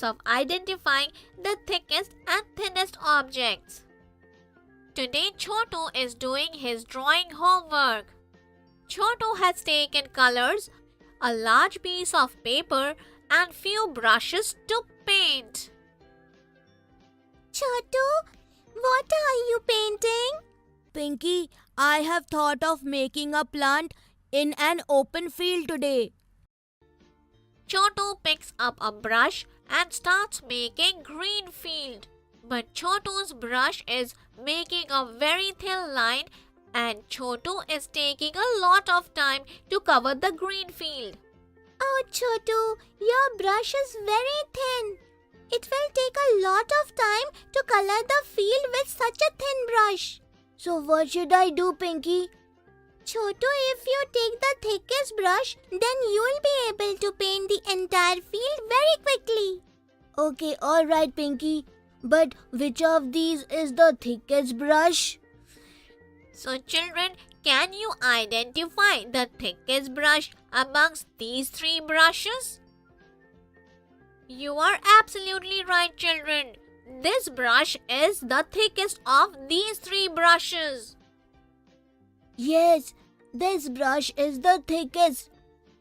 of identifying the thickest and thinnest objects. Today Chotu is doing his drawing homework. Chotu has taken colors, a large piece of paper and few brushes to paint. Chotu, what are you painting? Pinky, I have thought of making a plant in an open field today. Chotu picks up a brush and starts making green field. But Chotu's brush is making a very thin line and Chotu is taking a lot of time to cover the green field. Oh, Chotu, your brush is very thin. It will take a lot of time to color the field with such a thin brush. So what should I do, Pinky? Chotu, if you take the thickest brush, then you will be able to paint the entire field very quickly. Okay, alright, Pinky. But which of these is the thickest brush? So children, can you identify the thickest brush amongst these three brushes? You are absolutely right, children. This brush is the thickest of these three brushes. Yes, this brush is the thickest.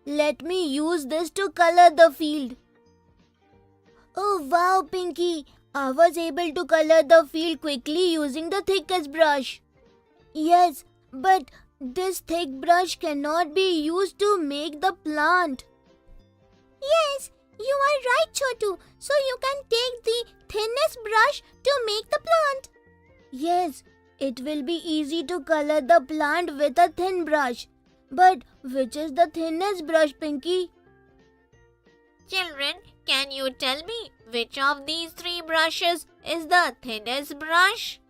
Let me use this to color the field. Oh wow, Pinky! I was able to color the field quickly using the thickest brush. Yes, but this thick brush cannot be used to make the plant. Yes, you are right, Chotu. So you can take the thinnest brush to make the plant. Yes, it will be easy to color the plant with a thin brush. But which is the thinnest brush, Pinky? Children, can you tell me which of these three brushes is the thinnest brush?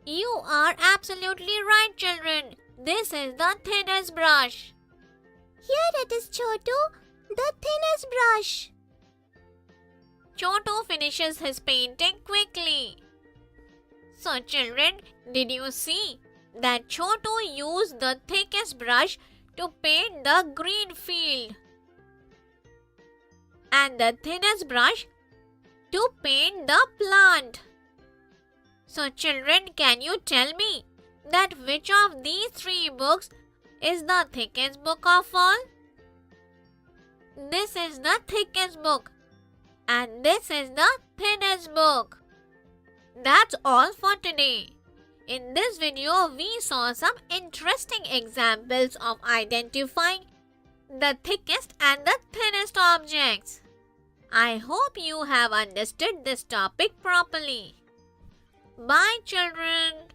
You are absolutely right, children. This is the thinnest brush. Here it is, Chotu, the thinnest brush. Chotu finishes his painting quickly. So children, did you see that Chotu used the thickest brush to paint the green field and the thinnest brush to paint the plant? So children, can you tell me that which of these three books is the thickest book of all? This is the thickest book and this is the thinnest book. That's all for today. In this video, we saw some interesting examples of identifying the thickest and the thinnest objects. I hope you have understood this topic properly. Bye, children.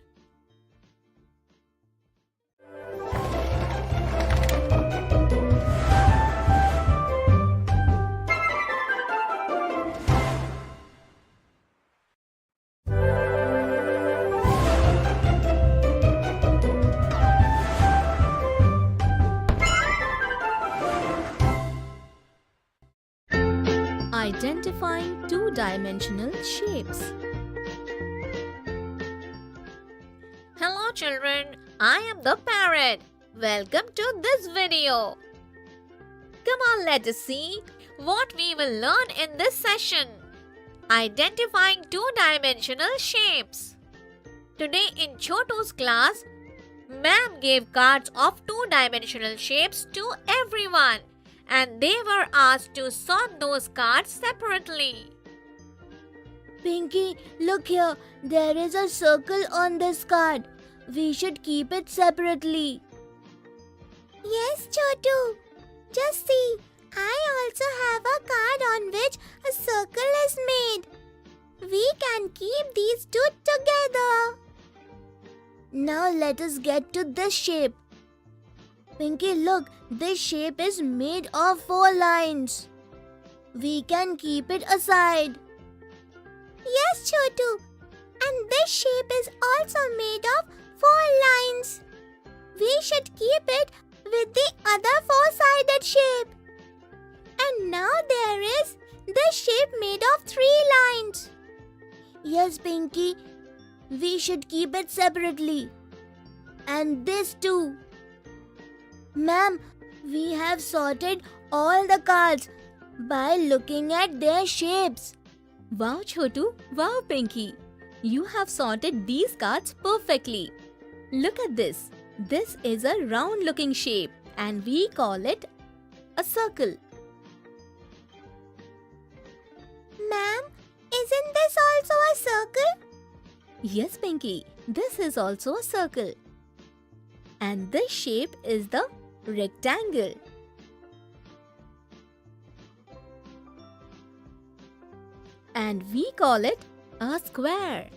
Identifying two-dimensional shapes. Hello children, I am the parrot. Welcome to this video. Come on, let us see what we will learn in this session. Identifying two-dimensional shapes. Today in Chotu's class, ma'am gave cards of two-dimensional shapes to everyone and they were asked to sort those cards separately. Pinky, look here. There is a circle on this card. We should keep it separately. Yes, Chotu. Just see, I also have a card on which a circle is made. We can keep these two together. Now let us get to this shape. Pinky, look, this shape is made of 4 lines. We can keep it aside. Yes, Chotu. And this shape is also made of 4 lines. We should keep it with the other 4-sided shape. And now there is this shape made of 3 lines. Yes, Pinky, we should keep it separately. And this too. Ma'am, we have sorted all the cards. By looking at their shapes. Wow, Chotu. Wow, Pinky. You have sorted these cards perfectly. Look at this. This is a round looking shape and we call it a circle. Ma'am, isn't this also a circle? Yes, Pinky. This is also a circle. And this shape is the rectangle. And we call it a square.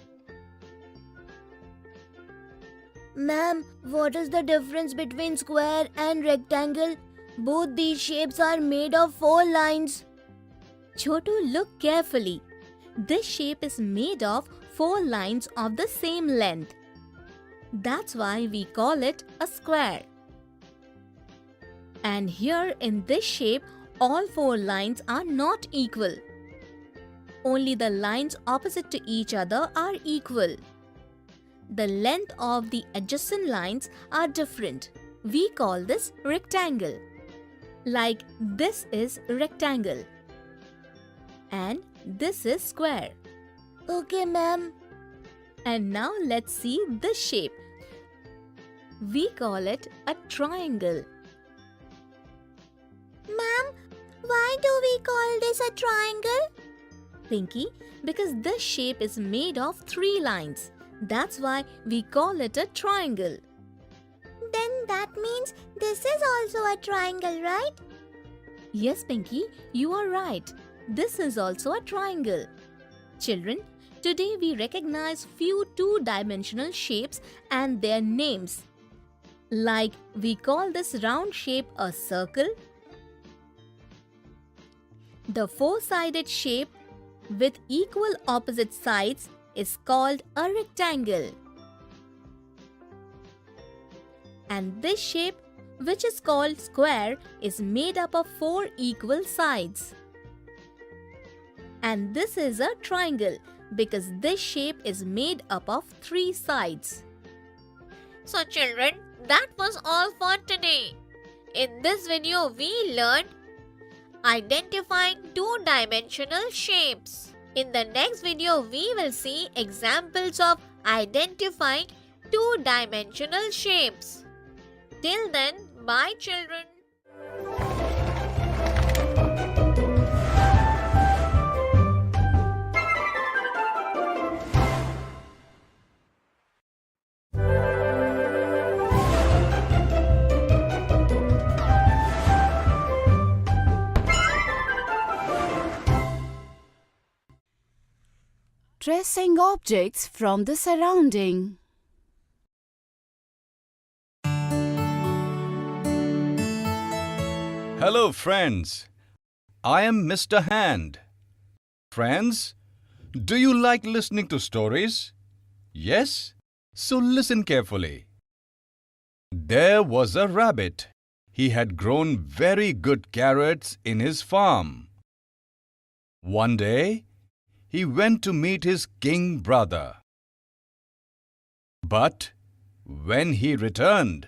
Ma'am, what is the difference between square and rectangle? Both these shapes are made of 4 lines. Chotu, look carefully. This shape is made of 4 lines of the same length. That's why we call it a square. And here in this shape, all 4 lines are not equal. Only the lines opposite to each other are equal. The length of the adjacent lines are different. We call this rectangle. Like this is rectangle. And this is square. Okay, ma'am. And now let's see this shape. We call it a triangle. Ma'am, why do we call this a triangle? Pinky, because this shape is made of 3 lines. That's why we call it a triangle. Then that means this is also a triangle, right? Yes, Pinky, you are right. This is also a triangle. Children, today we recognize few two-dimensional shapes and their names. Like we call this round shape a circle. The 4-sided shape with equal opposite sides is called a rectangle. And this shape, which is called square, is made up of 4 equal sides. And this is a triangle because this shape is made up of 3 sides. So children, that was all for today. In this video, we learned identifying two-dimensional shapes. In the next video, we will see examples of identifying two-dimensional shapes. Till then, bye children. Tracing objects from the surrounding. Hello friends, I am Mr. Hand. Friends, do you like listening to stories? Yes? So listen carefully. There was a rabbit. He had grown very good carrots in his farm. One day, he went to meet his king brother. But when he returned,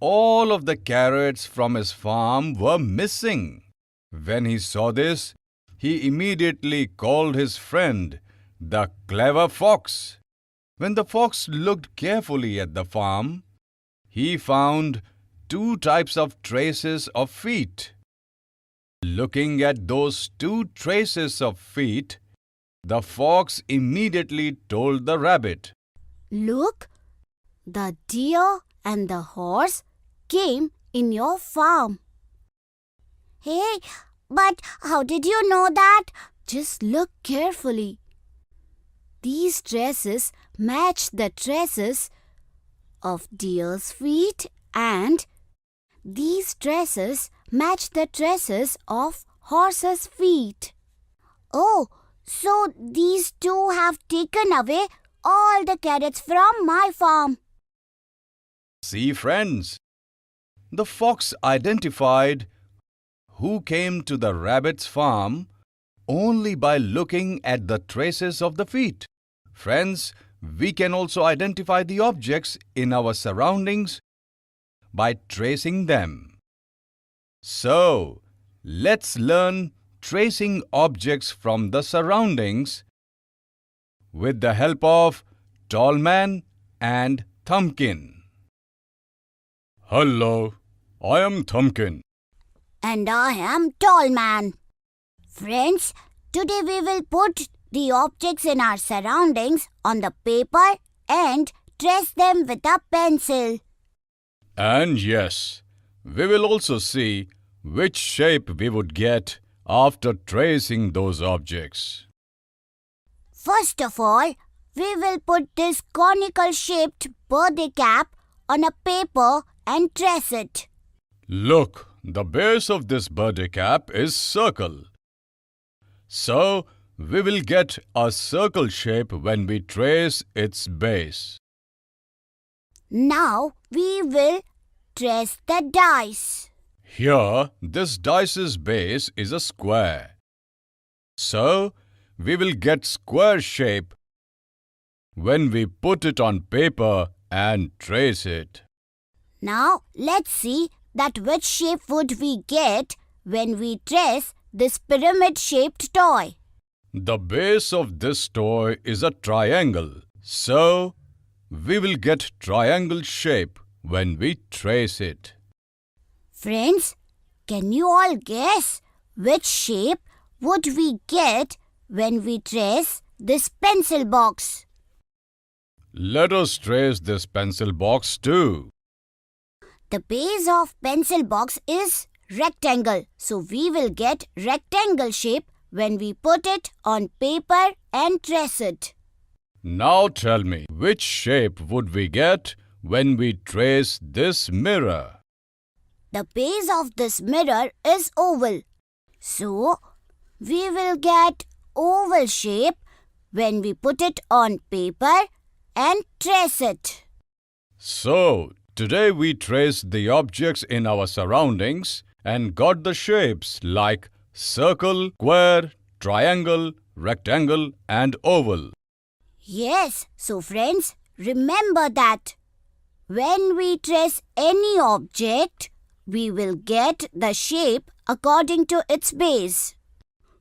all of the carrots from his farm were missing. When he saw this, he immediately called his friend, the clever fox. When the fox looked carefully at the farm, he found 2 types of traces of feet. Looking at those 2 traces of feet, the fox immediately told the rabbit, Look, the deer and the horse came in your farm. Hey, but how did you know that? Just look carefully. These traces match the traces of deer's feet and these traces match the traces of horse's feet. Oh, so these 2 have taken away all the carrots from my farm. See friends, the fox identified who came to the rabbit's farm only by looking at the traces of the feet. Friends, we can also identify the objects in our surroundings by tracing them. So, let's learn tracing objects from the surroundings with the help of Tallman and Thumbkin. Hello, I am Thumbkin. And I am Tallman. Friends, today we will put the objects in our surroundings on the paper and trace them with a pencil. And yes, we will also see which shape we would get after tracing those objects. First of all, we will put this conical shaped birthday cap on a paper and trace it. Look, the base of this birthday cap is circle. So, we will get a circle shape when we trace its base. Now we will trace the dice. Here, this dice's base is a square. So, we will get square shape when we put it on paper and trace it. Now let's see that which shape would we get when we trace this pyramid-shaped toy. The base of this toy is a triangle. So, we will get triangle shape when we trace it. Friends, can you all guess which shape would we get when we trace this pencil box? Let us trace this pencil box too. The base of pencil box is rectangle, so we will get rectangle shape when we put it on paper and trace it. Now tell me, which shape would we get when we trace this mirror? The base of this mirror is oval, so we will get oval shape when we put it on paper and trace it. So, today we traced the objects in our surroundings and got the shapes like circle, square, triangle, rectangle and oval. Yes, so friends, remember that when we trace any object, we will get the shape according to its base.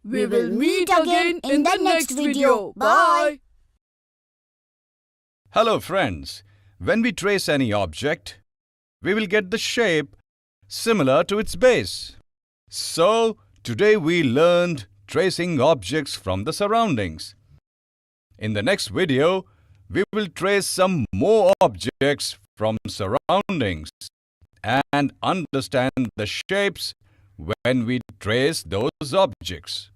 We will meet again in the next video. Bye. Hello friends, when we trace any object, we will get the shape similar to its base. So, today we learned tracing objects from the surroundings. In the next video, we will trace some more objects from surroundings and understand the shapes when we trace those objects.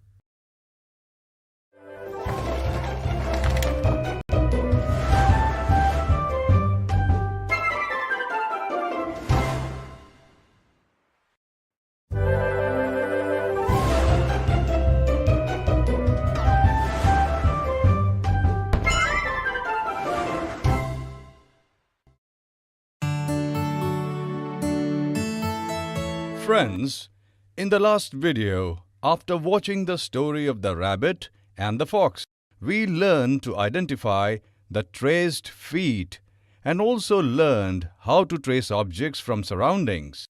Friends, in the last video, after watching the story of the rabbit and the fox, we learned to identify the traced feet and also learned how to trace objects from surroundings.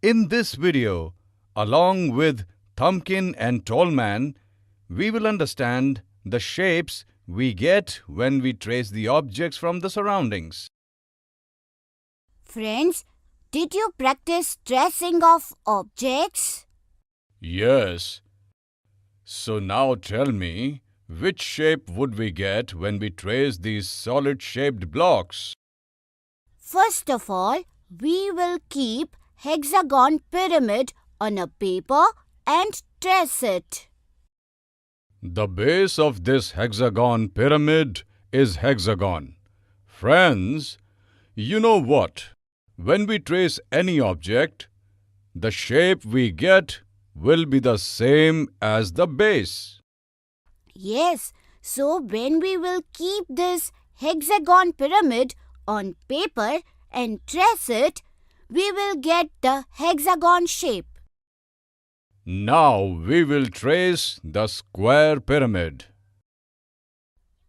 In this video, along with Thumbkin and Tallman, we will understand the shapes we get when we trace the objects from the surroundings. Friends, did you practice tracing of objects? Yes. So now tell me, which shape would we get when we trace these solid-shaped blocks? First of all, we will keep hexagon pyramid on a paper and trace it. The base of this hexagon pyramid is hexagon. Friends, you know what? When we trace any object, the shape we get will be the same as the base. Yes, so when we will keep this hexagon pyramid on paper and trace it, we will get the hexagon shape. Now we will trace the square pyramid.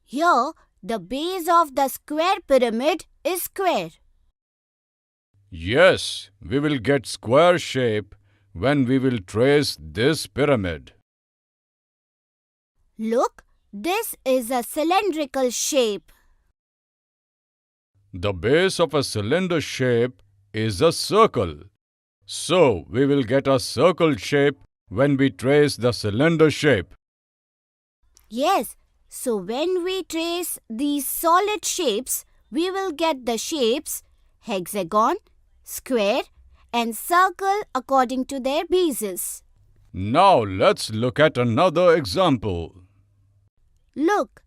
Here, the base of the square pyramid is square. Yes, we will get square shape when we will trace this pyramid? Look, this is a cylindrical shape. The base of a cylinder shape is a circle. So, we will get a circle shape when we trace the cylinder shape. Yes, so when we trace these solid shapes, we will get the shapes hexagon, square, and circle according to their bases. Now, let's look at another example. Look,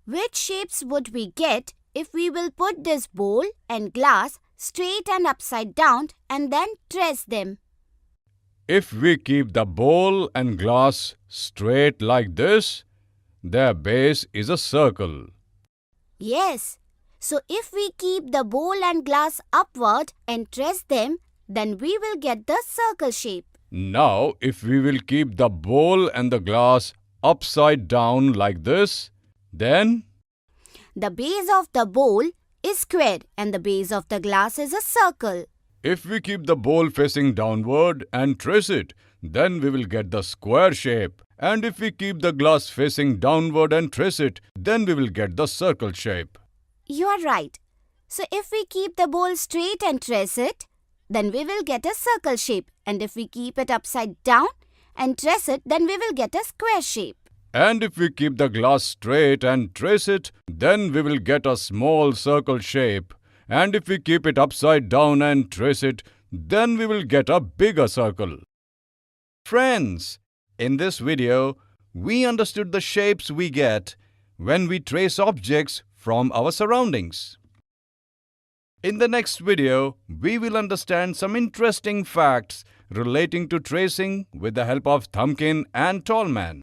which shapes would we get if we will put this bowl and glass straight and upside down and then trace them? If we keep the bowl and glass straight like this, their base is a circle. Yes, so if we keep the bowl and glass upward and trace them, then we will get the circle shape. Now, if we will keep the bowl and the glass upside down like this, then The base of the bowl is square and the base of the glass is a circle. if we keep the bowl facing downward and trace it, then we will get the square shape. And if we keep the glass facing downward and trace it, then we will get the circle shape. You are right. So if we keep the bowl straight and trace it, then we will get a circle shape. And if we keep it upside down and trace it, then we will get a square shape. And if we keep the glass straight and trace it, then we will get a small circle shape. And if we keep it upside down and trace it, then we will get a bigger circle. Friends, in this video, we understood the shapes we get when we trace objects from our surroundings. In the next video, we will understand some interesting facts relating to tracing with the help of Thumbkin and Tallman.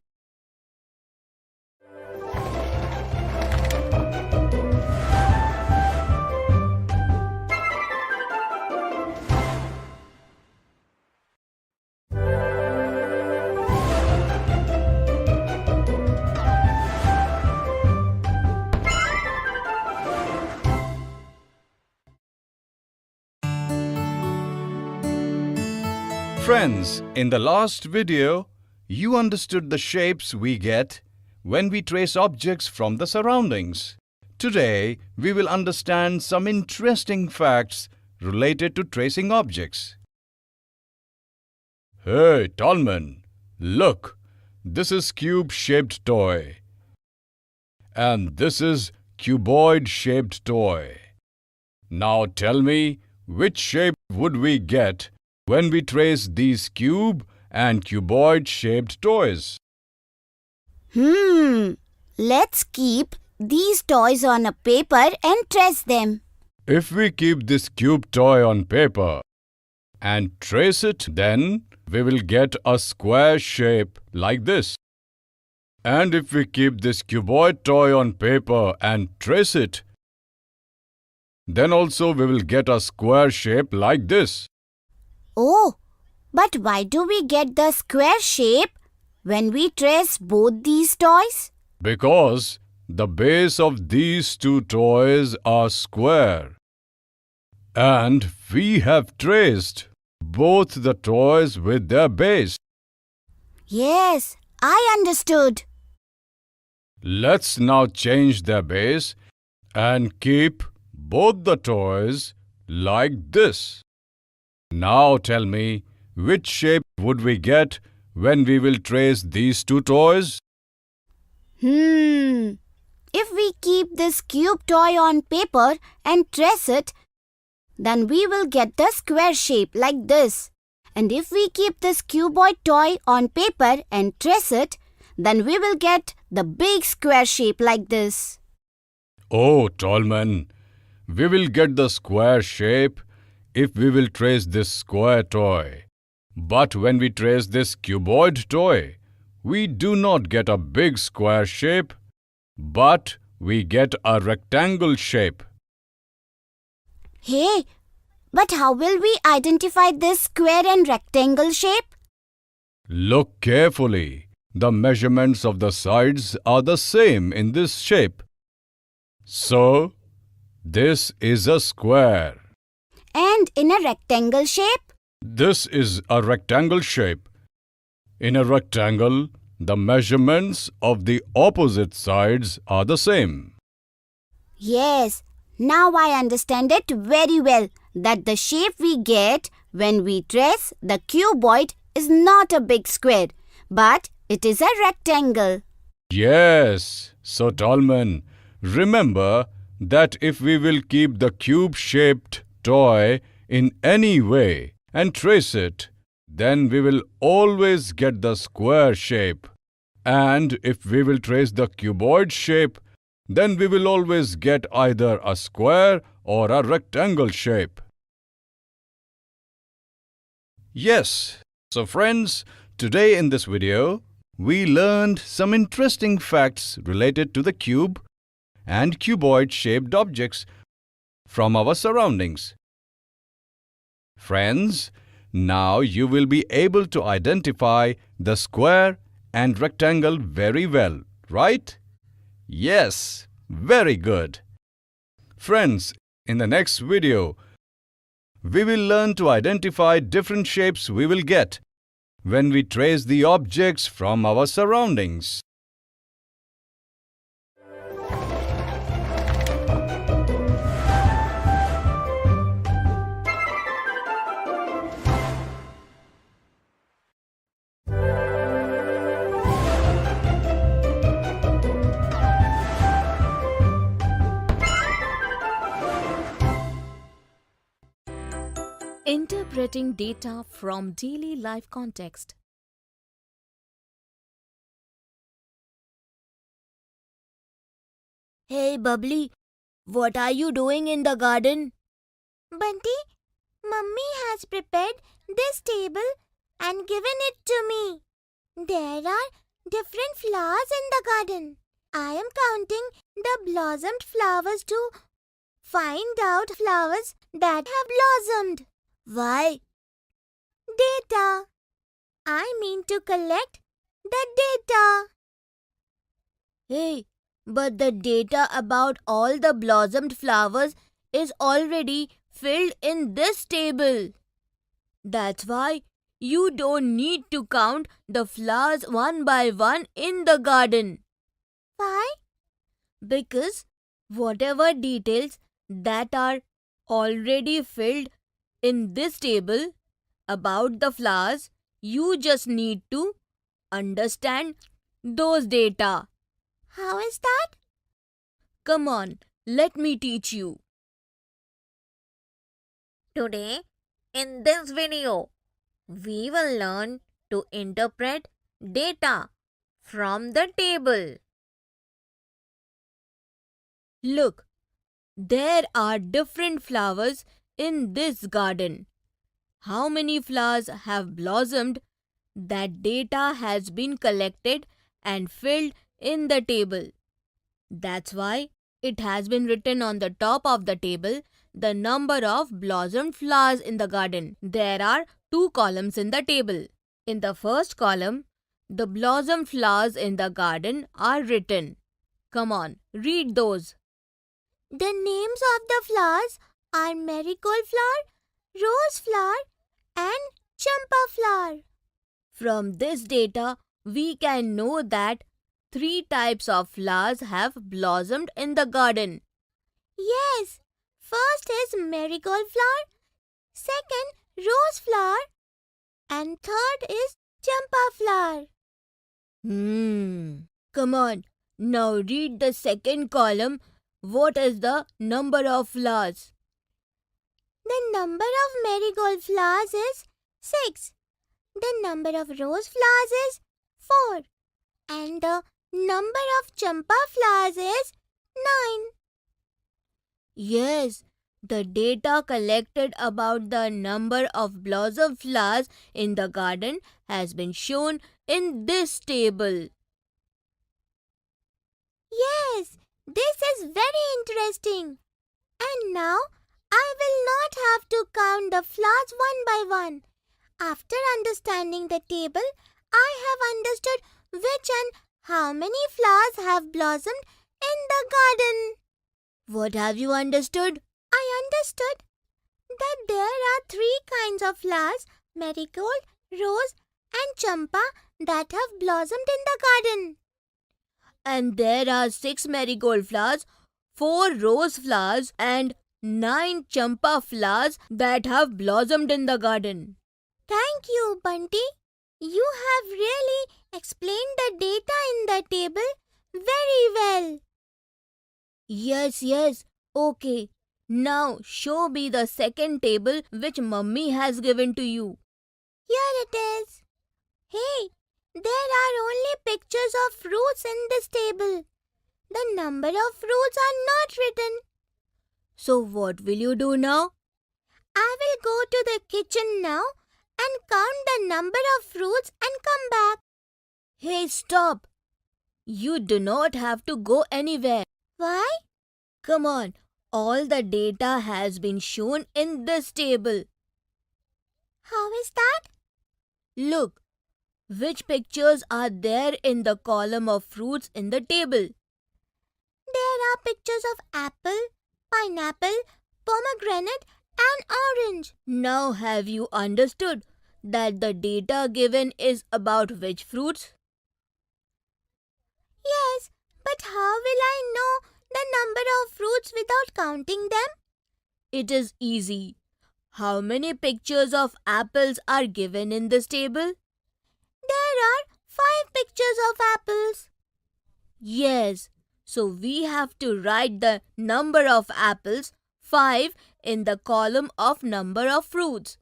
Friends, in the last video, you understood the shapes we get when we trace objects from the surroundings. Today, we will understand some interesting facts related to tracing objects. Hey, Tallman, look, this is cube-shaped toy. And this is cuboid-shaped toy. Now tell me, which shape would we get when we trace these cube and cuboid-shaped toys? Let's keep these toys on a paper and trace them. If we keep this cube toy on paper and trace it, then we will get a square shape like this. And if we keep this cuboid toy on paper and trace it, then also we will get a square shape like this. Oh, but why do we get the square shape when we trace both these toys? Because the base of these two toys are square. And we have traced both the toys with their base. Yes, I understood. Let's now change their base and keep both the toys like this. Now tell me, which shape would we get when we will trace these two toys? If we keep this cube toy on paper and trace it, then we will get the square shape like this. And if we keep this cuboid toy on paper and trace it, then we will get the big square shape like this. Oh, Tallman, we will get the square shape if we will trace this square toy. But when we trace this cuboid toy, we do not get a big square shape, but we get a rectangle shape. Hey, but how will we identify this square and rectangle shape? Look carefully. The measurements of the sides are the same in this shape. So, this is a square. And in a rectangle shape? This is a rectangle shape. In a rectangle, the measurements of the opposite sides are the same. Yes, now I understand it very well that the shape we get when we trace the cuboid is not a big square, but it is a rectangle. Yes, so Tallman, remember that if we will keep the cube-shaped toy in any way and trace it, then we will always get the square shape. And if we will trace the cuboid shape, then we will always get either a square or a rectangle shape. Yes, so friends, today in this video, we learned some interesting facts related to the cube and cuboid-shaped objects from our surroundings. Friends, now you will be able to identify the square and rectangle very well, right? Yes, very good. Friends, in the next video, we will learn to identify different shapes we will get when we trace the objects from our surroundings. Interpreting data from daily life context. Hey, Bubbly, what are you doing in the garden? Bunty, Mummy has prepared this table and given it to me. There are different flowers in the garden. I am counting the blossomed flowers to find out flowers that have blossomed. Why? Data. I mean to collect the data. Hey, but the data about all the blossomed flowers is already filled in this table. That's why you don't need to count the flowers one by one in the garden. Why? Because whatever details that are already filled in this table about the flowers, you just need to understand those data. How is that? Come on, let me teach you. Today, in this video, we will learn to interpret data from the table. Look, there are different flowers in this garden. How many flowers have blossomed? That data has been collected and filled in the table. That's why it has been written on the top of the table the number of blossomed flowers in the garden. There are 2 columns in the table. In the first column, the blossomed flowers in the garden are written. Come on, read those. The names of the flowers are marigold flower, rose flower, and champa flower. From this data, we can know that 3 types of flowers have blossomed in the garden. Yes, first is marigold flower, second rose flower, and third is champa flower. Come on, now read the second column. What is the number of flowers? The number of marigold flowers is 6. The number of rose flowers is 4. And the number of champa flowers is 9. Yes, the data collected about the number of blossom flowers in the garden has been shown in this table. Yes, this is very interesting. And now I will not have to count the flowers one by one. After understanding the table, I have understood which and how many flowers have blossomed in the garden. What have you understood? I understood that there are 3 kinds of flowers, marigold, rose and champa, that have blossomed in the garden. And there are 6 marigold flowers, 4 rose flowers, and 9 champa flowers that have blossomed in the garden. Thank you, Bunty. You have really explained the data in the table very well. Yes. Okay. Now show me the second table which Mummy has given to you. Here it is. Hey, there are only pictures of fruits in this table. The number of fruits are not written. So what will you do now? I will go to the kitchen now and count the number of fruits and come back. Hey, stop! You do not have to go anywhere. Why? Come on, all the data has been shown in this table. How is that? Look, which pictures are there in the column of fruits in the table? There are pictures of apple, pineapple, pomegranate and orange. Now have you understood that the data given is about which fruits? Yes, but how will I know the number of fruits without counting them? It is easy. How many pictures of apples are given in this table? There are 5 pictures of apples. Yes, so we have to write the number of apples, 5, in the column of number of fruits.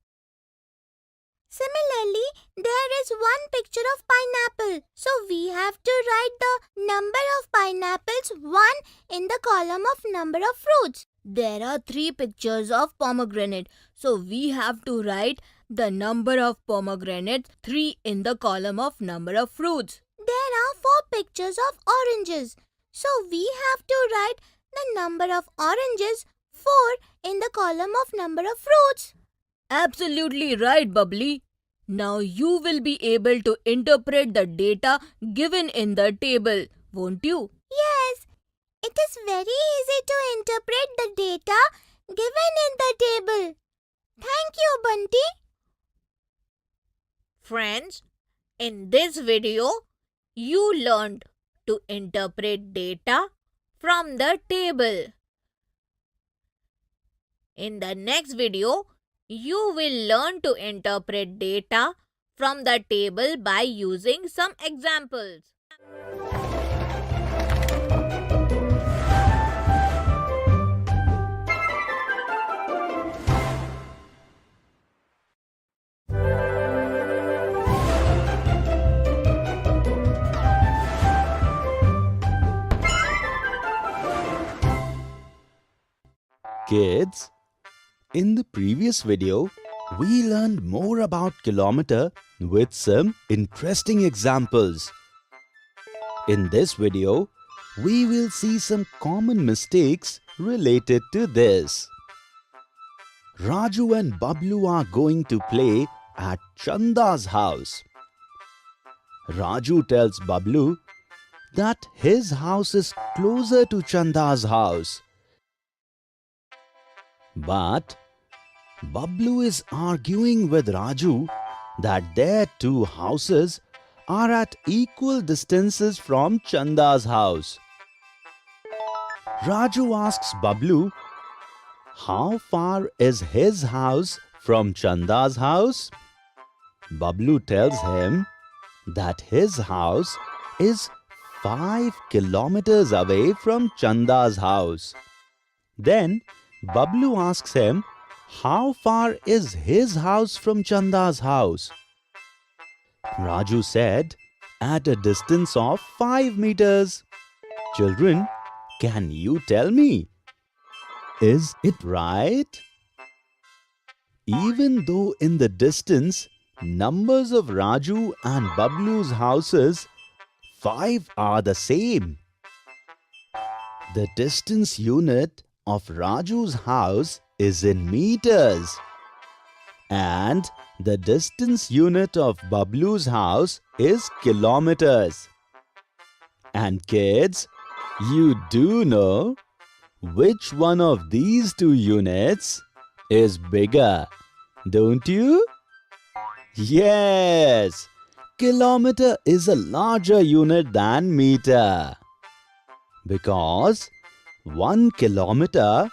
Similarly, there is 1 picture of pineapple. So we have to write the number of pineapples 1 in the column of number of fruits. There are 3 pictures of pomegranate. So we have to write the number of pomegranates 3 in the column of number of fruits. There are 4 pictures of oranges. So we have to write the number of oranges 4 in the column of number of fruits. Absolutely right, Bubbly. Now you will be able to interpret the data given in the table, won't you? Yes, it is very easy to interpret the data given in the table. Thank you, Bunty. Friends, in this video, you learned to interpret data from the table. In the next video, you will learn to interpret data from the table by using some examples. Kids, in the previous video, we learned more about kilometer with some interesting examples. In this video, we will see some common mistakes related to this. Raju and Bablu are going to play at Chanda's house. Raju tells Bablu that his house is closer to Chanda's house. But Bablu is arguing with Raju that their 2 houses are at equal distances from Chanda's house. Raju asks Bablu, how far is his house from Chanda's house? Bablu tells him that his house is 5 kilometers away from Chanda's house. Then Bablu asks him, how far is his house from Chanda's house? Raju said, at a distance of 5 meters. Children, can you tell me? Is it right? Even though in the distance, numbers of Raju and Bablu's houses, 5 are the same. The distance unit of Raju's house is in meters, and the distance unit of Bablu's house is kilometers. And kids, you do know which one of these 2 units is bigger, don't you? Yes, kilometer is a larger unit than meter because 1 kilometer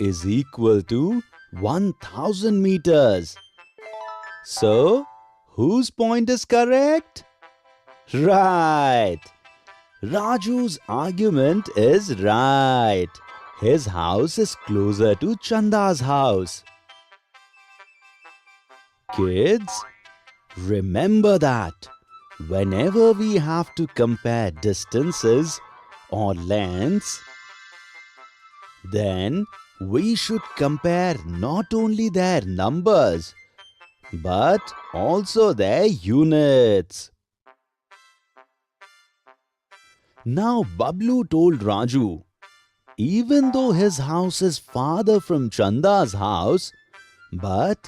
is equal to 1000 meters. So, whose point is correct? Right. Raju's argument is right. His house is closer to Chanda's house. Kids, remember that whenever we have to compare distances or lengths, then we should compare not only their numbers but also their units. Now Bablu told Raju, even though his house is farther from Chanda's house, but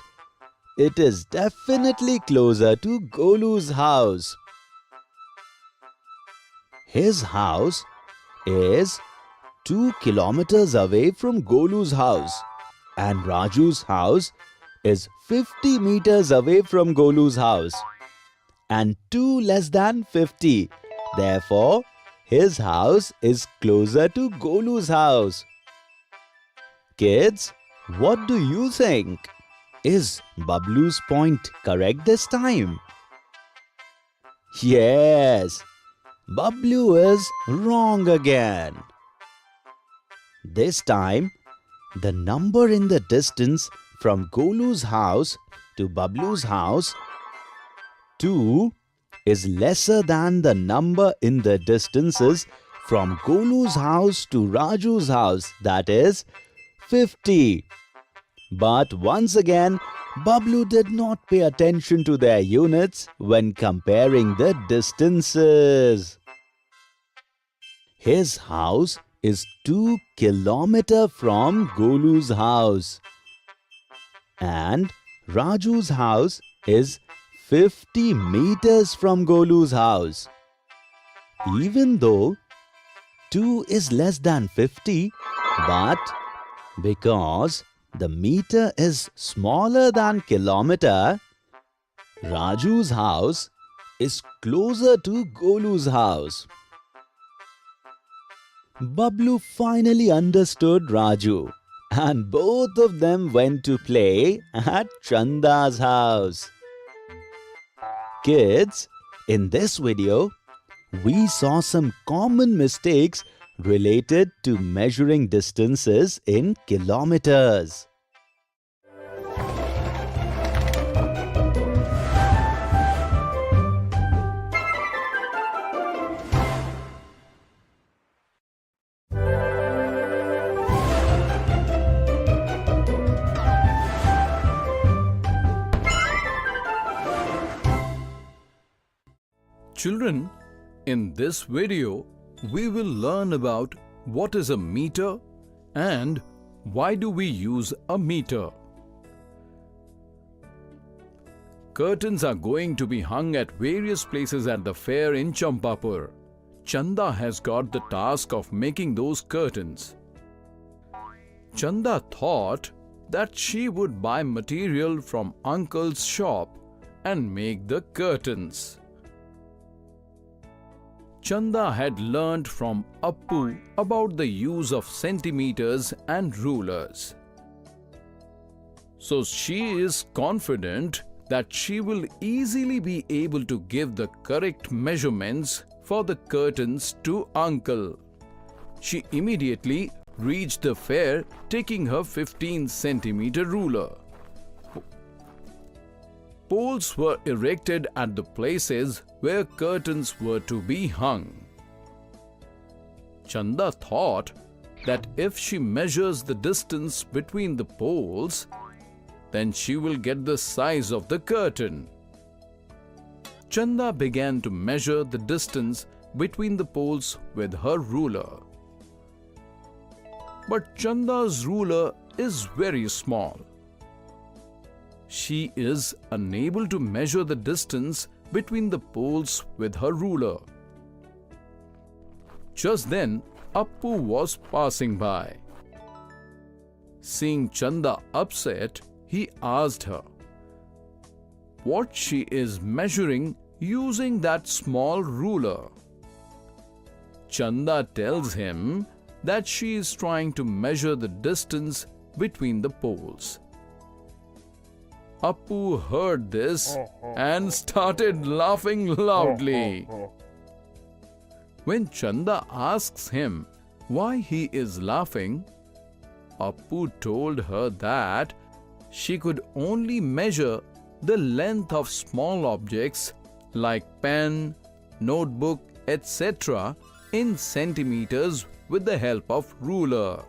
it is definitely closer to Golu's house. His house is 2 kilometers away from Golu's house and Raju's house is 50 meters away from Golu's house and 2 less than 50. Therefore, his house is closer to Golu's house. Kids, what do you think? Is Bablu's point correct this time? Yes, Bablu is wrong again. This time, the number in the distance from Golu's house to Bablu's house, 2, is lesser than the number in the distances from Golu's house to Raju's house, that is 50. But once again, Bablu did not pay attention to their units when comparing the distances. His house is 2 kilometers from Golu's house and Raju's house is 50 meters from Golu's house. Even though 2 is less than 50, but because the meter is smaller than kilometer, Raju's house is closer to Golu's house. Bablu finally understood Raju and both of them went to play at Chanda's house. Kids, in this video, we saw some common mistakes related to measuring distances in kilometers. Children, in this video, we will learn about what is a meter and why do we use a meter. Curtains are going to be hung at various places at the fair in Champapur. Chanda has got the task of making those curtains. Chanda thought that she would buy material from uncle's shop and make the curtains. Chanda had learnt from Appu about the use of centimeters and rulers. So she is confident that she will easily be able to give the correct measurements for the curtains to uncle. She immediately reached the fair taking her 15-centimeter ruler. Poles were erected at the places where curtains were to be hung. Chanda thought that if she measures the distance between the poles, then she will get the size of the curtain. Chanda began to measure the distance between the poles with her ruler. But Chanda's ruler is very small. She is unable to measure the distance between the poles with her ruler. Just then, Appu was passing by. Seeing Chanda upset, he asked her what she is measuring using that small ruler. Chanda tells him that she is trying to measure the distance between the poles. Appu heard this and started laughing loudly. When Chanda asks him why he is laughing, Appu told her that she could only measure the length of small objects like pen, notebook, etc. in centimeters with the help of ruler.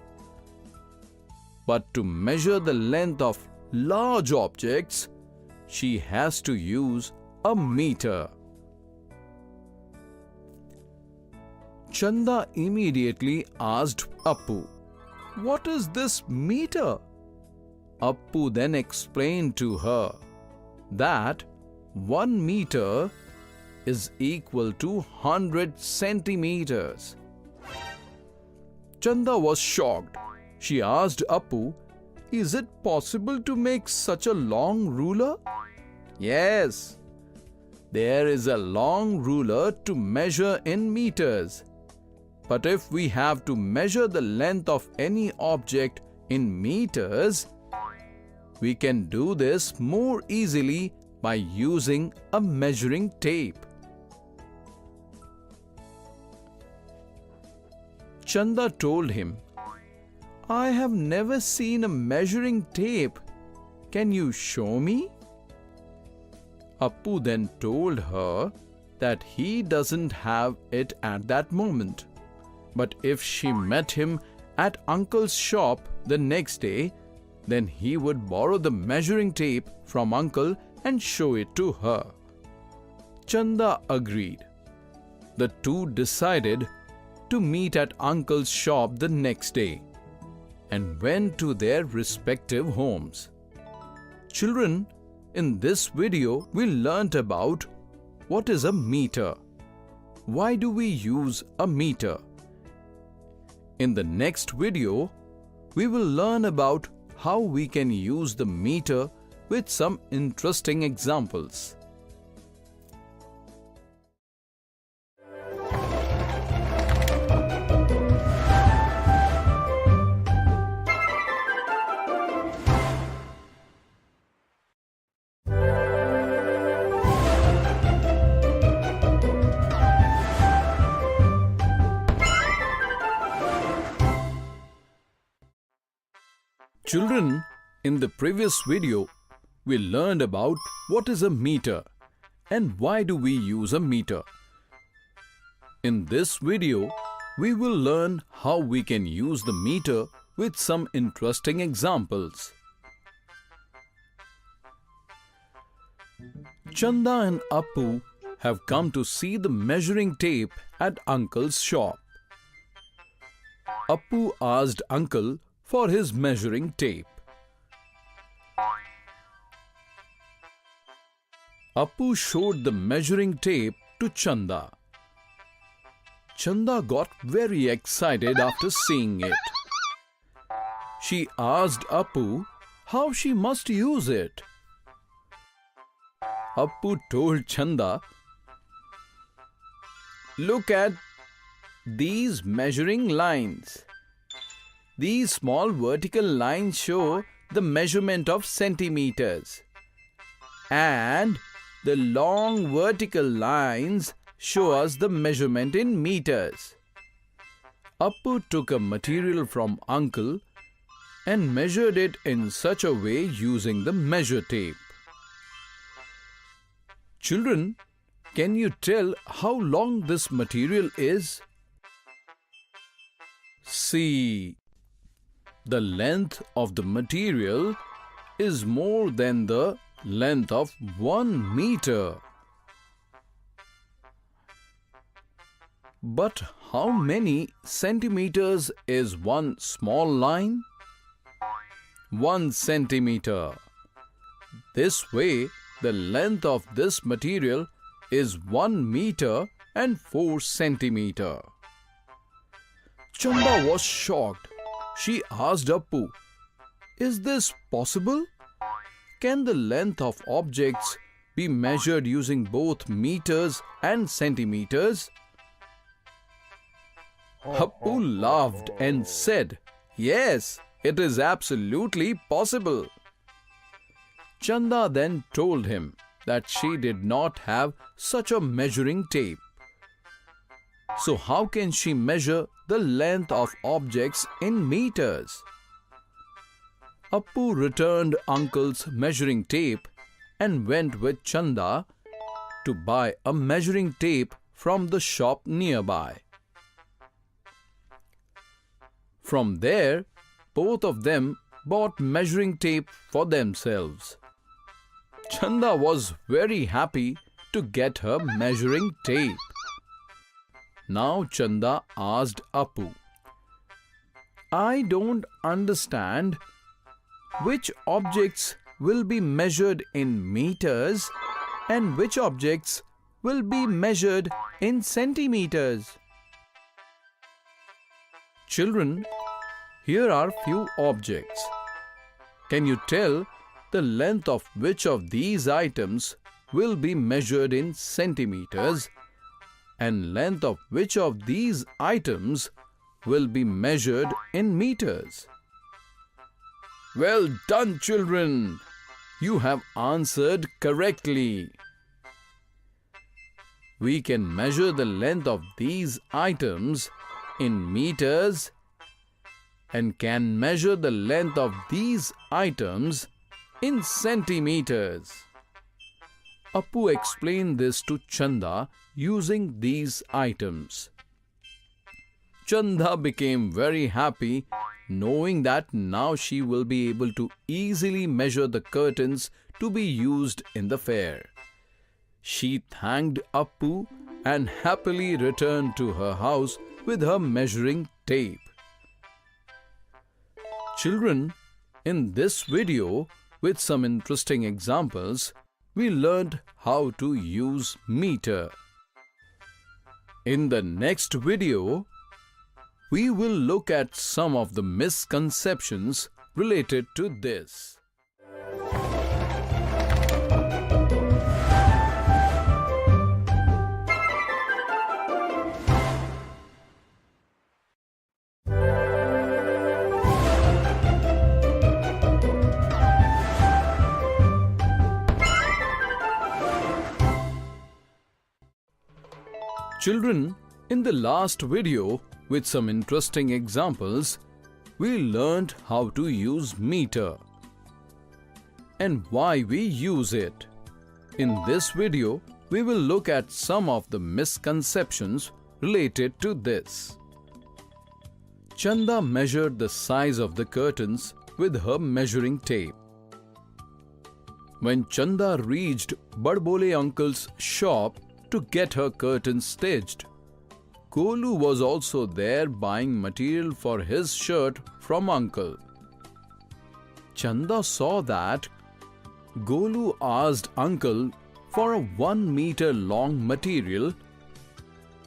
But to measure the length of large objects, she has to use a meter. Chanda immediately asked Appu, "What is this meter?" Appu then explained to her that 1 meter is equal to 100 centimeters. Chanda was shocked. She asked Appu, "Is it possible to make such a long ruler?" "Yes, there is a long ruler to measure in meters. But if we have to measure the length of any object in meters, we can do this more easily by using a measuring tape." Chanda told him, "I have never seen a measuring tape. Can you show me?" Appu then told her that he doesn't have it at that moment. But if she met him at uncle's shop the next day, then he would borrow the measuring tape from uncle and show it to her. Chanda agreed. The two decided to meet at uncle's shop the next day and went to their respective homes. Children, in this video we learnt about what is a meter. Why do we use a meter? In the next video, we will learn about how we can use the meter with some interesting examples. Children, in the previous video, we learned about what is a meter and why do we use a meter. In this video, we will learn how we can use the meter with some interesting examples. Chanda and Appu have come to see the measuring tape at uncle's shop. Appu asked uncle for his measuring tape. Appu showed the measuring tape to Chanda. Chanda got very excited after seeing it. She asked Appu how she must use it. Appu told Chanda, "Look at these measuring lines. These small vertical lines show the measurement of centimeters, and the long vertical lines show us the measurement in meters." Appu took a material from uncle and measured it in such a way using the measure tape. Children, can you tell how long this material is? See, the length of the material is more than the length of 1 meter. But how many centimeters is one small line? 1 centimeter. This way, the length of this material is 1 meter and 4 centimeter. Chanda was shocked. She asked Appu, Is this possible? Can the length of objects be measured using both meters and centimeters? Appu laughed and said, "Yes, it is absolutely possible." Chanda then told him that she did not have such a measuring tape. So how can she measure the length of objects in meters? Appu returned uncle's measuring tape and went with Chanda to buy a measuring tape from the shop nearby. From there, both of them bought measuring tape for themselves. Chanda was very happy to get her measuring tape. Now Chanda asked Appu, "I don't understand. Which objects will be measured in meters and which objects will be measured in centimeters?" Children, here are few objects. Can you tell the length of which of these items will be measured in centimeters and length of which of these items will be measured in meters? Well done, children! You have answered correctly. We can measure the length of these items in meters and can measure the length of these items in centimeters. Appu explained this to Chanda using these items. Chanda became very happy knowing that now she will be able to easily measure the curtains to be used in the fair. She thanked Appu and happily returned to her house with her measuring tape. Children, in this video, with some interesting examples, we learned how to use meter. In the next video, we will look at some of the misconceptions related to this. Children, in the last video, with some interesting examples, we learned how to use meter and why we use it. In this video, we will look at some of the misconceptions related to this. Chanda measured the size of the curtains with her measuring tape. When Chanda reached Badbole uncle's shop to get her curtains stitched, Golu was also there buying material for his shirt from uncle. Chanda saw that Golu asked uncle for a 1 meter long material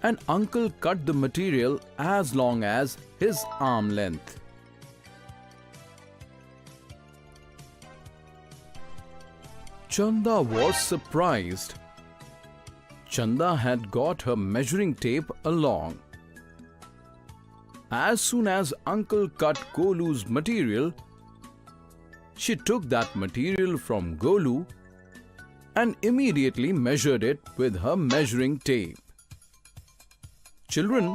and uncle cut the material as long as his arm length. Chanda was surprised. Chanda had got her measuring tape along. As soon as uncle cut Golu's material, she took that material from Golu and immediately measured it with her measuring tape. Children,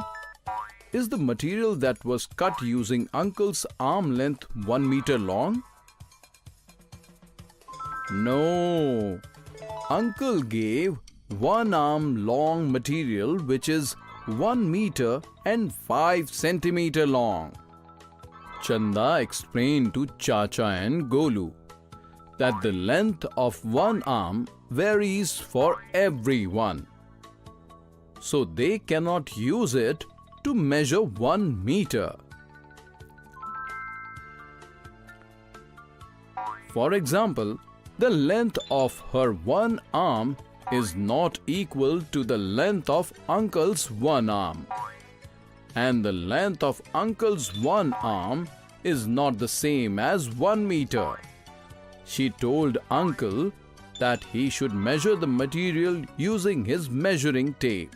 is the material that was cut using uncle's arm length 1 meter long? No. Uncle gave 1 arm long material which is 1 meter and 5 centimeter long. Chanda explained to Chacha and Golu that the length of 1 arm varies for everyone, so they cannot use it to measure 1 meter. For example, the length of her 1 arm is not equal to the length of uncle's 1 arm, and the length of uncle's 1 arm is not the same as 1 meter. She told uncle that he should measure the material using his measuring tape.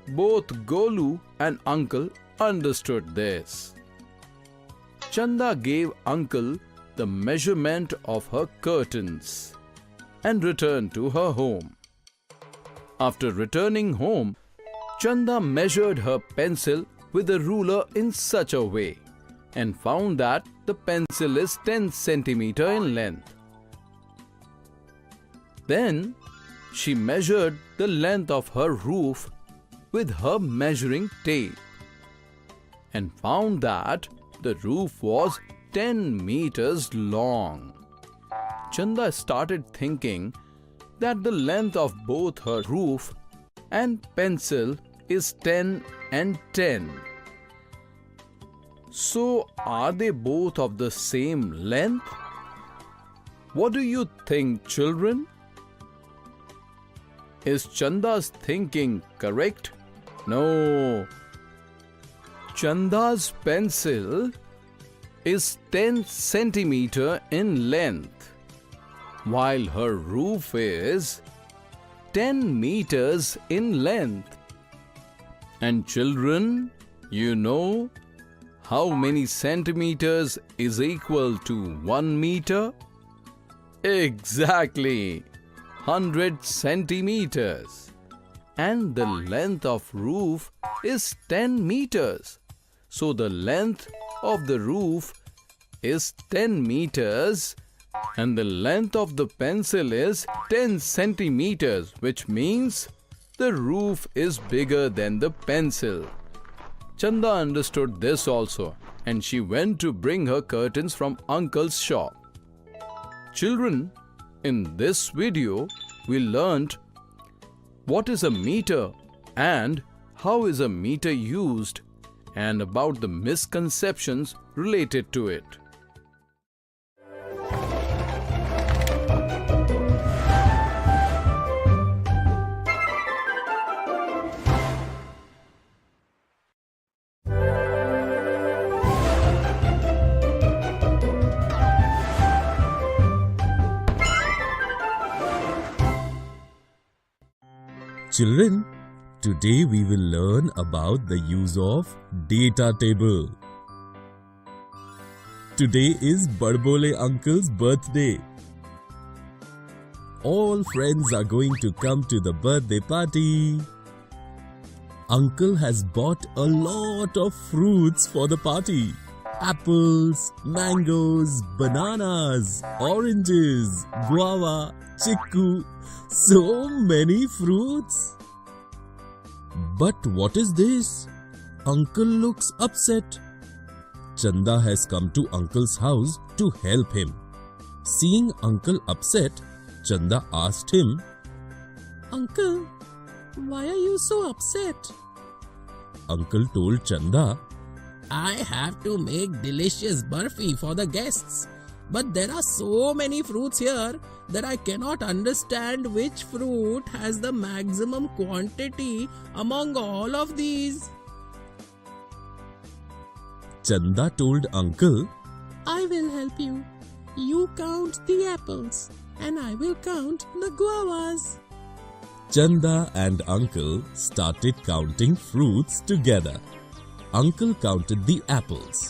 Both Golu and uncle understood this. Chanda gave uncle the measurement of her curtains and returned to her home. After returning home, Chanda measured her pencil with a ruler in such a way and found that the pencil is 10 centimeter in length. Then she measured the length of her roof with her measuring tape and found that the roof was 10 meters long. Chanda started thinking that the length of both her roof and pencil is 10 and 10. So are they both of the same length? What do you think, children? Is Chanda's thinking correct? No. Chanda's pencil is 10 centimeter in length, while her roof is 10 meters in length. And children, you know how many centimeters is equal to 1 meter? Exactly, 100 centimeters. And the length of roof is 10 meters. So the length of the roof is 10 meters and the length of the pencil is 10 centimeters, which means the roof is bigger than the pencil. Chanda understood this also, and she went to bring her curtains from uncle's shop. Children, in this video, we learnt what is a meter and how is a meter used, and about the misconceptions related to it. Children, today we will learn about the use of data table. Today is Badbole uncle's birthday. All friends are going to come to the birthday party. Uncle has bought a lot of fruits for the party. Apples, mangoes, bananas, oranges, guava, chiku, so many fruits. But what is this? Uncle looks upset. Chanda has come to uncle's house to help him. Seeing uncle upset, Chanda asked him, "Uncle, why are you so upset?" Uncle told Chanda, "I have to make delicious barfi for the guests. But there are so many fruits here that I cannot understand which fruit has the maximum quantity among all of these." Chanda told uncle, "I will help you. You count the apples and I will count the guavas." Chanda and uncle started counting fruits together. Uncle counted the apples.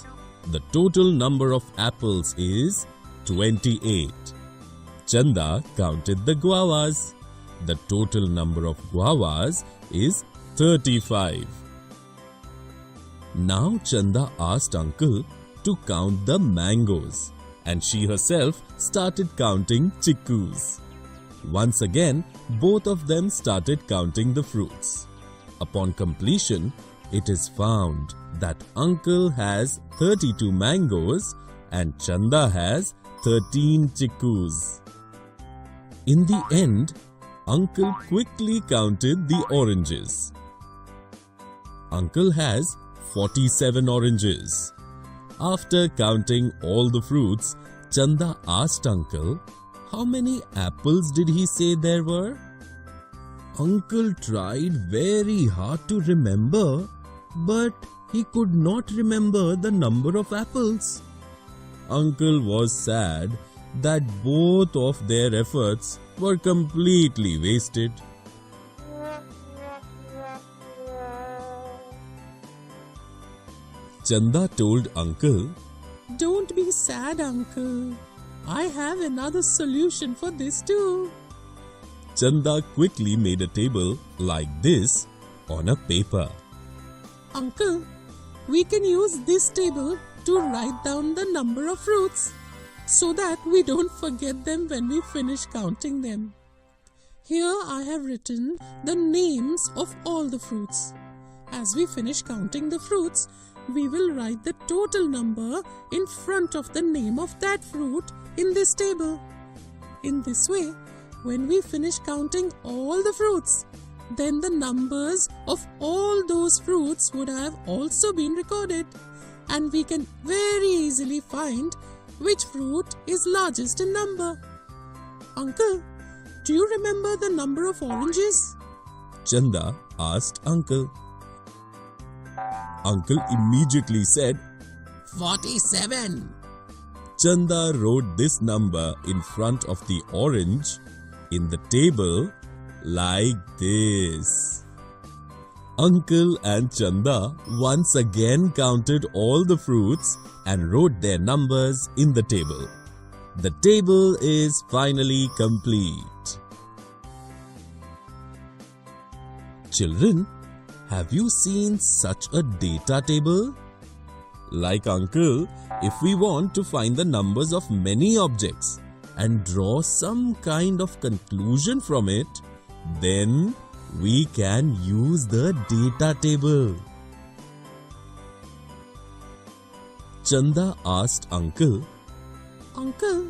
The total number of apples is 28. Chanda counted the guavas. The total number of guavas is 35. Now Chanda asked uncle to count the mangoes, and she herself started counting chikkus. Once again, both of them started counting the fruits. Upon completion, it is found that uncle has 32 mangoes and Chanda has 13 chikkus. In the end, uncle quickly counted the oranges. Uncle has 47 oranges. After counting all the fruits, Chanda asked uncle, "How many apples did he say there were?" Uncle tried very hard to remember, but he could not remember the number of apples. Uncle was sad that both of their efforts were completely wasted. Chanda told Uncle, Don't be sad, Uncle. I have another solution for this too. Chanda quickly made a table like this on a paper. Uncle, we can use this table to write down the number of fruits so that we don't forget them when we finish counting them. Here I have written the names of all the fruits. As we finish counting the fruits, we will write the total number in front of the name of that fruit in this table. In this way, when we finish counting all the fruits, then the numbers of all those fruits would have also been recorded, and we can very easily find which fruit is largest in number. Uncle, do you remember the number of oranges? Chanda asked Uncle. Uncle immediately said, 47. Chanda wrote this number in front of the orange in the table like this. Uncle and Chanda once again counted all the fruits and wrote their numbers in the table. The table is finally complete. Children, have you seen such a data table? Like Uncle, if we want to find the numbers of many objects and draw some kind of conclusion from it, then we can use the data table. Chanda asked Uncle, Uncle,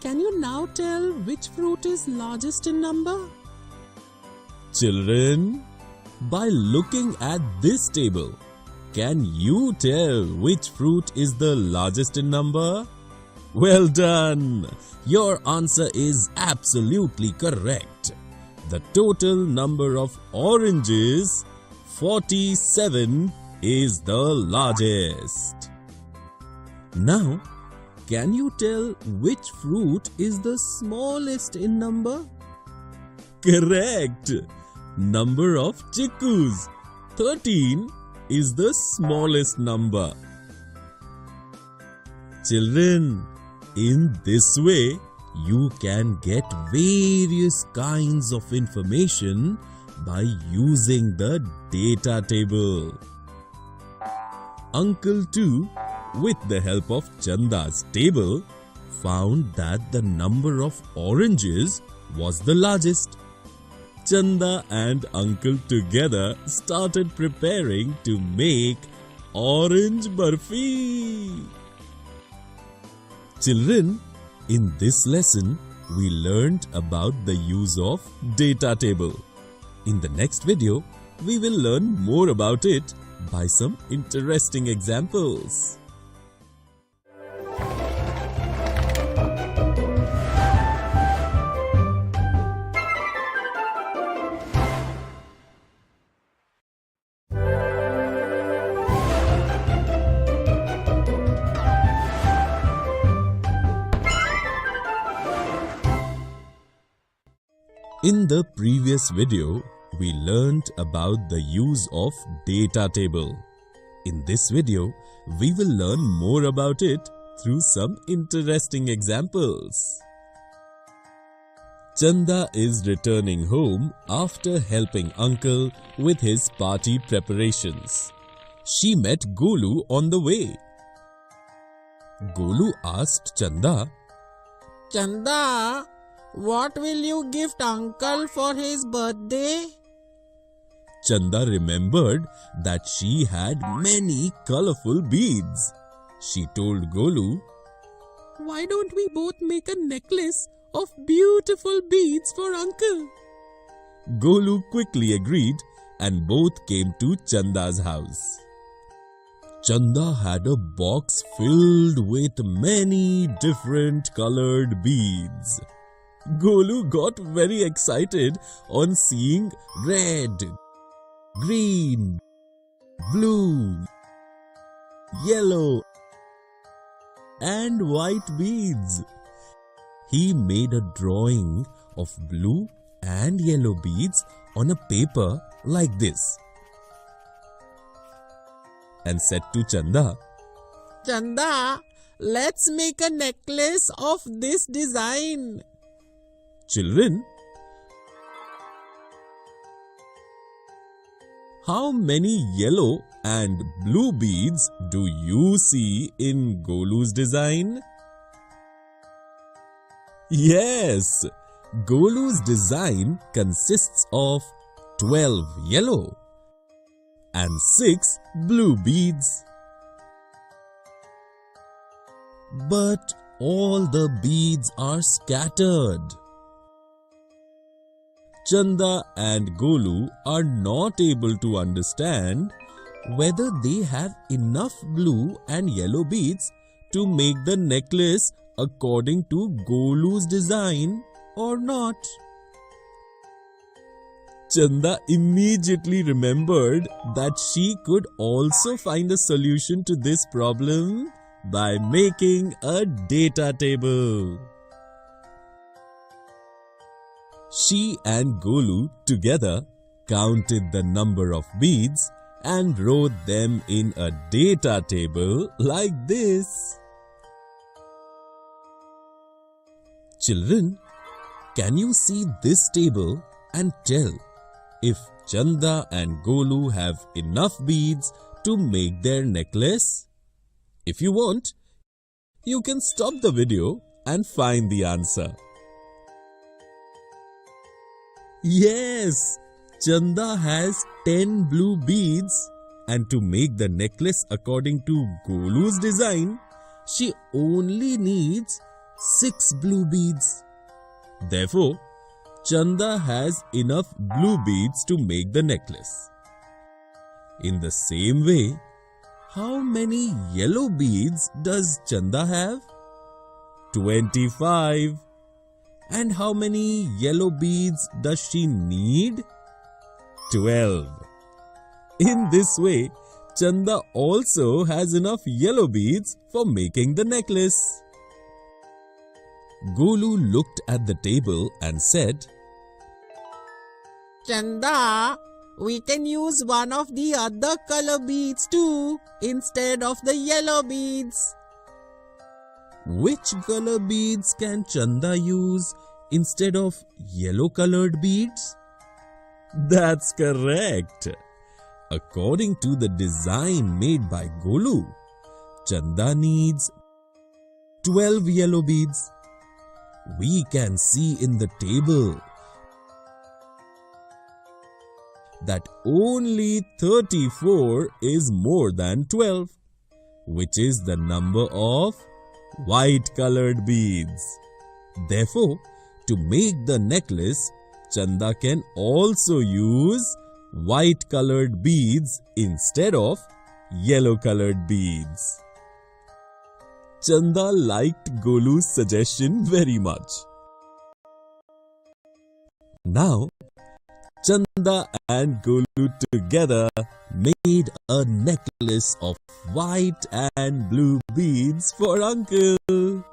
can you now tell which fruit is largest in number? Children, by looking at this table, can you tell which fruit is the largest in number? Well done! Your answer is absolutely correct. The total number of oranges, 47, is the largest. Now, can you tell which fruit is the smallest in number? Correct! Number of chikkus, 13, is the smallest number. Children, in this way, you can get various kinds of information by using the data table. Uncle too, with the help of Chanda's table, found that the number of oranges was the largest. Chanda and Uncle together started preparing to make orange barfi. Children, in this lesson, we learned about the use of data table. In the next video, we will learn more about it by some interesting examples. In the previous video, we learned about the use of data table. In this video, we will learn more about it through some interesting examples. Chanda is returning home after helping Uncle with his party preparations. She met Golu on the way. Golu asked Chanda, Chanda, what will you gift Uncle for his birthday? Chanda remembered that she had many colorful beads. She told Golu, Why don't we both make a necklace of beautiful beads for Uncle? Golu quickly agreed and both came to Chanda's house. Chanda had a box filled with many different colored beads. Golu got very excited on seeing red, green, blue, yellow, and white beads. He made a drawing of blue and yellow beads on a paper like this and said to Chanda, Chanda, let's make a necklace of this design. Children, how many yellow and blue beads do you see in Golu's design? Yes, Golu's design consists of 12 yellow and 6 blue beads. But all the beads are scattered. Chanda and Golu are not able to understand whether they have enough blue and yellow beads to make the necklace according to Golu's design or not. Chanda immediately remembered that she could also find a solution to this problem by making a data table. She and Golu together counted the number of beads and wrote them in a data table like this. Children, can you see this table and tell if Chanda and Golu have enough beads to make their necklace? If you want, you can stop the video and find the answer. Yes, Chanda has 10 blue beads, and to make the necklace according to Golu's design, she only needs 6 blue beads. Therefore, Chanda has enough blue beads to make the necklace. In the same way, how many yellow beads does Chanda have? 25. And how many yellow beads does she need? 12. In this way, Chanda also has enough yellow beads for making the necklace. Golu looked at the table and said, Chanda, we can use one of the other color beads too instead of the yellow beads. Which color beads can Chanda use instead of yellow colored beads? That's correct. According to the design made by Golu, Chanda needs 12 yellow beads. We can see in the table that only 34 is more than 12, which is the number of white colored beads. Therefore, to make the necklace, Chanda can also use white colored beads instead of yellow colored beads. Chanda liked Golu's suggestion very much. Now, Chanda and Golu together made a necklace of white and blue beads for Uncle.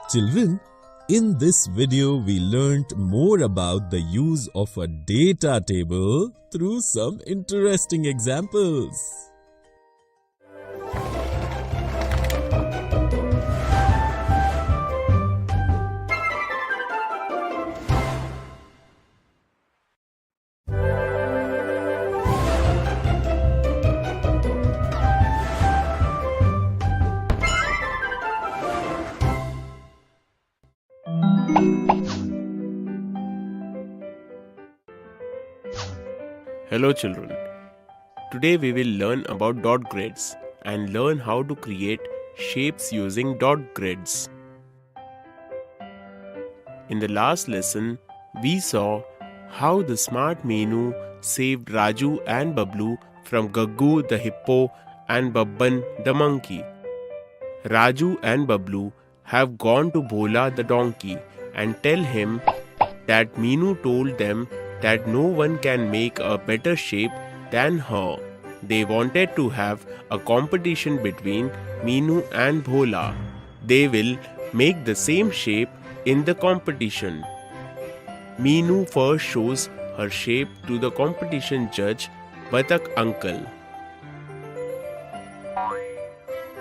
Children, in this video we learnt more about the use of a data table through some interesting examples. Hello children. Today we will learn about dot grids and learn how to create shapes using dot grids. In the last lesson, we saw how the smart Menu saved Raju and Bablu from Gaggu the hippo and Babban the monkey. Raju and Bablu have gone to Bhola the donkey and tell him that Minu told them that no one can make a better shape than her. They wanted to have a competition between Meenu and Bhola. They will make the same shape in the competition. Meenu first shows her shape to the competition judge, Batak uncle.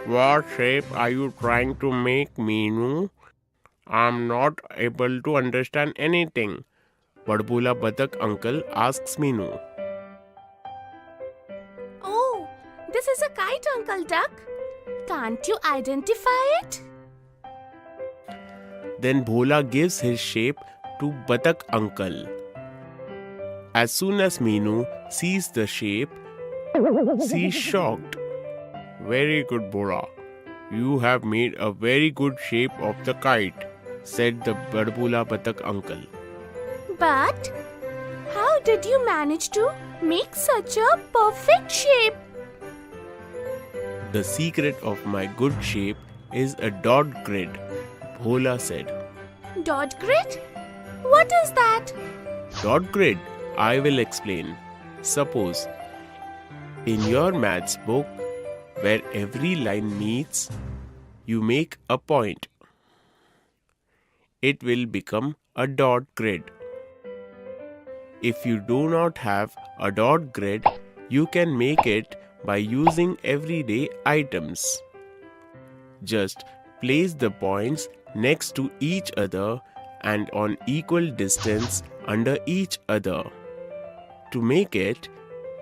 What shape are you trying to make, Meenu? I'm not able to understand anything. Vadbula Batak uncle asks Meenu. Oh, this is a kite, Uncle Duck. Can't you identify it? Then Bhola gives his shape to Batak uncle. As soon as Meenu sees the shape, she's shocked. Very good, Bhola. You have made a very good shape of the kite, said the Vadbula Batak uncle. But how did you manage to make such a perfect shape? The secret of my good shape is a dot grid, Bhola said. Dot grid? What is that? Dot grid, I will explain. Suppose, in your maths book, where every line meets, you make a point. It will become a dot grid. If you do not have a dot grid, you can make it by using everyday items. Just place the points next to each other and on equal distance under each other. To make it,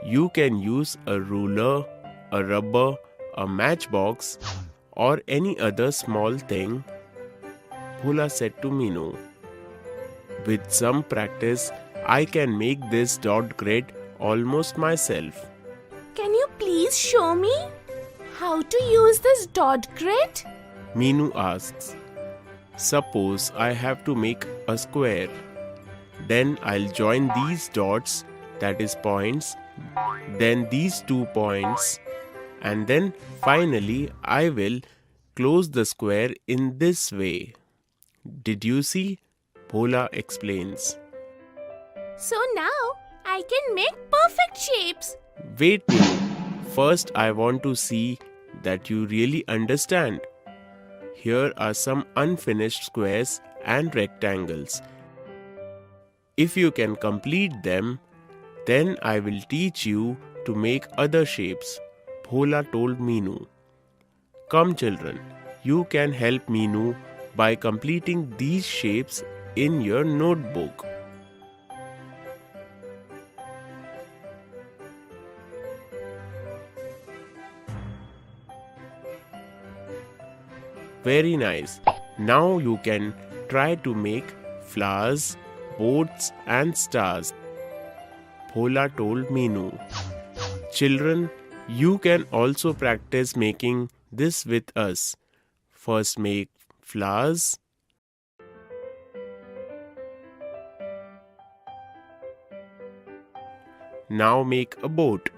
you can use a ruler, a rubber, a matchbox, or any other small thing, Bhola said to Meenu. With some practice, I can make this dot grid almost myself. Can you please show me how to use this dot grid? Meenu asks. Suppose I have to make a square. Then I'll join these dots, that is points, then these 2 points, and then finally I will close the square in this way. Did you see? Bhola explains. So now I can make perfect shapes. Wait, Meenu. First I want to see that you really understand. Here are some unfinished squares and rectangles. If you can complete them, then I will teach you to make other shapes, Bhola told Meenu. Come children, you can help Meenu by completing these shapes in your notebook. Very nice. Now you can try to make flowers, boats and stars, Bhola told Meenu. Children, you can also practice making this with us. First make flowers. Now make a boat.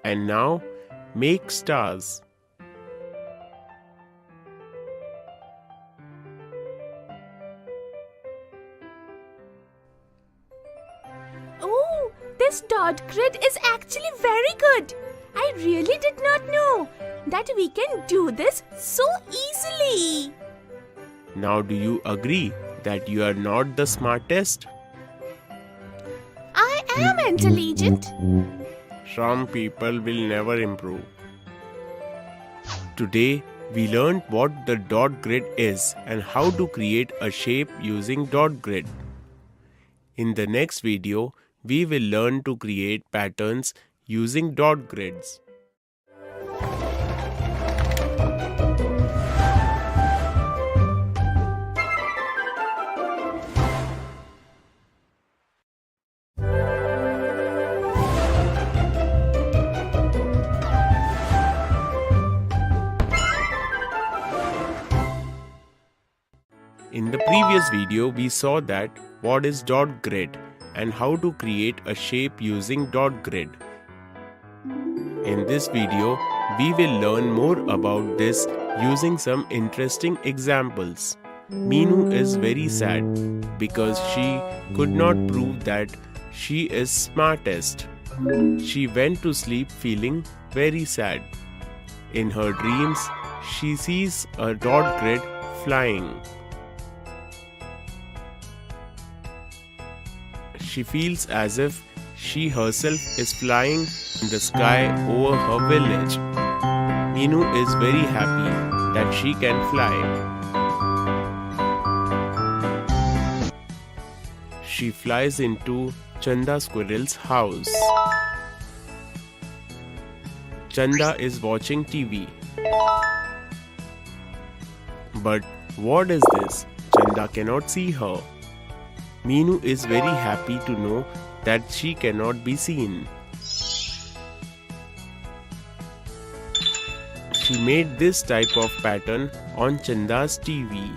And now make stars. Oh, this dot grid is actually very good. I really did not know that we can do this so easily. Now do you agree that you are not the smartest? I am intelligent. Some people will never improve. Today, we learned what the dot grid is and how to create a shape using dot grid. In the next video, we will learn to create patterns using dot grids. In the previous video, we saw that what is dot grid and how to create a shape using dot grid. In this video, we will learn more about this using some interesting examples. Meenu is very sad because she could not prove that she is smartest. She went to sleep feeling very sad. In her dreams, she sees a dot grid flying. She feels as if she herself is flying in the sky over her village. Meenu is very happy that she can fly. She flies into Chanda Squirrel's house. Chanda is watching TV. But what is this? Chanda cannot see her. Meenu is very happy to know that she cannot be seen. She made this type of pattern on Chanda's TV.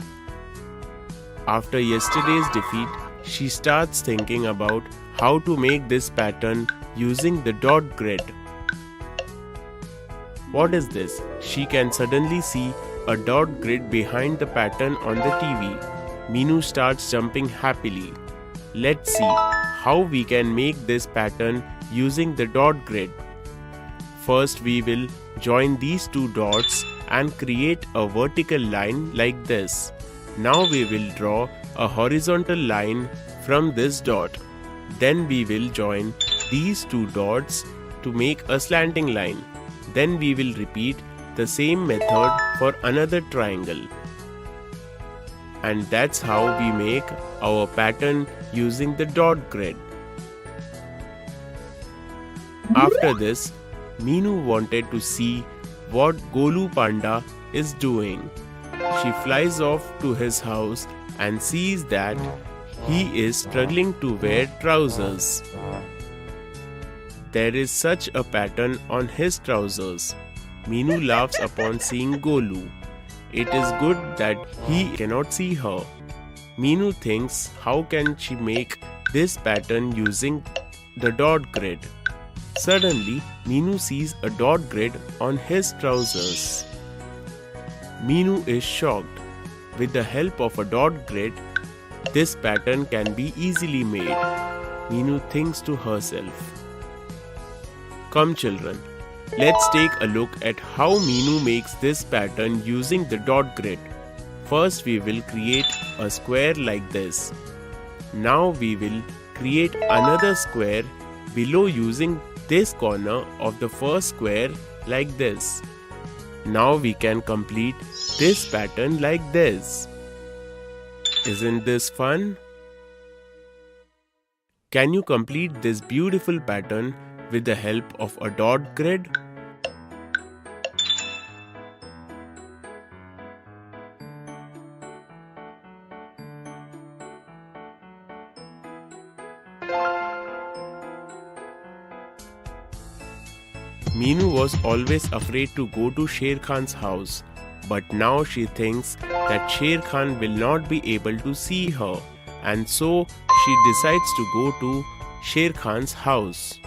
After yesterday's defeat, she starts thinking about how to make this pattern using the dot grid. What is this? She can suddenly see a dot grid behind the pattern on the TV. Meenu starts jumping happily. Let's see how we can make this pattern using the dot grid. First, we will join these two dots and create a vertical line like this. Now we will draw a horizontal line from this dot. Then we will join these two dots to make a slanting line. Then we will repeat the same method for another triangle. And that's how we make our pattern using the dot grid. After this, Meenu wanted to see what Golu Panda is doing. She flies off to his house and sees that he is struggling to wear trousers. There is such a pattern on his trousers. Meenu laughs upon seeing Golu. It is good that he cannot see her. Meenu thinks how can she make this pattern using the dot grid. Suddenly, Meenu sees a dot grid on his trousers. Meenu is shocked. With the help of a dot grid, this pattern can be easily made. Meenu thinks to herself. Come children, let's take a look at how Meenu makes this pattern using the dot grid. First we will create a square like this. Now we will create another square below using this corner of the first square like this. Now we can complete this pattern like this. Isn't this fun? Can you complete this beautiful pattern with the help of a dot grid? Meenu was always afraid to go to Sher Khan's house, but now she thinks that Sher Khan will not be able to see her, and so she decides to go to Sher Khan's house.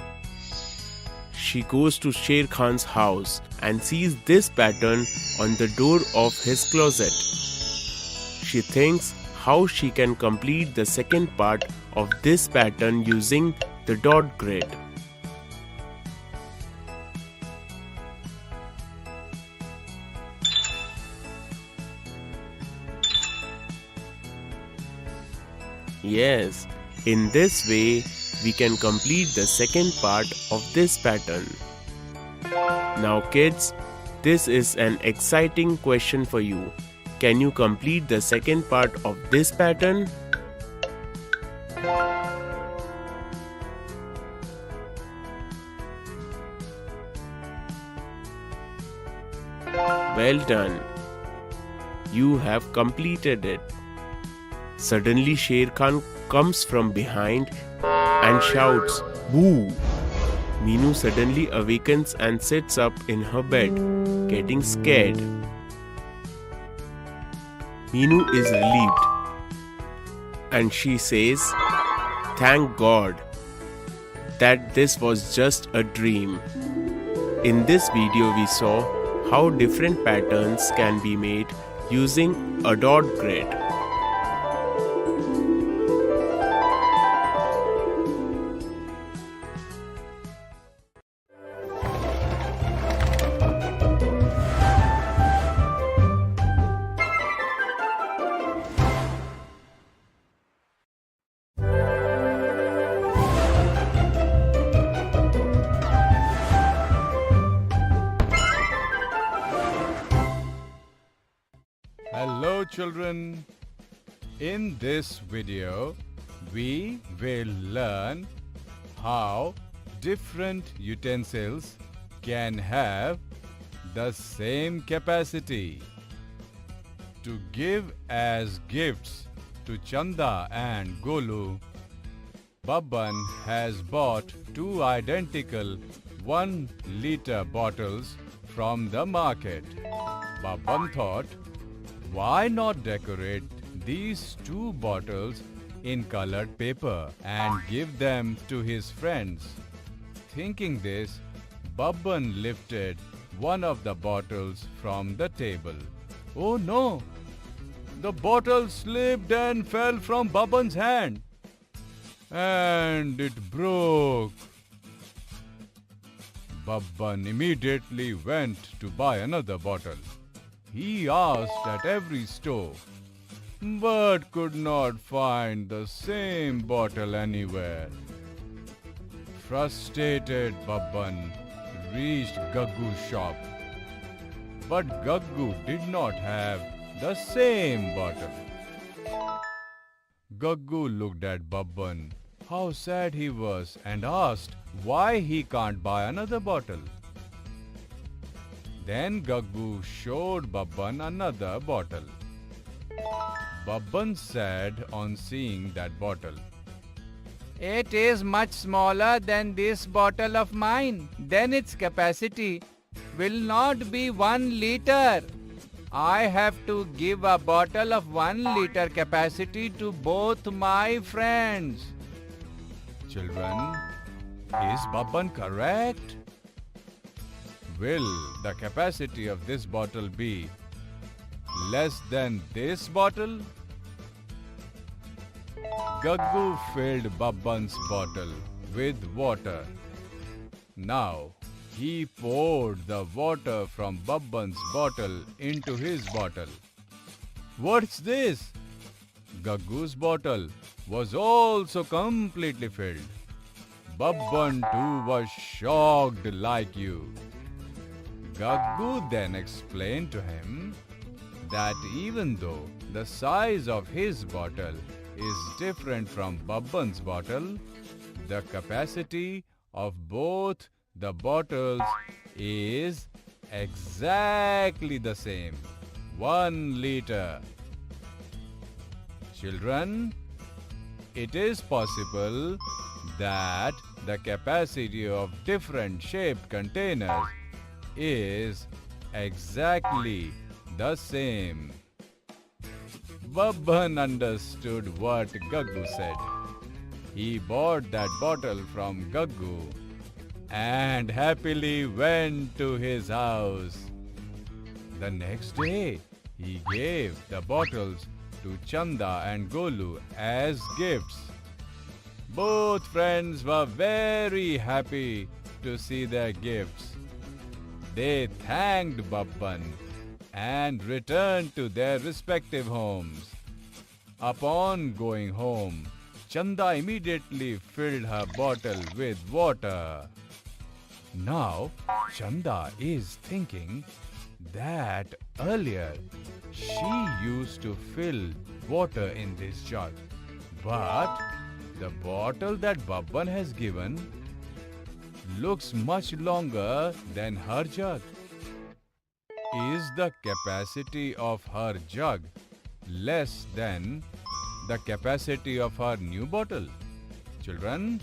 She goes to Sher Khan's house and sees this pattern on the door of his closet. She thinks how she can complete the second part of this pattern using the dot grid. Yes, in this way, we can complete the second part of this pattern. Now kids, this is an exciting question for you. Can you complete the second part of this pattern? Well done. You have completed it. Suddenly Sher Khan comes from behind and shouts, "Boo!" Meenu suddenly awakens and sits up in her bed, getting scared. Meenu is relieved and she says, "Thank God that this was just a dream." In this video we saw how different patterns can be made using a dot grid. Hello children. In this video, we will learn how different utensils can have the same capacity. To give as gifts to Chanda and Golu, Babban has bought two identical 1-liter bottles from the market. Babban thought, why not decorate these two bottles in colored paper and give them to his friends? Thinking this, Babban lifted one of the bottles from the table. Oh no! The bottle slipped and fell from Babban's hand. And it broke. Babban immediately went to buy another bottle. He asked at every store, but could not find the same bottle anywhere. Frustrated, Babban reached Gaggu's shop. But Gaggu did not have the same bottle. Gaggu looked at Babban, how sad he was, and asked why he can't buy another bottle. Then Gaggu showed Babban another bottle. Babban said on seeing that bottle, "It is much smaller than this bottle of mine. Then its capacity will not be 1 liter. I have to give a bottle of 1 liter capacity to both my friends." Children, is Babban correct? Will the capacity of this bottle be less than this bottle? Gaggu filled Babban's bottle with water. Now he poured the water from Babban's bottle into his bottle. What's this? Gaggu's bottle was also completely filled. Babban too was shocked like you. Gaggu then explained to him that even though the size of his bottle is different from Babban's bottle, the capacity of both the bottles is exactly the same, 1 liter. Children, it is possible that the capacity of different shaped containers is exactly the same. Babban understood what Gaggu said. He bought that bottle from Gaggu and happily went to his house. The next day, he gave the bottles to Chanda and Golu as gifts. Both friends were very happy to see their gifts. They thanked Babban and returned to their respective homes. Upon going home, Chanda immediately filled her bottle with water. Now, Chanda is thinking that earlier she used to fill water in this jug, but the bottle that Babban has given looks much longer than her jug. Is the capacity of her jug less than the capacity of her new bottle? Children,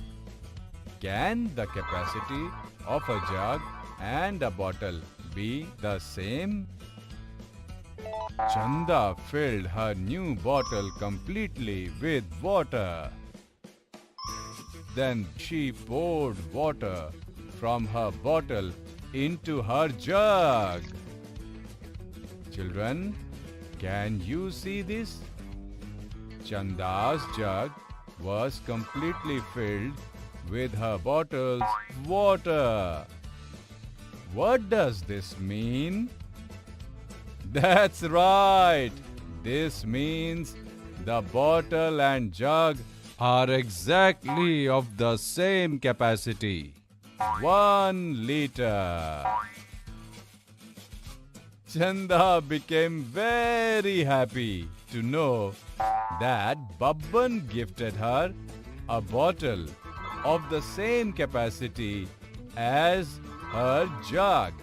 can the capacity of a jug and a bottle be the same? Chanda filled her new bottle completely with water. Then she poured water from her bottle into her jug. Children, can you see this? Chanda's jug was completely filled with her bottle's water. What does this mean? That's right. This means the bottle and jug are exactly of the same capacity. 1 liter. Chanda became very happy to know that Babban gifted her a bottle of the same capacity as her jug.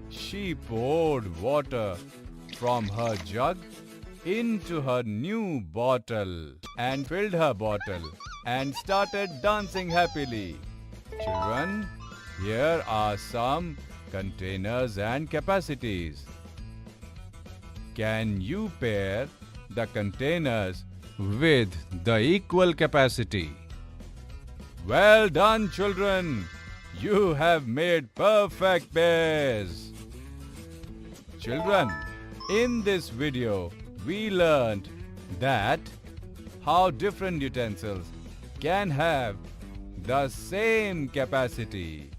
She poured water from her jug into her new bottle and filled her bottle and started dancing happily. Children, here are some containers and capacities. Can you pair the containers with the equal capacity? Well done, children! You have made perfect pairs. Children, in this video, we learned that how different utensils can have the same capacity.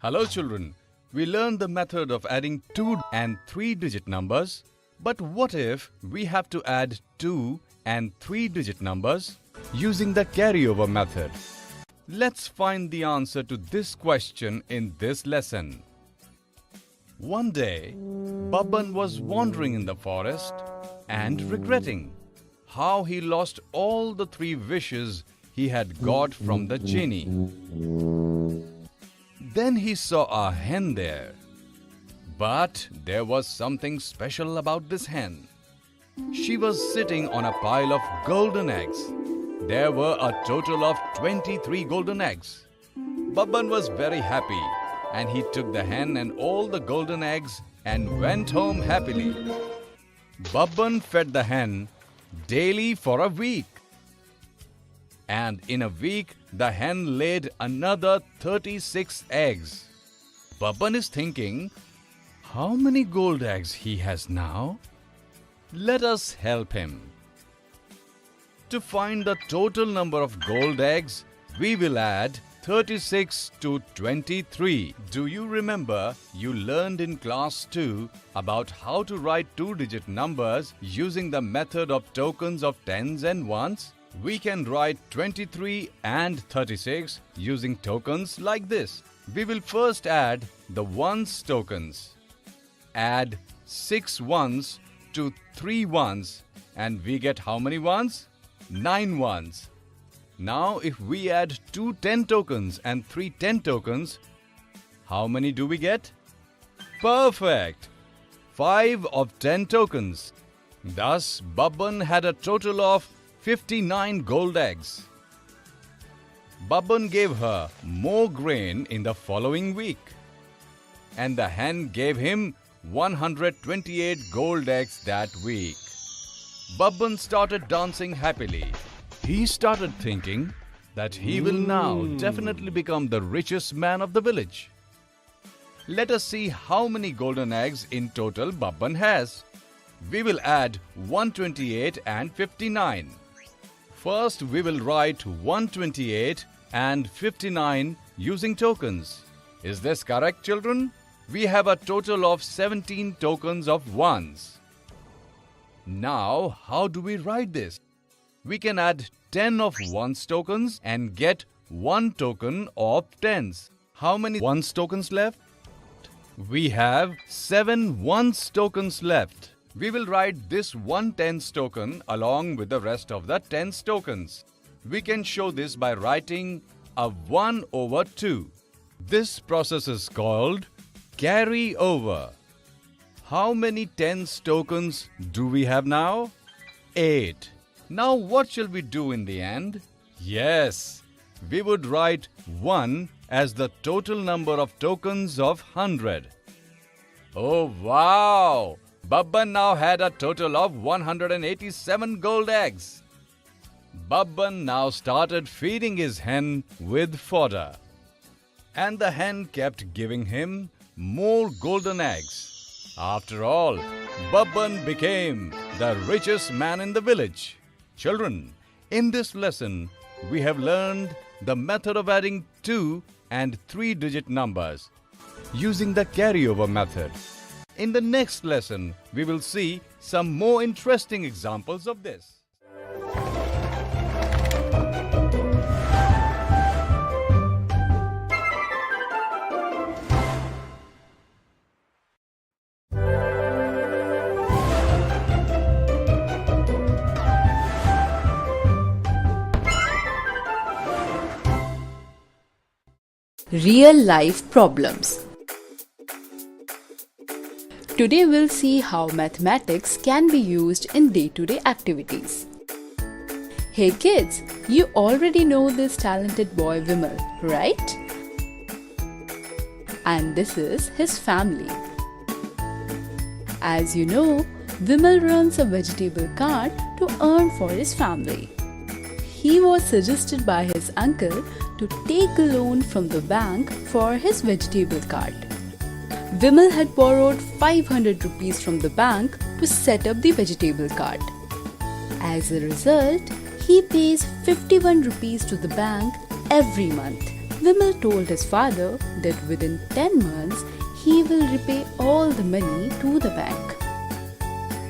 Hello children, we learned the method of adding 2 and 3-digit numbers. But what if we have to add 2 and 3-digit numbers using the carryover method? Let's find the answer to this question in this lesson. One day, Babban was wandering in the forest and regretting how he lost all the 3 wishes he had got from the genie. Then he saw a hen there. But there was something special about this hen. She was sitting on a pile of golden eggs. There were a total of 23 golden eggs. Babban was very happy and he took the hen and all the golden eggs and went home happily. Babban fed the hen daily for a week. And in a week, the hen laid another 36 eggs. Babban is thinking, how many gold eggs he has now? Let us help him. To find the total number of gold eggs, we will add 36 to 23. Do you remember you learned in class 2 about how to write 2-digit numbers using the method of tokens of tens and ones? We can write 23 and 36 using tokens like this. We will first add the ones tokens. Add 6 ones to 3 ones and we get how many ones? 9 ones. Now if we add 2 10 tokens and 3 10 tokens, how many do we get? Perfect! 5 of 10 tokens. Thus, Babban had a total of 59 gold eggs. Babban gave her more grain in the following week. And the hen gave him 128 gold eggs that week. Babban started dancing happily. He started thinking that he will now definitely become the richest man of the village. Let us see how many golden eggs in total Babban has. We will add 128 and 59. First, we will write 128 and 59 using tokens. Is this correct, children? We have a total of 17 tokens of ones. Now, how do we write this? We can add 10 of ones tokens and get 1 token of tens. How many ones tokens left? We have 7 ones tokens left. We will write this 1 tens token along with the rest of the tens tokens. We can show this by writing a 1 over 2. This process is called carry over. How many tens tokens do we have now? 8. Now what shall we do in the end? Yes, we would write 1 as the total number of tokens of 100. Oh wow! Babban now had a total of 187 gold eggs. Babban now started feeding his hen with fodder. And the hen kept giving him more golden eggs. After all, Babban became the richest man in the village. Children, in this lesson, we have learned the method of adding 2 and 3-digit numbers using the carryover method. In the next lesson, we will see some more interesting examples of this. Real life problems. Today we'll see how mathematics can be used in day-to-day activities. Hey kids, you already know this talented boy Vimal, right? And this is his family. As you know, Vimal runs a vegetable cart to earn for his family. He was suggested by his uncle to take a loan from the bank for his vegetable cart. Vimal had borrowed 500 rupees from the bank to set up the vegetable cart. As a result, he pays 51 rupees to the bank every month. Vimal told his father that within 10 months, he will repay all the money to the bank.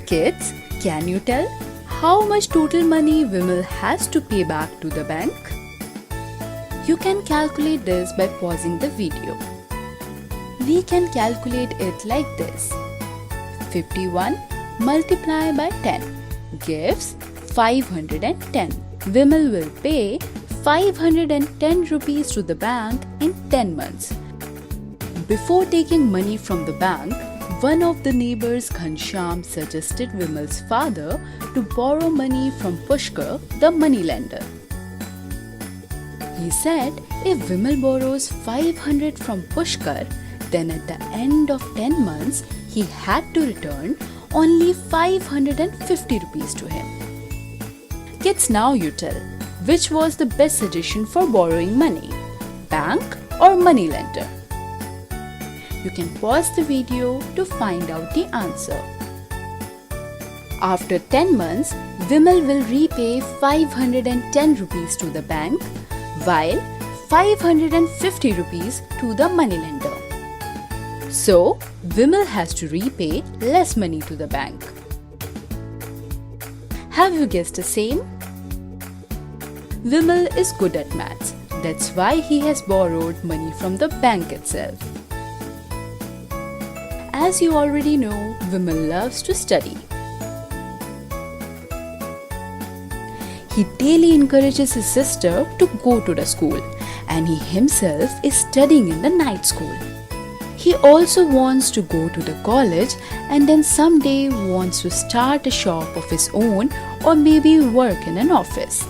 Kids, can you tell how much total money Vimal has to pay back to the bank? You can calculate this by pausing the video. We can calculate it like this. 51 multiplied by 10 gives 510. Vimal will pay 510 rupees to the bank in 10 months. Before taking money from the bank, one of the neighbors, Ghanshyam, suggested Vimal's father to borrow money from Pushkar, the moneylender. He said if Vimal borrows 500 from Pushkar, then at the end of 10 months, he had to return only 550 rupees to him. Kids, now you tell, which was the best suggestion for borrowing money, bank or moneylender? You can pause the video to find out the answer. After 10 months, Vimal will repay 510 rupees to the bank, while 550 rupees to the moneylender. So, Vimal has to repay less money to the bank. Have you guessed the same? Vimal is good at maths. That's why he has borrowed money from the bank itself. As you already know, Vimal loves to study. He daily encourages his sister to go to the school, and he himself is studying in the night school. He also wants to go to the college and then someday wants to start a shop of his own or maybe work in an office.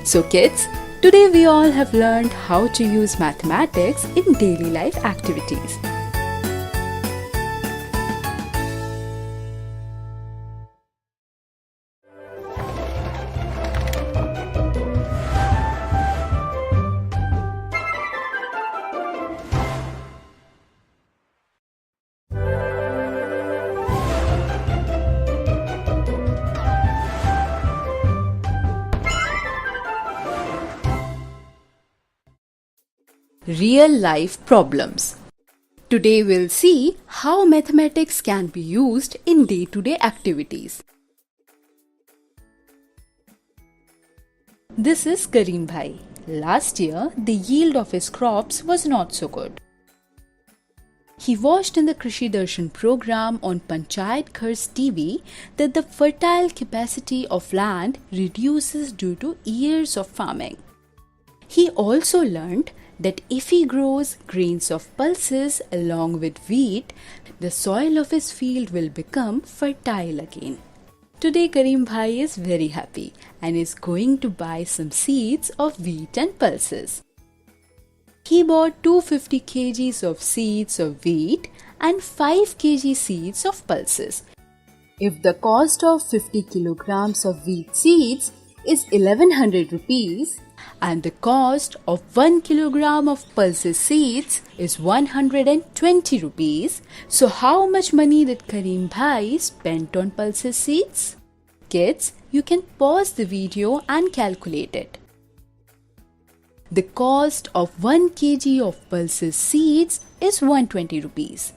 So kids, today we all have learned how to use mathematics in daily life activities. Real life problems. Today we'll see how mathematics can be used in day-to-day activities. This is Karim Bhai. Last year, the yield of his crops was not so good. He watched in the Krishi Darshan program on Panchayat Ghars TV that the fertile capacity of land reduces due to years of farming. He also learned that if he grows grains of pulses along with wheat, the soil of his field will become fertile again. Today Karim Bhai is very happy and is going to buy some seeds of wheat and pulses. He bought 250 kgs of seeds of wheat and 5 kg seeds of pulses. If the cost of 50 kilograms of wheat seeds is 1100 rupees and the cost of 1 kilogram of pulses seeds is 120 rupees, so how much money did Karim Bhai spend on pulses seeds? Kids, you can pause the video and calculate it. The cost of 1 kg of pulses seeds is 120 rupees.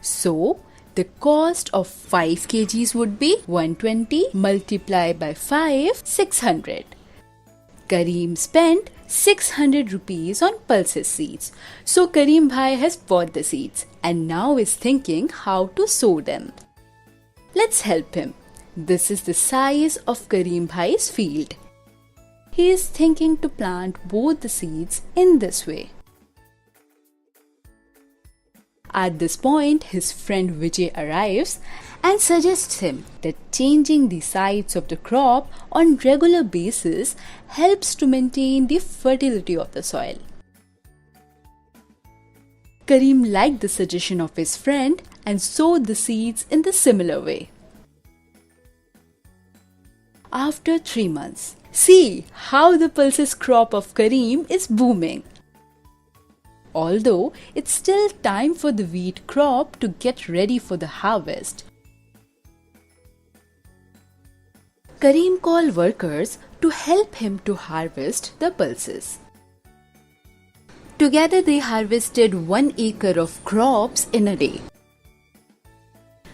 So, the cost of 5 kgs would be 120 multiplied by 5, 600. Karim spent 600 rupees on pulses seeds. So Karim Bhai has bought the seeds and now is thinking how to sow them. Let's help him. This is the size of Karim Bhai's field. He is thinking to plant both the seeds in this way. At this point, his friend Vijay arrives and suggests him that changing the sides of the crop on regular basis helps to maintain the fertility of the soil. Karim liked the suggestion of his friend and sowed the seeds in the similar way. After 3 months, see how the pulses crop of Karim is booming. Although it's still time for the wheat crop to get ready for the harvest. Karim called workers to help him to harvest the pulses. Together they harvested 1 acre of crops in a day.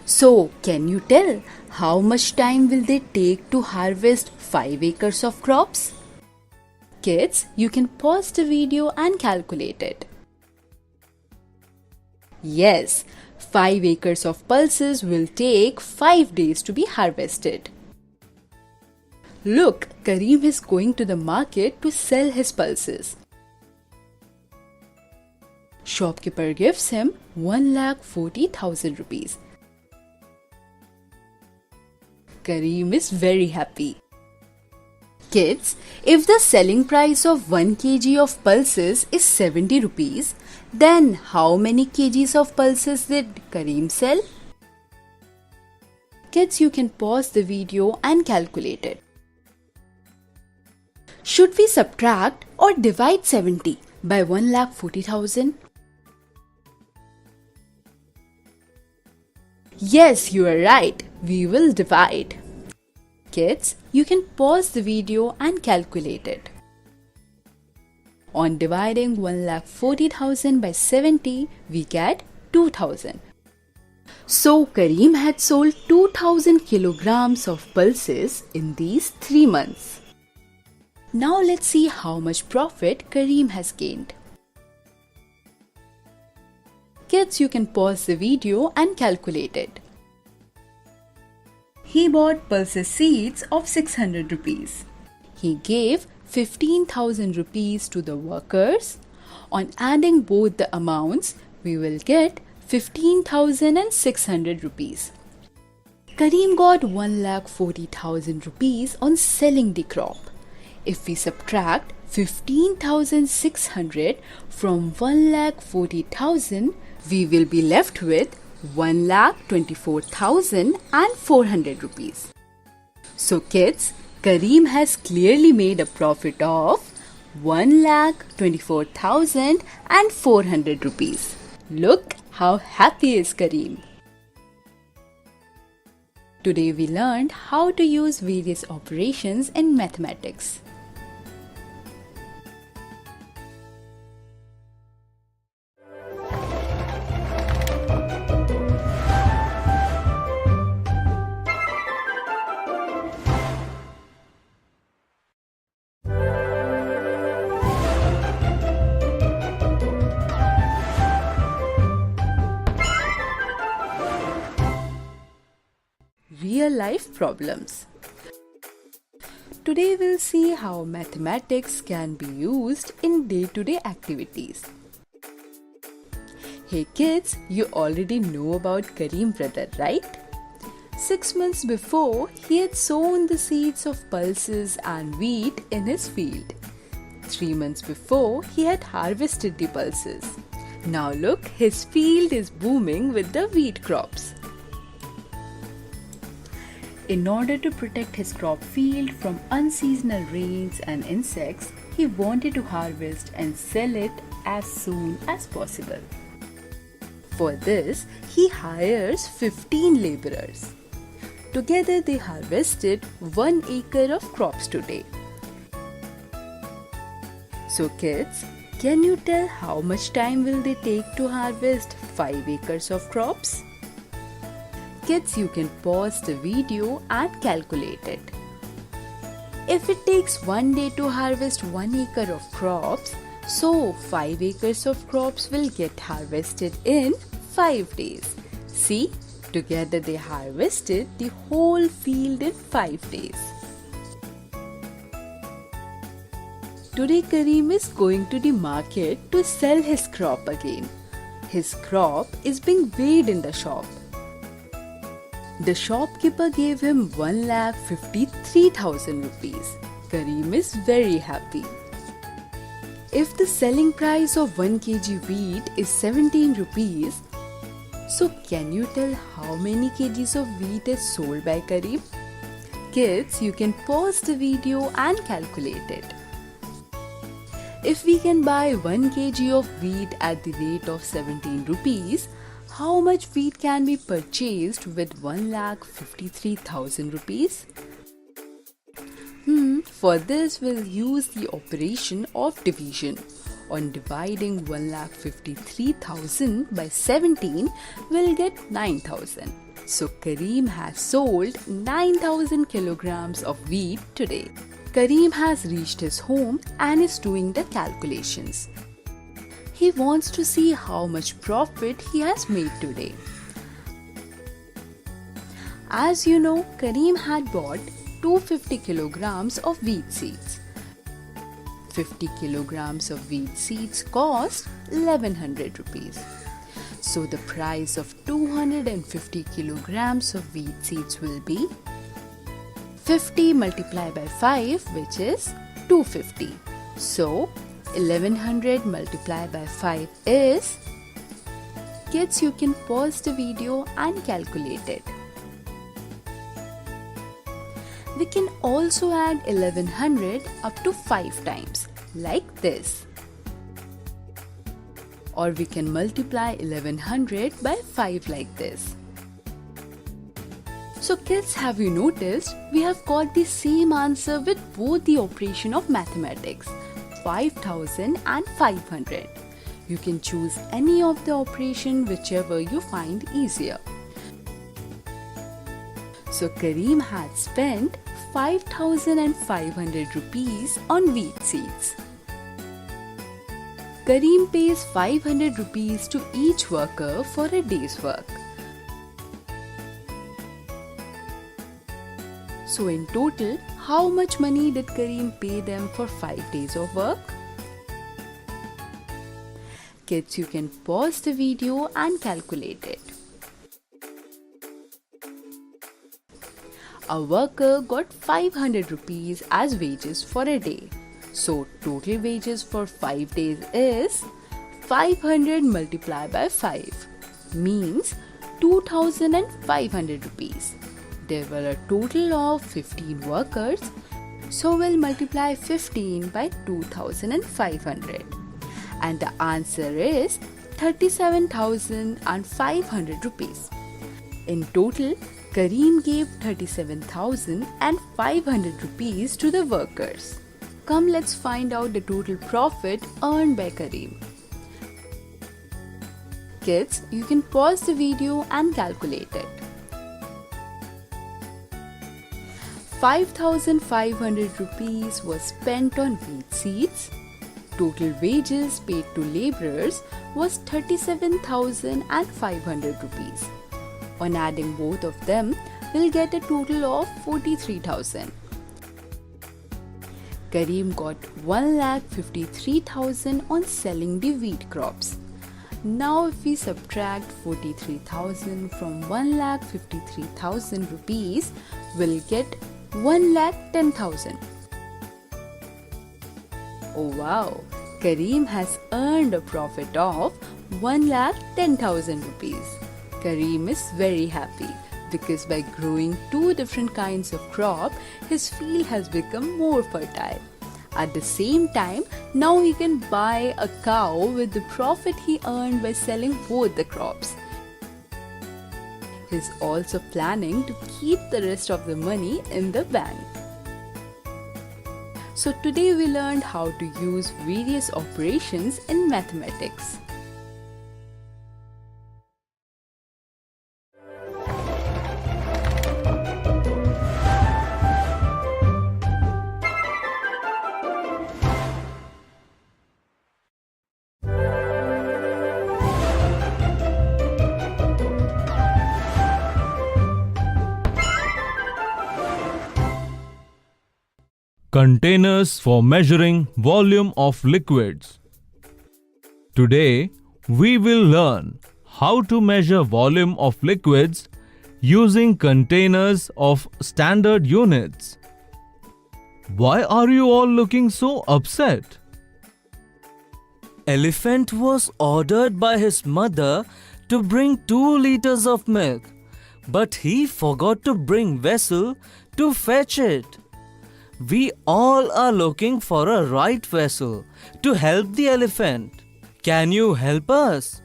So, can you tell how much time will they take to harvest 5 acres of crops? Kids, you can pause the video and calculate it. Yes, 5 acres of pulses will take 5 days to be harvested. Look, Karim is going to the market to sell his pulses. Shopkeeper gives him 1,40,000 rupees. Karim is very happy. Kids, if the selling price of 1 kg of pulses is 70 rupees, then how many kgs of pulses did Karim sell? Kids, you can pause the video and calculate it. Should we subtract or divide 70 by 1,40,000? Yes, you are right. We will divide. Kids, you can pause the video and calculate it. On dividing 1,40,000 by 70, we get 2,000. So Karim had sold 2,000 kilograms of pulses in these 3 months. Now let's see how much profit Karim has gained. Kids, you can pause the video and calculate it. He bought pulses seeds of 600 rupees. He gave 15,000 rupees to the workers. On adding both the amounts, we will get 15,600 rupees. Karim got 1,40,000 rupees on selling the crop. If we subtract 15,600 from 1,40,000, we will be left with 1,24,400 rupees. So kids, Karim has clearly made a profit of 1,24,400 rupees. Look how happy is Karim. Today we learned how to use various operations in mathematics. Real life problems. Today we'll see how mathematics can be used in day-to-day activities. Hey kids, you already know about Karim brother, right? 6 months before, he had sown the seeds of pulses and wheat in his field. 3 months before, he had harvested the pulses. Now look, his field is booming with the wheat crops. In order to protect his crop field from unseasonal rains and insects, he wanted to harvest and sell it as soon as possible. For this, he hires 15 laborers. Together they harvested 1 acre of crops today. So kids, can you tell how much time will they take to harvest 5 acres of crops? Kids, you can pause the video and calculate it. If it takes 1 day to harvest 1 acre of crops, so 5 acres of crops will get harvested in 5 days. See, together they harvested the whole field in 5 days. Today Kareem is going to the market to sell his crop again. His crop is being weighed in the shop. The shopkeeper gave him 1,53,000 rupees. Kareem is very happy. If the selling price of 1 kg wheat is 17 rupees, so can you tell how many kgs of wheat is sold by Kareem? Kids, you can pause the video and calculate it. If we can buy 1 kg of wheat at the rate of 17 rupees, how much wheat can be purchased with 1,53,000 rupees? For this, we'll use the operation of division. On dividing 1,53,000 by 17, we'll get 9,000. So Kareem has sold 9,000 kilograms of wheat today. Kareem has reached his home and is doing the calculations. He wants to see how much profit he has made today. As you know, Kareem had bought 250 kilograms of wheat seeds. 50 kilograms of wheat seeds cost 1100 rupees. So the price of 250 kilograms of wheat seeds will be 50 multiplied by 5, which is 250. So 1100 multiplied by 5 is... Kids, you can pause the video and calculate it. We can also add 1100 up to 5 times, like this. Or we can multiply 1100 by 5 like this. So kids, have you noticed we have got the same answer with both the operation of mathematics, 5000 and 500. You can choose any of the operation whichever you find easier. So Kareem had spent 5,500 rupees on wheat seeds. Kareem pays 500 rupees to each worker for a day's work. So in total, how much money did Kareem pay them for 5 days of work? Kids, you can pause the video and calculate it. A worker got 500 rupees as wages for a day. So total wages for 5 days is 500 multiplied by 5 means 2,500 rupees. There were a total of 15 workers, so we'll multiply 15 by 2,500. And the answer is 37,500 rupees. In total, Kareem gave 37,500 rupees to the workers. Come, let's find out the total profit earned by Kareem. Kids, you can pause the video and calculate it. 5,500 rupees was spent on wheat seeds. Total wages paid to laborers was 37,500 rupees. On adding both of them, we'll get a total of 43,000. Kareem got 1,53,000 on selling the wheat crops. Now if we subtract 43,000 from 1,53,000 rupees, we'll get 1,10,000. Oh wow! Kareem has earned a profit of 1,10,000 rupees. Kareem is very happy because by growing 2 different kinds of crop, his field has become more fertile. At the same time, now he can buy a cow with the profit he earned by selling both the crops. He's also planning to keep the rest of the money in the bank. So today we learned how to use various operations in mathematics. Containers for measuring volume of liquids. Today, we will learn how to measure volume of liquids using containers of standard units. Why are you all looking so upset? Elephant was ordered by his mother to bring 2 liters of milk, but he forgot to bring vessel to fetch it. We all are looking for a right vessel to help the elephant. Can you help us?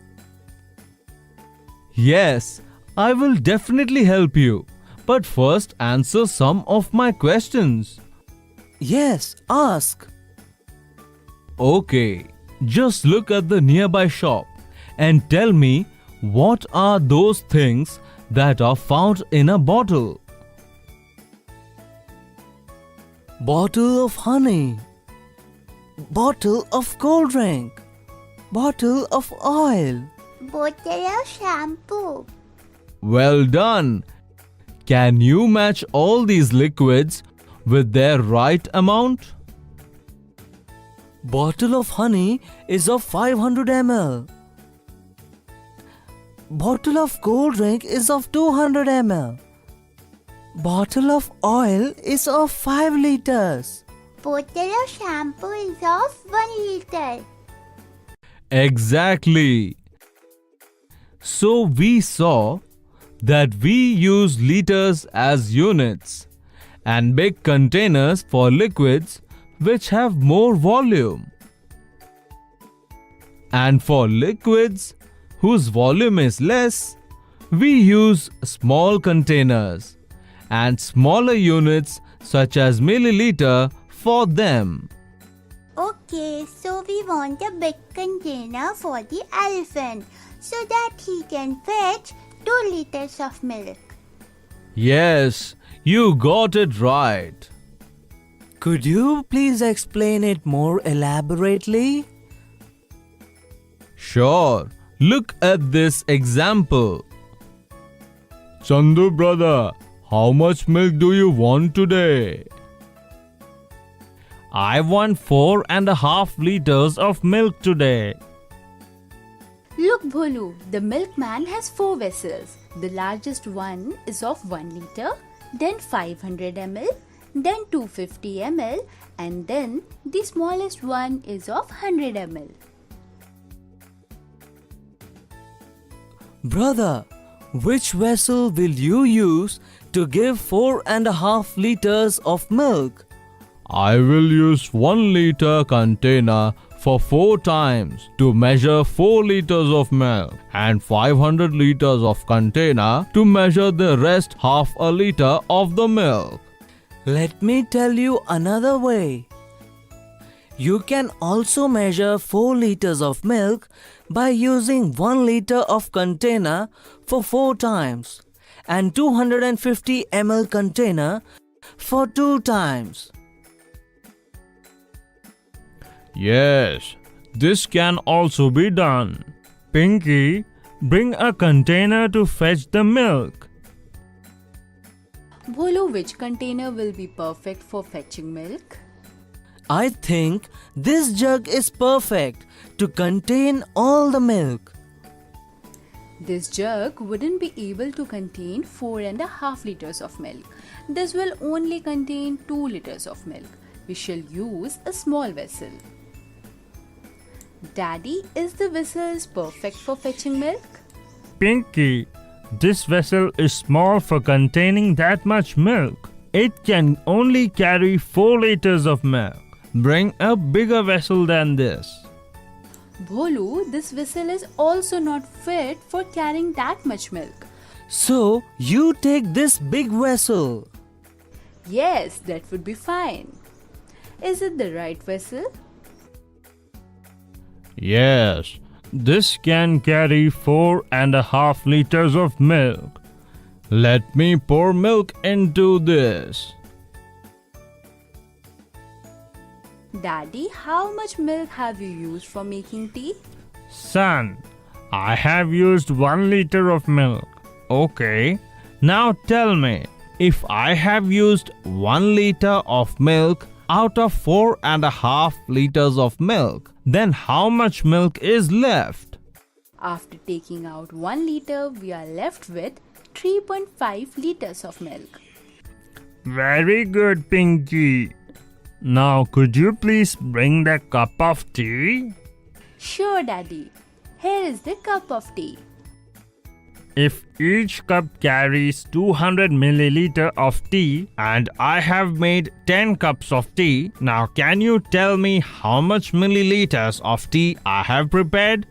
Yes, I will definitely help you. But first answer some of my questions. Yes, ask. Okay, just look at the nearby shop and tell me what are those things that are found in a bottle. Bottle of honey, bottle of cold drink, bottle of oil, Bottle of shampoo. Well done. Can you match all these liquids with their right amount? Bottle of honey is of 500 ml. Bottle of cold drink is of 200 ml. Bottle of oil is of 5 liters. Bottle of shampoo is of 1 liter. Exactly. So we saw that we use liters as units and big containers for liquids which have more volume. And for liquids whose volume is less, we use small containers and smaller units such as milliliter for them. Okay, so we want a big container for the elephant so that he can fetch 2 liters of milk. Yes, you got it right. Could you please explain it more elaborately? Sure, look at this example. Chandu brother, how much milk do you want today? I want 4.5 liters of milk today. Look Bholu, the milkman has 4 vessels. The largest one is of 1 liter, then 500 ml, then 250 ml, and then the smallest one is of 100 ml. Brother, which vessel will you use to give 4.5 liters of milk? I will use 1 liter container for 4 times to measure 4 liters of milk and 500 liters of container to measure the rest half a liter of the milk. Let me tell you another way. You can also measure 4 liters of milk by using 1 liter of container for 4 times and 250 ml container for 2 times. Yes, this can also be done. Pinky, bring a container to fetch the milk. Bholu, which container will be perfect for fetching milk? I think this jug is perfect to contain all the milk. This jug wouldn't be able to contain 4.5 liters of milk. This will only contain 2 liters of milk. We shall use a small vessel. Daddy, is the vessel perfect for fetching milk? Pinky, this vessel is small for containing that much milk. It can only carry 4 liters of milk. Bring a bigger vessel than this. Bholu, this vessel is also not fit for carrying that much milk. So, you take this big vessel. Yes, that would be fine. Is it the right vessel? Yes, this can carry 4.5 liters of milk. Let me pour milk into this. Daddy, how much milk have you used for making tea? Son, I have used 1 liter of milk. Okay, now tell me, if I have used 1 liter of milk out of 4.5 liters of milk, then how much milk is left? After taking out 1 liter, we are left with 3.5 liters of milk. Very good, Pinky. Now, could you please bring the cup of tea? Sure, Daddy. Here is the cup of tea. If each cup carries 200 milliliter of tea and I have made 10 cups of tea, now can you tell me how much milliliters of tea I have prepared?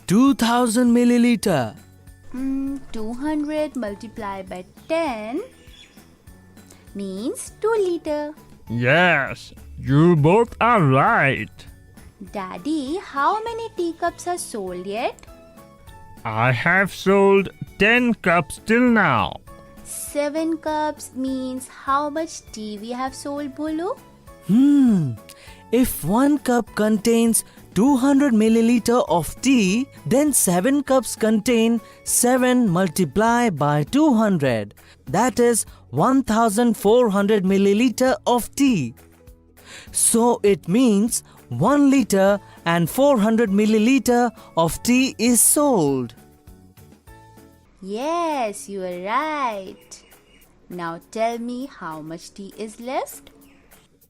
2000 milliliter. 200 multiplied by 10 means 2 liter. Yes, you both are right. Daddy, how many teacups are sold yet? I have sold 10 cups till now. 7 cups means how much tea we have sold, Bholu? If 1 cup contains 200 milliliter of tea, then 7 cups contain 7 multiplied by 200. That is 1400 milliliter of tea. So it means 1 liter and 400 milliliter of tea is sold. Yes, you are right. Now tell me how much tea is left?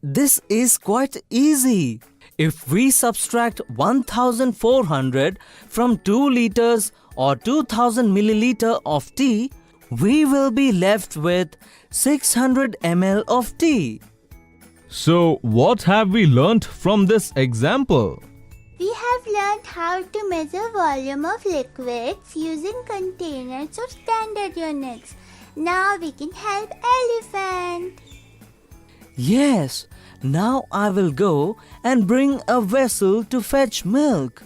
This is quite easy. If we subtract 1400 from 2 liters or 2000 milliliter of tea, we will be left with 600 ml of tea. So, what have we learnt from this example? We have learned how to measure volume of liquids using containers of standard units. Now we can help elephant. Yes, now I will go and bring a vessel to fetch milk.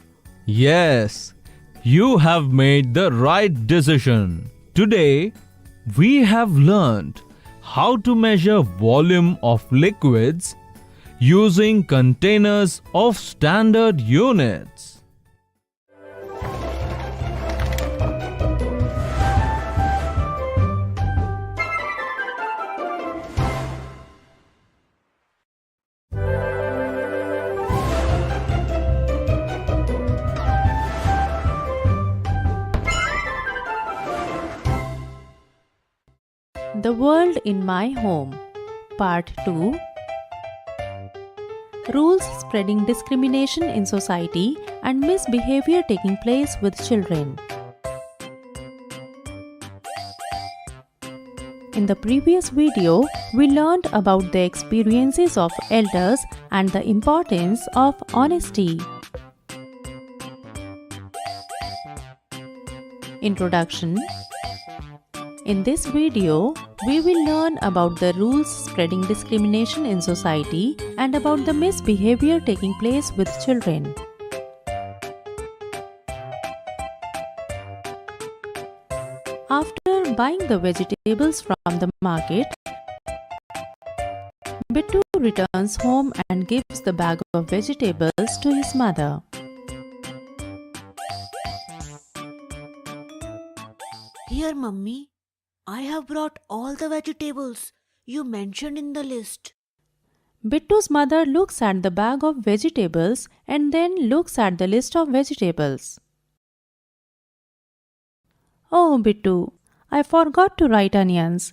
Yes, you have made the right decision. Today, we have learned how to measure volume of liquids using containers of standard units. The World in My Home, Part 2. Rules spreading discrimination in society and misbehavior taking place with children. In the previous video, we learned about the experiences of elders and the importance of honesty. Introduction. In this video, we will learn about the rules spreading discrimination in society and about the misbehavior taking place with children. After buying the vegetables from the market, Bittu returns home and gives the bag of vegetables to his mother. Here, Mummy. I have brought all the vegetables you mentioned in the list. Bittu's mother looks at the bag of vegetables and then looks at the list of vegetables. Oh, Bittu, I forgot to write onions.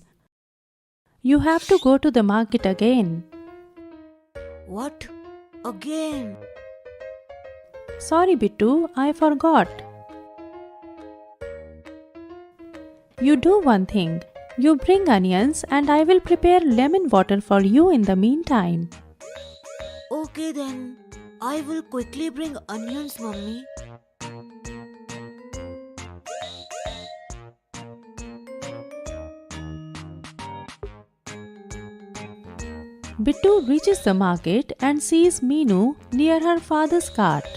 You have to go to the market again. What? Again? Sorry, Bittu, I forgot. You do one thing. You bring onions and I will prepare lemon water for you in the meantime. Okay then. I will quickly bring onions, Mummy. Bittu reaches the market and sees Meenu near her father's cart.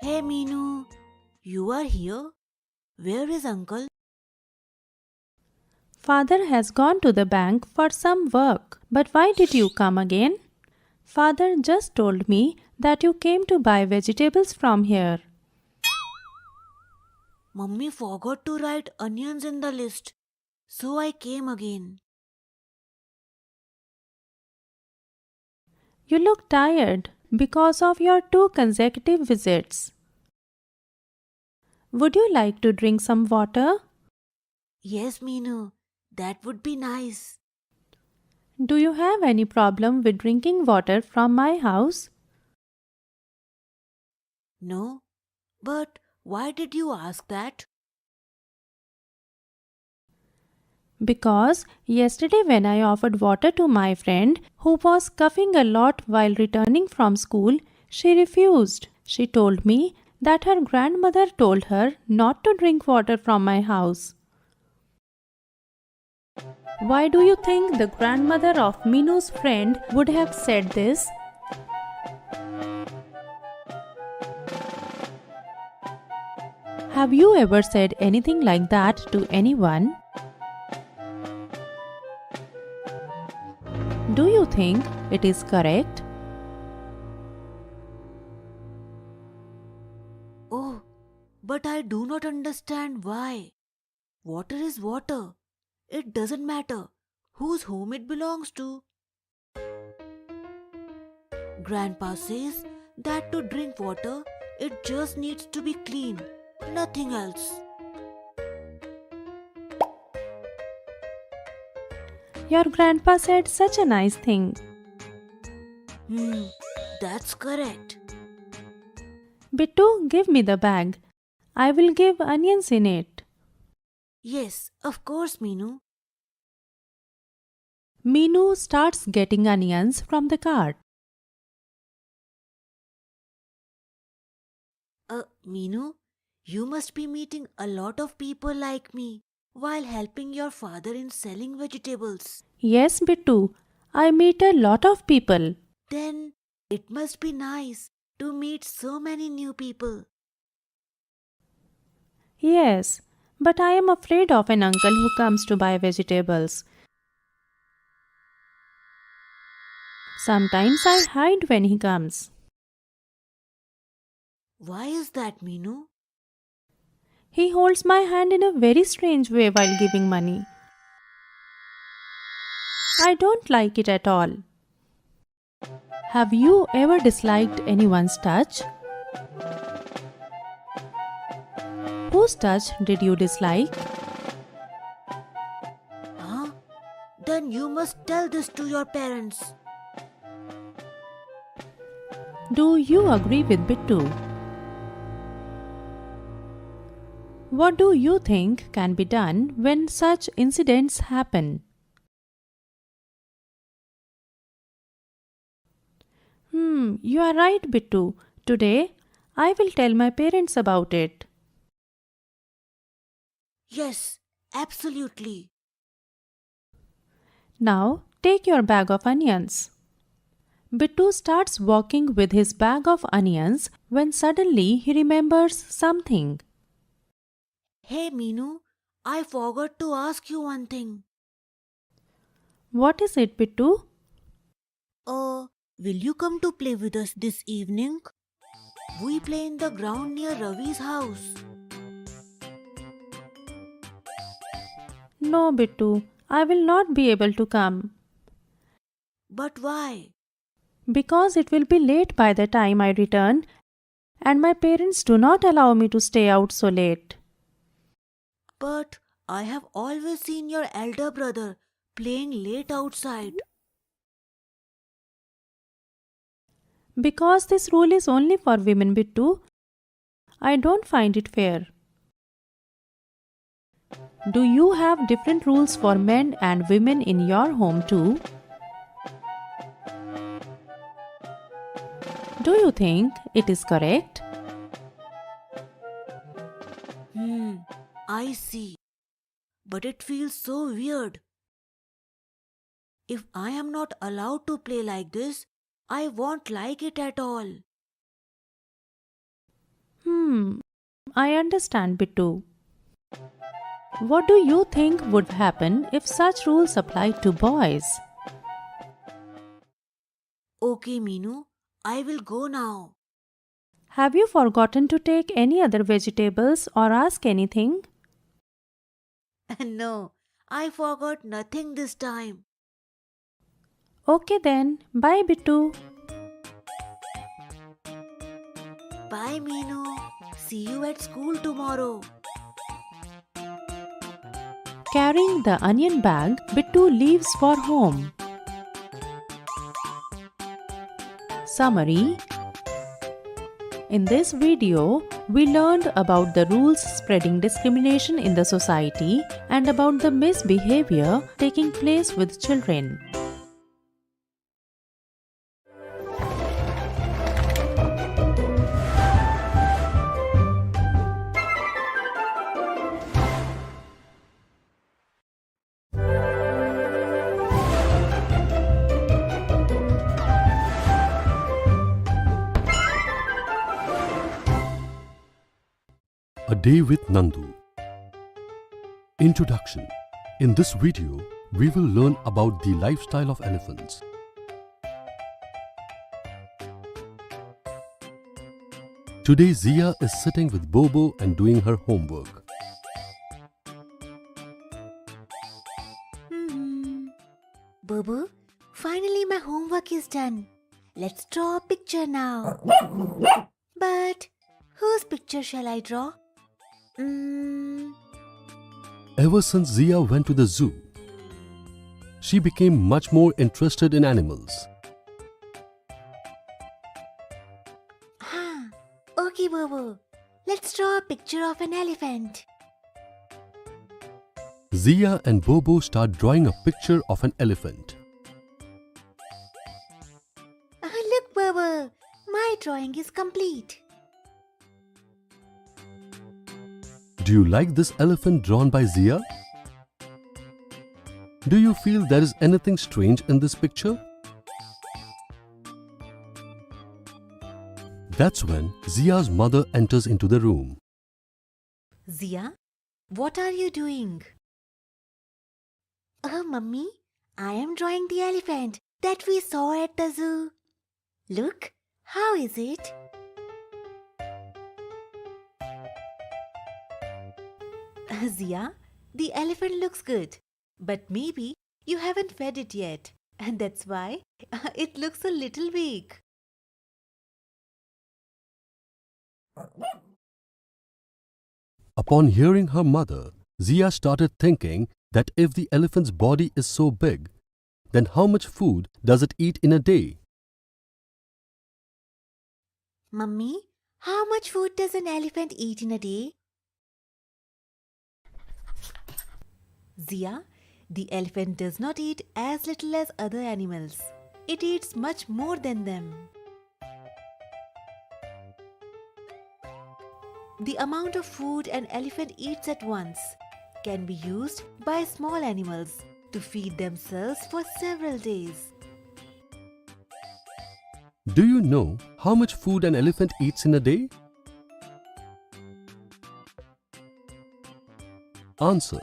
Hey Meenu, you are here? Where is Uncle? Father has gone to the bank for some work. But why did you come again? Father just told me that you came to buy vegetables from here. Mummy forgot to write onions in the list, so I came again. You look tired because of your 2 consecutive visits. Would you like to drink some water? Yes, Meenu, that would be nice. Do you have any problem with drinking water from my house? No, but why did you ask that? Because yesterday when I offered water to my friend who was coughing a lot while returning from school, she refused. She told me that her grandmother told her not to drink water from my house. Why do you think the grandmother of Meenu's friend would have said this? Have you ever said anything like that to anyone? Do you think it is correct? Oh, but I do not understand why. Water is water. It doesn't matter whose home it belongs to. Grandpa says that to drink water, it just needs to be clean, nothing else. Your grandpa said such a nice thing. That's correct. Bittu, give me the bag. I will give onions in it. Yes, of course, Meenu. Meenu starts getting onions from the cart. Meenu, you must be meeting a lot of people like me while helping your father in selling vegetables. Yes, Bittu, I meet a lot of people. Then it must be nice to meet so many new people. Yes, but I am afraid of an uncle who comes to buy vegetables. Sometimes I hide when he comes. Why is that, Meenu? He holds my hand in a very strange way while giving money. I don't like it at all. Have you ever disliked anyone's touch? Whose touch did you dislike? Huh? Then you must tell this to your parents. Do you agree with Bittu? What do you think can be done when such incidents happen? You are right, Bittu. Today, I will tell my parents about it. Yes, absolutely. Now, take your bag of onions. Bittu starts walking with his bag of onions when suddenly he remembers something. Hey, Meenu, I forgot to ask you one thing. What is it, Bittu? Will you come to play with us this evening? We play in the ground near Ravi's house. No, Bittu, I will not be able to come. But why? Because it will be late by the time I return And my parents do not allow me to stay out so late. But I have always seen your elder brother playing late outside. Because this rule is only for women, Bittu, I don't find it fair. Do you have different rules for men and women in your home too? Do you think it is correct? I see. But it feels so weird. If I am not allowed to play like this, I won't like it at all. I understand, Bittu. What do you think would happen if such rules applied to boys? Okay, Meenu, I will go now. Have you forgotten to take any other vegetables or ask anything? No, I forgot nothing this time. Okay then, bye Bittu. Bye, Meenu. See you at school tomorrow. Carrying the onion bag, Bittu leaves for home. Summary. In this video, we learned about the rules spreading discrimination in the society and about the misbehavior taking place with children. A Day with Nandu. Introduction. In this video, we will learn about the lifestyle of elephants. Today, Zia is sitting with Bobo and doing her homework. Bobo, finally my homework is done. Let's draw a picture now. But whose picture shall I draw? Ever since Zia went to the zoo, she became much more interested in animals. Okay, Bobo. Let's draw a picture of an elephant. Zia and Bobo start drawing a picture of an elephant. Look, Bobo. My drawing is complete. Do you like this elephant drawn by Zia? Do you feel there is anything strange in this picture? That's when Zia's mother enters into the room. Zia, what are you doing? Mummy, I am drawing the elephant that we saw at the zoo. Look, how is it? Zia, the elephant looks good, but maybe you haven't fed it yet, and that's why it looks a little weak. Upon hearing her mother, Zia started thinking that if the elephant's body is so big, then how much food does it eat in a day? Mummy, how much food does an elephant eat in a day? Zia, the elephant does not eat as little as other animals. It eats much more than them. The amount of food an elephant eats at once can be used by small animals to feed themselves for several days. Do you know how much food an elephant eats in a day? Answer.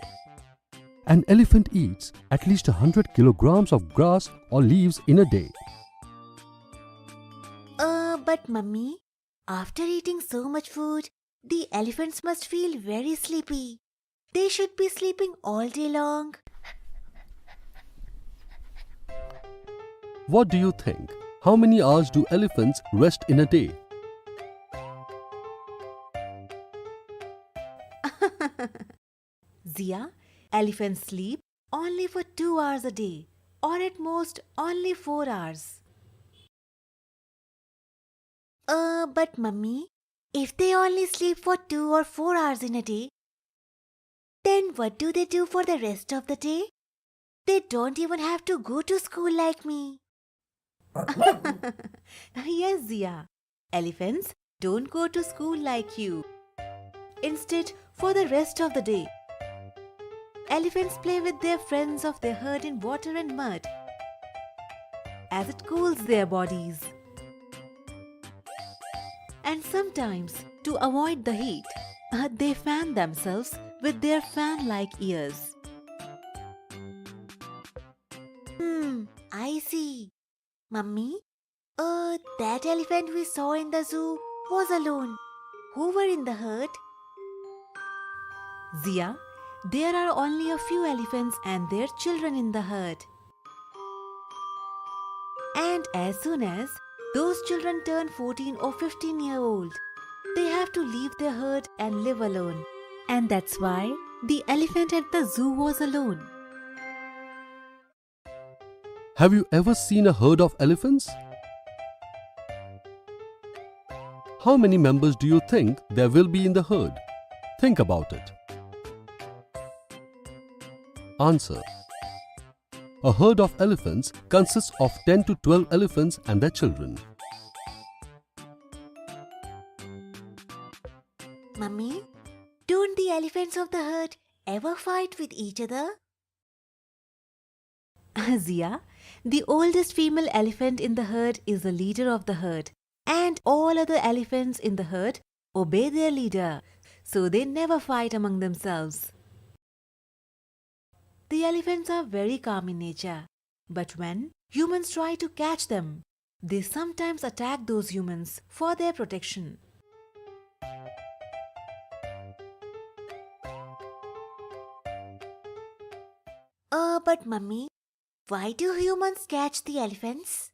An elephant eats at least 100 kilograms of grass or leaves in a day. But Mummy, after eating so much food, the elephants must feel very sleepy. They should be sleeping all day long. What do you think? How many hours do elephants rest in a day? Zia, elephants sleep only for 2 hours a day, or at most only 4 hours. But mummy, if they only sleep for 2 or 4 hours in a day, then what do they do for the rest of the day? They don't even have to go to school like me. Yes, Zia. Elephants don't go to school like you. Instead, for the rest of the day, elephants play with their friends of their herd in water and mud, as it cools their bodies. And sometimes, to avoid the heat, they fan themselves with their fan-like ears. I see. Mummy, that elephant we saw in the zoo was alone. Who were in the herd? Zia, there are only a few elephants and their children in the herd. And as soon as those children turn 14 or 15-year-old, they have to leave their herd and live alone. And that's why the elephant at the zoo was alone. Have you ever seen a herd of elephants? How many members do you think there will be in the herd? Think about it. Answer. A herd of elephants consists of 10 to 12 elephants and their children. Mummy, don't the elephants of the herd ever fight with each other? Zia, the oldest female elephant in the herd is the leader of the herd, and all other elephants in the herd obey their leader, so they never fight among themselves. The elephants are very calm in nature, but when humans try to catch them, they sometimes attack those humans for their protection. But mummy, why do humans catch the elephants?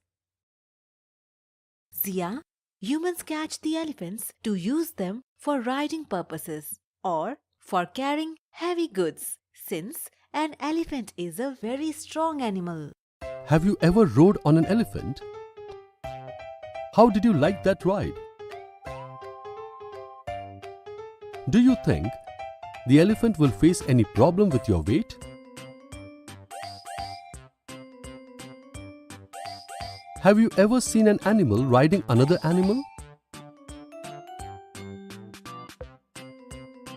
Zia, humans catch the elephants to use them for riding purposes or for carrying heavy goods, since an elephant is a very strong animal. Have you ever rode on an elephant? How did you like that ride? Do you think the elephant will face any problem with your weight? Have you ever seen an animal riding another animal?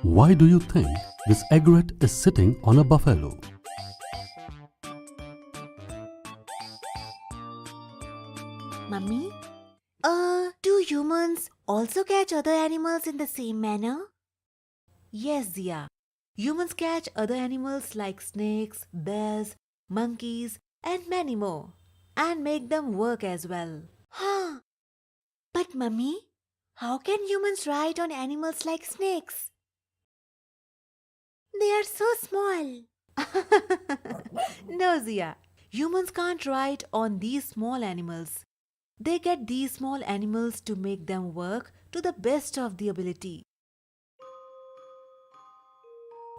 Why do you think this egret is sitting on a buffalo? Mummy, do humans also catch other animals in the same manner? Yes, Zia. Humans catch other animals like snakes, bears, monkeys, and many more, and make them work as well. Huh. But mummy, how can humans ride on animals like snakes? They are so small. No, Zia. Humans can't ride on these small animals. They get these small animals to make them work to the best of the ability.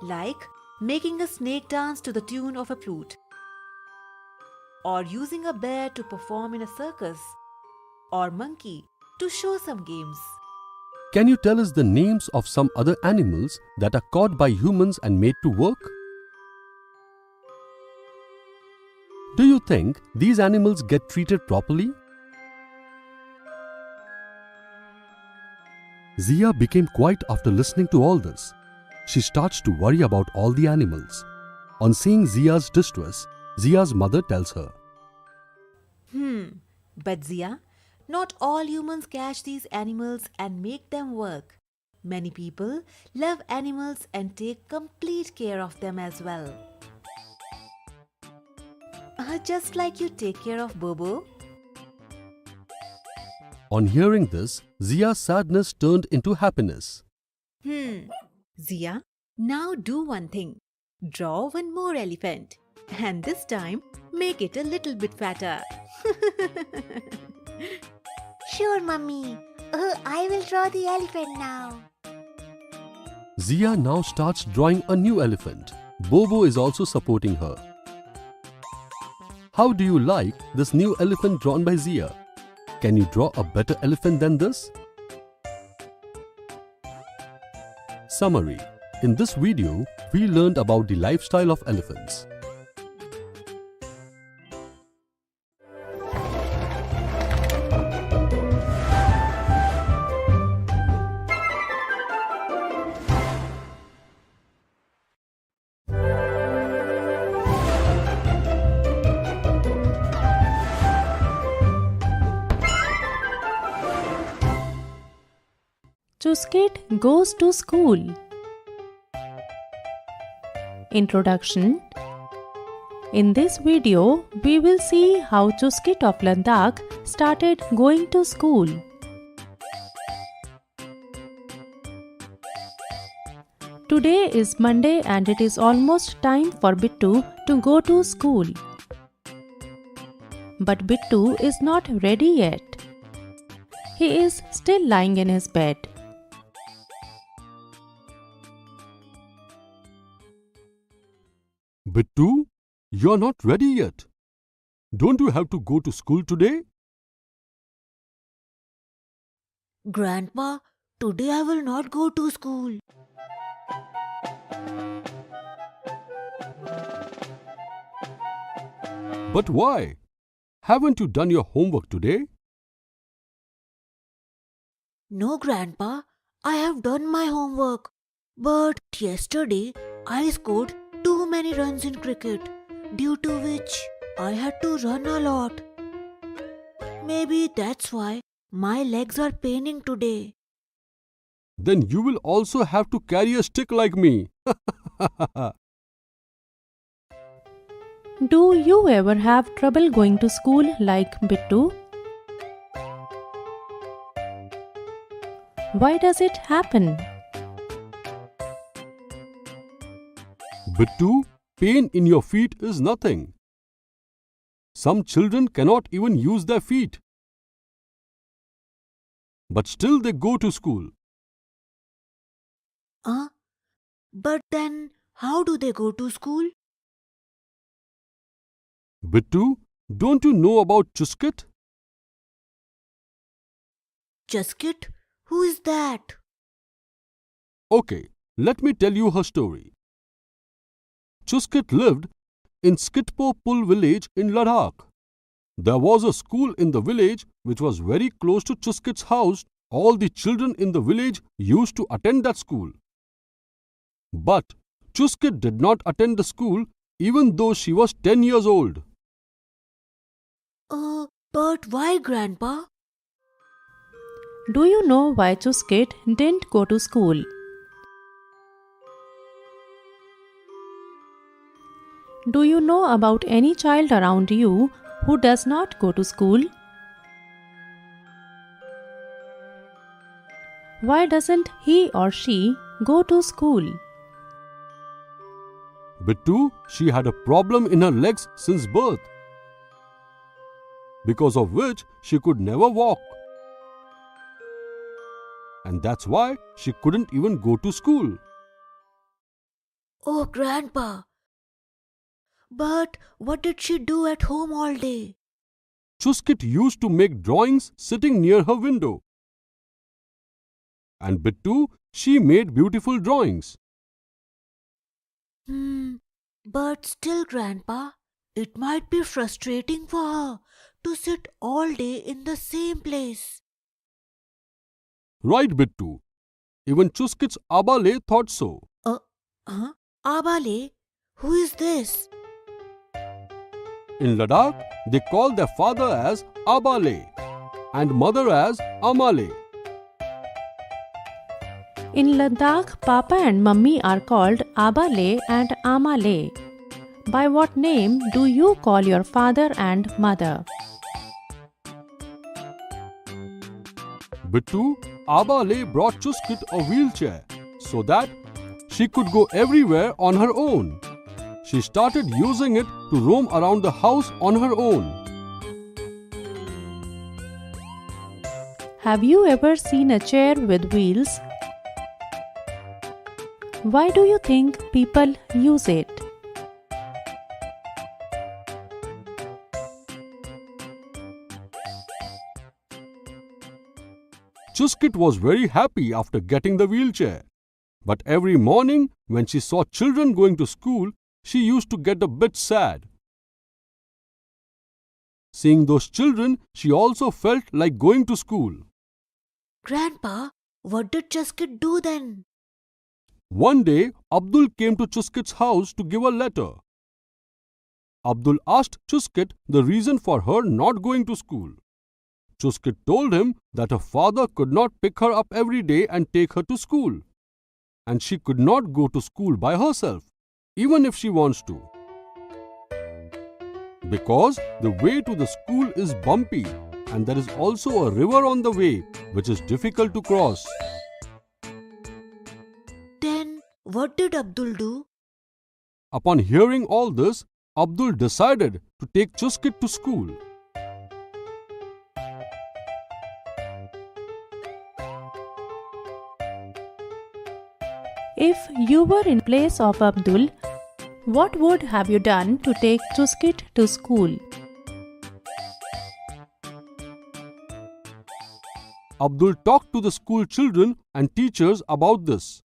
Like making a snake dance to the tune of a flute, or using a bear to perform in a circus, or monkey to show some games. Can you tell us the names of some other animals that are caught by humans and made to work? Do you think these animals get treated properly? Zia became quiet after listening to all this. She starts to worry about all the animals. On seeing Zia's distress, Zia's mother tells her, But Zia, not all humans catch these animals and make them work. Many people love animals and take complete care of them as well. Just like you take care of Bobo. On hearing this, Zia's sadness turned into happiness. Zia, now do one thing. Draw one more elephant. And this time, make it a little bit fatter. Sure, mummy. I will draw the elephant now. Zia now starts drawing a new elephant. Bobo is also supporting her. How do you like this new elephant drawn by Zia? Can you draw a better elephant than this? Summary. In this video, we learned about the lifestyle of elephants. Chuskit goes to school. Introduction. In this video, we will see how Chuskit of Ladakh started going to school. Today is Monday and it is almost time for Bittu to go to school. But Bittu is not ready yet. He is still lying in his bed. Bittu, you're not ready yet. Don't you have to go to school today? Grandma, today I will not go to school. But why? Haven't you done your homework today? No, Grandpa, I have done my homework. But yesterday I scored too many runs in cricket, due to which I had to run a lot. Maybe that's why my legs are paining today. Then you will also have to carry a stick like me. Do you ever have trouble going to school like Bittu? Why does it happen? Bittu, pain in your feet is nothing. Some children cannot even use their feet. But still they go to school. But then how do they go to school? Bittu, don't you know about Chuskit? Chuskit? Who is that? Okay, let me tell you her story. Chuskit lived in Skitpo Pul village in Ladakh. There was a school in the village which was very close to Chuskit's house. All the children in the village used to attend that school. But Chuskit did not attend the school even though she was 10 years old. But why, Grandpa? Do you know why Chuskit didn't go to school? Do you know about any child around you who does not go to school? Why doesn't he or she go to school? Bittu, she had a problem in her legs since birth, because of which she could never walk. And that's why she couldn't even go to school. Oh, Grandpa. But what did she do at home all day? Chuskit used to make drawings sitting near her window. And Bittu, she made beautiful drawings. But still, Grandpa, it might be frustrating for her to sit all day in the same place. Right, Bittu. Even Chuskit's Abale thought so. Abale? Who is this? In Ladakh, they call their father as Abale and mother as Amale. In Ladakh, Papa and Mummy are called Abale and Amale. By what name do you call your father and mother? Bittu, Abale brought Chuskit a wheelchair so that she could go everywhere on her own. She started using it to roam around the house on her own. Have you ever seen a chair with wheels? Why do you think people use it? Chuskit was very happy after getting the wheelchair. But every morning when she saw children going to school, she used to get a bit sad. Seeing those children, she also felt like going to school. Grandpa, what did Chuskit do then? One day, Abdul came to Chuskit's house to give a letter. Abdul asked Chuskit the reason for her not going to school. Chuskit told him that her father could not pick her up every day and take her to school. And she could not go to school by herself, even if she wants to. Because the way to the school is bumpy and there is also a river on the way which is difficult to cross. Then what did Abdul do? Upon hearing all this, Abdul decided to take Chuskit to school. If you were in place of Abdul, what would have you done to take Chuskit to school? Abdul talked to the school children and teachers about this.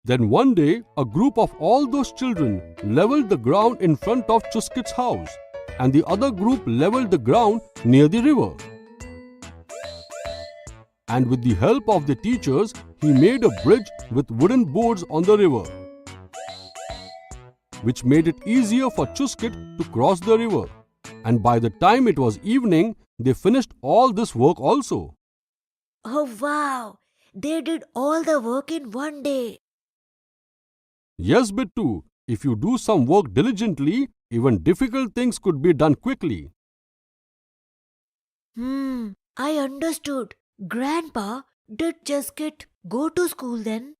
Then one day, a group of all those children leveled the ground in front of Chuskit's house, and the other group leveled the ground near the river. And with the help of the teachers, he made a bridge with wooden boards on the river, which made it easier for Chuskit to cross the river. And by the time it was evening, they finished all this work also. Oh wow! They did all the work in one day. Yes, Bittu, if you do some work diligently, even difficult things could be done quickly. I understood. Grandpa, did Chuskit go to school then?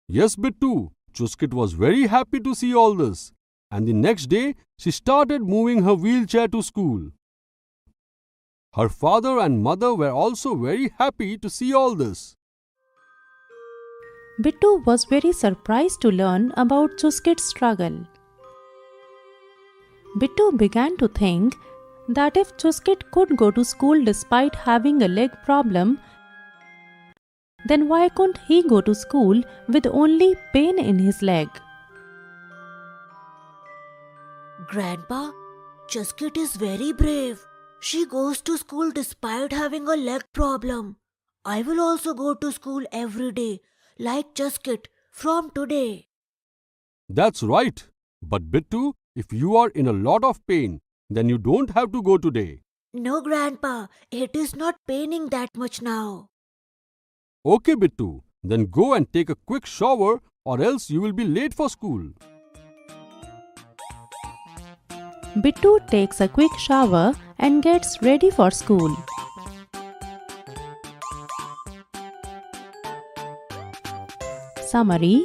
Yes, Bittu, Chuskit was very happy to see all this. And the next day, she started moving her wheelchair to school. Her father and mother were also very happy to see all this. Bittu was very surprised to learn about Chuskit's struggle. Bittu began to think that if Chuskit could go to school despite having a leg problem, then why couldn't he go to school with only pain in his leg? Grandpa, Chuskit is very brave. She goes to school despite having a leg problem. I will also go to school every day, like Chuskit, from today. That's right. But Bittu, if you are in a lot of pain, then you don't have to go today. No, Grandpa, it is not paining that much now. Okay, Bittu, then go and take a quick shower or else you will be late for school. Bittu takes a quick shower and gets ready for school. Summary.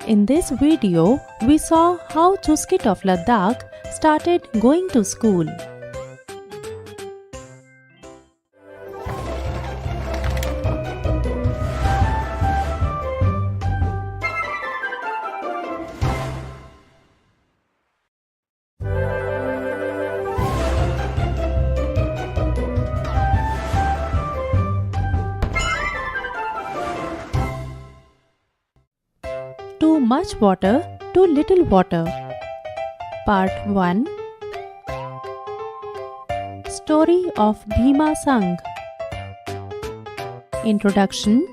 In this video, we saw how Chuskit of Ladakh started going to school. Too much water, too little water. Part 1. Story of Bhima Sangh. Introduction.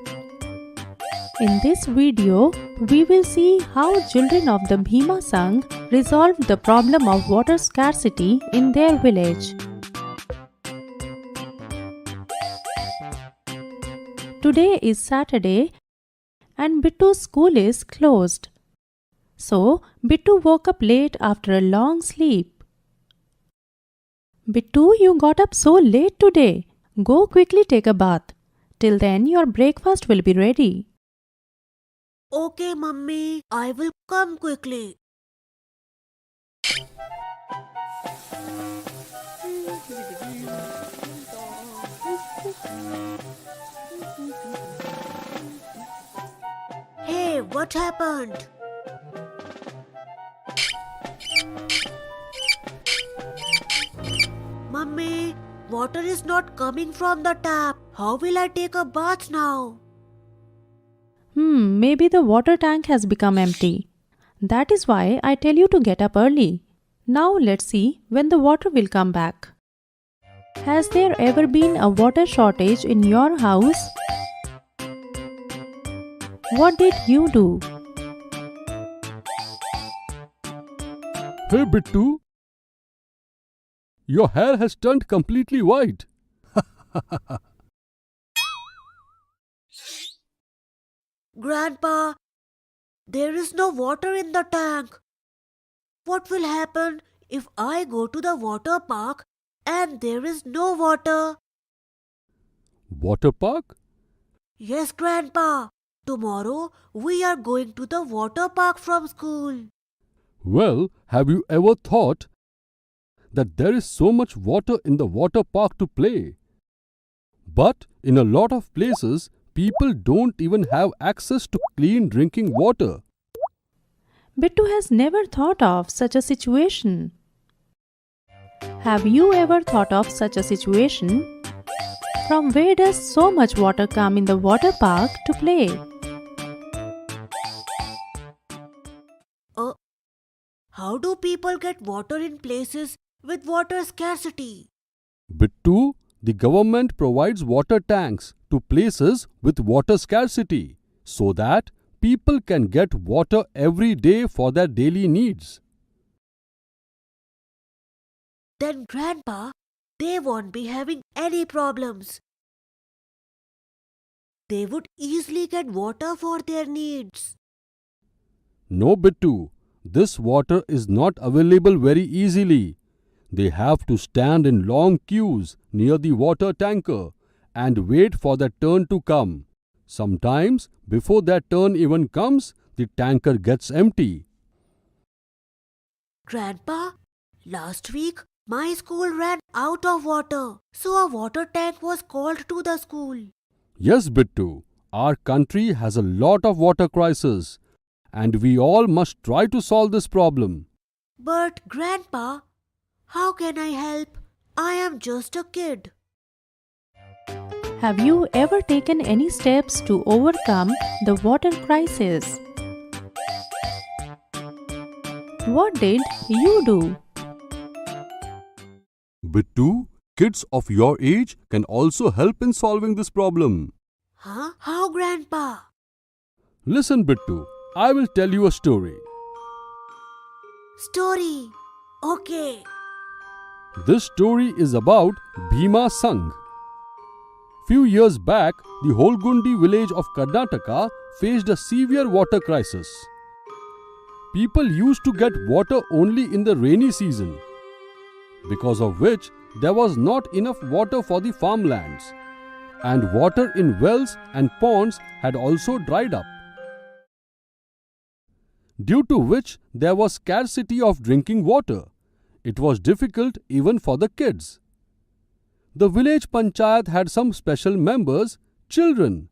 In this video, we will see how children of the Bhima Sangh resolved the problem of water scarcity in their village. Today is Saturday and Bittu's school is closed. So, Bittu woke up late after a long sleep. Bittu, you got up so late today. Go quickly take a bath. Till then, your breakfast will be ready. Okay, Mummy, I will come quickly. what happened? Mummy, water is not coming from the tap. How will I take a bath now? Maybe the water tank has become empty. That is why I tell you to get up early. Now let's see when the water will come back. Has there ever been a water shortage in your house? What did you do? Hey Bittu, your hair has turned completely white. Grandpa, there is no water in the tank. What will happen if I go to the water park and there is no water? Water park? Yes, Grandpa. Tomorrow we are going to the water park from school. Well, have you ever thought that there is so much water in the water park to play? But in a lot of places, people don't even have access to clean drinking water. Bittu has never thought of such a situation. Have you ever thought of such a situation? From where does so much water come in the water park to play? How do people get water in places with water scarcity? Bittu, the government provides water tanks to places with water scarcity so that people can get water every day for their daily needs. Then, Grandpa, they won't be having any problems. They would easily get water for their needs. No, Bittu, this water is not available very easily. They have to stand in long queues near the water tanker and wait for their turn to come. Sometimes, before their turn even comes, the tanker gets empty. Grandpa, last week my school ran out of water, so a water tank was called to the school. Yes, Bittu, our country has a lot of water crisis and we all must try to solve this problem. But Grandpa, how can I help? I am just a kid. Have you ever taken any steps to overcome the water crisis? What did you do? Bittu, kids of your age can also help in solving this problem. Huh? How, Grandpa? Listen, Bittu, I will tell you a story. Story. Okay. This story is about Bhima Sangh. Few years back, the Holgundi village of Karnataka faced a severe water crisis. People used to get water only in the rainy season, because of which there was not enough water for the farmlands, and water in wells and ponds had also dried up, due to which there was scarcity of drinking water. It was difficult even for the kids. The village panchayat had some special members, children.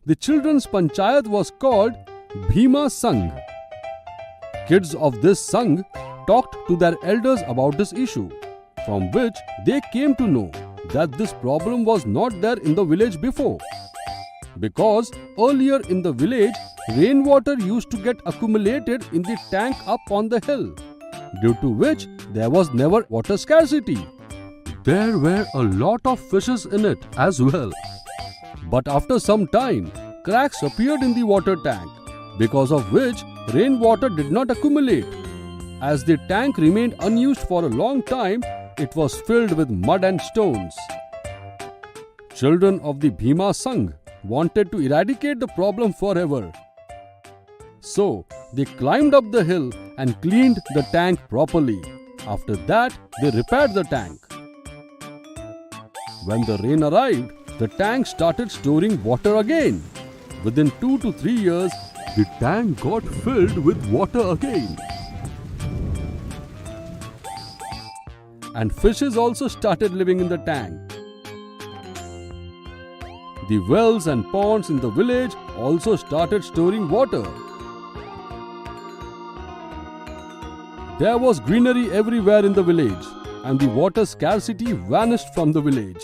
The children's panchayat was called Bhima Sangh. Kids of this Sangh talked to their elders about this issue, from which they came to know that this problem was not there in the village before. Because earlier in the village, rainwater used to get accumulated in the tank up on the hill, due to which there was never water scarcity. There were a lot of fishes in it as well. But after some time, cracks appeared in the water tank, because of which rainwater did not accumulate. As the tank remained unused for a long time, it was filled with mud and stones. Children of the Bhima Sangh wanted to eradicate the problem forever. So, they climbed up the hill and cleaned the tank properly. After that, they repaired the tank. When the rain arrived, the tank started storing water again. Within 2 to 3 years, the tank got filled with water again. And fishes also started living in the tank. The wells and ponds in the village also started storing water. There was greenery everywhere in the village, and the water scarcity vanished from the village.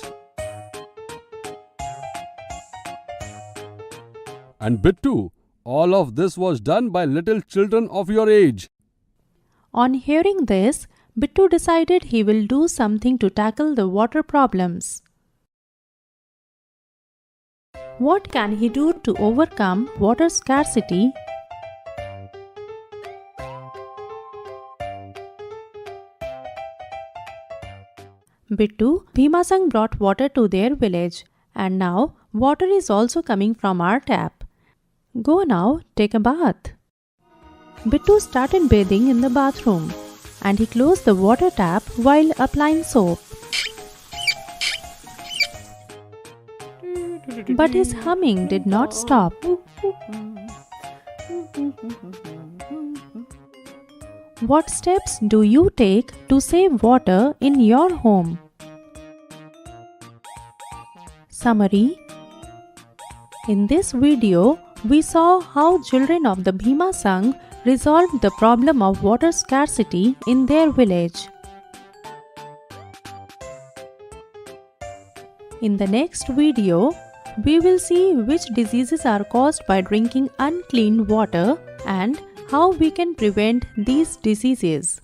And Bittu, all of this was done by little children of your age. On hearing this, Bittu decided he will do something to tackle the water problems. What can he do to overcome water scarcity? Bittu, Bhimasang brought water to their village, and now water is also coming from our tap. Go now, take a bath. Bittu started bathing in the bathroom, and he closed the water tap while applying soap. But his humming did not stop. What steps do you take to save water in your home? Summary. In this video, we saw how children of the Bhimasang resolved the problem of water scarcity in their village. In the next video, we will see which diseases are caused by drinking unclean water and how we can prevent these diseases.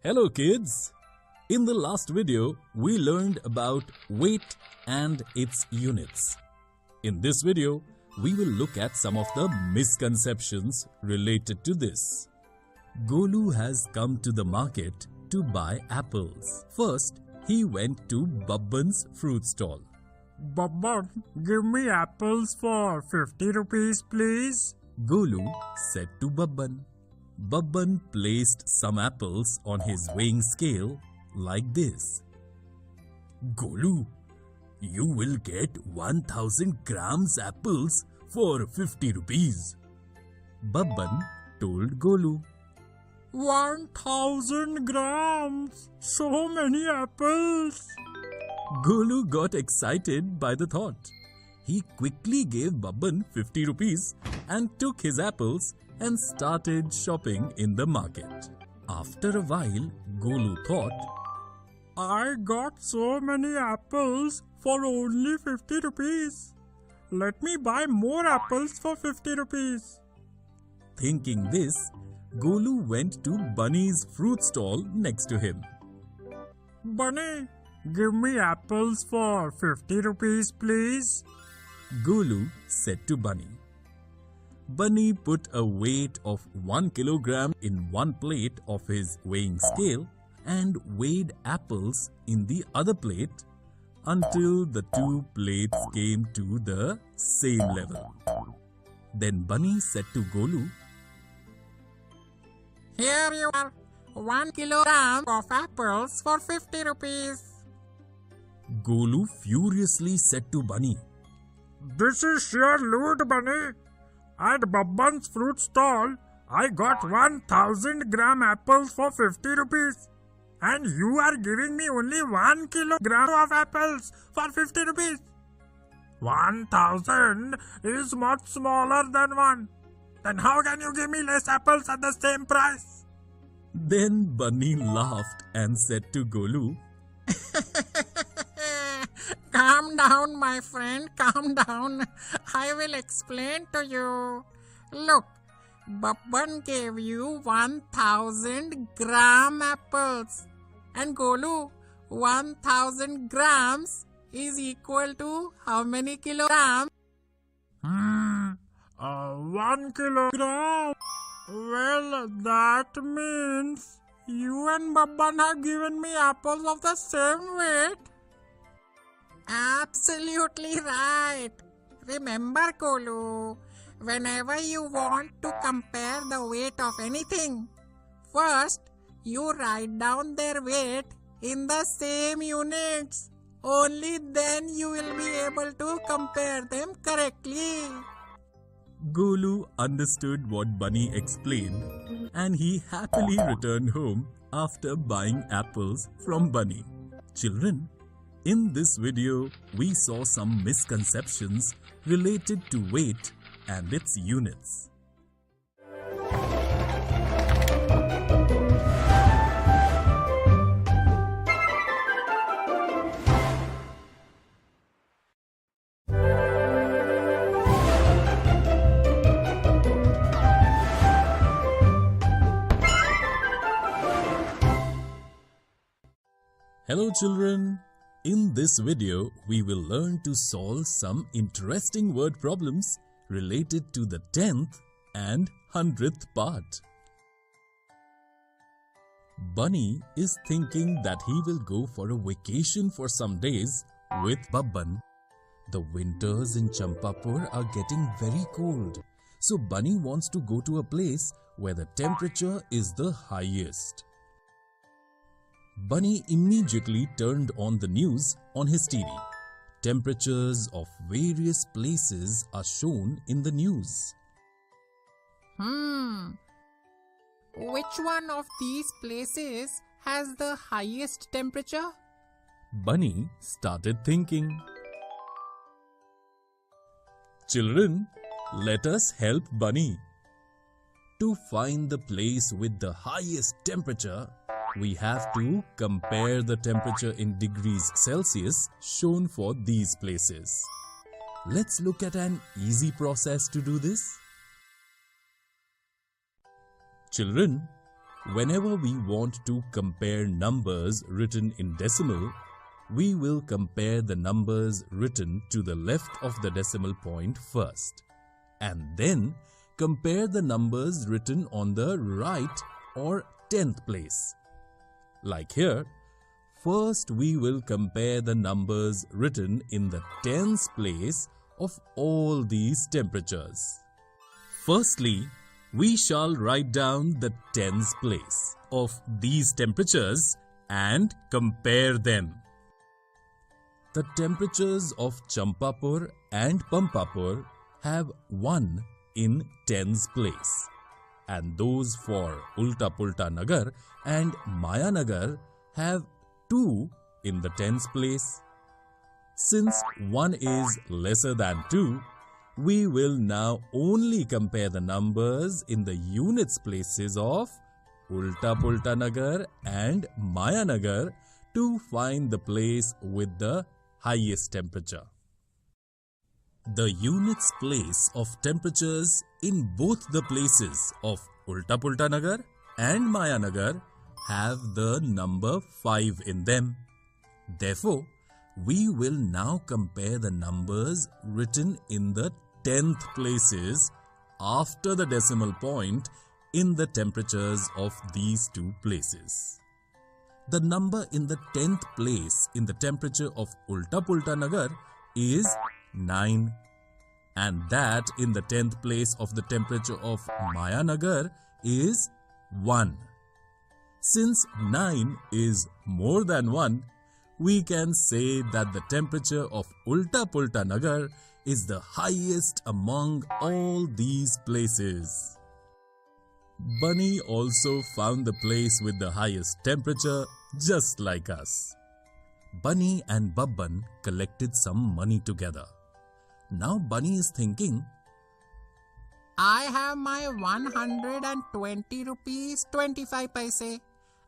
Hello kids! In the last video, we learned about weight and its units. In this video, we will look at some of the misconceptions related to this. Golu has come to the market to buy apples. First, he went to Babban's fruit stall. Babban, give me apples for 50 rupees, please. Golu said to Babban. Babban placed some apples on his weighing scale like this. Golu, you will get 1000 grams apples for 50 rupees. Babban told Golu. 1000 grams! So many apples! Golu got excited by the thought. He quickly gave Babban 50 rupees and took his apples and started shopping in the market. After a while, Golu thought, I got so many apples for only 50 rupees. Let me buy more apples for 50 rupees. Thinking this, Golu went to Bunny's fruit stall next to him. Bunny, give me apples for 50 rupees, please. Golu said to Bunny. Bunny put a weight of 1 kilogram in one plate of his weighing scale and weighed apples in the other plate until the two plates came to the same level. Then Bunny said to Golu, Here you are, 1 kilogram of apples for 50 rupees. Golu furiously said to Bunny, This is sheer loot, Bunny. At Babban's fruit stall, I got 1000 gram apples for 50 rupees. And you are giving me only 1 kilogram of apples for 50 rupees. 1000 is much smaller than 1. Then how can you give me less apples at the same price? Then Bunny laughed and said to Golu, Calm down, my friend, calm down. I will explain to you. Look, Babban gave you 1000 gram apples. And Golu, 1000 grams is equal to how many kilograms? 1 kilogram. Well, that means you and Babban have given me apples of the same weight. Absolutely right. Remember, Golu, whenever you want to compare the weight of anything, first you write down their weight in the same units. Only then you will be able to compare them correctly. Golu understood what Bunny explained and he happily returned home after buying apples from Bunny. Children, in this video, we saw some misconceptions related to weight and its units. Hello children, in this video we will learn to solve some interesting word problems related to the 10th and 100th part. Bunny is thinking that he will go for a vacation for some days with Babban. The winters in Champapur are getting very cold, so Bunny wants to go to a place where the temperature is the highest. Bunny immediately turned on the news on his TV. Temperatures of various places are shown in the news. Which one of these places has the highest temperature? Bunny started thinking. Children, let us help Bunny. To find the place with the highest temperature, we have to compare the temperature in degrees Celsius shown for these places. Let's look at an easy process to do this. Children, whenever we want to compare numbers written in decimal, we will compare the numbers written to the left of the decimal point first, and then compare the numbers written on the right or 10th place. Like here, first we will compare the numbers written in the tens place of all these temperatures. Firstly, we shall write down the tens place of these temperatures and compare them. The temperatures of Champapur and Pampapur have 1 in tens place, and those for Ulta Pulta Nagar and Maya Nagar have 2 in the tens place. Since 1 is lesser than 2, we will now only compare the numbers in the units places of Ulta Pulta Nagar and Maya Nagar to find the place with the highest temperature. The units place of temperatures in both the places of Ulta Pulta Nagar and Maya Nagar have the number 5 in them. Therefore, we will now compare the numbers written in the 10th places after the decimal point in the temperatures of these two places. The number in the 10th place in the temperature of Ulta Pulta Nagar is 9, and that in the 10th place of the temperature of Maya Nagar is 1. Since 9 is more than 1, we can say that the temperature of Ulta Pulta Nagar is the highest among all these places. Bunny also found the place with the highest temperature just like us. Bunny and Babban collected some money together. Now Bunny is thinking, I have my 120 rupees 25 paise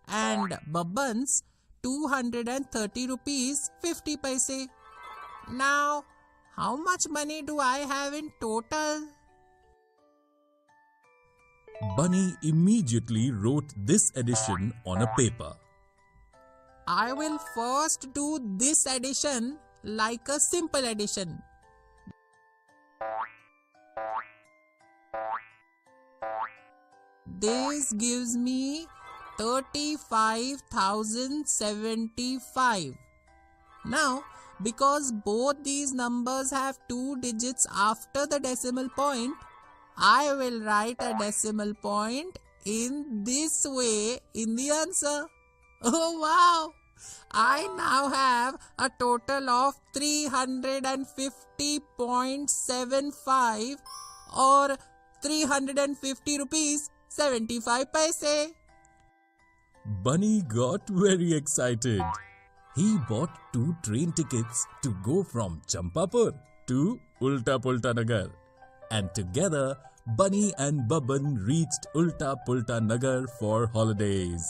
and Babban's 230 rupees 50 paise. Now, how much money do I have in total? Bunny immediately wrote this addition on a paper. I will first do this addition like a simple addition. This gives me 35,075. Now, because both these numbers have 2 digits after the decimal point, I will write a decimal point in this way in the answer. Oh wow! I now have a total of 350.75 or 350 rupees 75 paise. Bunny got very excited. He bought 2 train tickets to go from Champapur to Ulta Pulta Nagar. And together, Bunny and Babban reached Ulta Pulta Nagar for holidays.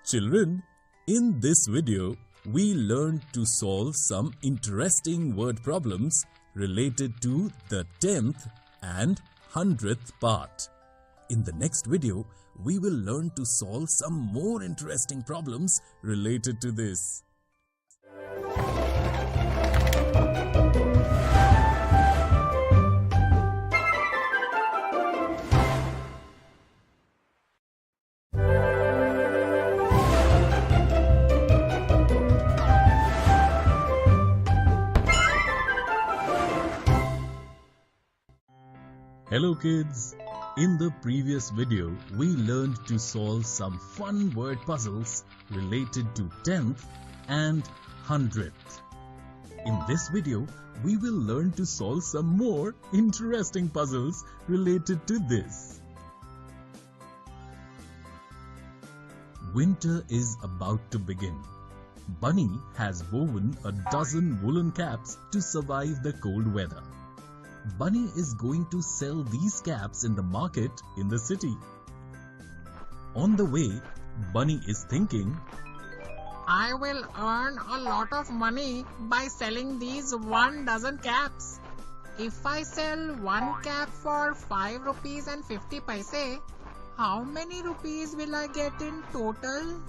Children, in this video, we learned to solve some interesting word problems related to the 10th and 100th part. In the next video, we will learn to solve some more interesting problems related to this. Hello kids! In the previous video, we learned to solve some fun word puzzles related to 10th and 100th. In this video, we will learn to solve some more interesting puzzles related to this. Winter is about to begin. Bunny has woven a dozen woolen caps to survive the cold weather. Bunny is going to sell these caps in the market in the city. On the way, Bunny is thinking, I will earn a lot of money by selling these 1 dozen caps. If I sell 1 cap for 5 rupees and 50 paise, how many rupees will I get in total?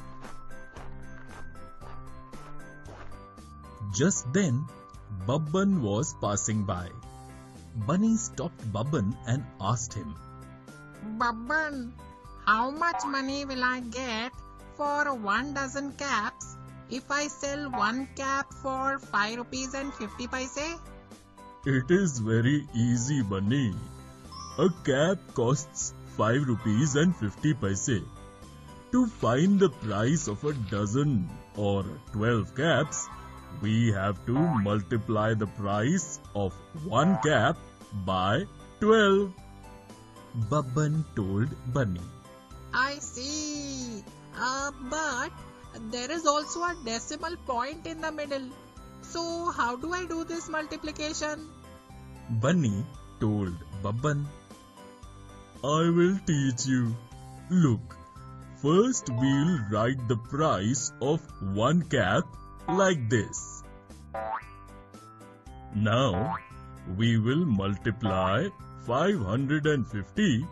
Just then, Babban was passing by. Bunny stopped Babban and asked him, Babban, how much money will I get for 1 dozen caps if I sell 1 cap for 5 rupees and 50 paise? It is very easy, Bunny. A cap costs 5 rupees and 50 paise. To find the price of a dozen or 12 caps, we have to multiply the price of 1 cap by 12. Babban told Bunny. I see. But there is also a decimal point in the middle. So how do I do this multiplication? Bunny told Babban. I will teach you. Look, first we'll write the price of 1 cap like this. Now, we will multiply 550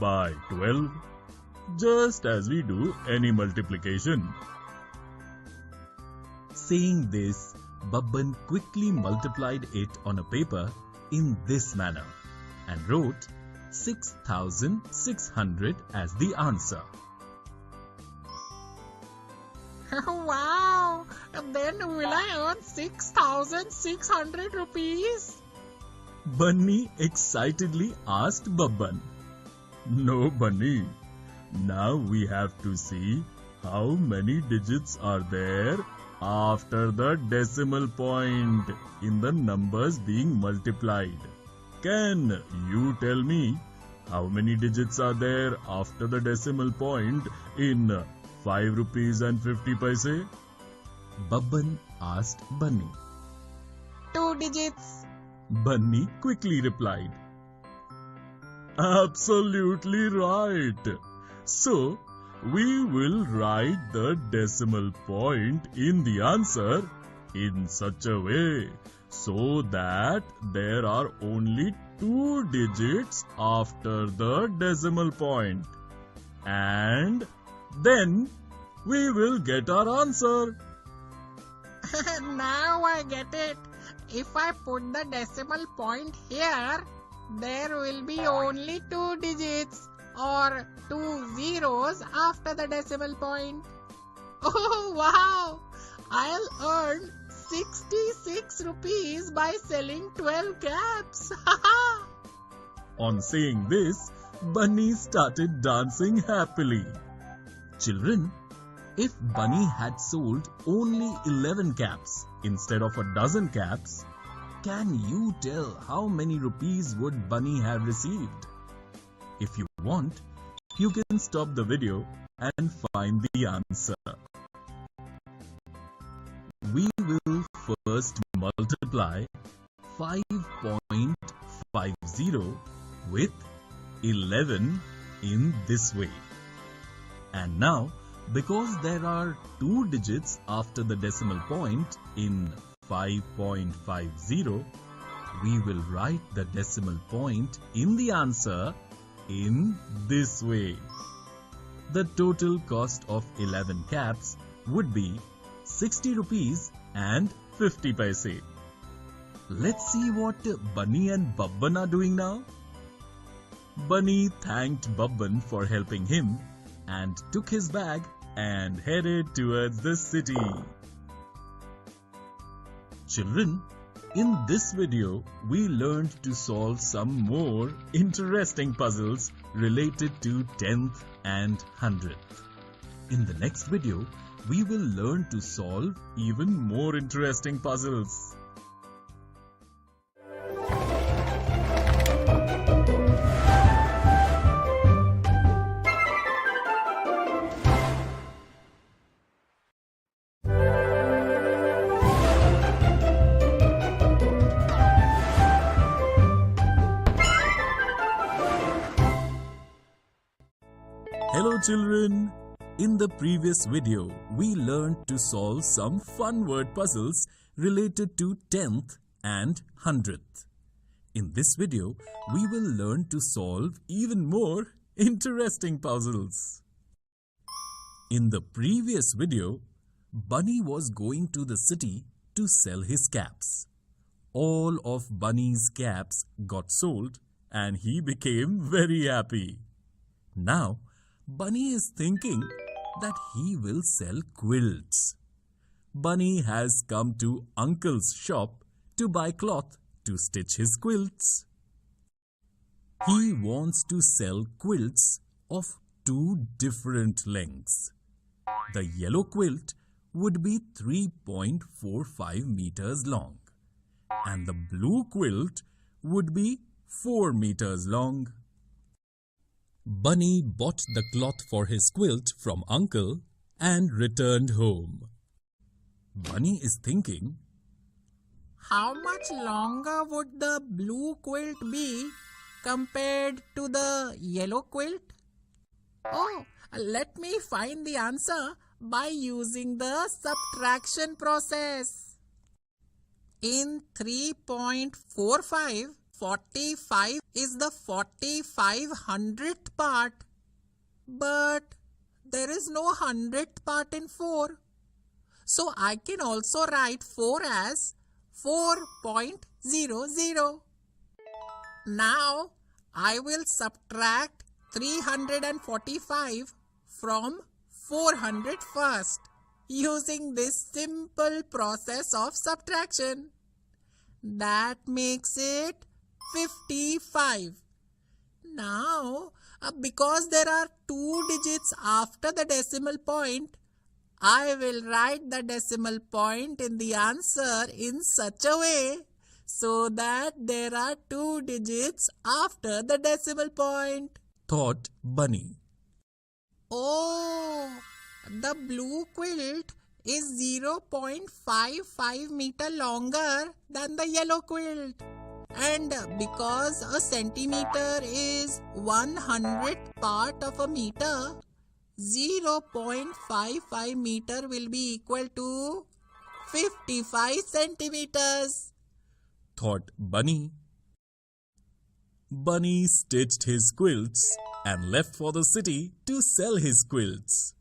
by 12, just as we do any multiplication. Saying this, Babban quickly multiplied it on a paper in this manner and wrote 6,600 as the answer. Wow! Then will I earn 6,600 rupees? Bunny excitedly asked Babban. No, Bunny. Now we have to see how many digits are there after the decimal point in the numbers being multiplied. Can you tell me how many digits are there after the decimal point in 5 rupees and 50 paise? Babban asked Bunny. 2 digits. Bunny quickly replied. Absolutely right. So, we will write the decimal point in the answer in such a way so that there are only 2 digits after the decimal point. And then we will get our answer. Now I get it. If I put the decimal point here, there will be only 2 digits or 2 zeros after the decimal point. Oh wow! I'll earn 66 rupees by selling 12 caps. On saying this, Bunny started dancing happily. Children, If Bunny had sold only 11 caps instead of a dozen caps, can you tell how many rupees would Bunny have received? If you want, you can stop the video and find the answer. We will first multiply 5.50 with 11 in this way. And now, because there are two digits after the decimal point in 5.50, we will write the decimal point in the answer in this way. The total cost of 11 caps would be 60 rupees and 50 paise. Let's see what Bunny and Babban are doing now. Bunny thanked Babban for helping him and took his bag and headed towards the city. Children, in this video, we learned to solve some more interesting puzzles related to 10th and 100th. In the next video, we will learn to solve even more interesting puzzles. Hello children! In the previous video, we learned to solve some fun word puzzles related to 10th and 100th. In this video, we will learn to solve even more interesting puzzles. In the previous video, Bunny was going to the city to sell his caps. All of Bunny's caps got sold and he became very happy. Now, Bunny is thinking that he will sell quilts. Bunny has come to Uncle's shop to buy cloth to stitch his quilts. He wants to sell quilts of two different lengths. The yellow quilt would be 3.45 meters long and the blue quilt would be 4 meters long. Bunny bought the cloth for his quilt from Uncle and returned home. Bunny is thinking, How much longer would the blue quilt be compared to the yellow quilt? Oh, let me find the answer by using the subtraction process. In 3.45, 45 is the 45/100th part. But there is no 100th part in 4. So I can also write 4 as 4.00. Now I will subtract 345 from 400 first using this simple process of subtraction. That makes it 55. Now, because there are two digits after the decimal point, I will write the decimal point in the answer in such a way so that there are two digits after the decimal point, thought Bunny. Oh, the blue quilt is 0.55 meter longer than the yellow quilt. And because a centimeter is 100th part of a meter, 0.55 meter will be equal to 55 centimeters, thought Bunny. Bunny stitched his quilts and left for the city to sell his quilts.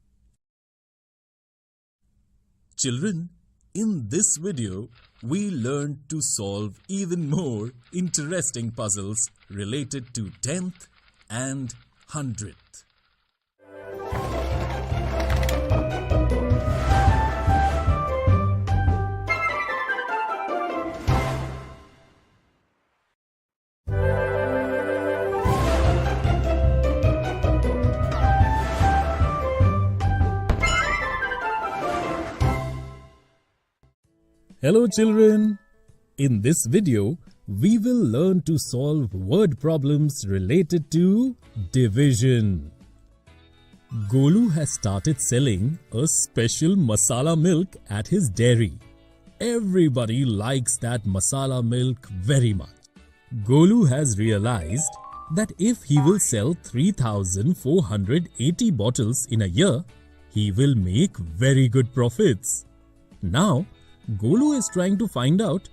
Children, in this video, we learned to solve even more interesting puzzles related to 10th and 100th. Hello children! In this video, we will learn to solve word problems related to division. Golu has started selling a special masala milk at his dairy. Everybody likes that masala milk very much. Golu has realized that if he will sell 3,480 bottles in a year, he will make very good profits. Now, Golu is trying to find out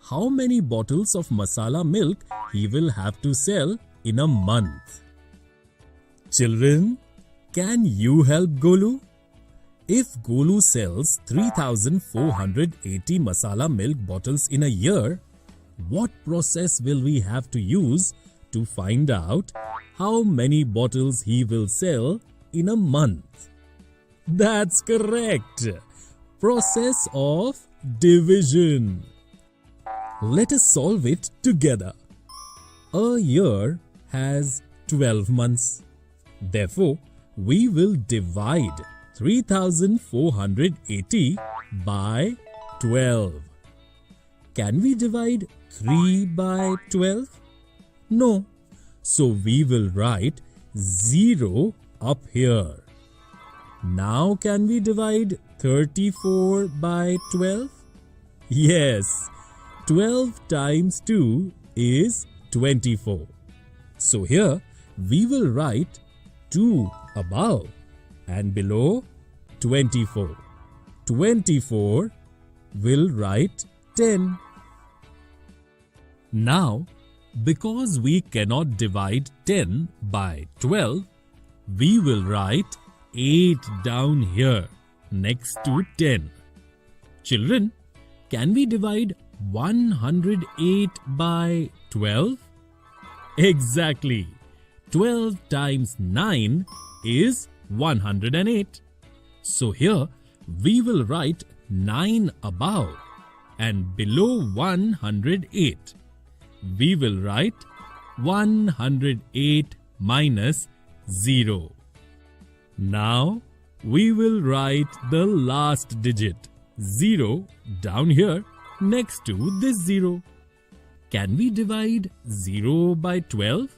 how many bottles of masala milk he will have to sell in a month. Children, can you help Golu? If Golu sells 3,480 masala milk bottles in a year, what process will we have to use to find out how many bottles he will sell in a month? That's correct! Process of division. Let us solve it together. A year has 12 months. Therefore, we will divide 3,480 by 12. Can we divide 3 by 12? No. So we will write 0 up here. Now can we divide 34 by 12? Yes. 12 times 2 is 24. So here we will write 2 above and below 24. 24 will write 10. Now, because we cannot divide 10 by 12, we will write 8 down here next to 10. Children, can we divide 108 by 12? Exactly. 12 times 9 is 108. So here we will write 9 above and below 108. We will write 108 minus 0. Now we will write the last digit 0 down here next to this 0. Can we divide 0 by 12?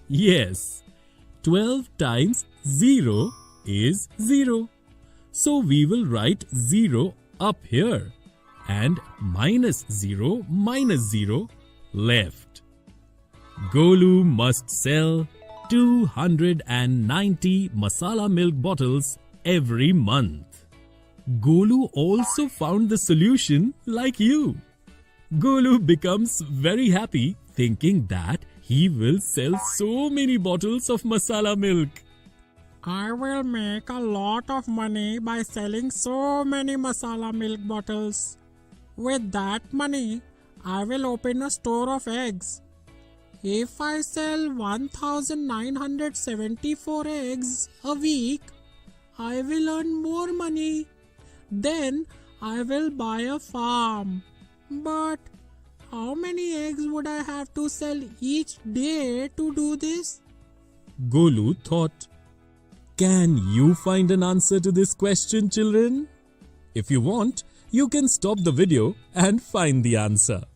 Yes. 12 times 0 is 0. So we will write 0 up here and minus 0 left. Golu must sell 290 masala milk bottles every month. Golu also found the solution like you. Golu becomes very happy thinking that he will sell so many bottles of masala milk. I will make a lot of money by selling so many masala milk bottles. With that money, I will open a store of eggs. If I sell 1,974 eggs a week, I will earn more money. Then I will buy a farm. But how many eggs would I have to sell each day to do this? Golu thought. Can you find an answer to this question, children? If you want, you can stop the video and find the answer.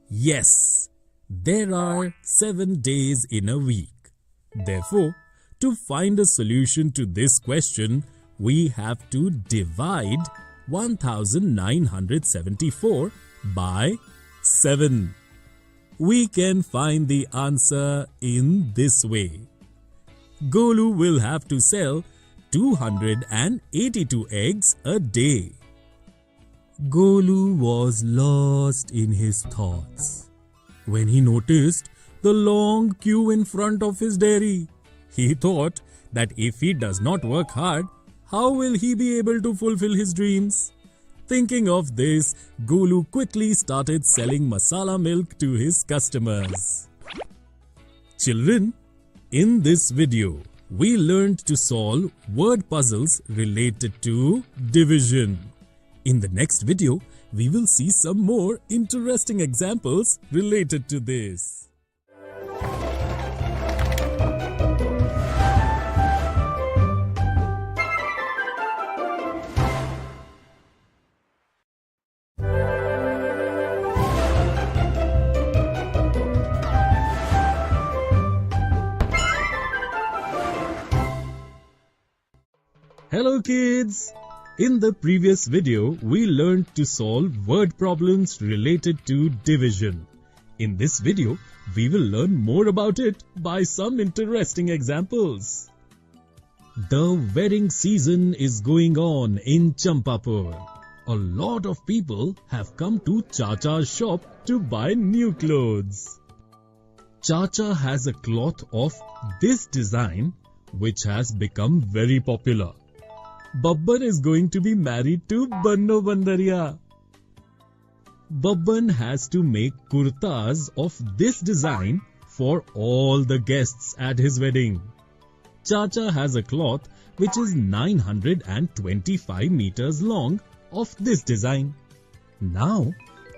Yes, there are 7 days in a week. Therefore, to find a solution to this question, we have to divide 1974 by 7. We can find the answer in this way. Golu will have to sell 282 eggs a day. Golu was lost in his thoughts when he noticed the long queue in front of his dairy. He thought that if he does not work hard, how will he be able to fulfill his dreams? Thinking of this, Golu quickly started selling masala milk to his customers. Children, in this video, we learned to solve word puzzles related to division. In the next video, we will see some more interesting examples related to this. Hello kids! In the previous video, we learned to solve word problems related to division. In this video, we will learn more about it by some interesting examples. The wedding season is going on in Champapur. A lot of people have come to Chacha's shop to buy new clothes. Chacha has a cloth of this design which has become very popular. Babban is going to be married to Banno Bandariya. Babban has to make kurtas of this design for all the guests at his wedding. Chacha has a cloth which is 925 meters long of this design. Now,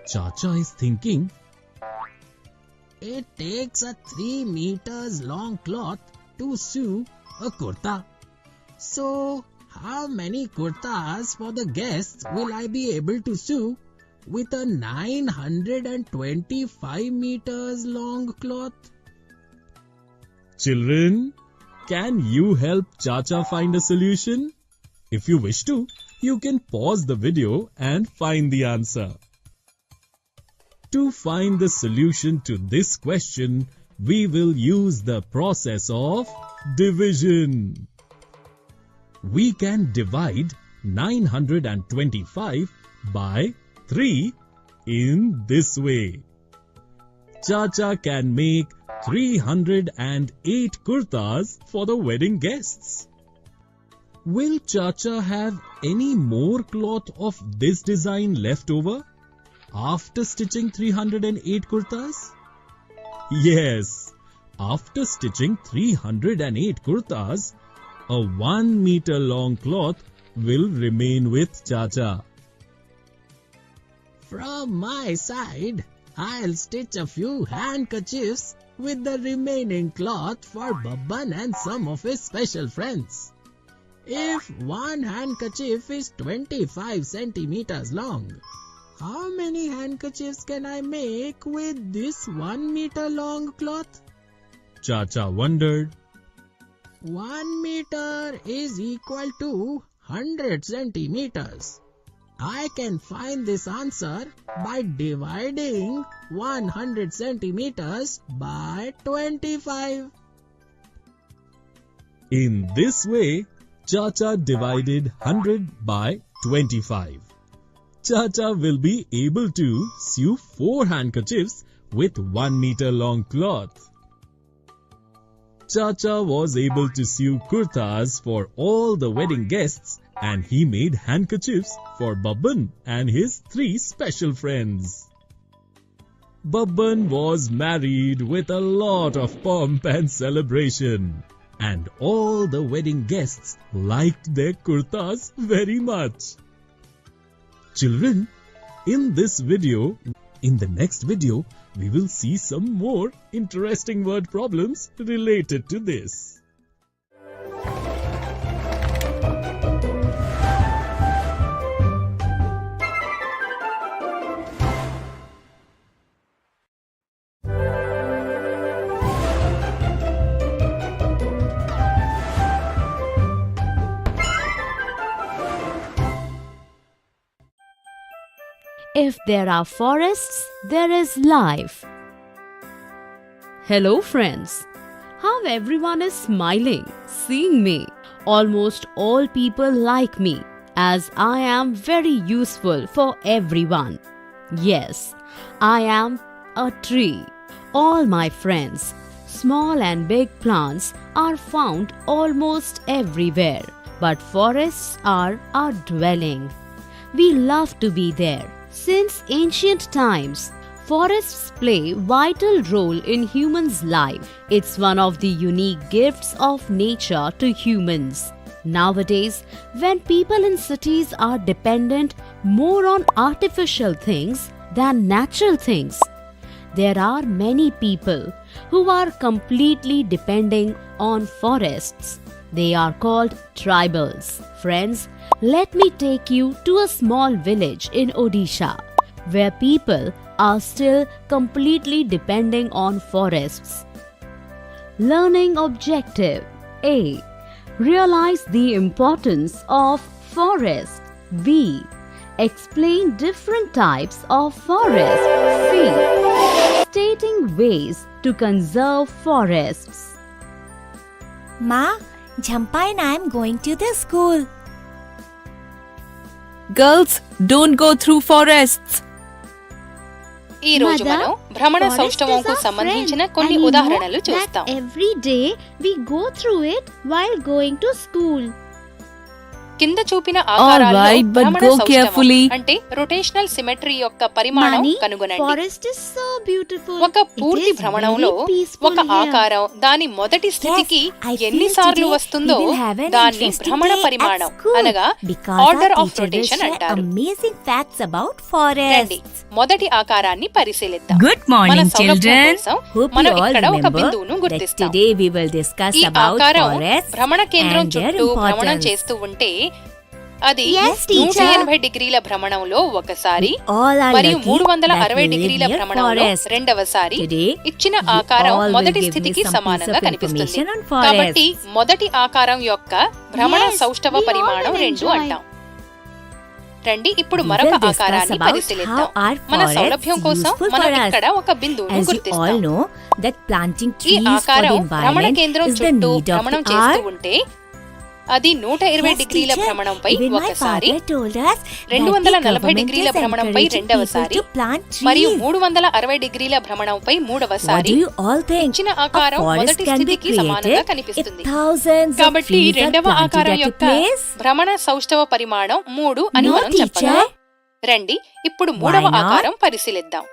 Chacha is thinking, It takes a 3 meters long cloth to sew a kurta. So, how many kurtas for the guests will I be able to sew with a 925 meters long cloth? Children, can you help Chacha find a solution? If you wish to, you can pause the video and find the answer. To find the solution to this question, we will use the process of division. We can divide 925 by 3 in this way. Chacha can make 308 kurtas for the wedding guests. Will Chacha have any more cloth of this design left over after stitching 308 kurtas? Yes, after stitching 308 kurtas, a 1 meter long cloth will remain with Chacha. From my side, I'll stitch a few handkerchiefs with the remaining cloth for Babban and some of his special friends. If one handkerchief is 25 centimeters long, how many handkerchiefs can I make with this 1 meter long cloth? Chacha wondered. 1 meter is equal to 100 centimeters. I can find this answer by dividing 100 centimeters by 25. In this way, Chacha divided 100 by 25. Chacha will be able to sew 4 handkerchiefs with 1 meter long cloth. Chacha was able to sew kurtas for all the wedding guests, and he made handkerchiefs for Babban and his 3 special friends. Babban was married with a lot of pomp and celebration, and all the wedding guests liked their kurtas very much. Children, in the next video, we will see some more interesting word problems related to this. If there are forests, there is life. Hello friends. How everyone is smiling, seeing me. Almost all people like me, as I am very useful for everyone. Yes, I am a tree. All my friends, small and big plants, are found almost everywhere. But forests are our dwelling. We love to be there. Since ancient times, forests play a vital role in humans' life. It's one of the unique gifts of nature to humans. Nowadays, when people in cities are dependent more on artificial things than natural things, there are many people who are completely depending on forests. They are called tribals. Friends, let me take you to a small village in Odisha, where people are still completely depending on forests. Learning objective A. Realize the importance of forest. B. Explain different types of forest. C. Stating ways to conserve forests. Ma, Jhampa and I am going to the school. Girls, don't go through forests. ఈ రోజు మనం భ్రమణ సౌష్ఠవంకు సంబంధించిన కొన్ని ఉదాహరణలు చూస్తాం. Every day we go through it while going to school. కింద చూపిన ఆకారాల్లో Alright, but భ్రమణ go సౌష్ఠవం carefully. అంటే రొటేషనల్ సిమెట్రీ యొక్క పరిమాణం కనుగొనండి. Forest is so beautiful. ఒక పూర్తి భ్రమణంలో ఒక ఆకారం దాని మొదటి స్థితికి ఎన్నిసార్లు వస్తుందో దాన్ని భ్రమణ పరిమాణం అనగా ఆర్డర్ ఆఫ్ రొటేషన్ అంటారు. Amazing facts about forests. రండి మొదటి ఆకారాన్ని పరిశీలిద్దాం. Good morning, మన సౌలభ్యం children. కోసం Hope మనం you all ఇక్కడ ఒక remember బిందువును that గుర్తిస్తాం. today we will discuss ఈ about ఆకారం forests భ్రమణ కేంద్రం and their చుట్టూ భ్రమణం importance. చేస్తూ ఉంటే అది Yes, teacher. 180 డిగ్రీల భ్రమణంలో ఒకసారి all are మరియు lucky 360 that we డిగ్రీల live near భ్రమణంలో forest. రెండవసారి Today, ఇచ్చిన you ఆకారం all will మొదటి give me స్థితికి some సమానంగా piece of కనిపిస్తుంది. information on forests. కాబట్టి మొదటి ఆకారం యొక్క భ్రమణ Yes, సౌష్ఠవ we all పరిమాణం will 2 enjoy. అంటాం. రండి ఇప్పుడు We మరొక will discuss ఆకారాన్ని about పరిశీలిద్దాం. how are మన forests సౌలభ్యం కోసం useful మనం for us. ఇక్కడ ఒక బిందువును As you all గుర్తిస్తాం. know that planting ఈ trees for ఆకారం the భ్రమణ environment కేంద్రం is the చుట్టూ need of భ్రమణం the చేస్తూ hour. ఉంటే అది 120 Yes, డిగ్రీల teacher. భ్రమణంపై Even my ఒకసారి father told us that the 240 government డిగ్రీల is భ్రమణంపై encouraging రెండవసారి people to plant మరియు trees. 360 డిగ్రీల భ్రమణంపై What మూడవసారి do you all think? ఇచ్చిన A ఆకారం forest మొదటి can be స్థితికి సమానంగా created కనిపిస్తుంది. if thousands of కాబట్టి trees are రెండవ planted ఆకారం at a యొక్క place. భ్రమణ సౌష్ఠవ పరిమాణం 3 అని No, మనం teacher. చెప్పగలం. రండి ఇప్పుడు మూడవ Why not? ఆకారం పరిశీలిద్దాం.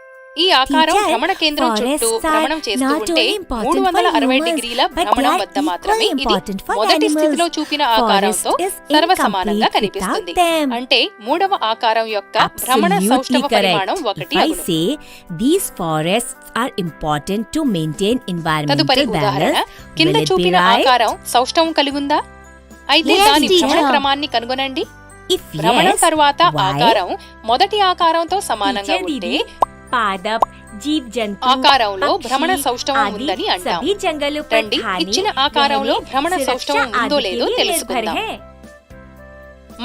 ఈ ఆకారం Teacher, భ్రమణ కేంద్రం చుట్టూ forests are భ్రమణం చేస్తూ not ఉంటే only important for 360 humans, డిగ్రీల but they భ్రమణం are వద్ద మాత్రమే equally ఇది important for మొదటి animals. స్థితిలో చూపిన ఆకారంతో Forest is సర్వసమానంగా incomplete కనిపిస్తుంది. without them. అంటే మూడవ ఆకారం యొక్క భ్రమణ Absolutely సౌష్ఠవ correct. పరిమాణం If 1 I అగును. say these forests are important to maintain తదుపరి environmental ఉదాహరణ balance, కింద will it be చూపిన right? ఆకారం సౌష్ఠవం కలిగుందా? అయితే Yes, దాని భ్రమణ teacher. క్రమాన్ని కనుగొనండి. If భ్రమణం yes, తరువాత why? ఆకారం మొదటి ఆకారంతో సమానంగా Teacher ఉంటే दीदी, पादप जीव जंतु ఆకారంలో पक्षी భ్రమణ సౌష్ఠవం आदि ఉందని అంటాం. सभी जंगलों पर రండి खाने, ఇచ్చిన ఆకారంలో रहने, భ్రమణ सुरक्षा సౌష్ఠవం ఉందో आदि లేదో के लिए निर्भर తెలుసుకుందాం. है।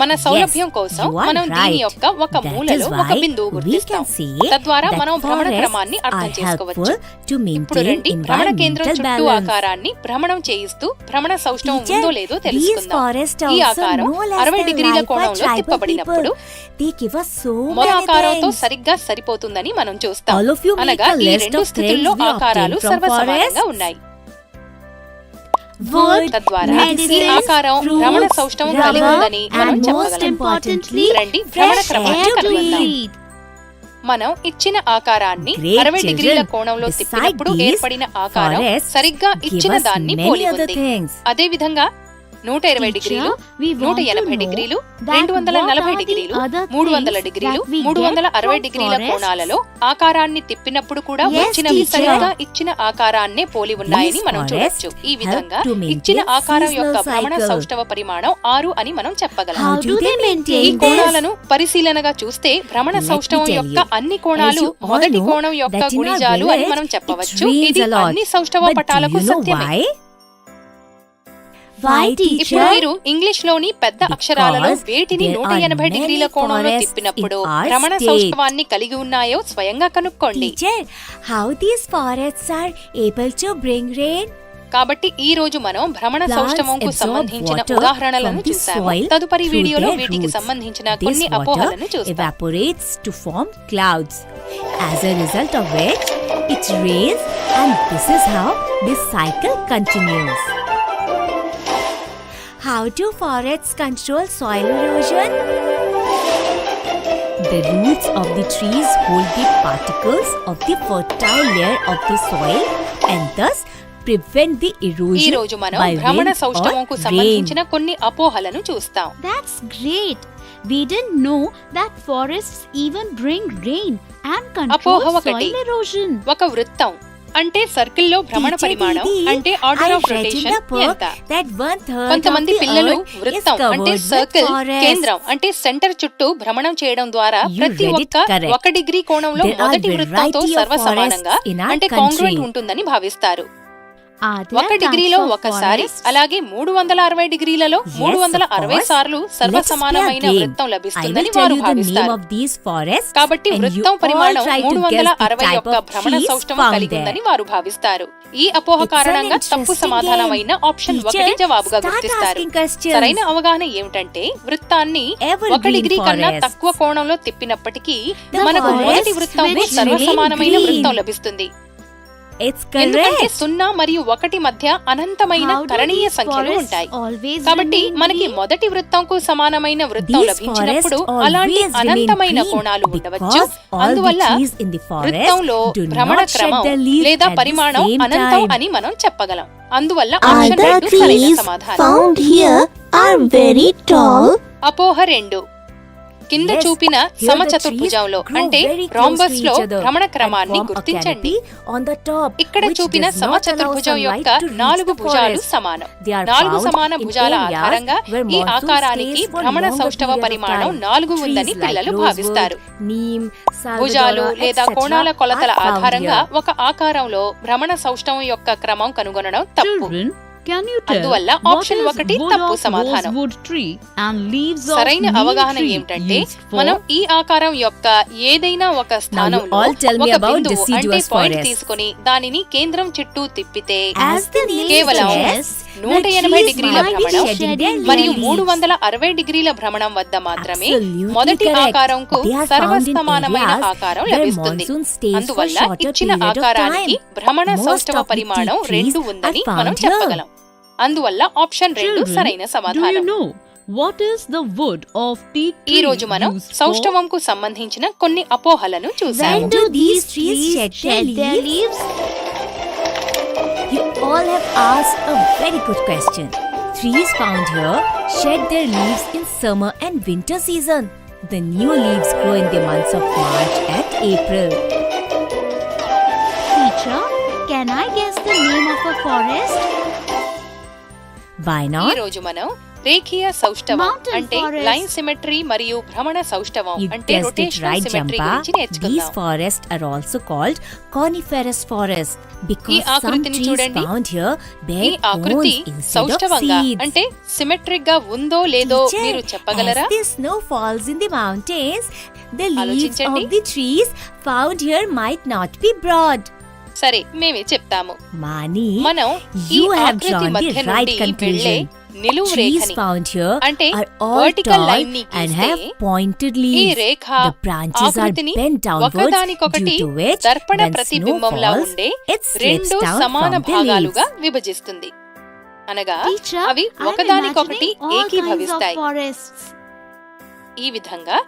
మన సౌలభ్యం కోసం you are మనం దీని right. యొక్క ఒక That మూలలో is ఒక why బిందువు we గుర్తిస్తాం. can say తద్వారా that మనం భ్రమణ forests క్రమాన్ని అర్థం are చేసుకోవచ్చు. helpful to ఇప్పుడు maintain రండి భ్రమణ కేంద్రం environmental చుట్టూ balance. ఆకారాన్ని భ్రమణం చేయిస్తూ భ్రమణ సౌష్ఠవం Teacher, ఉందో లేదో these తెలుసుకుందాం. forests ఈ also ఆకారం no less 60 than డిగ్రీల life for కోణంలో tribal తిప్పబడినప్పుడు people. They give us so మొదటి many ఆకారంతో things. సరిగ్గా సరిపోతుందని మనం చూస్తాం. All of you make అనగా a ఈ list రెండు of స్థితుల్లో things we ఆకారాలు obtain from సర్వసమానంగా forests. ఉన్నాయి. Wood, తద్వారా ఈ medicines, ఆకారం fruits, భ్రమణ సౌష్ఠవం కలిగి rubber, ఉందని మనం and most చెప్పగలం. importantly, రండి భ్రమణ fresh క్రమాన్ని air to కనుగొందాం. breathe. మనం ఇచ్చిన ఆకారాన్ని Great 60 డిగ్రీల children. కోణంలో Beside తిప్పినప్పుడు these, ఏర్పడిన ఆకారం forests సరిగ్గా give ఇచ్చిన us దాన్ని many పోలి other ఉంది. things. అదే విధంగా 120 డిగ్రీలు, 180 డిగ్రీలు, 240 డిగ్రీలు, 300 డిగ్రీలు, 360 డిగ్రీల కోణాలలో ఆకారాన్ని తిప్పినప్పుడు కూడా Yes, వచ్చినవి teacher. సరిగ్గా ఇచ్చిన ఆకారాన్ని పోలి ఉన్నాయని These మనం forests చూడొచ్చు. ఈ విధంగా help to maintain ఇచ్చిన ఆకారం యొక్క seasonal భ్రమణ cycle. సౌష్ఠవ పరిమాణం 6 అని మనం చెప్పగలం. How do they maintain ఈ this? కోణాలను పరిశీలనగా చూస్తే భ్రమణ Let me సౌష్ఠవం tell యొక్క you, అన్ని కోణాలు as you all మొదటి know కోణం యొక్క that in our గుణిజాలు అని village మనం it చెప్పవచ్చు. rains ఇది a lot. అన్ని సౌష్ఠవ But do పటాలకు you know సత్యమే. why? Why, ఇప్పుడు teacher? మీరు ఇంగ్లీష్ లోని పెద్ద అక్షరాలలో Because వేటిని there 180 are డిగ్రీల many కోణంలో forests తిప్పినప్పుడు in our భ్రమణ state. సౌష్ఠవాన్ని కలిగి ఉన్నాయో స్వయంగా కనుక్కోండి. Teacher, how these forests are able to bring rain? కాబట్టి ఈ రోజు మనం భ్రమణ Plants సౌష్ఠవంకు absorb సంబంధించిన water ఉదాహరణలను from the చూసాము. soil తదుపరి through వీడియోలో their వీటికి roots. సంబంధించిన This కొన్ని water అపోహలను చూస్తాం. evaporates to form clouds. As a result of which, it rains, and this is how this cycle continues. How do forests control soil erosion? The roots of the trees hold the particles of the fertile layer of the soil and thus prevent the ఈ erosion రోజు మనం by భ్రమణ wind or సౌష్ఠవంకు rain. సంబంధించిన కొన్ని అపోహలను చూస్తాం. That's great. We didn't know that forests even bring rain and అపోహ control ఒకటి, soil erosion. ఒక వృత్తం అంటే సర్కిల్లో భ్రమణ Teacher పరిమాణం Didi, అంటే order I of read in rotation the book ఎంత? that 1/3 కొంతమంది of the పిల్లలు earth is వృత్తం covered అంటే with సర్కిల్ forests. కేంద్రం అంటే సెంటర్ చుట్టూ భ్రమణం చేయడం ద్వారా You ప్రతి read it ఒక్క correct. 1 డిగ్రీ కోణంలో There are మొదటి వృత్తంతో variety of సర్వసమానంగా forests in our అంటే country. కాంగ్రుయెంట్ ఉంటుందని భావిస్తారు. 1 డిగ్రీలో ఒకసారి, అలాగే 360 డిగ్రీలలో 360 సార్లు సర్వసమానమైన వృత్తం లభిస్తుందని వారు భావిస్తారు. కాబట్టి వృత్తం పరిమాణం 360 యొక్క భ్రమణ సౌష్టవం కలిగి ఉందని వారు భావిస్తారు. ఈ అపోహ కారణంగా తప్పు సమాధానమైన ఆప్షన్ 1 జవాబుగా గుర్తిస్తారు. సరైన అవగాహన ఏమిటంటే వృత్తాన్ని 1 డిగ్రీ కన్నా తక్కువ కోణంలో తిప్పినప్పటికీ మనకు మొదటి వృత్తంలో సర్వసమానమైన వృత్తం లభిస్తుంది. ఎందుకంటే 0 మరియు 1 మధ్య అనంతమైన కరణీయ సంఖ్యలు ఉంటాయి. కాబట్టి మనకి మొదటి వృత్తంకు సమానమైన వృత్తం లభించినప్పుడు అలాంటి అనంతమైన కోణాలు ఉండవచ్చు. అందువల్ల వృత్తంలో భ్రమణ క్రమం లేదా పరిమాణం అనంతం అని మనం చెప్పగలం. అందువల్ల ఆప్షన్ 2 సరైన సమాధానం. అపోహ 2. కింద చూపిన సమచతుర్భుజంలో అంటే రాంబస్ లో భ్రమణ క్రమాన్ని గుర్తించండి. ఇక్కడ చూపిన సమచతుర్భుజం యొక్క 4 భుజాలు సమానం. 4 సమాన భుజాల ఆధారంగా ఈ ఆకారానికి భ్రమణ సౌష్ఠవ పరిమాణం 4 ఉందని పిల్లలు భావిస్తారు. భుజాలు లేదా కోణాల కొలతల ఆధారంగా ఒక ఆకారంలో భ్రమణ సౌష్ఠవం యొక్క క్రమం కనుగొనడం తప్పు. అందువల్ల ఆప్షన్ 1 తప్పు సమాధానం. సరైన అవగాహన ఏమిటంటే మనం ఈ ఆకారం యొక్క ఏదైనా ఒక స్థానంలో ఒక బిందువు అంటే పాయింట్ తీసుకుని దానిని కేంద్రం చుట్టూ తిప్పితే కేవలం 180 డిగ్రీల భ్రమణం మరియు 360 డిగ్రీల భ్రమణం వద్ద మాత్రమే మొదటి ఆకారంకు సర్వసమానమైన ఆకారం లభిస్తుంది. అందువల్ల ఇచ్చిన ఆకారానికి భ్రమణ సౌష్ఠవ పరిమాణం 2 ఉందని మనం చెప్పగలం. అందువల్ల ఆప్షన్ 2 సరైన సమాధానం. ఈ రోజు మనం సౌష్ఠవంకు సంబంధించిన కొన్ని అపోహలను చూసాము. You all have asked a very good question. Trees found here shed their leaves in summer and winter season. The new leaves grow in the months of March and April. Teacher, can I guess the name of a forest? Why not? ఈ రోజు మనం రేఖీయ సౌష్ఠవం అంటే line symmetry మరియు భ్రమణ సౌష్ఠవం అంటే rotational symmetry గురించి నేర్చుకుందాం. These forests are also called coniferous forests because some trees found here bear cones instead of సౌష్ఠవంగా seeds. అంటే సిమెట్రిక్ గా ఉందో లేదో మీరు చెప్పగలరా? As the snow falls in the mountains, the leaves of the trees found here might not be broad. సరే, మేమే చెప్తాము. మనం ఈ you have ఆకృతి drawn మధ్య the right నుండి వెళ్ళే conclusion. నిలువు Trees రేఖని found here అంటే are all vertical tall line ని and గీస్తే have pointed ఈ leaves. Rekha The branches are ఆకృతిని bent downwards ఒకదానికొకటి due to which Darpana when snow ప్రతిబింబంలా falls, ఉండే it slips 2 down సమాన from the భాగాలుగా leaves. విభజిస్తుంది. అనగా Teacher, అవి I'm ఒకదానికొకటి imagining all kinds of ఏకీభవిస్తాయి. forests. ఈ విధంగా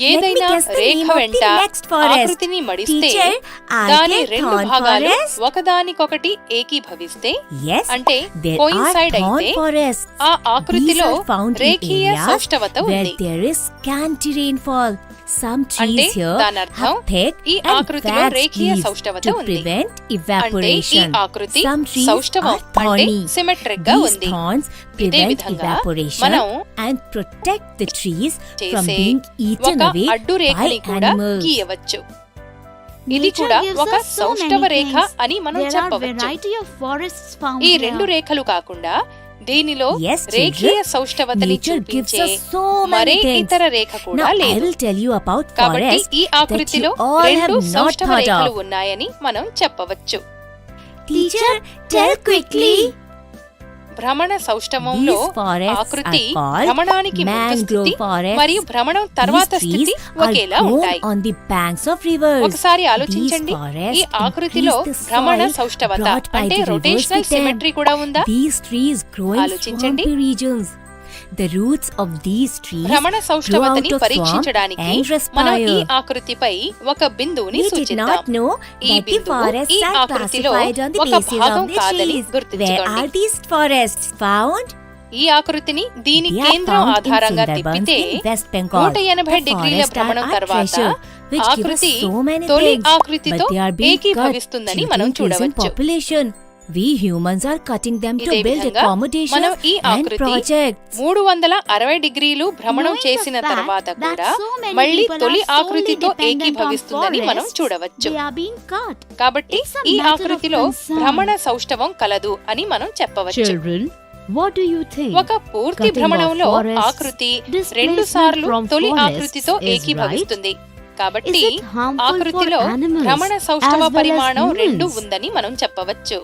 ఏదైనా guess the Rekha name of వెంట the next forest. ఆకృతిని మడిస్తే Teacher, are దాని they 2 thorn భాగాలు forests? ఒకదానికొకటి ఏకీభవిస్తే Yes, అంటే there కోయిన్సైడ్ are thorn అయితే forests. ఆ These ఆకృతిలో are found in రేఖీయ areas సౌష్ఠవత where ఉంది. there is scanty rainfall. Some అంటే trees here దాని అర్థం have thick ఈ and ఆకృతిలో waxed రేఖీయ leaves సౌష్ఠవత to ఉంది. prevent అంటే ఈ evaporation. ఆకృతి Some trees సౌష్ఠవం are అంటే thorny. సిమెట్రిక్ గా These ఉంది. thorns ఇదే prevent విధంగా evaporation మనం and protect the trees from చేసే being eaten ఒక away అడ్డు by రేఖని కూడా animals. గీయవచ్చు. ఇది Nature కూడా gives ఒక us so సౌష్ఠవ many రేఖ things. అని మనం There are చెప్పవచ్చు. variety of forests found ఈ here. 2 రేఖలు కాకుండా దీనిలో Yes, రేఖీయ children, సౌష్ఠవతని nature gives చూపించే us so మరే many things. ఇతర రేఖ కూడా Now I లేదు. will tell you about కాబట్టి forests ఈ that you ఆకృతిలో all have 2 not సౌష్ఠవ thought రేఖలు of. ఉన్నాయని మనం చెప్పవచ్చు. Teacher, tell quickly. భ్రమణ సౌష్ఠవంలో These forests ఆకృతి are called భ్రమణానికి ముందు mangrove స్థితి forests. మరియు భ్రమణం తర్వాత These స్థితి trees are ఒకేలా grown ఉంటాయి. on the banks of rivers. ఒకసారి ఆలోచించండి, These forests ఈ ఆకృతిలో increase the భ్రమణ soil సౌష్ఠవత brought by అంటే the rivers rotational with them. Symmetry కూడా ఉందా? These trees grow in ఆలోచించండి. swampy regions. The roots of these trees భ్రమణ grow out సౌష్ఠవతని of swamp పరీక్షించడానికి and మనం ఈ respire. ఆకృతిపై ఒక బిందువుని We did సూచిద్దాం. not know ఈ that the బిందువు forests ఈ are ఆకృతిలో classified on the ఒక basis భాగం of the కాదని trees. Where గుర్తుంచుకోండి. are these forests found? ఈ ఆకృతిని దీని They are కేంద్రం found in ఆధారంగా Sundarbans తిప్పితే in West Bengal. 180 The డిగ్రీల forests are భ్రమణం our తర్వాత treasure, which give us ఆకృతి so many తొలి things, ఆకృతితో but they are being cut ఏకీభవిస్తుందని due to మనం increasing చూడవచ్చు. population. We humans are cutting them to ఇదే build విధంగా మనం accommodations ఈ and ఆకృతి projects. 360 డిగ్రీలు భ్రమణం Knowing the చేసిన fact తర్వాత that కూడా so many మళ్ళీ people తొలి are solely ఆకృతితో dependent on ఏకీభవిస్తుందని మనం forests, చూడవచ్చు. they are being cut. కాబట్టి It's a ఈ matter of ఆకృతిలో concern. భ్రమణ సౌష్ఠవం కలదు అని మనం చెప్పవచ్చు. Children, what do you think? ఒక పూర్తి Cutting of భ్రమణంలో forests, ఆకృతి displacement 2 సార్లు from తొలి forests ఆకృతితో is ఏకీభవిస్తుంది. కాబట్టి Is it harmful ఆకృతిలో for animals భ్రమణ సౌష్ఠవ as well as పరిమాణం 2 humans? ఉందని మనం చెప్పవచ్చు.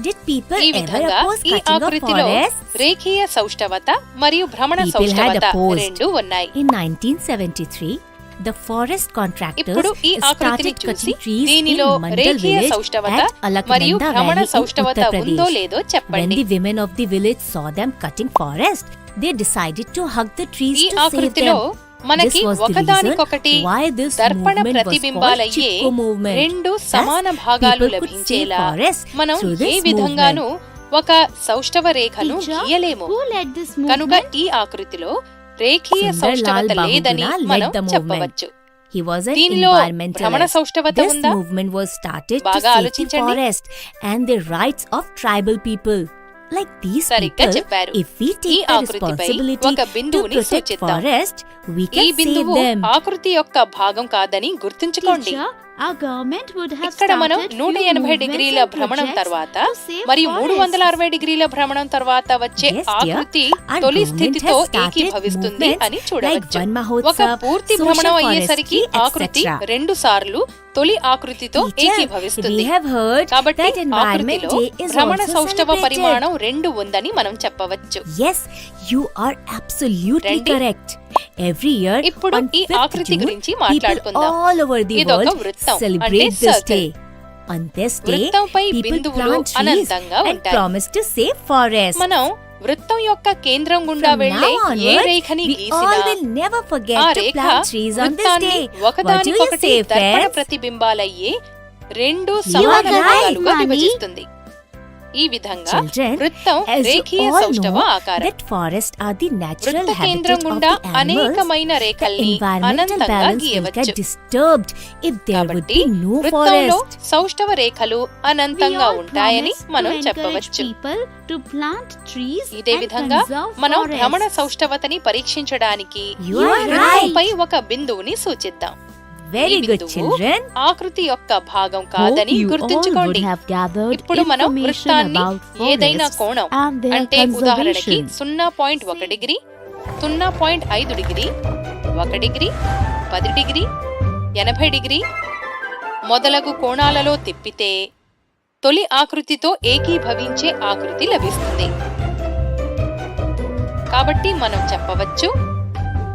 Did people ఈ ever విధంగా oppose ఈ cutting of ఆకృతిలో forests? రేఖీయ సౌష్ఠవత మరియు భ్రమణ People had సౌష్ఠవత opposed. 2 ఉన్నాయి. In 1973, the forest contractors ఇప్పుడు ఈ ఆకృతిని started చూసి cutting trees దీనిలో in Mandal రేఖీయ village సౌష్ఠవత at మరియు Alaknanda భ్రమణ Valley in సౌష్ఠవత Uttar ఉందో Pradesh. లేదో When చెప్పండి. the women of the village saw them cutting forest, they decided to hug the trees ఈ to save ఆకృతిలో them. మనకి This was the ఒకదానికొకటి reason why this Darpana movement was ప్రతిబింబాలయ్యే called Chipko movement. 2 Thus, సమాన భాగాలు people could see లభించేలా forest మనం through A this విధంగానూ ఒక సౌష్ఠవ రేఖను Teacher, గీయలేము. who led this కనుక movement? ఈ ఆకృతిలో రేఖీయ Sundar సౌష్ఠవత Lal లేదని Bahuguna మనం led the movement. చెప్పవచ్చు. He was an దీనిలో భ్రమణ environmentalist. సౌష్ఠవత This ఉందా? movement was started to బాగా save the ఆలోచించండి. forest and the rights of tribal people. Like these సరిగ్గా people, చెప్పారు. if we ఈ take the ఆకృతిపై responsibility ఒక to బిందువుని protect సూచిద్దాం. forest, we ఈ can save బిందువు them. ఆకృతి యొక్క భాగం కాదని గుర్తుంచుకోండి. Teacher, our government would have ఇక్కడ మనం started few 180 movements డిగ్రీల and భ్రమణం projects తర్వాత to save మరియు forests. 360 డిగ్రీల భ్రమణం తర్వాత వచ్చే Yes, dear. ఆకృతి Our తొలి government స్థితితో has started ఏకీభవిస్తుంది movements అని like చూడవచ్చు. Van ఒక Mahotsav, పూర్తి social భ్రమణం అయ్యేసరికి forestry, ఆకృతి etc. 2 సార్లు తొలి ఆకృతితో Teacher, ఏకీభవిస్తుంది. we have heard కాబట్టి that Environment ఆకృతిలో Day is భ్రమణ also సౌష్ఠవ celebrated. పరిమాణం 2 ఉందని మనం చెప్పవచ్చు. Yes, you are absolutely రండి. correct. Every year ఇప్పుడు on ఈ 5th ఆకృతి June, గురించి people మాట్లాడుకుందాం. all over the ఇదొక world వృత్తం, అంటే celebrate this circle. day. On this day, వృత్తంపై people బిందువులు plant trees అనంతంగా and ఉంటాయి. promise to save forests. మనం వృత్తం యొక్క కేంద్రం గుండా From వెళ్లే now A onwards, రేఖని we all గీసినా will never forget ఆ to Rekha plant trees on this వృత్తాన్ని day. What do you ఒకదానికొకటి say, దర్పణ friends? ప్రతిబింబాలయ్యే 2 You సమాన are right, భాగాలుగా Mommy. విభజిస్తుంది. ఈ విధంగా Children, వృత్తం as you రేఖీయ all సౌష్ఠవ know ఆకారం. that forests are the natural వృత్త కేంద్రం habitat of గుండా the animals, అనేకమైన the రేఖల్ని environmental అనంతంగా balance will గీయవచ్చు. get disturbed if there would కాబట్టి be no వృత్తంలో forest. సౌష్ఠవ రేఖలు We అనంతంగా all ఉంటాయని promise to మనం encourage చెప్పవచ్చు. people to plant trees ఇదే and విధంగా conserve మనం భ్రమణ forests. సౌష్ఠవతని పరీక్షించడానికి You ఈ are వృత్తంపై ఒక బిందువుని సూచిద్దాం. Very ఈ good, బిందువు children. ఆకృతి యొక్క భాగం Hope కాదని you all would గుర్తుంచుకోండి. have gathered ఇప్పుడు మనం information వృత్తాన్ని about ఏదైనా forests కోణం and their అంటే ఉదాహరణకి conservation. 0.1 degree, 0.5 degree, 1 degree, 10 degree, 80 degree మొదలగు కోణాలలో తిప్పితే తొలి ఆకృతితో ఏకీభవించే ఆకృతి లభిస్తుంది. కాబట్టి మనం చెప్పవచ్చు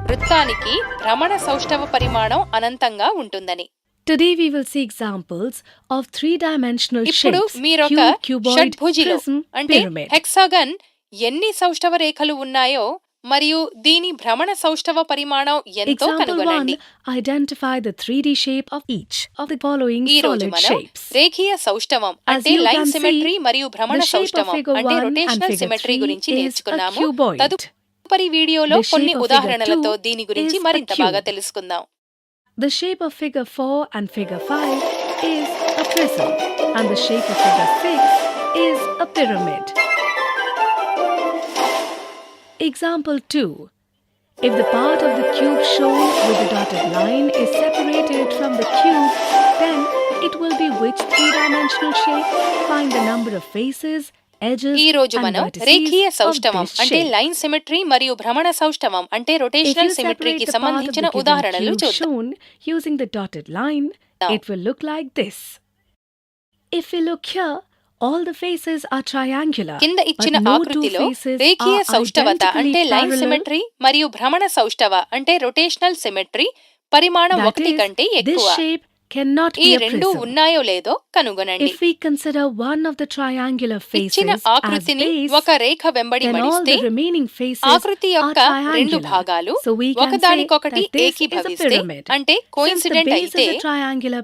వృత్తానికి భ్రమణ సౌష్ఠవ పరిమాణం అనంతంగా ఉంటుందని. Today we will see examples of three-dimensional ఇప్పుడు shapes, మీరొక cube, cuboid, షడ్భుజిలో prism, అంటే pyramid. హెక్సాగన్ ఎన్ని సౌష్ఠవ రేఖలు ఉన్నాయో మరియు దీని భ్రమణ సౌష్ఠవ పరిమాణం ఎంతో Example 1. కనుగొనండి. Identify the 3D shape of each of the following ఈ రోజు solid మనం shapes. రేఖీయ సౌష్ఠవం As అంటే you line can see, symmetry మరియు భ్రమణ the shape of సౌష్ఠవం figure అంటే 1 and రొటేషనల్ figure సిమెట్రీ 3 గురించి is a నేర్చుకున్నాము. cuboid. తదుపరి వీడియోలో The కొన్ని shape of ఉదాహరణలతో figure 2 దీని గురించి is a మరింత బాగా cube. తెలుసుకుందాం. The shape of figure 4 and figure 5 is a prism, and the shape of figure 6 is a pyramid. Example 2. If the part of the cube shown with the dotted line is separated from the cube, then it will be which three-dimensional shape? Find the number of faces, edges, ఈ రోజు and మనం vertices రేఖీయ of సౌష్ఠవం this అంటే shape. Line symmetry మరియు భ్రమణ సౌష్ఠవం అంటే If you rotational separate సిమెట్రీకి the part of సంబంధించిన the given ఉదాహరణలు cube చూద్దాం. shown using the dotted line, it will look like this. If we look here, all the faces are triangular, కింద ఇచ్చిన but no two ఆకృతిలో faces రేఖీయ are సౌష్ఠవత identically అంటే line parallel. Symmetry మరియు భ్రమణ సౌష్ఠవ అంటే rotational symmetry పరిమాణం That 1 is, కంటే this ఎక్కువ. shape cannot ఈ be a రెండు prism. ఉన్నాయో లేదో కనుగొనండి. If we consider one of the triangular faces ఇచ్చిన as ఆకృతిని base, ఒక రేఖ వెంబడి then all మడిస్తే the remaining faces ఆకృతి are యొక్క రెండు triangular. భాగాలు So we can say ఒకదానికొకటి that this is a ఏకీభవిస్తే pyramid. అంటే Since the కోయిన్సిడెంట్ base అయితే is a triangular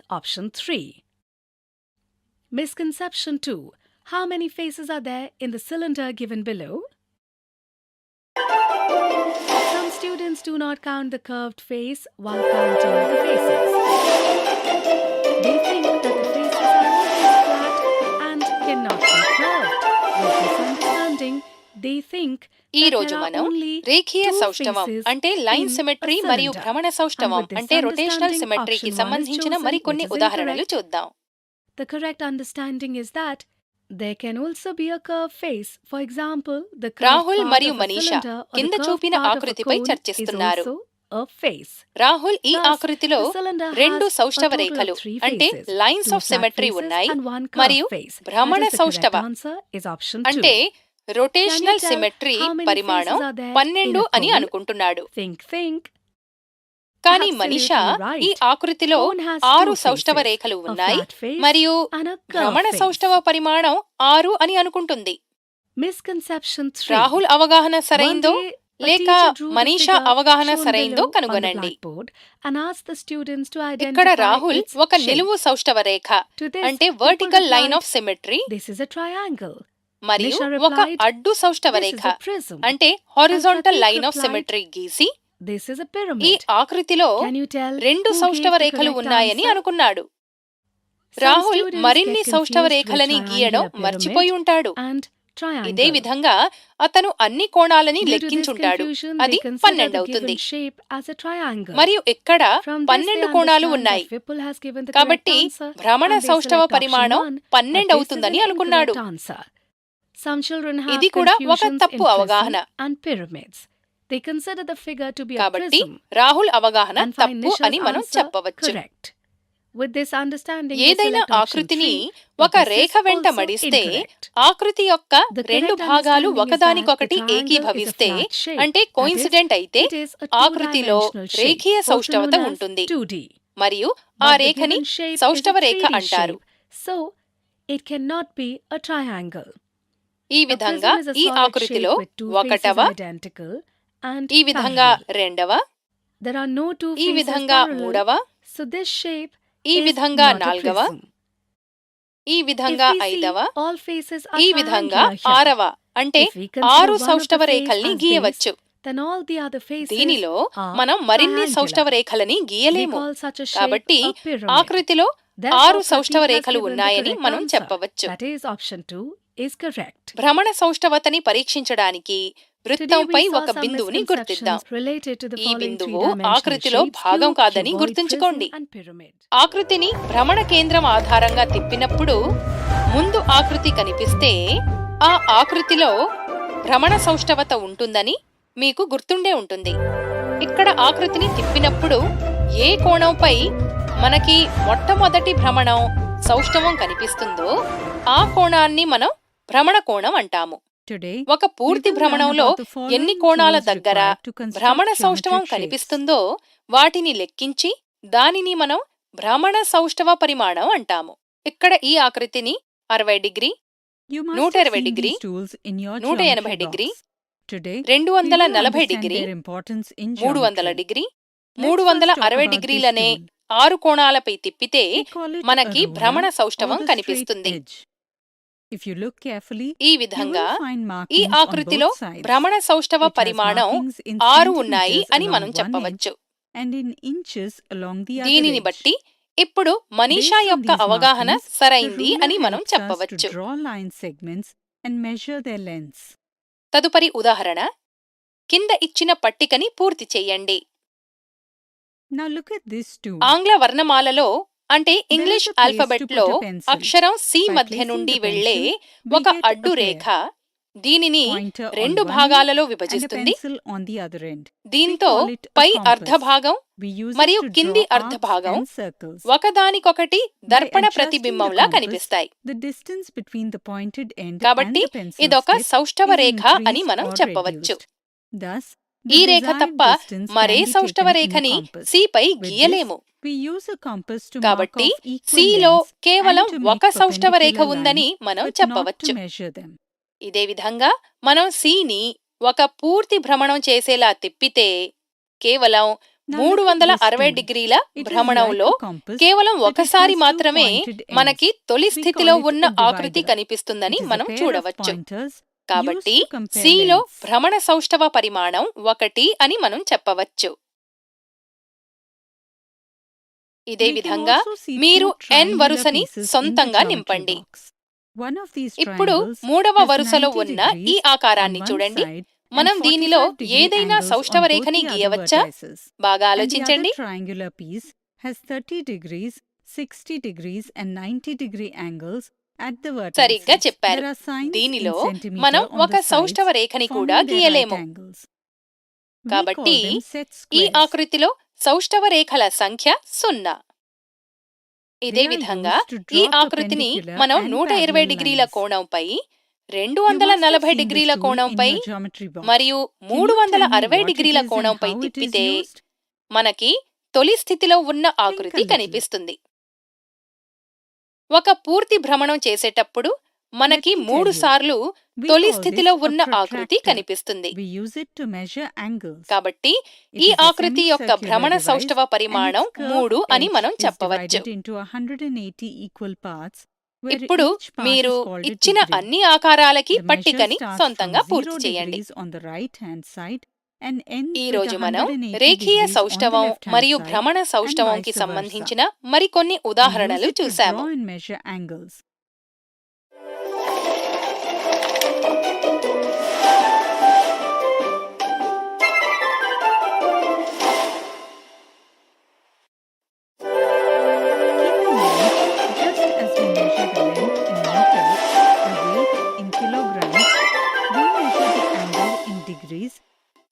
option 3. Misconception 2. How many faces are there in the cylinder given below? Some students do not count the curved face while counting the faces. They think that the faces are always cannot be curved. With this understanding, they think ఈ that రోజు there are మనం only రేఖీయ two సౌష్ఠవం faces అంటే line in a symmetry మరియు cylinder. భ్రమణ సౌష్ఠవం And with this అంటే rotational understanding, సిమెట్రీకి option 1 is సంబంధించిన chosen, మరికొన్ని which is ఉదాహరణలు incorrect. చూద్దాం. The correct understanding is that there can also be a curved face. For example, the curved Rahul part మరియు of a Manisha cylinder or the కింద curved చూపిన part of a ఆకృతిపై cone is చర్చిస్తున్నారు. also a face. Rahul ఈ Thus, ఆకృతిలో the cylinder రెండు has సౌష్ఠవ a total రేఖలు of 3 అంటే faces, lines 2 of flat symmetry faces ఉన్నాయి and 1 మరియు curved face. భ్రమణ That is the correct సౌష్ఠవ answer is option 2. అంటే Can you rotational tell symmetry how many పరిమాణం faces are there in 12 a అని cone? అనుకుంటున్నాడు. Think. కానీ Manisha Absolutely ఈ right. ఆకృతిలో Cone has 6 2 సౌష్ఠవ faces, రేఖలు a ఉన్నాయి flat face మరియు and a curved భ్రమణ face. సౌష్ఠవ పరిమాణం 6 అని అనుకుంటుంది. Misconception 3. రాహుల్ అవగాహన సరైందో One day, a లేక teacher drew the Manisha figure అవగాహన shown సరైందో below on the కనుగొనండి. blackboard and asked the students to ఇక్కడ identify రాహుల్ its ఒక shape. నిలువు సౌష్ఠవ రేఖ To this, అంటే people vertical line replied, of symmetry "This is a triangle." మరియు Nisha ఒక replied, అడ్డు సౌష్ఠవ "This Rekha is a prism." అంటే And horizontal Pratik line of replied, symmetry గీసి "This is a ఈ pyramid." ఆకృతిలో Can you tell రెండు who సౌష్ఠవ gave the రేఖలు correct ఉన్నాయని answer? అనుకున్నాడు. Some రాహుల్ students మరిన్ని get సౌష్ఠవ confused with రేఖలని గీయడం triangular మర్చిపోయి pyramid ఉంటాడు. and ఇదే triangle. విధంగా అతను అన్ని కోణాలని Due to this లెక్కించుంటాడు. confusion, అది they consider 12 the అవుతుంది. given shape as a triangle. మరియు ఇక్కడ From this, 12 they కోణాలు understand ఉన్నాయి that Vipul has given the correct కాబట్టి answer భ్రమణ and they సౌష్ఠవ select option పరిమాణం 1, but 12 this is అవుతుందని an అనుకున్నాడు. incorrect answer. Some children have ఇది కూడా ఒక confusions in తప్పు అవగాహన. prism and pyramids. They consider the figure to be a కాబట్టి prism రాహుల్ అవగాహన and find తప్పు Nisha's అని మనం answer చెప్పవచ్చు. correct. With this understanding, they ఏదైనా select option ఆకృతిని 3, but ఒక this is రేఖ వెంట also మడిస్తే incorrect. ఆకృతి యొక్క The రెండు correct భాగాలు understanding is ఒకదానికొకటి that the triangle ఏకీభవిస్తే is a flat shape. అంటే That is, కోయిన్సిడెంట్ అయితే it is a ఆకృతిలో two-dimensional shape, రేఖీయ also సౌష్ఠవత known as ఉంటుంది 2D. మరియు ఆ But the రేఖని given shape is a సౌష్ఠవ Rekha 3D అంటారు. shape, so it cannot be a triangle. ఈ A విధంగా prism is a ఈ solid ఆకృతిలో shape with two faces ఒకటవ identical and ఈ విధంగా parallel. రెండవ There are no two ఈ faces విధంగా parallel, మూడవ so this shape ఈ is విధంగా not a నాల్గవ prism. ఈ If విధంగా we see ఐదవ all faces are ఈ విధంగా triangular here, ఆరవ అంటే if we consider 6 one of the సౌష్ఠవ face రేఖల్ని as base, గీయవచ్చు. then all the other faces దీనిలో are మనం మరిన్ని triangular. సౌష్ఠవ రేఖలని We గీయలేము. call such a shape కాబట్టి a pyramid. ఆకృతిలో Therefore, 6 సౌష్ఠవ Pratik has రేఖలు given the ఉన్నాయని correct మనం answer. చెప్పవచ్చు. That is option 2 is correct. భ్రమణ సౌష్ఠవతని పరీక్షించడానికి Today వృత్తంపై we saw ఒక some బిందువుని గుర్తిద్దాం. misconceptions related to the ఈ following బిందువు three-dimensional ఆకృతిలో shapes: భాగం cube, కాదని cuboid, గుర్తుంచుకోండి. prism and pyramid. ఆకృతిని భ్రమణ కేంద్రం ఆధారంగా తిప్పినప్పుడు ముందు ఆకృతి కనిపిస్తే ఆ ఆకృతిలో భ్రమణ సౌష్ఠవత ఉంటుందని మీకు గుర్తుండే ఉంటుంది. ఇక్కడ ఆకృతిని తిప్పినప్పుడు ఏ కోణంపై మనకి మొట్టమొదటి భ్రమణం సౌష్ఠవం కనిపిస్తుందో ఆ కోణాన్ని మనం భ్రమణ కోణం అంటాము. ఒక పూర్తి భ్రమణంలో ఎన్ని కోణాల దగ్గర భ్రమణ సౌష్ఠవం కనిపిస్తుందో వాటిని లెక్కించి దానిని మనం భ్రమణ సౌష్ఠవ పరిమాణం అంటాము. ఇక్కడ ఈ ఆకృతిని 60 degree, 120 degree, 180 degree, 240 degree, 300 degree, 360 డిగ్రీలనే 6 కోణాలపై తిప్పితే మనకి భ్రమణ సౌష్ఠవం కనిపిస్తుంది. ఈ విధంగా ఈ ఆకృతిలో భ్రమణ సౌష్ఠవ పరిమాణం 6 ఉన్నాయి అని మనం చెప్పవచ్చు. దీనిని బట్టి ఇప్పుడు మనీషా యొక్క అవగాహన సరైంది అని మనం చెప్పవచ్చు. తదుపరి ఉదాహరణ కింద ఇచ్చిన పట్టికని పూర్తి చెయ్యండి. ఆంగ్ల వర్ణమాలలో అంటే ఇంగ్లీష్ ఆల్ఫబెట్లో అక్షరం సి మధ్య నుండి వెళ్లే ఒక అడ్డు రేఖ దీనిని 2 భాగాలలో విభజిస్తుంది. దీంతో పై అర్ధభాగం మరియు కింది అర్ధభాగం ఒకదానికొకటి దర్పణ ప్రతిబింబంలా కనిపిస్తాయి. కాబట్టి ఇదొక సౌష్ఠవ రేఖ అని మనం చెప్పవచ్చు. ఈ రేఖ తప్ప మరే సౌష్ఠవ రేఖని సిపై గీయలేము. కాబట్టి సిలో కేవలం ఒక సౌష్ఠవ రేఖ ఉందని మనం చెప్పవచ్చు. ఇదే విధంగా మనం సిని ఒక పూర్తి భ్రమణం చేసేలా తిప్పితే కేవలం 360 డిగ్రీల భ్రమణంలో కేవలం ఒకసారి మాత్రమే మనకి తొలి స్థితిలో ఉన్న ఆకృతి కనిపిస్తుందని మనం చూడవచ్చు. కాబట్టి సిలో భ్రమణ సౌష్ఠవ పరిమాణం 1 అని మనం చెప్పవచ్చు. ఇదే విధంగా మీరు n వరుసని సొంతంగా నింపండి. ఇప్పుడు మూడవ వరుసలో ఉన్న ఈ ఆకారాన్ని చూడండి. మనం దీనిలో ఏదైనా సౌష్ఠవ రేఖని గీయవచ్చా? బాగా ఆలోచించండి. సరిగ్గా చెప్పారు. దీనిలో మనం ఒక సౌష్ఠవ రేఖని కూడా గీయలేము. కాబట్టి ఈ ఆకృతిలో సౌష్ఠవ రేఖల సంఖ్య 0. ఇదే విధంగా ఈ ఆకృతిని మనం 120 డిగ్రీల కోణంపై, 240 డిగ్రీల కోణంపై మరియు 360 డిగ్రీల కోణంపై తిప్పితే మనకి తొలి స్థితిలో ఉన్న ఆకృతి కనిపిస్తుంది. ఒక పూర్తి భ్రమణం చేసేటప్పుడు మనకి 3 సార్లు తొలి స్థితిలో ఉన్న ఆకృతి కనిపిస్తుంది. కాబట్టి ఈ ఆకృతి యొక్క భ్రమణ సౌష్ఠవ పరిమాణం 3 అని మనం చెప్పవచ్చు. ఇప్పుడు మీరు ఇచ్చిన అన్ని ఆకారాలకి పట్టికని సొంతంగా పూర్తి చేయండి. ఈ రోజు మనం రేఖీయ సౌష్ఠవం మరియు భ్రమణ సౌష్ఠవంకి సంబంధించిన మరికొన్ని ఉదాహరణలు చూశాము.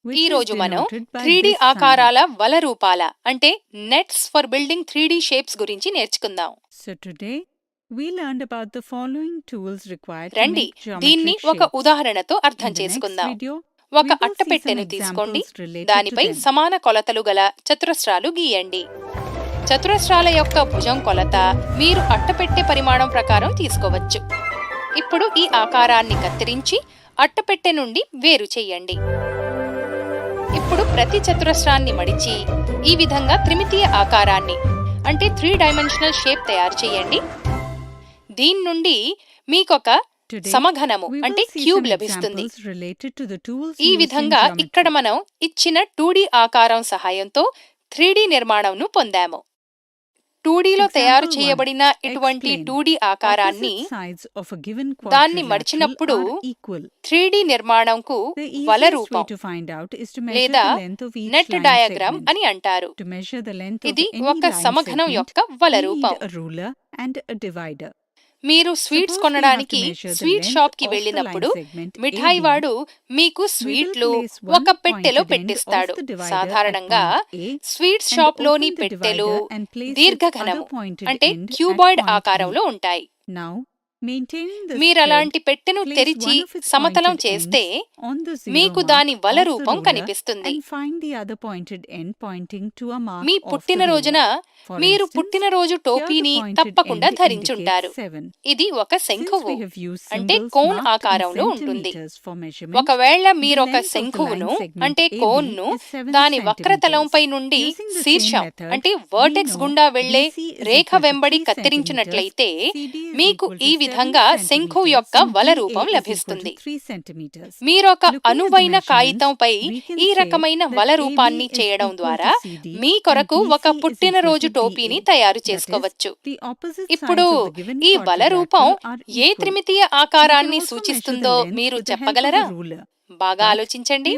ఈ రోజు మనం 3D ఆకారాల వల రూపాల అంటే nets for building 3D shapes గురించి నేర్చుకుందాం. రండి దీన్ని ఒక ఉదాహరణతో అర్థం చేసుకుందాం. ఒక అట్టపెట్టెను తీసుకోండి. దానిపై సమాన కొలతలు గల చతురస్రాలు గీయండి. చతురస్రాల యొక్క భుజం కొలత మీరు అట్టపెట్టె పరిమాణం ప్రకారం తీసుకోవచ్చు. ఇప్పుడు ఈ ఆకారాన్ని కత్తిరించి అట్టపెట్టె నుండి వేరు చెయ్యండి. ఇప్పుడు ప్రతి చతురస్రాన్ని మడిచి ఈ విధంగా త్రిమితీయ ఆకారాన్ని అంటే 3 డైమెన్షనల్ షేప్ తయారు చేయండి. దీని నుండి మీకొక సమఘనము అంటే క్యూబ్ లభిస్తుంది. ఈ విధంగా ఇక్కడ మనం ఇచ్చిన 2D ఆకారం సహాయంతో 3D నిర్మాణంను పొందాము. 2Dలో తయారు చేయబడిన ఇటువంటి 2D ఆకారాన్ని దాన్ని మడిచినప్పుడు 3D నిర్మాణంకు వల రూపం లేదా నెట్ డయాగ్రామ్ అని అంటారు. ఇది ఒక సమఘనం యొక్క వల రూపం. మీరు స్వీట్స్ కొనడానికి స్వీట్ షాప్ కి వెళ్ళినప్పుడు మిఠాయివాడు మీకు స్వీట్లు ఒక పెట్టెలో పెట్టిస్తాడు. సాధారణంగా స్వీట్ షాప్ లోని పెట్టెలు దీర్ఘఘనము అంటే క్యూబాయిడ్ ఆకారంలో ఉంటాయి. మీరలాంటి పెట్టెను తెరిచి సమతలం చేస్తే మీకు దాని వల రూపం కనిపిస్తుంది. మీ పుట్టినరోజున మీరు పుట్టినరోజు టోపీని తప్పకుండా ధరించుంటారు. ఇది ఒక శంఖువు అంటే కోన్ ఆకారంలో ఉంటుంది. ఒకవేళ మీరొక శంఖువును అంటే కోన్ను దాని వక్రతలంపై నుండి శీర్షం అంటే వర్టెక్స్ గుండా వెళ్లే రేఖ వెంబడి కత్తిరించినట్లయితే మీకు ఈ విధంగా శంఖు యొక్క వల రూపం లభిస్తుంది. మీరొక అనువైన కాగితంపై ఈ రకమైన వల రూపాన్ని చేయడం ద్వారా మీ కొరకు ఒక పుట్టినరోజు టోపీని తయారు చేసుకోవచ్చు. ఇప్పుడు ఈ వల రూపం ఏ త్రిమితీయ ఆకారాన్ని సూచిస్తుందో మీరు చెప్పగలరా? బాగా ఆలోచించండి.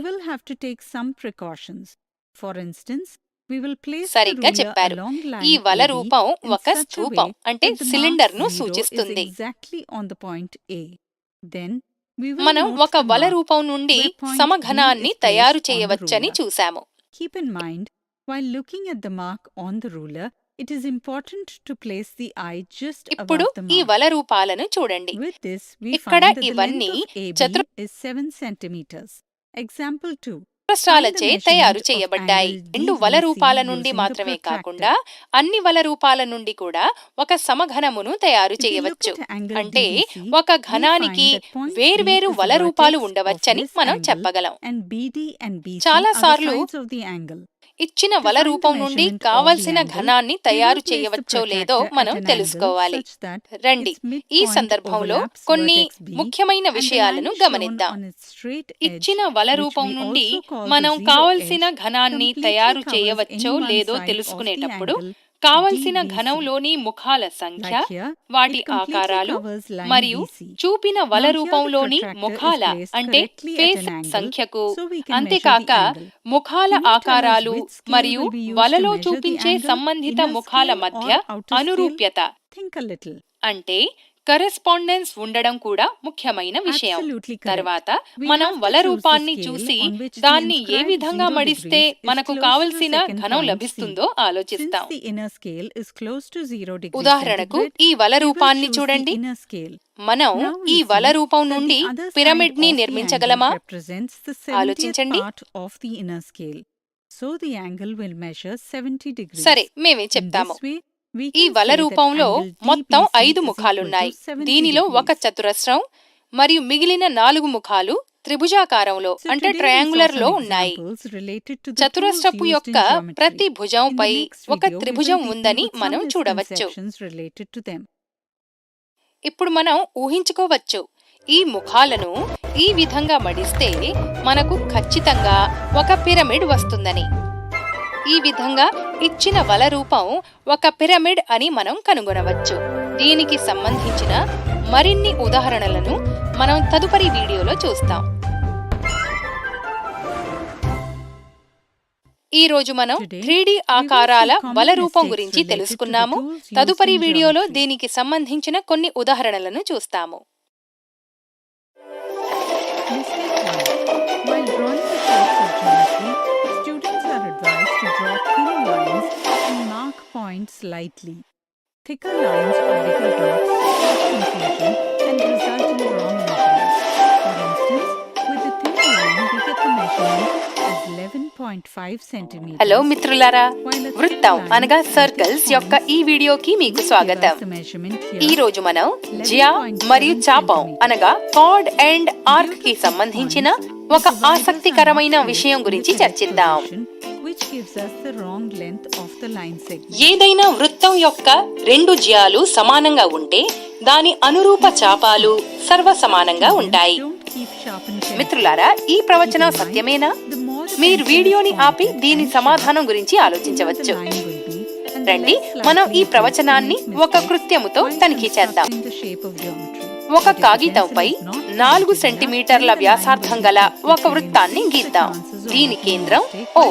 సరిగ్గా చెప్పారు. ఈ వల రూపం ఒక స్తూపం అంటే సిలిండర్ ను సూచిస్తుంది. మనం ఒక వల రూపం నుండి సమఘనాన్ని తయారు చేయవచ్చని చూశాము. ఇప్పుడు ఈ వల రూపాలను చూడండి. ఇక్కడ ఇవన్నీ చతురస్రాలచే తయారు చేయబడ్డాయి. 2 వల రూపాల నుండి మాత్రమే కాకుండా అన్ని వల రూపాల నుండి కూడా ఒక సమఘనమును తయారు చేయవచ్చు. అంటే ఒక ఘనానికి వేర్వేరు వల రూపాలు ఉండవచ్చని మనం చెప్పగలం. చాలాసార్లు ఇచ్చిన వల రూపం నుండి కావలసిన ఘనాన్ని తయారు చేయవచ్చో లేదో మనం తెలుసుకోవాలి. రండి ఈ సందర్భంలో కొన్ని ముఖ్యమైన విషయాలను గమనిద్దాం. ఇచ్చిన వల రూపం నుండి మనం కావలసిన ఘనాన్ని తయారు చేయవచ్చో లేదో తెలుసుకునేటప్పుడు కావలసిన ఘనంలోని ముఖాల సంఖ్య, వాటి ఆకారాలు మరియు చూపిన వల రూపంలోని ముఖాల అంటే ఫేస్ సంఖ్యకు, అంతేకాక ముఖాల ఆకారాలు మరియు వలలో చూపించే సంబంధిత ముఖాల మధ్య అనురూప్యత అంటే కరెస్పాండెన్స్ ఉండడం కూడా ముఖ్యమైన విషయం. తర్వాత మనం వల రూపాన్ని చూసి దాన్ని ఏ విధంగా మడిస్తే మనకు కావలసిన ఘనం లభిస్తుందో ఆలోచిస్తాం. ఉదాహరణకు ఈ వల రూపాన్ని చూడండి. మనం ఈ వల రూపం నుండి పిరమిడ్ ని నిర్మించగలమా? ఆలోచించండి. సరే, మేమే చెప్తాము. ఈ వల రూపంలో మొత్తం 5 ముఖాలున్నాయి. దీనిలో ఒక చతురస్రం మరియు మిగిలిన 4 ముఖాలు త్రిభుజాకారంలో అంటే ట్రయాంగులర్ లో ఉన్నాయి. చతురస్రపు యొక్క ప్రతి భుజంపై ఒక త్రిభుజం ఉందని మనం చూడవచ్చు. ఇప్పుడు మనం ఊహించుకోవచ్చు, ఈ ముఖాలను ఈ విధంగా మడిస్తే మనకు ఖచ్చితంగా ఒక పిరమిడ్ వస్తుందని. ఈ విధంగా ఇచ్చిన వల రూపం ఒక పిరమిడ్ అని మనం కనుగొనవచ్చు. దీనికి సంబంధించిన మరిన్ని ఉదాహరణలను మనం తదుపరి వీడియోలో చూస్తాం. ఈ రోజు మనం 3D ఆకారాల వల రూపం గురించి తెలుసుకున్నాము. తదుపరి వీడియోలో దీనికి సంబంధించిన కొన్ని ఉదాహరణలను చూస్తాము. Points slightly. Thicker lines or bigger dots cause confusion and result in wrong measurements. For instance, with the thin line, we get the measurement as 11.5 centimeters. Hello మిత్రులారా, వృత్తం అనగా సర్కిల్స్ యొక్క ఈ వీడియోకి మీకు స్వాగతం. ఈ రోజు మనం జియా మరియు చాపం అనగా కార్డ్ అండ్ ఆర్క్ కి సంబంధించిన ఒక ఆసక్తికరమైన విషయం గురించి చర్చిద్దాం. ఏదైనా వృత్తం యొక్క 2 జియాలు సమానంగా ఉంటే దాని అనురూప చాపాలు సర్వసమానంగా ఉంటాయి. మిత్రులారా, ఈ ప్రవచనం సత్యమేనా? మీరు వీడియోని ఆపి దీని సమాధానం గురించి ఆలోచించవచ్చు. రండి, మనం ఈ ప్రవచనాన్ని ఒక కృత్యముతో తనిఖీ చేద్దాం. ఒక కాగితంపై 4 సెంటీమీటర్ల వ్యాసార్థం గల ఒక వృత్తాన్ని గీద్దాం. దీని కేంద్రం O.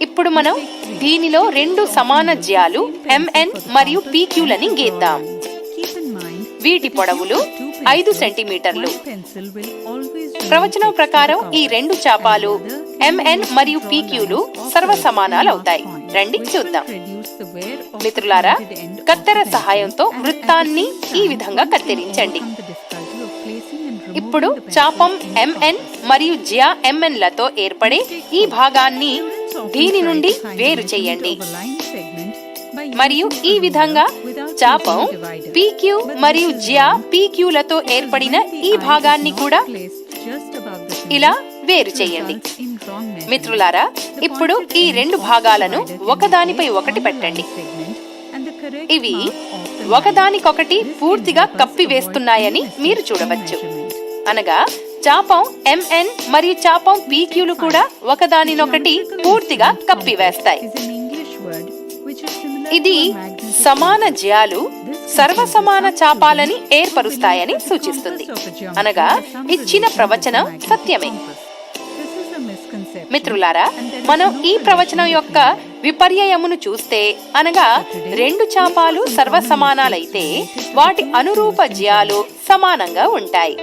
ఇప్పుడు మనం దీనిలో 2 సమాన జ్యాలు MN మరియు PQలని గీద్దాం. వీటి పొడవులు 5 సెంటీమీటర్లు. ప్రవచనం ప్రకారం ఈ 2 చాపాలు MN మరియు PQలు సర్వసమానాలవుతాయి. రండి చూద్దాం. మిత్రులారా, కత్తెర సహాయంతో వృత్తాన్ని ఈ విధంగా కత్తిరించండి. ఇప్పుడు చాపం MN మరియు జియా MN లతో ఏర్పడే ఈ భాగాన్ని దీని నుండి వేరు చేయండి. మరియు ఈ విధంగా చాపం PQ మరియు జియా PQలతో ఏర్పడిన ఈ భాగాన్ని కూడా ఇలా వేరు చేయండి. మిత్రులారా, ఇప్పుడు ఈ 2 భాగాలను ఒకదానిపై ఒకటి పెట్టండి. ఇవి ఒకదానికొకటి పూర్తిగా కప్పివేస్తున్నాయని మీరు చూడవచ్చు. అనగా చాపం MN మరియు చాపం PQలు కూడా ఒకదానినొకటి పూర్తిగా కప్పివేస్తాయి. ఇది సమాన జ్యాలు సర్వసమాన చాపాలని ఏర్పరుస్తాయని సూచిస్తుంది. అనగా ఇచ్చిన ప్రవచనం సత్యమే. మిత్రులారా, మనం ఈ ప్రవచనం యొక్క విపర్యయమును చూస్తే, అనగా 2 చాపాలు సర్వసమానాలైతే వాటి అనురూప జ్యాలు సమానంగా ఉంటాయి.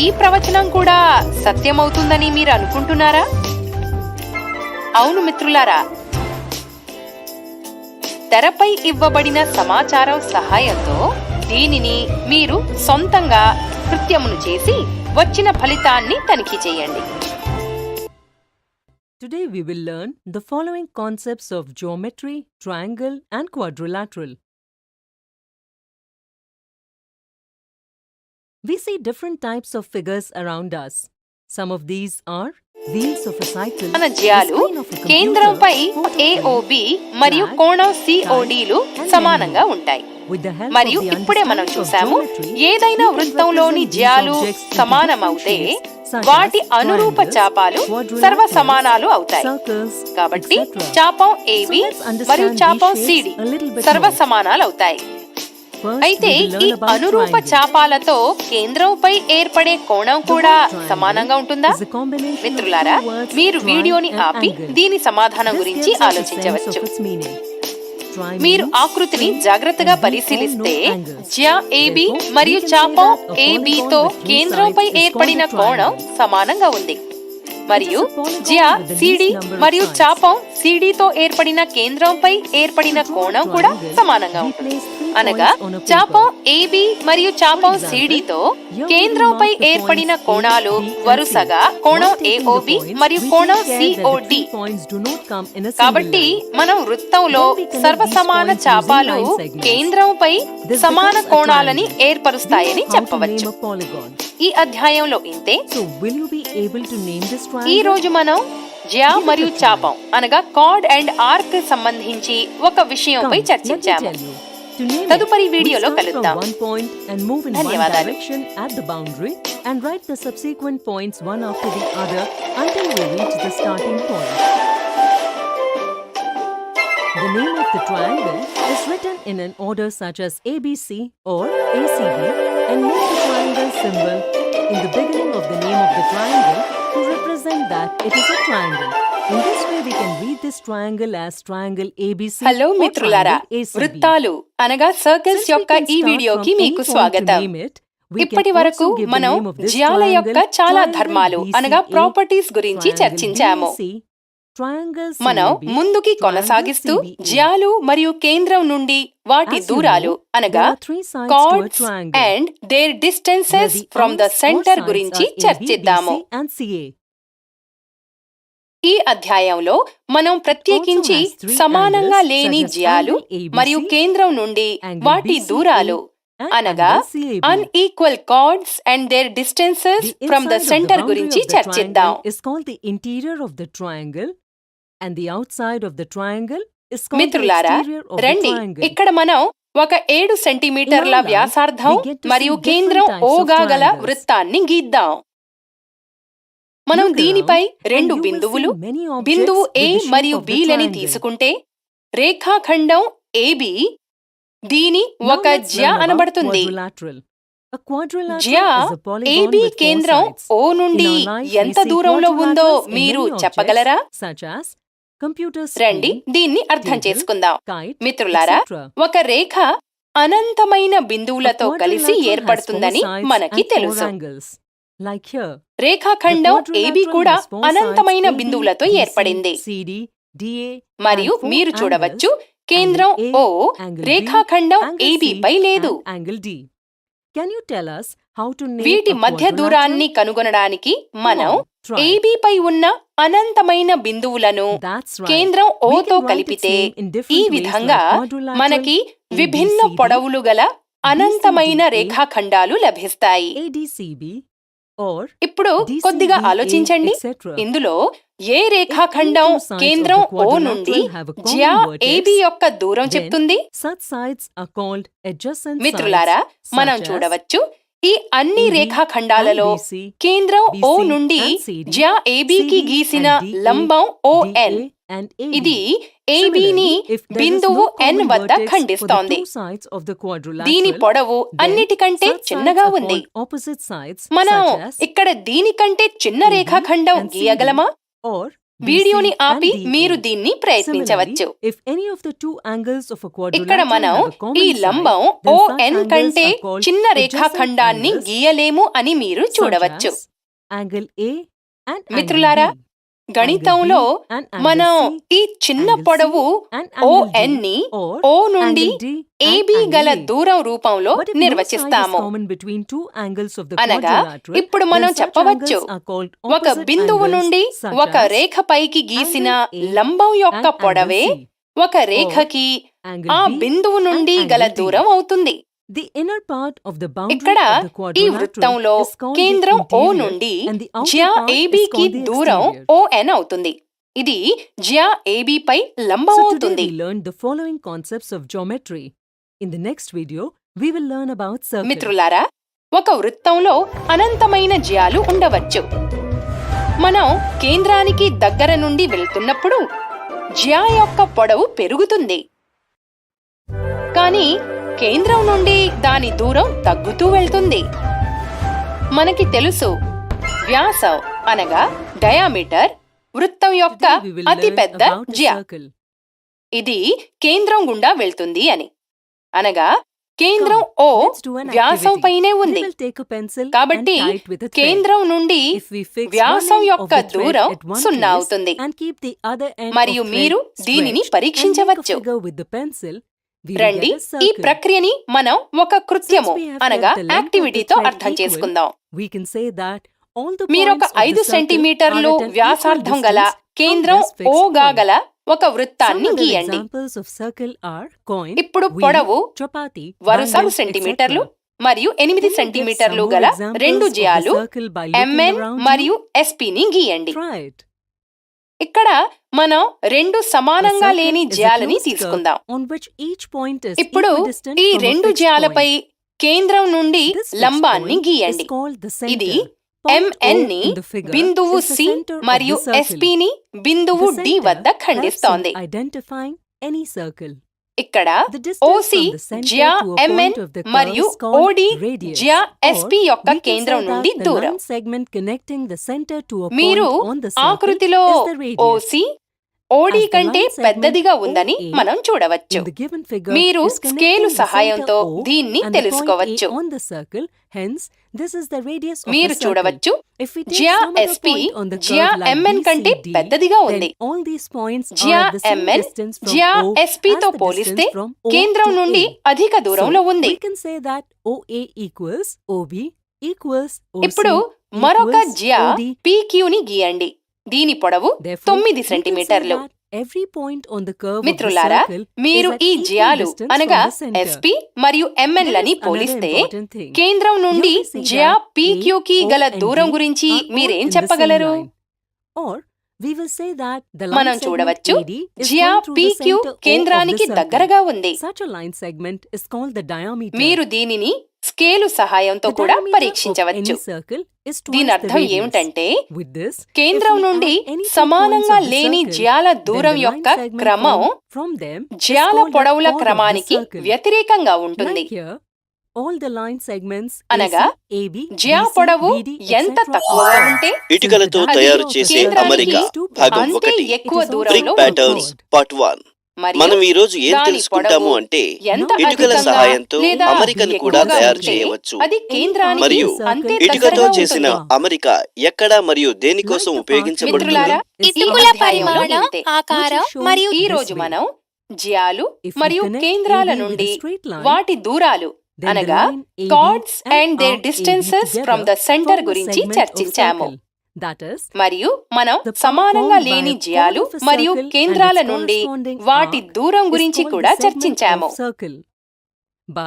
ఈ ప్రవచనం కూడా సత్యమవుతుందని మీరు అనుకుంటున్నారా? అవును మిత్రులారా, తెరపై ఇవ్వబడిన సమాచారం సహాయంతో దీనిని మీరు సొంతంగా కృత్యమును చేసి వచ్చిన ఫలితాన్ని తనిఖీ చేయండి. Today we will learn the following concepts of geometry, triangle and quadrilateral. We see different types of figures around us. Some of these are wheels of a cycle, మన జ్యాలు కేంద్రంపై AOB మరియు కోణం CODలు సమానంగా ఉంటాయి. మరియు ఇప్పుడే మనం చూసాము, ఏదైనా వృత్తంలోని జ్యాలు సమానమవుతే వాటి అనురూప చాపాలు సర్వసమానాలు అవుతాయి. కాబట్టి చాపం AB మరియు చాపం CD సర్వసమానాలు అవుతాయి. అయితే ఈ అనురూప చాపాలతో కేంద్రంపై ఏర్పడే కోణం కూడా సమానంగా ఉంటుందా? మిత్రులారా, మీరు వీడియోని ఆపి దీని సమాధానం గురించి ఆలోచించవచ్చు. మీరు ఆకృతిని జాగ్రత్తగా పరిశీలిస్తే జ్యా AB మరియు చాపం ABతో కేంద్రంపై ఏర్పడిన కోణం సమానంగా ఉంది. మరియు జ్యా CD మరియు చాపం CDతో ఏర్పడిన కేంద్రంపై ఏర్పడిన కోణం కూడా సమానంగా ఉంటుంది. అనగా చాపం AB మరియు చాపం CDతో కేంద్రంపై ఏర్పడిన కోణాలు వరుసగా కోణం AOB మరియు కోణం COD. కాబట్టి మనం వృత్తంలో సర్వసమాన చాపాలు కేంద్రంపై సమాన కోణాలని ఏర్పరుస్తాయని చెప్పవచ్చు. ఈ అధ్యాయంలో ఇంతే. ఈ రోజు మనం జ్యా మరియు చాపం అనగా కార్డ్ అండ్ ఆర్క్ సంబంధించి ఒక విషయంపై చర్చించాము. తదుపరి వీడియోలో కలుద్దాం. ధన్యవాదాలు. The name of the triangle is written in an order such as ABC or ACB, and make the triangle symbol in the beginning of the name of the triangle to represent that it is a triangle. In this way we can read this triangle as triangle ABC. Hello మిత్రులారా, వృత్తాలు అనగా circles యొక్క ఈ వీడియోకి మీకు స్వాగతం. ఇప్పటి వరకు మనం జ్యాల యొక్క చాలా ధర్మాలు అనగా ప్రాపర్టీస్ గురించి చర్చించాము. మనం ముందుకి కొనసాగిస్తూ జ్యాలు మరియు కేంద్రం నుండి వాటి దూరాలు అనగా chords and their distances from the centre గురించి చర్చిద్దాము. ఈ అధ్యాయంలో మనం ప్రత్యేకించి సమానంగా లేని జ్యాలు మరియు కేంద్రం నుండి వాటి దూరాలు అనగా unequal chords and their distances from the centre గురించి చర్చిద్దాం. మిత్రులారా, రండి, ఇక్కడ మనం ఒక 7 సెంటీమీటర్ల వ్యాసార్థం మరియు కేంద్రం O గా గల వృత్తాన్ని గీద్దాం. మనం దీనిపై 2 బిందువులు బిందువు A మరియు B లని తీసుకుంటే రేఖాఖండం AB దీని ఒక జ్యా అనబడుతుంది. జ్యా AB కేంద్రం O నుండి ఎంత దూరంలో ఉందో మీరు చెప్పగలరా? రండి, దీన్ని అర్థం చేసుకుందాం. మిత్రులారా, ఒక రేఖ అనంతమైన బిందువులతో కలిసి ఏర్పడుతుందని మనకి తెలుసు. రేఖాఖండం AB కూడా అనంతమైన బిందువులతో ఏర్పడింది. మరియు మీరు చూడవచ్చు, కేంద్రం O రేఖాఖండం AB పై లేదు. వీటి మధ్య దూరాన్ని కనుగొనడానికి మనం AB పై ఉన్న అనంతమైన బిందువులను కేంద్రం O తో కలిపితే ఈ విధంగా మనకి విభిన్న పొడవులు గల అనంతమైన రేఖాఖండాలు లభిస్తాయి. ఇప్పుడు కొద్దిగా ఆలోచించండి. ఇందులో ఏ రేఖాఖండం కేంద్రం O నుండి జ్యా AB యొక్క దూరం చెప్తుంది? మిత్రులారా, మనం చూడవచ్చు, ఈ అన్ని రేఖాఖండాలలో కేంద్రం O నుండి జ్యా AB కి గీసిన లంబం ON. ఇది AB ని బిందువు N వద్ద ఖండిస్తోంది. దీని పొడవు అన్నిటికంటే చిన్నగా ఉంది. మనం ఇక్కడ దీనికంటే చిన్న రేఖాఖండం గీయగలమా? వీడియోని ఆపి మీరు దీన్ని ప్రయత్నించవచ్చు. ఇక్కడ మనం ఈ లంబం ON కంటే చిన్న రేఖాఖండాన్ని గీయలేము అని మీరు చూడవచ్చు. మిత్రులారా, గణితంలో మనం ఈ చిన్న పొడవు ON ని O నుండి AB గల దూరం రూపంలో నిర్వచిస్తాము. అనగా ఇప్పుడు మనం చెప్పవచ్చు, ఒక బిందువు నుండి ఒక రేఖ పైకి గీసిన లంబం యొక్క పొడవే ఒక రేఖకి ఆ బిందువు నుండి గల దూరం అవుతుంది. ఇక్కడ ఈ వృత్తంలో కేంద్రం O నుండి జ్యా AB కి దూరం ON అవుతుంది. ఇది జ్యా AB పై లంబం అవుతుంది. మిత్రులారా, ఒక వృత్తంలో అనంతమైన జ్యాలు ఉండవచ్చు. మనం కేంద్రానికి దగ్గర నుండి వెళ్తున్నప్పుడు జ్యా యొక్క పొడవు పెరుగుతుంది. కానీ కేంద్రం నుండి దాని దూరం తగ్గుతూ వెళ్తుంది. మనకి తెలుసు, వ్యాసం అనగా డయామీటర్ వృత్తం యొక్క అతిపెద్ద జ్యా. ఇది కేంద్రం గుండా వెళ్తుంది అని, అనగా కేంద్రం ఓ వ్యాసం పైనే ఉంది. కాబట్టి కేంద్రం నుండి వ్యాసం యొక్క దూరం 0 అవుతుంది. మరియు మీరు దీనిని పరీక్షించవచ్చు. రండి, ఈ ప్రక్రియని మనం ఒక కృత్యము అనగా యాక్టివిటీతో అర్థం చేసుకుందాం. మీరొక 5 సెంటీమీటర్లు వ్యాసార్థం గల కేంద్రం ఓ గా గల ఒక వృత్తాన్ని గీయండి. ఇప్పుడు పొడవు వరుస సెంటీమీటర్లు మరియు 8 సెంటీమీటర్లు గల 2 జ్యాలు MN మరియు SP ని గీయండి. ఇక్కడ మనం 2 సమానంగా లేని జ్యాలని తీసుకుందాం. ఇప్పుడు ఈ 2 జ్యాలపై కేంద్రం నుండి లంబాన్ని గీయండి. ఇది MN ని బిందువు C మరియు SP ని బిందువు D వద్ద ఖండిస్తోంది. ఇక్కడ OC జ్యా MN మరియు OD జ్యా SP యొక్క కేంద్రం నుండి దూరం. మీరు ఆకృతిలో OC OD కంటే పెద్దదిగా ఉందని మనం చూడవచ్చు. మీరు స్కేలు సహాయంతో దీన్ని తెలుసుకోవచ్చు. మీరు చూడవచ్చు, జ్యా SP జ్యా MN కంటే పెద్దదిగా ఉంది. జ్యా MN జ్యా SP తో పోలిస్తే కేంద్రం నుండి అధిక దూరంలో ఉంది. ఇప్పుడు మరొక జ్యా PQ ని గీయండి. దీని పొడవు 9 సెంటీమీటర్లు. మిత్రులారా, మీరు ఈ జ్యాలు అనగా SP మరియు MN లని పోలిస్తే కేంద్రం నుండి జ్యా PQ కి గల దూరం గురించి మీరేం చెప్పగలరు? మనం చూడవచ్చు, జ్యా PQ కేంద్రానికి దగ్గరగా ఉంది. మీరు దీనిని స్కేలు సహాయంతో కూడా పరీక్షించవచ్చు. దీని అర్థం ఏమిటంటే, కేంద్రం నుండి సమానంగా లేని జ్యాల దూరం యొక్క క్రమం జ్యాల పొడవుల క్రమానికి వ్యతిరేకంగా ఉంటుంది. అనగా జ్యా పొడవు ఎంత తక్కువగా ఉంటే ఇటుకలతో తయారు చేసే అమరిక భాగం 1 ఎక్కువ బ్రిక్ దూరంలో ప్యాటర్న్స్ పార్ట్ 1. మనం ఈ రోజు ఏం తెలుసుకుంటాము అంటే, ఇటుకల సహాయంతో అమరికను కూడా తయారు చేయవచ్చు. మరియు ఇటుకతో చేసిన అమరిక ఎక్కడ మరియు దేనికోసం ఉపయోగించబడుతుంది? ఇటుకల పరిమాణం, ఆకారం మరియు ఈ రోజు మనం జ్యాలు మరియు కేంద్రాల నుండి వాటి దూరాలు అనగా chords and their distances from the centre గురించి చర్చించాము. మరియు మనం సమానంగా లేని జ్యాలు మరియు కేంద్రాల నుండి వాటి దూరం గురించి కూడా చర్చించాము.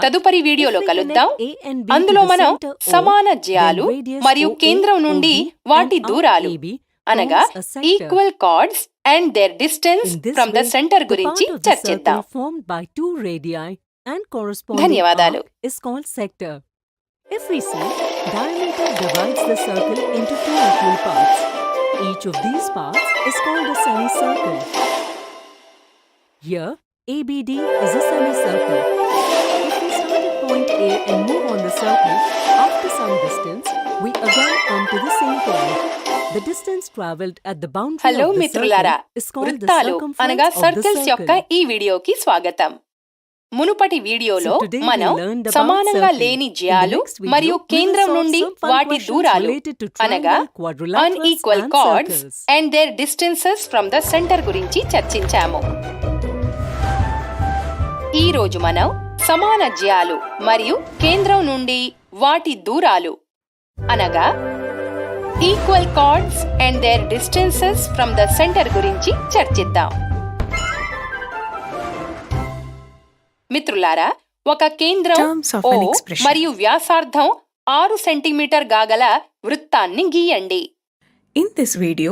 తదుపరి వీడియోలో కలుద్దాం. అందులో మనం సమాన జ్యాలు మరియు కేంద్రం నుండి వాటి దూరాలు అనగా equal chords and their distance from the centre గురించి చర్చిద్దాం. ధన్యవాదాలు. If we see, diameter divides the circle into 2 equal parts. Each of these parts is called a semicircle. Here, ABD is a semicircle. If we start at point A and move on the circle, after some distance, we again come to the same point. The distance traveled at the boundary hello of the మిత్రులారా, circle is called the వృత్తాలు అనగా circumference of the circles యొక్క circle. ఈ వీడియోకి స్వాగతం. మునుపటి వీడియోలో మనం సమానంగా లేని జ్యాలు మరియు కేంద్రం నుండి వాటి దూరాలు అనగా unequal chords and their distances from the centre గురించి చర్చించాము. ఈ రోజు మనం సమాన జ్యాలు మరియు కేంద్రం నుండి వాటి దూరాలు అనగా equal chords and their distances from the centre గురించి చర్చిద్దాం. మిత్రులారా, ఒక కేంద్రం O మరియు వ్యాసార్థం 6 సెంటీమీటర్ గాగల వృత్తాన్ని గీయండి. In this video,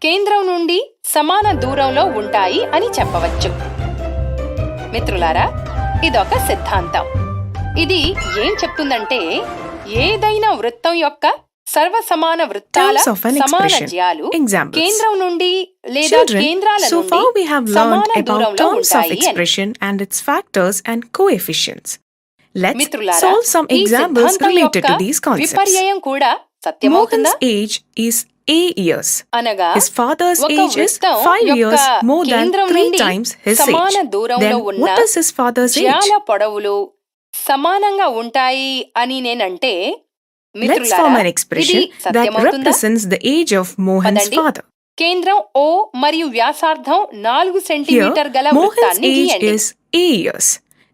కేంద్రం నుండి సమాన దూరంలో ఉంటాయి అని చెప్పవచ్చు. మిత్రులారా, ఇదొక సిద్ధాంతం. ఇది ఏం చెప్తుందంటే ఏదైనా వృత్తం యొక్క సర్వసమాన వృత్తాల సమాన జ్యాలు కేంద్రం నుండి లేదా కేంద్రాల నుండి సమాన దూరంలో ఉంటాయి అని. మిత్రులారా, ఈ సిద్ధాంతం యొక్క విపర్యయం కూడా సత్యమవుతుందా? Mohan's age is A years. అనగా His father's ఒక age is వృత్తం 5 యొక్క years more than కేంద్రం 3 నుండి times his సమాన age. దూరంలో Then ఉన్న what is his father's age? జ్యాల పొడవులు సమానంగా ఉంటాయి అని నేనంటే Let's మిత్రులారా form an ఇది expression that సత్యమవుతుందా? represents the age of Mohan's పదండి. father. కేంద్రం O మరియు వ్యాసార్థం 4 Here, సెంటీమీటర్ గల Mohan's వృత్తాన్ని age గీయండి. is A years.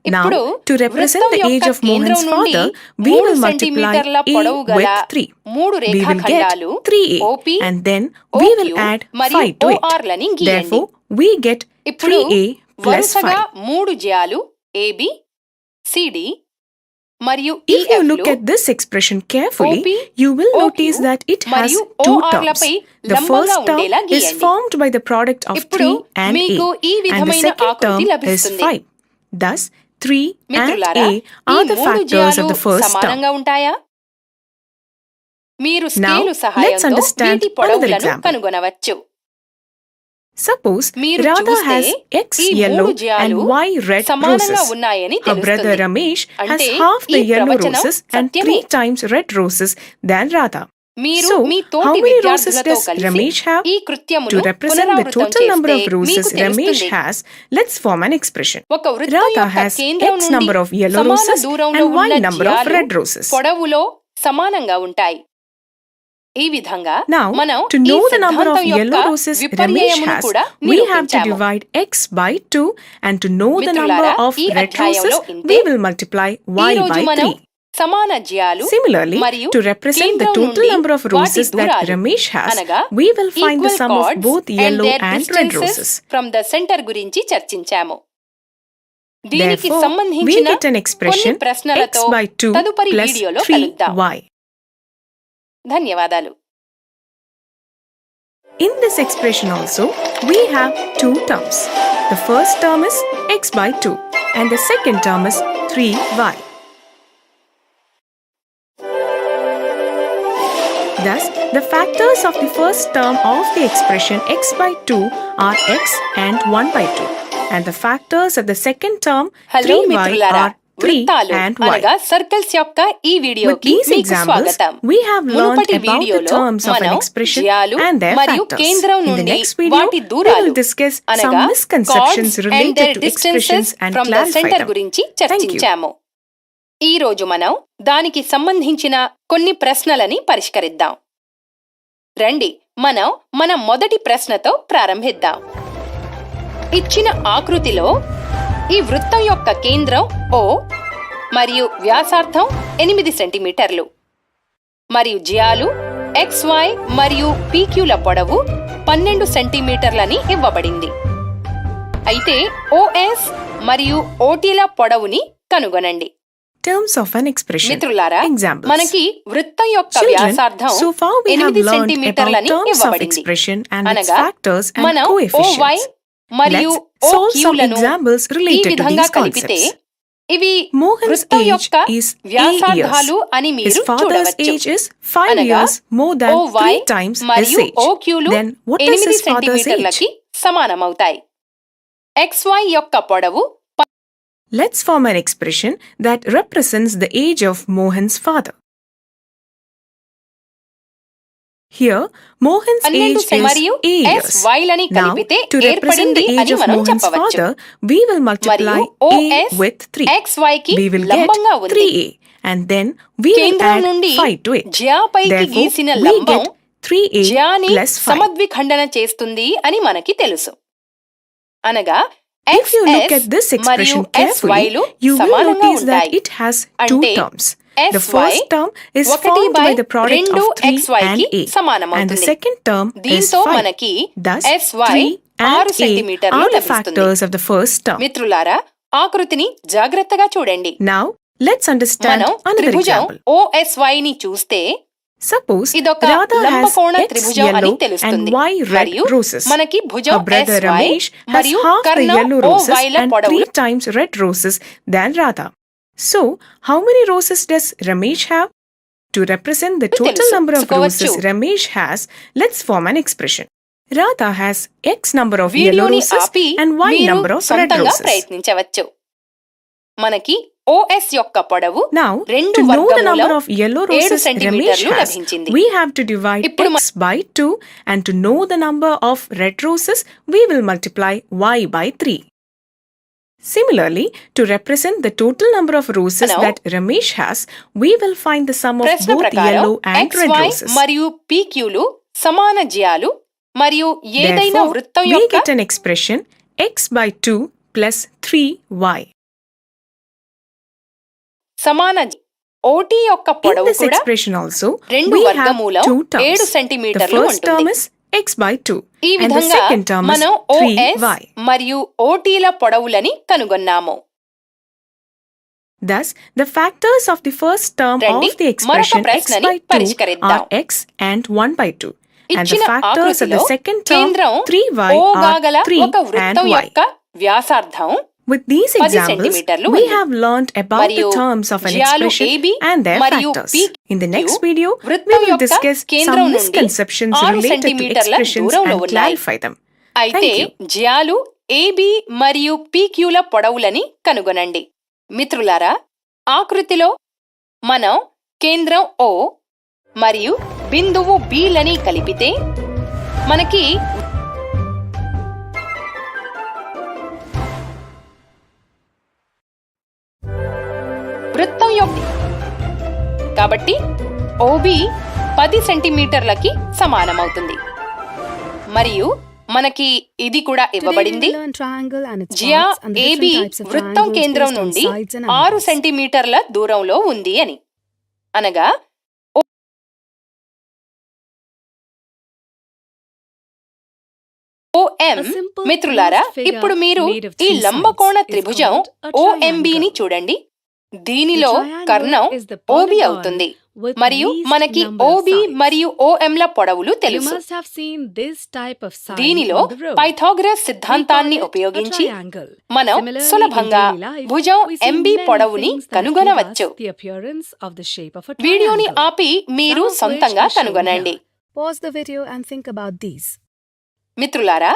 Now, ఇప్పుడు to represent వృత్తం the age యొక్క of Mohan's కేంద్రం నుండి father, we 3 will multiply సెంటీమీటర్ల A పొడవు గల with 3. 3 We will get రేఖాఖండాలు 3A, OP, and then we will OQ add మరియు 5 to it. OR లని గీయండి. Therefore, we get ఇప్పుడు 3A plus వరుసగా 5. 3 జ్యాలు AB, CD మరియు If you EF look లు at this expression carefully, OP, you will OQ notice that it has మరియు 2 OR terms. లపై The లంబంగా first term ఉండేలా is గీయండి. formed by the product of ఇప్పుడు 3 and మీకు A, ఈ and the విధమైన second ఆకృతి term is లభిస్తుంది. 5. Thus, 3 and మిత్రులారా, A ఈ are the 3 factors జ్యాలు of the first term. సమానంగా ఉంటాయా? మీరు Now, స్కేలు let's సహాయంతో understand వీటి another పొడవులను example. కనుగొనవచ్చు. Suppose మీరు Radha చూస్తే has X ఈ yellow 3 జ్యాలు and Y red సమానంగా roses. ఉన్నాయని Her brother తెలుస్తుంది. Ramesh has అంటే half ఈ the yellow ప్రవచనం roses and సత్యమే. 3 times red roses than Radha. మీరు So, మీ how తోటి many roses విద్యార్థులతో does కలిసి Ramesh have? ఈ కృత్యమును To represent the పునరావృతం total number చేస్తే of roses మీకు Ramesh తెలుస్తుంది. has, let's form an expression. ఒక వృత్తం Radha యొక్క has కేంద్రం X నుండి number of yellow సమాన roses దూరంలో and Y ఉన్న number of జ్యాలు red roses. పొడవులో సమానంగా ఉంటాయి. ఈ విధంగా Now, మనం to ఈ know the number of సిద్ధాంతం యొక్క yellow roses Ramesh విపర్యయమును has, కూడా we have to నిరూపించాము. divide X by 2, and to know the number మిత్రులారా, of ఈ red అధ్యాయంలో roses, ఇంతే. we will multiply ఈ Y రోజు by మనం 3. సమాన జ్యాలు Similarly, మరియు to represent the కేంద్రం total నుండి number of వాటి roses that దూరాలు Ramesh has, అనగా we will find the equal sum of chords both and yellow their and red distances roses. from the center గురించి చర్చించాము. దీనికి Therefore, we సంబంధించిన get an కొన్ని expression ప్రశ్నలతో X by 2 తదుపరి plus వీడియోలో కలుద్దాం. 3Y. ధన్యవాదాలు. In this expression also, we have 2 terms. The first term is X by 2, and the second term is 3Y. Thus, the factors of the first term of the expression X by 2 are X and 1 by 2. And the factors of the second term, hello 3y, మిత్రులారా, are 3 వృత్తాలు and అనగా y. Circles యొక్క ఈ With వీడియోకి these మీకు examples, స్వాగతం. we have learned మునుపటి about the వీడియోలో terms of an మనం expression జ్యాలు and their మరియు factors. కేంద్రం In the నుండి next video, వాటి we దూరాలు will discuss some అనగా misconceptions chords and related their to distances expressions and from the clarify center them. గురించి Thank you. చర్చించాము. ఈ రోజు మనం దానికి సంబంధించిన కొన్ని ప్రశ్నలని పరిష్కరిద్దాం. రండి మనం మన మొదటి ప్రశ్నతో ప్రారంభిద్దాం. ఇచ్చిన ఆకృతిలో ఈ వృత్తం యొక్క కేంద్రం O మరియు వ్యాసార్థం 8 సెంటీమీటర్లు మరియు జ్యాలు XY మరియు PQల పొడవు 12 సెంటీమీటర్లని ఇవ్వబడింది. అయితే OS మరియు OTల పొడవుని కనుగొనండి. Terms of an expression. మిత్రులారా, Examples. మనకి వృత్తం యొక్క Children, వ్యాసార్థం so far we have 8 learned సెంటీమీటర్లని about terms of ఇవ్వబడింది. expression and its అనగా factors and మనం coefficients. OY మరియు Let's solve some OQలను examples ఈ related to విధంగా these కలిపితే concepts. ఇవి Mohan's వృత్తం age యొక్క is 8 వ్యాసార్థాలు years. అని His మీరు father's చూడవచ్చు. age is 5 అనగా years more than OY 3 times his మరియు age. OQలు Then what is 8 his father's age? సెంటీమీటర్లకి సమానమవుతాయి. XY యొక్క పొడవు Let's form an expression that represents the age of Mohan's father. Here, Mohan's 12 age is మరియు 8 years. SYలని Now, కలిపితే to represent ఏర్పడింది the age అని of మనం Mohan's చెప్పవచ్చు. father, we will multiply మరియు A OS with 3. XYకి We will get లంబంగా ఉంది. 3A, and then we will కేంద్రం add నుండి 5 to it. జ్యాపైకి Therefore, గీసిన we లంబం get 3A జ్యాని plus 5. సమద్విఖండన చేస్తుంది అని మనకి తెలుసు. అనగా If you look at this మరియు expression carefully, SYలు you will సమానంగా notice that ఉంటాయి. it has 2 అంటే terms. The SY first term is 1 formed by by the product 2 of 3 XY and కి A, and the సమానమవుతుంది. second term is దీంతో 5. మనకి Thus, SY 3 and 6 A సెంటీమీటర్లు are the లభిస్తుంది. factors of the first term. మిత్రులారా, ఆకృతిని జాగ్రత్తగా చూడండి. Now, let's understand మనం another త్రిభుజం example. OSYని చూస్తే Suppose ఇదొక Radha has లంబకోణ X త్రిభుజం అని yellow and తెలుస్తుంది. Y red మరియు roses. మనకి భుజం Her brother SY Ramesh has మరియు half the Karanam yellow roses OYల and పొడవులు 3 times red roses than Radha. So, how many roses does Ramesh have? To represent the total number of roses Ramesh has, let's form an expression. Radha has X number of yellow వీడియోని roses ఆపి and Y మీరు number of red సొంతంగా roses. ప్రయత్నించవచ్చు. మనకి OS యొక్క పొడవు Now, 2 to know the వర్గమూలం number of yellow 7 roses Ramesh సెంటీమీటర్లు has, లభించింది. we have to divide x by 2, and to know the number of red roses, we will multiply y by 3. Similarly, to represent the total number of roses మనం that Ramesh has, we will find the sum of ప్రశ్న both ప్రకారం yellow and red XY roses. మరియు PQలు సమాన జ్యాలు మరియు ఏదైనా Therefore, వృత్తం we యొక్క get an expression x by 2 plus 3y. సమాన OT యొక్క In పొడవు this కూడా expression also, 2 we have వర్గమూలం 2 7 terms. The సెంటీమీటర్లు first term ఉంటుంది. is x by 2, ఈ and the విధంగా second term is మనం OS 3y. మరియు OTల పొడవులని కనుగొన్నాము. Thus, the factors of the first term రండి, of the expression మరొక x ప్రశ్నని by 2 పరిష్కరిద్దాం. are x and 1 by 2, and the ఇచ్చిన factors of the ఆకృతిలో second term కేంద్రం 3y O are గాగల 3 ఒక and వృత్తం y. యొక్క వ్యాసార్థం With these 10 examples, సెంటీమీటర్లు we ఉంది. have learned about the మరియు terms of an జ్యాలు expression AB and their మరియు factors. PQ In the next video, we వృత్తం will యొక్క discuss కేంద్రం some నుండి misconceptions 6 related to సెంటీమీటర్ల expressions దూరంలో and ఉన్నాయి. clarify them. అయితే Thank you. జ్యాలు AB మరియు PQల పొడవులని కనుగొనండి. మిత్రులారా, ఆకృతిలో మనం కేంద్రం O మరియు బిందువు B లని కలిపితే మనకి వృత్తం యొక్క కాబట్టి OB 10 సెంటీమీటర్లకి సమానమవుతుంది. మరియు మనకి ఇది కూడా ఇవ్వబడింది. జ్యా AB వృత్తం కేంద్రం నుండి 6 సెంటీమీటర్ల దూరంలో ఉంది అని. అనగా OM. మిత్రులారా, ఇప్పుడు మీరు ఈ లంబకోణ త్రిభుజం OMBని చూడండి. దీనిలో కర్ణం OB అవుతుంది మరియు మనకి OB మరియు OMల పొడవులు తెలుసు. దీనిలో పైథాగరస్ సిద్ధాంతాన్ని ఉపయోగించి మనం సులభంగా భుజం MB పొడవుని కనుగొనవచ్చు. వీడియోని ఆపి మీరు సొంతంగా కనుగొనండి. Pause the video and think about these. మిత్రులారా,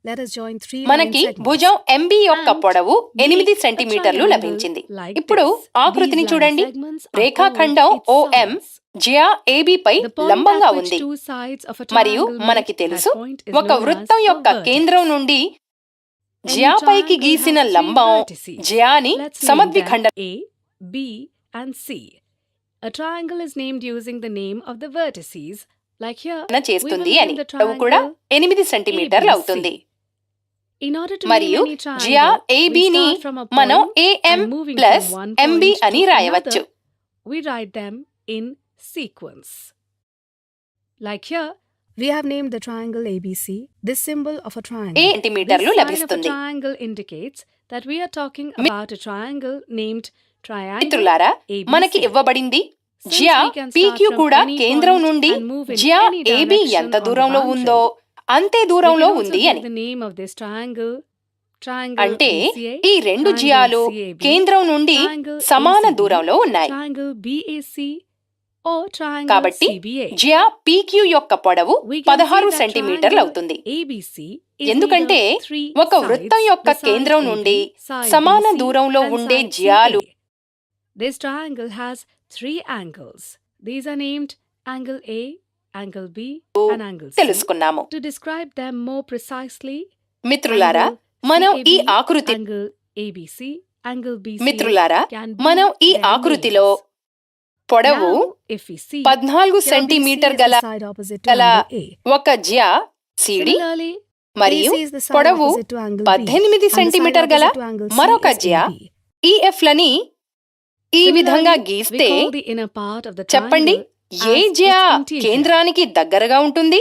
Let us join 3 మనకి భుజం MB యొక్క పొడవు 8 సెంటీమీటర్లు లభించింది. ఇప్పుడు ఆకృతిని చూడండి. రేఖాఖండం OM జ్యా AB పై లంబంగా ఉంది మరియు మనకి తెలుసు ఒక వృత్తం యొక్క కేంద్రం నుండి జ్యా పైకి గీసిన లంబం జ్యాని సమద్విఖండం A, B and C. A triangle is named using the name of the vertices. Like here, చేస్తుంది అని. పొడవు కూడా 8 సెంటీమీటర్లు అవుతుంది. మరియు జ్యా ABని మనం AM ప్లస్ MB అని రాయవచ్చు. We write them in sequence. Like here, we have named the triangle ABC. This symbol of a triangle. A సెంటీమీటర్లు This sign of a లభిస్తుంది. triangle indicates that we are talking about a triangle named triangle మిత్రులారా, మనకి ABC. ఇవ్వబడింది జ్యా PQ కూడా కేంద్రం నుండి జ్యా AB ఎంత దూరంలో ఉందో అంతే దూరంలో ఉంది అని. అంటే ఈ రెండు జ్యాలు కేంద్రం నుండి సమాన దూరంలో ఉన్నాయి. కాబట్టి జ్యా PQ యొక్క పొడవు 16 సెంటీమీటర్లు అవుతుంది. ఎందుకంటే ఒక వృత్తం యొక్క కేంద్రం నుండి సమాన దూరంలో ఉండే జ్యాలు This triangle has 3 angles. These are named angle A, angle B, and angle C. తెలుసుకున్నాము. To describe them more precisely, మిత్రులారా, మనం ఈ ఆకృతి angle ABC, angle BC మిత్రులారా, can be మనం ఈ their ఆకృతిలో names. పొడవు Now, if we see, 14 here centimetre BC is గల the side opposite to గల angle A. ఒక జ్యా CD Similarly, మరియు AC is the side పొడవు opposite to angle B, 18 and the centimetre side గల opposite to angle C మరొక is జ్యా AB. EF లని ఈ విధంగా Similarly, we గీస్తే call the inner part of the చెప్పండి, triangle ఏ as జ్యా its interior. కేంద్రానికి దగ్గరగా ఉంటుంది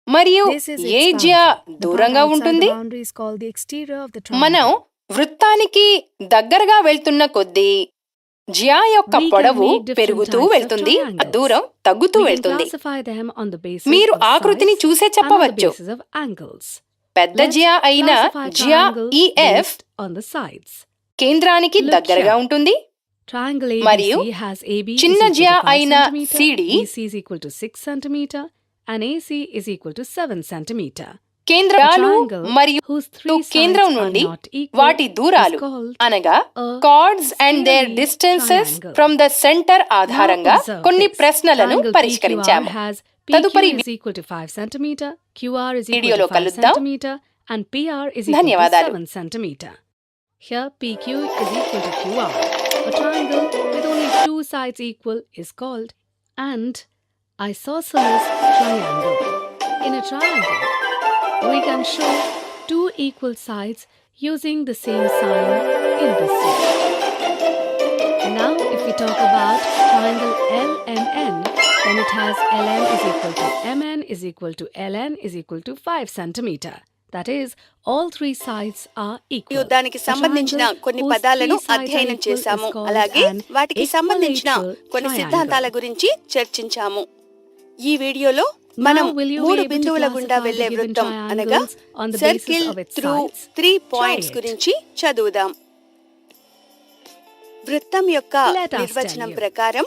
మరియు This is A its జ్యా boundary. The part దూరంగా outside ఉంటుంది. the boundary is called the exterior of the మనం triangle. వృత్తానికి దగ్గరగా వెళ్తున్న కొద్దీ జ్యా యొక్క We can పొడవు make different పెరుగుతూ types of వెళ్తుంది, triangles. దూరం తగ్గుతూ We can వెళ్తుంది. classify them on the basis మీరు of ఆకృతిని size చూసే and on the చెప్పవచ్చు. basis of angles. పెద్ద Let's జ్యా అయిన classify జ్యా triangles EF based on the sides. కేంద్రానికి Look దగ్గరగా here. ఉంటుంది Triangle మరియు ABC has AB is చిన్న equal to జ్యా 5 అయిన centimeter, CD BC is equal to 6 centimeter, and AC is equal to 7 centimeter. కేంద్రాలు మరియు కేంద్రం నుండి వాటి దూరాలు అనగా chords and their distances from the centre ఆధారంగా కొన్ని ప్రశ్నలను పరిష్కరించాము. తదుపరి వీడియోలో కలుద్దాం. ధన్యవాదాలు. Here PQ is equal to QR. A triangle with only two sides equal is called an isosceles triangle. In a triangle, we can show two equal sides using the same sign in this way. Now, if we talk about triangle LMN, then it has LM is equal to MN is equal to LN is equal to 5 centimeter. That is, all three sides are equal. దానికి సంబంధించిన కొన్ని పదాలను అధ్యయనం చేశాము. అలాగే వాటికి సంబంధించిన కొన్ని సిద్ధాంతాల గురించి చర్చించాము. ఈ వీడియోలో మనం 3 బిందువుల గుండా వెళ్లే వృత్తం అనగా సర్కిల్ త్రూ 3 పాయింట్స్ గురించి చదువుదాం. వృత్తం యొక్క నిర్వచనం ప్రకారం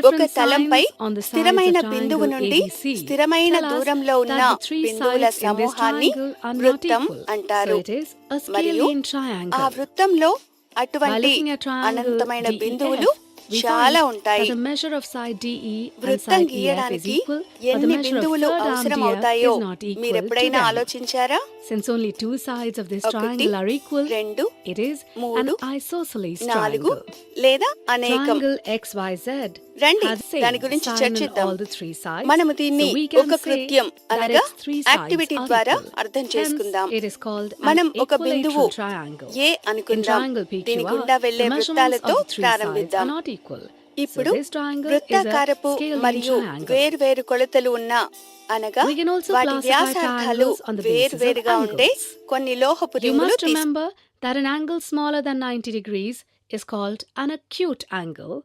ఒక తలంపై స్థిరమైన బిందువు నుండి స్థిరమైన దూరంలో ఉన్న బిందువుల సమూహాన్ని వృత్తం అంటారు. మరియు ఆ వృత్తంలో అటువంటి అనంతమైన బిందువులు చాలా ఉంటాయి. వృత్తం గీయడానికి ఎన్ని బిందువులు అవసరం అవుతాయో మీరెప్పుడైనా ఆలోచించారా? Since only two sides of this triangle are equal, it is an isosceles triangle. లేదా అనేకం. Triangle XYZ రండి has same దాని గురించి sign on చర్చిద్దాం. all the three sides. మనము దీన్ని So we can ఒక say కృత్యం that అనగా its three sides activity are ద్వారా equal. అర్థం Hence, చేసుకుందాం. it is called an మనం ఒక బిందువు equilateral triangle. ఏ In అనుకుందాం. triangle PQR, దీని గుండా the వెళ్లే measurements వృత్తాలతో of the three sides are ప్రారంభిద్దాం. not equal. ఇప్పుడు So this triangle is a వృత్తాకారపు scalene మరియు triangle. వేర్వేరు కొలతలు ఉన్న అనగా We can also వాటి classify వ్యాసార్థాలు triangles on the basis of వేర్వేరుగా ఉండే angles. కొన్ని లోహపు You రింగులు must remember that an angle smaller than 90 degrees is called an acute angle.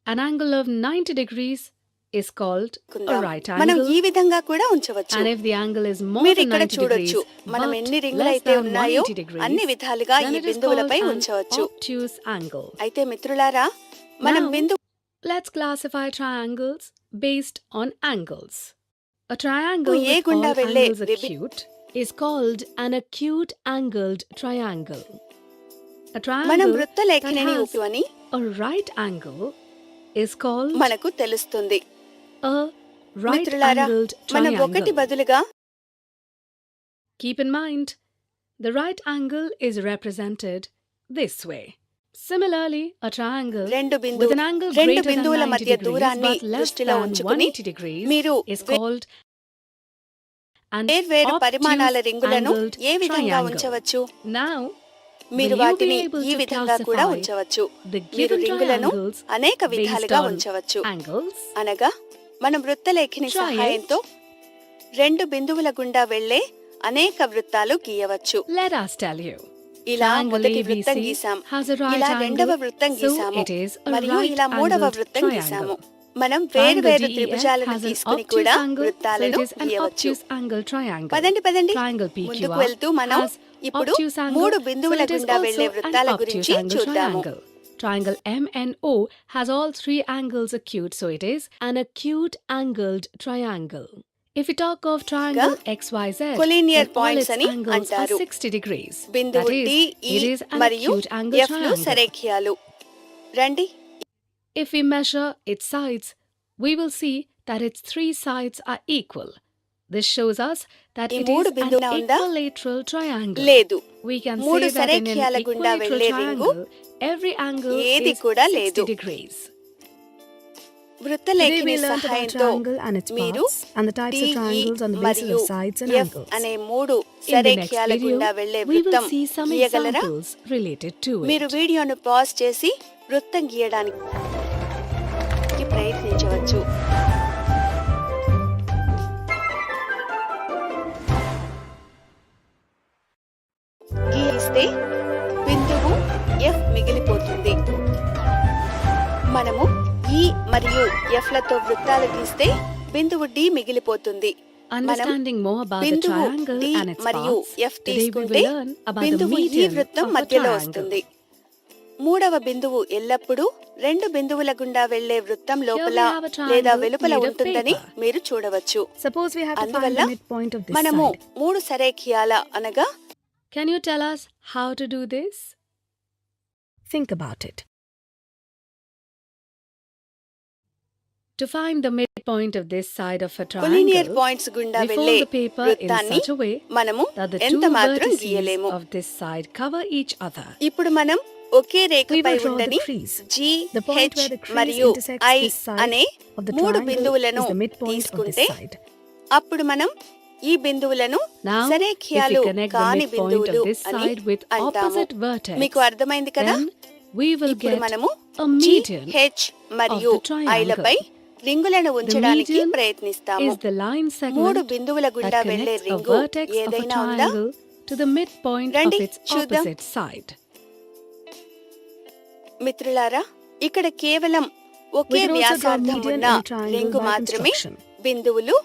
An angle of 90 degrees is called a right మనం angle. ఈ విధంగా కూడా ఉంచవచ్చు. And if the angle is more మీరు than ఇక్కడ 90 degrees చూడొచ్చు. మనం but ఎన్ని రింగులు less అయితే than ఉన్నాయో 180 degrees, అన్ని విధాలుగా then ఈ it is బిందువులపై called an ఉంచవచ్చు. obtuse angle. అయితే మిత్రులారా మనం Now, Bindu let's classify triangles based on angles. A triangle A with గుండా all వెళ్ళే angles acute is called an acute angled triangle. A మనం triangle వృత్త that లేఖిని has అని a right angle is called మనకు తెలుస్తుంది. a right మిత్రులారా angled మనం ఒకటి triangle. బదులుగా Keep in mind, the right angle is represented this way. Similarly, a triangle with an angle greater than బిందువుల 90 మధ్య degrees దూరాన్ని but less దృష్టిలో than ఉంచుకుని 180 degrees మీరు is called an వేర్వేరు పరిమాణాల obtuse రింగులను angled ఏ విధంగా triangle. ఉంచవచ్చు? Now, మీరు will you be వాటిని able ఈ to విధంగా కూడా classify ఉంచవచ్చు. the మీరు given రింగులను triangles అనేక based విధాలుగా on ఉంచవచ్చు. angles? అనగా మనం వృత్తలేఖిని Try it. సహాయంతో 2 బిందువుల గుండా వెళ్లే అనేక వృత్తాలు గీయవచ్చు. Let us tell you. ఇలా Triangle మొదటి ABC వృత్తం గీసాం, has a right ఇలా angle, రెండవ వృత్తం so గీసాము, it is a మరియు right ఇలా మూడవ angled వృత్తం triangle. గీసాము. మనం Triangle వేరు DEF త్రిభుజాలను has an తీసుకుని obtuse కూడా angle, so వృత్తాలను it is an గీయవచ్చు. obtuse angle triangle. పదండి పదండి Triangle ముందుకు PQR వెళ్తూ మనం has ఇప్పుడు obtuse angle, 3 so బిందువుల it is గుండా also వెళ్లే an వృత్తాల obtuse గురించి angle చూద్దాము. triangle. Triangle MNO has all 3 angles acute, so it is an acute angled triangle. If we talk of triangle XYZ, collinear then all points its అని angles are అంటారు. 60 degrees. బిందువు That is, D, it E is an మరియు acute angle F లు triangle. సరేఖ్యాలు. రండి If we measure its sides, we will see that its 3 sides are equal. This shows us that ఈ it is మూడు an బిందువులా ఉందా? equilateral triangle. లేదు. We can మూడు say that in an సరేఖ్యాల గుండా equilateral వెళ్లే ring triangle, every angle ఏది is కూడా 60 లేదు. degrees. Today వృత్తలేఖిని we learnt about సహాయంతో triangle and its మీరు parts and the types of DE triangles on the basis మరియు of sides and F angles. అనే 3 In the next సరేఖ్యాల video, గుండా వెళ్లే we will వృత్తం see some గీయగలరా? examples related to మీరు it. వీడియోను pause చేసి వృత్తం గీయడానికి ప్రయత్నించవచ్చు. గీస్తే బిందువు F మిగిలిపోతుంది. మనము E మరియు F లతో వృత్తాలు గీస్తే బిందువు D మిగిలిపోతుంది. మనం Understanding more about the బిందువు triangle D and its మరియు parts, F today we తీసుకుంటే will learn about the బిందువు ఈ median వృత్తం of a మధ్యలో triangle. వస్తుంది. మూడవ బిందువు ఎల్లప్పుడూ రెండు బిందువుల గుండా వెళ్లే వృత్తం లోపల లేదా వెలుపల ఉంటుందని మీరు చూడవచ్చు. అందువల్ల మనము మూడు సరేఖియాల అనగా Can you tell us how to do this? Think about it. To find the midpoint of this side of a collinear triangle, points గుండా we వెళ్లే fold the paper in వృత్తాన్ని such a way మనము that the ఎంత two మాత్రం vertices గీయలేము. of this side cover each other. ఇప్పుడు మనం ఒకే రేఖపై will draw the ఉండని crease. G, The point H where the crease మరియు intersects I this side అనే of the మూడు triangle బిందువులను is the midpoint of this తీసుకుంటే side. అప్పుడు మనం ఈ బిందువులను Now, if సరేఖియాలు we connect the కాని midpoint బిందువులు of this అని side with అంటాము. opposite vertex, మీకు అర్థమైంది కదా? then we will ఇప్పుడు get మనము a G, median H మరియు of the triangle. I లపై రింగులను The ఉంచడానికి median ప్రయత్నిస్తాము. is the line మూడు segment బిందువుల that గుండా వెళ్లే connects a ring vertex of a ఏదైనా ఉందా? triangle to the midpoint రండి, of its చూద్దాం. opposite side. మిత్రులారా, ఇక్కడ కేవలం ఒకే We can also draw వ్యాసార్థం median ఉన్న in a triangle ring by మాత్రమే construction. బిందువులు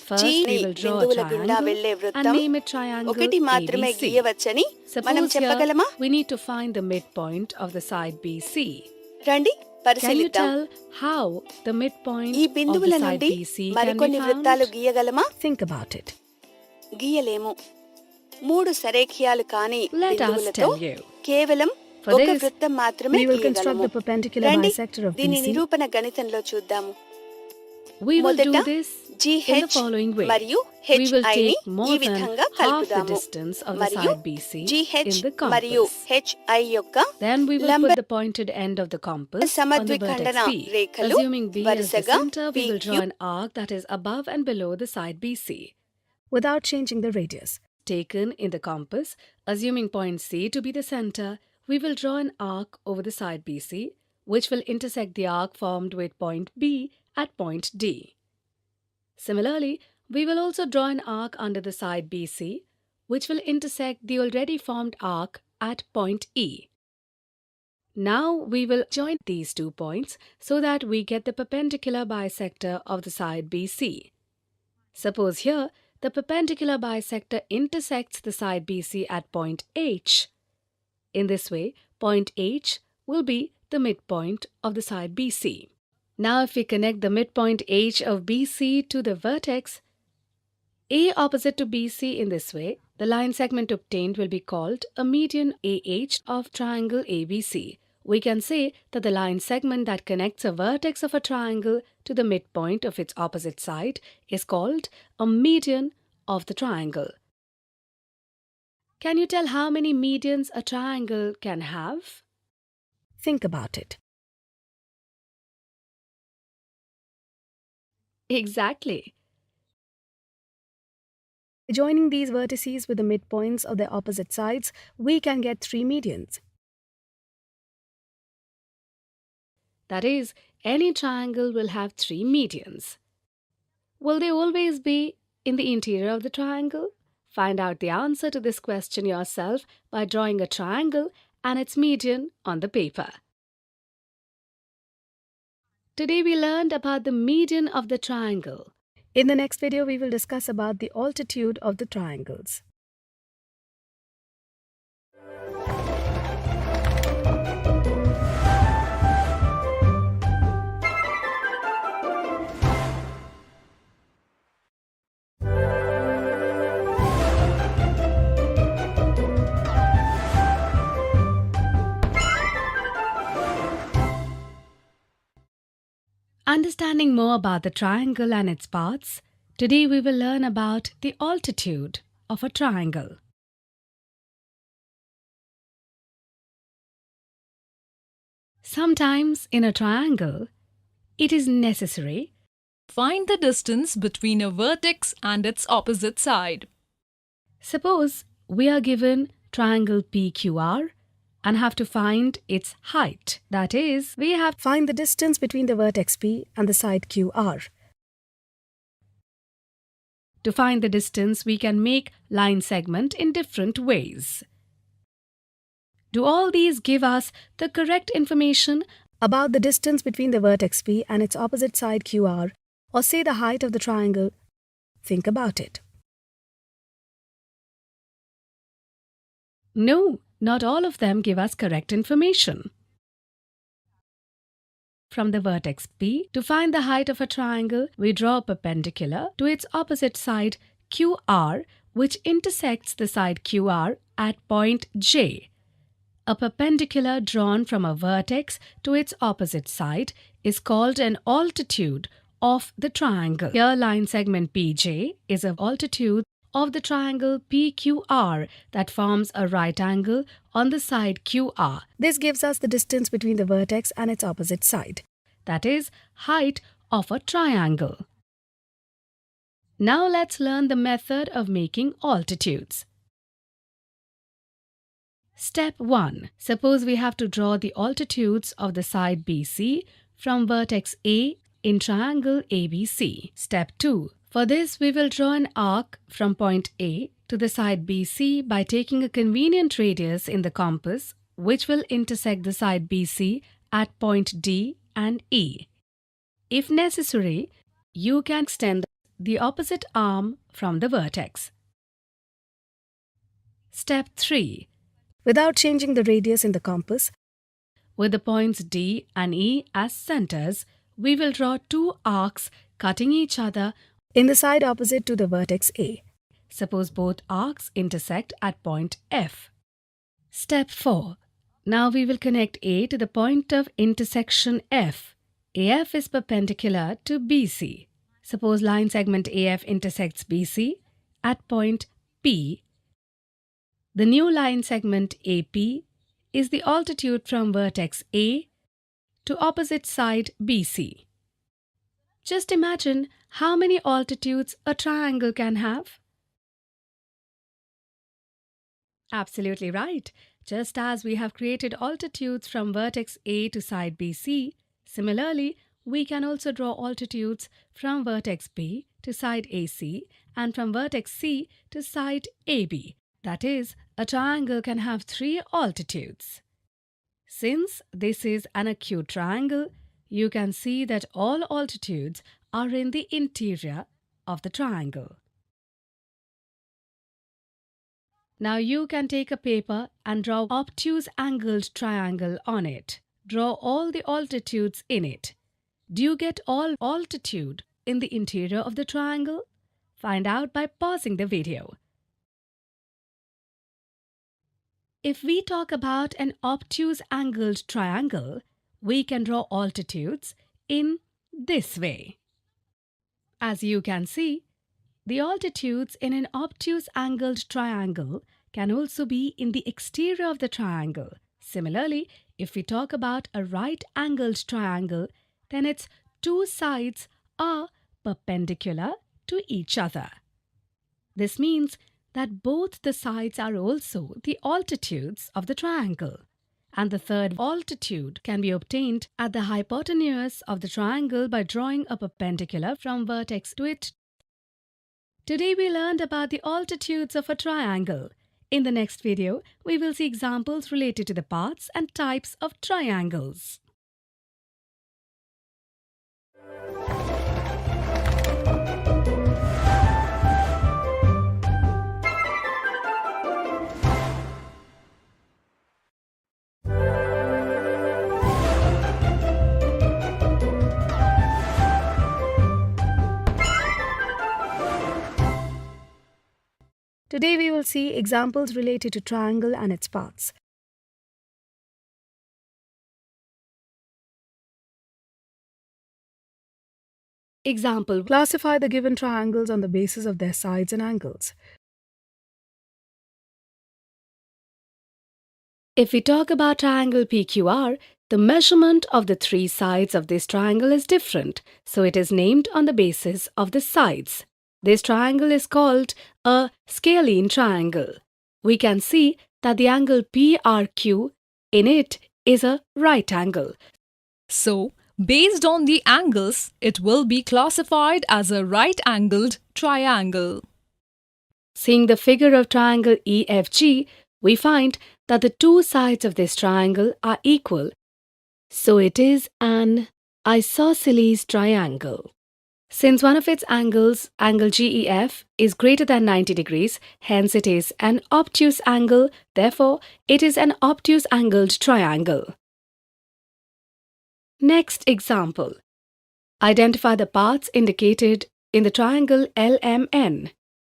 First, G we will draw a బిందువుల గుండా triangle వెళ్లే and వృత్తం name it triangle ఒకటి మాత్రమే ABC. గీయవచ్చని మనం Suppose చెప్పగలమా? here we need to find the midpoint of the side BC. రండి Can you పరిశీలిద్దాం. tell how the midpoint ఈ of the బిందువుల side నుండి BC can be మరికొన్ని వృత్తాలు found? గీయగలమా? Think about it. గీయలేము. మూడు సరేఖియాలు కాని Let us బిందువులతో tell you. కేవలం For ఒక this, వృత్తం మాత్రమే we will construct గీయగలము. the perpendicular రండి bisector of దీని BC. నిరూపణ గణితంలో చూద్దాము. We will మొదట do this in the GH following way. మరియు We will HI ని take ఈ more than విధంగా half the కలుపుదాము. distance of the మరియు side BC GH in the మరియు compass. HI యొక్క Then we will లంబ put the pointed end of the compass on the సమద్విఖండన vertex P. రేఖలు Assuming B as the వరుసగా center, we will PQ draw an arc that is above and below the side BC without changing the radius. Taken in the compass, assuming point C to be the center, we will draw an arc over the side BC, which will intersect the arc formed with point B at point D. Similarly, we will also draw an arc under the side BC, which will intersect the already formed arc at point E. Now we will join these 2 points so that we get the perpendicular bisector of the side BC. Suppose here the perpendicular bisector intersects the side BC at point H. In this way, point H will be the midpoint of the side BC. Now if we connect the midpoint H of BC to the vertex A opposite to BC in this way, the line segment obtained will be called a median AH of triangle ABC. We can say that the line segment that connects a vertex of a triangle to the midpoint of its opposite side is called a median of the triangle. Can you tell how many medians a triangle can have? Think about it. Exactly. Joining these vertices with the midpoints of their opposite sides, we can get 3 medians. That is, any triangle will have 3 medians. Will they always be in the interior of the triangle? Find out the answer to this question yourself by drawing a triangle and its median on the paper. Today we learned about the median of the triangle. In the next video, we will discuss about the altitude of the triangles. Understanding more about the triangle and its parts, today we will learn about the altitude of a triangle. Sometimes in a triangle, it is necessary to find the distance between a vertex and its opposite side. Suppose we are given triangle PQR and have to find its height. That is, we have to find the distance between the vertex P and the side QR. To find the distance, we can make line segment in different ways. Do all these give us the correct information about the distance between the vertex P and its opposite side QR, or say the height of the triangle? Think about it. No, not all of them give us correct information. from the vertex P. To find the height of a triangle, we draw a perpendicular to its opposite side QR, which intersects the side QR at point J. A perpendicular drawn from a vertex to its opposite side is called an altitude of the triangle. Here, line segment PJ is an altitude of the triangle PQR that forms a right angle on the side QR. This gives us the distance between the vertex and its opposite side. That is, height of a triangle. Now let's learn the method of making altitudes. Step 1. Suppose we have to draw the altitudes of the side BC from vertex A in triangle ABC. Step 2. For this, we will draw an arc from point A to the side BC by taking a convenient radius in the compass, which will intersect the side BC at point D and E. If necessary, you can extend the opposite arm from the vertex. Step 3. Without changing the radius in the compass, with the points D and E as centers, we will draw two arcs cutting each other in the side opposite to the vertex A. Suppose both arcs intersect at point F. Step 4. Now we will connect A to the point of intersection F. AF is perpendicular to BC. Suppose line segment AF intersects BC at point P. The new line segment AP is the altitude from vertex A to opposite side BC. Just imagine how many altitudes a triangle can have. Absolutely right. Just as we have created altitudes from vertex A to side BC, similarly, we can also draw altitudes from vertex B to side AC and from vertex C to side AB. That is, a triangle can have 3 altitudes. Since this is an acute triangle, you can see that all altitudes are in the interior of the triangle. Now you can take a paper and draw an obtuse angled triangle on it. Draw all the altitudes in it. Do you get all altitude in the interior of the triangle? Find out by pausing the video. If we talk about an obtuse angled triangle, we can draw altitudes in this way. As you can see, the altitudes in an obtuse angled triangle can also be in the exterior of the triangle. Similarly, if we talk about a right angled triangle, then its 2 sides are perpendicular to each other. This means that both the sides are also the altitudes of the triangle. And the third altitude can be obtained at the hypotenuse of the triangle by drawing a perpendicular from vertex to it. Today we learned about the altitudes of a triangle. In the next video, we will see examples related to the parts and types of triangles. Today we will see examples related to triangle and its parts. Example: classify the given triangles on the basis of their sides and angles. If we talk about triangle PQR, the measurement of the 3 sides of this triangle is different, so it is named on the basis of the sides. This triangle is called a scalene triangle. We can see that the angle PRQ in it is a right angle. So, based on the angles, it will be classified as a right-angled triangle. Seeing the figure of triangle EFG, we find that the 2 sides of this triangle are equal. So it is an isosceles triangle. Since one of its angles, angle GEF, is greater than 90 degrees, hence it is an obtuse angle, therefore it is an obtuse angled triangle. Next example. Identify the parts indicated in the triangle LMN.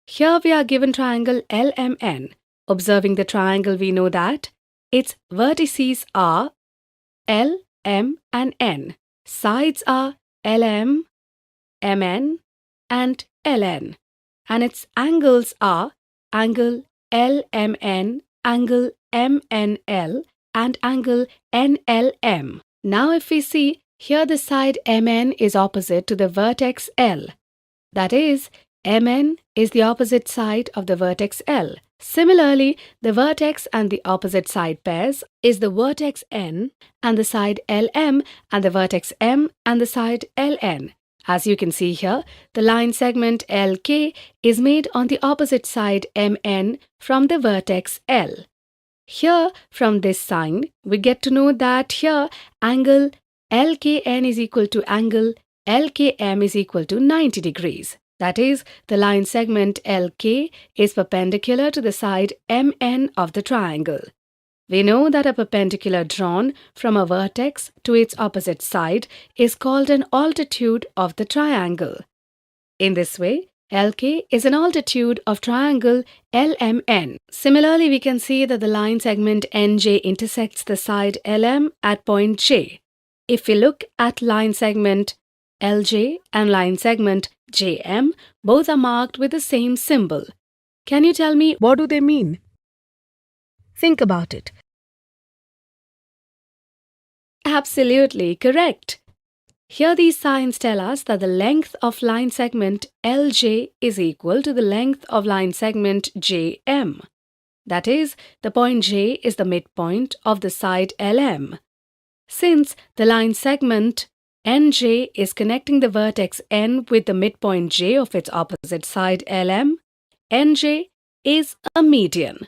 Here we are given triangle LMN. Observing the triangle, we know that its vertices are L, M and N. Sides are LM, MN and LN. And its angles are angle LMN, angle MNL and angle NLM. Now if we see, here the side MN is opposite to the vertex L. That is, MN is the opposite side of the vertex L. Similarly, the vertex and the opposite side pairs is the vertex N and the side LM and the vertex M and the side LN. As you can see here, the line segment LK is made on the opposite side MN from the vertex L. Here, from this sign, we get to know that here angle LKN is equal to angle LKM is equal to 90 degrees. That is, the line segment LK is perpendicular to the side MN of the triangle. We know that a perpendicular drawn from a vertex to its opposite side is called an altitude of the triangle. In this way, LK is an altitude of triangle LMN. Similarly, we can see that the line segment NJ intersects the side LM at point J. If we look at line segment LJ and line segment JM, both are marked with the same symbol. Can you tell me what do they mean? Think about it. Absolutely correct. Here these signs tell us that the length of line segment LJ is equal to the length of line segment JM. That is, the point J is the midpoint of the side LM. Since the line segment NJ is connecting the vertex N with the midpoint J of its opposite side LM, NJ is a median.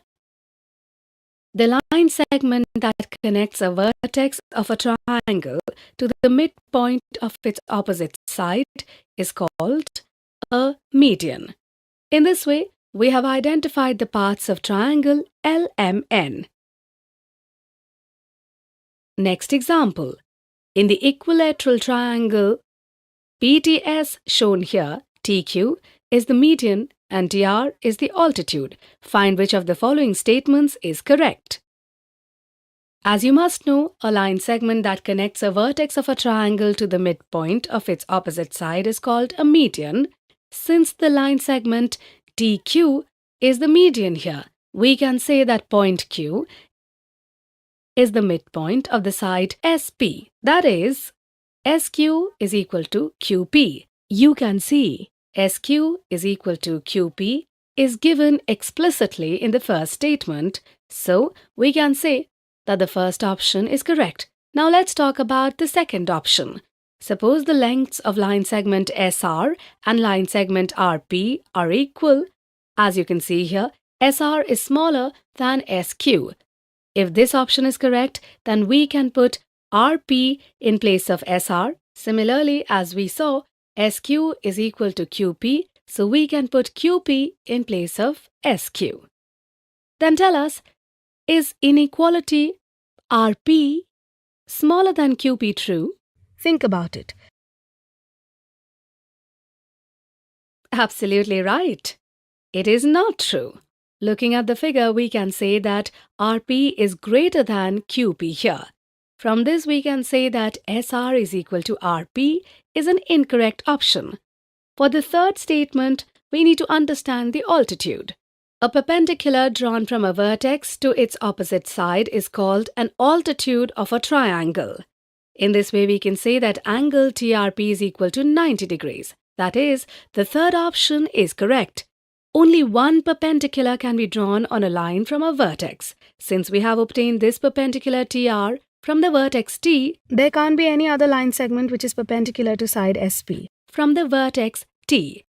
The line segment that connects a vertex of a triangle to the midpoint of its opposite side is called a median. In this way, we have identified the parts of triangle LMN. Next example. In the equilateral triangle PTS shown here, TQ is the median and DR is the altitude. Find which of the following statements is correct. As you must know, a line segment that connects a vertex of a triangle to the midpoint of its opposite side is called a median. Since the line segment TQ is the median here, we can say that point Q is the midpoint of the side SP. That is, SQ is equal to QP. You can see SQ is equal to QP is given explicitly in the first statement, so we can say that the first option is correct. Now let's talk about the second option. Suppose the lengths of line segment SR and line segment RP are equal. As you can see here, SR is smaller than SQ. If this option is correct, then we can put RP in place of SR. Similarly, as we saw, SQ is equal to QP, so we can put QP in place of SQ. Then tell us, is inequality RP smaller than QP true? Think about it. Absolutely right. It is not true. Looking at the figure, we can say that RP is greater than QP here. From this, we can say that SR is equal to RP is an incorrect option. For the third statement, we need to understand the altitude. A perpendicular drawn from a vertex to its opposite side is called an altitude of a triangle. In this way, we can say that angle TRP is equal to 90 degrees. That is, the third option is correct. Only one perpendicular can be drawn on a line from a vertex. Since we have obtained this perpendicular TR from the vertex T, there can't be any other line segment which is perpendicular to side SP from the vertex T.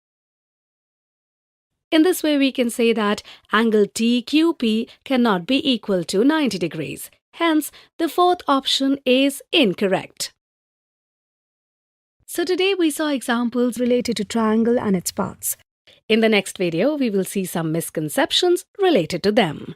In this way, we can say that angle TQP cannot be equal to 90 degrees. Hence, the fourth option is incorrect. So today we saw examples related to triangle and its parts. In the next video, we will see some misconceptions related to them.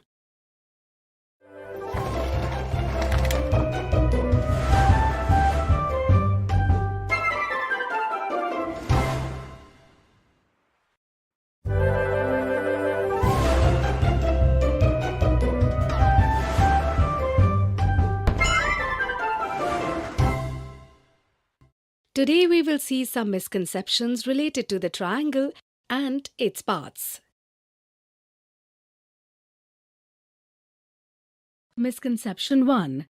Today we will see some misconceptions related to the triangle and its parts. Misconception 1.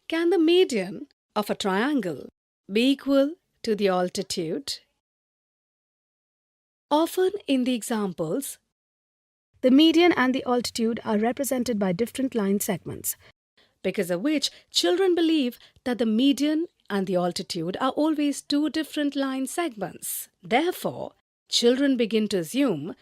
Can the median of a triangle be equal to the altitude? Often in the examples, the median and the altitude are represented by different line segments, because of which children believe that the median and the altitude are always two different line segments. Therefore, children begin to assume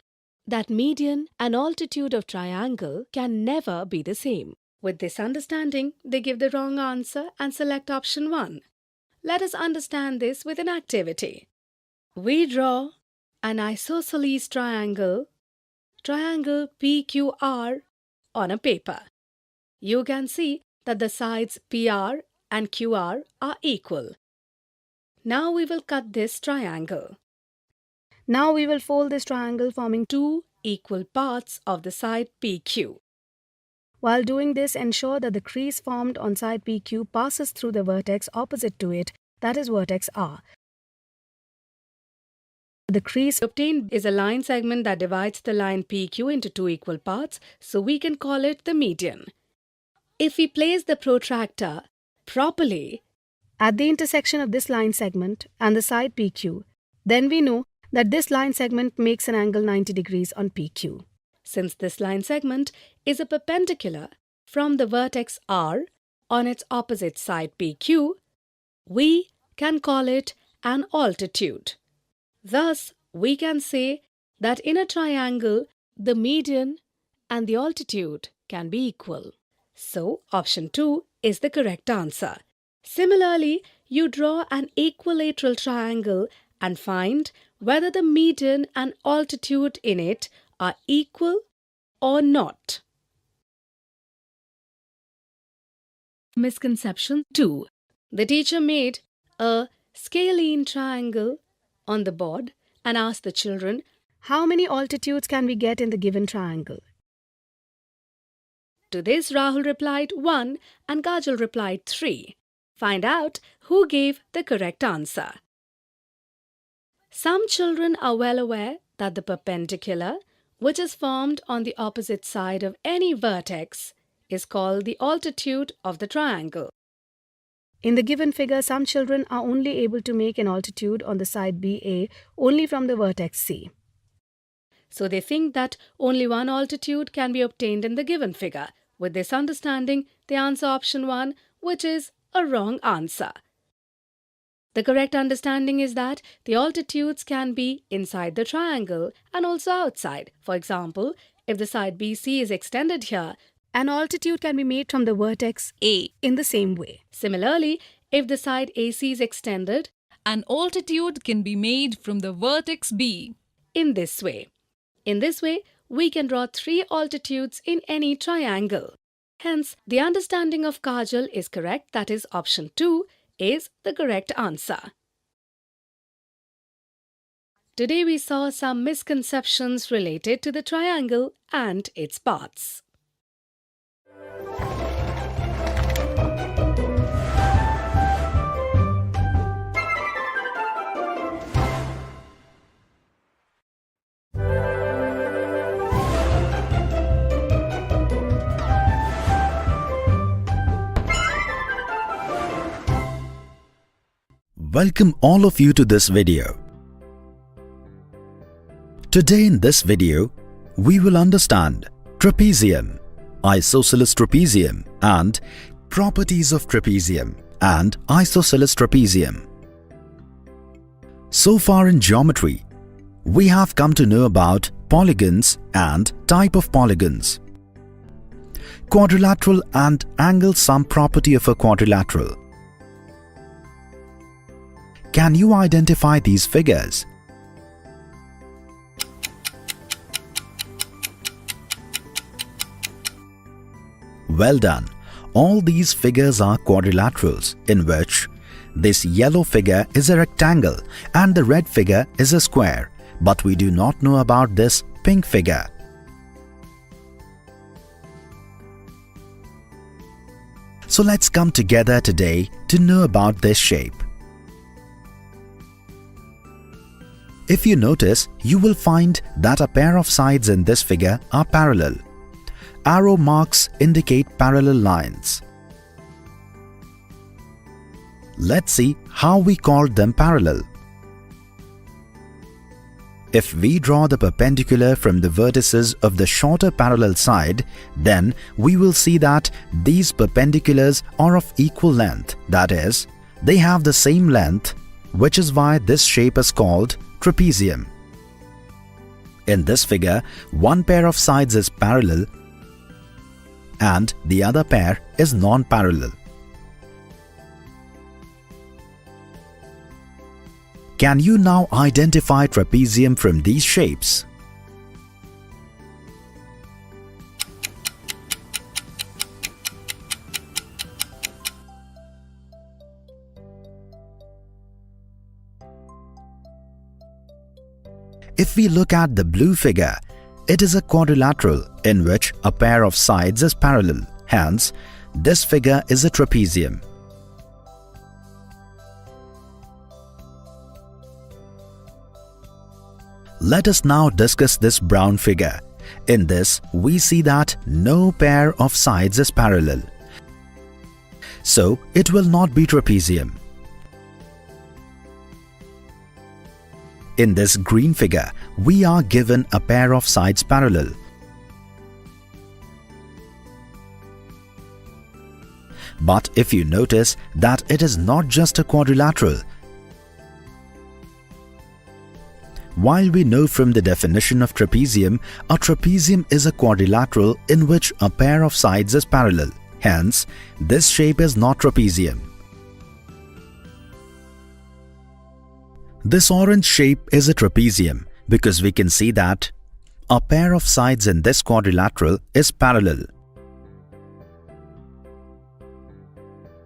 that median and altitude of triangle can never be the same. With this understanding, they give the wrong answer and select option 1. Let us understand this with an activity. We draw an isosceles triangle PQR, on a paper. You can see that the sides PR and QR are equal. Now we will cut this triangle. Now we will fold this triangle, forming two equal parts of the side PQ. While doing this, ensure that the crease formed on side PQ passes through the vertex opposite to it, that is vertex R. The crease obtained is a line segment that divides the line PQ into two equal parts, so we can call it the median. If we place the protractor properly at the intersection of this line segment and the side PQ, then we know that this line segment makes an angle 90 degrees on PQ. Since this line segment is a perpendicular from the vertex R on its opposite side PQ, we can call it an altitude. Thus, we can say that in a triangle, the median and the altitude can be equal. So, option 2 is the correct answer. Similarly, you draw an equilateral triangle and find whether the median and altitude in it are equal or not. Misconception 2. The teacher made a scalene triangle on the board and asked the children, how many altitudes can we get in the given triangle? To this, Rahul replied 1 and Kajal replied 3. Find out who gave the correct answer. Some children are well aware that the perpendicular, which is formed on the opposite side of any vertex, is called the altitude of the triangle. In the given figure, some children are only able to make an altitude on the side BA only from the vertex C. So they think that only one altitude can be obtained in the given figure. With this understanding, they answer option 1, which is a wrong answer. The correct understanding is that the altitudes can be inside the triangle and also outside. For example, if the side BC is extended here, an altitude can be made from the vertex A in the same way. Similarly, if the side AC is extended, an altitude can be made from the vertex B. In this way, we can draw 3 altitudes in any triangle. Hence, the understanding of Kajal is correct, that is option 2 is the correct answer. Today we saw some misconceptions related to the triangle and its parts. Welcome all of you to this video. Today in this video, we will understand trapezium, isosceles trapezium and properties of trapezium and isosceles trapezium. So far in geometry, we have come to know about polygons and type of polygons. Quadrilateral and angle sum property of a quadrilateral. Can you identify these figures? Well done. All these figures are quadrilaterals in which this yellow figure is a rectangle and the red figure is a square, but we do not know about this pink figure. So let's come together today to know about this shape. If you notice, you will find that a pair of sides in this figure are parallel. Arrow marks indicate parallel lines. Let's see how we called them parallel. If we draw the perpendicular from the vertices of the shorter parallel side, then we will see that these perpendiculars are of equal length, that is, they have the same length, which is why this shape is called trapezium. In this figure, one pair of sides is parallel and the other pair is non-parallel. Can you now identify trapezium from these shapes? If we look at the blue figure, it is a quadrilateral in which a pair of sides is parallel. Hence, this figure is a trapezium. Let us now discuss this brown figure. In this, we see that no pair of sides is parallel. So, it will not be trapezium. In this green figure, we are given a pair of sides parallel. But if you notice that it is not just a quadrilateral. While we know from the definition of trapezium, a trapezium is a quadrilateral in which a pair of sides is parallel. Hence, this shape is not trapezium. This orange shape is a trapezium because we can see that a pair of sides in this quadrilateral is parallel.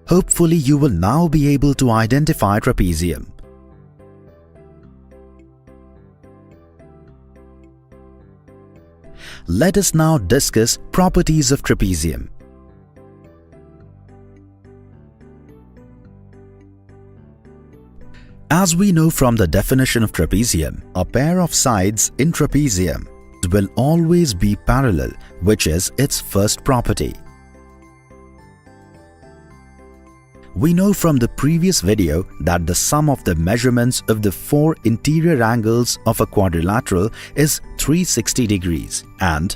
Hopefully, you will now be able to identify trapezium. Let us now discuss properties of trapezium. As we know from the definition of trapezium, a pair of sides in trapezium will always be parallel, which is its first property. We know from the previous video that the sum of the measurements of the four interior angles of a quadrilateral is 360 degrees, and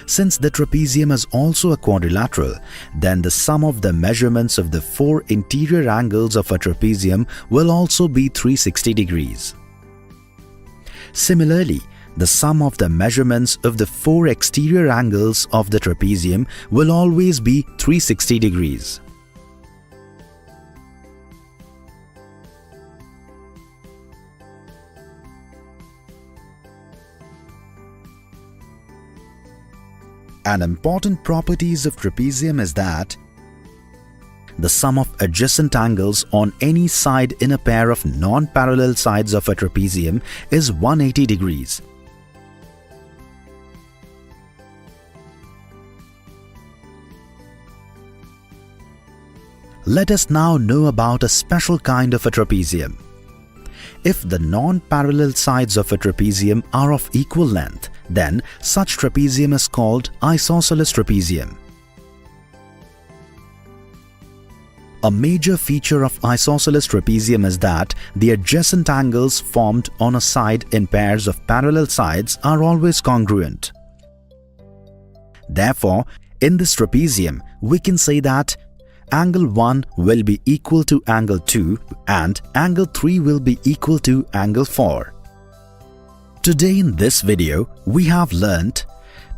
since the trapezium is also a quadrilateral, then the sum of the measurements of the four interior angles of a trapezium will also be 360 degrees. Similarly, the sum of the measurements of the four exterior angles of the trapezium will always be 360 degrees. An important properties of trapezium is that the sum of adjacent angles on any side in a pair of non-parallel sides of a trapezium is 180 degrees. Let us now know about a special kind of a trapezium. If the non-parallel sides of a trapezium are of equal length, then such trapezium is called isosceles trapezium. A major feature of isosceles trapezium is that the adjacent angles formed on a side in pairs of parallel sides are always congruent. Therefore, in this trapezium, we can say that angle 1 will be equal to angle 2 and angle 3 will be equal to angle 4. Today in this video, we have learnt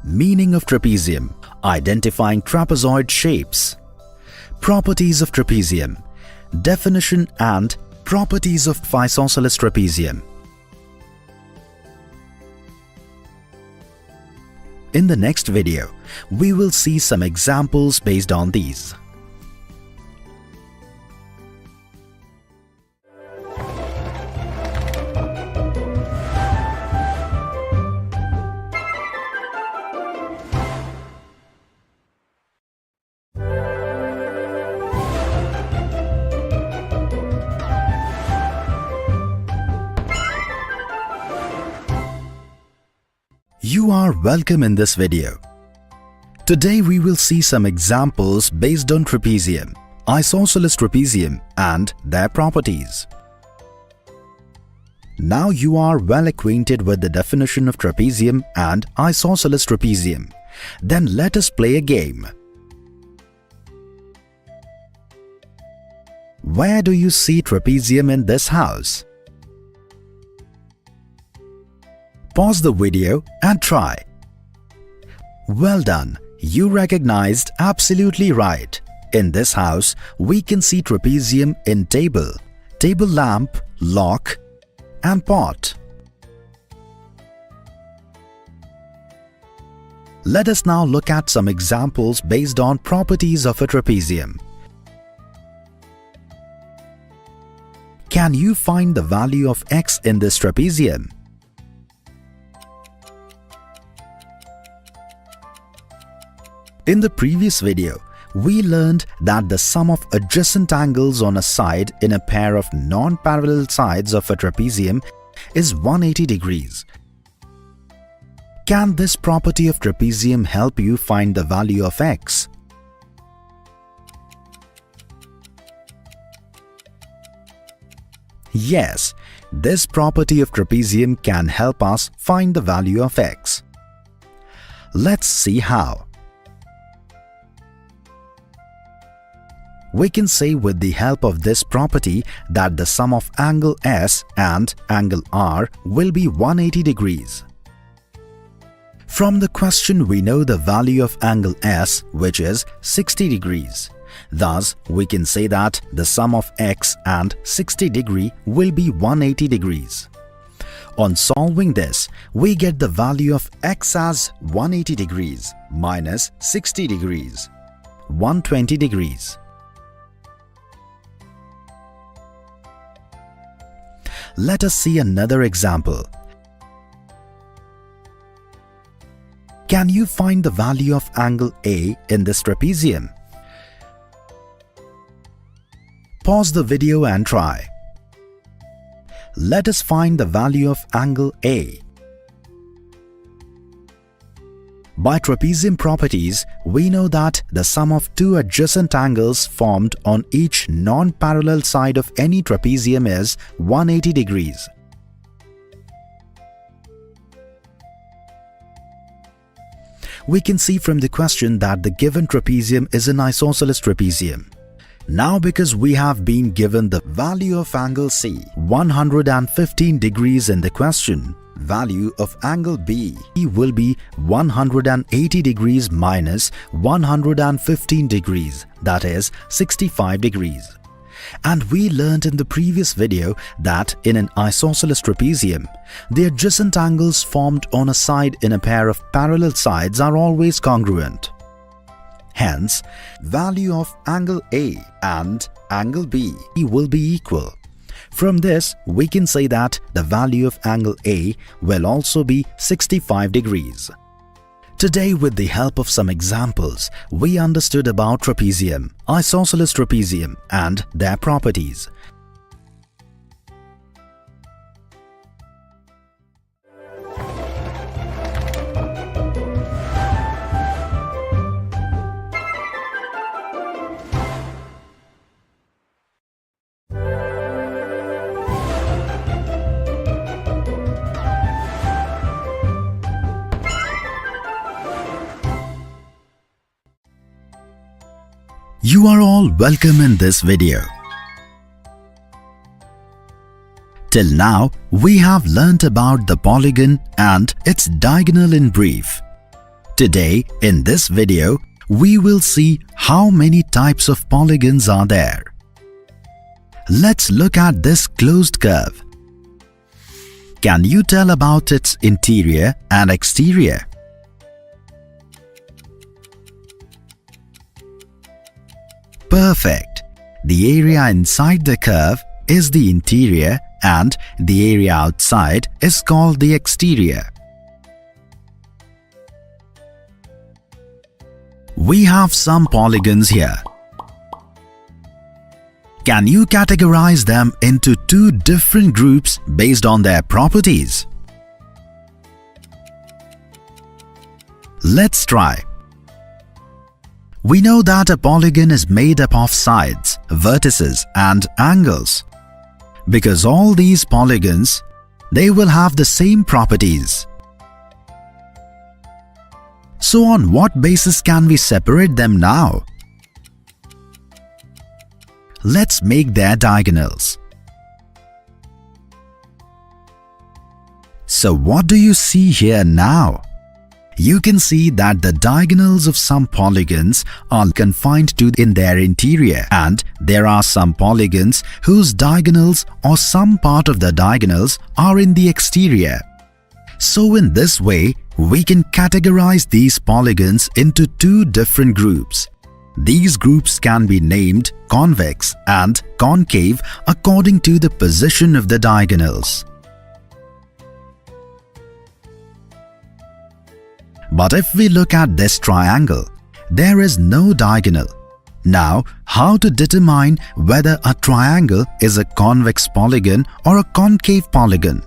meaning of trapezium, identifying trapezoid shapes, properties of trapezium, definition and properties of isosceles trapezium. In the next video, we will see some examples based on these. are welcome in this video. Today we will see some examples based on trapezium, isosceles trapezium and their properties. Now you are well acquainted with the definition of trapezium and isosceles trapezium. Then let us play a game. Where do you see trapezium in this house? Pause the video and try. Well done, you recognized absolutely right. In this house, we can see trapezium in table, table lamp, lock, and pot. Let us now look at some examples based on properties of a trapezium. Can you find the value of x in this trapezium? In the previous video, we learned that the sum of adjacent angles on a side in a pair of non-parallel sides of a trapezium is 180 degrees. Can this property of trapezium help you find the value of x? Yes, this property of trapezium can help us find the value of x. Let's see how. We can say with the help of this property that the sum of angle S and angle R will be 180 degrees. From the question we know the value of angle S, which is 60 degrees. Thus, we can say that the sum of x and 60 degree will be 180 degrees. On solving this, we get the value of x as 180 degrees minus 60 degrees, 120 degrees. Let us see another example. Can you find the value of angle A in this trapezium? Pause the video and try. Let us find the value of angle A. By trapezium properties, we know that the sum of two adjacent angles formed on each non-parallel side of any trapezium is 180 degrees. We can see from the question that the given trapezium is an isosceles trapezium. Now, because we have been given the value of angle C, 115 degrees in the question, value of angle B will be 180 degrees minus 115 degrees, that is 65 degrees. And we learnt in the previous video that in an isosceles trapezium, the adjacent angles formed on a side in a pair of parallel sides are always congruent. Hence, value of angle A and angle B will be equal. From this, we can say that the value of angle A will also be 65 degrees. Today, with the help of some examples, we understood about trapezium, isosceles trapezium and their properties. You are all welcome in this video. Till now, we have learnt about the polygon and its diagonal in brief. Today, in this video, we will see how many types of polygons are there. Let's look at this closed curve. Can you tell about its interior and exterior? Perfect. The area inside the curve is the interior and the area outside is called the exterior. We have some polygons here. Can you categorize them into two different groups based on their properties? Let's try. We know that a polygon is made up of sides, vertices and angles. Because all these polygons, they will have the same properties. So on what basis can we separate them now? Let's make their diagonals. So what do you see here now? You can see that the diagonals of some polygons are confined to in their interior, and there are some polygons whose diagonals or some part of the diagonals are in the exterior. So in this way, we can categorize these polygons into two different groups. These groups can be named convex and concave according to the position of the diagonals. But if we look at this triangle, there is no diagonal. Now, how to determine whether a triangle is a convex polygon or a concave polygon?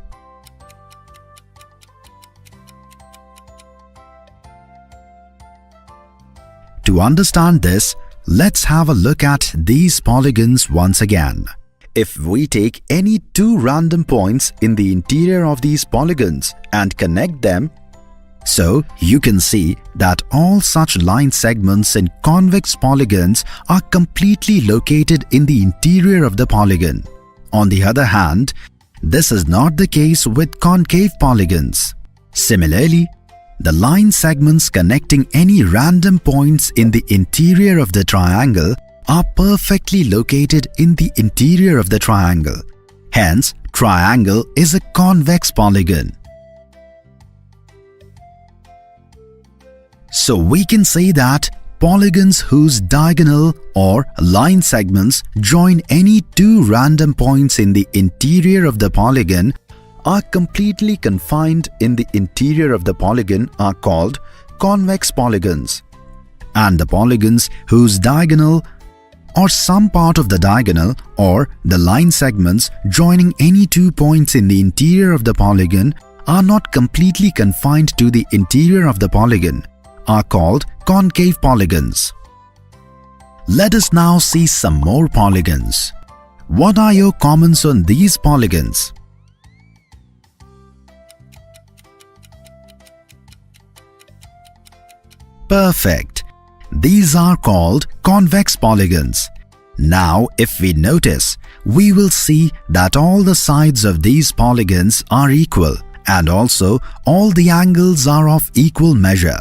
To understand this, let's have a look at these polygons once again. If we take any two random points in the interior of these polygons and connect them, so you can see that all such line segments in convex polygons are completely located in the interior of the polygon. On the other hand, this is not the case with concave polygons. Similarly, the line segments connecting any random points in the interior of the triangle are perfectly located in the interior of the triangle. Hence, triangle is a convex polygon. So we can say that polygons whose diagonal or line segments join any two random points in the interior of the polygon are completely confined in the interior of the polygon are called convex polygons. And the polygons whose diagonal or some part of the diagonal or the line segments joining any 2 points in the interior of the polygon are not completely confined to the interior of the polygon are called concave polygons. Let us now see some more polygons. What are your comments on these polygons? Perfect. These are called convex polygons. Now, if we notice, we will see that all the sides of these polygons are equal and also all the angles are of equal measure.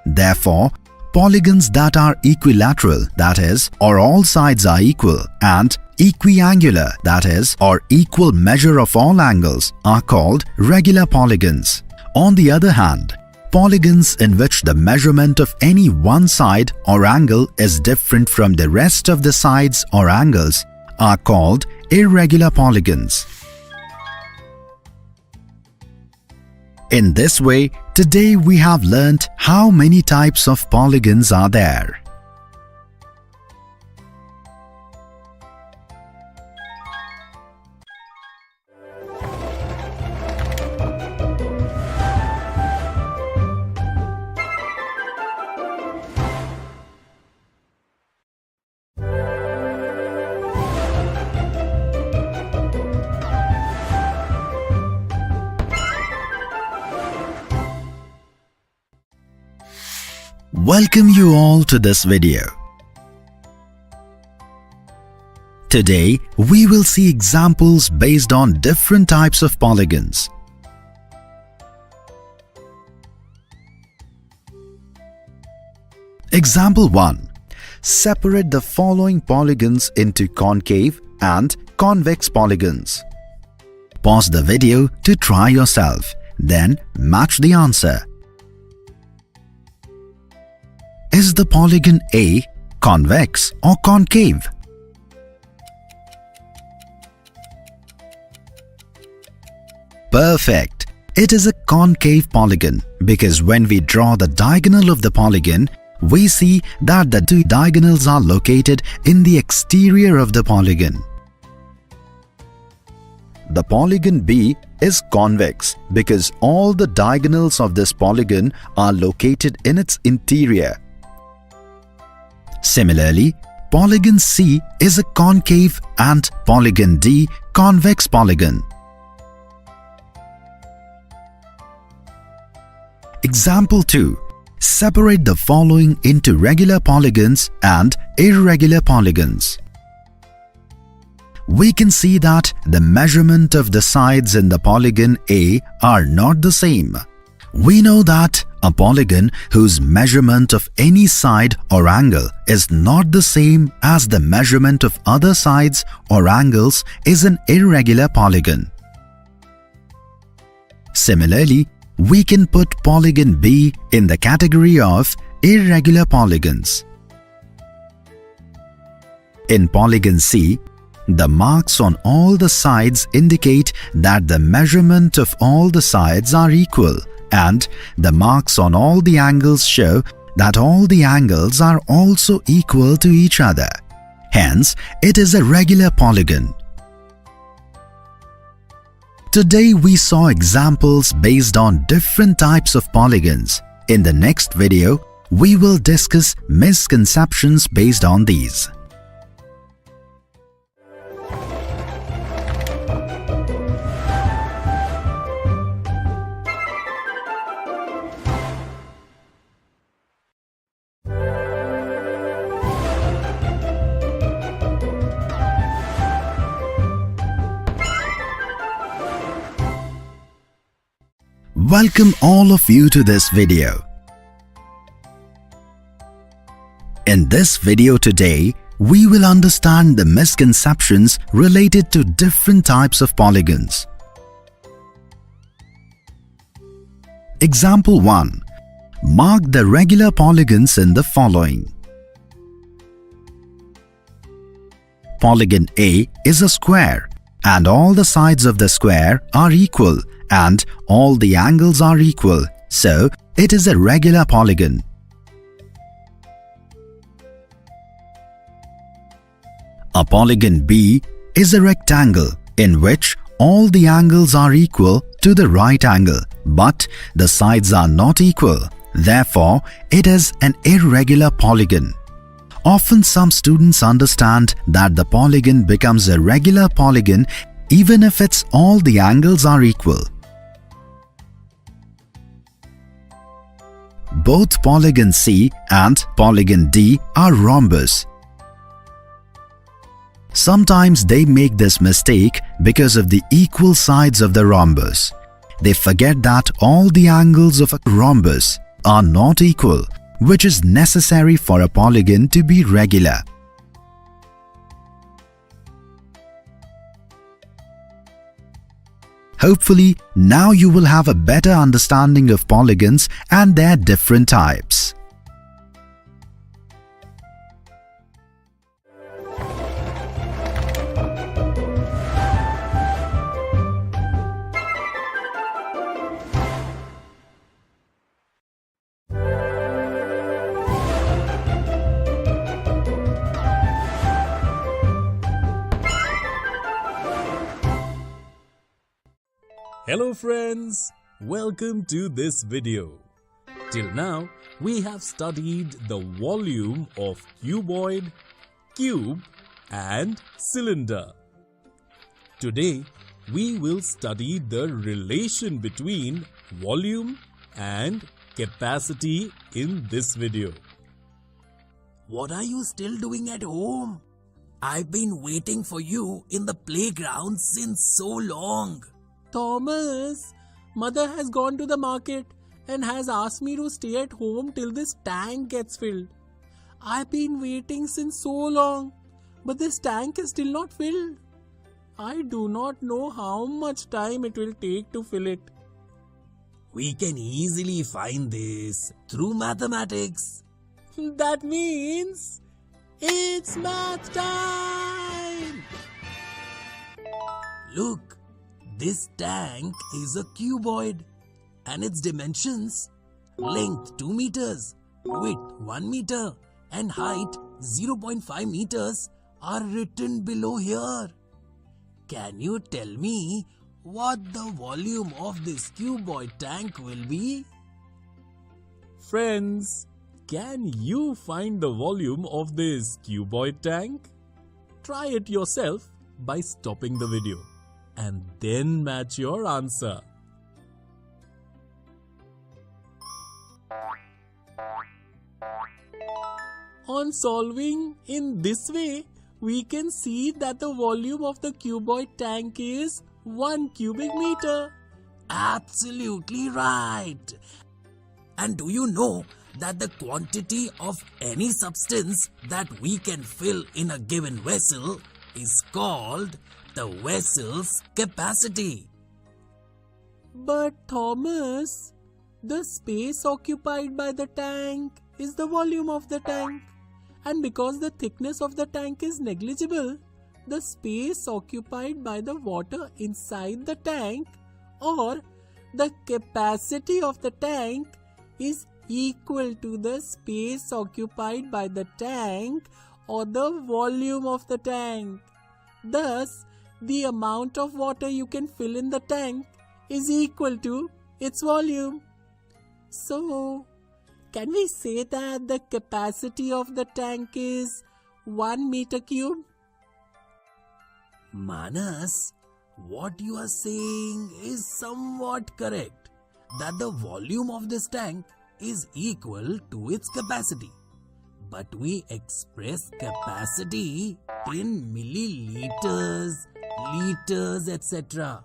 Therefore, polygons that are equilateral, that is, or all sides are equal, and equiangular, that is, or equal measure of all angles, are called regular polygons. On the other hand, polygons in which the measurement of any one side or angle is different from the rest of the sides or angles are called irregular polygons. In this way, today we have learnt how many types of polygons are there. Welcome you all to this video. Today, we will see examples based on different types of polygons. Example 1. Separate the following polygons into concave and convex polygons. Pause the video to try yourself, then match the answer. Is the polygon A convex or concave? Perfect! It is a concave polygon because when we draw the diagonal of the polygon, we see that the two diagonals are located in the exterior of the polygon. the polygon B is convex because all the diagonals of this polygon are located in its interior. Similarly, polygon C is a concave and polygon D convex polygon. Example 2. Separate the following into regular polygons and irregular polygons. We can see that the measurement of the sides in the polygon A are not the same. We know that a polygon whose measurement of any side or angle is not the same as the measurement of other sides or angles is an irregular polygon. Similarly, we can put polygon B in the category of irregular polygons. In polygon C, the marks on all the sides indicate that the measurement of all the sides are equal, and the marks on all the angles show that all the angles are also equal to each other. Hence, it is a regular polygon. Today we saw examples based on different types of polygons. In the next video, we will discuss misconceptions based on these. Welcome all of you to this video. In this video today, we will understand the misconceptions related to different types of polygons. Example 1. Mark the regular polygons in the following. Polygon A is a square, and all the sides of the square are equal and all the angles are equal, so it is a regular polygon. A polygon B is a rectangle in which all the angles are equal to the right angle, but the sides are not equal. Therefore, it is an irregular polygon. Often some students understand that the polygon becomes a regular polygon even if all the angles are equal. Both polygon C and polygon D are rhombus. Sometimes they make this mistake because of the equal sides of the rhombus. They forget that all the angles of a rhombus are not equal, which is necessary for a polygon to be regular. Hopefully, now you will have a better understanding of polygons and their different types. Hello friends, welcome to this video. Till now, we have studied the volume of cuboid, cube and cylinder. Today, we will study the relation between volume and capacity in this video. What are you still doing at home? I've been waiting for you in the playground since so long. Thomas, mother has gone to the market and has asked me to stay at home till this tank gets filled. I've been waiting since so long, but this tank is still not filled. I do not know how much time it will take to fill it. We can easily find this through mathematics. That means it's math time! Look. This tank is a cuboid and its dimensions, length 2 meters, width 1 meter and height 0.5 meters are written below here. Can you tell me what the volume of this cuboid tank will be? Friends, can you find the volume of this cuboid tank? Try it yourself by stopping the video and then match your answer. On solving in this way, we can see that the volume of the cuboid tank is 1 cubic meter. Absolutely right. And do you know that the quantity of any substance that we can fill in a given vessel is called the vessel's capacity? But Thomas, the space occupied by the tank is the volume of the tank. And because the thickness of the tank is negligible, the space occupied by the water inside the tank or the capacity of the tank is equal to the space occupied by the tank or the volume of the tank. Thus, the amount of water you can fill in the tank is equal to its volume. So, can we say that the capacity of the tank is 1 meter cube? Manas, what you are saying is somewhat correct, that the volume of this tank is equal to its capacity. But we express capacity in milliliters, liters, etc.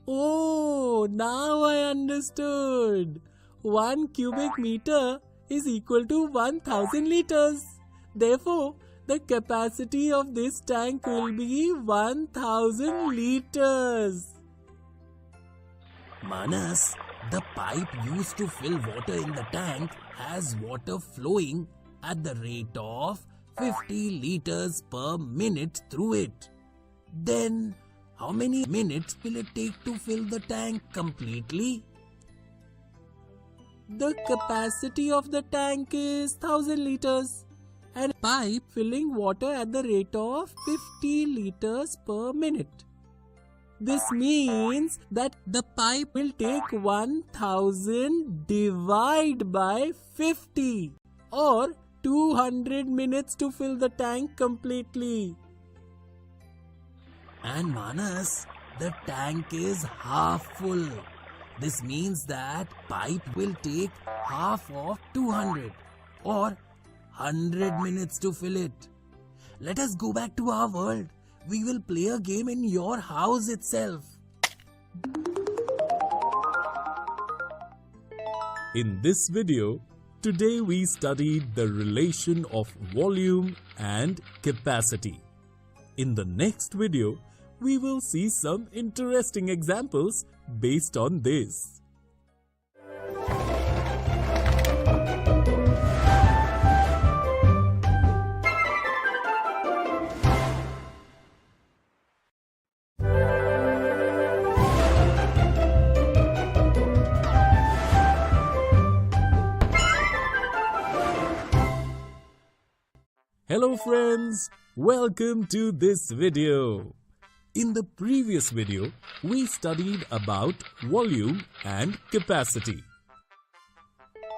Oh, now I understood. 1 cubic meter is equal to 1000 liters. Therefore, the capacity of this tank will be 1000 liters. Manas, the pipe used to fill water in the tank has water flowing at the rate of 50 liters per minute through it. Then, how many minutes will it take to fill the tank completely? The capacity of the tank is 1000 liters and a pipe filling water at the rate of 50 liters per minute. This means that the pipe will take 1000 divided by 50 or 200 minutes to fill the tank completely. And Manas, the tank is half full. This means that pipe will take half of 200 or 100 minutes to fill it. Let us go back to our world. We will play a game in your house itself. In this video, today we studied the relation of volume and capacity. In the next video, we will see some interesting examples based on this. Hello friends, welcome to this video. In the previous video, we studied about volume and capacity.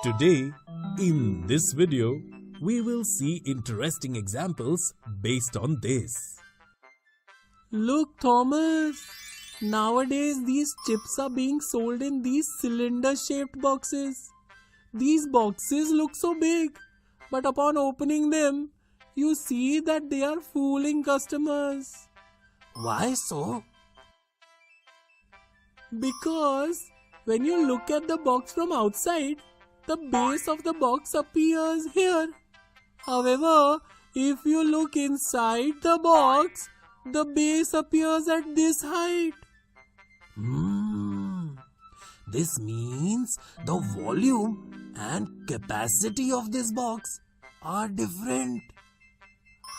Today, in this video, we will see interesting examples based on this. Look, Thomas! Nowadays, these chips are being sold in these cylinder-shaped boxes. These boxes look so big, but upon opening them, you see that they are fooling customers. Why so? Because when you look at the box from outside, the base of the box appears here. However, if you look inside the box, the base appears at this height. This means the volume and capacity of this box are different.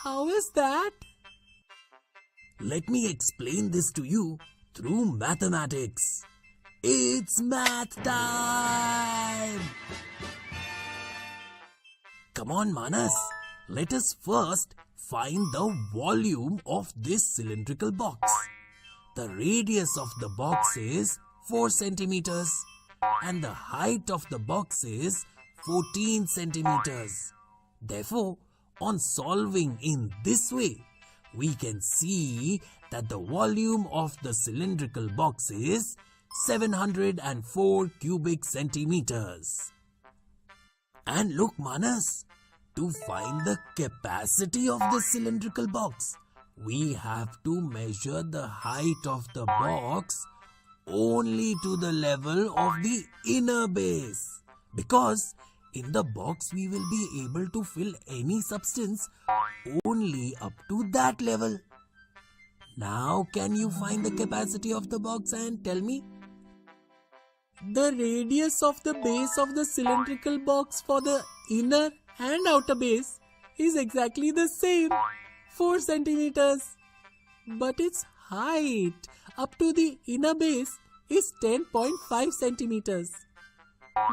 How is that? Let me explain this to you through mathematics. It's math time! Come on, Manas. Let us first find the volume of this cylindrical box. the radius of the box is 4 centimeters and the height of the box is 14 centimeters. Therefore, on solving in this way, we can see that the volume of the cylindrical box is 704 cubic centimeters. And look, Manas, to find the capacity of the cylindrical box, we have to measure the height of the box only to the level of the inner base. Because in the box we will be able to fill any substance only up to that level. Now can you find the capacity of the box and tell me? The radius of the base of the cylindrical box for the inner and outer base is exactly the same, 4 centimeters. But its height up to the inner base is 10.5 centimeters.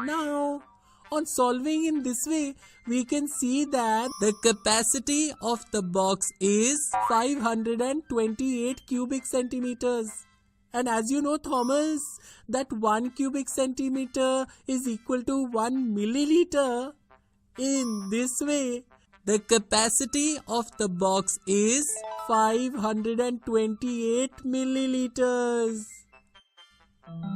Now, on solving in this way, we can see that the capacity of the box is 528 cubic centimeters. And as you know, Thomas, that 1 cubic centimeter is equal to 1 milliliter. In this way, the capacity of the box is 528 milliliters.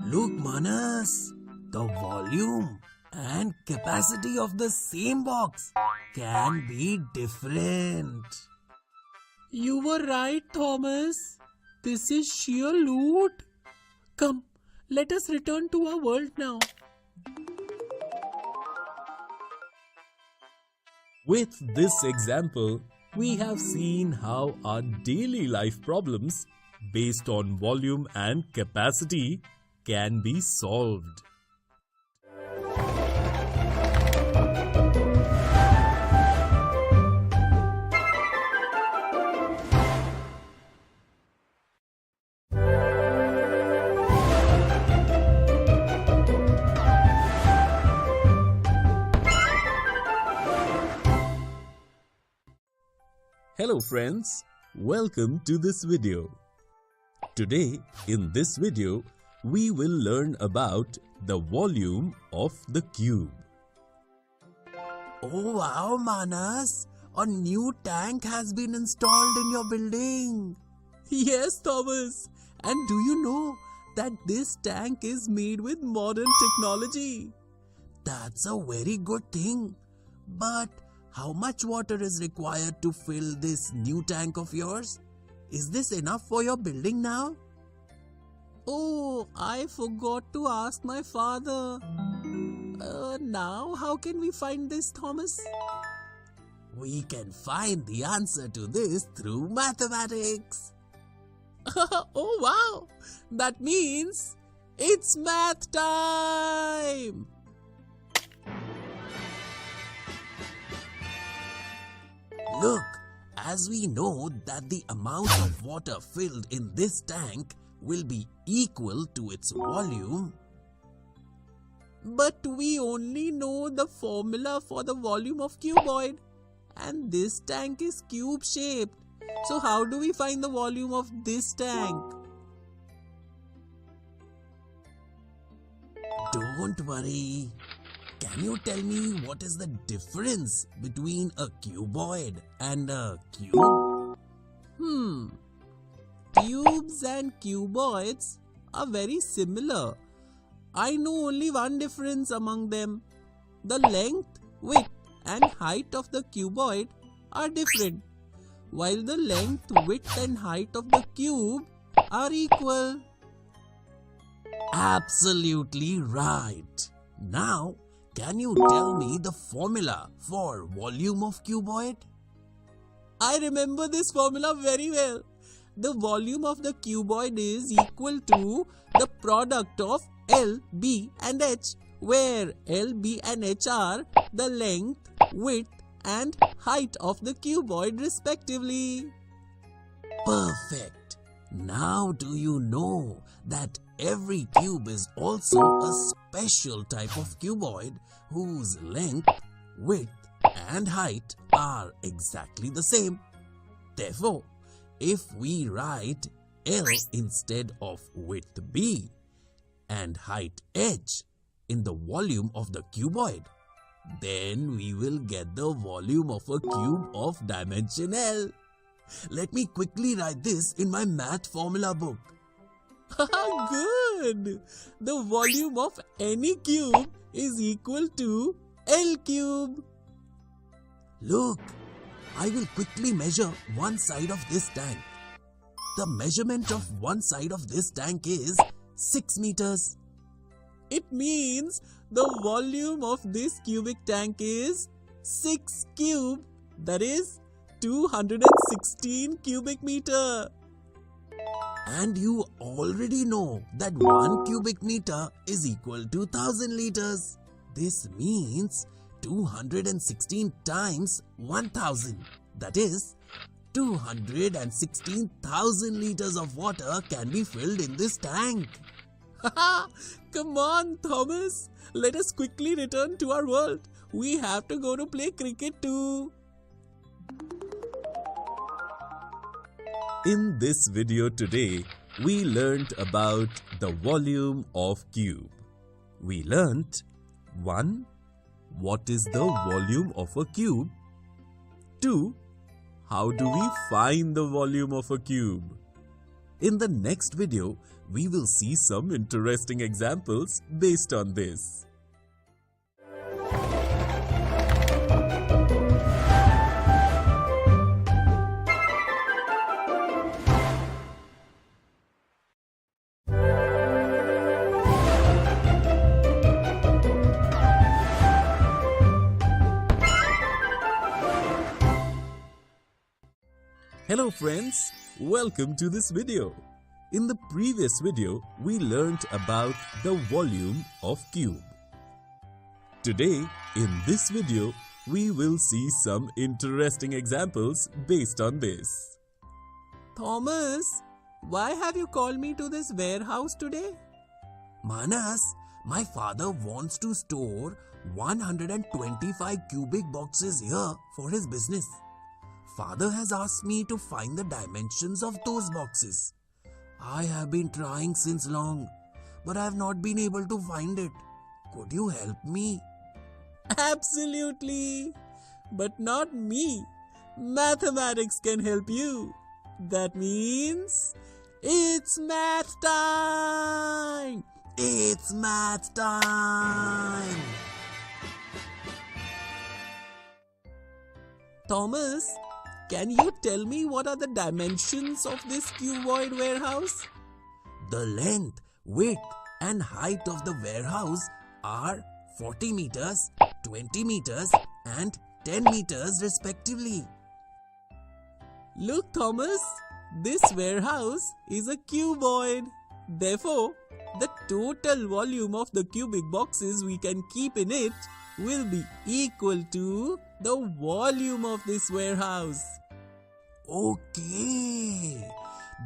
Look, Manas, the volume and capacity of the same box can be different. You were right, Thomas. This is sheer loot. Come, let us return to our world now. With this example, we have seen how our daily life problems based on volume and capacity can be solved. Hello friends, welcome to this video. Today, in this video, we will learn about the volume of the cube. Oh wow, Manas, a new tank has been installed in your building. Yes, Thomas. And do you know that this tank is made with modern technology? That's a very good thing. But how much water is required to fill this new tank of yours? Is this enough for your building now? Oh, I forgot to ask my father. Now, how can we find this, Thomas? We can find the answer to this through mathematics. Oh, wow! That means it's math time! Look, as we know that the amount of water filled in this tank will be equal to its volume. But we only know the formula for the volume of cuboid. And this tank is cube shaped. So how do we find the volume of this tank? Don't worry. Can you tell me what is the difference between a cuboid and a cube? Cubes and cuboids are very similar. I know only one difference among them. The length, width and height of the cuboid are different, while the length, width and height of the cube are equal. Absolutely right. Now, can you tell me the formula for volume of cuboid? I remember this formula very well. The volume of the cuboid is equal to the product of L, B and H, where L, B and H are the length, width and height of the cuboid respectively. Perfect. Now do you know that every cube is also a special type of cuboid whose length, width and height are exactly the same? Therefore, if we write L instead of width B and height H in the volume of the cuboid, then we will get the volume of a cube of dimension L. Let me quickly write this in my math formula book. Good! The volume of any cube is equal to L cube. Look, I will quickly measure one side of this tank. The measurement of one side of this tank is 6 meters. It means the volume of this cubic tank is 6 cube, that is 216 cubic meter. And you already know that 1 cubic meter is equal to 1000 liters. This means 216 times 1000, that is 216,000 liters of water can be filled in this tank. Come on, Thomas. Let us quickly return to our world. We have to go to play cricket too. In this video today, we learnt about the volume of cube. We learnt 1. What is the volume of a cube? 2. How do we find the volume of a cube? In the next video, we will see some interesting examples based on this. Hello friends, welcome to this video. In the previous video, we learnt about the volume of cube. Today, in this video, we will see some interesting examples based on this. Thomas, why have you called me to this warehouse today? Manas, my father wants to store 125 cubic boxes here for his business. Father has asked me to find the dimensions of those boxes. I have been trying since long, but I have not been able to find it. Could you help me? Absolutely, but not me. Mathematics can help you. That means it's math time. It's math time. Thomas, can you tell me what are the dimensions of this cuboid warehouse? The length, width and height of the warehouse are 40 meters, 20 meters and 10 meters respectively. Look Thomas, this warehouse is a cuboid. Therefore, the total volume of the cubic boxes we can keep in it will be equal to the volume of this warehouse. Okay,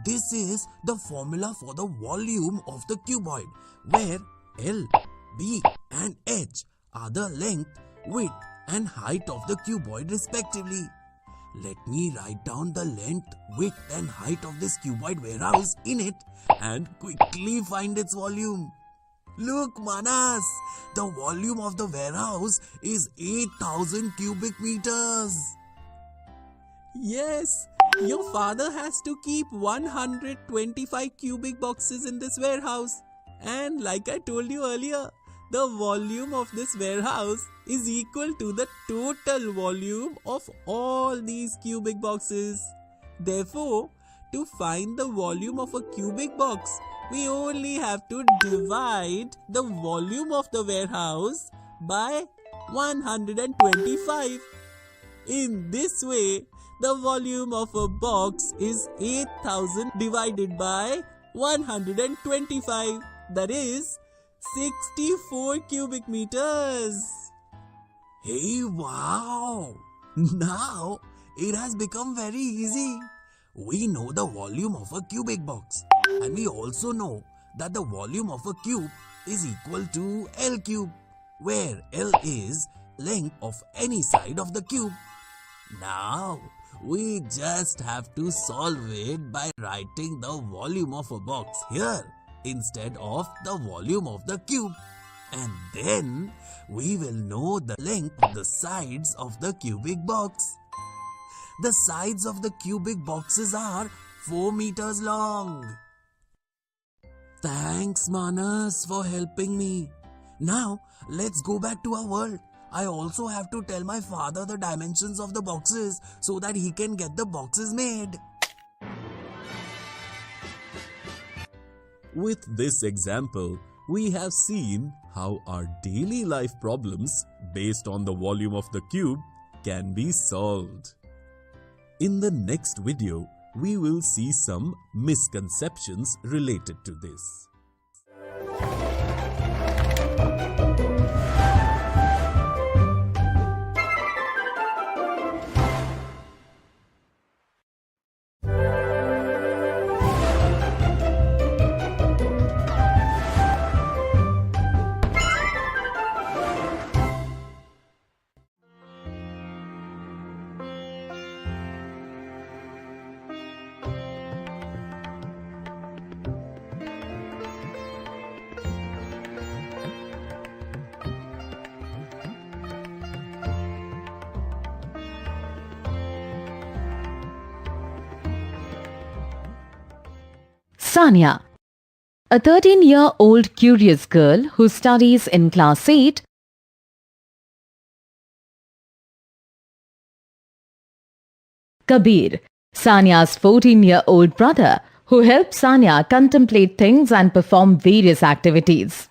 this is the formula for the volume of the cuboid, where L, B and H are the length, width and height of the cuboid respectively. Let me write down the length, width and height of this cuboid warehouse in it and quickly find its volume. Look Manas, the volume of the warehouse is 8,000 cubic meters. Yes, your father has to keep 125 cubic boxes in this warehouse. And like I told you earlier, the volume of this warehouse is equal to the total volume of all these cubic boxes. Therefore, to find the volume of a cubic box, we only have to divide the volume of the warehouse by 125. In this way, the volume of a box is 8,000 divided by 125. That is 64 cubic meters. Hey, wow! Now it has become very easy. We know the volume of a cubic box, and we also know that the volume of a cube is equal to L cube, where L is length of any side of the cube. Now We just have to solve it by writing the volume of a box here instead of the volume of the cube. And then we will know the length of the sides of the cubic box. The sides of the cubic boxes are 4 meters long. Thanks, Manas, for helping me. Now, let's go back to our world. I also have to tell my father the dimensions of the boxes so that he can get the boxes made. With this example, we have seen how our daily life problems based on the volume of the cube can be solved. In the next video, we will see some misconceptions related to this. Sanya, a 13-year-old curious girl who studies in class 8, Kabir, Sanya's 14-year-old brother, who helps Sanya contemplate things and perform various activities.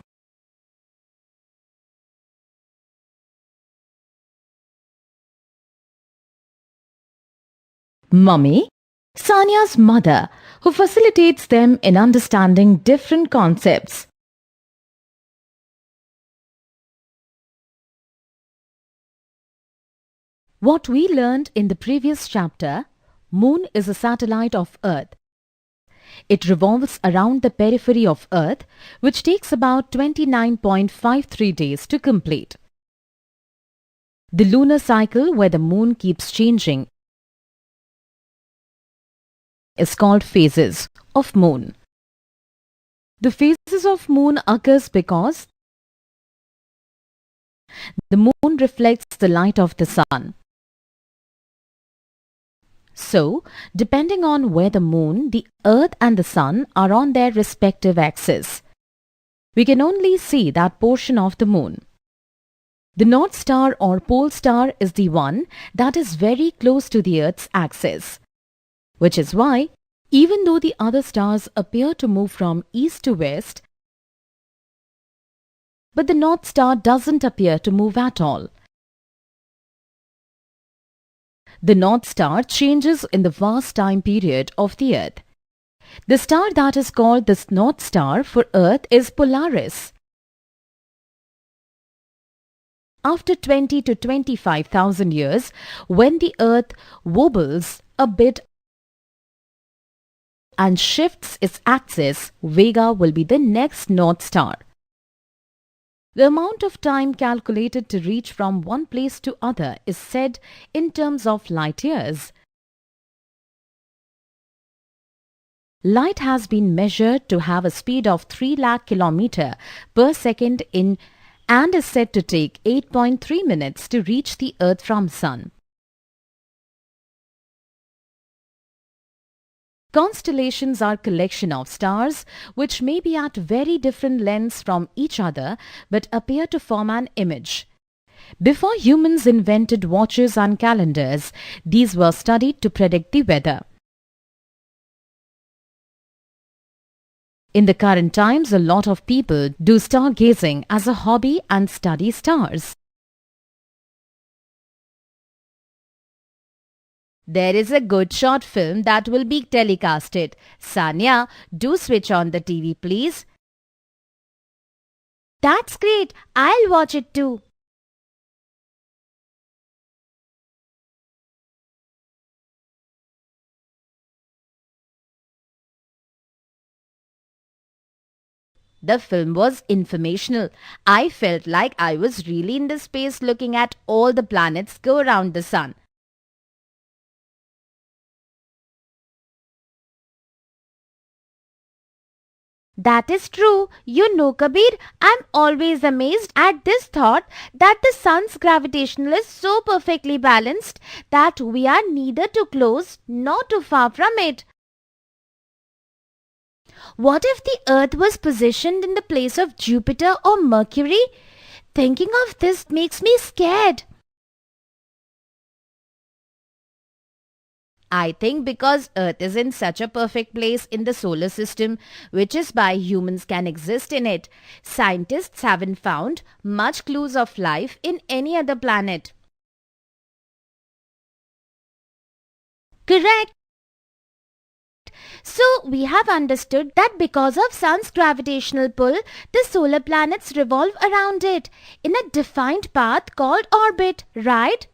Mummy, Sanya's mother, who facilitates them in understanding different concepts. What we learned in the previous chapter, Moon is a satellite of Earth. It revolves around the periphery of Earth, which takes about 29.53 days to complete. The lunar cycle, where the Moon keeps changing, is called phases of Moon. The phases of Moon occurs because the Moon reflects the light of the Sun. So, depending on where the Moon, the Earth and the Sun are on their respective axes, we can only see that portion of the Moon. The North Star or Pole Star is the one that is very close to the Earth's axis, which is why, even though the other stars appear to move from east to west, but the North Star doesn't appear to move at all. The North Star changes in the vast time period of the Earth. The star that is called the North Star for Earth is Polaris. After 20 to 25,000 years, when the Earth wobbles a bit and shifts its axis, Vega will be the next North Star. The amount of time calculated to reach from one place to other is said in terms of light years. Light has been measured to have a speed of 3 lakh km per second and is said to take 8.3 minutes to reach the Earth from Sun. Constellations are collection of stars which may be at very different lengths from each other but appear to form an image. Before humans invented watches and calendars, these were studied to predict the weather. In the current times, a lot of people do stargazing as a hobby and study stars. There is a good short film that will be telecasted. Sanya, do switch on the TV, please. That's great. I'll watch it too. The film was informational. I felt like I was really in the space looking at all the planets go around the sun. That is true. You know, Kabir, I'm always amazed at this thought that the sun's gravitational is so perfectly balanced that we are neither too close nor too far from it. What if the Earth was positioned in the place of Jupiter or Mercury? Thinking of this makes me scared. I think because Earth is in such a perfect place in the solar system, which is why humans can exist in it, scientists haven't found much clues of life in any other planet. Correct. So we have understood that because of Sun's gravitational pull, the solar planets revolve around it in a defined path called orbit, right?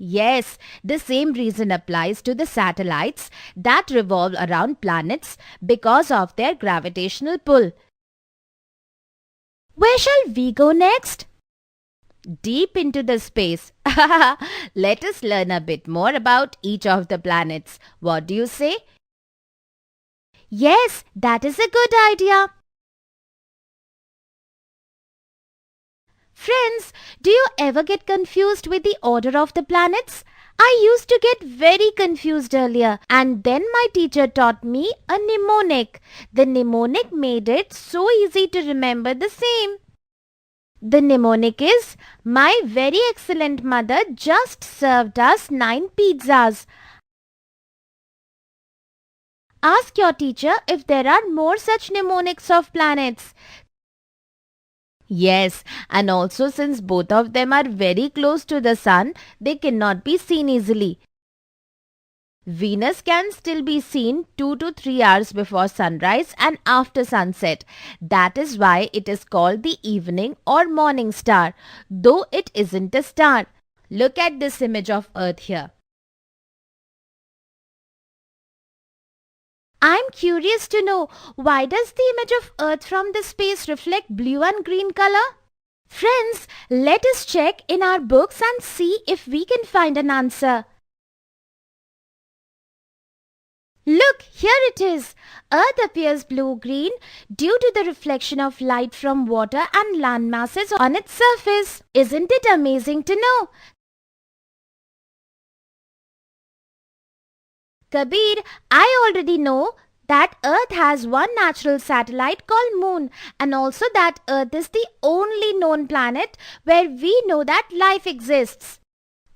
Yes, the same reason applies to the satellites that revolve around planets because of their gravitational pull. Where shall we go next? Deep into the space. Let us learn a bit more about each of the planets. What do you say? Yes, that is a good idea. Friends, do you ever get confused with the order of the planets? I used to get very confused earlier, and then my teacher taught me a mnemonic. The mnemonic made it so easy to remember the same. The mnemonic is, my very excellent mother just served us 9 pizzas. Ask your teacher if there are more such mnemonics of planets. Yes, and also since both of them are very close to the sun, they cannot be seen easily. Venus can still be seen 2 to 3 hours before sunrise and after sunset. That is why it is called the evening or morning star, though it isn't a star. Look at this image of Earth here. I'm curious to know, why does the image of Earth from the space reflect blue and green color? Friends, let us check in our books and see if we can find an answer. Look, here it is. Earth appears blue-green due to the reflection of light from water and land masses on its surface. Isn't it amazing to know? Kabir, I already know that Earth has one natural satellite called Moon, and also that Earth is the only known planet where we know that life exists.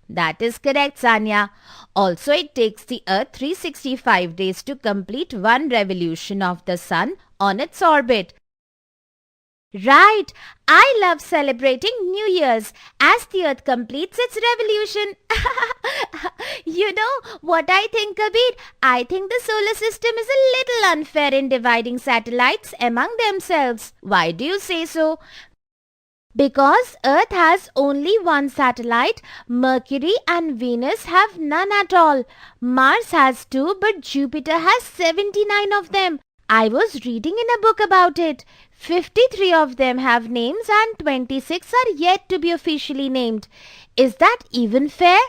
That is correct, Sanya. Also, it takes the Earth 365 days to complete one revolution of the Sun on its orbit. Right, I love celebrating New Year's as the Earth completes its revolution. You know what I think, Kabir? I think the solar system is a little unfair in dividing satellites among themselves. Why do you say so? Because Earth has only one satellite, Mercury and Venus have none at all. Mars has 2, but Jupiter has 79 of them. I was reading in a book about it. 53 of them have names and 26 are yet to be officially named. Is that even fair?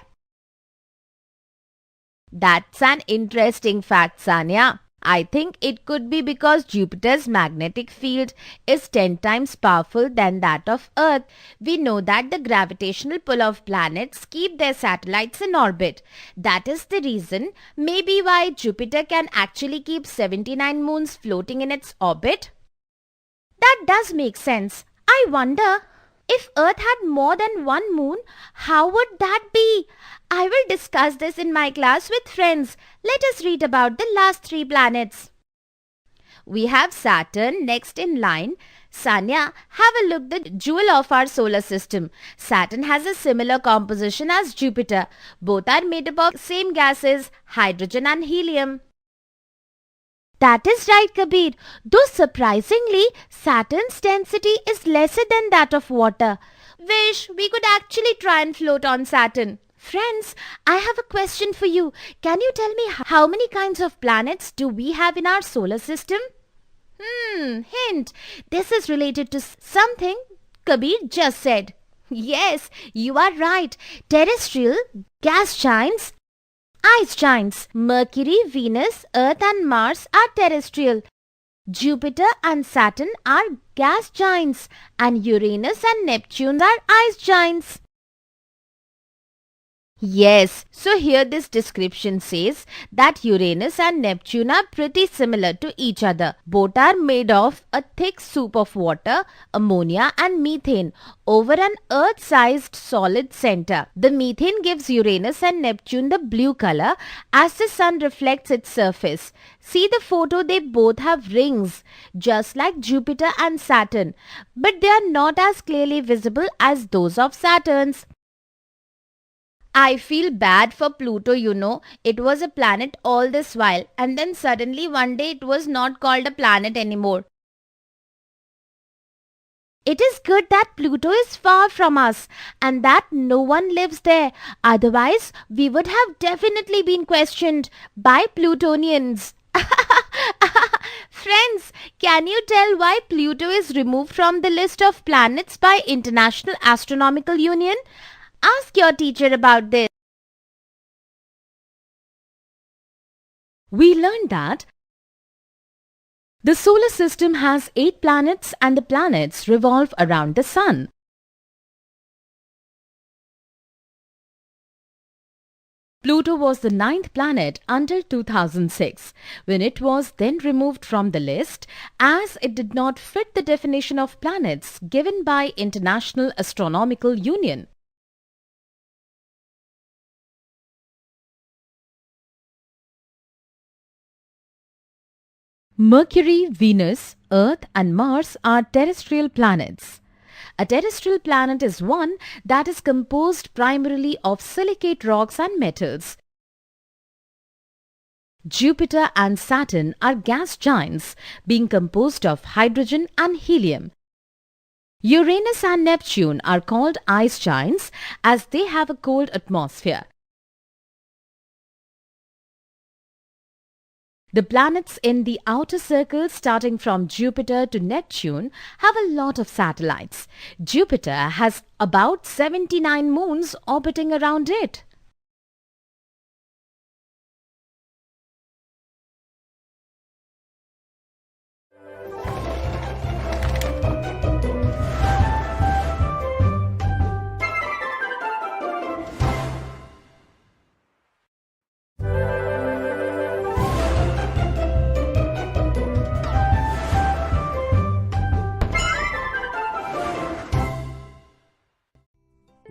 That's an interesting fact, Sanya. I think it could be because Jupiter's magnetic field is 10 times powerful than that of Earth. We know that the gravitational pull of planets keep their satellites in orbit. That is the reason, maybe why Jupiter can actually keep 79 moons floating in its orbit. That does make sense. I wonder, if Earth had more than one moon, how would that be? I will discuss this in my class with friends. Let us read about the last 3 planets. We have Saturn next in line. Sanya, have a look at the jewel of our solar system. Saturn has a similar composition as Jupiter. Both are made up of same gases, hydrogen and helium. That is right, Kabir. Though surprisingly, Saturn's density is lesser than that of water. Wish we could actually try and float on Saturn. Friends, I have a question for you. Can you tell me how many kinds of planets do we have in our solar system? Hint. This is related to something Kabir just said. Yes, you are right. Terrestrial, gas giants, ice giants. Mercury, Venus, Earth and Mars are terrestrial. Jupiter and Saturn are gas giants, and Uranus and Neptune are ice giants. Yes, so here this description says that Uranus and Neptune are pretty similar to each other. Both are made of a thick soup of water, ammonia and methane over an Earth-sized solid center. The methane gives Uranus and Neptune the blue color as the sun reflects its surface. See the photo, they both have rings, just like Jupiter and Saturn, but they are not as clearly visible as those of Saturn's. I feel bad for Pluto, you know. It was a planet all this while, and then suddenly one day it was not called a planet anymore. It is good that Pluto is far from us and that no one lives there. Otherwise, we would have definitely been questioned by Plutonians. Friends, can you tell why Pluto is removed from the list of planets by International Astronomical Union? Ask your teacher about this. We learned that the solar system has 8 planets and the planets revolve around the sun. Pluto was the 9th planet until 2006, when it was then removed from the list as it did not fit the definition of planets given by International Astronomical Union. Mercury, Venus, Earth and Mars are terrestrial planets. A terrestrial planet is one that is composed primarily of silicate rocks and metals. Jupiter and Saturn are gas giants, being composed of hydrogen and helium. Uranus and Neptune are called ice giants as they have a cold atmosphere. The planets in the outer circle starting from Jupiter to Neptune have a lot of satellites. Jupiter has about 79 moons orbiting around it.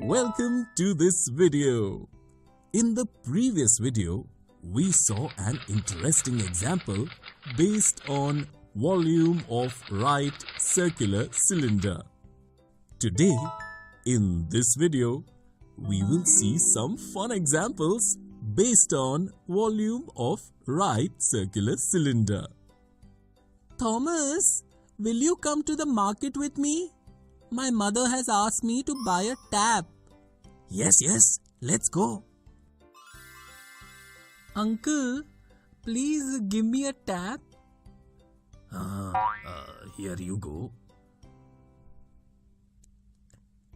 Welcome to this video. In the previous video, we saw an interesting example based on volume of right circular cylinder. Today, in this video, we will see some fun examples based on volume of right circular cylinder. Thomas, will you come to the market with me? My mother has asked me to buy a tap. Yes, let's go. Uncle, please give me a tap. Here you go.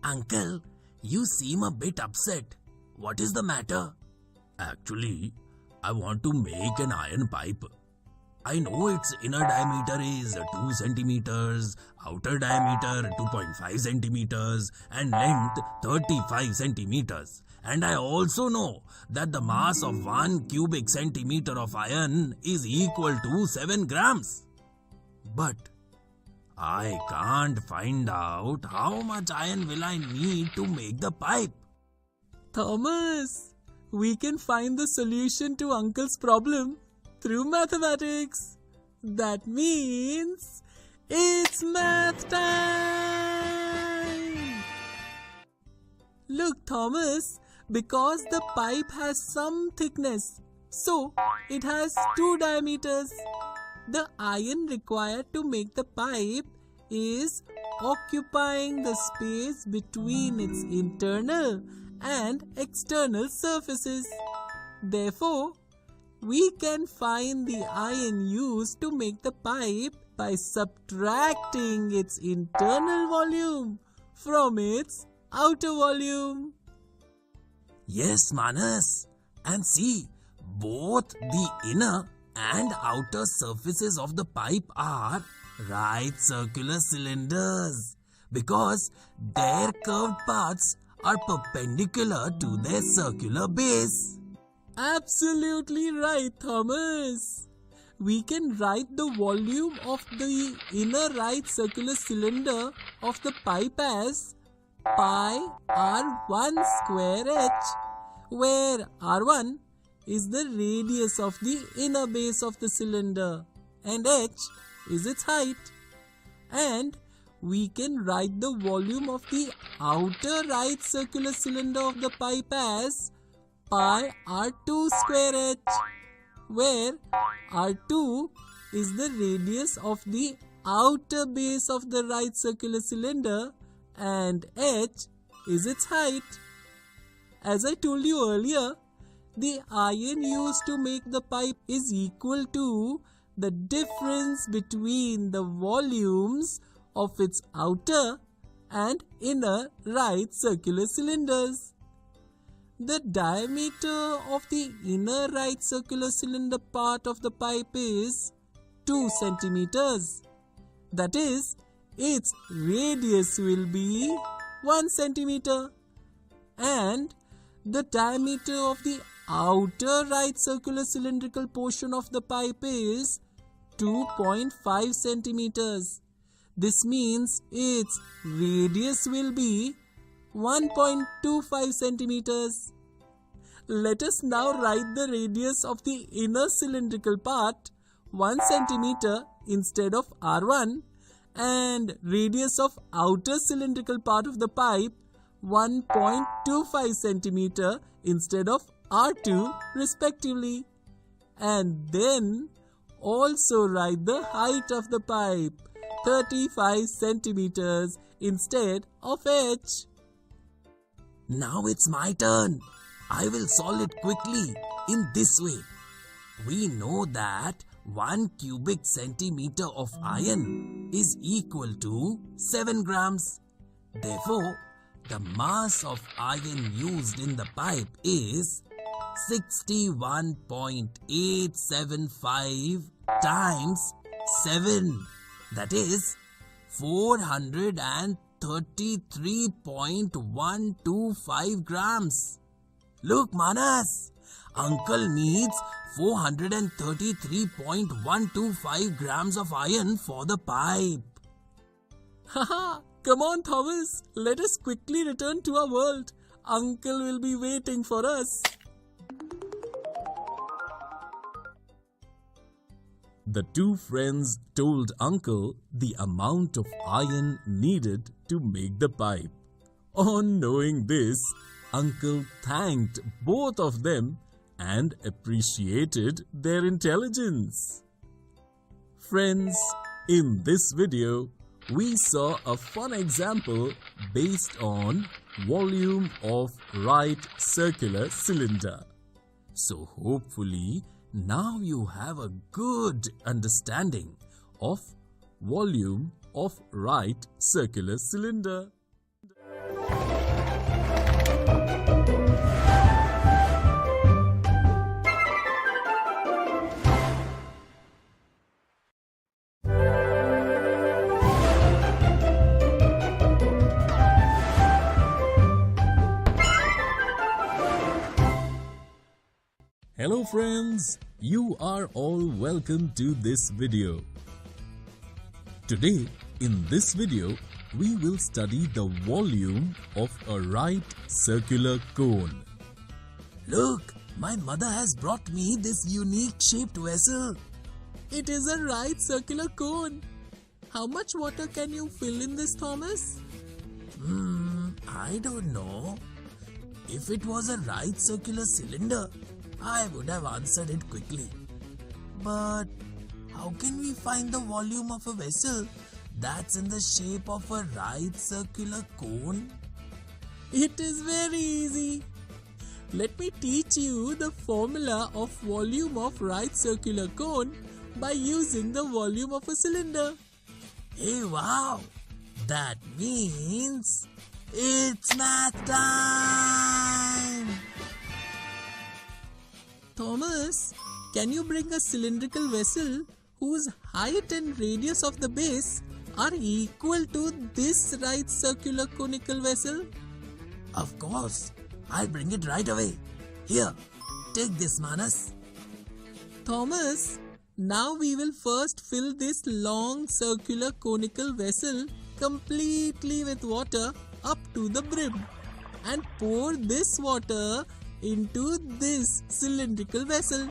Uncle, you seem a bit upset. What is the matter? Actually, I want to make an iron pipe. I know its inner diameter is 2 centimeters, outer diameter 2.5 centimeters and length 35 centimeters. And I also know that the mass of 1 cubic centimeter of iron is equal to 7 grams. But I can't find out how much iron will I need to make the pipe. Thomas, we can find the solution to Uncle's problem through mathematics. That means it's math time! Look, Thomas, because the pipe has some thickness, so it has 2 diameters. The iron required to make the pipe is occupying the space between its internal and external surfaces. Therefore, we can find the iron used to make the pipe by subtracting its internal volume from its outer volume. Yes, Manas. And see, both the inner and outer surfaces of the pipe are right circular cylinders because their curved parts are perpendicular to their circular base. Absolutely right, Thomas. We can write the volume of the inner right circular cylinder of the pipe as pi r1 square h, where r1 is the radius of the inner base of the cylinder and h is its height. And we can write the volume of the outer right circular cylinder of the pipe as pi r2 square h, where r2 is the radius of the outer base of the right circular cylinder and h is its height. As I told you earlier, the iron used to make the pipe is equal to the difference between the volumes of its outer and inner right circular cylinders. The diameter of the inner right circular cylinder part of the pipe is 2 centimeters. That is, its radius will be 1 centimeter. And the diameter of the outer right circular cylindrical portion of the pipe is 2.5 centimeters. This means its radius will be 1.25 centimeters. Let us now write the radius of the inner cylindrical part 1 centimeter instead of R1 and radius of outer cylindrical part of the pipe 1.25 centimeter instead of R2 respectively. And then also write the height of the pipe 35 centimeters instead of h. Now it's my turn. I will solve it quickly in this way. We know that 1 cubic centimeter of iron is equal to 7 grams. Therefore, the mass of iron used in the pipe is 61.875 times 7. That is 433.125 grams. Look, Manas, Uncle needs 433.125 grams of iron for the pipe. Haha, come on, Thomas. Let us quickly return to our world. Uncle will be waiting for us. The two friends told Uncle the amount of iron needed to make the pipe. On knowing this, Uncle thanked both of them and appreciated their intelligence. Friends, in this video, we saw a fun example based on volume of right circular cylinder. So hopefully, now you have a good understanding of volume of right circular cylinder. Hello friends, you are all welcome to this video. Today, in this video, we will study the volume of a right circular cone. Look, my mother has brought me this unique shaped vessel. It is a right circular cone. How much water can you fill in this, Thomas? I don't know. If it was a right circular cylinder, I would have answered it quickly. But how can we find the volume of a vessel that's in the shape of a right circular cone? It is very easy. Let me teach you the formula of volume of right circular cone by using the volume of a cylinder. Hey, wow! That means it's math time! Thomas, can you bring a cylindrical vessel whose height and radius of the base are equal to this right circular conical vessel? Of course, I'll bring it right away. Here, take this, Manas. Thomas, now we will first fill this long circular conical vessel completely with water up to the brim and pour this water into this cylindrical vessel.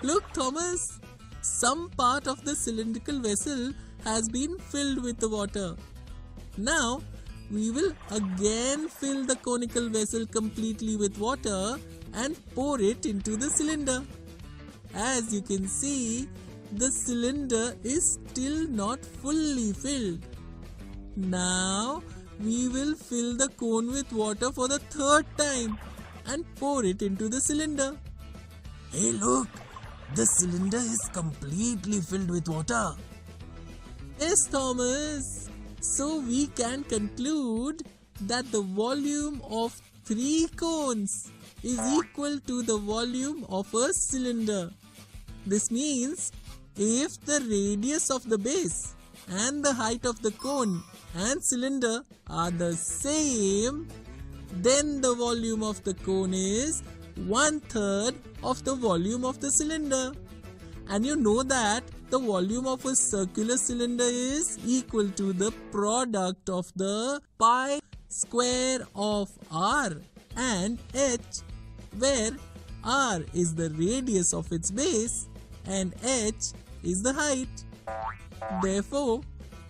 Look, Thomas, some part of the cylindrical vessel has been filled with the water. Now, we will again fill the conical vessel completely with water and pour it into the cylinder. As you can see, the cylinder is still not fully filled. Now, we will fill the cone with water for the third time and pour it into the cylinder. Hey, look! The cylinder is completely filled with water. Yes, Thomas. So we can conclude that the volume of 3 cones is equal to the volume of a cylinder. This means if the radius of the base and the height of the cone and cylinder are the same, then the volume of the cone is 1/3 of the volume of the cylinder. And you know that the volume of a circular cylinder is equal to the product of the pi square of r and h, where r is the radius of its base and h is the height. Therefore,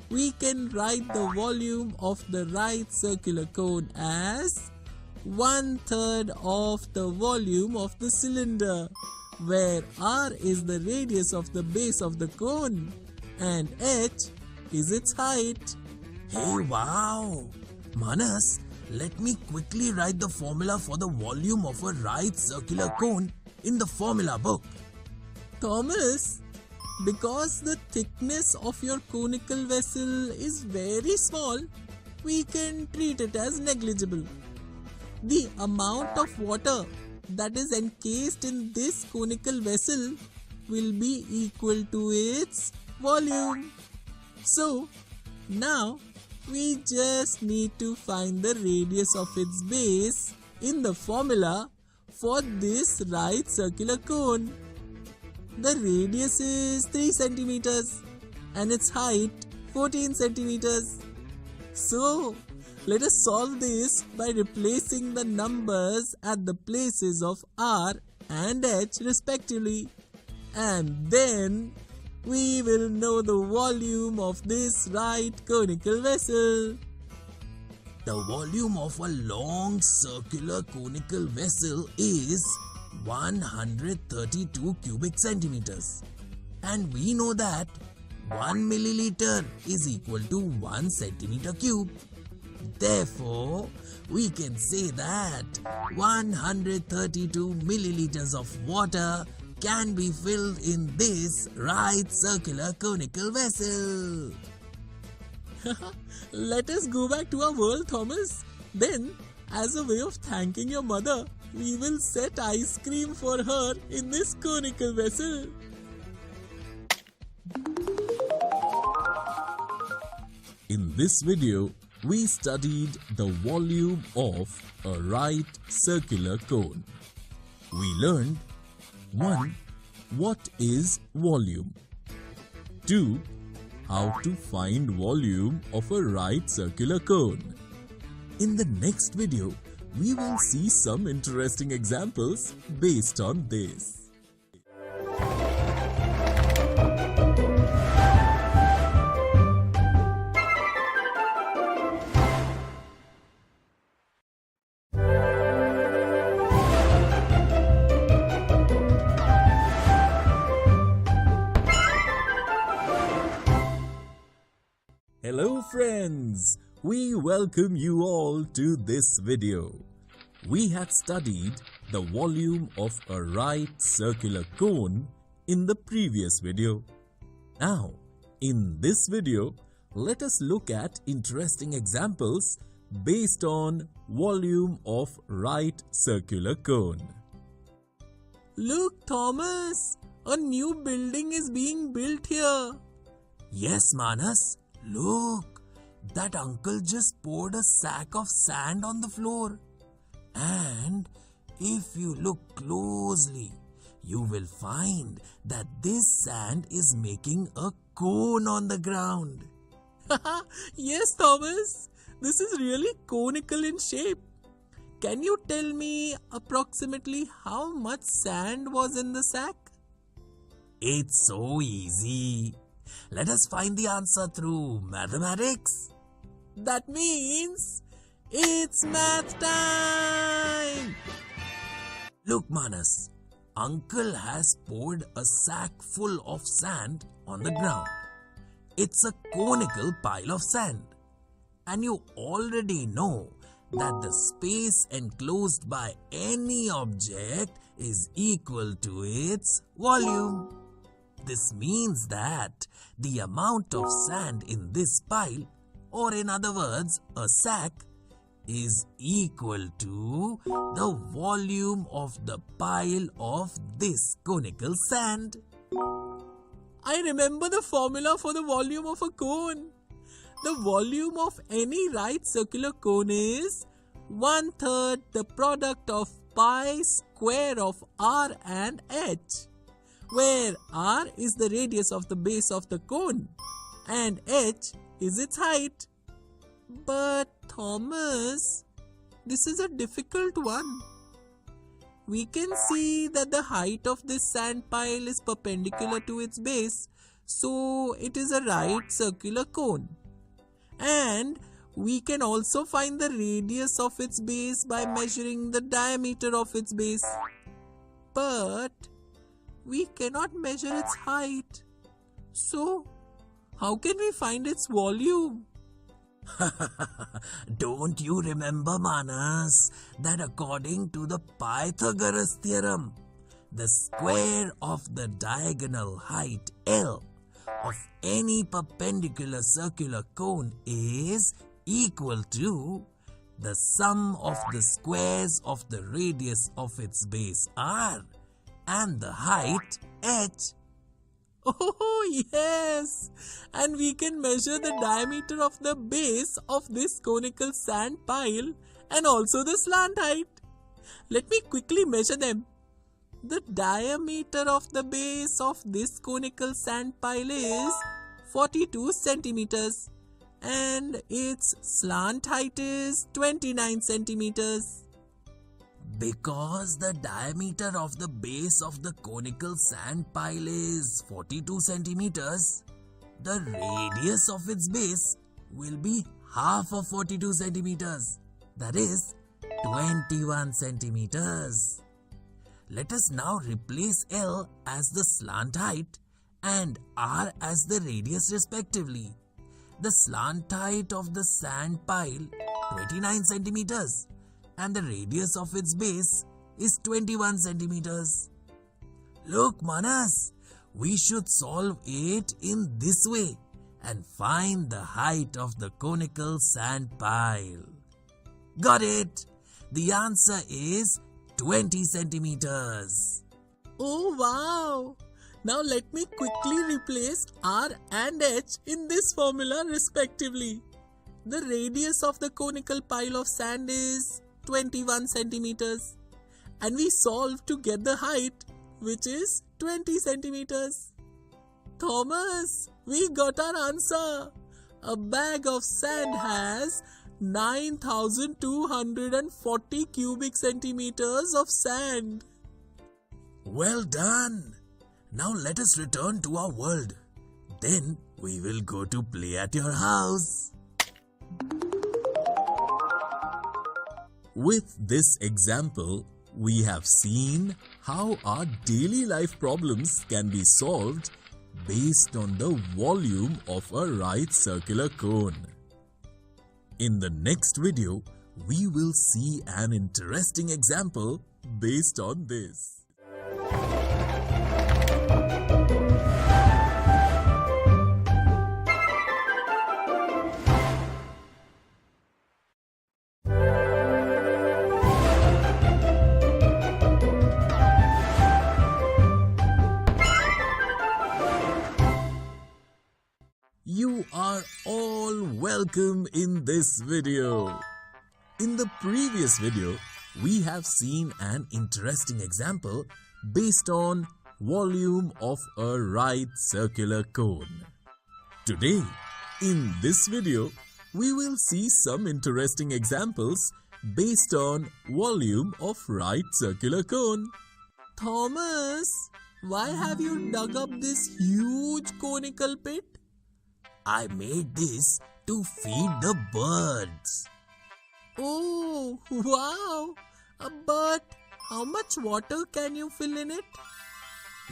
we can write the volume of the right circular cone as 1/3 of the volume of the cylinder, where r is the radius of the base of the cone and h is its height. Hey, wow! Manas, let me quickly write the formula for the volume of a right circular cone in the formula book. Thomas, because the thickness of your conical vessel is very small, we can treat it as negligible. The amount of water that is encased in this conical vessel will be equal to its volume. So, now we just need to find the radius of its base in the formula for this right circular cone. The radius is 3 centimeters and its height 14 centimeters. So, let us solve this by replacing the numbers at the places of r and h respectively. And then we will know the volume of this right conical vessel. The volume of a long circular conical vessel is 132 cubic centimeters. And we know that 1 milliliter is equal to 1 centimeter cube. Therefore, we can say that 132 milliliters of water can be filled in this right circular conical vessel. Let us go back to our world, Thomas. Then, as a way of thanking your mother, we will set ice cream for her in this conical vessel. In this video, we studied the volume of a right circular cone. We learned 1. What is volume? 2. How to find volume of a right circular cone. In the next video, we will see some interesting examples based on this. Hello friends, we welcome you all to this video. We had studied the volume of a right circular cone in the previous video. Now, in this video, let us look at interesting examples based on volume of right circular cone. Look, Thomas, a new building is being built here. Yes, Manas, look, that uncle just poured a sack of sand on the floor. And if you look closely, you will find that this sand is making a cone on the ground. Yes, Thomas, this is really conical in shape. Can you tell me approximately how much sand was in the sack? It's so easy. Let us find the answer through mathematics. That means it's math time! Look, Manas, Uncle has poured a sack full of sand on the ground. It's a conical pile of sand. And you already know that the space enclosed by any object is equal to its volume. This means that the amount of sand in this pile, or in other words, a sack, is equal to the volume of the pile of this conical sand. I remember the formula for the volume of a cone. The volume of any right circular cone is 1/3 the product of pi square of r and h, where r is the radius of the base of the cone and h is its height. But Thomas, this is a difficult one. We can see that the height of this sand pile is perpendicular to its base, so it is a right circular cone. And we can also find the radius of its base by measuring the diameter of its base. But we cannot measure its height. So, how can we find its volume? Don't you remember, Manas, that according to the Pythagoras theorem, the square of the diagonal height L of any perpendicular circular cone is equal to the sum of the squares of the radius of its base r and the height h. Oh, yes! And we can measure the diameter of the base of this conical sand pile and also the slant height. Let me quickly measure them. The diameter of the base of this conical sand pile is 42 centimeters and its slant height is 29 centimeters. Because the diameter of the base of the conical sand pile is 42 centimeters, the radius of its base will be half of 42 centimeters, that is 21 centimeters. Let us now replace L as the slant height and R as the radius respectively. The slant height of the sand pile 29 centimeters and the radius of its base is 21 centimeters. Look, Manas, we should solve it in this way and find the height of the conical sand pile. Got it? The answer is 20 centimeters. Oh, wow! Now let me quickly replace R and H in this formula respectively. The radius of the conical pile of sand is 21 centimeters and we solve to get the height, which is 20 centimeters. Thomas, we got our answer. A bag of sand has 9,240 cubic centimeters of sand. Well done. Now let us return to our world. Then we will go to play at your house. With this example, we have seen how our daily life problems can be solved based on the volume of a right circular cone. In the next video, we will see an interesting example based on this. welcome in this video. In the previous video, we have seen an interesting example based on volume of a right circular cone. Today, in this video, we will see some interesting examples based on volume of right circular cone. Thomas, why have you dug up this huge conical pit? I made this to feed the birds. Oh, wow! But how much water can you fill in it?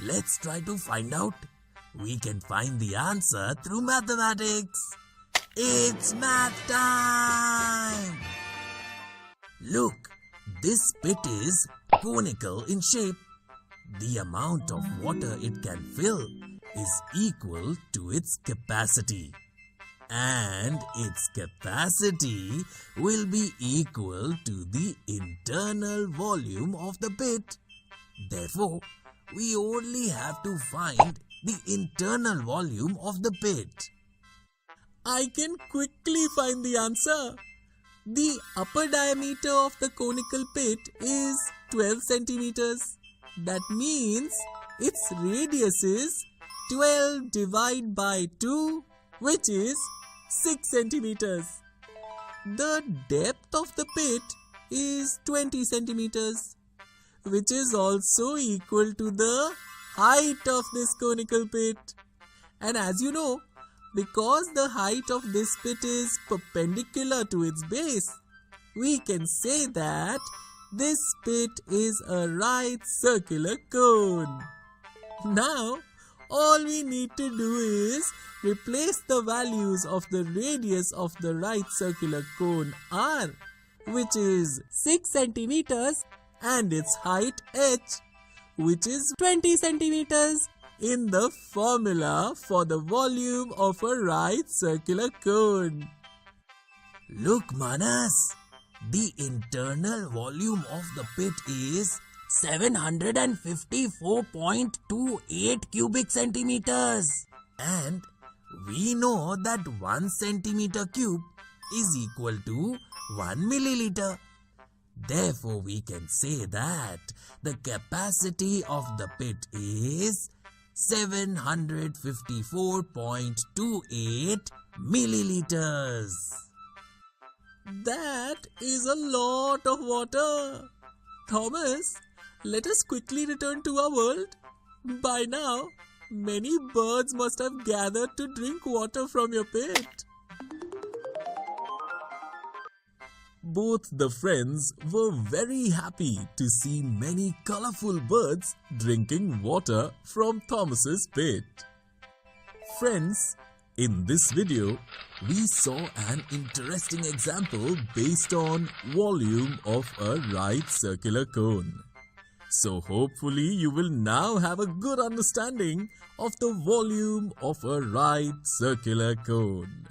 Let's try to find out. We can find the answer through mathematics. It's math time! Look, this pit is conical in shape. The amount of water it can fill is equal to its capacity. And its capacity will be equal to the internal volume of the pit. Therefore, we only have to find the internal volume of the pit. I can quickly find the answer. The upper diameter of the conical pit is 12 centimeters. That means its radius is 12 divided by 2, which is 6 centimeters. The depth of the pit is 20 centimeters, which is also equal to the height of this conical pit. And as you know, because the height of this pit is perpendicular to its base, we can say that this pit is a right circular cone. Now, all we need to do is replace the values of the radius of the right circular cone r, which is 6 centimeters, and its height h, which is 20 centimeters, in the formula for the volume of a right circular cone. Look, Manas, the internal volume of the pit is 754.28 cubic centimeters. And we know that 1 centimeter cube is equal to 1 milliliter. Therefore, we can say that the capacity of the pit is 754.28 milliliters. That is a lot of water. Thomas, let us quickly return to our world. By now, many birds must have gathered to drink water from your pit. Both the friends were very happy to see many colorful birds drinking water from Thomas's pit. Friends, in this video, we saw an interesting example based on volume of a right circular cone. So hopefully you will now have a good understanding of the volume of a right circular cone.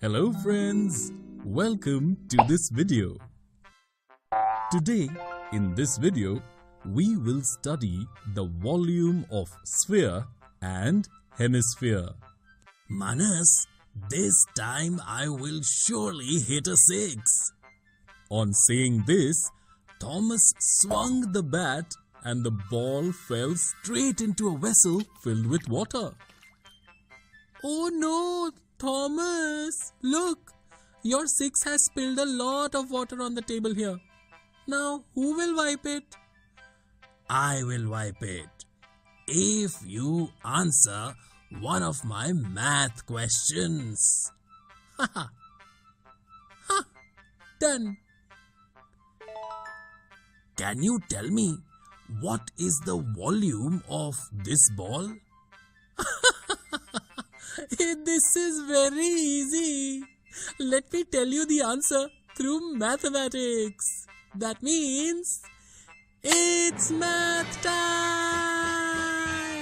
Hello friends, welcome to this video. Today, in this video, we will study the volume of sphere and hemisphere. Manas, this time I will surely hit a 6. On saying this, Thomas swung the bat and the ball fell straight into a vessel filled with water. Oh no, Thomas! Look! Your 6 has spilled a lot of water on the table here. Now, who will wipe it? I will wipe it. If you answer one of my math questions. Ha! Done. Can you tell me what is the volume of this ball? This is very easy. Let me tell you the answer through mathematics. That means it's math time.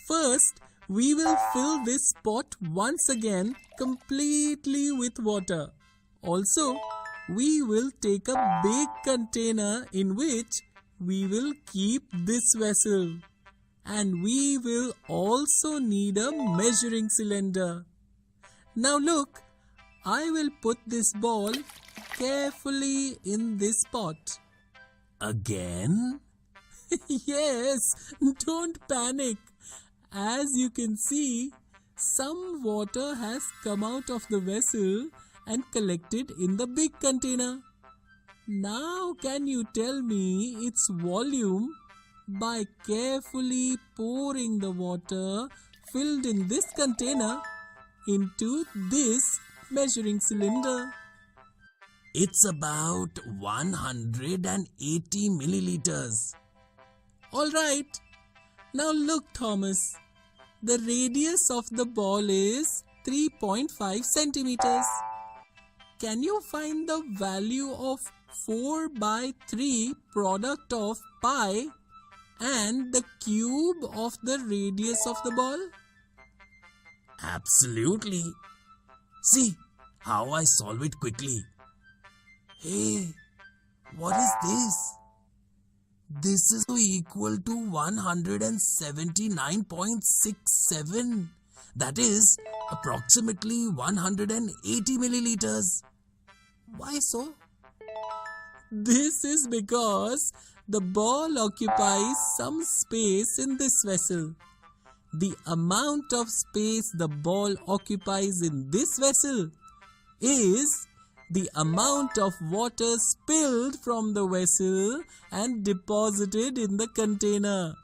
First, we will fill this pot once again completely with water. Also, we will take a big container in which we will keep this vessel. And we will also need a measuring cylinder. Now look, I will put this ball carefully in this pot. Again? Yes, don't panic. As you can see, some water has come out of the vessel and collected in the big container. Now can you tell me its volume by carefully pouring the water filled in this container into this measuring cylinder? It's about 180 milliliters. Alright. Now look, Thomas. The radius of the ball is 3.5 centimeters. Can you find the value of 4 by 3 product of pi and the cube of the radius of the ball? Absolutely. See how I solve it quickly. Hey, what is this? This is equal to 179.67. That is approximately 180 milliliters. Why so? This is because the ball occupies some space in this vessel. The amount of space the ball occupies in this vessel is the amount of water spilled from the vessel and deposited in the container.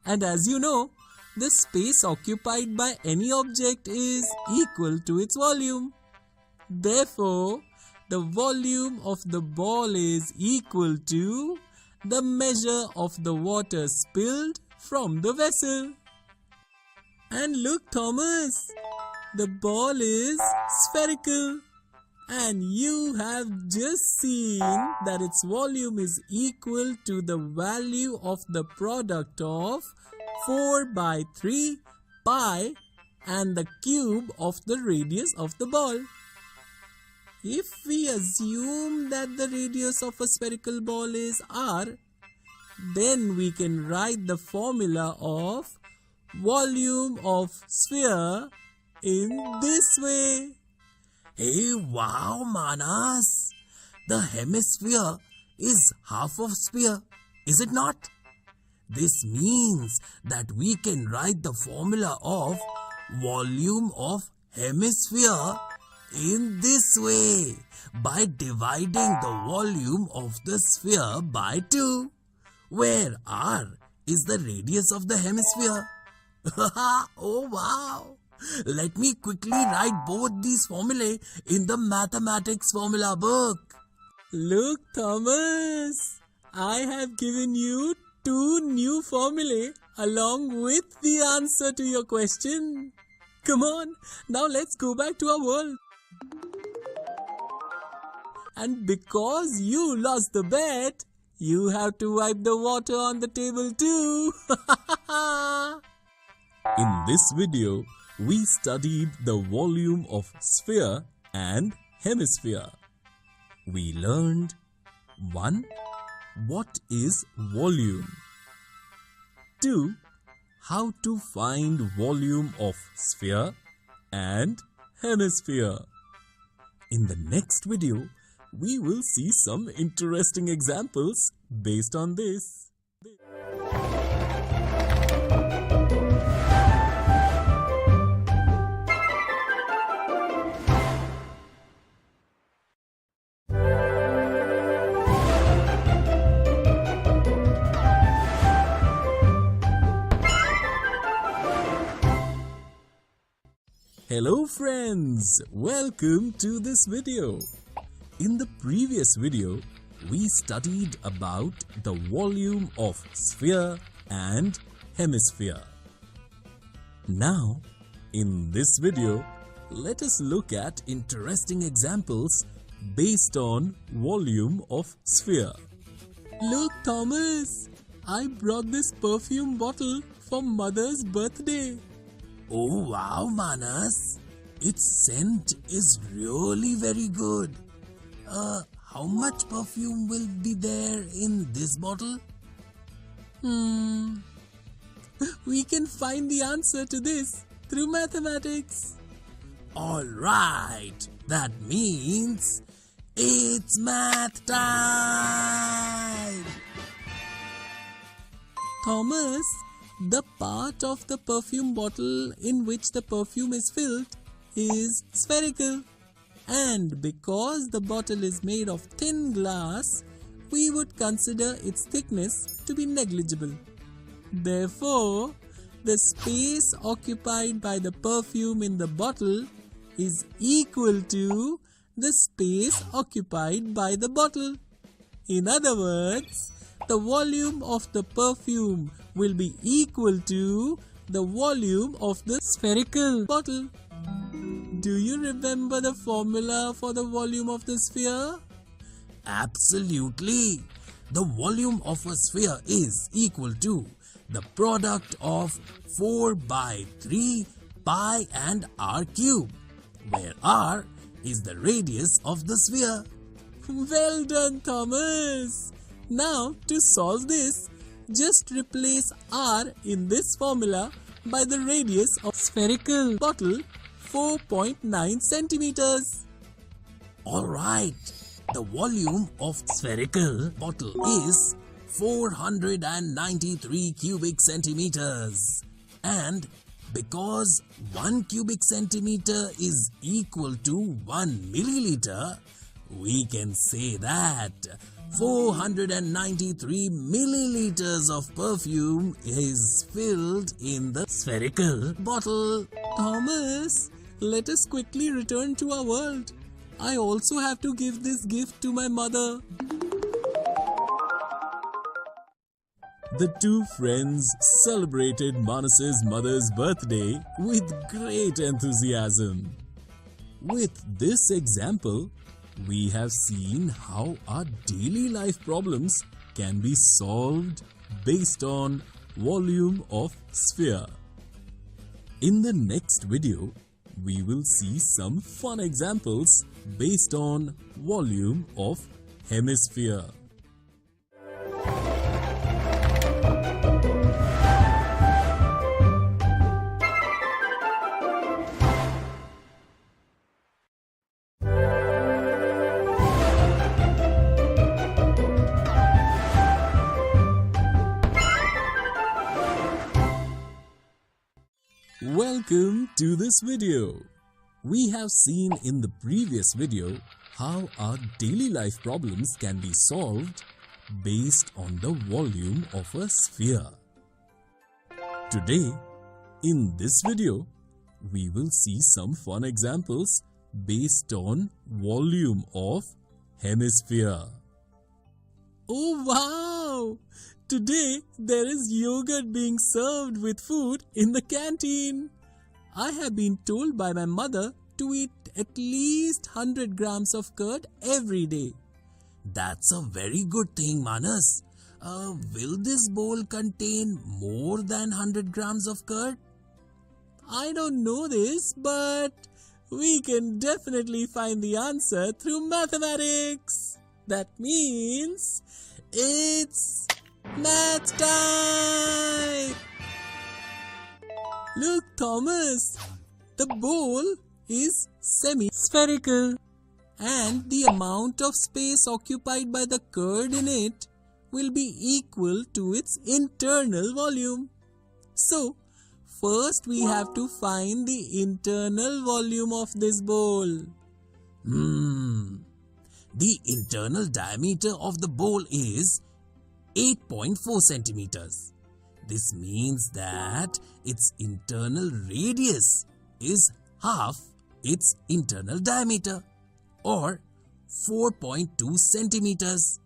And as you know, the space occupied by any object is equal to its volume. Therefore, the volume of the ball is equal to the measure of the water spilled from the vessel. And look, Thomas, the ball is spherical. And you have just seen that its volume is equal to the value of the product of 4 by 3 pi and the cube of the radius of the ball. If we assume that the radius of a spherical ball is r, then we can write the formula of volume of sphere in this way. Hey, wow, Manas! The hemisphere is half of sphere, is it not? This means that we can write the formula of volume of hemisphere in this way by dividing the volume of the sphere by 2, where r is the radius of the hemisphere. Oh, wow! Let me quickly write both these formulae in the mathematics formula book. Look, Thomas, I have given you 2 new formulae along with the answer to your question. Come on, now let's go back to our world. And because you lost the bet, you have to wipe the water on the table too. In this video, we studied the volume of sphere and hemisphere. We learned 1. What is volume? 2. How to find volume of sphere and hemisphere. In the next video, we will see some interesting examples based on this. Hello friends, welcome to this video. In the previous video, we studied about the volume of sphere and hemisphere. Now, in this video, let us look at interesting examples based on volume of sphere. Look, Thomas, I brought this perfume bottle for Mother's birthday. Oh wow, Manas. Its scent is really very good. How much perfume will be there in this bottle? We can find the answer to this through mathematics. Alright, that means it's math time! Thomas, the part of the perfume bottle in which the perfume is filled is spherical. And because the bottle is made of thin glass, we would consider its thickness to be negligible. Therefore, the space occupied by the perfume in the bottle is equal to the space occupied by the bottle. In other words, the volume of the perfume will be equal to the volume of the spherical bottle. Do you remember the formula for the volume of the sphere? Absolutely. The volume of a sphere is equal to the product of 4 by 3 pi and r cube, where r is the radius of the sphere. Well done, Thomas. Now, to solve this, just replace r in this formula by the radius of spherical bottle, 4.9 centimeters. Alright, the volume of spherical bottle is 493 cubic centimeters. And because 1 cubic centimeter is equal to 1 milliliter, we can say that 493 milliliters of perfume is filled in the spherical bottle. Thomas, let us quickly return to our world. I also have to give this gift to my mother. The two friends celebrated Manas's mother's birthday with great enthusiasm. With this example, we have seen how our daily life problems can be solved based on volume of sphere. In the next video, we will see some fun examples based on volume of hemisphere. Welcome to this video. We have seen in the previous video how our daily life problems can be solved based on the volume of a sphere. Today, in this video, we will see some fun examples based on volume of hemisphere. Oh wow! Today, there is yogurt being served with food in the canteen. I have been told by my mother to eat at least 100 grams of curd every day. That's a very good thing, Manas. Will this bowl contain more than 100 grams of curd? I don't know this, but we can definitely find the answer through mathematics. That means it's math time! Look, Thomas, the bowl is semi-spherical and the amount of space occupied by the curd in it will be equal to its internal volume. So, first we have to find the internal volume of this bowl. The internal diameter of the bowl is 8.4 centimeters. This means that its internal radius is half its internal diameter, or 4.2 centimeters.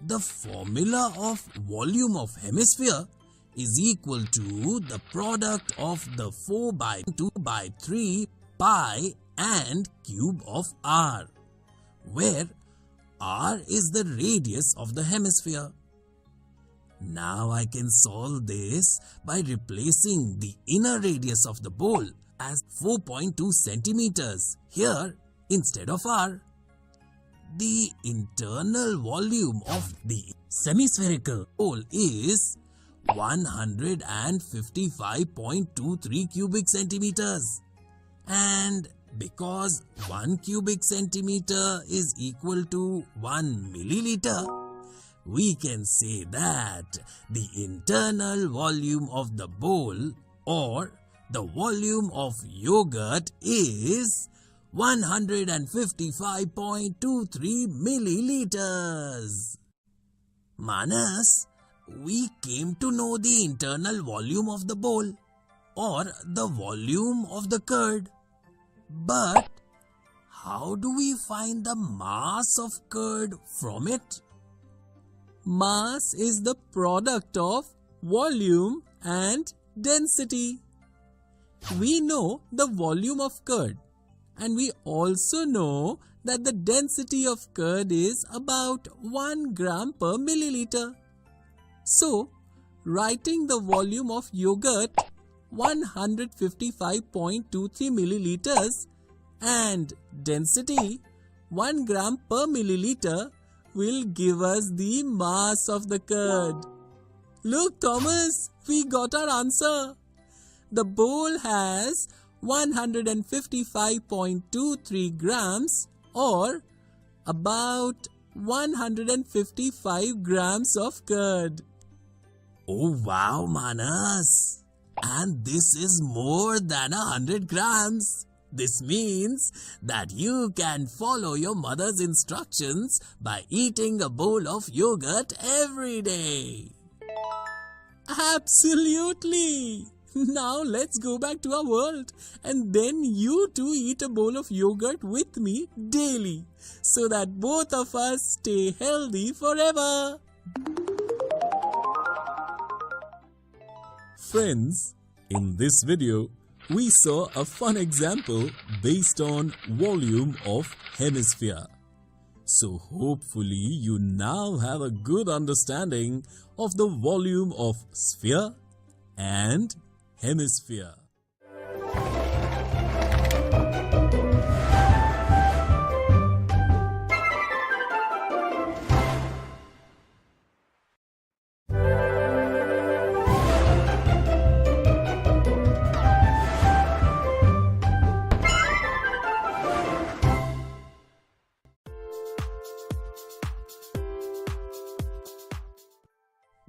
The formula of volume of hemisphere is equal to the product of the 4 by 2 by 3 pi and cube of r, where r is the radius of the hemisphere. Now I can solve this by replacing the inner radius of the bowl as 4.2 centimeters here instead of r. The internal volume of the semispherical bowl is 155.23 cubic centimeters. And because 1 cubic centimeter is equal to 1 milliliter, we can say that the internal volume of the bowl or the volume of yogurt is 155.23 milliliters. Manas, we came to know the internal volume of the bowl or the volume of the curd. But how do we find the mass of curd from it? Mass is the product of volume and density. We know the volume of curd, and we also know that the density of curd is about 1 gram per milliliter. So, writing the volume of yogurt 155.23 milliliters and density 1 gram per milliliter will give us the mass of the curd. Look, Thomas, we got our answer. The bowl has 155.23 grams or about 155 grams of curd. Oh wow, Manas! And this is more than 100 grams. This means that you can follow your mother's instructions by eating a bowl of yogurt every day. Absolutely! Now let's go back to our world and then you too eat a bowl of yogurt with me daily so that both of us stay healthy forever. Friends, in this video, we saw a fun example based on volume of hemisphere. So hopefully you now have a good understanding of the volume of sphere and hemisphere.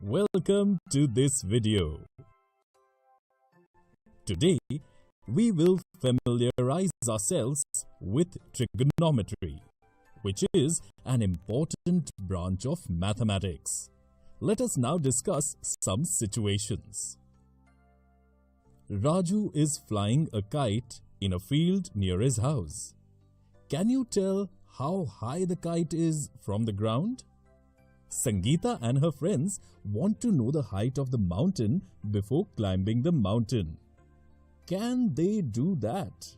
Welcome to this video. Today, we will familiarize ourselves with trigonometry, which is an important branch of mathematics. Let us now discuss some situations. Raju is flying a kite in a field near his house. Can you tell how high the kite is from the ground? Sangeeta and her friends want to know the height of the mountain before climbing the mountain. Can they do that?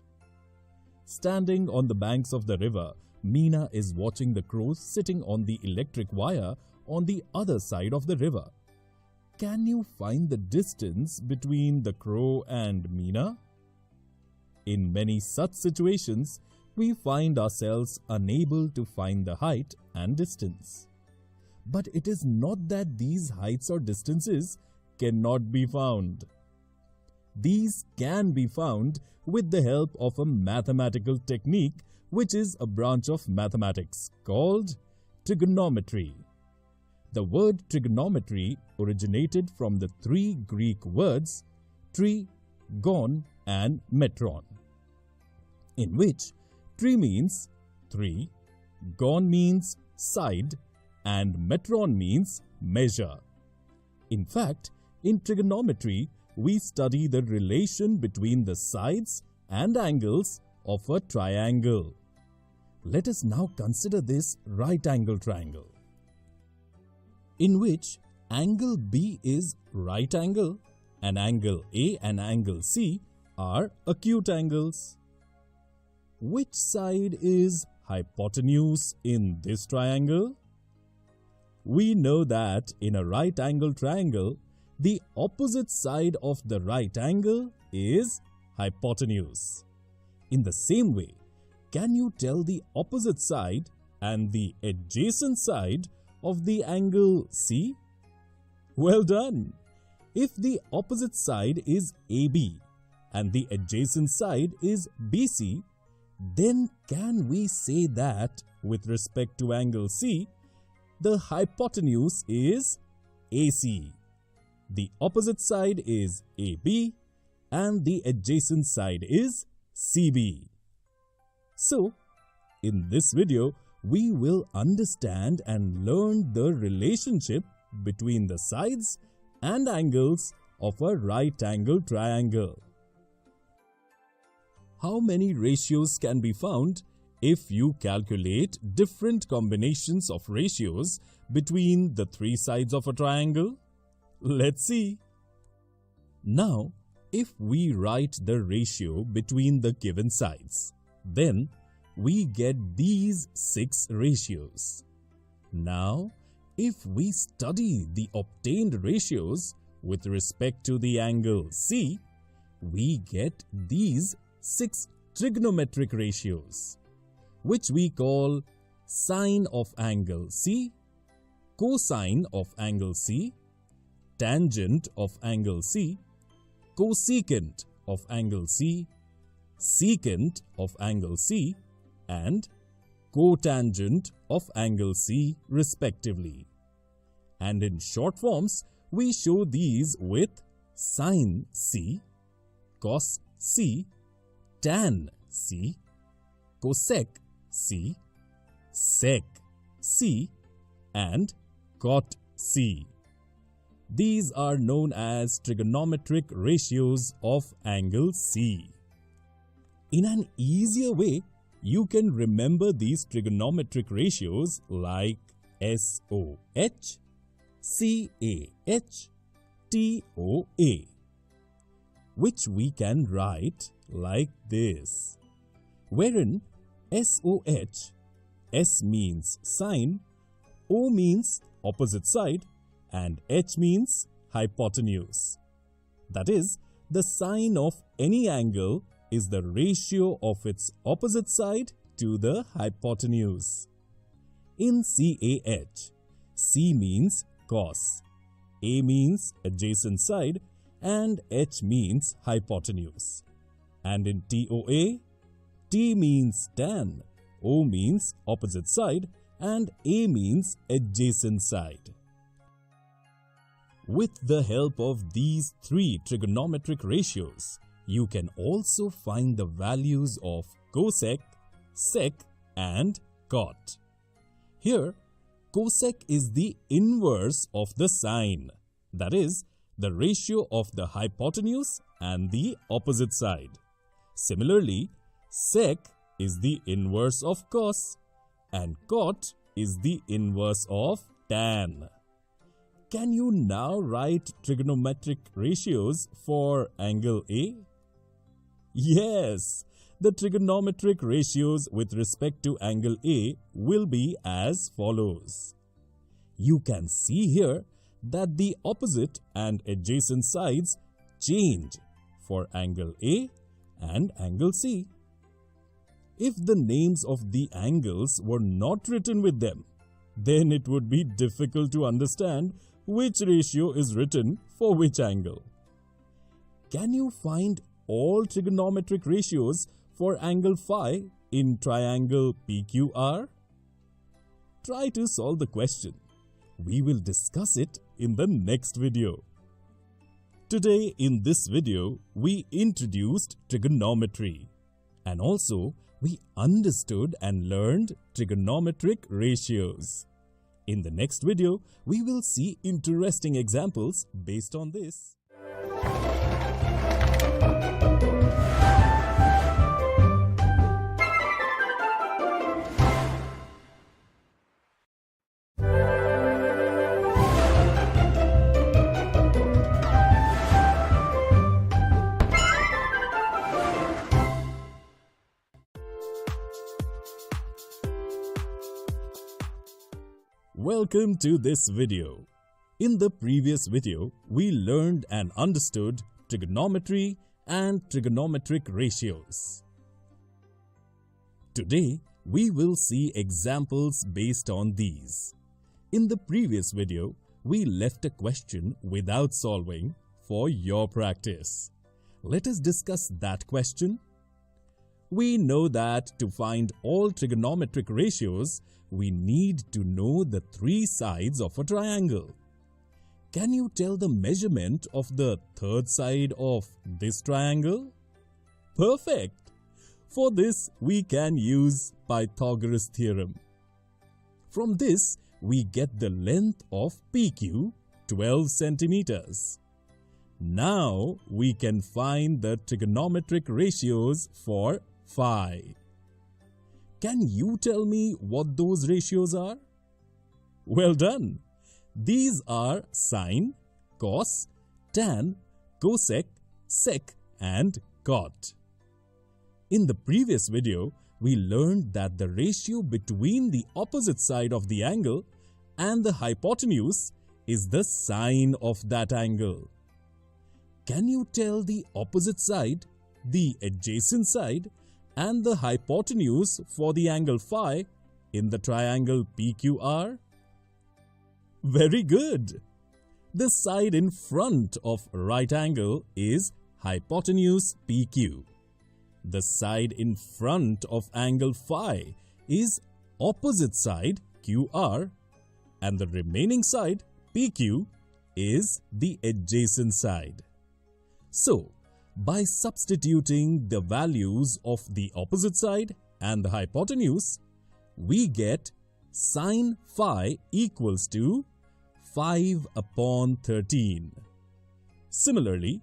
Standing on the banks of the river, Meena is watching the crows sitting on the electric wire on the other side of the river. Can you find the distance between the crow and Meena? In many such situations, we find ourselves unable to find the height and distance. But it is not that these heights or distances cannot be found. These can be found with the help of a mathematical technique, which is a branch of mathematics called trigonometry. The word trigonometry originated from the three Greek words tri, gon and metron, in which tri means three, gon means side, and metron means measure. In fact, in trigonometry, we study the relation between the sides and angles of a triangle. Let us now consider this right angle triangle, in which angle B is right angle and angle A and angle C are acute angles. Which side is hypotenuse in this triangle? we know that in a right angle triangle, the opposite side of the right angle is hypotenuse. In the same way, can you tell the opposite side and the adjacent side of the angle C? Well done! If the opposite side is AB and the adjacent side is BC, then can we say that with respect to angle C, the hypotenuse is AC, the opposite side is AB, and the adjacent side is CB. So, in this video, we will understand and learn the relationship between the sides and angles of a right angle triangle. How many ratios can be found if you calculate different combinations of ratios between the three sides of a triangle? Let's see. Now, if we write the ratio between the given sides, then we get these 6 ratios. Now, if we study the obtained ratios with respect to the angle C, we get these 6 trigonometric ratios, which we call sine of angle C, cosine of angle C, tangent of angle C, cosecant of angle C, secant of angle C, and cotangent of angle C respectively. And in short forms, we show these with sine C, cos C, tan C, cosec C, sec C, and cot C. These are known as trigonometric ratios of angle C. In an easier way, you can remember these trigonometric ratios like SOH, CAH, TOA, which we can write like this, wherein SOH, S means sine, O means opposite side, and H means hypotenuse. That is, the sine of any angle is the ratio of its opposite side to the hypotenuse. In CAH, C means cos, A means adjacent side, and H means hypotenuse. And in TOA, T means tan, O means opposite side, and A means adjacent side. With the help of these 3 trigonometric ratios, you can also find the values of cosec, sec, and cot. Here, cosec is the inverse of the sine, that is, the ratio of the hypotenuse and the opposite side. Similarly, sec is the inverse of cos, and cot is the inverse of tan. Can you now write trigonometric ratios for angle A? Yes, the trigonometric ratios with respect to angle A will be as follows. You can see here that the opposite and adjacent sides change for angle A and angle C. If the names of the angles were not written with them, then it would be difficult to understand which ratio is written for which angle. Can you find all trigonometric ratios for angle phi in triangle PQR? Try to solve the question. We will discuss it in the next video. Today in this video, we introduced trigonometry and also we understood and learned trigonometric ratios. In the next video, we will see interesting examples based on this. Welcome to this video. In the previous video, we learned and understood trigonometry and trigonometric ratios. Today, we will see examples based on these. In the previous video, we left a question without solving for your practice. Let us discuss that question. We know that to find all trigonometric ratios, we need to know the three sides of a triangle. Can you tell the measurement of the third side of this triangle? Perfect! For this, we can use Pythagoras theorem. From this, we get the length of PQ, 12 centimeters. Now, we can find the trigonometric ratios for phi. Can you tell me what those ratios are? Well done! These are sine, cos, tan, cosec, sec and cot. In the previous video, we learned that the ratio between the opposite side of the angle and the hypotenuse is the sine of that angle. Can you tell the opposite side, the adjacent side, and the hypotenuse for the angle phi in the triangle PQR? Very good! The side in front of right angle is hypotenuse PQ. The side in front of angle phi is opposite side QR, and the remaining side PQ is the adjacent side. So, by substituting the values of the opposite side and the hypotenuse, we get sine phi equals to 5 upon 13. Similarly,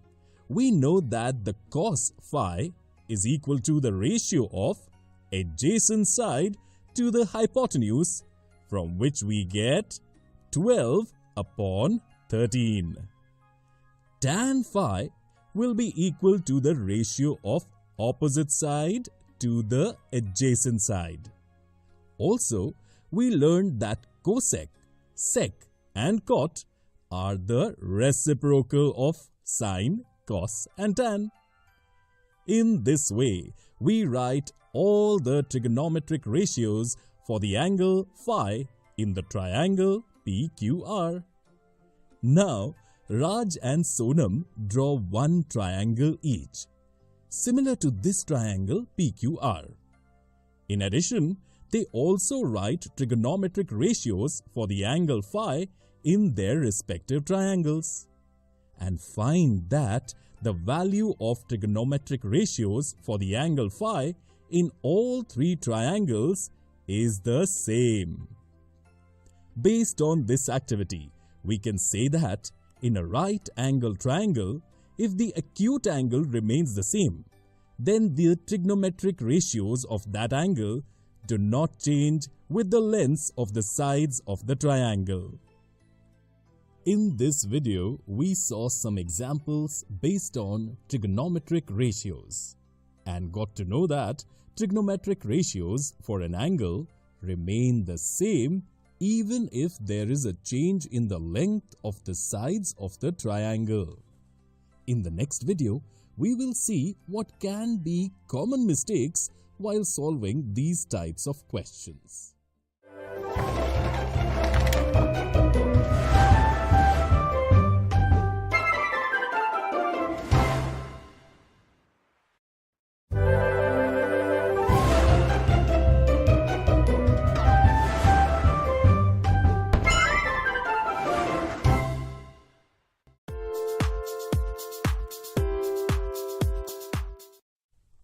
we know that the cos phi is equal to the ratio of adjacent side to the hypotenuse, from which we get 12 upon 13. Tan phi will be equal to the ratio of opposite side to the adjacent side. Also, we learned that cosec, sec and cot are the reciprocal of sine, cos and tan. In this way, we write all the trigonometric ratios for the angle phi in the triangle PQR. Now, Raj and Sonam draw one triangle each, similar to this triangle PQR. In addition, they also write trigonometric ratios for the angle phi in their respective triangles, and find that the value of trigonometric ratios for the angle phi in all three triangles is the same. Based on this activity, we can say that in a right angle triangle, if the acute angle remains the same, then the trigonometric ratios of that angle do not change with the lengths of the sides of the triangle. In this video, we saw some examples based on trigonometric ratios and got to know that trigonometric ratios for an angle remain the same even if there is a change in the length of the sides of the triangle. In the next video, we will see what can be common mistakes while solving these types of questions.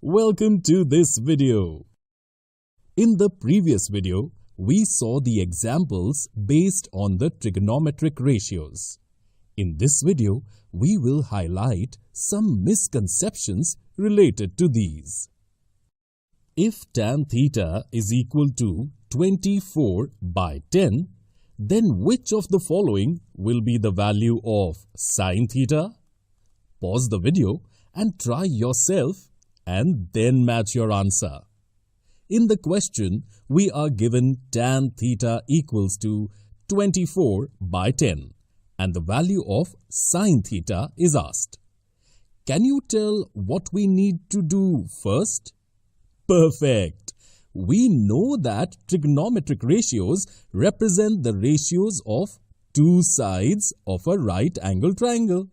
Welcome to this video. In the previous video, we saw the examples based on the trigonometric ratios. In this video, we will highlight some misconceptions related to these. If tan theta is equal to 24 by 10, then which of the following will be the value of sine theta? Pause the video and try yourself and then match your answer. In the question, we are given tan theta equals to 24 by 10 and the value of sine theta is asked. Can you tell what we need to do first? Perfect! We know that trigonometric ratios represent the ratios of two sides of a right angle triangle.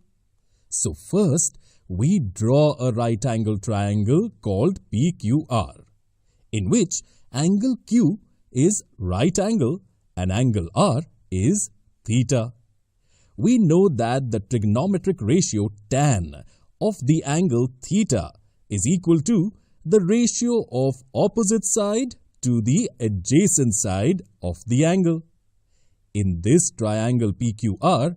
So first, we draw a right angle triangle called PQR, in which angle Q is right angle and angle R is theta. We know that the trigonometric ratio tan of the angle theta is equal to the ratio of opposite side to the adjacent side of the angle. In this triangle PQR,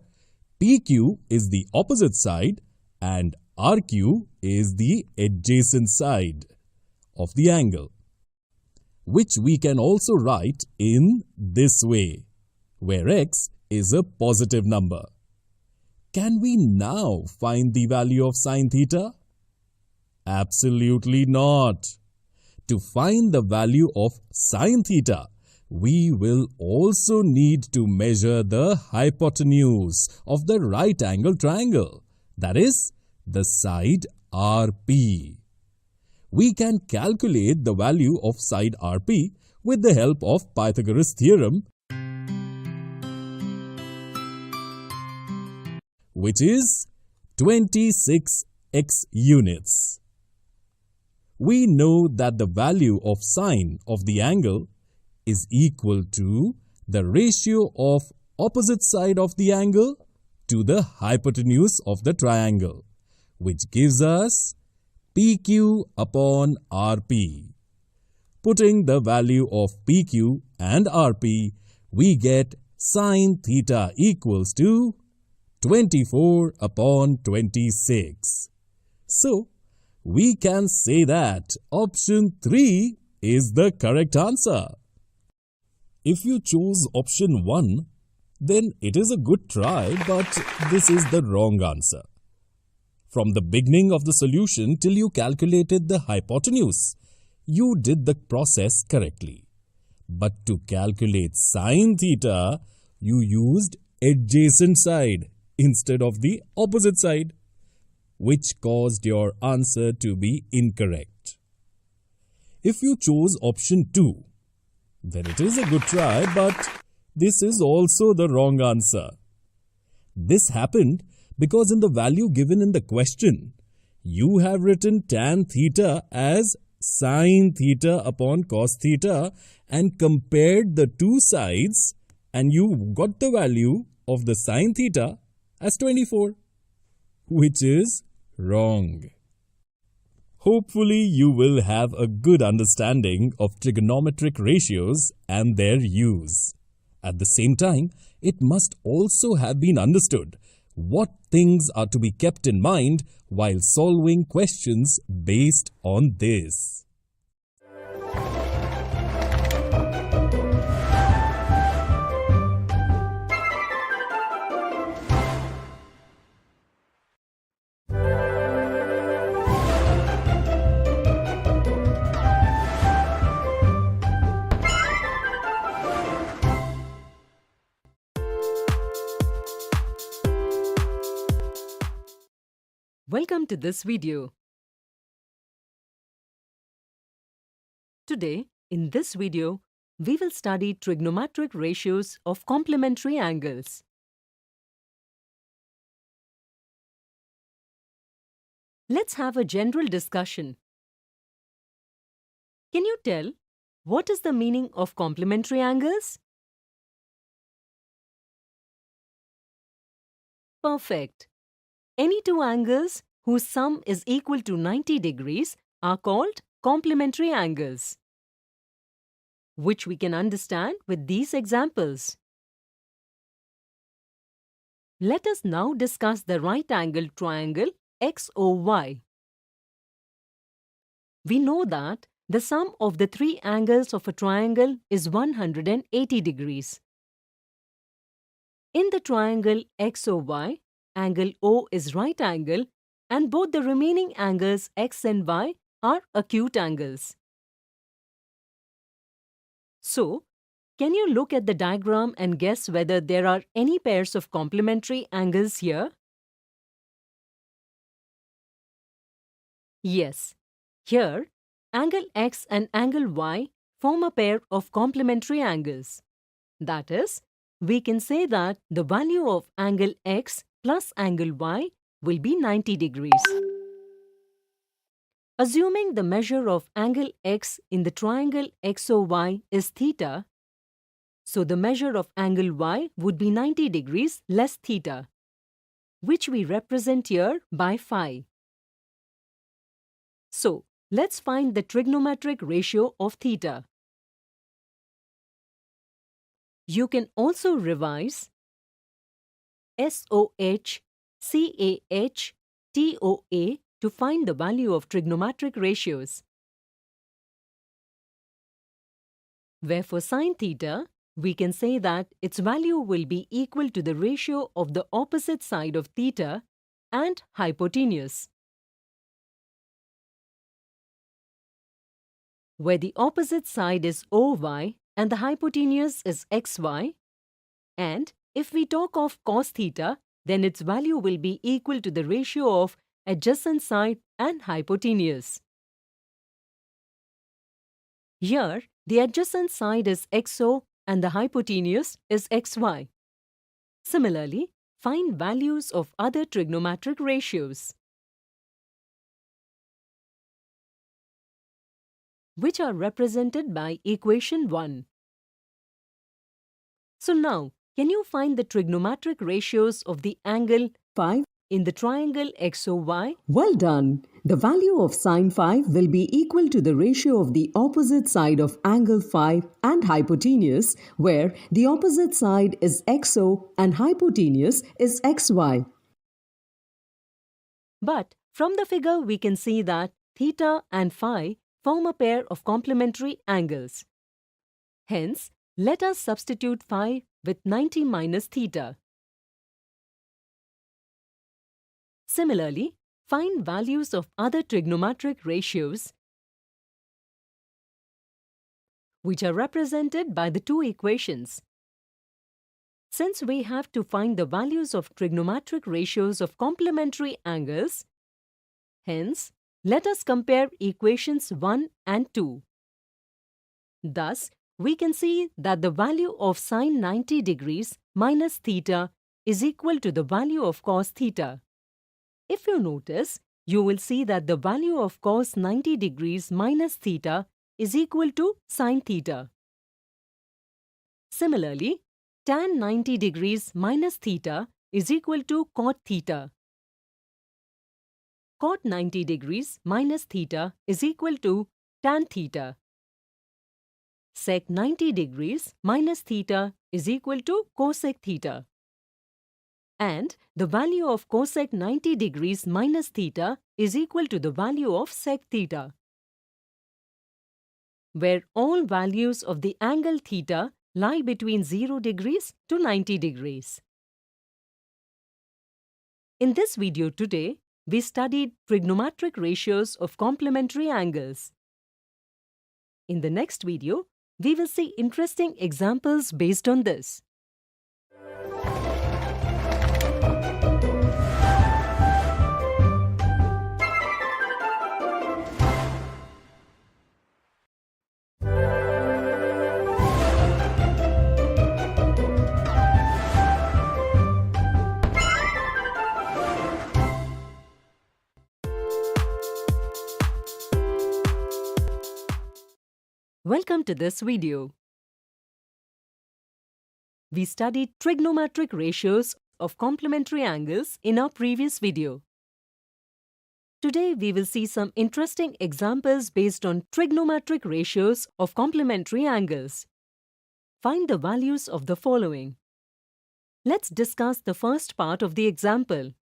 PQ is the opposite side and RQ is the adjacent side of the angle, which we can also write in this way, where x is a positive number. Can we now find the value of sine theta? Absolutely not. To find the value of sine theta, we will also need to measure the hypotenuse of the right angle triangle, that is, the side RP. We can calculate the value of side RP with the help of Pythagoras theorem, which is 26x units. We know that the value of sine of the angle is equal to the ratio of opposite side of the angle to the hypotenuse of the triangle, which gives us PQ upon RP. Putting the value of PQ and RP, we get sine theta equals to 24 upon 26. So, we can say that option 3 is the correct answer. If you chose option 1, then it is a good try, but this is the wrong answer. From the beginning of the solution till you calculated the hypotenuse, you did the process correctly. But to calculate sine theta, you used adjacent side instead of the opposite side, which caused your answer to be incorrect. If you chose option 2, then it is a good try, but this is also the wrong answer. This happened because in the value given in the question, you have written tan theta as sine theta upon cos theta and compared the two sides, and you got the value of the sine theta as 24, which is wrong. Hopefully, you will have a good understanding of trigonometric ratios and their use. At the same time, it must also have been understood what things are to be kept in mind while solving questions based on this. Welcome to this video. Today, in this video, we will study trigonometric ratios of complementary angles. Let's have a general discussion. Can you tell what is the meaning of complementary angles? Perfect. Any two angles whose sum is equal to 90 degrees are called complementary angles, which we can understand with these examples. Let us now discuss the right-angled triangle XOY. We know that the sum of the three angles of a triangle is 180 degrees. In the triangle XOY, angle O is right angle and both the remaining angles X and Y are acute angles. So, Can you look at the diagram and guess whether there are any pairs of complementary angles here? Yes. Here, angle X and angle Y form a pair of complementary angles. That is, we can say that the value of angle X plus angle Y will be 90 degrees. Assuming the measure of angle X in the triangle XOY is theta, so the measure of angle Y would be 90 degrees less theta, which we represent here by phi. So, let's find the trigonometric ratio of theta. You can also revise SOH, CAH, TOA to find the value of trigonometric ratios. Where for sin theta, we can say that its value will be equal to the ratio of the opposite side of theta and hypotenuse. Where the opposite side is OY and the hypotenuse is XY, and if we talk of cos theta, then its value will be equal to the ratio of adjacent side and hypotenuse. Here, the adjacent side is XO and the hypotenuse is XY. Similarly, find values of other trigonometric ratios, which are represented by equation 1. So now, can you find the trigonometric ratios of the angle phi in the triangle XOY? Well done! The value of sin phi will be equal to the ratio of the opposite side of angle phi and hypotenuse, where the opposite side is XO and hypotenuse is XY. But from the figure we can see that theta and phi form a pair of complementary angles. Hence, let us substitute phi with 90 minus theta. Similarly, find values of other trigonometric ratios, which are represented by the two equations. Since we have to find the values of trigonometric ratios of complementary angles, hence, let us compare equations 1 and 2. Thus, we can see that the value of sin 90 degrees minus theta is equal to the value of cos theta. If you notice, you will see that the value of cos 90 degrees minus theta is equal to sin theta. Similarly, tan 90 degrees minus theta is equal to cot theta. Cot 90 degrees minus theta is equal to tan theta. Sec 90 degrees minus theta is equal to cosec theta. And the value of cosec 90 degrees minus theta is equal to the value of sec theta, where all values of the angle theta lie between 0 degrees to 90 degrees. In this video today, we studied trigonometric ratios of complementary angles. In the next video, we will see interesting examples based on this. Welcome to this video. We studied trigonometric ratios of complementary angles in our previous video. Today we will see some interesting examples based on trigonometric ratios of complementary angles. Find the values of the following. Let's discuss the first part of the example.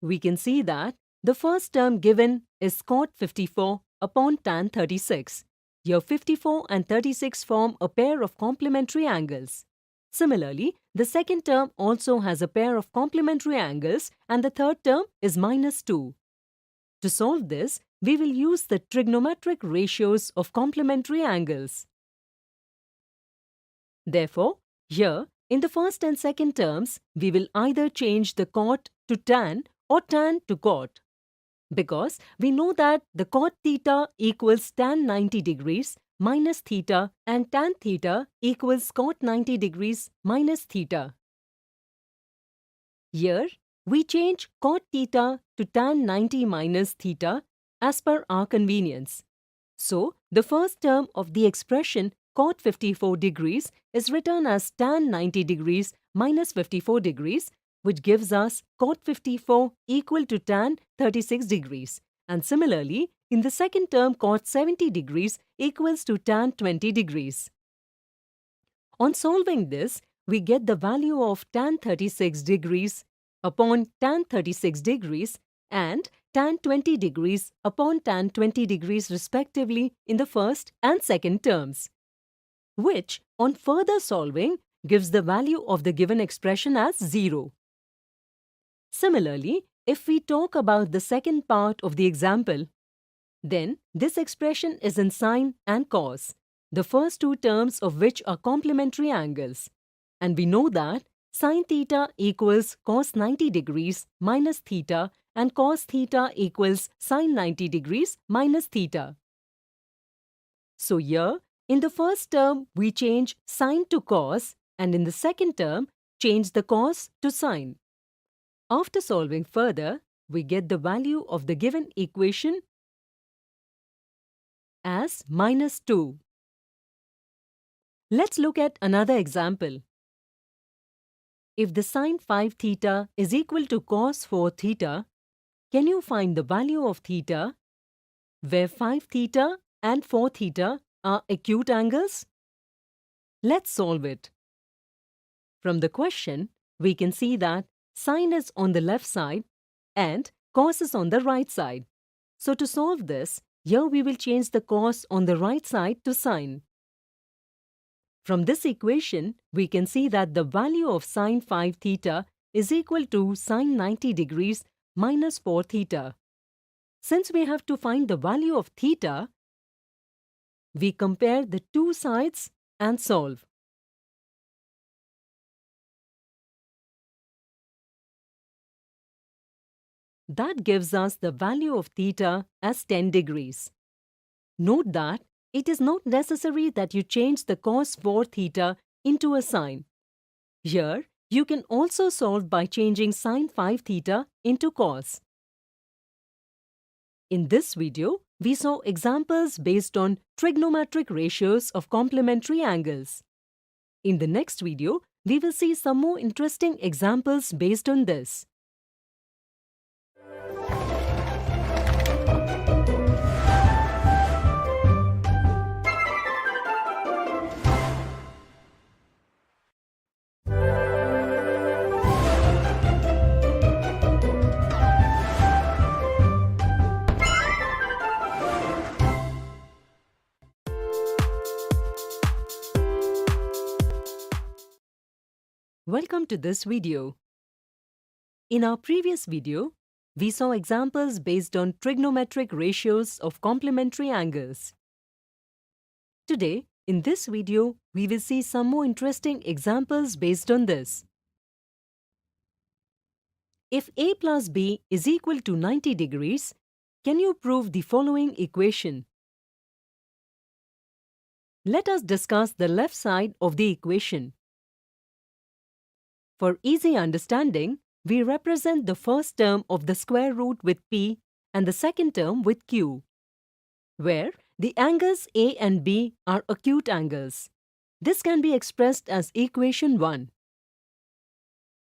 We can see that the first term given is cot 54 upon tan 36. Here 54 and 36 form a pair of complementary angles. Similarly, the second term also has a pair of complementary angles and the third term is minus 2. To solve this, we will use the trigonometric ratios of complementary angles. Therefore, here, in the first and second terms, we will either change the cot to tan or tan to cot. Because we know that the cot theta equals tan 90 degrees minus theta and tan theta equals cot 90 degrees minus theta. Here, we change cot theta to tan 90 minus theta as per our convenience. So, the first term of the expression cot 54 degrees is written as tan 90 degrees minus 54 degrees, which gives us cot 54 equal to tan 36 degrees. And similarly, in the second term, cot 70 degrees equals to tan 20 degrees. On solving this, we get the value of tan 36 degrees upon tan 36 degrees and tan 20 degrees upon tan 20 degrees respectively in the first and second terms, which, on further solving, gives the value of the given expression as 0. Similarly, if we talk about the second part of the example, then this expression is in sine and cos, the first two terms of which are complementary angles. And we know that sine theta equals cos 90 degrees minus theta and cos theta equals sine 90 degrees minus theta. So here, in the first term, we change sine to cos, and in the second term, change the cos to sine. After solving further, we get the value of the given equation as minus 2. Let's look at another example. If the sine 5 theta is equal to cos 4 theta, can you find the value of theta, where 5 theta and 4 theta are acute angles? Let's solve it. From the question, we can see that sine is on the left side and cos is on the right side. So to solve this, here we will change the cos on the right side to sine. From this equation, we can see that the value of sine 5 theta is equal to sine 90 degrees minus 4 theta. Since we have to find the value of theta, we compare the two sides and solve. That gives us the value of theta as 10 degrees. Note that it is not necessary that you change the cos 4 theta into a sine. Here, you can also solve by changing sine 5 theta into cos. In this video, we saw examples based on trigonometric ratios of complementary angles. In the next video, we will see some more interesting examples based on this. Welcome to this video. In our previous video, we saw examples based on trigonometric ratios of complementary angles. Today, in this video, we will see some more interesting examples based on this. If a plus b is equal to 90 degrees, can you prove the following equation? Let us discuss the left side of the equation. For easy understanding, we represent the first term of the square root with p and the second term with q, where the angles A and B are acute angles. This can be expressed as equation 1.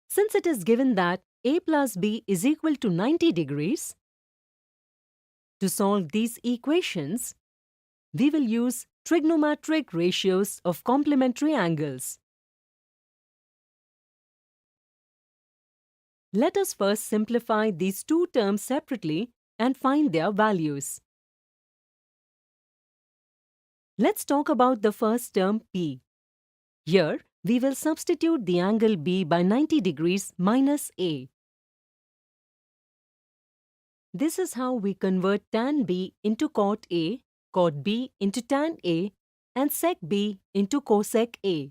Since it is given that a plus b is equal to 90 degrees, to solve these equations, we will use trigonometric ratios of complementary angles. Let us first simplify these two terms separately and find their values. Let's talk about the first term P. Here, we will substitute the angle B by 90 degrees minus A. This is how we convert tan B into cot A, cot B into tan A, and sec B into cosec A.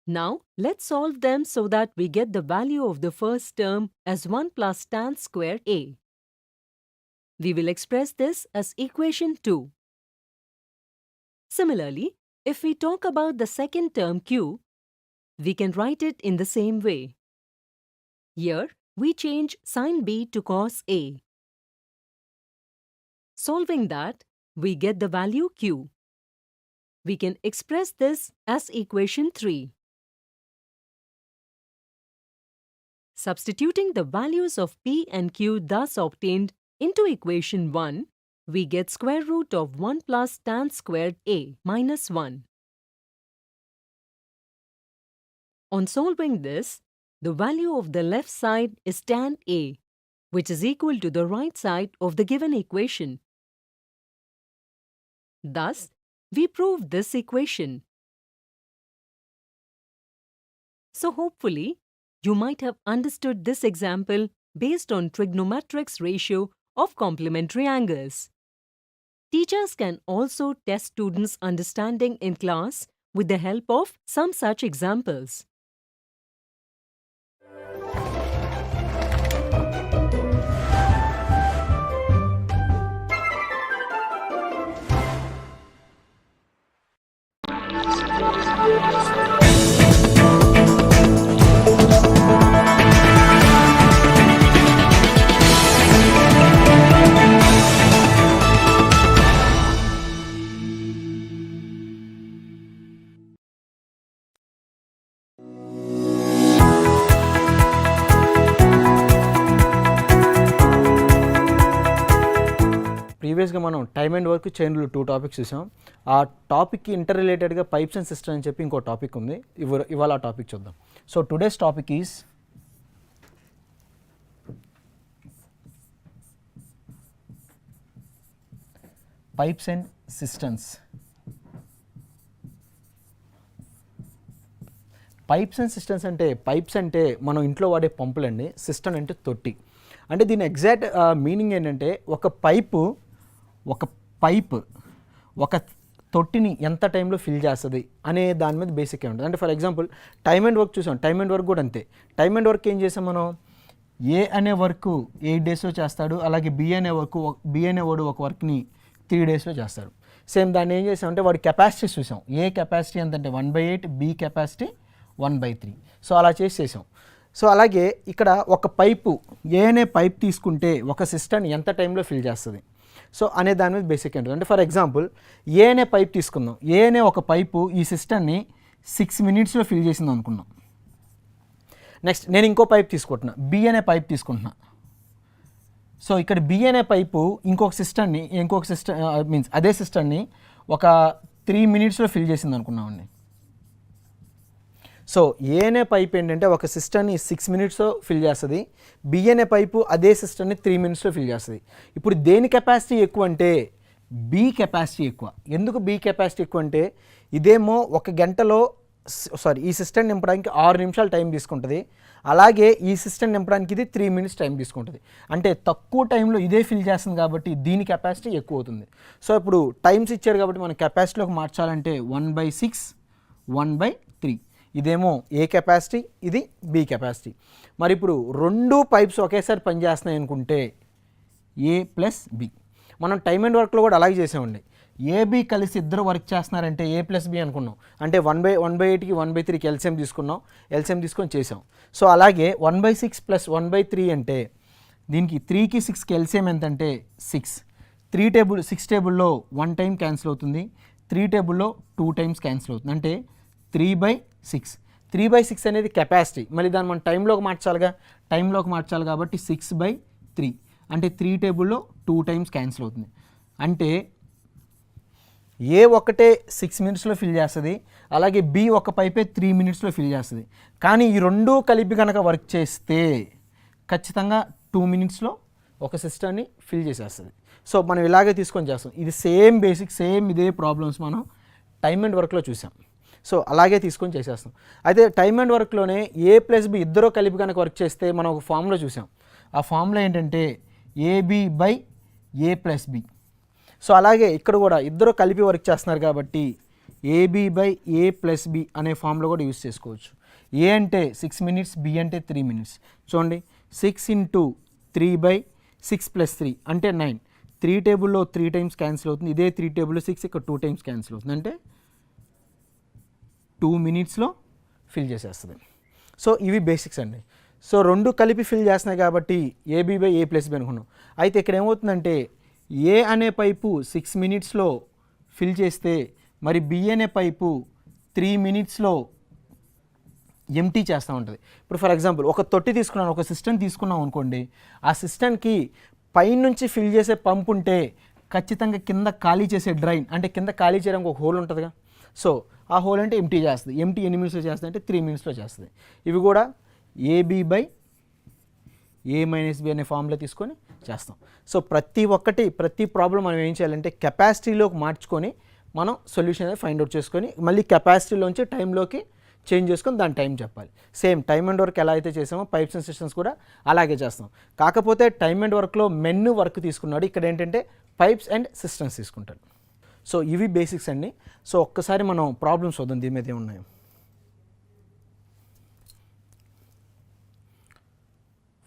Now, let's solve them so that we get the value of the first term as 1 plus tan square A. We will express this as equation 2. Similarly, if we talk about the second term Q, we can write it in the same way. Here, we change sin B to cos A. Solving that, we get the value Q. We can express this as equation 3. Substituting the values of P and Q thus obtained into equation 1, we get square root of 1 plus tan squared A minus 1. On solving this, the value of the left side is tan A, which is equal to the right side of the given equation. Thus, we proved this equation. So hopefully, you might have understood this example based on trigonometrics ratio of complementary angles. Teachers can also test students' understanding in class with the help of some such examples. ప్రీవియస్గా మనం time and work chain rule 2 topics చూసాం. ఆ టాపిక్కి inter రిలేటెడ్గా pipes and system అని చెప్పి ఇంకో topic ఉంది. ఇవాళ ఆ టాపిక్ చూద్దాం. So today's topic is pipes and systems. Pipes and systems అంటే పైప్స్ అంటే మనం ఇంట్లో వాడే పంపులండి. సిస్టమ్ అంటే తొట్టి. అంటే దీని ఎగ్జాక్ట్ మీనింగ్ ఏంటంటే ఒక పైపు ఒక తొట్టిని ఎంత టైంలో ఫిల్ చేస్తుంది అనే దాని మీద బేసిక్గా ఉంటుంది. అంటే for example time and work చూసాం. టైమ్ అండ్ వర్క్ కూడా అంతే. టైమ్ అండ్ వర్క్ ఏం చేసాం మనం, ఏ అనే వర్క్ 8 డేస్లో చేస్తాడు, అలాగే బి అనేవాడు ఒక వర్క్ని 3 డేస్లో చేస్తాడు. సేమ్ దాన్ని ఏం చేసామంటే వాడి కెపాసిటీ చూసాం. ఏ కెపాసిటీ ఎంతంటే 1/8, బి కెపాసిటీ 1/3. సో అలా చేసాం. సో అలాగే ఇక్కడ ఒక పైపు ఏ అనే పైప్ తీసుకుంటే ఒక సిస్టమ్ని ఎంత టైంలో ఫిల్ చేస్తుంది సో అనే దాని మీద బేసిక్ ఉంటుంది. అంటే ఫర్ ఎగ్జాంపుల్ ఏ అనే పైప్ తీసుకుందాం. ఏ అనే ఒక పైపు ఈ సిస్టమ్ని 6 మినిట్స్లో ఫిల్ చేసింది అనుకున్నాం. నెక్స్ట్ నేను ఇంకో పైప్ తీసుకుంటున్నా, బి అనే పైప్ తీసుకుంటున్నా. సో ఇక్కడ బి అనే పైపు ఇంకొక సిస్టమ్ మీన్స్ అదే సిస్టమ్ని ఒక 3 మినిట్స్లో ఫిల్ చేసింది అనుకున్నామండి. సో ఏ అనే పైప్ ఏంటంటే ఒక సిస్టమ్ని 6 మినిట్స్లో ఫిల్ చేస్తుంది. బి అనే పైపు అదే సిస్టమ్ని 3 మినిట్స్లో ఫిల్ చేస్తుంది. ఇప్పుడు దేని కెపాసిటీ ఎక్కువ అంటే బి కెపాసిటీ ఎక్కువ. ఎందుకు బి కెపాసిటీ ఎక్కువ అంటే ఇదేమో ఈ సిస్టమ్ నింపడానికి 6 నిమిషాలు టైం తీసుకుంటుంది. అలాగే ఈ సిస్టమ్ నింపడానికి ఇది 3 మినిట్స్ టైం తీసుకుంటుంది. అంటే తక్కువ టైంలో ఇదే ఫిల్ చేస్తుంది కాబట్టి దీని కెపాసిటీ ఎక్కువ అవుతుంది. సో ఇప్పుడు టైమ్స్ ఇచ్చారు కాబట్టి మనం కెపాసిటీలోకి మార్చాలంటే 1/6, 1/3. ఇదేమో ఏ కెపాసిటీ, ఇది బి కెపాసిటీ. మరి ఇప్పుడు 2 పైప్స్ ఒకేసారి పనిచేస్తున్నాయి అనుకుంటే ఏ ప్లస్ బి. మనం టైమ్ అండ్ వర్క్లో కూడా అలాగే చేసామండి. ఏబి కలిసి ఇద్దరు వర్క్ చేస్తున్నారంటే ఏ ప్లస్ బి అనుకున్నాం. అంటే 1/8కి 1/3కి ఎల్సిఎం తీసుకొని చేసాం. సో అలాగే 1/6 ప్లస్ 1/3 అంటే దీనికి 3కి 6కి ఎల్సిఎం ఎంతంటే 6. 6 టేబుల్లో 1 టైం క్యాన్సిల్ అవుతుంది, 3 టేబుల్లో 2 టైమ్స్ క్యాన్సిల్ అవుతుంది. అంటే 3/6. 3/6 అనేది కెపాసిటీ. మళ్ళీ దాన్ని మనం టైంలోకి మార్చాలి కాబట్టి 6/3. అంటే 3 టేబుల్లో 2 టైమ్స్ క్యాన్సిల్ అవుతుంది. అంటే ఏ ఒకటే 6 మినిట్స్లో ఫిల్ చేస్తుంది, అలాగే బి ఒక పైపే 3 మినిట్స్లో ఫిల్ చేస్తుంది. కానీ ఈ రెండూ కలిపి కనుక వర్క్ చేస్తే ఖచ్చితంగా 2 మినిట్స్లో ఒక సిస్టమ్ని ఫిల్ చేసేస్తుంది. సో మనం ఇలాగే తీసుకొని చేస్తాం. ఇది సేమ్ ఇదే ప్రాబ్లమ్స్ మనం టైమ్ అండ్ వర్క్లో చూసాం. సో అలాగే తీసుకొని చేసేస్తాం. అయితే టైమ్ అండ్ వర్క్లోనే ఏ ప్లస్ బి ఇద్దరూ కలిపి కనుక వర్క్ చేస్తే మనం ఒక ఫార్ములా చూసాం. ఆ ఫార్ములా ఏంటంటే AB/A+B. సో అలాగే ఇక్కడ కూడా ఇద్దరు కలిపి వర్క్ చేస్తున్నారు కాబట్టి A B by A plus B అనే ఫామ్లో కూడా యూస్ చేసుకోవచ్చు. ఏ అంటే 6 minutes, బి అంటే 3 minutes. చూడండి 6 into 3/6 + 3 అంటే 9. 3 టేబుల్లో 3 times క్యాన్సిల్ అవుతుంది. ఇదే 3 టేబుల్లో 6 ఇక్కడ 2 times క్యాన్సిల్ అవుతుంది. అంటే 2 minutesలో ఫిల్ చేసేస్తుంది. సో ఇవి బేసిక్స్ అండి. సో రెండు కలిపి ఫిల్ చేస్తున్నాయి కాబట్టి A B by A plus B అనుకున్నాం. అయితే ఇక్కడ ఏమవుతుందంటే ఏ అనే పైపు 6 minutesలో ఫిల్ చేస్తే మరి బి అనే పైపు 3 minutesలో ఎంటీ చేస్తూ ఉంటుంది. ఇప్పుడు ఫర్ ఎగ్జాంపుల్ ఒక తొట్టి తీసుకున్నాను, ఒక సిస్టమ్ తీసుకున్నాం అనుకోండి. ఆ సిస్టమ్కి పైనుంచి ఫిల్ చేసే పంప్ ఉంటే ఖచ్చితంగా కింద ఖాళీ చేసే డ్రైన్ అంటే కింద ఖాళీ చేయడానికి ఒక హోల్ ఉంటుందిగా. సో ఆ హోల్ అంటే ఎంటీ చేస్తుంది. ఎంటీ ఎన్ని మినిట్స్లో చేస్తుంది అంటే 3 minutesలో చేస్తుంది. ఇవి కూడా A B by A minus B అనే ఫార్ములా తీసుకొని చేస్తాం. సో ప్రతి ప్రాబ్లం మనం ఏం చేయాలంటే కెపాసిటీలోకి మార్చుకొని మనం సొల్యూషన్ అనేది ఫైండ్ అవుట్ చేసుకొని మళ్ళీ కెపాసిటీలోంచి టైంలోకి చేంజ్ చేసుకొని దాని టైం చెప్పాలి. సేమ్ టైమ్ అండ్ వర్క్ ఎలా అయితే చేసామో పైప్స్ అండ్ సిస్టమ్స్ కూడా అలాగే చేస్తాం. కాకపోతే టైమ్ అండ్ వర్క్లో మెన్ వర్క్ తీసుకున్నాడు, ఇక్కడ ఏంటంటే పైప్స్ అండ్ సిస్టమ్స్ తీసుకుంటాడు. సో ఇవి బేసిక్స్ అండి. సో ఒక్కసారి మనం ప్రాబ్లమ్స్ చూద్దాం దీని మీద ఏమున్నాయి.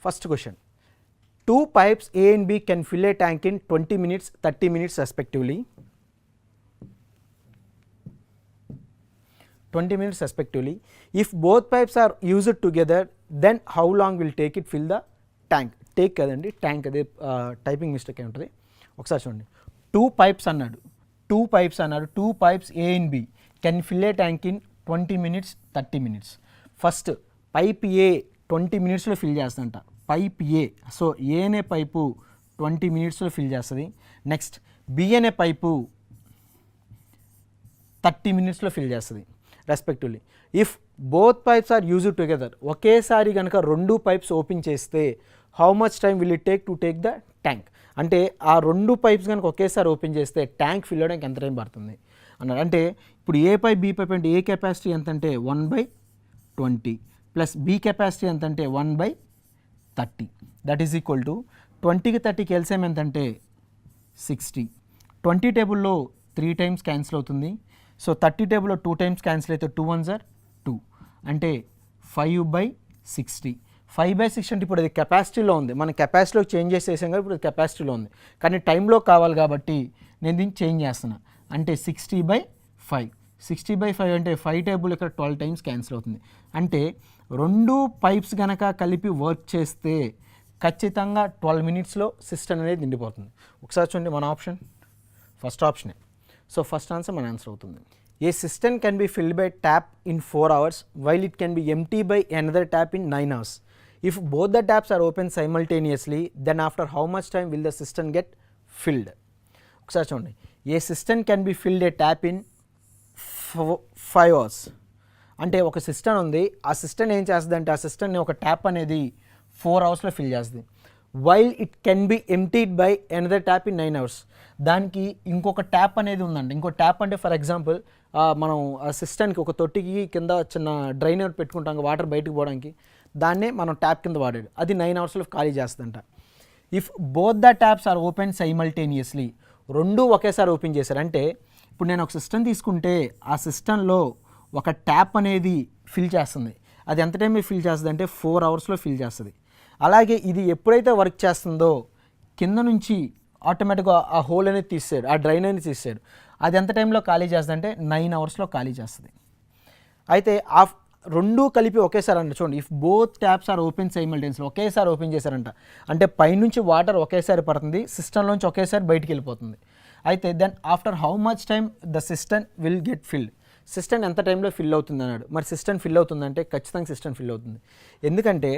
First question, 2 pipes A and B can fill a tank in 20 minutes, 30 minutes respectively. 20 minutes respectively. If both pipes are used together, then how long will take it fill the tank? Take కదండి, tank అదే typing mistake అయి ఉంటుంది. ఒకసారి చూడండి, 2 pipes అన్నాడు, 2 pipes A and B can fill a tank in 20 minutes, 30 minutes. First pipe A 20 minutesలో fill చేస్తుందంట. Pipe A, so A అనే పైపు 20 minutesలో ఫిల్ చేస్తుంది. నెక్స్ట్ బి అనే పైపు 30 minutesలో ఫిల్ చేస్తుంది respectively. If both pipes are used together, ఒకేసారి కనుక 2 pipes ఓపెన్ చేస్తే how much time will it take to take the tank? అంటే ఆ 2 pipes కనుక ఒకేసారి ఓపెన్ చేస్తే ట్యాంక్ ఫిల్ అవ్వడానికి ఎంత టైం పడుతుంది అన్నారు. అంటే ఇప్పుడు ఏ పైప్ బి పైప్ అంటే ఏ కెపాసిటీ ఎంత అంటే 1/20 ప్లస్ బి కెపాసిటీ ఎంత అంటే 1/30. దట్ ఈజ్ ఈక్వల్ టు 20కి 30కి ఎల్సిఎం ఎంత అంటే 60. 20 టేబుల్లో 3 times క్యాన్సిల్ అవుతుంది. సో 30 టేబుల్లో 2 times క్యాన్సిల్ అయితే 2 1s are 2 అంటే 5/60. 5/60 అంటే ఇప్పుడు అది కెపాసిటీలో ఉంది, మన కెపాసిటీలో చేంజ్ చేసేసాం కదా, ఇప్పుడు కెపాసిటీలో ఉంది. కానీ టైంలో కావాలి కాబట్టి నేను దీన్ని చేంజ్ చేస్తున్నా. అంటే 60/5. 60/5 అంటే 5 టేబుల్ ఇక్కడ 12 times క్యాన్సిల్ అవుతుంది. అంటే 2 pipes కనుక కలిపి వర్క్ చేస్తే ఖచ్చితంగా 12 minutesలో సిస్టమ్ అనేది నిండిపోతుంది. ఒకసారి చూడండి మన ఆప్షన్, ఫస్ట్ ఆప్షనే. సో ఫస్ట్ ఆన్సర్ మన ఆన్సర్ అవుతుంది. A system can be filled by tap in 4 hours while it can be empty by another tap in 9 hours. If both the taps are open simultaneously then after how much time will the system get filled? ఒకసారి చూడండి, a system can be filled a tap in 5 hours అంటే ఒక system ఉంది, ఆ system ఏం చేస్తుంది అంటే ఆ సిస్టమ్ని ఒక ట్యాప్ అనేది 4 hours ఫిల్ చేస్తుంది. While it can B emptied by another tap in 9 hours. దానికి ఇంకొక ట్యాప్ అనేది ఉందండి. ఇంకో ట్యాప్ అంటే ఫర్ ఎగ్జాంపుల్ మనం ఆ సిస్టమ్కి ఒక తొట్టికి కింద చిన్న డ్రైనర్ పెట్టుకుంటాం వాటర్ బయటకు పోవడానికి, దాన్నే మనం ట్యాప్ కింద వాడాడు, అది 9 hours ఖాళీ చేస్తుందంట. If both the taps are open simultaneously, రెండు ఒకేసారి ఓపెన్ చేశారు. అంటే ఇప్పుడు నేను ఒక సిస్టమ్ తీసుకుంటే ఆ సిస్టంలో ఒక ట్యాప్ అనేది ఫిల్ చేస్తుంది, అది ఎంత టైం ఫిల్ చేస్తుంది అంటే 4 hours ఫిల్ చేస్తుంది. అలాగే ఇది ఎప్పుడైతే వర్క్ చేస్తుందో కింద నుంచి ఆటోమేటిక్గా ఆ హోల్ అనేది తీసాడు, ఆ డ్రైన్ అనేది తీసాడు, అది ఎంత టైంలో ఖాళీ చేస్తుంది అంటే 9 hours ఖాళీ చేస్తుంది. అయితే ఆ రెండు కలిపి ఒకేసారి అంట చూడండి, if both taps are open simultaneously, ఒకేసారి ఓపెన్ చేశారంట అంటే పైనుంచి వాటర్ ఒకేసారి పడుతుంది, సిస్టంలోంచి ఒకేసారి బయటికి వెళ్ళిపోతుంది. అయితే then after how much time the system will get filled? System ఎంత టైంలో ఫిల్ అవుతుంది అన్నాడు. మరి సిస్టమ్ ఫిల్ అవుతుందంటే ఖచ్చితంగా సిస్టమ్ ఫిల్ అవుతుంది. ఎందుకంటే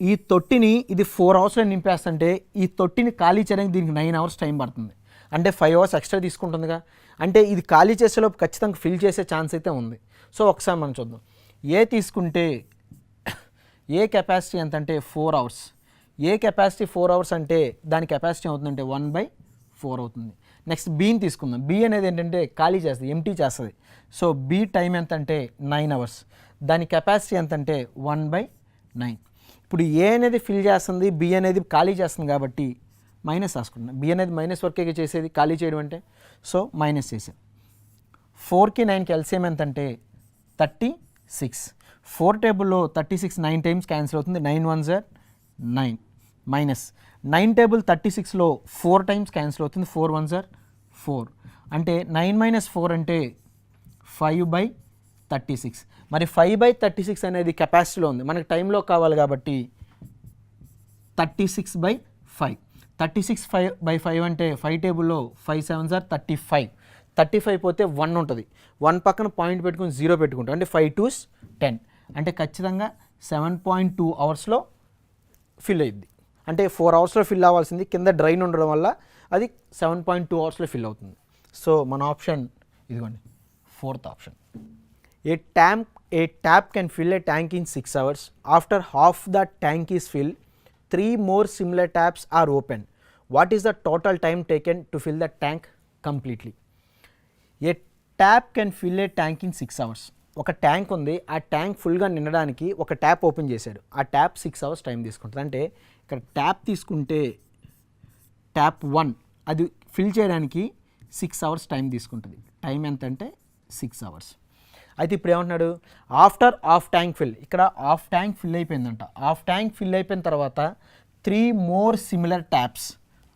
ఈ తొట్టిని ఇది 4 hours నింపేస్తుంటే ఈ తొట్టిని ఖాళీ చేయడానికి దీనికి 9 hours టైం పడుతుంది. అంటే 5 hours ఎక్స్ట్రా తీసుకుంటుందిగా. అంటే ఇది ఖాళీ చేసేలోపు ఖచ్చితంగా ఫిల్ చేసే ఛాన్స్ అయితే ఉంది. సో ఒకసారి మనం చూద్దాం. ఏ తీసుకుంటే ఏ కెపాసిటీ ఎంత అంటే 4 hours. ఏ కెపాసిటీ 4 hours అంటే దాని కెపాసిటీ అవుతుందంటే 1/4 అవుతుంది. నెక్స్ట్ బీని తీసుకుందాం. బి అనేది ఏంటంటే ఖాళీ చేస్తుంది, ఎంటీ చేస్తుంది. సో బి టైం ఎంత అంటే 9 hours. దాని కెపాసిటీ ఎంత అంటే 1/9. ఇప్పుడు ఏ అనేది ఫిల్ చేస్తుంది, బి అనేది ఖాళీ చేస్తుంది కాబట్టి మైనస్ రాసుకుంటున్నాం. బి అనేది మైనస్ వర్కే చేసేది, ఖాళీ చేయడం అంటే. సో మైనస్ చేసాం. 4కి 9కి ఎల్సిఎం ఎంత అంటే 36. 4 టేబుల్లో 36 9 టైమ్స్ క్యాన్సిల్ అవుతుంది. 9 1 జర్ 9 మైనస్ 9 టేబుల్ 36లో 4 టైమ్స్ క్యాన్సిల్ అవుతుంది. 4 1 జర్ 4 అంటే 9 మైనస్ 4 అంటే 5/36. మరి 5/36 అనేది కెపాసిటీలో ఉంది, మనకి టైంలో కావాలి కాబట్టి 36/5. 36/5 అంటే 5 టేబుల్లో 5 7 జర్ 35. 35 పోతే 1 ఉంటుంది. 1 పక్కన పాయింట్ పెట్టుకుని 0 పెట్టుకుంటాం అంటే 5 2s 10 అంటే ఖచ్చితంగా 7.2 అవర్స్లో ఫిల్ అయ్యింది. అంటే 4 అవర్స్లో ఫిల్ అవ్వాల్సింది కింద డ్రైన్ ఉండడం వల్ల అది 7.2 అవర్స్లో ఫిల్ అవుతుంది. సో మన ఆప్షన్ ఇదిగోండి, 4th option. A tap can fill a tank in 6 hours. After half the tank is filled, 3 more similar taps are open. What is the total time taken to fill the tank completely? A tap can fill a tank in 6 hours. ఒక tank ఉంది, ఆ tank ఫుల్గా నిండడానికి ఒక tap open చేశాడు. ఆ tap 6 hours time తీసుకుంటుంది. అంటే ఇక్కడ ట్యాప్ తీసుకుంటే ట్యాప్ 1 అది ఫిల్ చేయడానికి 6 అవర్స్ టైం తీసుకుంటుంది. టైం ఎంత అంటే 6 అవర్స్. అయితే ఇప్పుడు ఏమంటున్నాడు, ఆఫ్టర్ హాఫ్ ట్యాంక్ ఫిల్. ఇక్కడ హాఫ్ ట్యాంక్ ఫిల్ అయిపోయిందంట. హాఫ్ ట్యాంక్ ఫిల్ అయిపోయిన తర్వాత 3 more similar taps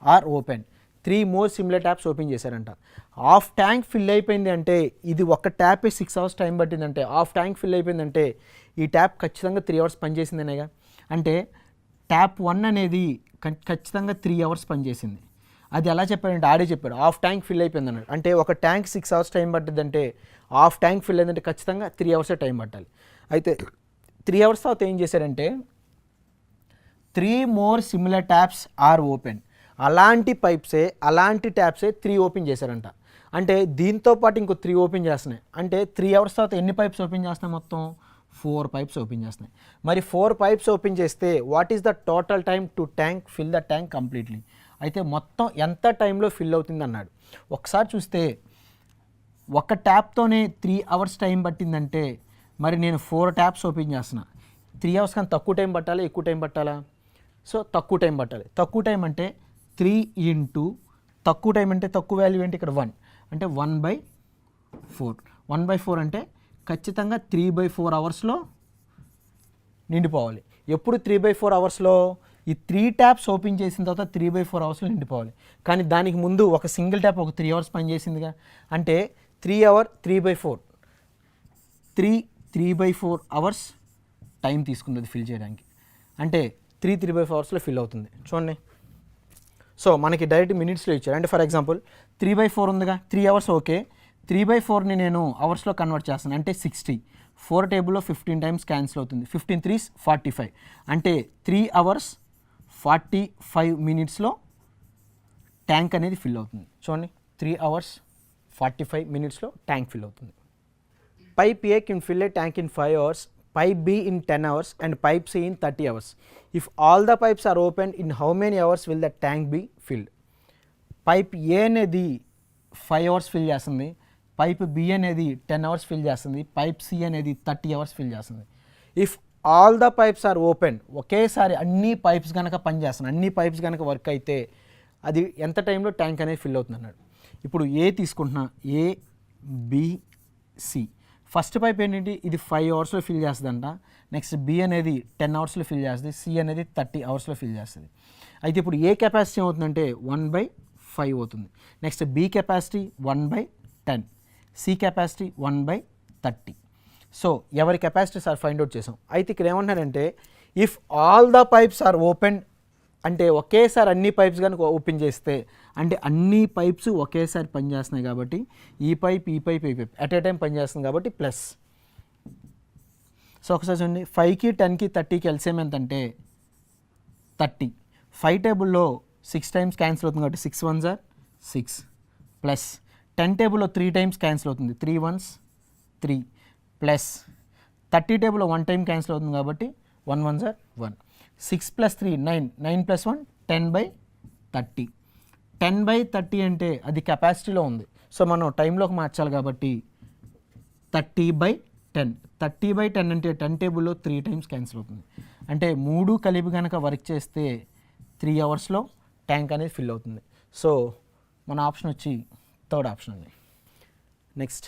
are open. 3 more similar taps open చేశారంట. హాఫ్ ట్యాంక్ ఫిల్ అయిపోయింది అంటే ఇది ఒక ట్యాపే 6 అవర్స్ టైం పట్టిందంటే, హాఫ్ ట్యాంక్ ఫిల్ అయిపోయిందంటే ఈ ట్యాప్ ఖచ్చితంగా 3 అవర్స్ పనిచేసిందనేగా. అంటే ట్యాప్ 1 అనేది ఖచ్చితంగా 3 అవర్స్ పనిచేసింది. అది ఎలా చెప్పాడంటే ఆడే చెప్పాడు, హాఫ్ ట్యాంక్ ఫిల్ అయిపోయింది అన్నాడు. అంటే ఒక ట్యాంక్ 6 అవర్స్ టైం పట్టిందంటే హాఫ్ ట్యాంక్ ఫిల్ అయిందంటే ఖచ్చితంగా 3 అవర్సే టైం పట్టాలి. అయితే 3 అవర్స్ తర్వాత ఏం చేశారంటే 3 more similar taps are open. అలాంటి పైప్సే అలాంటి ట్యాప్సే 3 ఓపెన్ చేశారంట. అంటే దీంతో పాటు ఇంకో 3 ఓపెన్ చేస్తున్నాయి. అంటే 3 అవర్స్ తర్వాత ఎన్ని పైప్స్ ఓపెన్ చేస్తున్నాయి, మొత్తం 4 పైప్స్ ఓపెన్ చేస్తున్నాయి. మరి 4 పైప్స్ ఓపెన్ చేస్తే what is the total time to tank fill the tank completely. అయితే మొత్తం ఎంత టైంలో ఫిల్ అవుతుంది అన్నాడు. ఒకసారి చూస్తే ఒక ట్యాప్తోనే 3 అవర్స్ టైం పట్టిందంటే మరి నేను 4 ట్యాప్స్ ఓపెన్ చేస్తున్నా. 3 అవర్స్ కానీ తక్కువ టైం పట్టాలా ఎక్కువ టైం పట్టాలా? సో తక్కువ టైం పట్టాలి. తక్కువ టైం అంటే 3 ఇంటూ తక్కువ టైం అంటే తక్కువ వాల్యూ ఏంటి ఇక్కడ 1 అంటే 1/4. 1/4 అంటే ఖచ్చితంగా 3/4 అవర్స్లో నిండిపోవాలి. ఎప్పుడు 3/4 అవర్స్లో? ఈ 3 ట్యాప్స్ ఓపెన్ చేసిన తర్వాత 3/4 అవర్స్లో నిండిపోవాలి. కానీ దానికి ముందు ఒక సింగిల్ ట్యాప్ ఒక 3 అవర్స్ పనిచేసిందిగా. అంటే 3 hour 3/4 3/4 అవర్స్ టైం తీసుకుంది అది ఫిల్ చేయడానికి. అంటే 3/4 అవర్స్లో ఫిల్ అవుతుంది. చూడండి, సో మనకి డైరెక్ట్ మినిట్స్లో ఇచ్చారు. అంటే ఫర్ ఎగ్జాంపుల్ 3/4 ఉందిగా, 3 అవర్స్ ఓకే. 3/4ని నేను అవర్స్లో కన్వర్ట్ చేస్తాను అంటే 60. 4 టేబుల్లో 15 టైమ్స్ క్యాన్సిల్ అవుతుంది. 15 3s 45 అంటే 3 hours 45 minutesలో ట్యాంక్ అనేది ఫిల్ అవుతుంది. చూడండి, 3 hours 45 minutesలో ట్యాంక్ ఫిల్ అవుతుంది. Pipe A can fill a tank in 5 hours, pipe B in 10 hours and pipe C in 30 hours. If all the pipes are opened, in how many hours will the tank be filled? Pipe A అనేది 5 hours fill చేస్తుంది, pipe B అనేది 10 hours fill చేస్తుంది, pipe C అనేది 30 hours fill చేస్తుంది. If all the pipes are open, ఒకేసారి అన్ని pipes కనుక పనిచేస్తున్నాయి, అన్ని పైప్స్ కనుక వర్క్ అయితే అది ఎంత టైంలో ట్యాంక్ అనేది ఫిల్ అవుతుంది అన్నాడు. ఇప్పుడు ఏ తీసుకుంటున్నా, A B C. First pipe ఏంటంటే ఇది 5 అవర్స్లో ఫిల్ చేస్తుందంట. నెక్స్ట్ B అనేది 10 అవర్స్లో ఫిల్ చేస్తుంది, C అనేది 30 అవర్స్లో ఫిల్ చేస్తుంది. అయితే ఇప్పుడు ఏ కెపాసిటీ అవుతుందంటే 1/5 అవుతుంది. Next B capacity 1/10, C capacity 1/30. So ఎవరి కెపాసిటీ సార్ ఫైండ్ అవుట్ చేసాం. అయితే ఇక్కడ ఏమంటున్నారంటే if all the pipes are open అంటే ఒకేసారి అన్ని పైప్స్ కనుక ఓపెన్ చేస్తే అంటే అన్ని పైప్స్ ఒకేసారి పనిచేస్తున్నాయి కాబట్టి ఈ పైప్ ఈ పైప్ ఈ పైప్ అట్ ఏ టైం పనిచేస్తుంది కాబట్టి ప్లస్. సో ఒకసారి చూడండి, 5కి 10కి 30కి ఎల్సిఎం ఎంత అంటే 30. 5 టేబుల్లో 6 టైమ్స్ క్యాన్సిల్ అవుతుంది కాబట్టి 6 1s are 6 ప్లస్ 10 టేబుల్లో 3 టైమ్స్ క్యాన్సిల్ అవుతుంది, 3 1s 3 ప్లస్ 30 టేబుల్లో 1 టైం క్యాన్సిల్ అవుతుంది కాబట్టి 1 1s are 1. 6 + 3 9, 9 + 1 10/30. 10/30 అంటే అది కెపాసిటీలో ఉంది. సో మనం టైంలోకి మార్చాలి కాబట్టి 30/10. 30/10 అంటే 10 టేబుల్లో 3 టైమ్స్ క్యాన్సిల్ అవుతుంది. అంటే 3 కలిపి కనుక వర్క్ చేస్తే 3 అవర్స్లో ట్యాంక్ అనేది ఫిల్ అవుతుంది. సో మన ఆప్షన్ వచ్చి థర్డ్ ఆప్షన్ అండి. Next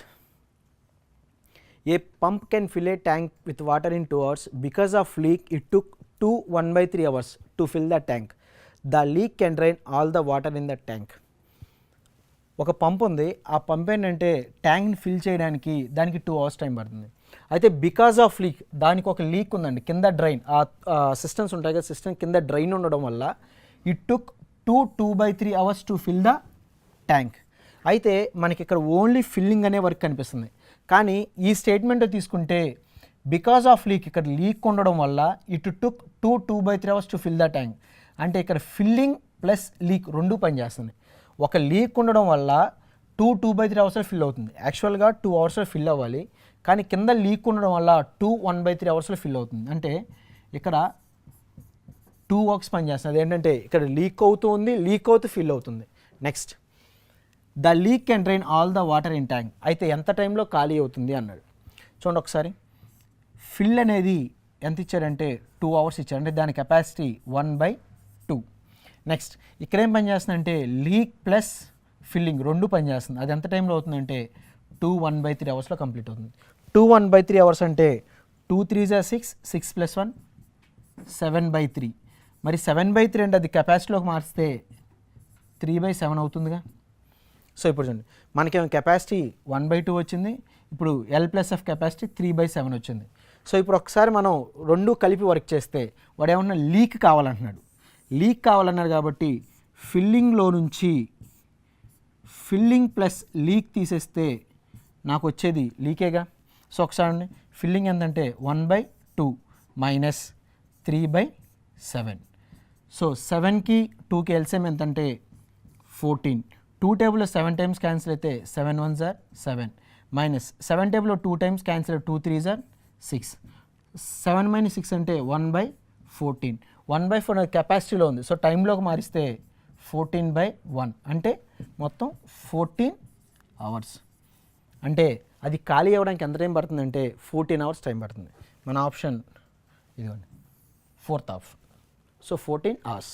A pump can fill A tank with water in 2 hours. Because of leak it took 1/3 hours to fill the tank. The leak can drain all the water in the tank. ఒక pump ఉంది, ఆ pump ఏంటంటే ట్యాంక్ని fill చేయడానికి దానికి 2 hours time పడుతుంది. అయితే because of leak, దానికి ఒక లీక్ ఉందండి కింద డ్రైన్, ఆ సిస్టమ్స్ ఉంటాయి కదా, సిస్టమ్ కింద డ్రైన్ ఉండడం వల్ల it took 2/3 hours to fill the tank. అయితే మనకి ఇక్కడ ఓన్లీ ఫిల్లింగ్ అనే వర్క్ కనిపిస్తుంది. కానీ ఈ స్టేట్మెంట్ తీసుకుంటే బికాస్ ఆఫ్ లీక్, ఇక్కడ లీక్ ఉండడం వల్ల it took 2/3 hours to fill the tank. అంటే ఇక్కడ ఫిల్లింగ్ ప్లస్ లీక్ రెండు పనిచేస్తుంది. ఒక లీక్ ఉండడం వల్ల 2/3 hours ఫిల్ అవుతుంది. యాక్చువల్గా 2 hours ఫిల్ అవ్వాలి, కానీ కింద లీక్ ఉండడం వల్ల 1/3 hours ఫిల్ అవుతుంది. అంటే ఇక్కడ 2 వర్క్స్ పనిచేస్తుంది. ఏంటంటే ఇక్కడ లీక్ అవుతుంది, లీక్ అవుతూ ఫిల్ అవుతుంది. Next, the leak can drain all the water in tank. అయితే ఎంత టైంలో ఖాళీ అవుతుంది అన్నాడు. చూడండి ఒకసారి, ఫిల్ అనేది ఎంత ఇచ్చారంటే 2 hours ఇచ్చారు, అంటే దాని కెపాసిటీ 1/2. నెక్స్ట్, ఇక్కడ ఏం పనిచేస్తుందంటే లీక్ ప్లస్ ఫిల్లింగ్ రెండు పనిచేస్తుంది. అది ఎంత టైంలో అవుతుందంటే 1/3 hours కంప్లీట్ అవుతుంది. 1/3 hours అంటే 2 3s are 6, 6 + 1 7/3. మరి 7/3 అంటే అది కెపాసిటీలోకి మార్చితే 3/7 అవుతుందిగా. సో ఇప్పుడు చూడండి, మనకేమో కెపాసిటీ 1/2 వచ్చింది, ఇప్పుడు L+F కెపాసిటీ 3/7 వచ్చింది. సో ఇప్పుడు ఒకసారి మనం రెండు కలిపి వర్క్ చేస్తే వాడు ఏమన్నా లీక్ కావాలంటున్నాడు. లీక్ కావాలన్నాడు కాబట్టి ఫిల్లింగ్లో నుంచి ఫిల్లింగ్ ప్లస్ లీక్ తీసేస్తే నాకు వచ్చేది లీకేగా. సో ఒకసారి ఫిల్లింగ్ ఎంతంటే 1/2 మైనస్ 3/7. సో 7కి 2కి ఎల్సిఎం ఎంతంటే 14. 2 టేబుల్లో 7 times క్యాన్సిల్ అయితే 7 1s are 7 మైనస్ 7 టేబుల్లో 2 times క్యాన్సిల్ 2 3s are 6. 7 - 6 అంటే 1/14. 1/4 కెపాసిటీలో ఉంది, సో టైంలోకి మారిస్తే 14/1 అంటే మొత్తం 14 hours. అంటే అది ఖాళీ అవ్వడానికి ఎంత టైం పడుతుందంటే 14 hours టైం పడుతుంది. మన ఆప్షన్ ఇదిగోండి, 4th option. So 14 hours.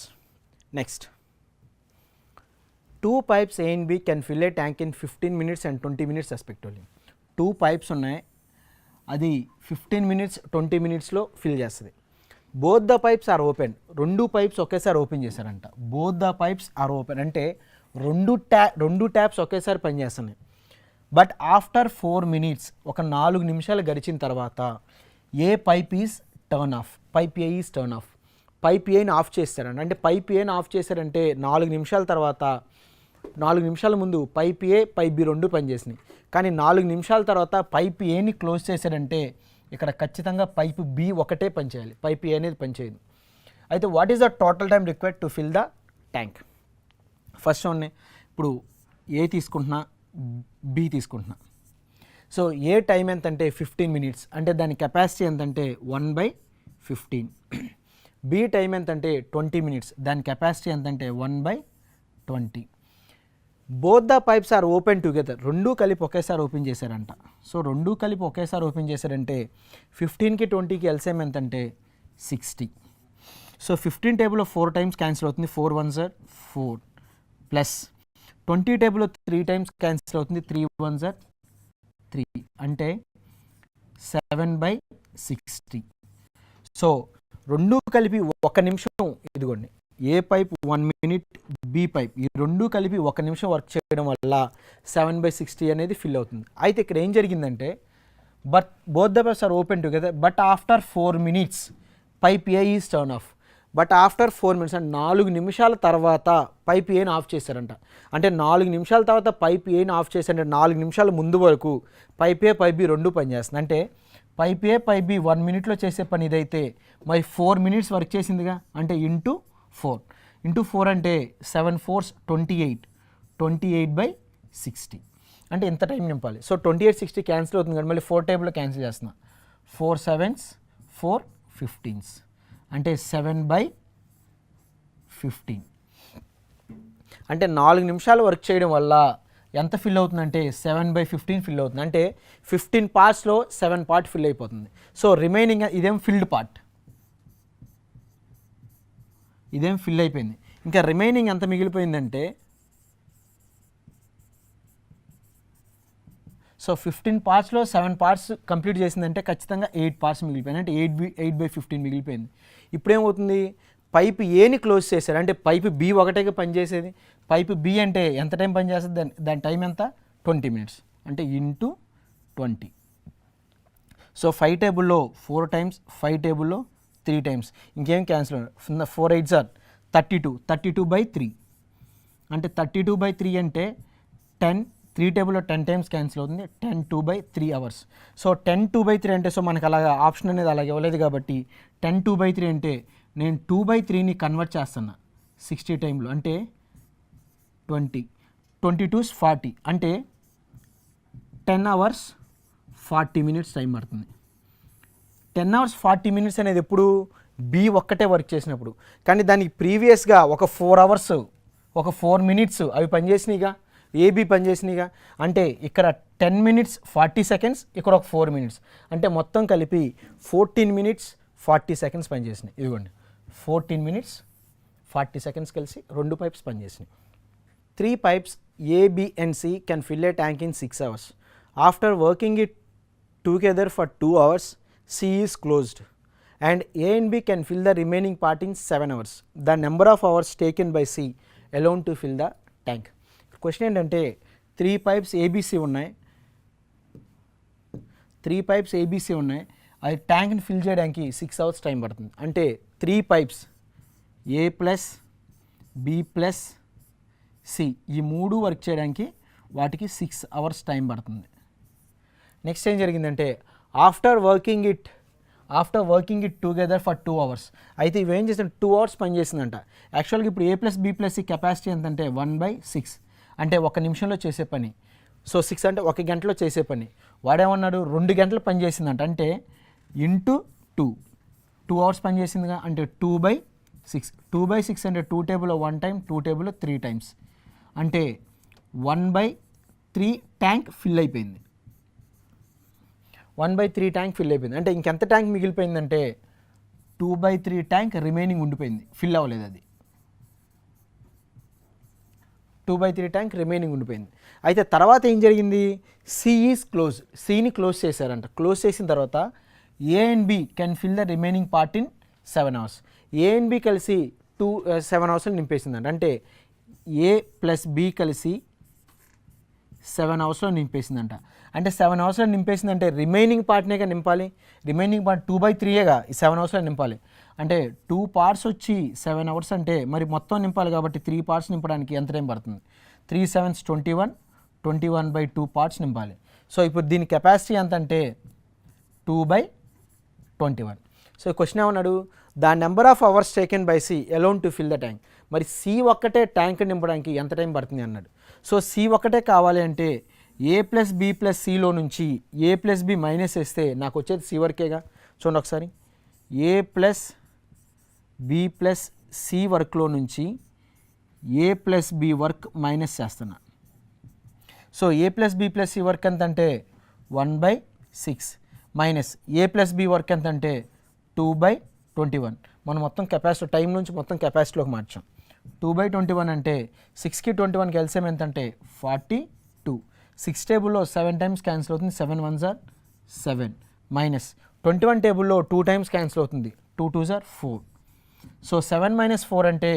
Next, 2 pipes A and B can fill a tank in 15 minutes and 20 minutes respectively. 2 pipes ఉన్నాయి, అది 15 minutes 20 minutesలో ఫిల్ చేస్తుంది. Both the pipes are open. రెండు పైప్స్ ఒకేసారి open చేశారంట. Both the pipes are open అంటే రెండు taps ఒకేసారి పనిచేస్తున్నాయి. బట్ ఆఫ్టర్ 4 minutes, ఒక 4 నిమిషాలు గడిచిన తర్వాత A pipe is turn off, pipe A is turn off. Pipe ఏని ఆఫ్ చేస్తారంట. అంటే పైప్ ఏని ఆఫ్ చేశారంటే 4 నిమిషాల తర్వాత, 4 నిమిషాల ముందు పైప్ ఏ పైప్ బి రెండు పనిచేసినాయి. కానీ 4 నిమిషాల తర్వాత పైప్ ఏని క్లోజ్ చేశారంటే ఇక్కడ ఖచ్చితంగా పైప్ బి ఒకటే పనిచేయాలి, పైప్ ఏ అనేది పనిచేయదు. అయితే what is the total time required to fill the tank. First చూడండి, ఇప్పుడు ఏ తీసుకుంటున్నా, బి తీసుకుంటున్నా. సో ఏ టైం ఎంతంటే 15 minutes, అంటే దాని కెపాసిటీ ఎంతంటే 1/15. బి టైం ఎంతంటే 20 minutes, దాని కెపాసిటీ ఎంతంటే 1/20. Both the pipes are open together. రెండు కలిపి ఒకేసారి ఓపెన్ చేశారంట. సో రెండు కలిపి ఒకేసారి ఓపెన్ చేశారంటే 15కి 20కి ఎల్సిఎం ఎంతంటే 60. సో 15 టేబుల్లో 4 times క్యాన్సిల్ అవుతుంది, 4 1s are 4 ప్లస్ 20 టేబుల్లో 3 times క్యాన్సిల్ అవుతుంది, 3 1s are 3 అంటే 7/60. సో రెండు కలిపి 1 నిమిషం, ఇదిగోండి ఏ పైప్ 1 minute, బి పైప్, ఈ రెండు కలిపి 1 నిమిషం వర్క్ చేయడం వల్ల 7/60 అనేది ఫిల్ అవుతుంది. అయితే ఇక్కడ ఏం జరిగిందంటే but both the pipes are open together, but after 4 minutes pipe A is turn off. But after 4 minutes అంటే 4 నిమిషాల తర్వాత పైప్ ఏని ఆఫ్ చేశారంట. అంటే 4 నిమిషాల తర్వాత పైప్ ఏని ఆఫ్ చేశారంటే 4 నిమిషాల ముందు వరకు పైప్ ఏ పైప్ బి రెండు పనిచేస్తుంది. అంటే pipe A pipe B 1 minute చేసే పని ఇదైతే మరి 4 minutes వర్క్ చేసిందిగా, అంటే ఇంటూ 4 అంటే 7 4s 28, 28/60 అంటే ఇంత టైం నింపాలి. సో 28/60 క్యాన్సిల్ అవుతుంది కానీ మళ్ళీ 4 టేబుల్లో క్యాన్సిల్ చేస్తున్నా, 4 7s 4 15s అంటే 7/15. అంటే 4 నిమిషాలు వర్క్ చేయడం వల్ల ఎంత ఫిల్ అవుతుందంటే 7/15 ఫిల్ అవుతుంది. అంటే 15 partsలో 7 part ఫిల్ అయిపోతుంది. సో రిమైనింగ్ ఇదేం ఫిల్డ్ పార్ట్, ఇదేం ఫిల్ అయిపోయింది. ఇంకా రిమైనింగ్ ఎంత మిగిలిపోయిందంటే సో 15 పార్ట్స్లో 7 పార్ట్స్ కంప్లీట్ చేసిందంటే ఖచ్చితంగా 8 పార్ట్స్ మిగిలిపోయింది, అంటే 8/15 మిగిలిపోయింది. ఇప్పుడేమవుతుంది, పైప్ ఏని క్లోజ్ చేశారు, అంటే పైప్ బి ఒకటేగా పనిచేసేది. పైప్ బి అంటే ఎంత టైం పనిచేస్తుంది, దాని టైం ఎంత, 20 minutes, అంటే ఇంటూ 20. సో 5 టేబుల్లో 4 times, 5 టేబుల్లో 3 times, ఇంకేం క్యాన్సిల్, 4 8s are 32, 32/3, అంటే 32/3 అంటే 10, 3 టేబుల్లో 10 times క్యాన్సిల్ అవుతుంది, 10 2/3 hours. సో 10 2/3 అంటే, సో మనకు అలాగా ఆప్షన్ అనేది అలాగే ఇవ్వలేదు కాబట్టి 10 2/3 అంటే నేను 2/3ని కన్వర్ట్ చేస్తున్నా 60 టైంలో, అంటే 20, 22s 40, అంటే 10 hours 40 minutes టైం పడుతుంది. 10 hours 40 minutes అనేది ఎప్పుడు బి ఒక్కటే వర్క్ చేసినప్పుడు. కానీ దానికి ప్రీవియస్గా ఒక 4 hours, ఒక 4 minutes అవి పనిచేసినాయిగా, ఏబి పనిచేసినాయిగా. అంటే ఇక్కడ 10 minutes 40 seconds, ఇక్కడ ఒక 4 minutes, అంటే మొత్తం కలిపి 14 minutes 40 seconds పనిచేసినాయి. ఇదిగోండి 14 minutes 40 seconds కలిసి 2 pipes పనిచేసినాయి. 3 pipes A, B and C can fill a tank in 6 hours. After working it together for 2 hours, C is closed and A and B can fill the remaining part in 7 hours. The number of hours taken by C alone to fill the tank. Question ఏంటంటే 3 pipes ABC ఉన్నాయి, 3 pipes ABC ఉన్నాయి, అది ట్యాంక్ని fill చేయడానికి 6 hours time పడుతుంది. అంటే 3 pipes A plus B plus C ఈ 3 work చేయడానికి వాటికి 6 hours టైం పడుతుంది. నెక్స్ట్ ఏం జరిగిందంటే after working it together for 2 hours, అయితే ఇవేం చేసిన 2 hours పనిచేసిందంట. యాక్చువల్గా ఇప్పుడు A plus B plus C capacity ఎంతంటే 1/6, అంటే 1 నిమిషంలో చేసే పని. సో 6 అంటే 1 గంటలో చేసే పని. వాడేమన్నాడు 2 గంటలు పనిచేసిందంట, అంటే ఇంటూ 2 hours పనిచేసిందిగా, అంటే 2/6. 2/6 అంటే 2 టేబుల్లో 1 time, 2 టేబుల్లో 3 times, అంటే 1/3 ట్యాంక్ ఫిల్ అయిపోయింది. 1/3 ట్యాంక్ ఫిల్ అయిపోయింది, అంటే ఇంకెంత ట్యాంక్ మిగిలిపోయిందంటే 2/3 ట్యాంక్ రిమైనింగ్ ఉండిపోయింది, ఫిల్ అవ్వలేదు అది. 2/3 ట్యాంక్ రిమైనింగ్ ఉండిపోయింది. అయితే తర్వాత ఏం జరిగింది, సి ఈజ్ క్లోజ్, సిని క్లోజ్ చేశారంట. క్లోజ్ చేసిన తర్వాత A and B can fill the remaining part in 7 hours. A and B కలిసి 7 hours నింపేసిందంట. అంటే ఏ ప్లస్ బి కలిసి 7 hours నింపేసిందంట. అంటే 7 hours నింపేసిందంటే రిమైనింగ్ పార్ట్నేగా నింపాలి. రిమైనింగ్ పార్ట్ 2/3గా ఈ 7 hours నింపాలి. అంటే 2 parts వచ్చి 7 hours అంటే మరి మొత్తం నింపాలి కాబట్టి 3 parts నింపడానికి ఎంత టైం పడుతుంది, 3 7s 21, 21/2 parts నింపాలి. సో ఇప్పుడు దీని కెపాసిటీ ఎంత అంటే 2/21. సో క్వశ్చన్ ఏమన్నాడు, the number of hours taken by C alone to fill the tank. మరి సి ఒక్కటే ట్యాంక్ నింపడానికి ఎంత టైం పడుతుంది అన్నాడు. సో సి ఒక్కటే కావాలి అంటే ఏ ప్లస్ బి ప్లస్ సిలో నుంచి ఏ ప్లస్ బి మైనస్ వేస్తే నాకు వచ్చేది సి వర్కేగా. చూడండి ఒకసారి, A plus B plus C వర్క్లో నుంచి A plus B work minus చేస్తున్నా. So A plus B plus C work ఎంత అంటే 1/6 minus A plus B work ఎంత అంటే 2/21. మనం మొత్తం కెపాసిటీ టైం నుంచి మొత్తం కెపాసిటీలోకి మార్చాం. 2/21 అంటే 6కి 21కి ఎల్సిఎం ఎంత అంటే 42. 6 టేబుల్లో 7 times క్యాన్సిల్ అవుతుంది, 7 1s are 7 మైనస్ 21 టేబుల్లో 2 times క్యాన్సిల్ అవుతుంది, 2 2s are 4. సో 7 - 4 అంటే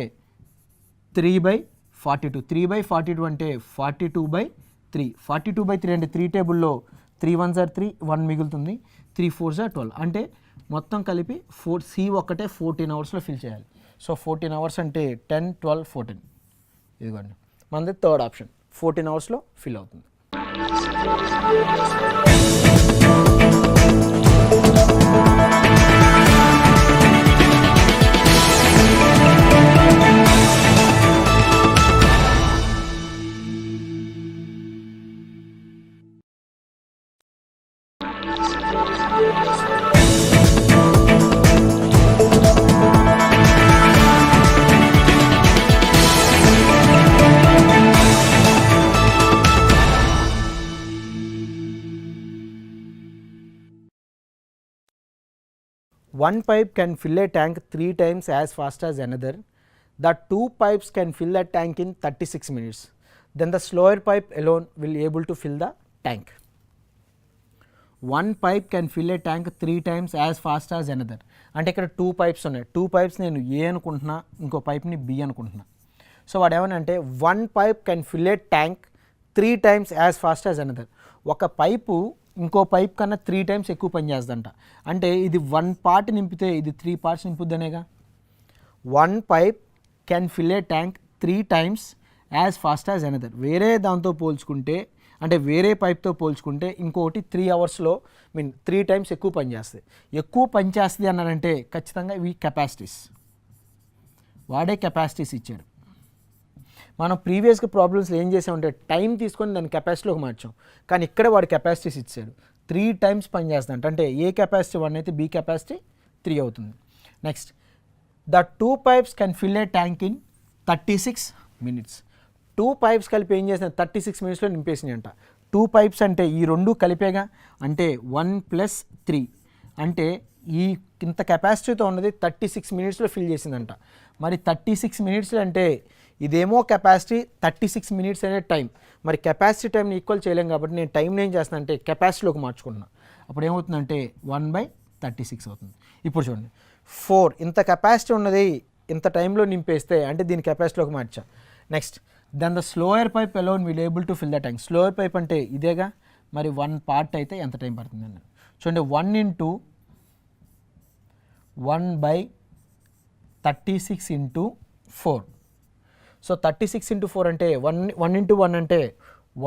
3/42. 3/42 అంటే 42/3. 42/3 అంటే 3 టేబుల్లో 3 1s are 3, 1 మిగులుతుంది, 3 4s are 12. అంటే మొత్తం కలిపి సి ఒక్కటే 14 hours ఫిల్ చేయాలి. సో 14 hours అంటే 10 12 14. ఇదిగోండి మనది థర్డ్ ఆప్షన్, 14 hours ఫిల్ అవుతుంది. One pipe can fill a tank 3 times as fast as another. The 2 pipes can fill the tank in 36 minutes. Then the slower pipe alone will able to fill the tank. 1 pipe can fill a tank 3 times as fast as another. అంటే ఇక్కడ 2 pipes ఉన్నాయి. 2 pipes నేను ఏ అనుకుంటున్నా, ఇంకో పైప్ని B అనుకుంటున్నా. So వాడు ఏమనంటే 1 pipe can fill a tank 3 times as fast as another. ఒక పైపు ఇంకో పైప్ కన్నా 3 times ఎక్కువ పని చేస్తుందంట. అంటే ఇది 1 part నింపితే ఇది 3 parts నింపుద్దనేగా. 1 pipe can fill a tank 3 times as fast as another. వేరే దాంతో పోల్చుకుంటే, అంటే వేరే పైప్తో పోల్చుకుంటే ఇంకోటి 3 అవర్స్లో 3 times ఎక్కువ పని చేస్తుంది. ఎక్కువ పని చేస్తుంది అన్నారంటే ఖచ్చితంగా ఇవి కెపాసిటీస్, వాడే కెపాసిటీస్ ఇచ్చాడు. మనం ప్రీవియస్గా ప్రాబ్లమ్స్లో ఏం చేసామంటే టైం తీసుకొని దాన్ని కెపాసిటీలోకి మార్చాం, కానీ ఇక్కడ వాడు కెపాసిటీస్ ఇచ్చాడు. 3 times పని చేస్తుందంట. అంటే ఏ కెపాసిటీ 1 అయితే బి కెపాసిటీ 3 అవుతుంది. Next, the 2 pipes can fill a tank in 36 minutes. 2 pipes కలిపి ఏం చేసిన 36 minutesలో నింపేసినాయి అంట. 2 pipes అంటే ఈ రెండు కలిపేగా, అంటే 1 + 3 అంటే ఈ ఇంత కెపాసిటీతో ఉన్నది 36 minutesలో ఫిల్ చేసిందంట. మరి 36 minutes అంటే ఇదేమో కెపాసిటీ, 36 minutes అనే టైం. మరి కెపాసిటీ టైంని ఈక్వల్ చేయలేం కాబట్టి నేను టైంని ఏం చేస్తాను అంటే కెపాసిటీలోకి మార్చుకుంటున్నాను. అప్పుడు ఏమవుతుందంటే 1/36 అవుతుంది. ఇప్పుడు చూడండి 4 ఇంత కెపాసిటీ ఉన్నది ఇంత టైంలో నింపేస్తే అంటే దీని కెపాసిటీలోకి మార్చా. Next, then the slower pipe alone will able to fill the tank. Slower pipe అంటే ఇదేగా, మరి 1 part అయితే ఎంత టైం పడుతుంది అన్న చూడండి. 1 × 1/36 × 4. సో 36 × 4 అంటే 1 × 1 అంటే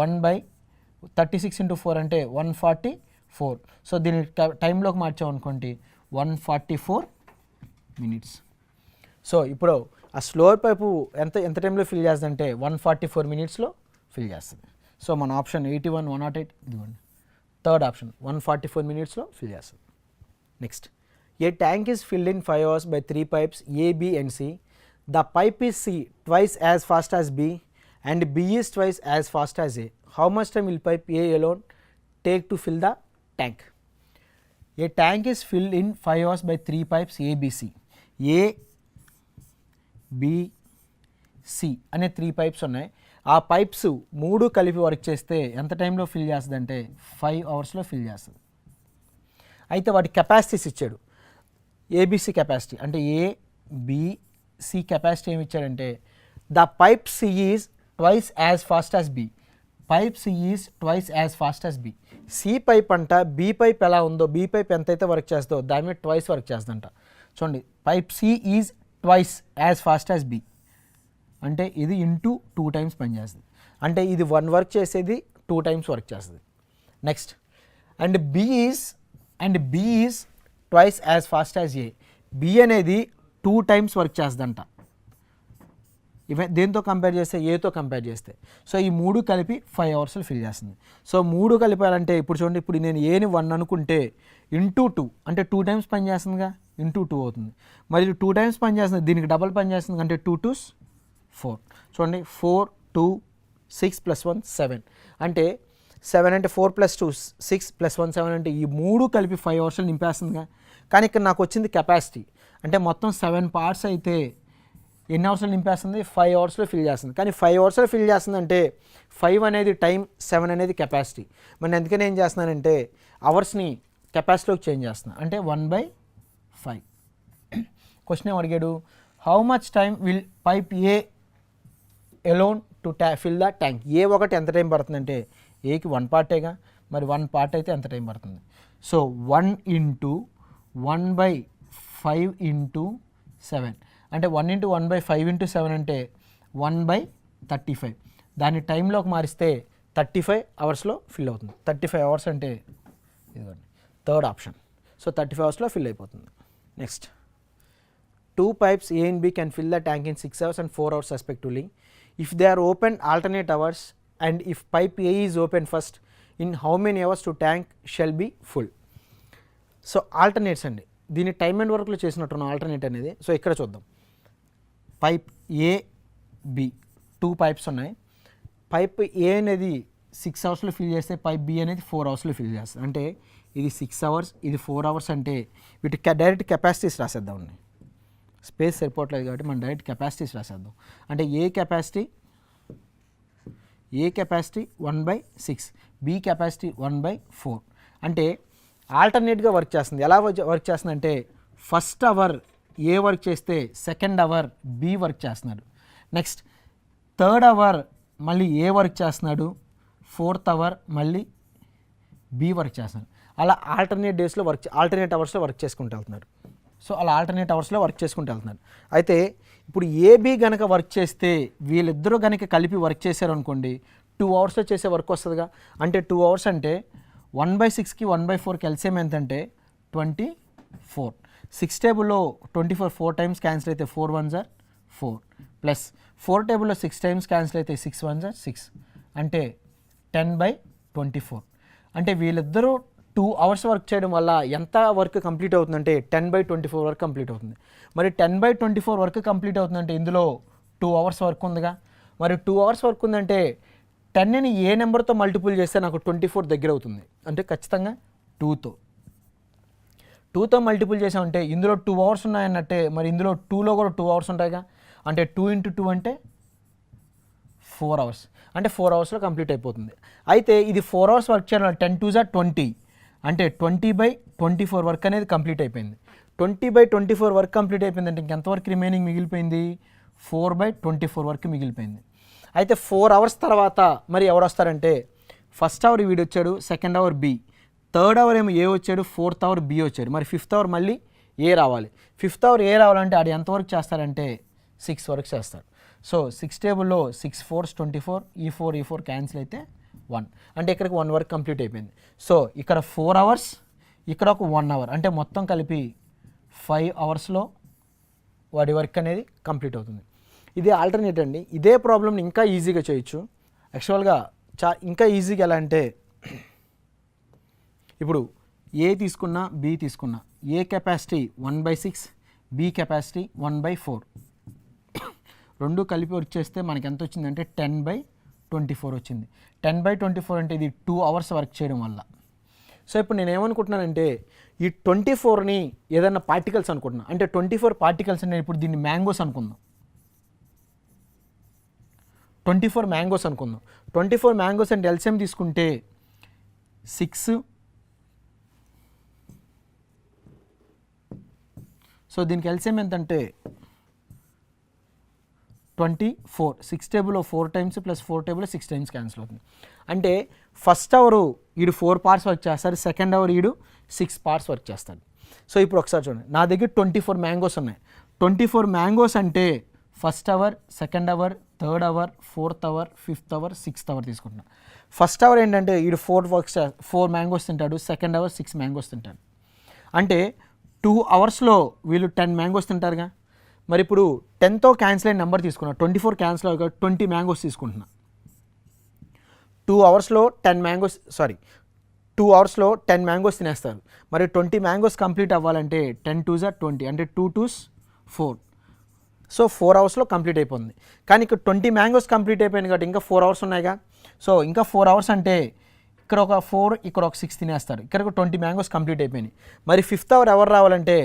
1/36 × 4 అంటే 144. సో దీని టైంలోకి మార్చామనుకోండి 144 minutes. సో ఇప్పుడు ఆ స్లోయర్ పైపు ఎంత టైంలో ఫిల్ చేస్తుందంటే 144 minutesలో ఫిల్ చేస్తుంది. సో మన ఆప్షన్ 81, 108 ఇదిగోండి, థర్డ్ ఆప్షన్ 144 minutesలో ఫిల్ చేస్తుంది. Next, A tank is filled in 5 hours by 3 pipes A, B and C. The pipe is C twice as fast as B and B is twice as fast as A. How much time will pipe A alone take to fill the tank? A tank is filled in 5 hours by 3 pipes A, B, C. A, B, C అనే 3 pipes ఉన్నాయి. ఆ pipes 3 కలిపి work చేస్తే ఎంత టైంలో fill చేస్తుంది అంటే 5 hours fill చేస్తుంది. అయితే వాటి కెపాసిటీస్ ఇచ్చాడు. ఏబిసి కెపాసిటీ అంటే ఏబిసి కెపాసిటీ ఏమి ఇచ్చాడంటే the pipe C is twice as fast as B. Pipe C is twice as fast as B. C pipe అంట బి పైప్ ఎలా ఉందో, బి పైప్ ఎంతైతే వర్క్ చేస్తుందో దాని మీద ట్వైస్ వర్క్ చేస్తుందంట. చూడండి, pipe C is twice as fast as B అంటే ఇది ఇంటూ 2 times పనిచేస్తుంది. అంటే ఇది 1 వర్క్ చేసేది 2 times వర్క్ చేస్తుంది. Next, and B is twice as fast as A. B అనేది 2 times వర్క్ చేస్తుందంట. ఇవే దేంతో కంపేర్ చేస్తే ఏతో కంపేర్ చేస్తే. సో ఈ 3 కలిపి 5 hours ఫిల్ చేస్తుంది. సో 3 కలిపాలంటే ఇప్పుడు చూడండి, ఇప్పుడు నేను ఏని 1 అనుకుంటే ఇంటూ 2 అంటే 2 times పని చేస్తుందిగా, ఇంటూ 2 అవుతుంది. మరి 2 times పని చేస్తుంది, దీనికి డబల్ పని చేస్తుంది అంటే 2 2s 4. చూడండి 4 2 6 + 1 7 అంటే 7 అంటే 4 + 2 6 + 1 7 అంటే ఈ 3 కలిపి 5 hours నింపేస్తుందిగా. కానీ ఇక్కడ నాకు వచ్చింది కెపాసిటీ అంటే మొత్తం 7 parts అయితే ఎన్ని అవర్స్లో నింపేస్తుంది 5 hours ఫిల్ చేస్తుంది. కానీ 5 hours ఫిల్ చేస్తుంది అంటే 5 అనేది టైం, 7 అనేది కెపాసిటీ. మరి అందుకని ఏం చేస్తున్నానంటే అవర్స్ని కెపాసిటీలోకి చేంజ్ చేస్తున్నా అంటే 1/5. క్వశ్చన్ ఏం అడిగాడు, how much time will pipe A alone to fill the tank. A ఒకటి ఎంత టైం పడుతుందంటే ఏకి 1 పార్టేగా, మరి 1 part అయితే ఎంత టైం పడుతుంది. సో 1 × 1/5 × 7 అంటే 1 × 1/5 × 7 అంటే 1/35. దాన్ని టైంలోకి మారిస్తే 35 hours ఫిల్ అవుతుంది. 35 hours అంటే ఇదిగోండి third option. So 35 hours fill అయిపోతుంది. Next, 2 pipes A and B can fill the tank in 6 hours and 4 hours respectively. If they are opened alternate hours and if pipe A is opened first, in how many hours to tank shall be full. So alternates అండి, దీన్ని time and వర్క్లో చేసినట్టున్నాం alternate అనేది. So ఇక్కడ చూద్దాం, pipe A B 2 pipes ఉన్నాయి. Pipe A అనేది 6 hours fill చేస్తే pipe B అనేది 4 hours ఫిల్ చేస్తుంది. అంటే ఇది 6 hours, ఇది 4 hours అంటే వీటికి డైరెక్ట్ కెపాసిటీస్ రాసేద్దామండి. స్పేస్ సరిపోవట్లేదు కాబట్టి మనం డైరెక్ట్ కెపాసిటీస్ రాసేద్దాం. అంటే ఏ కెపాసిటీ 1/6, బి కెపాసిటీ 1/4 అంటే ఆల్టర్నేట్గా వర్క్ చేస్తుంది. ఎలా వర్క్ చేస్తుంది అంటే ఫస్ట్ అవర్ ఏ వర్క్ చేస్తే సెకండ్ అవర్ బి వర్క్ చేస్తున్నాడు, నెక్స్ట్ థర్డ్ అవర్ మళ్ళీ ఏ వర్క్ చేస్తున్నాడు, ఫోర్త్ అవర్ మళ్ళీ బి వర్క్ చేస్తున్నాడు. అలా ఆల్టర్నేట్ డేస్లో ఆల్టర్నేట్ అవర్స్లో వర్క్ చేసుకుంటూ వెళ్తున్నారు. సో అలా ఆల్టర్నేట్ అవర్స్లో వర్క్ చేసుకుంటూ వెళ్తున్నారు. అయితే ఇప్పుడు ఏబి గనక వర్క్ చేస్తే వీళ్ళిద్దరూ కనుక కలిపి వర్క్ చేశారు అనుకోండి 2 అవర్స్లో చేసే వర్క్ వస్తుందిగా. అంటే 2 అవర్స్ అంటే 1/6కి 1/4కి ఎల్సిఎం ఎంత అంటే 24. 6 టేబుల్లో 24 4 టైమ్స్ క్యాన్సిల్ అయితే 4 1s are 4 ప్లస్ 4 టేబుల్లో 6 టైమ్స్ క్యాన్సిల్ అయితే 6 1s are 6 అంటే 10/24. అంటే వీళ్ళిద్దరూ 2 అవర్స్ వర్క్ చేయడం వల్ల ఎంత వర్క్ కంప్లీట్ అవుతుందంటే 10/24 వర్క్ కంప్లీట్ అవుతుంది. మరి 10/24 వర్క్ కంప్లీట్ అవుతుందంటే ఇందులో 2 అవర్స్ వర్క్ ఉందిగా. మరి 2 అవర్స్ వర్క్ ఉందంటే 10ని ఏ నెంబర్తో మల్టిపుల్ చేస్తే నాకు 24 దగ్గర అవుతుంది. అంటే ఖచ్చితంగా 2తో మల్టిపుల్ చేసామంటే ఇందులో 2 అవర్స్ ఉన్నాయన్నట్టే. మరి ఇందులో 2లో కూడా 2 అవర్స్ ఉంటాయిగా. అంటే 2 × 2 అంటే 4 అవర్స్. అంటే 4 అవర్స్లో కంప్లీట్ అయిపోతుంది. అయితే ఇది 4 అవర్స్ వర్క్ చేయడం 10 2s are 20 అంటే 20/24 వర్క్ అనేది కంప్లీట్ అయిపోయింది. 20/24 వర్క్ కంప్లీట్ అయిపోయిందంటే ఇంకెంత వర్క్ రిమైనింగ్ మిగిలిపోయింది, 4/24 వర్క్ మిగిలిపోయింది. అయితే 4 అవర్స్ తర్వాత మరి ఎవరు వస్తారంటే ఫస్ట్ అవర్ వీడు వచ్చాడు, second hour B, third hour ఏమో ఏ వచ్చాడు, ఫోర్త్ అవర్ బి వచ్చాడు. మరి ఫిఫ్త్ అవర్ మళ్ళీ ఏ రావాలి. ఫిఫ్త్ అవర్ ఏ రావాలంటే అది ఎంత వర్క్ చేస్తారంటే 6 వర్క్ చేస్తారు. సో 6 టేబుల్లో 6 4s 24, ఈ 4 క్యాన్సిల్ అయితే 1 అంటే ఇక్కడికి 1 వర్క్ కంప్లీట్ అయిపోయింది. సో ఇక్కడ 4 అవర్స్, ఇక్కడ ఒక 1 అవర్ అంటే మొత్తం కలిపి 5 అవర్స్లో వాడి వర్క్ అనేది కంప్లీట్ అవుతుంది. ఇది ఆల్టర్నేట్ అండి. ఇదే ప్రాబ్లమ్ని ఇంకా ఈజీగా చేయొచ్చు. యాక్చువల్గా ఇంకా ఈజీగా ఎలా అంటే ఇప్పుడు ఏ తీసుకున్నా బి తీసుకున్నా, ఏ కెపాసిటీ 1/6, బి కెపాసిటీ 1/4 రెండు కలిపి వర్క్ చేస్తే మనకి ఎంత వచ్చిందంటే 10/24 వచ్చింది. 10/24 అంటే ఇది 2 అవర్స్ వర్క్ చేయడం వల్ల. సో ఇప్పుడు నేను ఏమనుకుంటున్నానంటే ఈ 24ని ఏదైనా పార్టికల్స్ అనుకుంటున్నా. అంటే 24 పార్టికల్స్ అంటే ఇప్పుడు దీన్ని మ్యాంగోస్ అనుకుందాం. 24 మ్యాంగోస్ అనుకుందాం. 24 మ్యాంగోస్ అంటే ఎల్సిఎం తీసుకుంటే 6. సో దీనికి ఎల్సిఎం ఎంతంటే 24. 6 టేబుల్లో 4 టైమ్స్ ప్లస్ 4 టేబుల్లో 6 టైమ్స్ క్యాన్సిల్ అవుతుంది. అంటే ఫస్ట్ అవరు ఈడు 4 పార్ట్స్ వర్క్ చేస్తారు, సెకండ్ అవర్ ఈడు 6 పార్ట్స్ వర్క్ చేస్తాడు. సో ఇప్పుడు ఒకసారి చూడండి, నా దగ్గర 24 మ్యాంగోస్ ఉన్నాయి. 24 మ్యాంగోస్ అంటే first hour, second hour, third hour, fourth hour, fifth hour, sixth hour తీసుకుంటున్నా. ఫస్ట్ అవర్ ఏంటంటే ఈడు 4 మ్యాంగోస్ తింటాడు, సెకండ్ అవర్ 6 మ్యాంగోస్ తింటాడు. అంటే 2 అవర్స్లో వీళ్ళు 10 మ్యాంగోస్ తింటారుగా. మరి ఇప్పుడు 10తో క్యాన్సిల్ అయిన నెంబర్ తీసుకున్నా, 24 క్యాన్సిల్ అవ్వగా 20 మ్యాంగోస్ తీసుకుంటున్నా. 2 అవర్స్లో 10 మ్యాంగోస్ తినేస్తారు. మరి 20 మ్యాంగోస్ కంప్లీట్ అవ్వాలంటే 10 2s are 20 అంటే 2 2s 4. సో 4 అవర్స్లో కంప్లీట్ అయిపోతుంది. కానీ ఇక్కడ 20 మ్యాంగోస్ కంప్లీట్ అయిపోయింది కాబట్టి ఇంకా 4 అవర్స్ ఉన్నాయిగా. సో ఇంకా 4 అవర్స్ అంటే ఇక్కడ ఒక 4, ఇక్కడ ఒక 6 తినేస్తారు. ఇక్కడ 20 మ్యాంగోస్ కంప్లీట్ అయిపోయినాయి. మరి ఫిఫ్త్ అవర్ ఎవరు రావాలంటే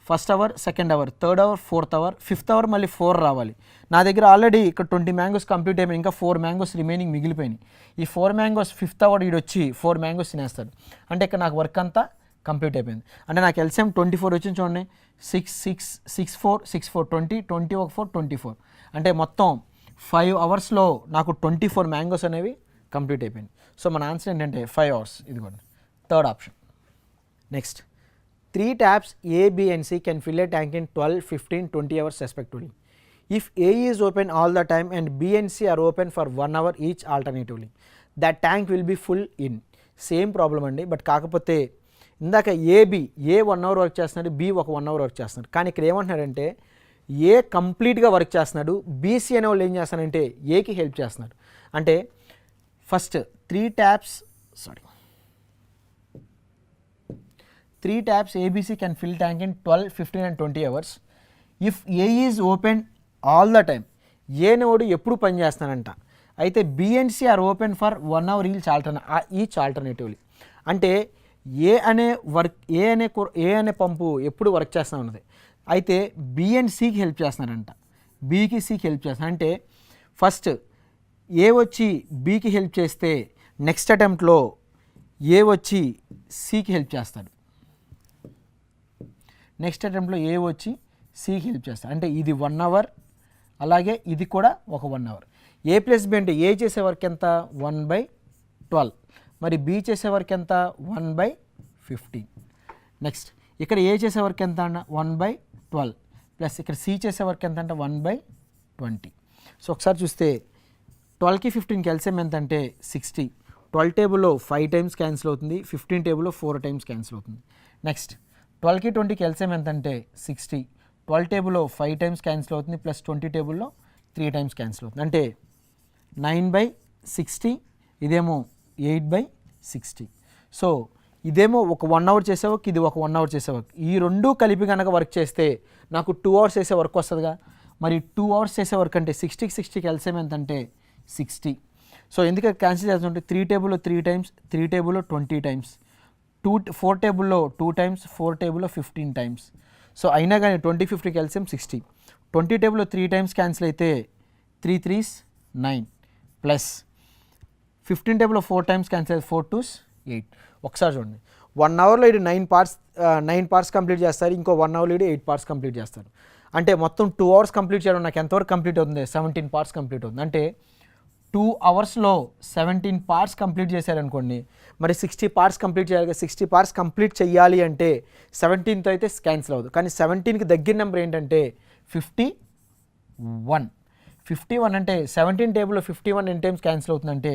first hour, second hour, third hour, fourth hour, fifth hour మళ్ళీ 4 రావాలి. నా దగ్గర ఆల్రెడీ ఇక్కడ 20 మ్యాంగోస్ కంప్లీట్ అయిపోయి ఇంకా 4 మ్యాంగోస్ రిమైనింగ్ మిగిలిపోయినాయి. ఈ 4 మ్యాంగోస్ ఫిఫ్త్ అవర్ ఈడు వచ్చి 4 మ్యాంగోస్ తినేస్తాడు. అంటే ఇక్కడ నాకు వర్క్ అంతా కంప్లీట్ అయిపోయింది. అంటే నాకు ఎల్సిఎం 24 వచ్చింది చూడండి. 6 6 6 4 6 4 20 20 ఒక 4 24 అంటే మొత్తం 5 అవర్స్లో నాకు 24 మ్యాంగోస్ అనేవి కంప్లీట్ అయిపోయింది. సో మన ఆన్సర్ ఏంటంటే 5 అవర్స్. ఇదిగోండి third option. Next 3 taps A, B and C can fill a tank in 12, 15, 20 hours respectively. If A is open all the time and B and C are open for 1 hour each alternatively, that tank will be full in. Same problem అండి. But కాకపోతే ఇందాక ఏ 1 hour work చేస్తున్నాడు, B ఒక 1 hour work చేస్తున్నాడు. కానీ ఇక్కడ ఏమంటున్నాడంటే ఏ కంప్లీట్గా వర్క్ చేస్తున్నాడు, బీసీ అనే వాళ్ళు ఏం చేస్తున్నారంటే ఏకి హెల్ప్ చేస్తున్నాడు. అంటే first 3 taps ABC can fill tank in 12, 15 and 20 hours. If A is open all the time, A node ఎప్పుడు పని చేస్తానంట. అయితే B and C are open for 1 hour each alternatively. అంటే ఏ అనే పంపు ఎప్పుడు వర్క్ చేస్తూ ఉన్నది. అయితే B and Cకి హెల్ప్ చేస్తున్నారంట, Bకి Cకి హెల్ప్ చేస్తున్నారు. అంటే ఫస్ట్ ఏ వచ్చి Bకి హెల్ప్ చేస్తే నెక్స్ట్ అటెంప్ట్లో ఏ వచ్చి సికి హెల్ప్ చేస్తాడు. నెక్స్ట్ అటెంప్ట్లో ఏ వచ్చి సికి హెల్ప్ చేస్తాడు. అంటే ఇది 1 అవర్, అలాగే ఇది కూడా ఒక 1 అవర్. ఏ ప్లస్ బి అంటే ఏ చేసే వర్క్ ఎంత 1/12, మరి బి చేసే వర్క్ ఎంత 1/15. నెక్స్ట్ ఇక్కడ ఏ చేసే వర్క్ ఎంత అన్న 1/12 ప్లస్ ఇక్కడ సి చేసే వర్క్ ఎంత అంటే 1/20. సో ఒకసారి చూస్తే 12కి 15కి ఎల్సిఎం ఎంత అంటే 60. 12 టేబుల్లో 5 టైమ్స్ క్యాన్సిల్ అవుతుంది, 15 టేబుల్లో 4 టైమ్స్ క్యాన్సిల్ అవుతుంది. నెక్స్ట్ 12కి 20కి ఎల్సిఎం ఎంత అంటే 60. 12 టేబుల్లో 5 టైమ్స్ క్యాన్సిల్ అవుతుంది, ప్లస్ 20 టేబుల్లో 3 టైమ్స్ క్యాన్సిల్ అవుతుంది. అంటే 9/60, ఇదేమో 8/60. సో ఇదేమో ఒక 1 అవర్ చేసే వర్క్, ఇది ఒక 1 అవర్ చేసే వర్క్. ఈ రెండు కలిపి కనుక వర్క్ చేస్తే నాకు 2 అవర్స్ చేసే వర్క్ వస్తుందిగా. మరి 2 అవర్స్ చేసే వర్క్ అంటే 60కి 60కి ఎల్సిఎం ఎంత అంటే 60. సో ఎందుకంటే క్యాన్సిల్ చేస్తుంటే 3 టేబుల్లో 3 టైమ్స్, 3 టేబుల్లో 20 టైమ్స్, 4 టేబుల్లో 2 టైమ్స్, 4 టేబుల్లో 15 టైమ్స్. సో అయినా కానీ 20 50కి ఎల్సిఎం 60. 20 టేబుల్లో 3 టైమ్స్ క్యాన్సిల్ అయితే 3 3s 9 ప్లస్ 15 టేబుల్లో 4 టైమ్స్ క్యాన్సిల్ అయితే 4 2s 8. ఒకసారి చూడండి, 1 అవర్లో ఇది 9 పార్ట్స్ కంప్లీట్ చేస్తారు, ఇంకో 1 అవర్లో ఇది 8 పార్ట్స్ కంప్లీట్ చేస్తారు. అంటే మొత్తం 2 అవర్స్ కంప్లీట్ చేయడం నాకు ఎంతవరకు కంప్లీట్ అవుతుంది 17 పార్ట్స్ కంప్లీట్ అవుతుంది. అంటే 2 అవర్స్లో 17 పార్ట్స్ కంప్లీట్ చేశారనుకోండి, మరి 60 పార్ట్స్ కంప్లీట్ చేయాలి. 60 పార్ట్స్ కంప్లీట్ చేయాలి అంటే 17తో అయితే క్యాన్సిల్ అవ్వదు. కానీ 17కి దగ్గర నెంబర్ ఏంటంటే 51. 51 అంటే 17 టేబుల్లో 51 ఎన్ని టైమ్స్ క్యాన్సిల్ అవుతుందంటే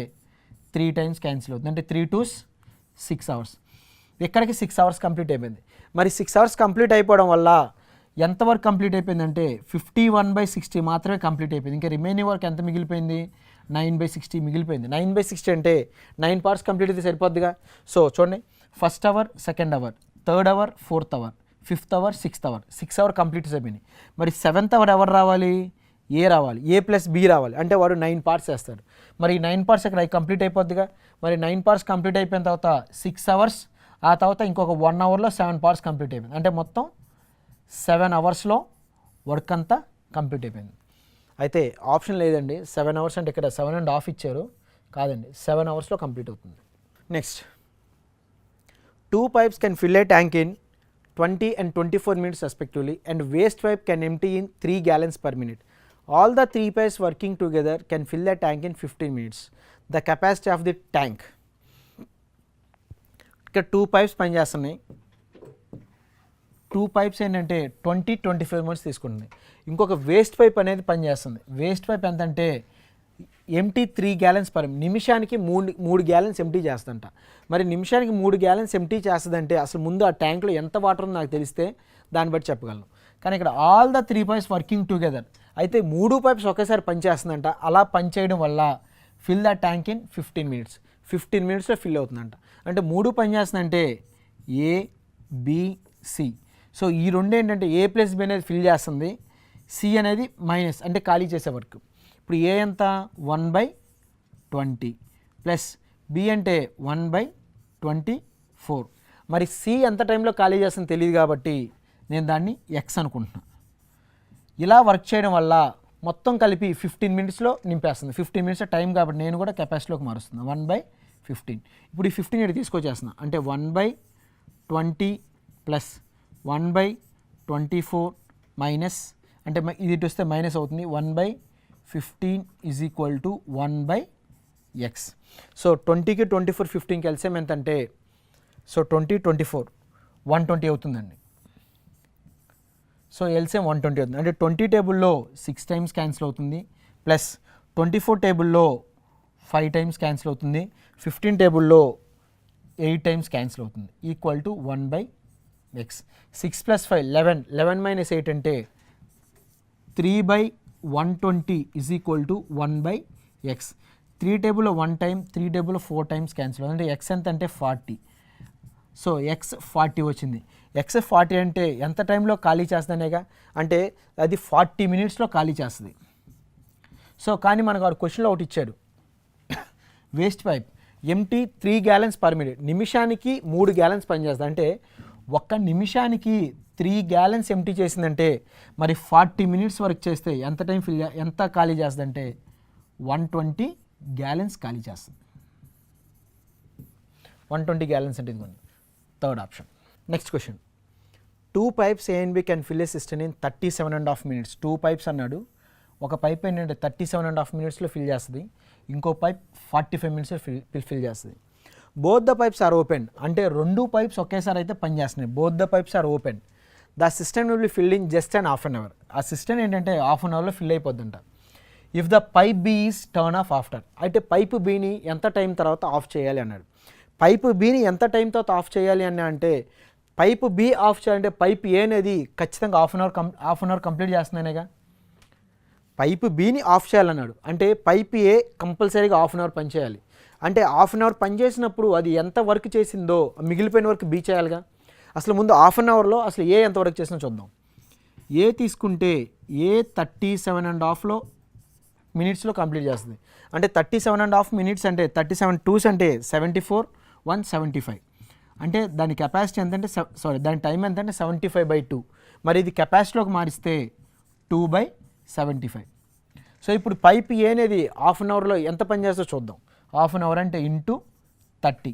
3 టైమ్స్ క్యాన్సిల్ అవుతుంది. అంటే 3 2s 6 అవర్స్. ఇక్కడికి 6 అవర్స్ కంప్లీట్ అయిపోయింది. మరి 6 అవర్స్ కంప్లీట్ అయిపోవడం వల్ల ఎంతవరకు కంప్లీట్ అయిపోయిందంటే 51/60 మాత్రమే కంప్లీట్ అయిపోయింది. ఇంకా రిమైనింగ్ వర్క్ ఎంత మిగిలిపోయింది 9/60 మిగిలిపోయింది. 9/60 అంటే 9 పార్ట్స్ కంప్లీట్ అయితే సరిపోద్దిగా. సో చూడండి, first hour, second hour, third hour, fourth hour, fifth hour, sixth hour, 6 hour complete అయిపోయింది. మరి 7th అవర్ ఎవరు రావాలి, ఏ రావాలి, ఏ ప్లస్ బి రావాలి. అంటే వాడు 9 పార్ట్స్ చేస్తాడు. మరి ఈ 9 పార్ట్స్ ఇక్కడ కంప్లీట్ అయిపోద్దిగా. మరి 9 పార్ట్స్ కంప్లీట్ అయిపోయిన తర్వాత 6 అవర్స్, ఆ తర్వాత ఇంకొక 1 అవర్లో 7 పార్ట్స్ కంప్లీట్ అయిపోయింది. అంటే మొత్తం 7 అవర్స్లో వర్క్ అంతా కంప్లీట్ అయిపోయింది. అయితే ఆప్షన్ లేదండి, 7 అవర్స్ అంటే ఇక్కడ 7.5 ఇచ్చారు, కాదండి 7 అవర్స్లో కంప్లీట్ అవుతుంది. Next 2 pipes can fill a tank in 20 and 24 minutes respectively, and waste pipe can empty in 3 gallons per minute. All the 3 pipes working together can fill the tank in 15 minutes. The capacity of the tank. ఇక్కడ 2 pipes పనిచేస్తున్నాయి. 2 pipes ఏంటంటే 20-24 minutes తీసుకుంటుంది. ఇంకొక waste pipe అనేది పనిచేస్తుంది. Waste pipe ఎంత అంటే empty 3 gallons per minute. నిమిషానికి 3 gallons ఎంటీ చేస్తుందంట. మరి నిమిషానికి 3 gallons ఎంటీ చేస్తుందంటే అసలు ముందు ఆ ట్యాంక్లో ఎంత వాటర్ ఉందో నాకు తెలిస్తే దాన్ని బట్టి చెప్పగలను. కానీ ఇక్కడ all the 3 pipes working together, అయితే 3 pipes ఒకేసారి పనిచేస్తుందంట. అలా పనిచేయడం వల్ల fill the tank in 15 minutes. 15 minutesలో ఫిల్ అవుతుందంట. అంటే 3 పనిచేస్తుందంటే ఏ బి సి. సో ఈ రెండు ఏంటంటే ఏ ప్లస్ బి అనేది ఫిల్ చేస్తుంది, సి అనేది మైనస్ అంటే ఖాళీ చేసే వర్క్. ఇప్పుడు ఏ ఎంత 1/20 ప్లస్ బి అంటే 1/24. మరి సి ఎంత టైంలో ఖాళీ చేస్తుందో తెలియదు కాబట్టి నేను దాన్ని ఎక్స్ అనుకుంటున్నాను. ఇలా వర్క్ చేయడం వల్ల మొత్తం కలిపి 15 minutesలో నింపేస్తుంది. 15 minutes టైం కాబట్టి నేను కూడా కెపాసిటీలోకి మారుస్తున్నాను 1/15. ఇప్పుడు ఈ 15 ఇక్కడ తీసుకొచ్చేస్తున్నా. అంటే 1/20 ప్లస్ 1/24 మైనస్, అంటే ఇది ఇటు వస్తే మైనస్ అవుతుంది, 1/15 is equal to 1/x. So 20కి 24 15కి ఎల్సిఎం ఎంత అంటే, సో 20 24 120 అవుతుందండి. సో ఎల్సిఎం 120 అవుతుంది. అంటే 20 టేబుల్లో 6 టైమ్స్ క్యాన్సిల్ అవుతుంది, ప్లస్ 24 టేబుల్లో 5 టైమ్స్ క్యాన్సిల్ అవుతుంది, 15 టేబుల్లో 8 టైమ్స్ క్యాన్సిల్ అవుతుంది, ఈక్వల్ టు 1/x. 6 + 5 11, 11 - 8 అంటే 3/120 ఈజ్ ఈక్వల్ టు 1/x. 3 టేబుల్లో 1 టైమ్, 3 టేబుల్లో 4 టైమ్స్ క్యాన్సిల్ అవుతుంది. అంటే x ఎంత అంటే 40. సో x 40 వచ్చింది. x 40 అంటే ఎంత టైంలో ఖాళీ చేస్తుందనేగా, అంటే అది 40 minutesలో ఖాళీ చేస్తుంది. సో కానీ మనకు వాడు క్వశ్చన్లో ఒకటి ఇచ్చాడు, waste pipe empty 3 gallons per minute, నిమిషానికి 3 gallons పనిచేస్తుంది. అంటే ఒక్క నిమిషానికి 3 gallons ఎంటీ చేసిందంటే మరి 40 minutes వరకు చేస్తే ఎంత టైం ఎంత ఖాళీ చేస్తుందంటే 120 gallons ఖాళీ చేస్తుంది. 120 gallons అంటే ఇదిగోండి third option. Next question, 2 pipes A and B can fill a cistern in 37.5 minutes. 2 pipes అన్నాడు, ఒక పైప్ ఏంటంటే 37.5 minutesలో ఫిల్ చేస్తుంది, ఇంకో పైప్ 45 minutesలో ఫిల్ చేస్తుంది. Both the pipes are open, అంటే 2 pipes ఒకేసారి అయితే పనిచేస్తున్నాయి. Both the pipes are open, the system will be filled in just an half an hour. ఆ సిస్టమ్ ఏంటంటే హాఫ్ అన్ అవర్లో ఫిల్ అయిపోద్దంట. If the pipe B is turn off after, అయితే pipe బిని ఎంత టైం తర్వాత ఆఫ్ చేయాలి అన్నాడు. పైప్ బిని ఎంత టైం తర్వాత ఆఫ్ చేయాలి అని అంటే, పైప్ బి ఆఫ్ చేయాలంటే పైప్ ఏ అనేది ఖచ్చితంగా హాఫ్ అన్ అవర్ కంప్లీట్ చేస్తున్నానేగా. పైప్ బిని ఆఫ్ చేయాలన్నాడు అంటే పైప్ ఏ కంపల్సరీగా హాఫ్ అన్ అవర్ పనిచేయాలి. అంటే హాఫ్ అన్ అవర్ పనిచేసినప్పుడు అది ఎంత వర్క్ చేసిందో మిగిలిపోయిన వర్క్ బి చేయాలిగా. అసలు ముందు హాఫ్ అన్ అవర్లో అసలు ఏ ఎంత వర్క్ చేసినా చూద్దాం. ఏ తీసుకుంటే ఏ 37.5 minutesలో కంప్లీట్ చేస్తుంది. అంటే 37.5 minutes అంటే 37 2s అంటే 74, 175. అంటే దాని కెపాసిటీ ఎంతంటే దాని టైం ఎంత అంటే 75/2. మరి ఇది కెపాసిటీలోకి మారిస్తే 2/75. సో ఇప్పుడు పైప్ ఏ అనేది హాఫ్ అన్ అవర్లో ఎంత పని చేస్తుందో చూద్దాం. హాఫ్ అన్ అవర్ అంటే ఇంటూ 30,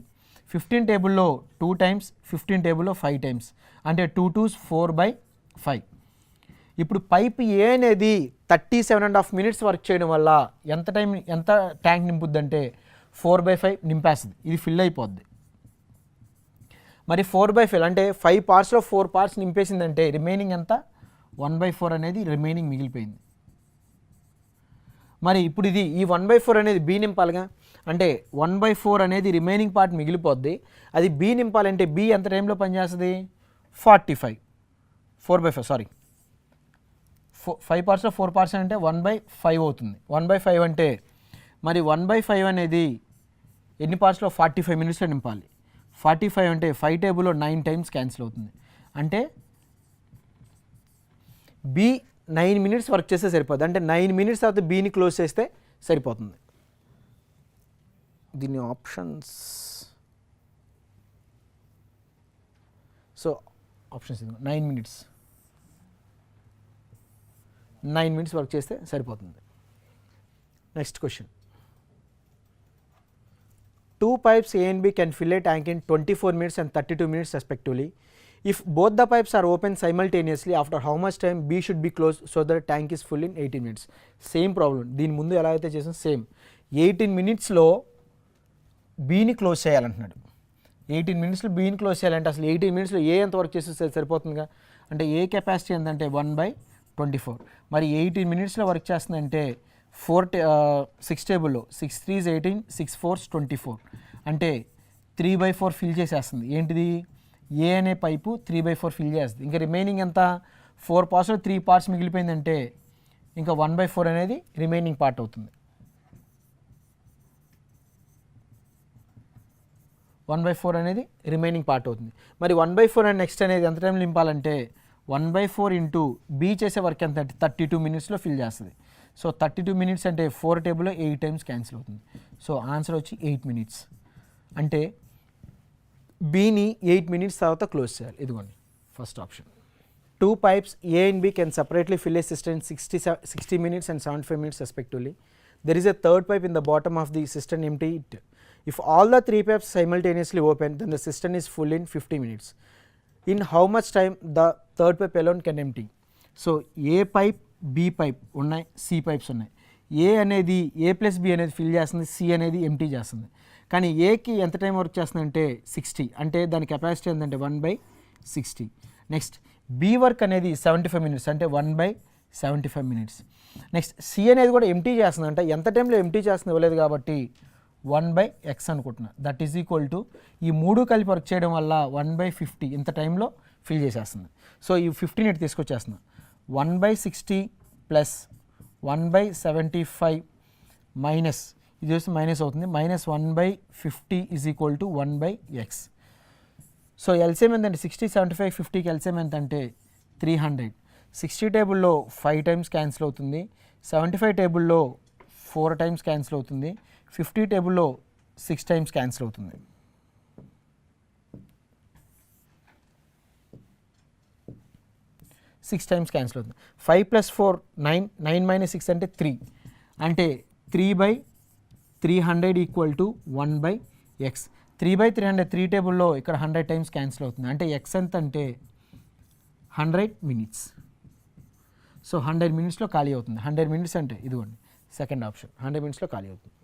15 టేబుల్లో 2 times, 15 టేబుల్లో 5 times, అంటే 2 2s 4/5. ఇప్పుడు పైప్ ఏ అనేది 37.5 minutes వర్క్ చేయడం వల్ల ఎంత ట్యాంక్ నింపుద్దంటే 4/5 నింపేస్తుంది. ఇది ఫిల్ అయిపోద్ది. మరి 4/5 అంటే 5 partsలో 4 parts నింపేసిందంటే రిమైనింగ్ ఎంత 1/4 అనేది రిమైనింగ్ మిగిలిపోయింది. మరి ఇప్పుడు ఇది ఈ 1/4 అనేది బి నింపాలిగా. అంటే 1/4 అనేది రిమైనింగ్ పార్ట్ మిగిలిపోద్ది. అది బి నింపాలంటే బి ఎంత టైంలో పనిచేస్తుంది 45, 4/5 సారీ 5 partsలో 4 parts అంటే 1/5 అవుతుంది. 1/5 అంటే మరి 1/5 అనేది ఎన్ని పార్ట్స్లో 45 minutesలో నింపాలి. 45 అంటే 5 టేబుల్లో 9 times క్యాన్సిల్ అవుతుంది. అంటే బి 9 minutes వర్క్ చేస్తే సరిపోతుంది. అంటే 9 minutes తర్వాత బీని క్లోజ్ చేస్తే సరిపోతుంది. దీని options, so options 9 minutes work చేస్తే సరిపోతుంది. Next question, 2 pipes A and B can fill a tank in 24 minutes and 32 minutes respectively. If both the pipes are open simultaneously, after how much time B should be closed so that the tank is full in 18 minutes? Same problem. దీని ముందు ఎలా అయితే చేసాం same. 18 minutesలో బీని close చేయాలంటున్నాడు. 18 minutesలో బీని close చేయాలంటే అసలు 18 minutesలో ఏ ఎంత work చేస్తే సరిపోతుందిగా. అంటే ఏ కెపాసిటీ ఎంతంటే 1/24. మరి 18 minutesలో వర్క్ చేస్తుందంటే 6 టేబుల్లో 6 3s 18, 6 4s 24. అంటే 3/4 ఫిల్ చేసేస్తుంది. ఏంటిది ఏ అనే పైపు 3/4 ఫిల్ చేస్తుంది. ఇంకా రిమైనింగ్ ఎంత 4 partsలో 3 parts మిగిలిపోయిందంటే ఇంకా 1/4 అనేది రిమైనింగ్ పార్ట్ అవుతుంది. 1/4 అనేది రిమైనింగ్ పార్ట్ అవుతుంది. మరి 1/4 అండ్ నెక్స్ట్ అనేది ఎంత టైం నింపాలంటే 1/4 ఇంటూ బీ చేసే వర్క్ ఎంత 32 minutesలో ఫిల్ చేస్తుంది. సో 32 minutes అంటే 4 టేబుల్లో 8 times క్యాన్సిల్ అవుతుంది. సో ఆన్సర్ వచ్చి 8 minutes. అంటే బీని 8 minutes తర్వాత క్లోజ్ చేయాలి. ఇదిగోండి first option. 2 pipes A and B can separately fill a cistern in 60 minutes and 75 minutes respectively. There is a third pipe in the bottom of the cistern empty. If all the 3 pipes simultaneously open, then the cistern is full in 50 minutes. In how much time the third pipe alone can empty? సో A pipe B pipe ఉన్నాయి, C pipes ఉన్నాయి. A అనేది A plus B అనేది fill చేస్తుంది, C అనేది empty చేస్తుంది. కానీ ఏకి ఎంత టైం వర్క్ చేస్తుందంటే 60, అంటే దాని కెపాసిటీ ఏంటంటే 1/60. నెక్స్ట్ బి వర్క్ అనేది 75 minutes, అంటే 1/75 minutes. నెక్స్ట్ సి అనేది కూడా ఎంటీ చేస్తుంది, అంటే ఎంత టైంలో ఎంటీ చేస్తుంది ఇవ్వలేదు కాబట్టి 1/x అనుకుంటున్నా. దట్ ఈజ్ ఈక్వల్ టు ఈ 3 కలిపి వర్క్ చేయడం వల్ల 1/50 ఇంత టైంలో ఫిల్ చేసేస్తుంది. సో ఈ 15 ఇటు తీసుకొచ్చేస్తున్నా. 1/60 ప్లస్ 1/75 మైనస్ ఇది వచ్చి మైనస్ అవుతుంది, minus 1/50 is equal to 1/x. So LCM ఎంతంటే 60, 75, 50కి ఎల్సిఎం ఎంతంటే 300. 60 టేబుల్లో 5 times క్యాన్సిల్ అవుతుంది, 75 టేబుల్లో 4 times క్యాన్సిల్ అవుతుంది, 50 టేబుల్లో 6 times క్యాన్సిల్ అవుతుంది. సిక్స్ టైమ్స్ క్యాన్సిల్ అవుతుంది. 5 + 4 9, 9 - 6 అంటే 3, అంటే 3/300 ఈక్వల్ టు 1/x. 3/300 3 టేబుల్లో ఇక్కడ 100 టైమ్స్ క్యాన్సిల్ అవుతుంది. అంటే ఎక్స్ ఎంత అంటే 100 మినిట్స్. సో 100 మినిట్స్లో ఖాళీ అవుతుంది. 100 మినిట్స్ అంటే ఇదిగోండి సెకండ్ ఆప్షన్, 100 మినిట్స్లో ఖాళీ అవుతుంది.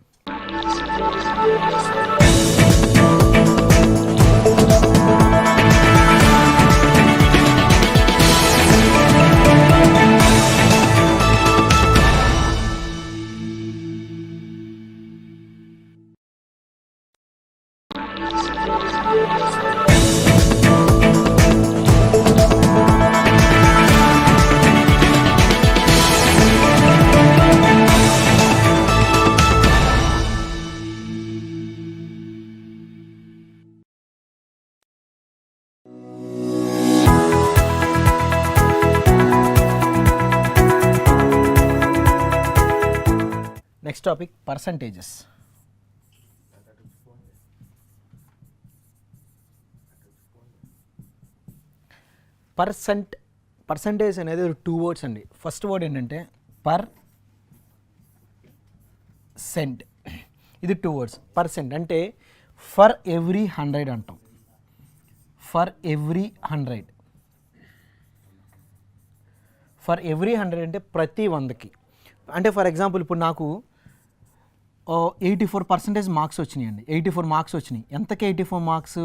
Next topic percentages. పర్సంటేజ్ అనేది 2 వర్డ్స్ అండి. ఫస్ట్ వర్డ్ ఏంటంటే సెంట్. ఇది 2 వర్డ్స్. పర్సెంట్ అంటే ఫర్ ఎవ్రీ 100 అంటాం. ఫర్ ఎవ్రీ 100 అంటే ప్రతి 100కి. అంటే ఫర్ ఎగ్జాంపుల్ ఇప్పుడు నాకు 84% మార్క్స్ వచ్చినాయి అండి. 84 మార్క్స్ వచ్చినాయి. ఎంతకి 84 మార్క్స్?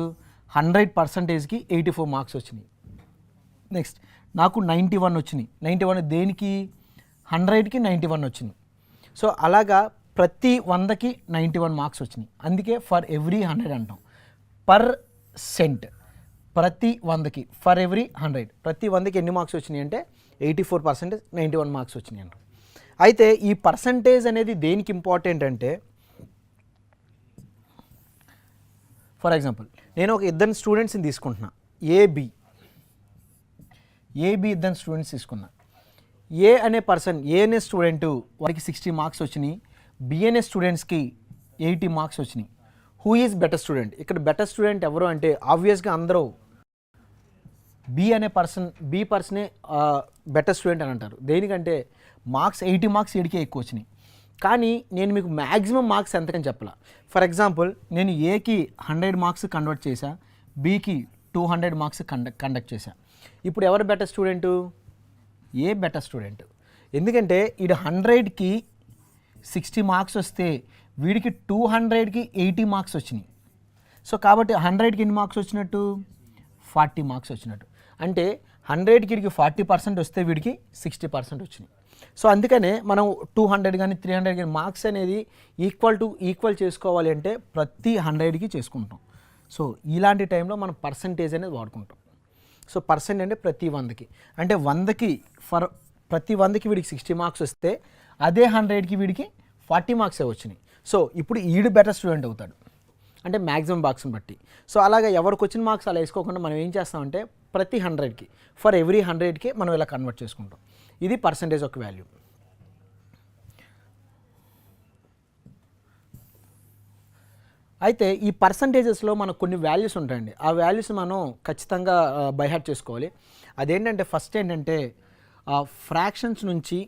100%కి 84 మార్క్స్ వచ్చినాయి. నెక్స్ట్ నాకు 91 వచ్చినాయి. 91 దేనికి? 100కి 91 వచ్చినాయి. సో అలాగా ప్రతి 100కి 91 మార్క్స్ వచ్చినాయి. అందుకే ఫర్ ఎవ్రీ 100 అంటాం. పర్సెంట్ ప్రతి 100కి, ఫర్ ఎవ్రీ 100 ప్రతి 100కి ఎన్ని మార్క్స్ వచ్చినాయి అంటే 84%, 91 మార్క్స్ వచ్చినాయి అంటాం. అయితే ఈ పర్సంటేజ్ అనేది దేనికి ఇంపార్టెంట్ అంటే, ఫర్ ఎగ్జాంపుల్ నేను ఒక ఇద్దరు స్టూడెంట్స్ని తీసుకుంటున్నా. ఏబి ఇద్దరు స్టూడెంట్స్ తీసుకున్నా. ఏ అనే స్టూడెంట్ వారికి 60 మార్క్స్ వచ్చినాయి. బి అనే స్టూడెంట్స్కి 80 మార్క్స్ వచ్చినాయి. Who is better student? ఇక్కడ బెటర్ స్టూడెంట్ ఎవరు అంటే ఆబ్వియస్గా అందరూ బి పర్సనే బెటర్ స్టూడెంట్ అని అంటారు. దేనికంటే మార్క్స్ 80 మార్క్స్ ఏడికే ఎక్కువ వచ్చినాయి. కానీ నేను మీకు మ్యాక్సిమం మార్క్స్ ఎంతకని చెప్పాల. ఫర్ ఎగ్జాంపుల్ నేను ఏకి 100 మార్క్స్ కన్వర్ట్ చేశా, బీకి 200 మార్క్స్ కండక్ట్ చేశా. ఇప్పుడు ఎవరు బెటర్ స్టూడెంటు? ఏ బెటర్ స్టూడెంట్. ఎందుకంటే ఇది 100కి 60 మార్క్స్ వస్తే వీడికి 200కి 80 మార్క్స్ వచ్చినాయి. సో కాబట్టి 100కి ఎన్ని మార్క్స్ వచ్చినట్టు? 40 మార్క్స్ వచ్చినట్టు. అంటే 100కి వీడికి 40% వస్తే వీడికి 60% వచ్చినాయి. సో అందుకనే మనం 200 కానీ 300 కానీ మార్క్స్ అనేది ఈక్వల్ చేసుకోవాలి అంటే ప్రతి 100కి చేసుకుంటాం. సో ఇలాంటి టైంలో మనం పర్సంటేజ్ అనేది వాడుకుంటాం. సో పర్సెంట్ అంటే ప్రతి 100కి, అంటే 100కి ప్రతి 100కి వీడికి 60 మార్క్స్ వస్తే అదే 100కి వీడికి 40 మార్క్సే వచ్చినాయి. సో ఇప్పుడు ఈడు బెటర్ స్టూడెంట్ అవుతాడు, అంటే మ్యాక్సిమం మార్క్స్ని బట్టి. సో అలాగా ఎవరికి వచ్చిన మార్క్స్ అలా వేసుకోకుండా మనం ఏం చేస్తామంటే ప్రతి 100కి, ఫర్ ఎవ్రీ 100కి మనం ఇలా కన్వర్ట్ చేసుకుంటాం. ఇది పర్సంటేజ్ ఒక వాల్యూ. అయితే ఈ పర్సంటేజెస్లో మనకు కొన్ని వాల్యూస్ ఉంటాయండి. ఆ వాల్యూస్ మనం ఖచ్చితంగా బై హార్ట్ చేసుకోవాలి. అదేంటంటే ఫస్ట్ ఏంటంటే ఫ్రాక్షన్స్ నుంచి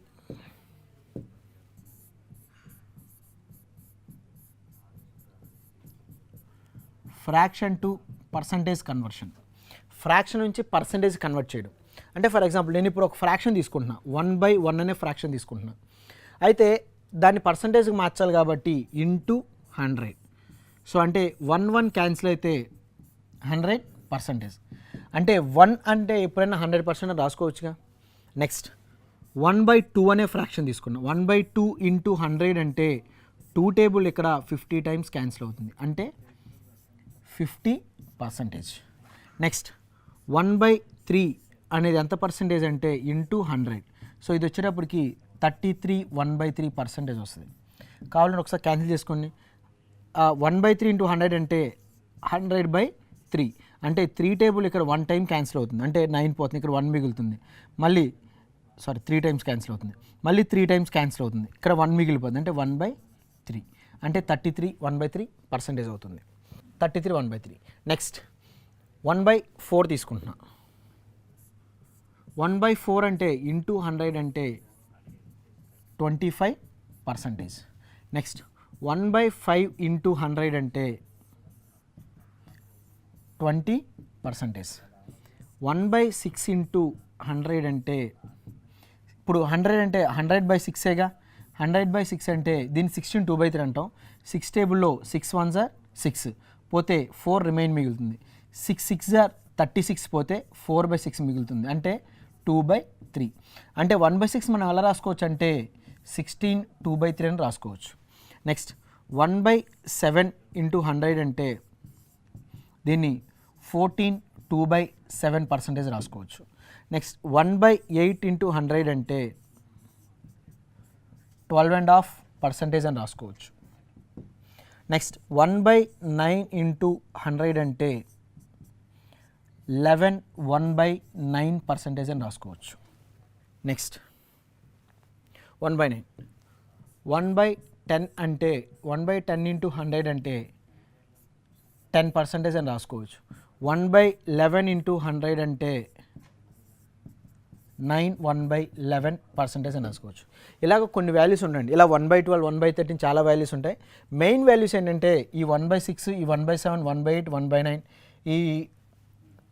fraction to percentage conversion. Fraction నుంచి పర్సంటేజ్ కన్వర్ట్ చేయడం అంటే ఫర్ ఎగ్జాంపుల్ నేను ఇప్పుడు ఒక ఫ్రాక్షన్ తీసుకుంటున్నా, 1/1 అనే ఫ్రాక్షన్ తీసుకుంటున్నా. అయితే దాన్ని పర్సంటేజ్కి మార్చాలి కాబట్టి ఇంటూ 100. సో అంటే 1 క్యాన్సిల్ అయితే 100%. అంటే 1 అంటే ఎప్పుడైనా 100% రాసుకోవచ్చుగా. నెక్స్ట్ 1/2 అనే ఫ్రాక్షన్ తీసుకున్నాం. 1/2 ఇంటూ 100 అంటే 2 టేబుల్ ఇక్కడ 50 టైమ్స్ క్యాన్సిల్ అవుతుంది, అంటే 50%. నెక్స్ట్ 1/3 అనేది ఎంత పర్సంటేజ్ అంటే ఇంటూ 100. సో ఇది వచ్చేటప్పటికి 33 1/3% వస్తుంది. కావాలంటే ఒకసారి క్యాన్సిల్ చేసుకోండి. 1/3 ఇంటూ 100 అంటే 100/3, అంటే 3 టేబుల్ ఇక్కడ 1 టైం క్యాన్సిల్ అవుతుంది, అంటే 9 పోతుంది, ఇక్కడ 1 మిగులుతుంది. మళ్ళీ 3 టైమ్స్ క్యాన్సిల్ అవుతుంది, మళ్ళీ 3 టైమ్స్ క్యాన్సిల్ అవుతుంది, ఇక్కడ 1 మిగిలిపోతుంది, అంటే 1/3, అంటే 33 1/3% అవుతుంది. 33 1/3. నెక్స్ట్ 1/4 తీసుకుంటున్నా. 1/4 అంటే ఇంటూ 100 అంటే 25%. నెక్స్ట్ 1/5 ఇంటూ 100 అంటే 20%. 1/6 ఇంటూ 100 అంటే ఇప్పుడు 100 అంటే 100/6ఏగా. 100/6 అంటే దీన్ని 16 2/3 అంటాం. 6 టేబుల్లో 6 1s are 6 పోతే 4 రిమైన్ మిగులుతుంది. 6 6s are 36 పోతే 4/6 మిగులుతుంది అంటే 2/3. అంటే 1/6 మనం ఎలా రాసుకోవచ్చు అంటే 16 2/3 అని రాసుకోవచ్చు. నెక్స్ట్ 1/7 ఇంటూ 100 అంటే దీన్ని 14 2/7% రాసుకోవచ్చు. నెక్స్ట్ 1/8 ఇంటూ 100 అంటే 12.5% అని రాసుకోవచ్చు. నెక్స్ట్ 1/9 ఇంటూ 100 అంటే 11 1/9% అని రాసుకోవచ్చు. నెక్స్ట్ 1/9 1/10 అంటే 1/10 ఇంటూ 100 అంటే 10% అని రాసుకోవచ్చు. 1/11 ఇంటూ 100 అంటే 9 1/11% అని రాసుకోవచ్చు. ఇలాగ కొన్ని వాల్యూస్ ఉండండి. ఇలా 1/12 1/13 చాలా వాల్యూస్ ఉంటాయి. మెయిన్ వాల్యూస్ ఏంటంటే ఈ 1/6 ఈ 1/7 1/8 1/9 ఈ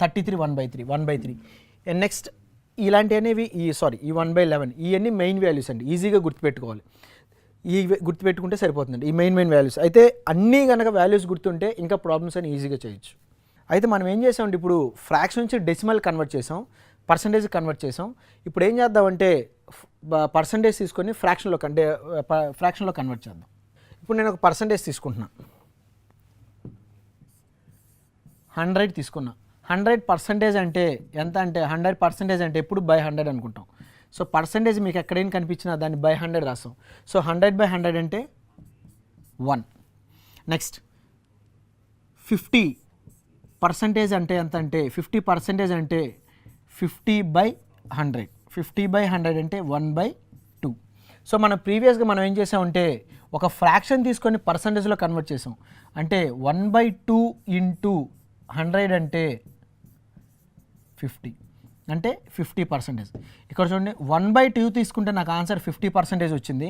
33 1/3 1/3 నెక్స్ట్ ఇలాంటి అనేవి ఈ 1/11 ఇవన్నీ మెయిన్ వాల్యూస్ అండి. ఈజీగా గుర్తుపెట్టుకోవాలి. ఈ గుర్తుపెట్టుకుంటే సరిపోతుందండి ఈ మెయిన్ వాల్యూస్. అయితే అన్నీ కనుక వాల్యూస్ గుర్తుంటే ఇంకా ప్రాబ్లమ్స్ అని ఈజీగా చేయొచ్చు. అయితే మనం ఏం చేసామంటే ఇప్పుడు ఫ్రాక్షన్ నుంచి డెసిమల్ కన్వర్ట్ చేసాం, పర్సంటేజ్ కన్వర్ట్ చేసాం. ఇప్పుడు ఏం చేద్దామంటే పర్సంటేజ్ తీసుకొని ఫ్రాక్షన్లో కన్వర్ట్ చేద్దాం. ఇప్పుడు నేను ఒక పర్సంటేజ్ తీసుకుంటున్నా, 100 తీసుకున్నా. 100% అంటే ఎంత అంటే 100% అంటే ఎప్పుడు బై 100 అనుకుంటాం. సో పర్సంటేజ్ మీకు ఎక్కడైనా కనిపించినా దాన్ని బై 100 రాస్తాం. సో 100/100 అంటే 1. నెక్స్ట్ 50% అంటే ఎంత అంటే 50% అంటే 50/100. 50/100 అంటే 1/2. సో మనం ప్రీవియస్గా మనం ఏం చేసామంటే ఒక ఫ్రాక్షన్ తీసుకొని పర్సంటేజ్లో కన్వర్ట్ చేసాం. అంటే 1/2 ఇంటూ 100 అంటే 50 అంటే 50%. ఇక్కడ చూడండి 1/2 తీసుకుంటే నాకు ఆన్సర్ 50% వచ్చింది.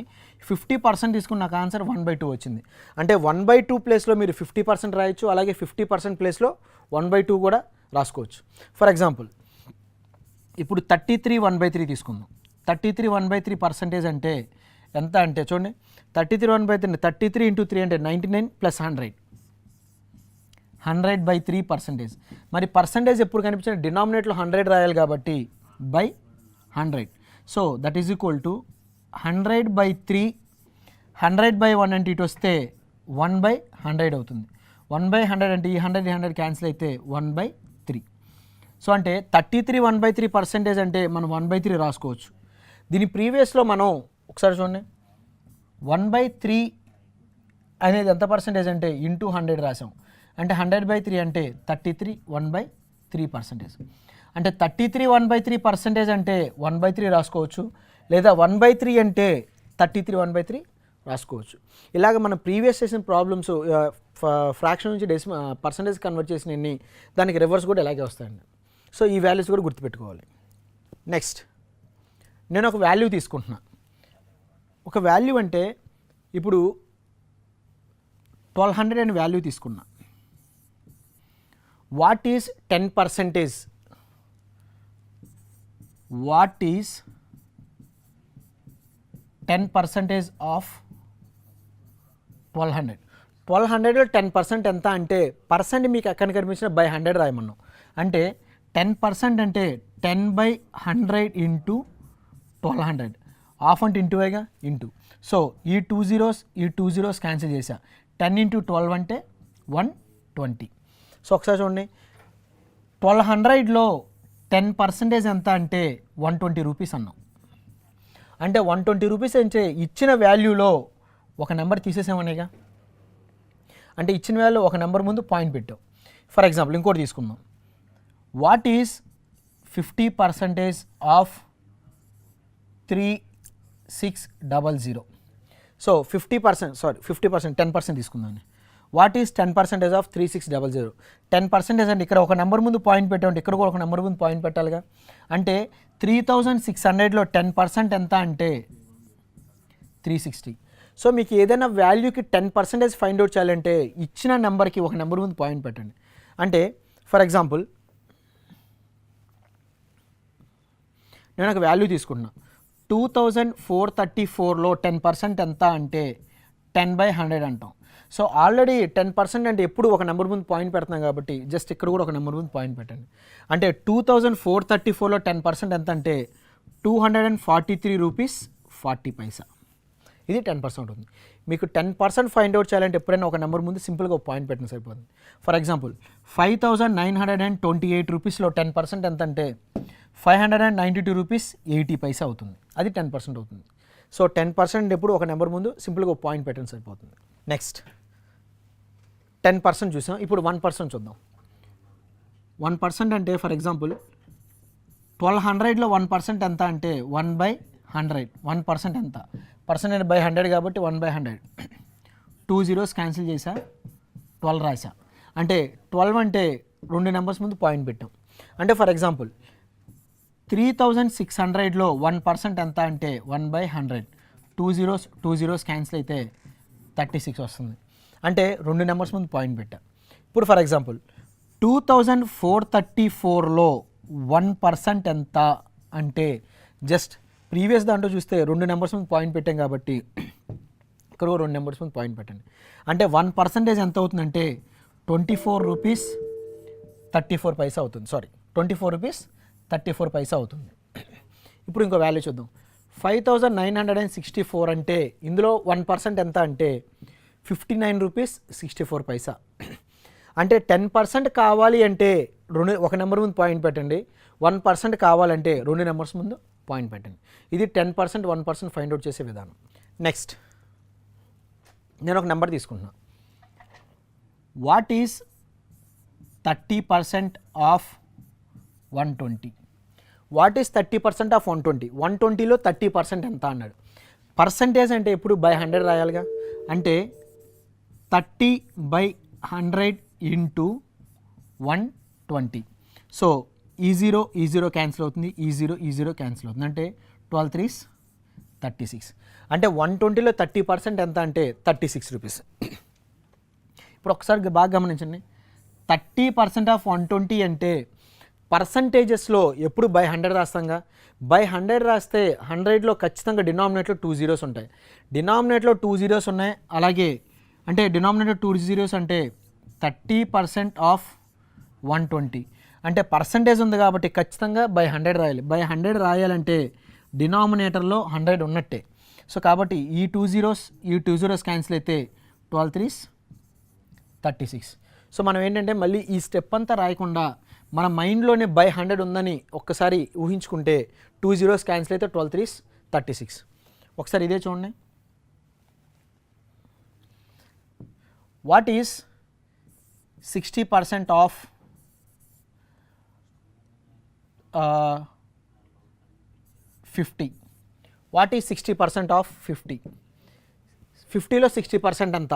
50% తీసుకుని నాకు ఆన్సర్ 1/2 వచ్చింది. అంటే 1/2 ప్లేస్లో మీరు 50% రాయొచ్చు, అలాగే 50% ప్లేస్లో 1/2 కూడా రాసుకోవచ్చు. ఫర్ ఎగ్జాంపుల్ ఇప్పుడు 33 1/3 తీసుకుందాం. 33 1/3% అంటే ఎంత అంటే చూడండి 33 1/3 33 ఇంటూ 3 అంటే 99 ప్లస్ 100 100/3%. మరి పర్సంటేజ్ ఎప్పుడు కనిపించిన డినామినేట్లో 100 రాయాలి కాబట్టి by 100. So that is equal to 100/3 100/1 అంటే ఇటు వస్తే 1/100 అవుతుంది. 1/100 అంటే ఈ 100 క్యాన్సిల్ అయితే 1/3. సో అంటే 33 1/3% అంటే మనం 1/3 రాసుకోవచ్చు. దీని ప్రీవియస్లో మనం ఒకసారి చూడండి 1/3 అనేది ఎంత పర్సంటేజ్ అంటే ఇంటూ 100 రాసాం. అంటే 100/3 అంటే 33 1/3%. అంటే 33 1/3% అంటే 1/3 రాసుకోవచ్చు, లేదా 1/3 అంటే 33 1/3 రాసుకోవచ్చు. ఇలాగ మనం ప్రీవియస్ చేసిన ప్రాబ్లమ్స్ ఫ్రాక్షన్ నుంచి పర్సంటేజ్ కన్వర్ట్ చేసిన దానికి రివర్స్ కూడా ఇలాగే వస్తాయండి. సో ఈ వాల్యూస్ కూడా గుర్తుపెట్టుకోవాలి. నెక్స్ట్ నేను ఒక వాల్యూ తీసుకుంటున్నా. ఒక వాల్యూ అంటే ఇప్పుడు 1200 అనే వాల్యూ తీసుకున్నా. What is 10%? What is 10% of 1200? 1200లో 10% ఎంత అంటే పర్సెంట్ మీకు ఎక్కడ కనిపించిన బై 100 రాయమన్నాం. అంటే 10% అంటే 10/100 ఇంటూ 1200. హాఫ్ అంటే ఇంటూ వేగా ఇంటూ. సో ఈ 2 zeros క్యాన్సిల్ చేసా. 10 ఇంటూ 12 అంటే 120. సో ఒకసారి చూడండి 1200లో 10% ఎంత అంటే 120 రూపీస్ అన్నాం. అంటే 120 రూపీస్ అంటే ఇచ్చిన వాల్యూలో ఒక నెంబర్ తీసేసామనేగా. అంటే ఇచ్చిన వాల్యూ ఒక నెంబర్ ముందు పాయింట్ పెట్టాం. ఫర్ ఎగ్జాంపుల్ ఇంకోటి తీసుకుందాం. What is 50% of 3600? సో 50% 10% తీసుకుందాం. What is 10% of 3600? 10% అంటే ఇక్కడ ఒక నెంబర్ ముందు పాయింట్ పెట్టామంటే ఇక్కడ కూడా ఒక నెంబర్ ముందు పాయింట్ పెట్టాలిగా. అంటే 3600లో 10% ఎంత అంటే 360. సో మీకు ఏదైనా వాల్యూకి 10% ఫైండ్ అవుట్ చేయాలంటే ఇచ్చిన నెంబర్కి ఒక నెంబర్ ముందు పాయింట్ పెట్టండి. అంటే ఫర్ ఎగ్జాంపుల్ నేను ఒక వాల్యూ తీసుకుంటున్నా 2434లో 10% ఎంత అంటే 10/100 అంటాం. సో ఆల్రెడీ 10% అంటే ఎప్పుడు ఒక నెంబర్ ముందు పాయింట్ పెడుతున్నాం కాబట్టి జస్ట్ ఇక్కడ కూడా ఒక నెంబర్ ముందు పాయింట్ పెట్టండి. అంటే 2434లో 10% ఎంత అంటే 243 రూపీస్ 40 పైసా. ఇది 10% అవుతుంది. మీకు 10% ఫైండ్ అవుట్ చేయాలంటే ఎప్పుడైనా ఒక నెంబర్ ముందు సింపుల్గా ఒక పాయింట్ పెట్టిన సరిపోతుంది. ఫర్ ఎగ్జాంపుల్ 5928 రూపీస్లో 10% ఎంత అంటే 592 రూపీస్ 80 పైసా అవుతుంది. అది 10% అవుతుంది. సో 10% ఎప్పుడు ఒక నెంబర్ ముందు సింపుల్గా ఒక పాయింట్ పెట్టడం సరిపోతుంది. నెక్స్ట్ 10% చూసాం. ఇప్పుడు 1% చూద్దాం. 1% అంటే ఫర్ ఎగ్జాంపుల్ 1200లో 1% ఎంత అంటే 1/100. 1% ఎంత పర్సెంట్ బై 100 కాబట్టి 1/100. 2 zeros క్యాన్సిల్ చేసా 12 రాసా. అంటే 12 అంటే 2 నెంబర్స్ ముందు పాయింట్ పెట్టాం. అంటే ఫర్ ఎగ్జాంపుల్ 3600లో 1% ఎంత అంటే 1/100. 2 zeros క్యాన్సిల్ అయితే 36 వస్తుంది. అంటే 2 నెంబర్స్ ముందు పాయింట్ పెట్టా. ఇప్పుడు ఫర్ ఎగ్జాంపుల్ 2434లో 1% ఎంత అంటే జస్ట్ ప్రీవియస్ దాంట్లో చూస్తే 2 నెంబర్స్ ముందు పాయింట్ పెట్టాం కాబట్టి ఇక్కడ 2 నెంబర్స్ ముందు పాయింట్ పెట్టండి. అంటే 1% ఎంత అవుతుందంటే 24 రూపీస్ 34 పైసా అవుతుంది. 24 రూపీస్ 34 పైసా అవుతుంది. ఇప్పుడు ఇంకో వాల్యూ చూద్దాం. 5964 అంటే ఇందులో 1% ఎంత అంటే 59 రూపీస్ 64 పైసా. అంటే 10% కావాలి అంటే ఒక నెంబర్ ముందు పాయింట్ పెట్టండి. 1% కావాలంటే 2 నెంబర్స్ ముందు పాయింట్ పెట్టండి. ఇది 10% 1% ఫైండ్ అవుట్ చేసే విధానం. నెక్స్ట్ నేను ఒక నెంబర్ తీసుకుంటున్నా. What is 30% of 120? What is 30% of 120? 120లో 30% ఎంత అన్నాడు. పర్సంటేజ్ అంటే ఎప్పుడు బై 100 రాయాలిగా. అంటే 30/100 ఇంటూ 120. సో ఈ జీరో క్యాన్సిల్ అవుతుంది, ఈ జీరో క్యాన్సిల్ అవుతుంది. అంటే 12 3s 36. అంటే 120లో 30% ఎంత అంటే 36 రూపీస్. ఇప్పుడు ఒకసారి బాగా గమనించండి. 30% ఆఫ్ 120 అంటే పర్సంటేజెస్లో ఎప్పుడు బై 100 రాస్తాంగా. బై 100 రాస్తే 100లో ఖచ్చితంగా డినామినేట్లో 2 zeros ఉంటాయి. డినామినేట్లో 2 zeros ఉన్నాయి. అలాగే అంటే డినామినేటర్ 2 zeros అంటే 30% ఆఫ్ 120 అంటే పర్సంటేజ్ ఉంది కాబట్టి ఖచ్చితంగా బై 100 రాయాలి. బై 100 రాయాలంటే డినామినేటర్లో 100 ఉన్నట్టే. సో కాబట్టి ఈ 2 zeros క్యాన్సిల్ అయితే 12 3s 36. సో మనం ఏంటంటే మళ్ళీ ఈ స్టెప్ అంతా రాయకుండా మన మైండ్లోనే బై 100 ఉందని ఒక్కసారి ఊహించుకుంటే 2 zeros క్యాన్సిల్ అయితే 12 3s 36. ఒకసారి ఇదే చూడండి. What is 60% of 50? What is 60% of 50? 50లో 60% ఎంత?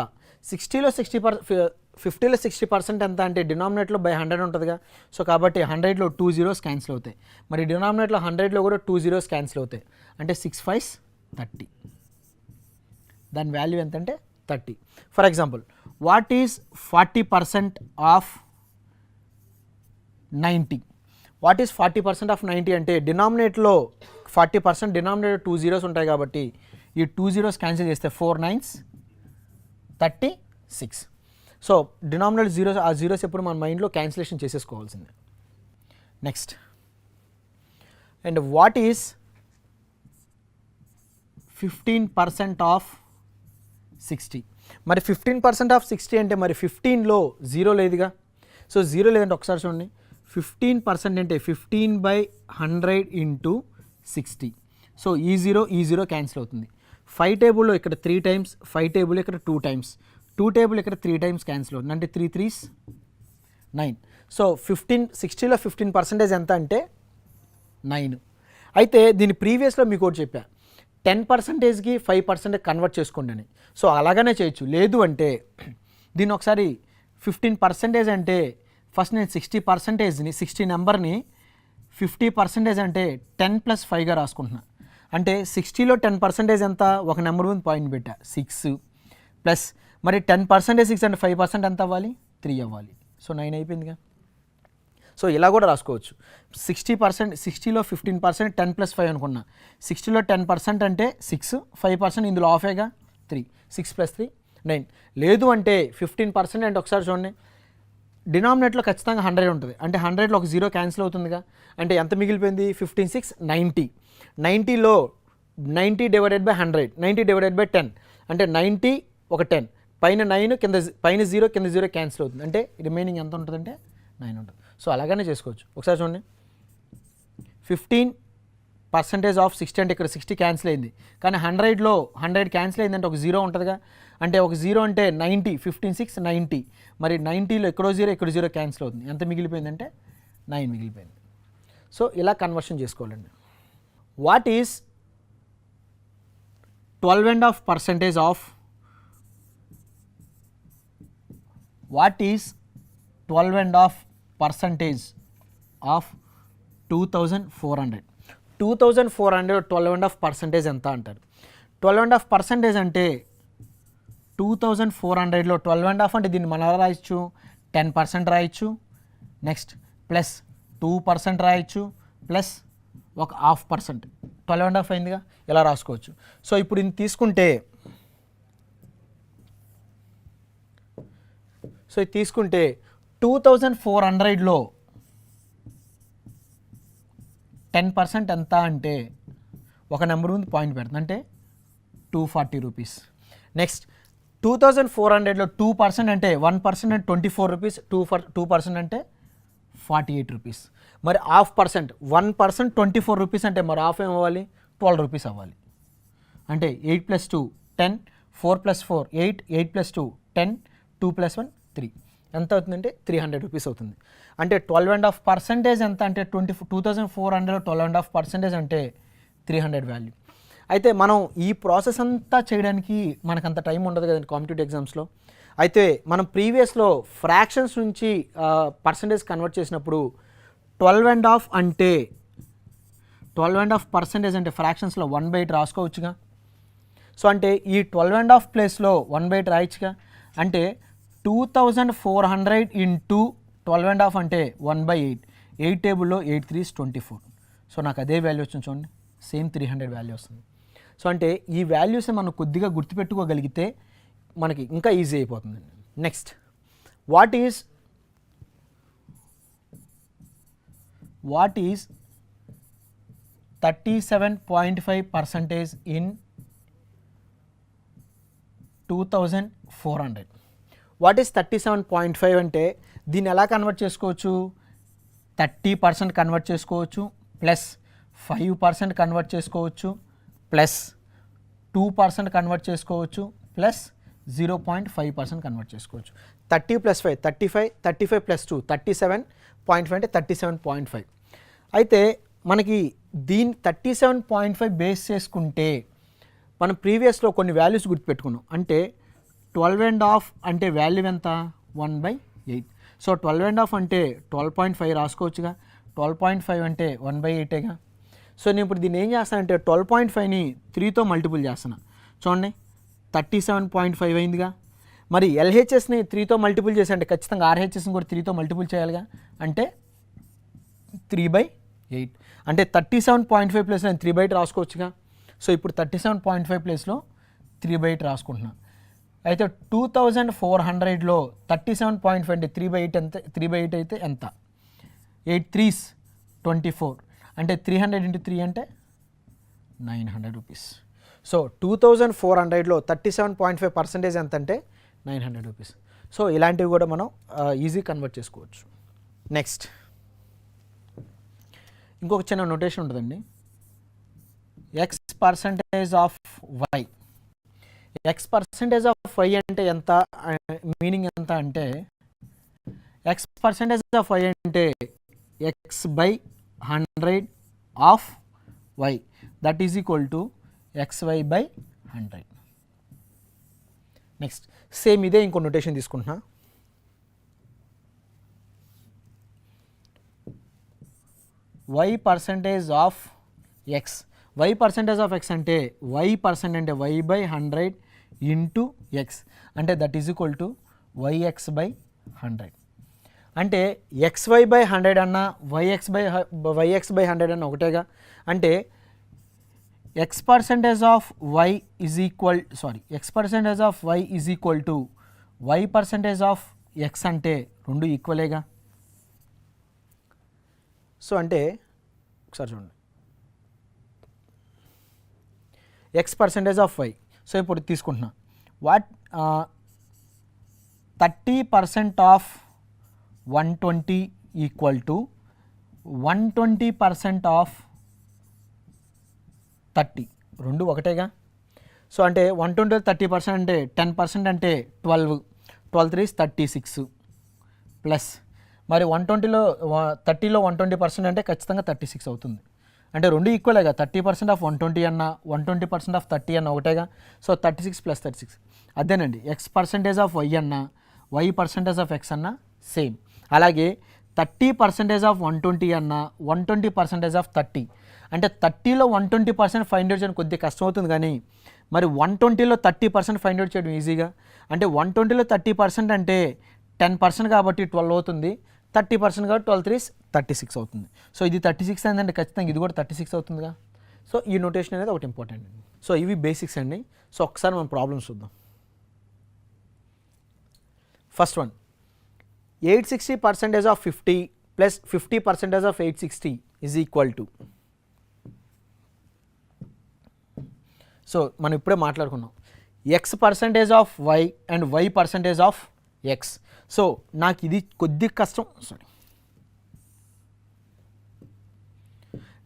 50లో 60% ఎంత అంటే డినామినేట్లో బై 100 ఉంటుందిగా. సో కాబట్టి 100లో 2 zeros క్యాన్సిల్ అవుతాయి. మరి డినామినేట్లో 100లో కూడా 2 zeros క్యాన్సిల్ అవుతాయి. అంటే 6 5s 30. దాని వాల్యూ ఎంత అంటే 30. For example what is 40% of 90? What is 40% of 90 అంటే డినామినేట్లో 40% డినామినేటర్ 2 zeros ఉంటాయి కాబట్టి ఈ 2 zeros క్యాన్సిల్ చేస్తే 4 9s 36. సో డినామినేటర్ జీరోస్, ఆ జీరోస్ ఎప్పుడు మన మైండ్లో క్యాన్సిలేషన్ చేసేసుకోవాల్సిందే. Next and what is 15% of 60? మరి 15% ఆఫ్ 60 అంటే మరి 15లో 0 లేదుగా. సో 0 లేదంటే ఒకసారి చూడండి. 15% అంటే 15/100 ఇంటూ 60. సో ఈ జీరో క్యాన్సిల్ అవుతుంది. 5 టేబుల్లో ఇక్కడ 3 times, 5 టేబుల్ ఇక్కడ 2 times, 2 టేబుల్ ఇక్కడ 3 times క్యాన్సిల్ అవుతుంది. అంటే 3 3s 9. సో 60లో 15% ఎంత అంటే 9. అయితే దీని ప్రీవియస్లో మీకు ఒకటి చెప్పా, 10%కి 5% కన్వర్ట్ చేసుకోండి అని. సో అలాగనే చేయొచ్చు. లేదు అంటే దీన్ని ఒకసారి 15% అంటే ఫస్ట్ నేను 60%ని 60 నెంబర్ని 50% అంటే 10 + 5గా రాసుకుంటున్నా. అంటే 60లో 10% ఎంత? ఒక నెంబర్ ముందు పాయింట్ పెట్టా 6 ప్లస్ మరి 10% 6 అంటే 5% ఎంత అవ్వాలి? 3 అవ్వాలి. సో 9 అయిపోయిందిగా. సో ఇలా కూడా రాసుకోవచ్చు. 60%, 60లో 15% 10 + 5 అనుకున్నా. 60లో 10% అంటే 6, 5% ఇందులో ఆఫేగా 3, 6 + 3 9. లేదు అంటే 15% అంటే ఒకసారి చూడండి, డినామినేట్లో ఖచ్చితంగా 100 ఉంటుంది. అంటే 100లో ఒక 0 క్యాన్సిల్ అవుతుందిగా. అంటే ఎంత మిగిలిపోయింది? 15 6 90. 90లో 90 / 100, 90 / 10 అంటే 90 ఒక 10, పైన 9 కింద పైన 0 కింద 0 క్యాన్సిల్ అవుతుంది. అంటే రిమైనింగ్ ఎంత ఉంటుందంటే 9 ఉంటుంది. సో అలాగనే చేసుకోవచ్చు. ఒకసారి చూడండి, 15% ఆఫ్ 60 అంటే ఇక్కడ 60 క్యాన్సిల్ అయింది. కానీ 100లో 100 క్యాన్సిల్ అయిందంటే ఒక 0 ఉంటుందిగా. అంటే ఒక 0 అంటే 90, 15 6 90. మరి 90లో ఎక్కడో 0 ఇక్కడ 0 క్యాన్సిల్ అవుతుంది. ఎంత మిగిలిపోయిందంటే 9 మిగిలిపోయింది. సో ఇలా కన్వర్షన్ చేసుకోవాలండి. What is 12.5% of what is 12.5% of 2400? 2400 12.5% ఎంత అంటారు? 12.5% అంటే 2400లో 12.5 అంటే దీన్ని మనం రాయొచ్చు 10% రాయొచ్చు, నెక్స్ట్ ప్లస్ 2% రాయొచ్చు, ప్లస్ ఒక 0.5%. 12.5 అయిందిగా, ఇలా రాసుకోవచ్చు. సో ఇప్పుడు ఇది తీసుకుంటే ఇది తీసుకుంటే 2400లో 10% ఎంత అంటే ఒక నెంబర్ ఉంది పాయింట్ పెడుతుంది, అంటే 240 రూపీస్. నెక్స్ట్ 2400లో 2% అంటే 1% అంటే 24 రూపీస్, 2% అంటే 48 రూపీస్. మరి 0.5%, 1% 24 రూపీస్ అంటే మరి హాఫ్ ఏం అవ్వాలి? 12 రూపీస్ అవ్వాలి. అంటే 8 + 2 10, 4 + 4 8, 8 + 2 10, 2 + 1 3. ఎంత అవుతుందంటే 300 రూపీస్ అవుతుంది. అంటే 12.5% ఎంత అంటే 2400లో 12.5% అంటే 300 వాల్యూ. అయితే మనం ఈ ప్రాసెస్ అంతా చేయడానికి మనకు అంత టైం ఉండదు కదండి కాంపిటేటివ్ ఎగ్జామ్స్లో. అయితే మనం ప్రీవియస్లో ఫ్రాక్షన్స్ నుంచి పర్సంటేజ్ కన్వర్ట్ చేసినప్పుడు 12.5 అంటే 12.5% అంటే ఫ్రాక్షన్స్లో 1/8 రాసుకోవచ్చుగా. సో అంటే ఈ 12.5 ప్లేస్లో 1/8 రాయొచ్చుగా. అంటే 2400 ఇంటూ 12.5 అంటే 1/8. 8 టేబుల్లో 8 3s 24. సో నాకు అదే వాల్యూ వచ్చింది చూడండి, సేమ్ 300 వాల్యూ వస్తుంది. సో అంటే ఈ వాల్యూస్ మనం కొద్దిగా గుర్తుపెట్టుకోగలిగితే మనకి ఇంకా ఈజీ అయిపోతుంది. Next, what is 37.5% in 2400? What is 37.5 అంటే దీన్ని ఎలా కన్వర్ట్ చేసుకోవచ్చు? 30% కన్వర్ట్ చేసుకోవచ్చు, ప్లస్ 5% కన్వర్ట్ చేసుకోవచ్చు, ప్లస్ 2% కన్వర్ట్ చేసుకోవచ్చు, ప్లస్ 0.5% కన్వర్ట్ చేసుకోవచ్చు. 30 + 5 35, 35 + 2 37.5 అంటే 37.5. అయితే మనకి దీన్ని 37.5 బేస్ చేసుకుంటే మనం ప్రీవియస్లో కొన్ని వాల్యూస్ గుర్తుపెట్టుకున్నాం. అంటే 12.5 అంటే వాల్యూ ఎంత? 1/8. సో 12.5 అంటే 12.5 రాసుకోవచ్చుగా. 12.5 అంటే 1/8గా. సో నేను ఇప్పుడు దీన్ని ఏం చేస్తానంటే 12.5ని 3తో మల్టిపుల్ చేస్తున్నా. చూడండి 37.5 అయిందిగా. మరి ఎల్హెచ్ఎస్ని 3తో మల్టిపుల్ చేసి అంటే ఖచ్చితంగా ఆర్హెచ్ఎస్ని కూడా 3తో మల్టిపుల్ చేయాలిగా. అంటే 3/8 అంటే 37.5 ప్లేస్లో నేను 3/8 రాసుకోవచ్చుగా. సో ఇప్పుడు 37.5 ప్లేస్లో 3/8 రాసుకుంటున్నాను. అయితే 2400లో 37.5 అంటే 3/8 ఎంత? 3/8 అయితే ఎంత? 8 3s 24 అంటే 300 × 3 అంటే 900 రూపీస్. సో 2400లో 37.5% ఎంత అంటే 900 రూపీస్. సో ఇలాంటివి కూడా మనం ఈజీ కన్వర్ట్ చేసుకోవచ్చు. నెక్స్ట్ ఇంకొక చిన్న నోటేషన్ ఉంటుందండి. x% of y. x% of y అంటే ఎంత? మీనింగ్ ఎంత అంటే x% ఆఫ్ y అంటే x/100 of y, that is equal to xy/100. Next same ఇదే ఇంకో నోటేషన్ తీసుకుంటున్నా. y% of x. y% of x అంటే y% అంటే y/100 ఇంటూ x అంటే that is equal to yx/100. అంటే XY బై 100 అన్న YX by 100 అన్న ఒకటేగా. అంటే X percentage of Y is equal to Y percentage of X అంటే రెండు ఈక్వలేగా. సో అంటే ఒకసారి చూడండి, X percentage of Y. So ఇప్పుడు తీసుకుంటున్నా what 30% of 120 equal to 120% of 30 రెండు ఒకటేగా. సో అంటే 120 30% అంటే 10% అంటే 12 3 36 ప్లస్ మరి 120లో 30లో 120% అంటే ఖచ్చితంగా 36 అవుతుంది. అంటే రెండు ఈక్వలేగా. 30% ఆఫ్ 120 అన్న 120% ఆఫ్ 30 అన్న ఒకటేగా. సో 36 ప్లస్ 36 అదేనండి. X పర్సెంటేజ్ ఆఫ్ Y అన్న Y పర్సెంటేజ్ ఆఫ్ X అన్న సేమ్. అలాగే 30% ఆఫ్ 120 అన్న 120% ఆఫ్ 30 అంటే 30లో 120% ఫైండ్ అవుట్ చేయడం కొద్దిగా కష్టం అవుతుంది, కానీ మరి 120లో 30% ఫైండ్ అవుట్ చేయడం ఈజీగా. అంటే 120లో 30% అంటే 10% కాబట్టి 12 అవుతుంది, 30% కాబట్టి 12 3 36 అవుతుంది. సో ఇది 36 అయిందంటే ఖచ్చితంగా ఇది కూడా 36 అవుతుందిగా. సో ఈ నోటేషన్ అనేది ఒకటి ఇంపార్టెంట్ అండి. సో ఇవి బేసిక్స్ అండి. సో ఒకసారి మనం ప్రాబ్లమ్స్ చూద్దాం. First one, 860% of 50 plus 50% of 860 is equal to. So మనం ఇప్పుడే మాట్లాడుకున్నాం X percentage of Y and Y percentage of X. So నాకు ఇది కొద్ది కష్టం,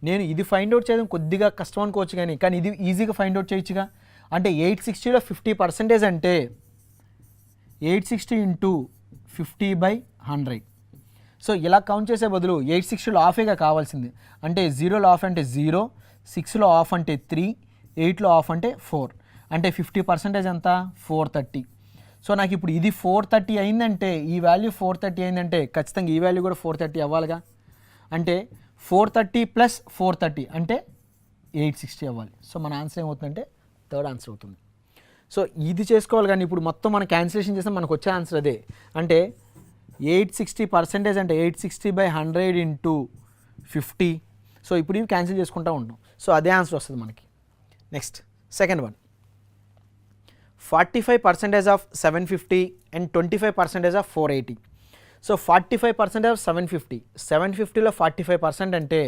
నేను ఇది ఫైండ్ అవుట్ చేయడం కొద్దిగా కష్టం అనుకోవచ్చు, కానీ ఇది ఈజీగా ఫైండ్ అవుట్ చేయొచ్చుగా. అంటే 860లో 50% అంటే 860 ఇంటూ 50/100. సో ఇలా కౌంట్ చేసే బదులు 860లో హాఫేగా కావాల్సింది. అంటే 0లో హాఫ్ అంటే 0, 6లో హాఫ్ అంటే 3, 8లో హాఫ్ అంటే 4. అంటే 50% ఎంత? 430. సో నాకు ఇప్పుడు ఇది 430 అయిందంటే, ఈ వాల్యూ 430 అయిందంటే ఖచ్చితంగా ఈ వాల్యూ కూడా 430 అవ్వాలిగా. అంటే 430 ప్లస్ 430 అంటే 860 అవ్వాలి. సో మన ఆన్సర్ ఏమవుతుందంటే థర్డ్ ఆన్సర్ అవుతుంది. సో ఇది చేసుకోవాలి, కానీ ఇప్పుడు మొత్తం మనం క్యాన్సిలేషన్ చేస్తే మనకు వచ్చే ఆన్సర్ అదే. అంటే 860% అంటే 860/100 ఇంటూ 50. సో ఇప్పుడు ఇవి క్యాన్సిల్ చేసుకుంటూ ఉంటాం. సో అదే ఆన్సర్ వస్తుంది మనకి. Next second one, 45% of 750 and 25% of 480. So 45% of 750లో 45% అంటే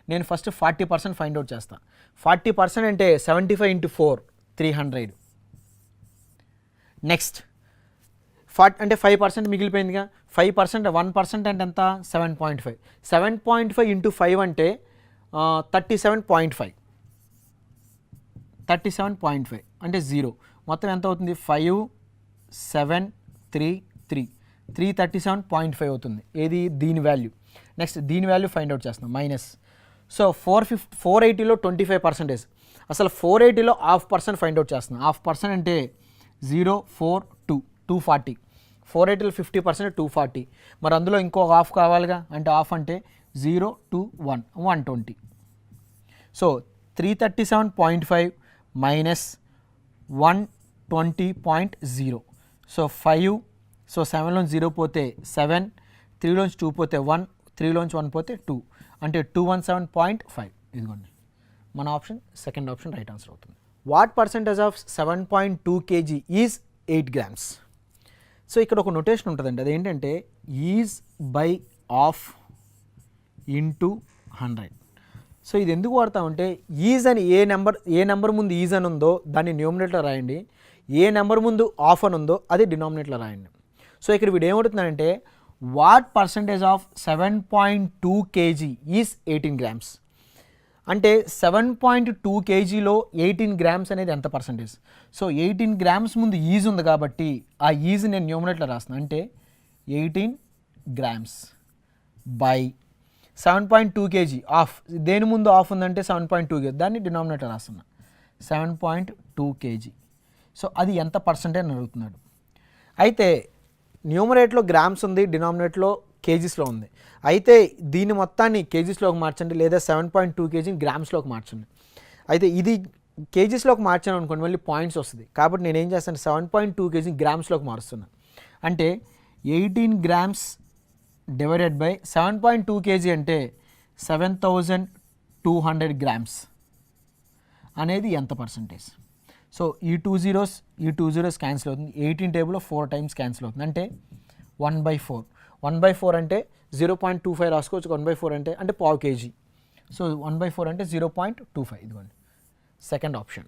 నేను ఫస్ట్ 40% ఫైండ్ అవుట్ చేస్తాను. 40% అంటే 75 ఇంటూ 4 300. నెక్స్ట్ అంటే 5% మిగిలిపోయిందిగా. 5% 1% అంటే ఎంత? 7.5. 7.5 ఇంటూ 5 అంటే 37.5. 37.5 అంటే 0. మొత్తం ఎంత అవుతుంది? 5 7 3 3 337.5 అవుతుంది. ఏది? దీని వాల్యూ. నెక్స్ట్ దీని వాల్యూ ఫైండ్ అవుట్ చేస్తున్నాం మైనస్. సో 480లో 25%. అసలు 480లో 0.5% ఫైండ్ అవుట్ చేస్తున్నాం. 0.5% అంటే 0 4 2 240. 480లో 50% 240. మరి అందులో ఇంకో హాఫ్ కావాలిగా. అంటే హాఫ్ అంటే 0 2 1 120. So 337.5 minus 120.0. సో 5. సో 7లోంచి 0 పోతే 7, 3లోంచి 2 పోతే 1, 3లోంచి 1 పోతే 2 అంటే 217.5. ఇదిగోండి మన option, second option right answer అవుతుంది. What percentage of 7.2 kg is 8 grams. So ఇక్కడ ఒక నొటేషన్ ఉంటుందండి, అదేంటంటే ఈజ్ బై ఆఫ్ ఇంటూ 100. సో ఇది ఎందుకు వాడతామంటే ఈజ్ అని ఏ నెంబర్ ముందు ఈజ్ అని ఉందో దాన్ని న్యూమినేటర్లో రాయండి, ఏ నెంబర్ ముందు ఆఫ్ అని ఉందో అది డినామినేటర్లో రాయండి. సో ఇక్కడ వీడు ఏమడుతున్నాడంటే what percentage of 7.2 kg is 18 grams. అంటే 7.2 kgలో 18 grams అనేది ఎంత పర్సెంటేజ్? సో 18 grams ముందు ఈజ్ ఉంది కాబట్టి ఆ ఈజ్ నేను న్యూమినేటర్లో రాస్తున్నాను. అంటే 18 grams బై 7.2 kg ఆఫ్, దేని ముందు ఆఫ్ ఉందంటే 7.2 kg, దాన్ని డినామినేటర్ రాస్తున్నా 7.2 kg. సో అది ఎంత పర్సెంటేజ్ అని అడుగుతున్నాడు. అయితే న్యూమరేట్లో గ్రామ్స్ ఉంది, డినామినేట్లో కేజీస్లో ఉంది. అయితే దీని మొత్తాన్ని కేజీస్లోకి మార్చండి, లేదా 7.2 kg గ్రామ్స్లోకి మార్చండి. అయితే ఇది కేజీస్లోకి మార్చాను అనుకోండి మళ్ళీ పాయింట్స్ వస్తుంది. కాబట్టి నేను ఏం చేస్తాను, 7.2 kg గ్రామ్స్లోకి మారుస్తున్నాను. అంటే 18 grams డివైడెడ్ బై 7.2 kg అంటే 7200 grams అనేది ఎంత పర్సంటేజ్? సో ఈ 2 zeros క్యాన్సిల్ అవుతుంది. 18 టేబుల్లో 4 times క్యాన్సిల్ అవుతుంది అంటే 1/4. 1/4 అంటే 0.25 రాసుకోవచ్చు. 1/4 అంటే పావు కేజీ. సో 1/4 అంటే 0.25. ఇదిగోండి సెకండ్ ఆప్షన్.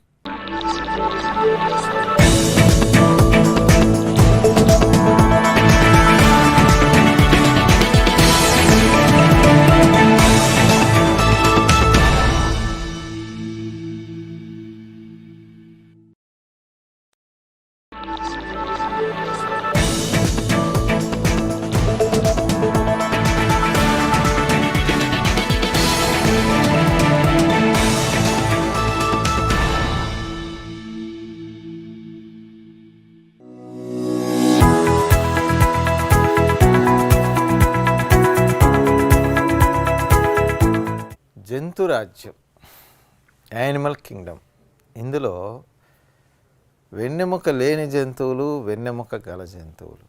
జంతురాజ్యం, యానిమల్ కింగ్డమ్. ఇందులో వెన్నెముక లేని జంతువులు, వెన్నెముక గల జంతువులు,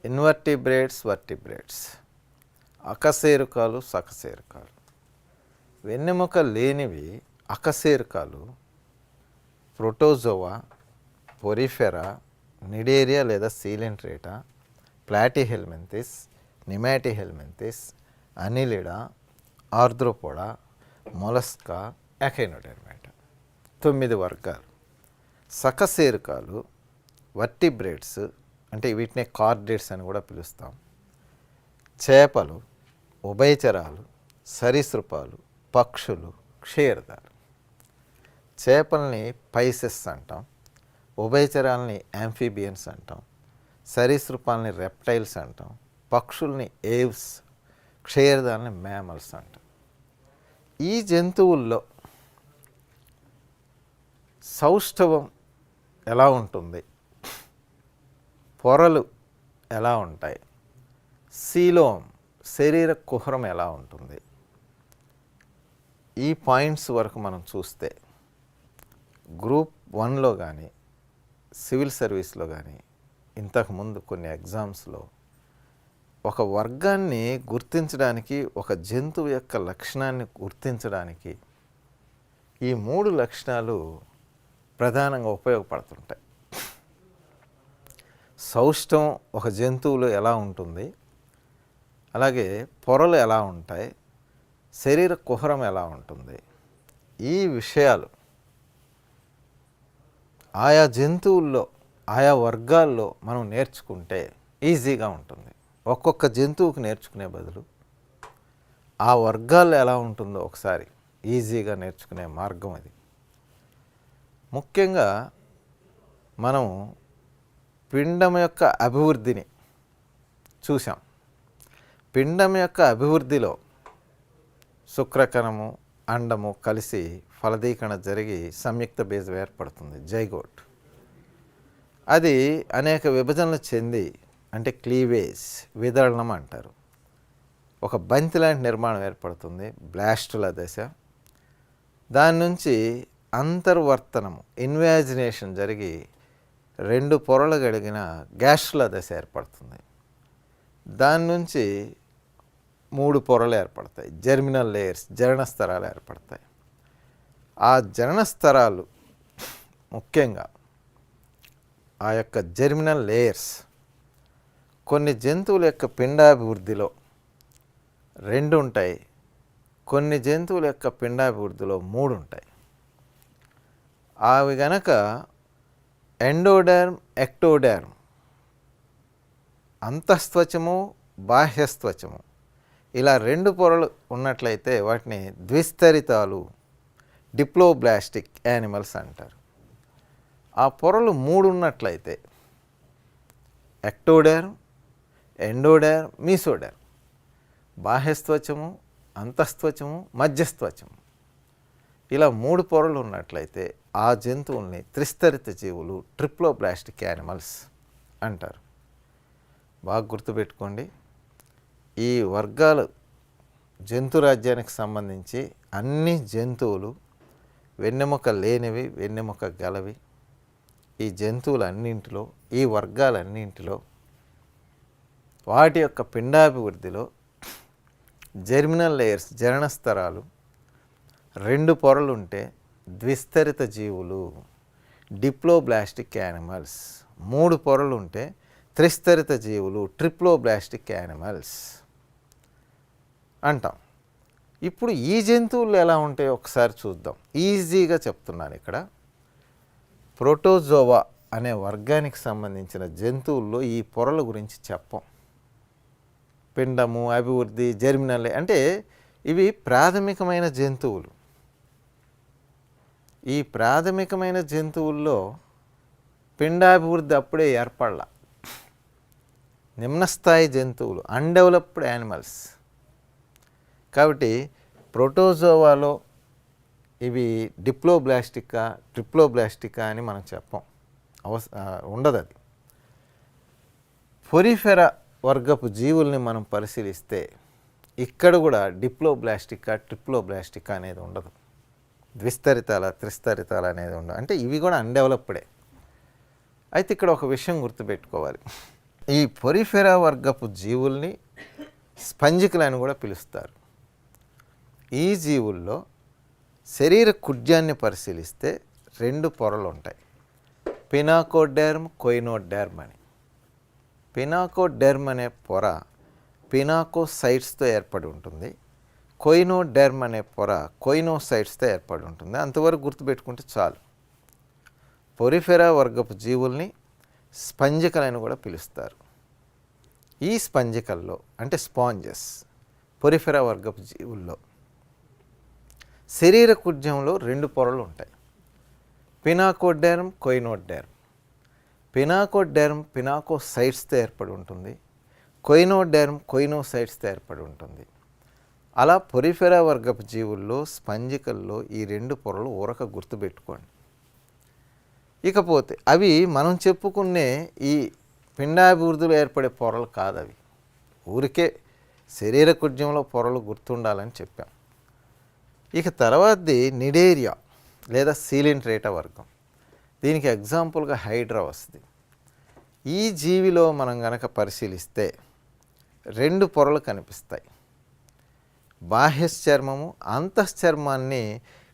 ఇన్వర్టిబ్రేట్స్, వర్టిబ్రేట్స్, అకశేరుకాలు, సకశేరుకాలు. వెన్నెముక లేనివి అకశేరుకాలు ప్రోటోజోవా, పొరిఫెరా, నిడేరియా లేదా సీలెంట్రేటా, ప్లాటిహెల్మెంతిస్, నిమాటిహెల్మెంతిస్, అనిలిడా, ఆర్ద్రోపోడా, మొలస్కా, ఎకైనోడెర్మేటా. 9 వర్గాలు. సకశేరుకాలు వర్టిబ్రేట్స్ అంటే వీటినే కార్డేట్స్ అని కూడా పిలుస్తాం. చేపలు, ఉభయచరాలు, సరీసృపాలు, పక్షులు, క్షీరదాలు. చేపల్ని పైసెస్ అంటాం, ఉభయచరాలని యాంఫీబియన్స్ అంటాం, సరీసృపాలని రెప్టైల్స్ అంటాం, పక్షుల్ని ఏవ్స్, క్షీరదాలని మ్యామల్స్ అంటాం. ఈ జంతువుల్లో సౌష్ఠవం ఎలా ఉంటుంది, పొరలు ఎలా ఉంటాయి, సీలోం శరీర కుహరం ఎలా ఉంటుంది, ఈ పాయింట్స్ వరకు మనం చూస్తే గ్రూప్ 1లో కానీ సివిల్ సర్వీస్లో కానీ ఇంతకుముందు కొన్ని ఎగ్జామ్స్లో ఒక వర్గాన్ని గుర్తించడానికి, ఒక జంతువు యొక్క లక్షణాన్ని గుర్తించడానికి ఈ 3 లక్షణాలు ప్రధానంగా ఉపయోగపడుతుంటాయి. సౌష్ఠం ఒక జంతువులో ఎలా ఉంటుంది, అలాగే పొరలు ఎలా ఉంటాయి, శరీర కుహరం ఎలా ఉంటుంది, ఈ విషయాలు ఆయా జంతువుల్లో ఆయా వర్గాల్లో మనం నేర్చుకుంటే ఈజీగా ఉంటుంది. ఒక్కొక్క జంతువుకి నేర్చుకునే బదులు ఆ వర్గాల్లో ఎలా ఉంటుందో ఒకసారి ఈజీగా నేర్చుకునే మార్గం అది. ముఖ్యంగా మనం పిండం యొక్క అభివృద్ధిని చూసాం. పిండం యొక్క అభివృద్ధిలో శుక్రకణము, అండము కలిసి ఫలదీకరణ జరిగి సంయుక్త బీజం ఏర్పడుతుంది, జైగోట్. అది అనేక విభజనలు చెంది అంటే క్లీవేజ్, విదళనం అంటారు. ఒక బంతి లాంటి నిర్మాణం ఏర్పడుతుంది, బ్లాస్టుల దశ. దాని నుంచి అంతర్వర్తనము, ఇన్వాజినేషన్ జరిగి 2 పొరలు కలిగిన గ్యాస్ట్రుల దశ ఏర్పడుతుంది. దాని నుంచి 3 పొరలు ఏర్పడతాయి, జెర్మినల్ లేయర్స్, జనన స్తరాలు ఏర్పడతాయి. ఆ జనన స్తరాలు ముఖ్యంగా ఆ యొక్క జెర్మినల్ లేయర్స్ కొన్ని జంతువుల యొక్క పిండాభివృద్ధిలో 2 ఉంటాయి, కొన్ని జంతువుల యొక్క పిండాభివృద్ధిలో 3 ఉంటాయి. అవి గనక ఎండోడర్మ్, ఎక్టోడర్మ్, అంతఃస్త్వచము, బాహ్యస్త్వచము, ఇలా 2 పొరలు ఉన్నట్లయితే వాటిని ద్విస్తరితాలు, డిప్లోబ్లాస్టిక్ యానిమల్స్ అంటారు. ఆ పొరలు 3 ఉన్నట్లయితే ఎక్టోడర్మ్, ఎండోడర్మ్, మీసోడర్మ్, బాహ్యస్త్వచము, అంతఃస్త్వచము, మధ్యస్త్వచము, ఇలా 3 పొరలు ఉన్నట్లయితే ఆ జంతువుల్ని త్రిస్తరిత జీవులు, ట్రిప్లోబ్లాస్టిక్ యానిమల్స్ అంటారు. బాగా గుర్తుపెట్టుకోండి. ఈ వర్గాలు జంతురాజ్యానికి సంబంధించి అన్ని జంతువులు వెన్నెముక లేనివి, వెన్నెముక గలవి. ఈ జంతువులన్నింటిలో, ఈ వర్గాలన్నింటిలో వాటి యొక్క పిండాభివృద్ధిలో జెర్మినల్ లేయర్స్ జనన స్తరాలు 2 పొరలు ఉంటే ద్విస్తరిత జీవులు డిప్లోబ్లాస్టిక్ యానిమల్స్, 3 పొరలు ఉంటే త్రిస్తరిత జీవులు ట్రిప్లోబ్లాస్టిక్ యానిమల్స్ అంటాం. ఇప్పుడు ఈ జంతువులు ఎలా ఉంటాయో ఒకసారి చూద్దాం. ఈజీగా చెప్తున్నాను. ఇక్కడ ప్రోటోజోవా అనే వర్గానికి సంబంధించిన జంతువుల్లో ఈ పొరల గురించి చెప్పం. పిండము, అభివృద్ధి, జెర్మినల్ అంటే ఇవి ప్రాథమికమైన జంతువులు. ఈ ప్రాథమికమైన జంతువుల్లో పిండాభివృద్ధి అప్పుడే ఏర్పడలా. నిమ్నస్థాయి జంతువులు, అన్డెవలప్డ్ యానిమల్స్. కాబట్టి ప్రోటోజోవాలో ఇవి డిప్లోబ్లాస్టికా ట్రిప్లోబ్లాస్టికా అని మనం చెప్పం, ఉండదు. అది పొరిఫెరా వర్గపు జీవుల్ని మనం పరిశీలిస్తే ఇక్కడ కూడా డిప్లోబ్లాస్టికా ట్రిప్లోబ్లాస్టికా అనేది ఉండదు. ద్విస్తరితాల త్రిస్తరితాల అనేది ఉండదు. అంటే ఇవి కూడా అన్డెవలప్డే. అయితే ఇక్కడ ఒక విషయం గుర్తుపెట్టుకోవాలి. ఈ పొరిఫెరా వర్గపు జీవుల్ని స్పంజికలని కూడా పిలుస్తారు. ఈ జీవుల్లో శరీర కుడ్యాన్ని పరిశీలిస్తే 2 పొరలు ఉంటాయి. పినాకోడెర్మ్, కొయినోడెర్మ్ అని. పినాకోడెర్మ్ అనే పొర పినాకోసైట్స్తో ఏర్పడి ఉంటుంది. కొయినోడెర్మ్ అనే పొర కొయినోసైట్స్తో ఏర్పడి ఉంటుంది. అంతవరకు గుర్తుపెట్టుకుంటే చాలు. పొరిఫెరా వర్గపు జీవుల్ని స్పంజికలని కూడా పిలుస్తారు. ఈ స్పంజికల్లో అంటే స్పాంజెస్ పొరిఫెరా వర్గపు జీవుల్లో శరీర కుడ్యంలో 2 పొరలు ఉంటాయి. పినాకోడెర్మ్, కొయినోడెర్మ్. పినాకోడెర్మ్ పినాకోసైట్స్తో ఏర్పడి ఉంటుంది. కొయినోడెర్మ్ కొయినోసైట్స్తో ఏర్పడి ఉంటుంది. అలా పొరిఫెరా వర్గపు జీవుల్లో స్పంజికల్లో ఈ 2 పొరలు ఊరక గుర్తుపెట్టుకోండి. ఇకపోతే అవి మనం చెప్పుకునే ఈ పిండాభివృద్ధిలో ఏర్పడే పొరలు కాదు. అవి ఊరికే శరీర కుడ్యంలో పొరలు గుర్తుండాలని చెప్పాం. ఇక తర్వాతది నిడేరియా లేదా సీలింట్రేటా వర్గం. దీనికి ఎగ్జాంపుల్గా హైడ్రా వస్తుంది. ఈ జీవిలో మనం గనక పరిశీలిస్తే 2 పొరలు కనిపిస్తాయి. బాహ్యశ్చర్మము, అంతశ్చర్మాన్ని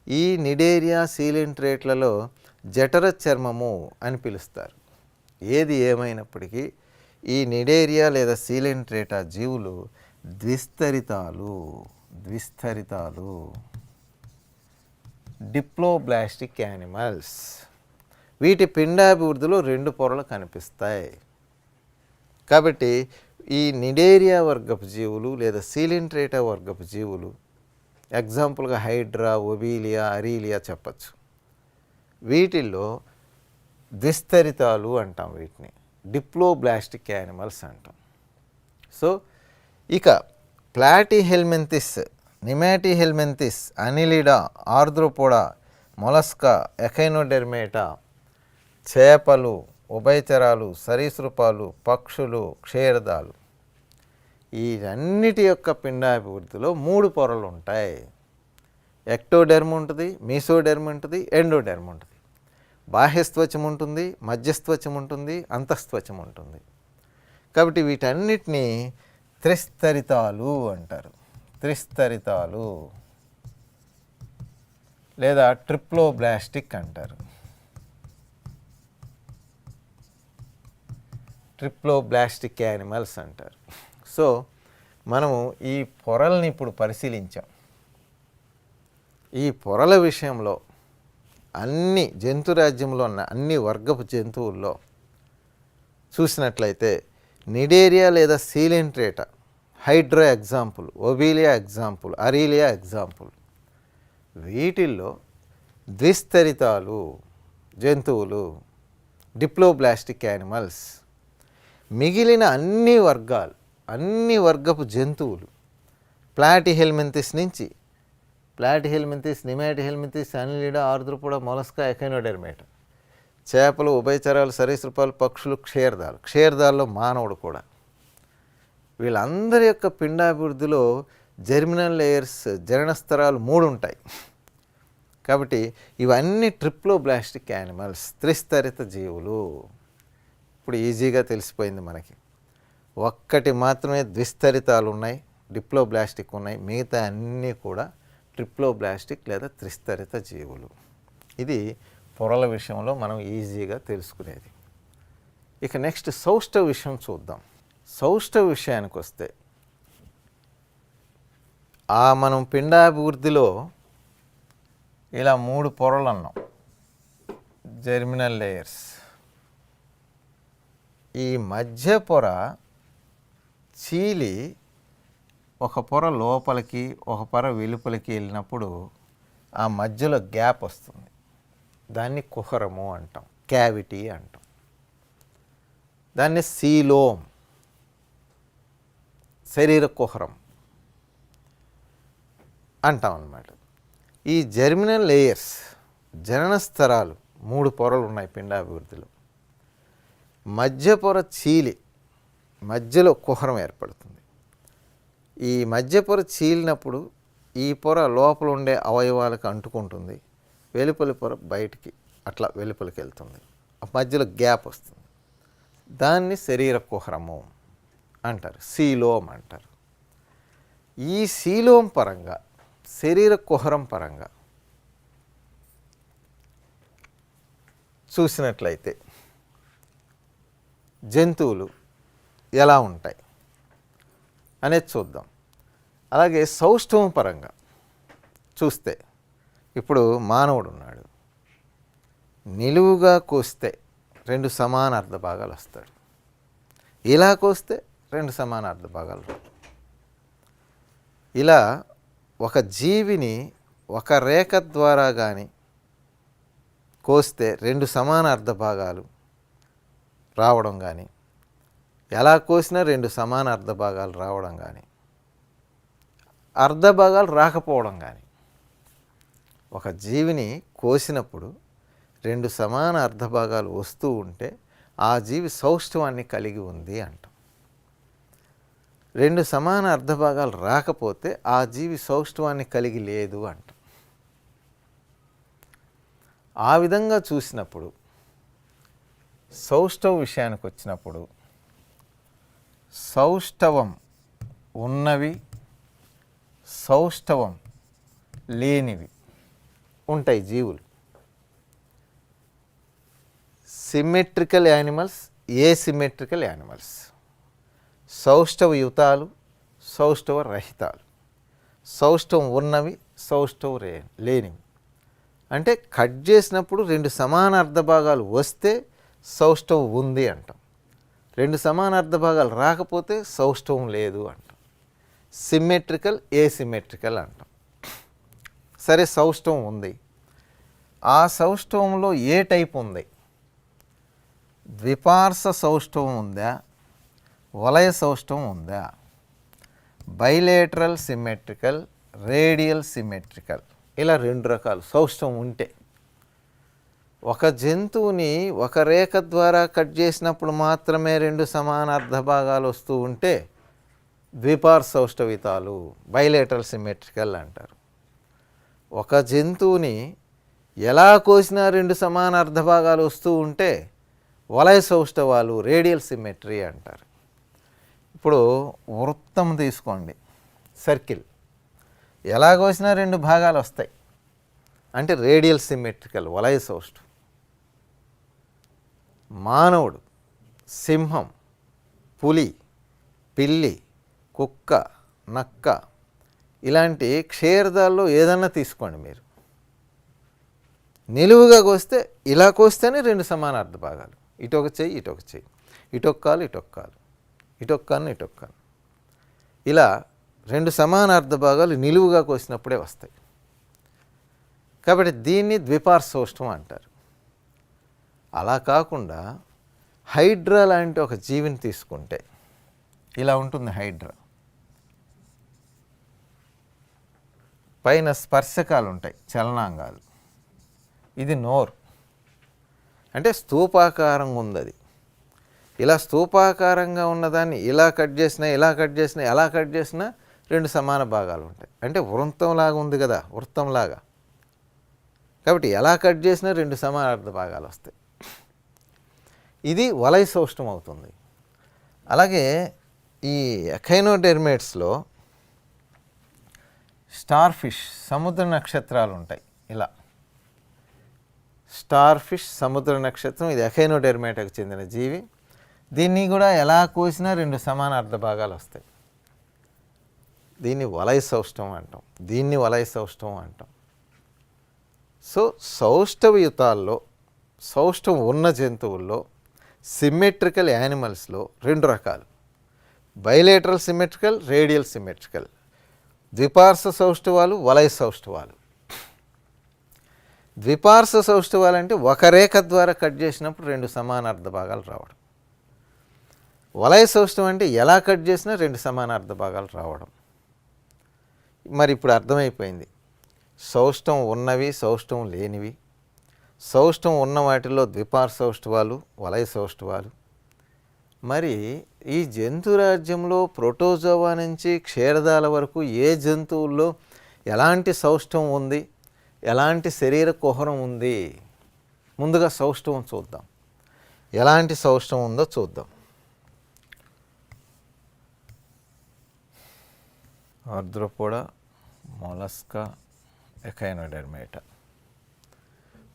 ఈ నిడేరియా సీలింట్రేట్లలో జఠర చర్మము అని పిలుస్తారు. ఏది ఏమైనప్పటికీ ఈ నిడేరియా లేదా సీలింట్రేటా జీవులు ద్విస్తరితాలు డిప్లోబ్లాస్టిక్ యానిమల్స్. వీటి పిండాభివృద్ధిలో 2 పొరలు కనిపిస్తాయి. కాబట్టి ఈ నిడేరియా వర్గపు జీవులు లేదా సీలింట్రేటా వర్గపు జీవులు ఎగ్జాంపుల్గా హైడ్రా, ఒబీలియా, అరీలియా చెప్పచ్చు. వీటిల్లో ద్విస్తరితాలు అంటాం. వీటిని డిప్లోబ్లాస్టిక్ యానిమల్స్ అంటాం. సో ఇక ప్లాటిహెల్మింథిస్, నిమాటిహెల్మింథిస్, అనిలిడా, ఆర్ద్రోపోడా, మొలస్కా, ఎకైనోడెర్మేటా, చేపలు, ఉభయచరాలు, సరీసృపాలు, పక్షులు, క్షీరదాలు, ఈ అన్నిటి యొక్క పిండాభివృద్ధిలో 3 పొరలు ఉంటాయి. ఎక్టోడెర్మ్ ఉంటుంది, మీసోడెర్మ్ ఉంటుంది, ఎండోడెర్మ్ ఉంటుంది. బాహ్యస్త్వచం ఉంటుంది, మధ్యస్త్వచం ఉంటుంది, అంతఃస్త్వచం ఉంటుంది. కాబట్టి వీటన్నిటినీ త్రిస్తరితాలు అంటారు. త్రిస్తరితాలు లేదా ట్రిప్లోబ్లాస్టిక్ అంటారు. ట్రిప్లోబ్లాస్టిక్ యానిమల్స్ అంటారు. సో మనము ఈ పొరల్ని ఇప్పుడు పరిశీలించాం. ఈ పొరల విషయంలో అన్ని జంతురాజ్యంలో ఉన్న అన్ని వర్గపు జంతువుల్లో చూసినట్లయితే నిడేరియా లేదా Coelenterata, Hydra example, Obelia example, Aurelia example. వీటిల్లో ద్విస్తరితాలు జంతువులు డిప్లోబ్లాస్టిక్ యానిమల్స్. మిగిలిన అన్ని వర్గపు జంతువులు ప్లాటిహెల్మింథిస్ నుంచి ప్లాటిహెల్మింథిస్, నిమాటిహెల్మింథిస్, అనిలిడా, ఆర్ద్రోపోడా, మొలస్కా, ఎకైనోడెర్మేటా, చేపలు, ఉభయచరాలు, సరీసృపాలు, పక్షులు, క్షీరదాల్లో మానవుడు కూడా. వీళ్ళందరి యొక్క పిండాభివృద్ధిలో జెర్మినల్ లేయర్స్ జనన స్తరాలు 3 ఉంటాయి. కాబట్టి ఇవన్నీ ట్రిప్లోబ్లాస్టిక్ యానిమల్స్, త్రిస్తరిత జీవులు. ఇప్పుడు ఈజీగా తెలిసిపోయింది మనకి. ఒక్కటి మాత్రమే ద్విస్తరితాలు ఉన్నాయి, డిప్లోబ్లాస్టిక్ ఉన్నాయి, మిగతా అన్నీ కూడా ట్రిప్లోబ్లాస్టిక్ లేదా త్రిస్తరిత జీవులు. ఇది పొరల విషయంలో మనం ఈజీగా తెలుసుకునేది. ఇక నెక్స్ట్ సౌష్ఠవ విషయం చూద్దాం. సౌష్ఠవ విషయానికి వస్తే మనం పిండాభివృద్ధిలో ఇలా 3 పొరలు అన్నాం, జెర్మినల్ లేయర్స్. ఈ మధ్య పొర చీలి ఒక పొర లోపలికి ఒక పొర వెలుపలికి వెళ్ళినప్పుడు ఆ మధ్యలో గ్యాప్ వస్తుంది. దాన్ని కుహరము అంటాం, క్యావిటీ అంటాం. దాన్ని సీలోమ్, శరీర కుహరం అంటాం అన్నమాట. ఈ జెర్మినల్ లేయర్స్, జనన స్తరాలు 3 పొరలు ఉన్నాయి పిండాభివృద్ధిలో. మధ్య పొర చీలి మధ్యలో కుహరం ఏర్పడుతుంది. ఈ మధ్య పొర చీలినప్పుడు ఈ పొర లోపల ఉండే అవయవాలకు అంటుకుంటుంది, వెలుపలి పొర బయటికి అట్లా వెలుపలికి వెళ్తుంది, మధ్యలో గ్యాప్ వస్తుంది. దాన్ని శరీర కుహరము అంటారు, సీలోమ్ అంటారు. ఈ సీలోమ్ పరంగా, శరీర కుహరం పరంగా చూసినట్లయితే జంతువులు ఎలా ఉంటాయి అనేది చూద్దాం. అలాగే సౌష్ఠవం పరంగా చూస్తే ఇప్పుడు మానవుడు ఉన్నాడు, నిలువుగా కోస్తే 2 సమాన అర్ధ భాగాలు వస్తాడు, ఇలా కోస్తే 2 సమాన అర్ధ భాగాలు. ఇలా ఒక జీవిని ఒక రేఖ ద్వారా కానీ కోస్తే 2 సమాన అర్ధ భాగాలు రావడం కానీ, ఎలా కోసినా 2 సమాన అర్ధ భాగాలు రావడం కానీ, అర్ధ భాగాలు రాకపోవడం కానీ. ఒక జీవిని కోసినప్పుడు 2 సమాన అర్ధ భాగాలు వస్తూ ఉంటే ఆ జీవి సౌష్ఠవాన్ని కలిగి ఉంది అంటాం. 2 సమాన అర్ధ భాగాలు రాకపోతే ఆ జీవి సౌష్ఠవాన్ని కలిగి లేదు అంటాం. ఆ విధంగా చూసినప్పుడు సౌష్ఠవ విషయానికి వచ్చినప్పుడు సౌష్ఠవం ఉన్నవి, సౌష్ఠవం లేనివి ఉంటాయి జీవులు. సిమెట్రికల్ యానిమల్స్, ఏసిమెట్రికల్ యానిమల్స్, సౌష్ఠవ యుతాలు, సౌష్ఠవ రహితాలు, సౌష్ఠవం ఉన్నవి, సౌష్ఠవం లేనివి. అంటే కట్ చేసినప్పుడు 2 సమాన అర్ధ భాగాలు వస్తే సౌష్ఠవం ఉంది అంటాం, 2 సమాన అర్ధ భాగాలు రాకపోతే సౌష్ఠవం లేదు అంటాం. సిమెట్రికల్, ఏసిమెట్రికల్ అంటాం. సరే, సౌష్ఠవం ఉంది. ఆ సౌష్ఠవంలో ఏ టైప్ ఉంది? ద్విపార్శ్వ సౌష్ఠవం ఉందా, వలయ సౌష్ఠవం ఉందా? బైలేటరల్ సిమెట్రికల్, రేడియల్ సిమెట్రికల్, ఇలా 2 రకాలు సౌష్ఠవం ఉంటే. ఒక జంతువుని ఒక రేఖ ద్వారా కట్ చేసినప్పుడు మాత్రమే 2 సమాన అర్ధ భాగాలు వస్తూ ఉంటే ద్విపార్శ్వ సౌష్ఠవితాలు, బైలేటరల్ సిమెట్రికల్ అంటారు. ఒక జంతువుని ఎలా కోసినా 2 సమాన అర్ధ భాగాలు వస్తూ ఉంటే వలయ సౌష్ఠవాలు, రేడియల్ సిమెట్రీ అంటారు. ఇప్పుడు వృత్తం తీసుకోండి, సర్కిల్, ఎలా కోసినా 2 భాగాలు వస్తాయి అంటే రేడియల్ సిమెట్రికల్, వలయ సౌష్ఠవం. మానవుడు, సింహం, పులి, పిల్లి, కుక్క, నక్క ఇలాంటి క్షీరదాల్లో ఏదన్నా తీసుకోండి మీరు, నిలువుగా కోస్తే ఇలా కోస్తేనే 2 సమాన అర్ధ భాగాలు, ఇటొక చెయ్యి ఇటొక చెయ్యి, ఇటొక కాలు ఇటొక కాలు, ఇటొక కన్ను ఇటొక కన్ను, ఇలా 2 సమాన అర్ధ భాగాలు నిలువుగా కోసినప్పుడే వస్తాయి. కాబట్టి దీన్ని ద్విపార్శ్వ సౌష్ఠవం అంటారు. అలా కాకుండా హైడ్రా లాంటి ఒక జీవిని తీసుకుంటే ఇలా ఉంటుంది హైడ్రా. పైన స్పర్శకాలు ఉంటాయి, చలనాంగాలు. ఇది నోరు, అంటే స్తూపాకారంగా ఉంది అది. ఇలా స్తూపాకారంగా ఉన్నదాన్ని ఇలా కట్ చేసినా, ఇలా కట్ చేసినా, ఎలా కట్ చేసినా 2 సమాన భాగాలు ఉంటాయి. అంటే వృత్తంలాగా ఉంది కదా, వృత్తంలాగా. కాబట్టి ఎలా కట్ చేసినా 2 సమాన అర్ధ భాగాలు వస్తాయి. ఇది వలయ సౌష్ఠవం అవుతుంది. అలాగే ఈ ఎకైనోడెర్మేట్స్లో స్టార్ ఫిష్ సముద్ర నక్షత్రాలు ఉంటాయి. ఇలా స్టార్ ఫిష్ సముద్ర నక్షత్రం, ఇది ఎకైనోడెర్మేటాకు చెందిన జీవి. దీన్ని కూడా ఎలా కోసినా 2 సమాన అర్ధ భాగాలు వస్తాయి. దీన్ని వలయ సౌష్టవం అంటాం, దీన్ని వలయ సౌష్టవం అంటాం. సో సౌష్టవయుతాల్లో, సౌష్టవం ఉన్న జంతువుల్లో, సిమెట్రికల్ యానిమల్స్లో 2 రకాలు, బైలేటరల్ సిమెట్రికల్, రేడియల్ సిమెట్రికల్. ద్విపార్శ్వ సౌష్ఠవాలు, వలయ సౌష్ఠవాలు. ద్విపార్శ్వ సౌష్ఠవాలు అంటే ఒక రేఖ ద్వారా కట్ చేసినప్పుడు 2 సమాన అర్ధ భాగాలు రావడం. వలయ సౌష్ఠవం అంటే ఎలా కట్ చేసినా 2 సమాన అర్ధ భాగాలు రావడం. మరి ఇప్పుడు అర్థమైపోయింది, సౌష్టం ఉన్నవి, సౌష్టం లేనివి. సౌష్టం ఉన్న వాటిలో ద్విపార్శ్వ సౌష్ఠవాలు, వలయ సౌష్ఠవాలు. మరి ఈ జంతురాజ్యంలో ప్రోటోజోవా నుంచి క్షీరదాల వరకు ఏ జంతువుల్లో ఎలాంటి సౌష్టం ఉంది, ఎలాంటి శరీర కుహరం ఉంది? ముందుగా సౌష్టవం చూద్దాం, ఎలాంటి సౌష్టం ఉందో చూద్దాం. ఆర్ద్రోపోడా, మొలస్కా, ఎకైనోడెర్మేటా.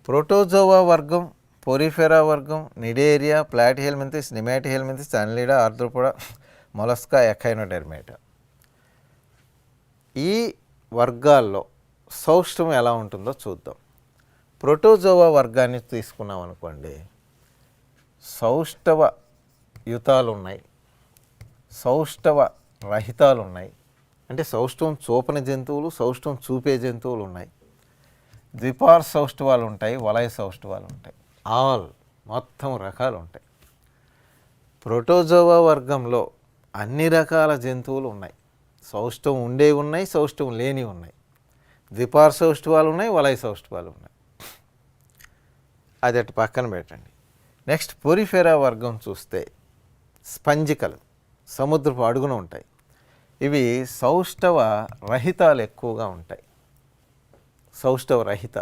ప్రోటోజోవా వర్గం, పోరిఫెరా వర్గం, నిడేరియా, ప్లాటిహెల్మింథిస్, నిమాటిహెల్మింథిస్, అన్లిడా, ఆర్ద్రోపోడా, మొలస్కా, ఎకైనోడెర్మేటా. ఈ వర్గాల్లో సౌష్టవం ఎలా ఉంటుందో చూద్దాం. ప్రోటోజోవా వర్గాన్ని తీసుకున్నాం అనుకోండి, సౌష్టవ యుతాలు ఉన్నాయి, సౌష్టవ రహితాలు ఉన్నాయి. అంటే సౌష్టవం చూపని జంతువులు, సౌష్టవం చూపే జంతువులు ఉన్నాయి. ద్విపార్శ్వ సౌష్ఠవాలు ఉంటాయి, వలయ సౌష్ఠవాలు ఉంటాయి. ఆల్ మొత్తం రకాలు ఉంటాయి. ప్రోటోజోవా వర్గంలో అన్ని రకాల జంతువులు ఉన్నాయి. సౌష్టవం ఉండేవి ఉన్నాయి, సౌష్టవం లేని ఉన్నాయి. ద్విపార్శ్వ సౌష్ఠవాలు ఉన్నాయి, వలయ సౌష్ఠవాలు ఉన్నాయి. అది అటు పక్కన పెట్టండి. నెక్స్ట్ పోరిఫెరా వర్గం చూస్తే స్పంజికలు సముద్రపు అడుగున ఉంటాయి. ఇవి సౌష్ఠవ రహితాలు ఎక్కువగా ఉంటాయి. సౌష్ఠవ రహిత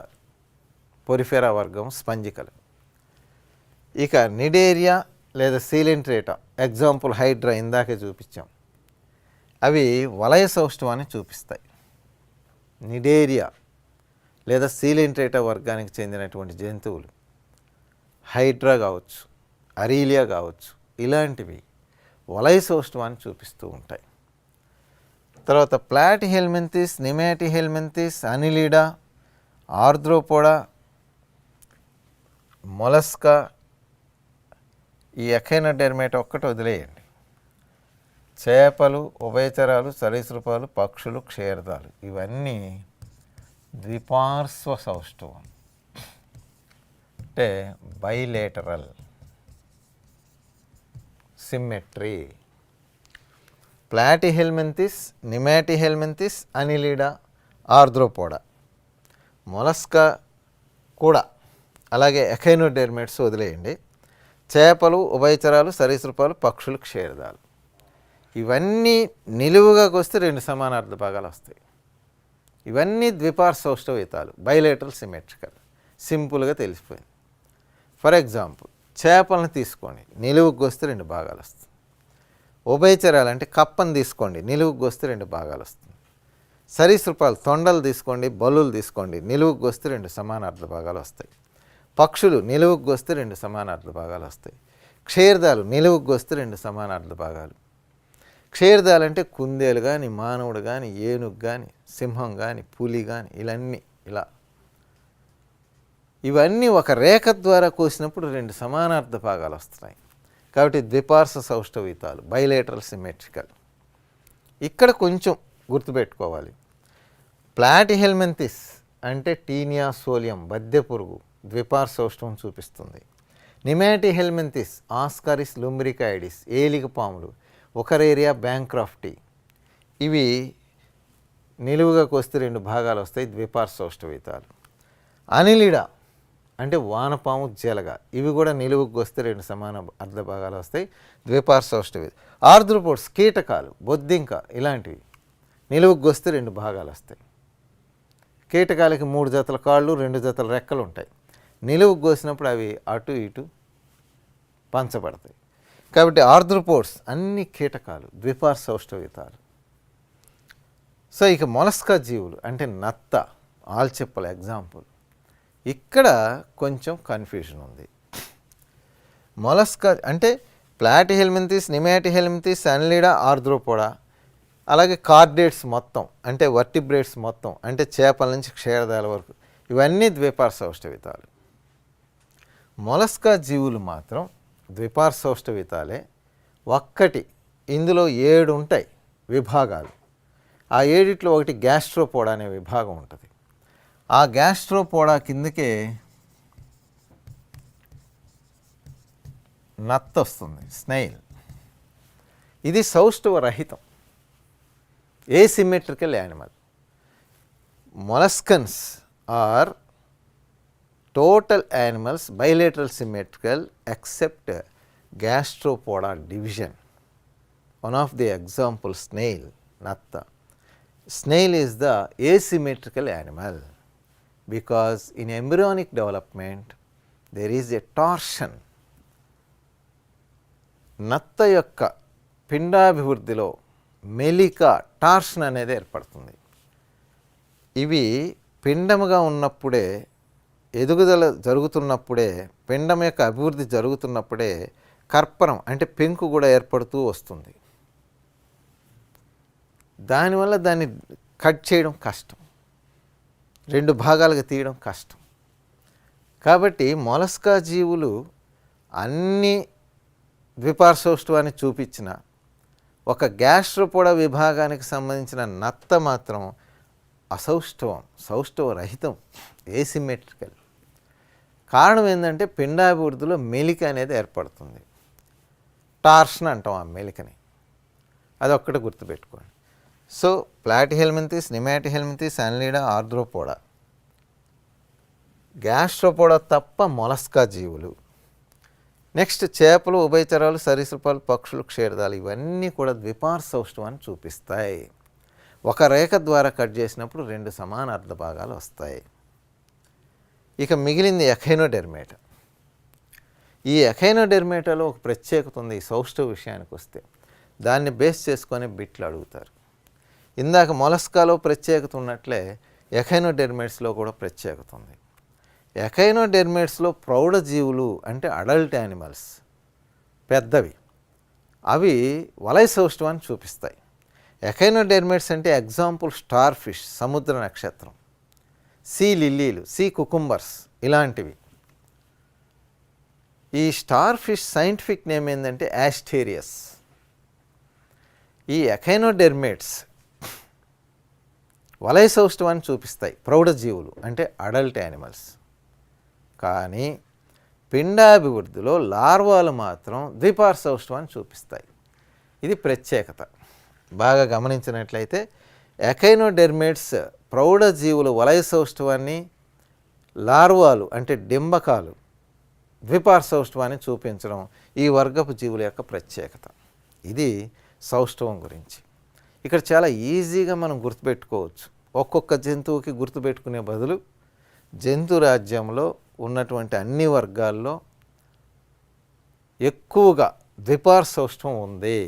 పోరిఫెరా వర్గం స్పంజికలు. ఇక నిడేరియా లేదా సీలెంట్రేటా, ఎగ్జాంపుల్ హైడ్రా ఇందాకే చూపించాం, అవి వలయ సౌష్ఠవాన్ని చూపిస్తాయి. నిడేరియా లేదా సీలెంట్రేటా వర్గానికి చెందినటువంటి జంతువులు, హైడ్రా కావచ్చు, అరీలియా కావచ్చు, ఇలాంటివి వలయ సౌష్ఠవాన్ని చూపిస్తూ ఉంటాయి. తర్వాత ప్లాటిహెల్మింథిస్, నిమాటిహెల్మింథిస్, అనిలిడా, ఆర్ద్రోపోడా, మొలస్కా, ఈ ఎకైనోడెర్మేటా ఒక్కటి వదిలేయండి. చేపలు, ఉభయచరాలు, సరీసృపాలు, పక్షులు, క్షీరదాలు ఇవన్నీ ద్విపార్శ్వ సౌష్ఠవం, అంటే బైలేటరల్ సిమ్మెట్రీ. ప్లాటిహెల్మింథిస్, నిమాటిహెల్మింథిస్, అనిలిడా, ఆర్ద్రోపోడా, మొలస్కా కూడా, అలాగే ఎకైనోడెర్మేట్స్ వదిలేయండి. చేపలు, ఉభయచరాలు, సరీసృపాలు, పక్షులు, క్షీరదాలు ఇవన్నీ నిలువుగా వస్తే 2 సమాన అర్ధ భాగాలు వస్తాయి. ఇవన్నీ ద్విపార్శ్వ సౌష్ఠవయుతాలు, బైలేటరల్ సిమెట్రికల్. సింపుల్గా తెలిసిపోయింది. ఫర్ ఎగ్జాంపుల్ చేపలను తీసుకోండి, నిలువుకు వస్తే 2 భాగాలు వస్తాయి. ఉభయచరాలు అంటే కప్పను తీసుకోండి, నిలువుకు వస్తే 2 భాగాలు వస్తుంది. సరీసృపాలు తొండలు తీసుకోండి, బల్లులు తీసుకోండి, నిలువుకు వస్తే 2 సమాన అర్ధ భాగాలు వస్తాయి. పక్షులు నిలువుకు వస్తే 2 సమాన అర్ధ భాగాలు వస్తాయి. క్షీరదాలు నిలువుకు వస్తే 2 సమాన అర్ధ భాగాలు. క్షీరదాలు అంటే కుందేలు కానీ, మానవుడు కానీ, ఏనుగు కానీ, సింహం కానీ, పులి కానీ, ఇవన్నీ ఇలా ఇవన్నీ ఒక రేఖ ద్వారా కోసినప్పుడు 2 సమానార్థ భాగాలు వస్తున్నాయి. కాబట్టి ద్విపార్శ్వ సౌష్ఠవయుతాలు, బైలేటరల్ సిమెట్రికల్. ఇక్కడ కొంచెం గుర్తుపెట్టుకోవాలి, ప్లాటిహెల్మింథిస్ అంటే టీనియా సోలియం బద్దె పురుగు ద్విపార్శ్వ సౌష్ఠవం చూపిస్తుంది. నిమాటిహెల్మింథిస్ ఆస్కారిస్ లుంబ్రికాయిడిస్ ఏలిక పాములు, ఒకరేరియా బ్యాంక్రాఫ్టీ ఇవి నిలువుగా కోస్తే 2 భాగాలు వస్తాయి, ద్విపార్శ్వ సౌష్ఠవయుతాలు. అనిలిడా అంటే వానపాము, జలగ ఇవి కూడా నిలువుకు వస్తే 2 సమాన అర్ధ భాగాలు వస్తాయి, ద్విపార్శ్వ సౌష్ఠవయుతాలు. ఆర్ద్రోపోడ్స్ కీటకాలు, బొద్దింక ఇలాంటివి నిలువుకు వస్తే 2 భాగాలు వస్తాయి. కీటకాలకి 3 జతల కాళ్ళు, 2 జతల రెక్కలు ఉంటాయి. నిలువుకు కోసినప్పుడు అవి అటు ఇటు పంచబడతాయి. కాబట్టి ఆర్థ్రోపోడ్స్ అన్ని కీటకాలు ద్విపార్శ్వౌష్ఠవితాలు. సో ఇక మొలస్కా జీవులు అంటే నత్త, ఆల్చిప్పల ఎగ్జాంపుల్. ఇక్కడ కొంచెం కన్ఫ్యూజన్ ఉంది. మొలస్కా అంటే ప్లాటిహెల్మింథిస్, నిమాటిహెల్మింథిస్, అన్లిడా, ఆర్థ్రోపోడా, అలాగే కార్డేట్స్ మొత్తం అంటే వర్టిబ్రేట్స్ మొత్తం అంటే చేపల నుంచి క్షీరదాల వరకు ఇవన్నీ ద్విపార్శ్వౌష్ఠవితాలు. మొలస్కా జీవులు మాత్రం ద్విపార్శ్వౌష్ఠవితాలే. ఒక్కటి ఇందులో 7 ఉంటాయి విభాగాలు. ఆ 7 ఒకటి గ్యాస్ట్రోపోడా అనే విభాగం ఉంటుంది. ఆ గ్యాస్ట్రోపోడా కిందకే నత్త వస్తుంది, స్నైల్. ఇది సౌష్ఠవ రహితం, asymmetrical animal. Molluscans are total animals bilateral symmetrical except gastropoda division. One of the examples snail, natta. Snail is the asymmetrical animal because in embryonic development there is a torsion. నత్త యొక్క పిండాభివృద్ధిలో మెలిక torsion అనేది ఏర్పడుతుంది. ఇవి పిండముగా ఉన్నప్పుడే, ఎదుగుదల జరుగుతున్నప్పుడే, పిండం యొక్క అభివృద్ధి జరుగుతున్నప్పుడే కర్పరం అంటే పెంకు కూడా ఏర్పడుతూ వస్తుంది. దానివల్ల దాన్ని కట్ చేయడం కష్టం, 2 భాగాలుగా తీయడం కష్టం. కాబట్టి మొలస్కా జీవులు అన్ని ద్విపార్శ్వౌష్ఠవాన్ని చూపించిన ఒక గ్యాస్ట్రోపోడా విభాగానికి సంబంధించిన నత్త మాత్రం అసౌష్ఠవం, సౌష్ఠవ రహితం, ఏసిమెట్రికల్. కారణం ఏంటంటే పిండాభివృద్ధిలో మెలిక అనేది ఏర్పడుతుంది. టార్షన్ అంటాం ఆ మెలికని, అదొక్కటి గుర్తుపెట్టుకోండి. సో ప్లాటిహెల్మింథిస్, నిమాటిహెల్మింథిస్, అన్లిడా, ఆర్థ్రోపోడా, గ్యాస్ట్రోపోడా తప్ప మొలస్కా జీవులు. నెక్స్ట్ చేపలు, ఉభయచరాలు, సరీసృపాలు, పక్షులు, క్షీరదాలు ఇవన్నీ కూడా ద్విపార్శ్వౌష్ఠవాన్ని చూపిస్తాయి. ఒక రేఖ ద్వారా కట్ చేసినప్పుడు 2 సమాన అర్ధ భాగాలు వస్తాయి. ఇక మిగిలింది ఎఖైనోడెర్మేటా. ఈ ఎఖైనోడెర్మేటాలో ఒక ప్రత్యేకత ఉంది. ఈ సౌష్ఠవ విషయానికి వస్తే దాన్ని బేస్ చేసుకొని బిట్లు అడుగుతారు. ఇందాక మొలస్కాలో ప్రత్యేకత ఉన్నట్లే ఎఖైనోడెర్మేట్స్లో కూడా ప్రత్యేకత ఉంది. ఎఖైనోడెర్మేట్స్లో ప్రౌఢ జీవులు అంటే అడల్ట్ యానిమల్స్ పెద్దవి, అవి వలయ సౌష్ఠవాన్ని చూపిస్తాయి. ఎఖైనోడెర్మేట్స్ అంటే ఎగ్జాంపుల్ స్టార్ ఫిష్, సముద్ర నక్షత్రం, సీ లిల్లీలు, సీ కుకుంబర్స్ ఇలాంటివి. ఈ స్టార్ ఫిష్ సైంటిఫిక్ నేమ్ ఏంటంటే యాస్టేరియస్. ఈ ఎఖైనోడెర్మేట్స్ వలయ సౌష్ఠవాన్ని చూపిస్తాయి, ప్రౌఢ జీవులు అంటే అడల్ట్ యానిమల్స్. కానీ పిండాభివృద్ధిలో లార్వాలు మాత్రం ద్విపార్శ్వౌష్ఠవాన్ని చూపిస్తాయి. ఇది ప్రత్యేకత. బాగా గమనించినట్లయితే ఎఖైనోడెర్మేట్స్ ప్రౌఢ జీవులు వలయ సౌష్ఠవాన్ని, లార్వాలు అంటే డింబకాలు ద్విపార్శ్వౌష్ఠవాన్ని చూపించడం ఈ వర్గపు జీవుల యొక్క ప్రత్యేకత. ఇది సౌష్ఠవం గురించి. ఇక్కడ చాలా ఈజీగా మనం గుర్తుపెట్టుకోవచ్చు. ఒక్కొక్క జంతువుకి గుర్తుపెట్టుకునే బదులు జంతు రాజ్యంలో ఉన్నటువంటి అన్ని వర్గాల్లో ఎక్కువగా ద్విపార్శ్వౌష్ఠవం ఉంది.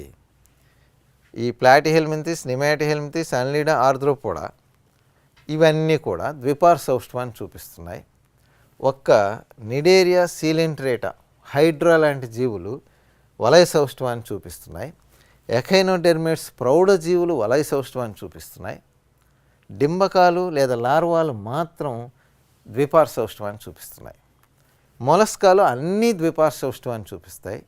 ఈ ప్లాటిహెల్మింథిస్, నిమాటిహెల్మింథిస్, అన్లిడా, ఆర్థ్రోపోడా ఇవన్నీ కూడా ద్విపార్శ్వౌష్ఠవాన్ని చూపిస్తున్నాయి. ఒక్క నిడేరియా, సీలెంట్రేటా, హైడ్రా లాంటి జీవులు వలయ సౌష్ఠవాన్ని చూపిస్తున్నాయి. ఎఖైనోడెర్మేట్స్ ప్రౌఢ జీవులు వలయ సౌష్ఠవాన్ని చూపిస్తున్నాయి. డింబకాలు లేదా లార్వాలు మాత్రం ద్విపార్శ్వౌష్ఠవాన్ని చూపిస్తున్నాయి. మొలస్కాలు అన్నీ ద్విపార్శ్వౌష్ఠవాన్ని చూపిస్తాయి.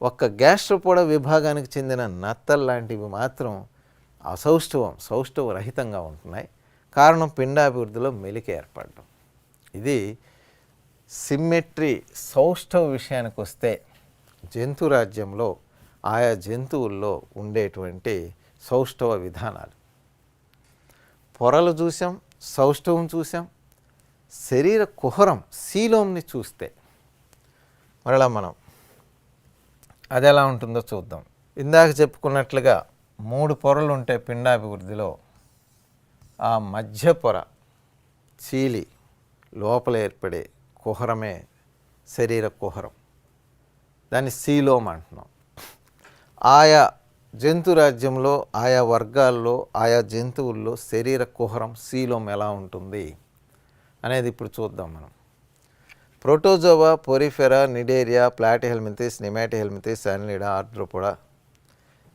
ఒక్క గ్యాస్ట్రోపోడా విభాగానికి చెందిన నత్తల్ లాంటివి మాత్రం అసౌష్ఠవం, సౌష్ఠవ రహితంగా ఉంటున్నాయి. కారణం పిండాభివృద్ధిలో మెలిక ఏర్పడడం. ఇది సిమ్మెట్రీ సౌష్ఠవ విషయానికి వస్తే జంతు రాజ్యంలో ఆయా జంతువుల్లో ఉండేటువంటి సౌష్ఠవ విధానాలు. పొరలు చూసాం, సౌష్ఠవం చూసాం. శరీర కుహరం సీలోమ్ని చూస్తే మరలా మనం అది ఎలా ఉంటుందో చూద్దాం. ఇందాక చెప్పుకున్నట్లుగా 3 పొరలు ఉంటాయి పిండాభివృద్ధిలో. ఆ మధ్య పొర చీలి లోపల ఏర్పడే కుహరమే శరీర కుహరం. దాన్ని సీలోమ్ అంటున్నాం. ఆయా జంతు రాజ్యంలో ఆయా వర్గాల్లో ఆయా జంతువుల్లో శరీర కుహరం సీలోమ్ ఎలా ఉంటుంది అనేది ఇప్పుడు చూద్దాం మనం. Protozoa, Porifera, Cnidaria, Platyhelminthes, Nemathelminthes, Annelida, Arthropoda,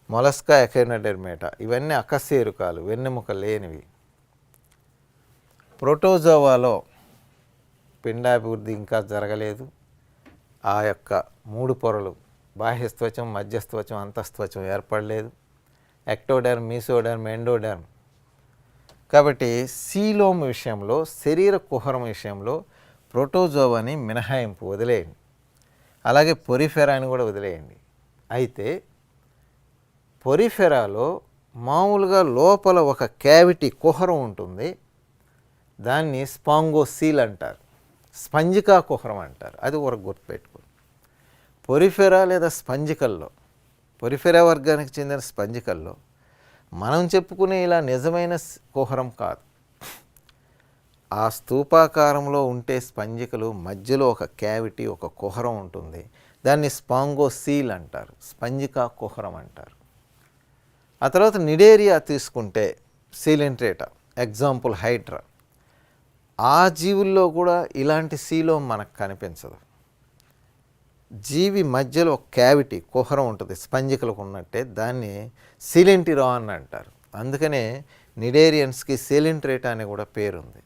Mollusca, Echinodermata ఇవన్నీ అకశేరుకాలు, వెన్నెముక లేనివి. ప్రోటోజోవాలో పిండాభివృద్ధి ఇంకా జరగలేదు. ఆ యొక్క 3 పొరలు బాహ్యస్త్వచం, మధ్యస్త్వచం, అంతస్త్వచం ఏర్పడలేదు. Ectoderm, mesoderm, endoderm. కాబట్టి సీలోమ్ విషయంలో, శరీర కుహరం విషయంలో ప్రోటోజోవాని మినహాయింపు వదిలేయండి. అలాగే పొరిఫెరాని కూడా వదిలేయండి. అయితే పొరిఫెరాలో మామూలుగా లోపల ఒక క్యావిటీ కుహరం ఉంటుంది. దాన్ని స్పాంగోసీల్ అంటారు, స్పంజికా కుహరం అంటారు. అది ఒక గుర్తుపెట్టుకోండి. పొరిఫెరా లేదా స్పంజికల్లో, పొరిఫెరా వర్గానికి చెందిన స్పంజికల్లో మనం చెప్పుకునే ఇలా నిజమైన కుహరం కాదు. ఆ స్తూపాకారంలో ఉంటే స్పంజికలు మధ్యలో ఒక క్యావిటీ, ఒక కుహరం ఉంటుంది. దాన్ని స్పాంగోసీల్ అంటారు, స్పంజికా కుహరం అంటారు. ఆ తర్వాత నిడేరియా తీసుకుంటే సీలెంట్రేటా, ఎగ్జాంపుల్ హైడ్రా. ఆ జీవుల్లో కూడా ఇలాంటి సీలోమ్ మనకు కనిపించదు. జీవి మధ్యలో ఒక క్యావిటీ, కుహరం ఉంటుంది స్పంజికలకు ఉన్నట్టే. దాన్ని సీలెంటిరాన్ అంటారు. అందుకనే నిడేరియన్స్కి సీలెంట్రేటా అని కూడా పేరుంది.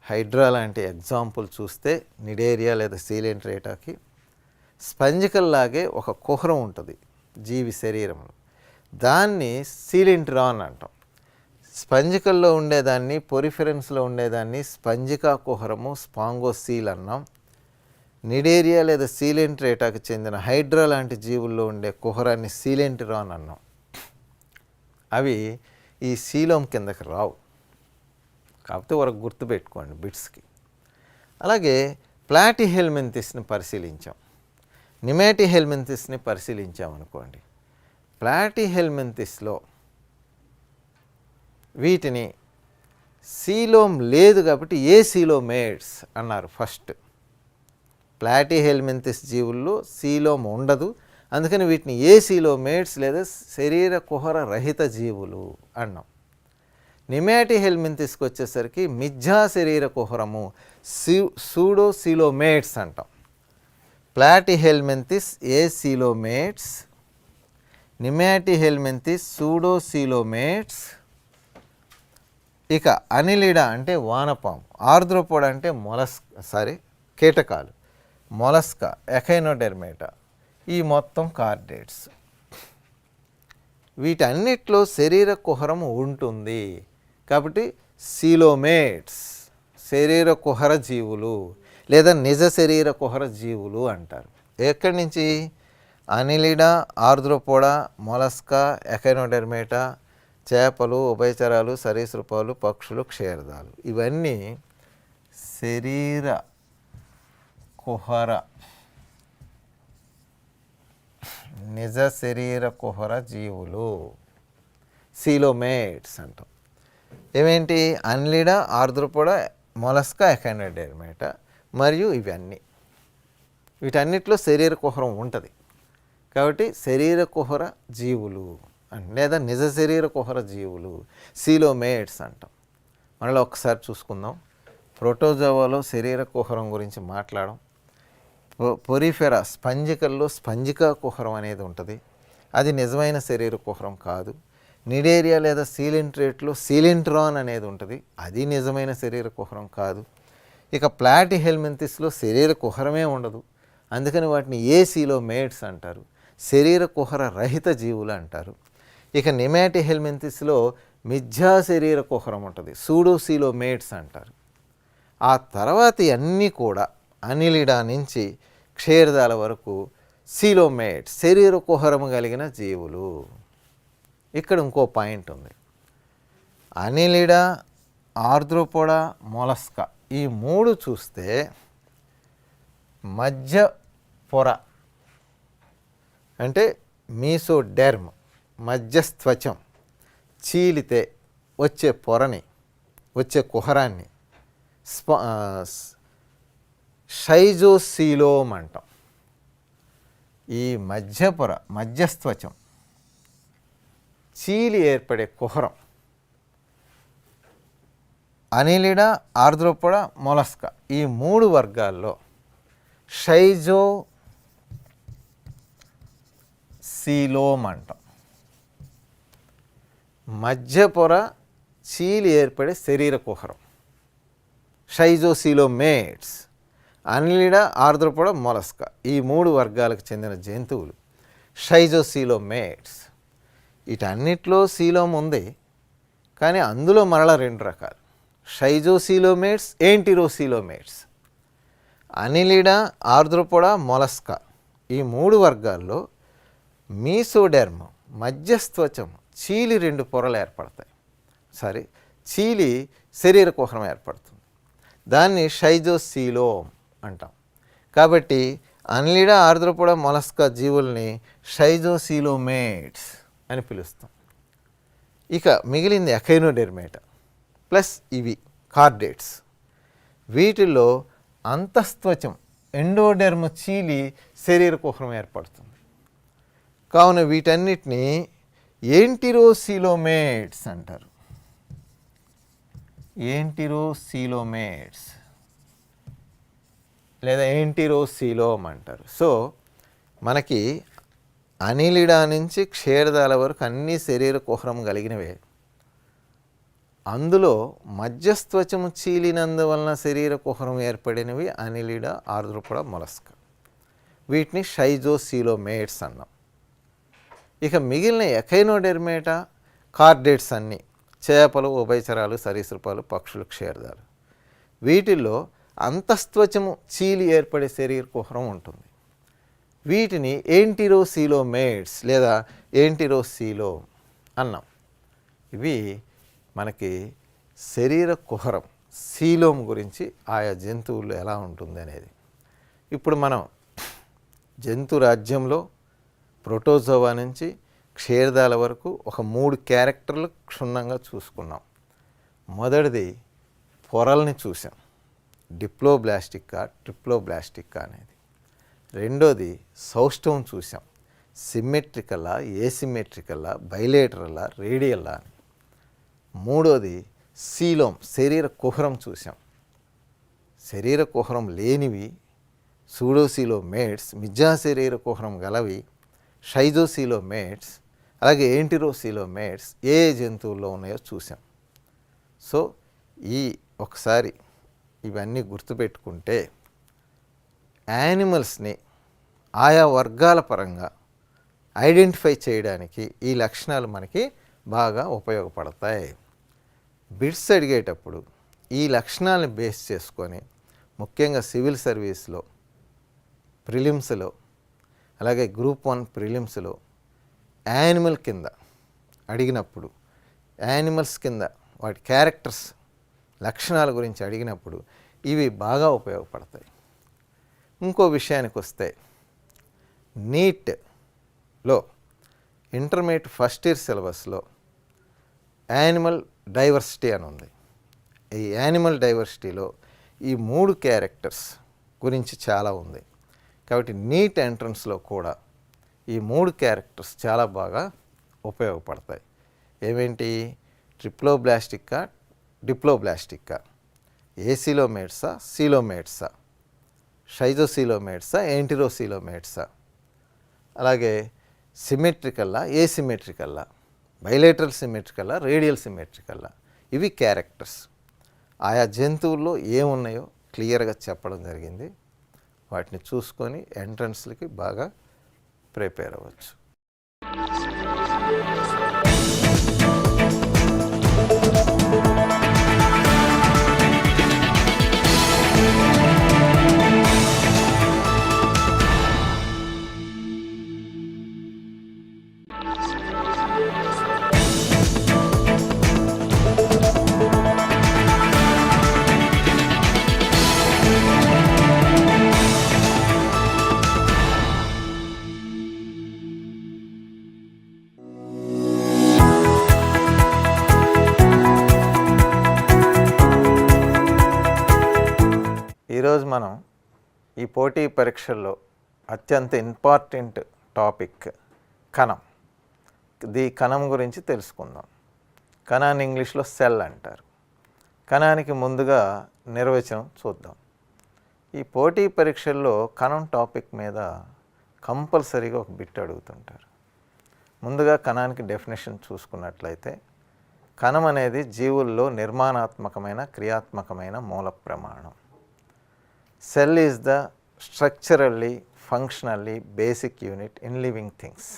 హైడ్రా లాంటి ఎగ్జాంపుల్ చూస్తే నిడేరియా లేదా సీలెంట్రేటాకి స్పంజికల్లాగే ఒక కుహరం ఉంటుంది జీవి శరీరంలో. దాన్ని సీలెంటిరాన్ అంటాం. స్పంజికల్లో ఉండేదాన్ని, పొరిఫెరెన్స్లో ఉండేదాన్ని స్పంజికా కుహరము, స్పాంగోసీల్ అన్నాం. నిడేరియా లేదా సీలెంట్రేటాకి చెందిన హైడ్రా లాంటి జీవుల్లో ఉండే కుహరాన్ని సీలెంటిరాన్ అన్నాం. అవి ఈ సీలోమ్ కిందకి రావు. కాకపోతే వరకు గుర్తుపెట్టుకోండి బిట్స్కి. అలాగే ప్లాటిహెల్మింథిస్ని పరిశీలించాం, నిమాటిహెల్మింథిస్ని పరిశీలించాం అనుకోండి. ప్లాటిహెల్మింథిస్లో వీటిని సీలోమ్ లేదు కాబట్టి ఏ సీలోమేట్స్ అన్నారు ఫస్ట్. ప్లాటిహెల్మింథిస్ జీవుల్లో సీలోమ్ ఉండదు, అందుకని వీటిని ఏ సీలోమేట్స్ లేదా శరీర కుహర రహిత జీవులు అన్నాం. నిమాటిహెల్మింథిస్కి వచ్చేసరికి మిథ్యా శరీర కుహరము, సూడో సీలోమేట్స్ అంటాం. ప్లాటిహెల్మింథిస్ ఏ సీలోమేట్స్, నిమాటిహెల్మింథిస్ సూడో సీలోమేట్స్. ఇక అనిలిడా అంటే వానపాము, ఆర్థ్రోపోడా అంటే కీటకాలు, మొలస్కా, ఎకైనోడెర్మేటా ఈ మొత్తం కార్డేట్స్. వీటన్నిటిలో శరీర కుహరం ఉంటుంది కాబట్టి సీలోమేట్స్ శరీర కుహర జీవులు లేదా నిజ శరీర కుహర జీవులు అంటారు. ఎక్కడి నుంచి? అనిలిడా, ఆర్థ్రోపోడా, మొలస్కా, ఎకైనోడెర్మేటా, చేపలు, ఉభయచరాలు, సరీసృపాలు, పక్షులు, క్షీరదాలు ఇవన్నీ శరీర కుహర, నిజ శరీర కుహర జీవులు, సీలోమేట్స్ అంటాం. ఏమేంటి? అన్లిడా, ఆర్థ్రోపోడా, మొలస్కా, ఎకైనోడెర్మేటా మరియు ఇవన్నీ. వీటన్నిటిలో శరీర కుహరం ఉంటుంది కాబట్టి శరీర కుహర జీవులు లేదా నిజ శరీర కుహర జీవులు, సీలోమేట్స్ అంటాం. మనలో ఒకసారి చూసుకుందాం. ప్రోటోజోవాలో శరీర కుహరం గురించి మాట్లాడడం. పొరిఫెరా స్పంజికల్లో స్పంజికా కుహరం అనేది ఉంటుంది, అది నిజమైన శరీర కుహరం కాదు. నిడేరియా లేదా సీలెంట్రేట్లో సీలెంట్రాన్ అనేది ఉంటుంది, అది నిజమైన శరీర కుహరం కాదు. ఇక ప్లాటిహెల్మింథిస్లో శరీర కుహరమే ఉండదు, అందుకని వాటిని ఏ సీలోమేట్స్ అంటారు, శరీర కుహర రహిత జీవులు అంటారు. ఇక నిమాటిహెల్మింథిస్లో మిథ్యా శరీర కుహరం ఉంటుంది, సూడో సీలోమేట్స్ అంటారు. ఆ తర్వాత అన్నీ కూడా అనిలిడా నుంచి క్షీరదాల వరకు సీలోమేట్స్ శరీర కుహరము కలిగిన జీవులు. ఇక్కడ ఇంకో పాయింట్ ఉంది. అనిలిడా, ఆర్థ్రోపోడా, మొలస్కా ఈ 3 చూస్తే మధ్య పొర అంటే మీసోడెర్మ్ మధ్యస్త్వచం చీలితే వచ్చే పొరని, వచ్చే కుహరాన్ని షైజోసీలోమ్ అంటాం. ఈ మధ్యస్త్వచం, చీలి ఏర్పడే కుహరం, అనిలిడా, ఆర్ద్రోపోడా, మొలస్కా ఈ 3 వర్గాల్లో షైజోసీలోమ్ అంటాం. మధ్య పొర చీలి ఏర్పడే శరీర కుహరం, షైజోసీలోమేట్స్. అనిలిడా, ఆర్ద్రోపోడా, మొలస్కా ఈ 3 వర్గాలకు చెందిన జంతువులు షైజోసీలోమేట్స్. వీటన్నిటిలో సీలోమ్ ఉంది, కానీ అందులో మరలా 2 రకాలు, షైజోసీలోమేట్స్, ఏంటిరోసీలోమేట్స్. అనిలిడా, ఆర్ద్రోపోడా, మొలస్కా ఈ 3 వర్గాల్లో మీసోడెర్మ్ మధ్యస్త్వచం చీలి 2 పొరలు ఏర్పడతాయి. చీలి శరీర కుహరం ఏర్పడుతుంది, దాన్ని షైజోసీలోమ్ అంటాం. కాబట్టి అనిలిడా, ఆర్ద్రోపోడా, మొలస్కా జీవుల్ని షైజోసీలోమేట్స్ అని పిలుస్తాం. ఇక మిగిలింది ఎకైనోడెర్మేటా ప్లస్ ఇవి కార్డేట్స్. వీటిల్లో అంతస్త్వచం ఎండోడెర్మ్ చీలి శరీర కుహరం ఏర్పడుతుంది. కావున వీటన్నిటిని ఏంటిరోసీలోమేట్స్ అంటారు. ఏంటిరోసీలోమేట్స్ లేదా ఏంటిరోసీలోమ్ అంటారు. సో మనకి అనిలిడా నుంచి క్షీరదాల వరకు అన్ని శరీర కుహరం కలిగినవే. అందులో మధ్యస్త్వచము చీలినందువలన శరీర కుహరం ఏర్పడినవి అనిలిడా, ఆర్ద్రోపోడా, మొలస్కా. వీటిని షైజోసీలోమేట్స్ అన్నాం. ఇక మిగిలిన ఎకైనోడెర్మేటా, కార్డేట్స్ అన్నీ చేపలు, ఉభయచరాలు, సరీసృపాలు, పక్షులు, క్షీరదాలు. వీటిల్లో అంతస్త్వచము చీలి ఏర్పడే శరీర కుహరం ఉంటుంది. వీటిని ఏంటిరోసీలోమేట్స్ లేదా ఏంటిరోసీలోమ్ అన్నాం. ఇవి మనకి శరీర కుహరం సీలోమ్ గురించి ఆయా జంతువులు ఎలా ఉంటుంది అనేది. ఇప్పుడు మనం జంతు రాజ్యంలో ప్రోటోజోవా నుంచి క్షీరదాల వరకు ఒక 3 క్యారెక్టర్లు క్షుణ్ణంగా చూసుకున్నాం. మొదటిది పొరల్ని చూసాం, డిప్లోబ్లాస్టికా, ట్రిప్లోబ్లాస్టికా అనేది. రెండోది సౌష్టవం చూసాం, సిమ్మెట్రికల్లా, ఏసిమెట్రికల్లా, బైలేటరల్లా, రేడియల్లా అని. మూడోది సీలోమ్ శరీర కుహరం చూసాం. శరీర కుహరం లేనివి సూడోసీలోమేట్స్, మిథ్యా శరీర కుహరం గలవి షైజోసీలోమేట్స్, అలాగే ఏంటిరోసీలోమేట్స్ ఏ జంతువుల్లో ఉన్నాయో చూసాం. సో ఒకసారి ఇవన్నీ గుర్తుపెట్టుకుంటే యానిమల్స్ని ఆయా వర్గాల పరంగా ఐడెంటిఫై చేయడానికి ఈ లక్షణాలు మనకి బాగా ఉపయోగపడతాయి. బిట్స్ అడిగేటప్పుడు ఈ లక్షణాలను బేస్ చేసుకొని ముఖ్యంగా సివిల్ సర్వీస్లో, ప్రిలిమ్స్లో, అలాగే గ్రూప్ 1 ప్రిలిమ్స్లో యానిమల్ కింద అడిగినప్పుడు, యానిమల్స్ కింద వాటి క్యారెక్టర్స్ లక్షణాల గురించి అడిగినప్పుడు ఇవి బాగా ఉపయోగపడతాయి. ఇంకో విషయానికి వస్తే నీట్లో ఇంటర్మీడియట్ ఫస్ట్ ఇయర్ సిలబస్లో యానిమల్ డైవర్సిటీ అని ఉంది. ఈ యానిమల్ డైవర్సిటీలో ఈ 3 క్యారెక్టర్స్ గురించి చాలా ఉంది. కాబట్టి నీట్ ఎంట్రన్స్లో కూడా ఈ 3 క్యారెక్టర్స్ చాలా బాగా ఉపయోగపడతాయి. ఏమేంటి? ట్రిప్లోబ్లాస్టికా, డిప్లోబ్లాస్టికా, ఏసీలోమేట్సా, సీలోమేట్సా, షైజోసీలోమేట్సా, ఏంటిరోసీలోమేట్సా, అలాగే సిమెట్రికల్లా, ఏసిమెట్రికల్లా, బైలేటరల్ సిమెట్రికల్లా, రేడియల్ సిమెట్రికల్లా. ఇవి క్యారెక్టర్స్. ఆయా జంతువుల్లో ఏమున్నాయో క్లియర్గా చెప్పడం జరిగింది. వాటిని చూసుకొని ఎంట్రన్స్లకి బాగా ప్రిపేర్ అవ్వచ్చు. ఈరోజు మనం ఈ పోటీ పరీక్షల్లో అత్యంత ఇంపార్టెంట్ టాపిక్ కణం. కణం గురించి తెలుసుకుందాం. కణాన్ని ఇంగ్లీష్లో సెల్ అంటారు. కణానికి ముందుగా నిర్వచనం చూద్దాం. ఈ పోటీ పరీక్షల్లో కణం టాపిక్ మీద కంపల్సరీగా ఒక బిట్ అడుగుతుంటారు. ముందుగా కణానికి డెఫినేషన్ చూసుకున్నట్లయితే కణం అనేది జీవుల్లో నిర్మాణాత్మకమైన క్రియాత్మకమైన మూల ప్రమాణం. Cell is the structurally functionally basic unit in living things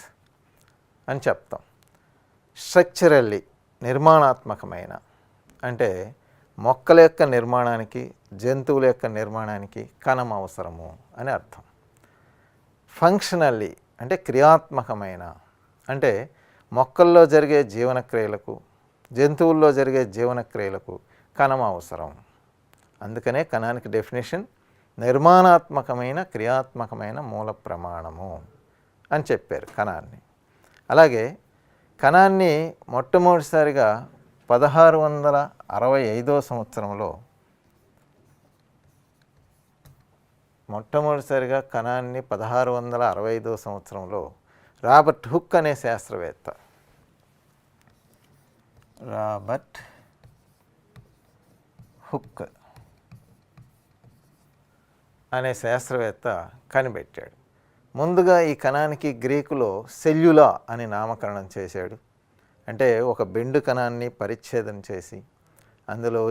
అని చెప్తాం. స్ట్రక్చరల్లీ నిర్మాణాత్మకమైన అంటే మొక్కల యొక్క నిర్మాణానికి జంతువుల యొక్క నిర్మాణానికి కణం అవసరము అని అర్థం. ఫంక్షనల్లీ అంటే క్రియాత్మకమైన అంటే మొక్కల్లో జరిగే జీవనక్రియలకు జంతువుల్లో జరిగే జీవనక్రియలకు కణం అవసరం. అందుకనే కణానికి డెఫినేషన్ నిర్మాణాత్మకమైన క్రియాత్మకమైన మూల ప్రమాణము అని చెప్పారు కణాన్ని. అలాగే కణాన్ని మొట్టమొదటిసారిగా 1665 సంవత్సరంలో కణాన్ని 1665 సంవత్సరంలో రాబర్ట్ హుక్ అనే శాస్త్రవేత్త కనిపెట్టాడు. ముందుగా ఈ కణానికి గ్రీకులో సెల్యులా అని నామకరణం చేశాడు. అంటే ఒక బెండు కణాన్ని పరిచ్ఛేదన చేసి అందులో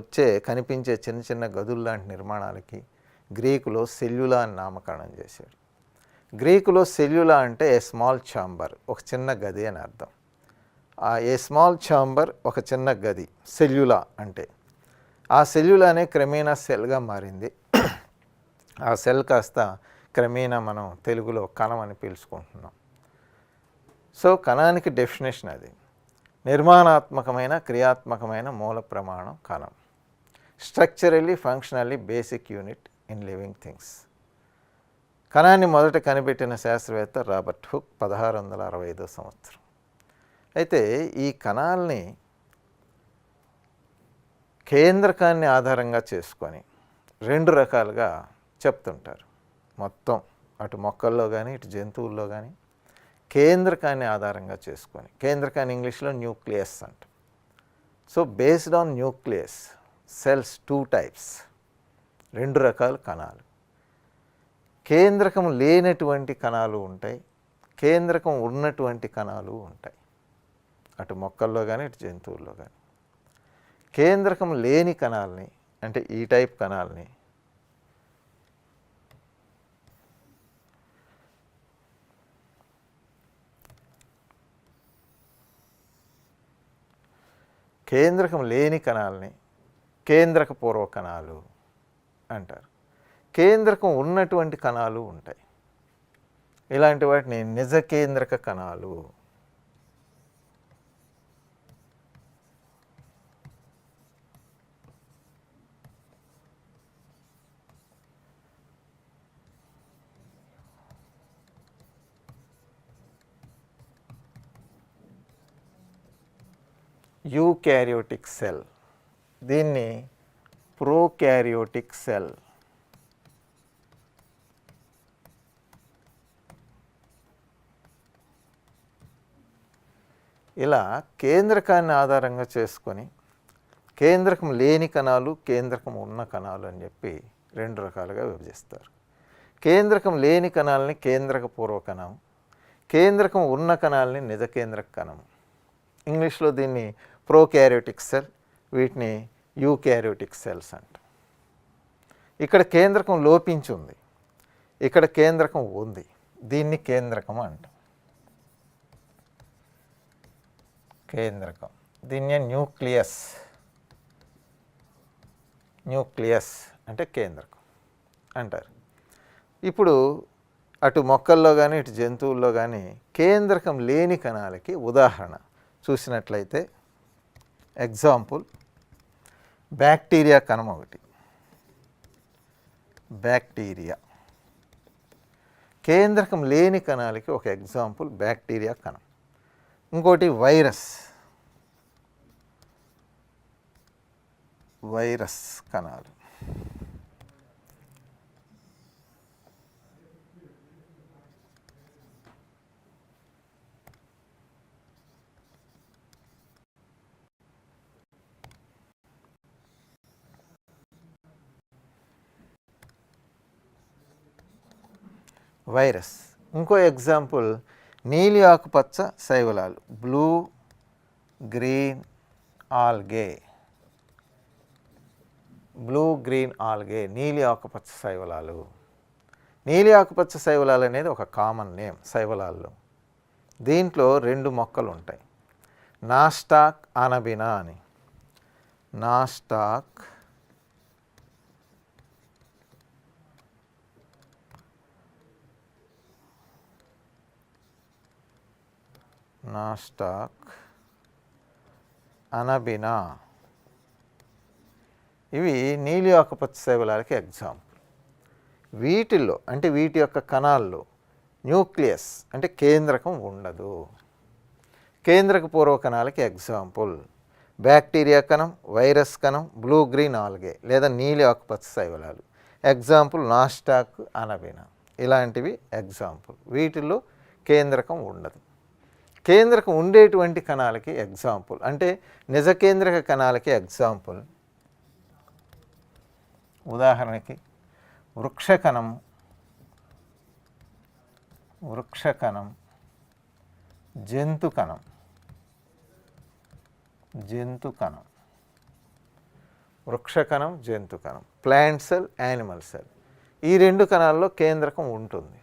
కనిపించే చిన్న చిన్న గదులు లాంటి నిర్మాణాలకి గ్రీకులో సెల్యులా అని నామకరణం చేశాడు. గ్రీకులో సెల్యులా అంటే ఏ స్మాల్ ఛాంబర్, ఒక చిన్న గది అని అర్థం. ఏ స్మాల్ ఛాంబర్ ఒక చిన్న గది సెల్యులా అంటే. ఆ సెల్యులానే క్రమేణా సెల్గా మారింది. ఆ సెల్ కాస్త క్రమేణా మనం తెలుగులో కణం అని పిలుచుకుంటున్నాం. సో కణానికి డెఫినేషన్ అది నిర్మాణాత్మకమైన క్రియాత్మకమైన మూల ప్రమాణం కణం. Structurally functionally basic unit in living things. కణాన్ని మొదట కనిపెట్టిన శాస్త్రవేత్త రాబర్ట్ హుక్ 1665 సంవత్సరం. అయితే ఈ కణాలని కేంద్రకాన్ని ఆధారంగా చేసుకొని 2 రకాలుగా చెప్తుంటారు. మొత్తం అటు మొక్కల్లో కానీ ఇటు జంతువుల్లో కానీ కేంద్రకాన్ని ఆధారంగా చేసుకొని, కేంద్రకాన్ని ఇంగ్లీష్లో న్యూక్లియస్ అంట. So based on nucleus cells 2 types, 2 రకాల కణాలు. కేంద్రకం లేనటువంటి కణాలు ఉంటాయి, కేంద్రకం ఉన్నటువంటి కణాలు ఉంటాయి. అటు మొక్కల్లో కానీ ఇటు జంతువుల్లో కానీ. కేంద్రకం లేని కణాలని అంటే ఈ టైప్ కణాలని కేంద్రక పూర్వ కణాలు అంటారు. కేంద్రకం ఉన్నటువంటి కణాలు ఉంటాయి. ఇలాంటి వాటిని నిజ కేంద్రక కణాలు. యూకారియోటిక్ సెల్, దీన్ని ప్రోకారియోటిక్ సెల్. ఇలా కేంద్రకాన్ని ఆధారంగా చేసుకొని కేంద్రకం లేని కణాలు, కేంద్రకం ఉన్న కణాలు అని చెప్పి 2 రకాలుగా విభజిస్తారు. కేంద్రకం లేని కణాలని కేంద్రక పూర్వ కణం, కేంద్రకం ఉన్న కణాలని నిజ కేంద్రక కణం. ఇంగ్లీష్లో దీన్ని ప్రోకారియోటిక్ సెల్, వీటిని యూకారియోటిక్ సెల్స్ అంట. ఇక్కడ కేంద్రకం లోపించి ఉంది, ఇక్కడ కేంద్రకం ఉంది, దీన్ని కేంద్రకం అంట. కేంద్రకం, దీన్నే న్యూక్లియస్ అంటే కేంద్రకం అంటారు. ఇప్పుడు అటు మొక్కల్లో కానీ ఇటు జంతువుల్లో కానీ కేంద్రకం లేని కణాలకి ఉదాహరణ చూసినట్లయితే ఎగ్జాంపుల్ బ్యాక్టీరియా కణం ఒకటి. బ్యాక్టీరియా కేంద్రకం లేని కణాలకి ఒక ఎగ్జాంపుల్ బ్యాక్టీరియా కణం. ఇంకోటి వైరస్ కణాలు. వైరస్. ఇంకో ఎగ్జాంపుల్ నీలి ఆకుపచ్చ శైవలాలు, blue green algae. Blue green algae నీలి ఆకుపచ్చ శైవలాలు. నీలి ఆకుపచ్చ శైవలాలు అనేది ఒక కామన్ నేమ్ శైవలాల్లో. దీంట్లో 2 మొక్కలు ఉంటాయి, నాస్టాక్ అనబినా అని. నాస్టాక్ అనబినా. ఇవి నీలి ఆకుపచ్చ శైవలాలకి ఎగ్జాంపుల్. వీటిల్లో అంటే వీటి యొక్క కణాల్లో న్యూక్లియస్ అంటే కేంద్రకం ఉండదు. కేంద్రక పూర్వ కణాలకి ఎగ్జాంపుల్ బ్యాక్టీరియా కణం, వైరస్ కణం, బ్లూ గ్రీన్ ఆల్గే లేదా నీలి ఆకుపచ్చ శైవలాలు. Example Nasdaq అనబినా. ఇలాంటివి ఎగ్జాంపుల్. వీటిల్లో కేంద్రకం ఉండదు. కేంద్రకం ఉండేటువంటి కణాలకి ఎగ్జాంపుల్ అంటే నిజ కేంద్రక కణాలకి ఎగ్జాంపుల్ ఉదాహరణకి వృక్షకణం, జంతుకణం, వృక్షకణం, జంతుకణం, ప్లాంట్ సెల్, యానిమల్ సెల్. ఈ 2 కణాల్లో కేంద్రకం ఉంటుంది.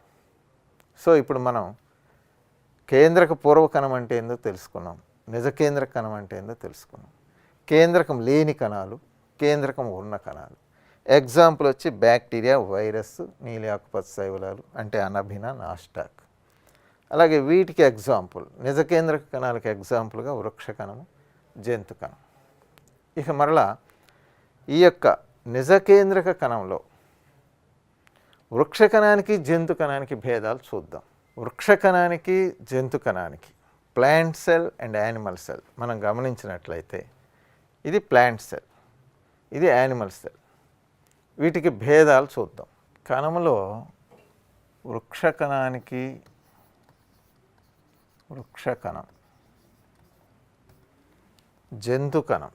సో ఇప్పుడు మనం కేంద్రక పూర్వకణం అంటే ఏందో తెలుసుకున్నాం, నిజ కేంద్రక కణం అంటే ఏందో తెలుసుకున్నాం. కేంద్రకం లేని కణాలు, కేంద్రకం ఉన్న కణాలు. ఎగ్జాంపుల్ వచ్చి బ్యాక్టీరియా, వైరస్, నీలి ఆకుపచ్చ శైవలాలు అంటే అనబినా, నాస్టాక్. అలాగే వీటికి ఎగ్జాంపుల్ నిజ కేంద్రక కణాలకు ఎగ్జాంపుల్గా వృక్షకణము, జంతుకణం. ఇక మరలా ఈ యొక్క నిజ కేంద్రక కణంలో వృక్షకణానికి, జంతుకణానికి భేదాలు చూద్దాం. వృక్షకణానికి, జంతుకణానికి, plant cell and animal cell మనం గమనించినట్లయితే ఇది ప్లాంట్ సెల్, ఇది యానిమల్ సెల్. వీటికి భేదాలు చూద్దాం. కణములో వృక్షకణానికి వృక్షకణం, జంతుకణం,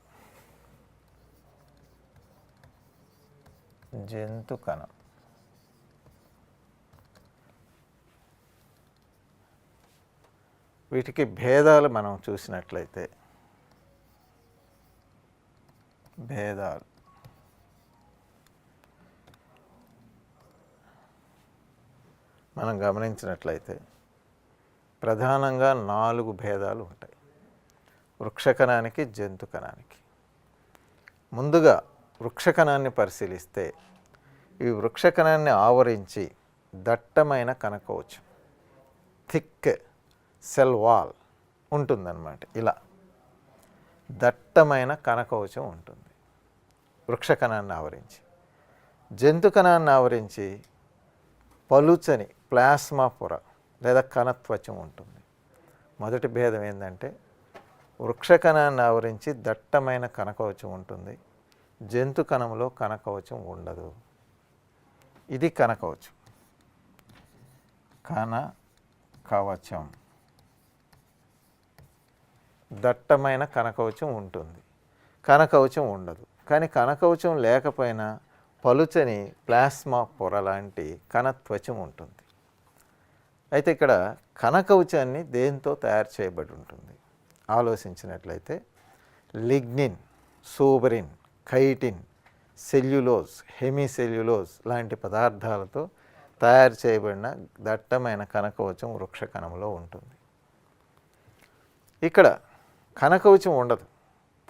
వీటికి భేదాలు మనం చూసినట్లయితే భేదాలు మనం గమనించినట్లయితే ప్రధానంగా 4 భేదాలు ఉంటాయి వృక్షకణానికి, జంతుకణానికి. ముందుగా వృక్షకణాన్ని పరిశీలిస్తే ఈ వృక్షకణాన్ని ఆవరించి దట్టమైన కణకవచం, థిక్ సెల్ వాల్ ఉంటుందన్నమాట. ఇలా దట్టమైన కణకవచం ఉంటుంది వృక్షకణాన్ని ఆవరించి. జంతుకణాన్ని ఆవరించి పలుచని ప్లాస్మా పొర లేదా కణత్వచం ఉంటుంది. మొదటి భేదం ఏంటంటే వృక్షకణాన్ని ఆవరించి దట్టమైన కణకవచం ఉంటుంది, జంతుకణంలో కణకవచం ఉండదు. ఇది కణకవచం. కణకవచం దట్టమైన కణకవచం ఉంటుంది, కణకవచం ఉండదు. కానీ కణకవచం లేకపోయినా పలుచని ప్లాస్మా పొర లాంటి కణత్వచం ఉంటుంది. అయితే ఇక్కడ కణకవచాన్ని దేంతో తయారు చేయబడి ఉంటుంది ఆలోచించినట్లయితే lignin, suberin, chitin, cellulose, hemicellulose లాంటి పదార్థాలతో తయారు చేయబడిన దట్టమైన కణకవచం వృక్షకణంలో ఉంటుంది. ఇక్కడ కణకవచం ఉండదు,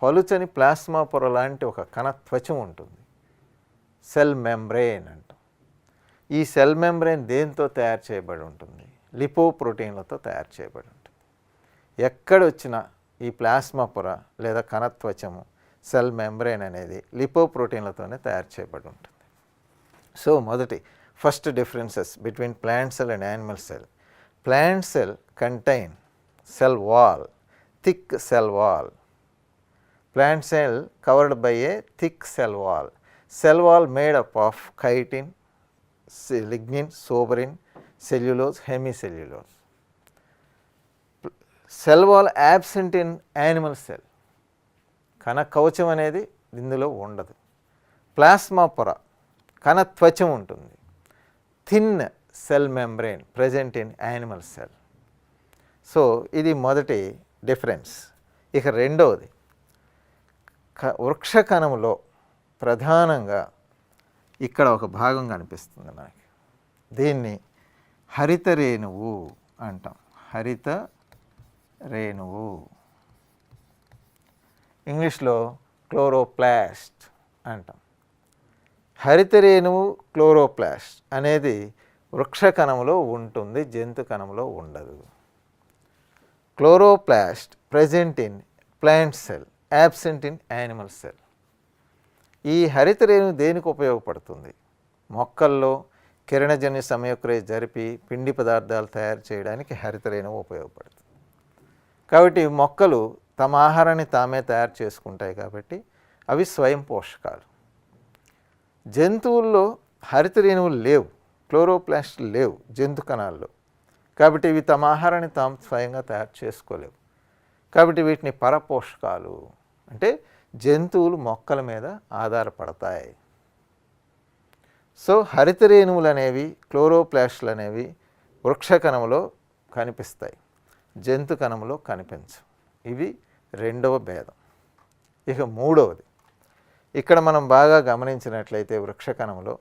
పలుచని ప్లాస్మా పొర లాంటి ఒక కణత్వచం ఉంటుంది, సెల్ మెంబ్రేన్ అంటాం. ఈ సెల్ మెంబ్రేన్ దేంతో తయారు చేయబడి ఉంటుంది? లిపోప్రోటీన్లతో తయారు చేయబడి ఉంటుంది. ఎక్కడొచ్చినా ఈ ప్లాస్మా పొర లేదా కణత్వచము, సెల్ మెంబ్రేన్ అనేది లిపోప్రోటీన్లతోనే తయారు చేయబడి ఉంటుంది. సో మొదటి first differences between plant cell and animal cell. Plant cell contain cell wall, thick cell wall. Plant cell covered by a thick cell wall. Cell wall made up of chitin, lignin, suberin, cellulose, hemicellulose. Cell wall absent in animal cell. కణ కవచం అనేది ఇందులో ఉండదు. Plasma పొర, కణ త్వచం ఉంటుంది. Thin cell membrane present in animal cell. So ఇది మొదటి డిఫరెన్స్. ఇక రెండవది, వృక్ష కణములో ప్రధానంగా ఇక్కడ ఒక భాగం కనిపిస్తుంది మనకి. దీన్ని హరిత రేణువు అంటాం. హరిత రేణువు, ఇంగ్లీష్లో క్లోరోప్లాస్ట్ అంటాం. హరిత రేణువు క్లోరోప్లాస్ట్ అనేది వృక్ష కణములో ఉంటుంది, జంతు కణములో ఉండదు. Chloroplast present in plant cell, absent in animal cell. ఈ హరిత రేణువు దేనికి ఉపయోగపడుతుంది? మొక్కల్లో కిరణజన్య సమయక్రియ జరిపి పిండి పదార్థాలు తయారు చేయడానికి హరిత రేణువు ఉపయోగపడుతుంది. కాబట్టి మొక్కలు తమ ఆహారాన్ని తామే తయారు చేసుకుంటాయి కాబట్టి అవి స్వయం పోషకాలు. జంతువుల్లో హరిత రేణువులు లేవు, క్లోరోప్లాస్ట్ లేవు జంతు కణాల్లో. కాబట్టి ఇవి తమ ఆహారాన్ని తాము స్వయంగా తయారు చేసుకోలేవు. కాబట్టి వీటిని పరపోషకాలు అంటే జంతువులు మొక్కల మీద ఆధారపడతాయి. సో హరిత రేణువులు అనేవి, క్లోరోప్లాస్ట్లు అనేవి వృక్ష కణములో కనిపిస్తాయి, జంతు కణములో కనిపించవు. ఇవి రెండవ భేదం. ఇక మూడవది, ఇక్కడ మనం బాగా గమనించినట్లయితే వృక్ష కణములో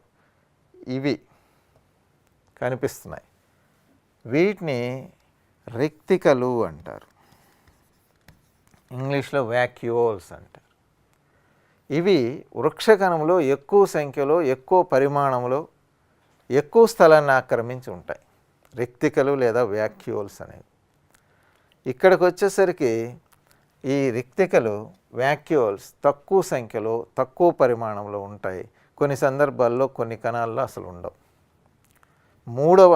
ఇవి కనిపిస్తున్నాయి. వీటిని రిక్తికలు అంటారు, ఇంగ్లీష్లో వ్యాక్యూల్స్ అంటారు. ఇవి వృక్ష కణంలో ఎక్కువ సంఖ్యలో, ఎక్కువ పరిమాణంలో, ఎక్కువ స్థలాన్ని ఆక్రమించి ఉంటాయి, రిక్తికలు లేదా వ్యాక్యూల్స్ అనేవి. ఇక్కడికి వచ్చేసరికి ఈ రిక్తికలు, వ్యాక్యూల్స్ తక్కువ సంఖ్యలో, తక్కువ పరిమాణంలో ఉంటాయి. కొన్ని సందర్భాల్లో కొన్ని కణాల్లో అసలు ఉండవు. మూడవ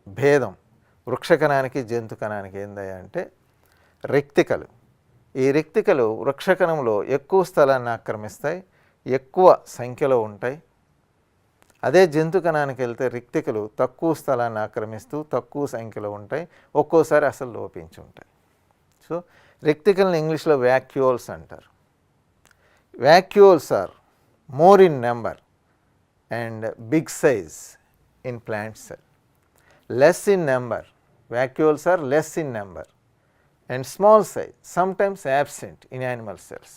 భేదం వృక్ష కణానికి, జంతు కణానికి ఏందయ్యా అంటే రిక్తికలు. ఈ రిక్తికలు వృక్ష కణంలో ఎక్కువ స్థలాన్ని ఆక్రమిస్తాయి, ఎక్కువ సంఖ్యలో ఉంటాయి. అదే జంతు కణానికి వెళ్తే రిక్తికలు తక్కువ స్థలాన్ని ఆక్రమిస్తూ తక్కువ సంఖ్యలో ఉంటాయి, ఒక్కోసారి అసలు లోపించి ఉంటాయి. సో రిక్తికల్ని ఇంగ్లీష్లో వ్యాక్యూల్స్ అంటారు. Vacuoles are more in number and big size in plant cell. Less in number, vacuoles are less in number and small size, sometimes absent in animal cells.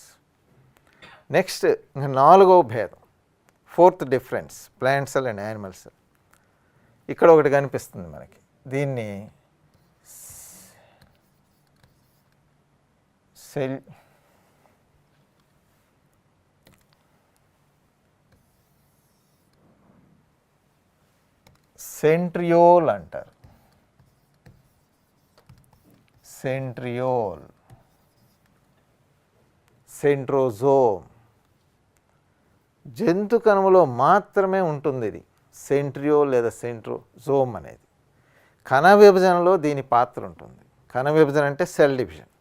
Next, నాలుగో భేదం, fourth difference plant cell and animal cell. ఇక్కడ ఒకటి కనిపిస్తుంది మనకి, దీన్ని cell centriole అంటారు. Centriole, centrosome. జంతు కణములో మాత్రమే ఉంటుంది ఇది సెంట్రియోల్ లేదా సెంట్రోజోమ్ అనేది. కణ విభజనలో దీని పాత్ర ఉంటుంది. కణ విభజన అంటే సెల్ డివిజన్,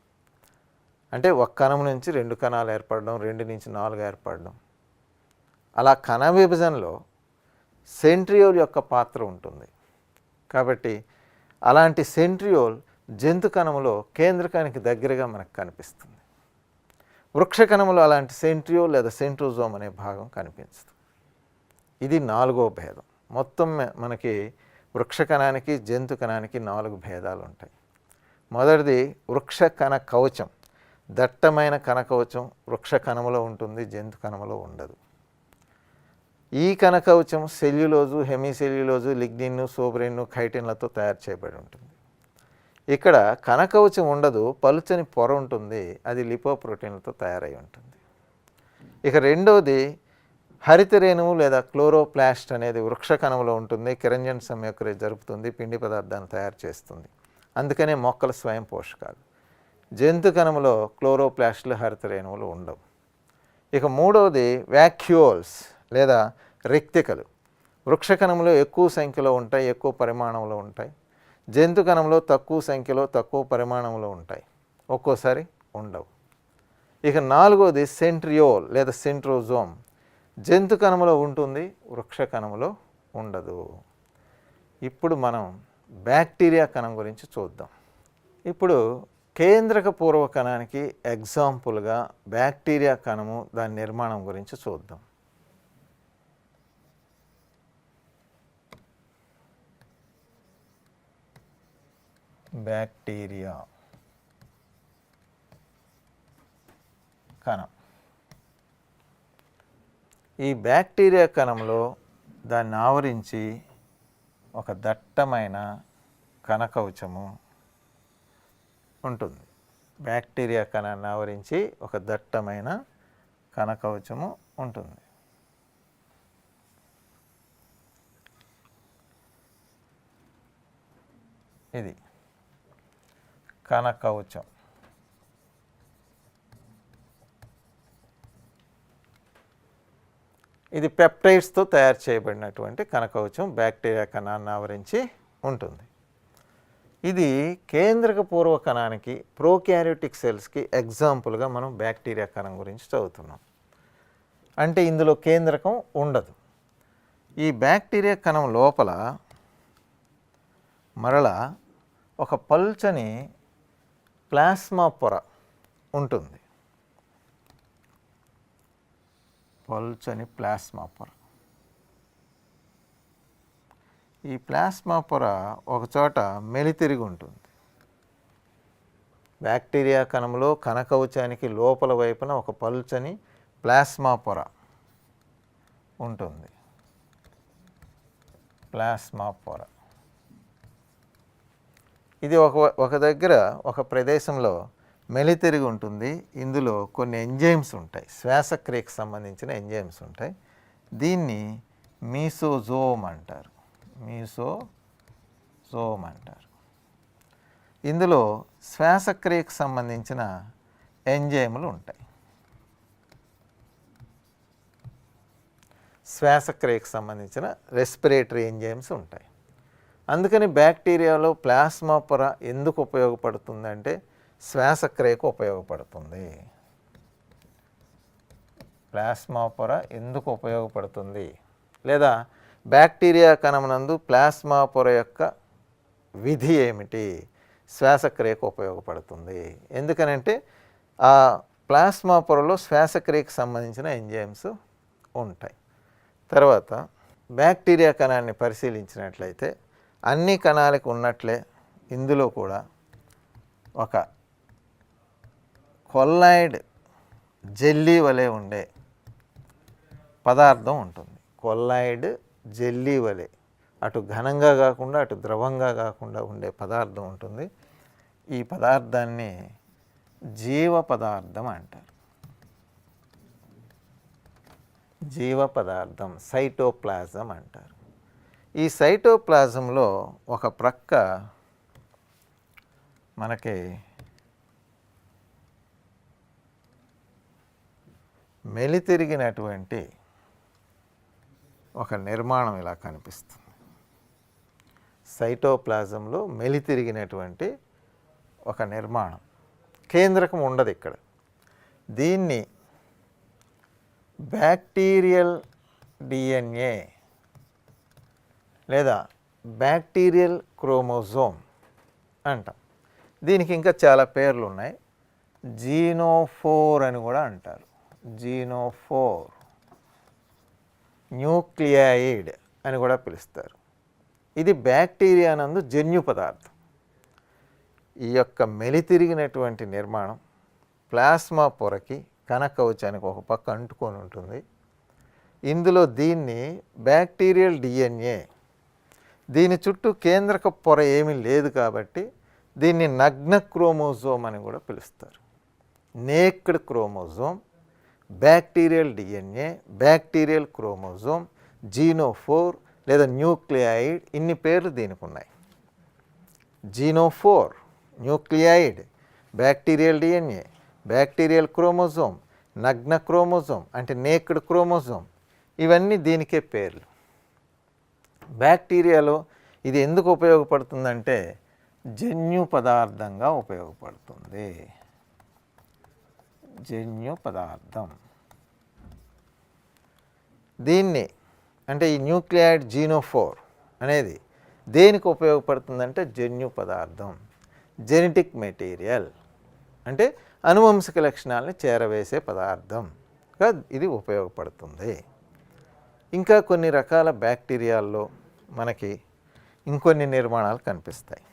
అంటే ఒక కణం నుంచి 2 కణాలు ఏర్పడడం, 2 నుంచి 4 ఏర్పడడం. అలా కణ విభజనలో సెంట్రియోల్ యొక్క పాత్ర ఉంటుంది. కాబట్టి అలాంటి సెంట్రియోల్ జంతు కణములో కేంద్రకానికి దగ్గరగా మనకు కనిపిస్తుంది. వృక్ష కణములో అలాంటి సెంట్రియోల్ లేదా సెంట్రోజోమ్ అనే భాగం కనిపించదు. ఇది నాలుగో భేదం. మొత్తం మనకి వృక్ష కణానికి, జంతు కణానికి 4 భేదాలు ఉంటాయి. మొదటిది వృక్ష కణ కవచం. దట్టమైన కణ కవచం వృక్ష కణములో ఉంటుంది, జంతు కణములో ఉండదు. ఈ కణ కవచం సెల్యులోజు, హెమిసెల్యులోజు, లిగ్నిన్, సోబ్రెన్, ఖైటిన్లతో తయారు చేయబడి ఉంటుంది. ఇక్కడ కణ కవచం ఉండదు, పలుచని పొర ఉంటుంది, అది లిపోప్రోటీన్లతో తయారై ఉంటుంది. ఇక రెండోది హరిత రేణువు లేదా క్లోరోప్లాస్ట్ అనేది వృక్ష కణంలో ఉంటుంది, కిరణజన్య సంయోగక్రియ జరుపుతుంది, పిండి పదార్థాన్ని తయారు చేస్తుంది. అందుకనే మొక్కల స్వయం పోషకాలు. జంతు కణములో క్లోరోప్లాస్ట్లు, హరిత రేణువులు ఉండవు. ఇక మూడవది వ్యాక్యూల్స్ లేదా రిక్తికలు. వృక్ష కణంలో ఎక్కువ సంఖ్యలో ఉంటాయి, ఎక్కువ పరిమాణంలో ఉంటాయి. జంతు కణంలో తక్కువ సంఖ్యలో, తక్కువ పరిమాణంలో ఉంటాయి, ఒక్కోసారి ఉండవు. ఇక నాలుగవది సెంట్రియోల్ లేదా సెంట్రోజోమ్. జంతు కణములో ఉంటుంది, వృక్ష కణములో ఉండదు. ఇప్పుడు మనం బ్యాక్టీరియా కణం గురించి చూద్దాం. ఇప్పుడు కేంద్రక పూర్వ కణానికి ఎగ్జాంపుల్గా బ్యాక్టీరియా కణము, దాని నిర్మాణం గురించి చూద్దాం. బ్యాక్టీరియా కణం. ఈ బ్యాక్టీరియా కణంలో దాన్ని ఆవరించి ఒక దట్టమైన కణకవచము ఉంటుంది. బ్యాక్టీరియా కణాన్ని ఆవరించి ఒక దట్టమైన కణకవచము ఉంటుంది. ఇది కణకవచం. ఇది పెప్టైడ్స్తో తయారు చేయబడినటువంటి కణకవచం బ్యాక్టీరియా కణాన్ని ఆవరించి ఉంటుంది. ఇది కేంద్రక పూర్వ కణానికి ప్రోకారియోటిక్ సెల్స్కి ఎగ్జాంపుల్గా మనం బ్యాక్టీరియా కణం గురించి చదువుతున్నాం. అంటే ఇందులో కేంద్రకం ఉండదు. ఈ బ్యాక్టీరియా కణం లోపల మరలా ఒక పల్చని ప్లాస్మా పొర ఉంటుంది. పల్చని ప్లాస్మా పొర. ఈ ప్లాస్మా పొర ఒకచోట మెలితిరిగి ఉంటుంది. బ్యాక్టీరియా కణంలో కణకవచానికి లోపల వైపున ఒక పల్చని ప్లాస్మా పొర ఉంటుంది. ప్లాస్మా పొర ఇది ఒక దగ్గర ఒక ప్రదేశంలో మెలితిరిగి ఉంటుంది. ఇందులో కొన్ని ఎంజైమ్స్ ఉంటాయి, శ్వాసక్రియకు సంబంధించిన ఎంజైమ్స్ ఉంటాయి. దీన్ని మీసోజోమ్ అంటారు. మీసోజోమ్ అంటారు. ఇందులో శ్వాసక్రియకు సంబంధించిన ఎంజైములు ఉంటాయి. శ్వాసక్రియకు సంబంధించిన రెస్పిరేటరీ ఎంజైమ్స్ ఉంటాయి. అందుకని బ్యాక్టీరియాలో ప్లాస్మా పొర ఎందుకు ఉపయోగపడుతుందంటే శ్వాసక్రియకు ఉపయోగపడుతుంది. ప్లాస్మా పొర ఎందుకు ఉపయోగపడుతుంది, లేదా బ్యాక్టీరియా కణమునందు ప్లాస్మా పొర యొక్క విధి ఏమిటి? శ్వాసక్రియకు ఉపయోగపడుతుంది. ఎందుకనంటే ఆ ప్లాస్మా పొరలో శ్వాసక్రియకు సంబంధించిన ఎంజైమ్స్ ఉంటాయి. తర్వాత బ్యాక్టీరియా కణాన్ని పరిశీలించినట్లయితే అన్ని కణాలకు ఉన్నట్లే ఇందులో కూడా ఒక కొల్లాయిడ్ జెల్లీ వలె ఉండే పదార్థం ఉంటుంది. కొల్లాయిడ్ జెల్లీ వలె, అటు ఘనంగా కాకుండా అటు ద్రవంగా కాకుండా ఉండే పదార్థం ఉంటుంది. ఈ పదార్థాన్ని జీవ పదార్థం అంటారు. జీవ పదార్థం సైటోప్లాజం అంటారు. ఈ సైటోప్లాజంలో ఒక ప్రక్క మనకి మెలితిరిగినటువంటి ఒక నిర్మాణం ఇలా కనిపిస్తుంది. సైటోప్లాజంలో మెలితిరిగినటువంటి ఒక నిర్మాణం, కేంద్రకం ఉండదు ఇక్కడ. దీన్ని బ్యాక్టీరియల్ డిఎన్ఏ లేదా బ్యాక్టీరియల్ క్రోమోజోమ్ అంటాం. దీనికి ఇంకా చాలా పేర్లు ఉన్నాయి. జీనోఫోర్ అని కూడా అంటారు. జీనోఫోర్, న్యూక్లియాయిడ్ అని కూడా పిలుస్తారు. ఇది బ్యాక్టీరియా నందు జన్యు పదార్థం. ఈ యొక్క మెలితిరిగినటువంటి నిర్మాణం ప్లాస్మా పొరకి కణకవచానికి ఒక పక్క అంటుకొని ఉంటుంది. ఇందులో దీన్ని బ్యాక్టీరియల్ డిఎన్ఏ, దీని చుట్టూ కేంద్రక పొర ఏమీ లేదు కాబట్టి దీన్ని నగ్న క్రోమోజోమ్ అని కూడా పిలుస్తారు. Naked chromosome, bacterial DNA, bacterial chromosome, genophore లేదా న్యూక్లియాయిడ్, ఇన్ని పేర్లు దీనికి ఉన్నాయి. Genophore, nucleoid, bacterial DNA, bacterial chromosome, నగ్న క్రోమోజోమ్ అంటే నేక్డ్ క్రోమోజోమ్, ఇవన్నీ దీనికే పేర్లు. బ్యాక్టీరియాలో ఇది ఎందుకు ఉపయోగపడుతుందంటే జన్యు పదార్థంగా ఉపయోగపడుతుంది. జన్యు పదార్థం. దీన్ని అంటే ఈ న్యూక్లియాయిడ్ జీనోఫోర్ అనేది దేనికి ఉపయోగపడుతుందంటే జన్యు పదార్థం, జెనెటిక్ మెటీరియల్ అంటే అనువంశిక లక్షణాలను చేరవేసే పదార్థంగా ఇది ఉపయోగపడుతుంది. ఇంకా కొన్ని రకాల బ్యాక్టీరియాల్లో మనకి ఇంకొన్ని నిర్మాణాలు కనిపిస్తాయి.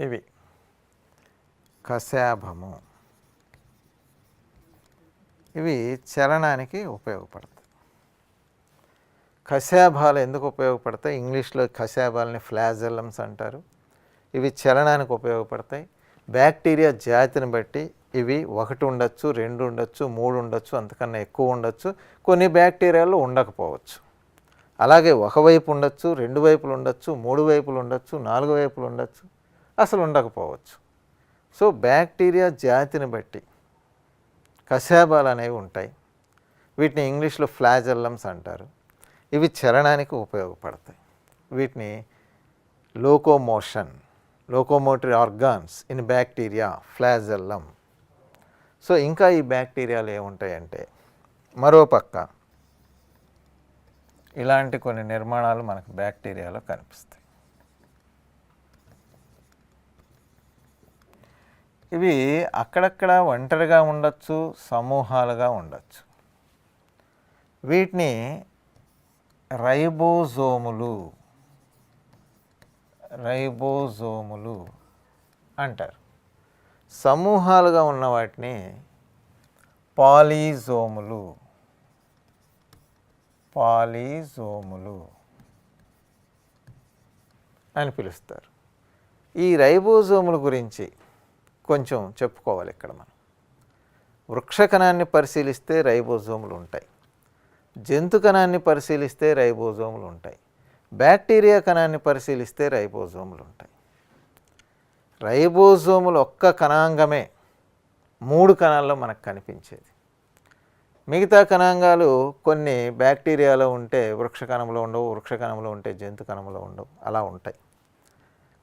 ఇవి కశాభము. ఇవి చలనానికి ఉపయోగపడతాయి. కశాభాలు ఎందుకు ఉపయోగపడతాయి? ఇంగ్లీష్లో కశాభాలని ఫ్లాజెల్లమ్స్ అంటారు. ఇవి చలనానికి ఉపయోగపడతాయి. బ్యాక్టీరియా జాతిని బట్టి ఇవి 1 ఉండొచ్చు, 2 ఉండొచ్చు, 3 ఉండొచ్చు, అంతకన్నా ఎక్కువ ఉండొచ్చు. కొన్ని బ్యాక్టీరియాలు ఉండకపోవచ్చు. అలాగే ఒకవైపు ఉండొచ్చు, 2 వైపులు ఉండొచ్చు, 3 వైపులు ఉండొచ్చు, 4 వైపులు ఉండొచ్చు, అసలు ఉండకపోవచ్చు. సో బ్యాక్టీరియా జాతిని బట్టి కశాభాలు అనేవి ఉంటాయి. వీటిని ఇంగ్లీష్లో ఫ్లాజెల్లమ్స్ అంటారు. ఇవి చలనానికి ఉపయోగపడతాయి. వీటిని locomotory organs in bacteria flagellum. So ఇంకా ఈ బ్యాక్టీరియాలు ఏముంటాయంటే, మరోపక్క ఇలాంటి కొన్ని నిర్మాణాలు మనకు బ్యాక్టీరియాలో కనిపిస్తాయి. ఇవి అక్కడక్కడ ఒంటరిగా ఉండొచ్చు, సమూహాలుగా ఉండొచ్చు. వీటిని రైబోజోములు అంటారు. సమూహాలుగా ఉన్న వాటిని పాలిజోములు అని పిలుస్తారు. ఈ రైబోజోముల గురించి కొంచెం చెప్పుకోవాలి ఇక్కడ మనం. వృక్షకణాన్ని పరిశీలిస్తే రైబోజోములు ఉంటాయి. జంతు కణాన్ని పరిశీలిస్తే రైబోజోములు ఉంటాయి. బ్యాక్టీరియా కణాన్ని పరిశీలిస్తే రైబోజోములు ఉంటాయి. రైబోజోములు ఒక్క కణాంగమే 3 కణాల్లో మనకు కనిపించేది. మిగతా కణాంగాలు కొన్ని బ్యాక్టీరియాలో ఉంటే వృక్షకణంలో ఉండవు, వృక్షకణంలో ఉంటే జంతు కణంలో ఉండవు, అలా ఉంటాయి.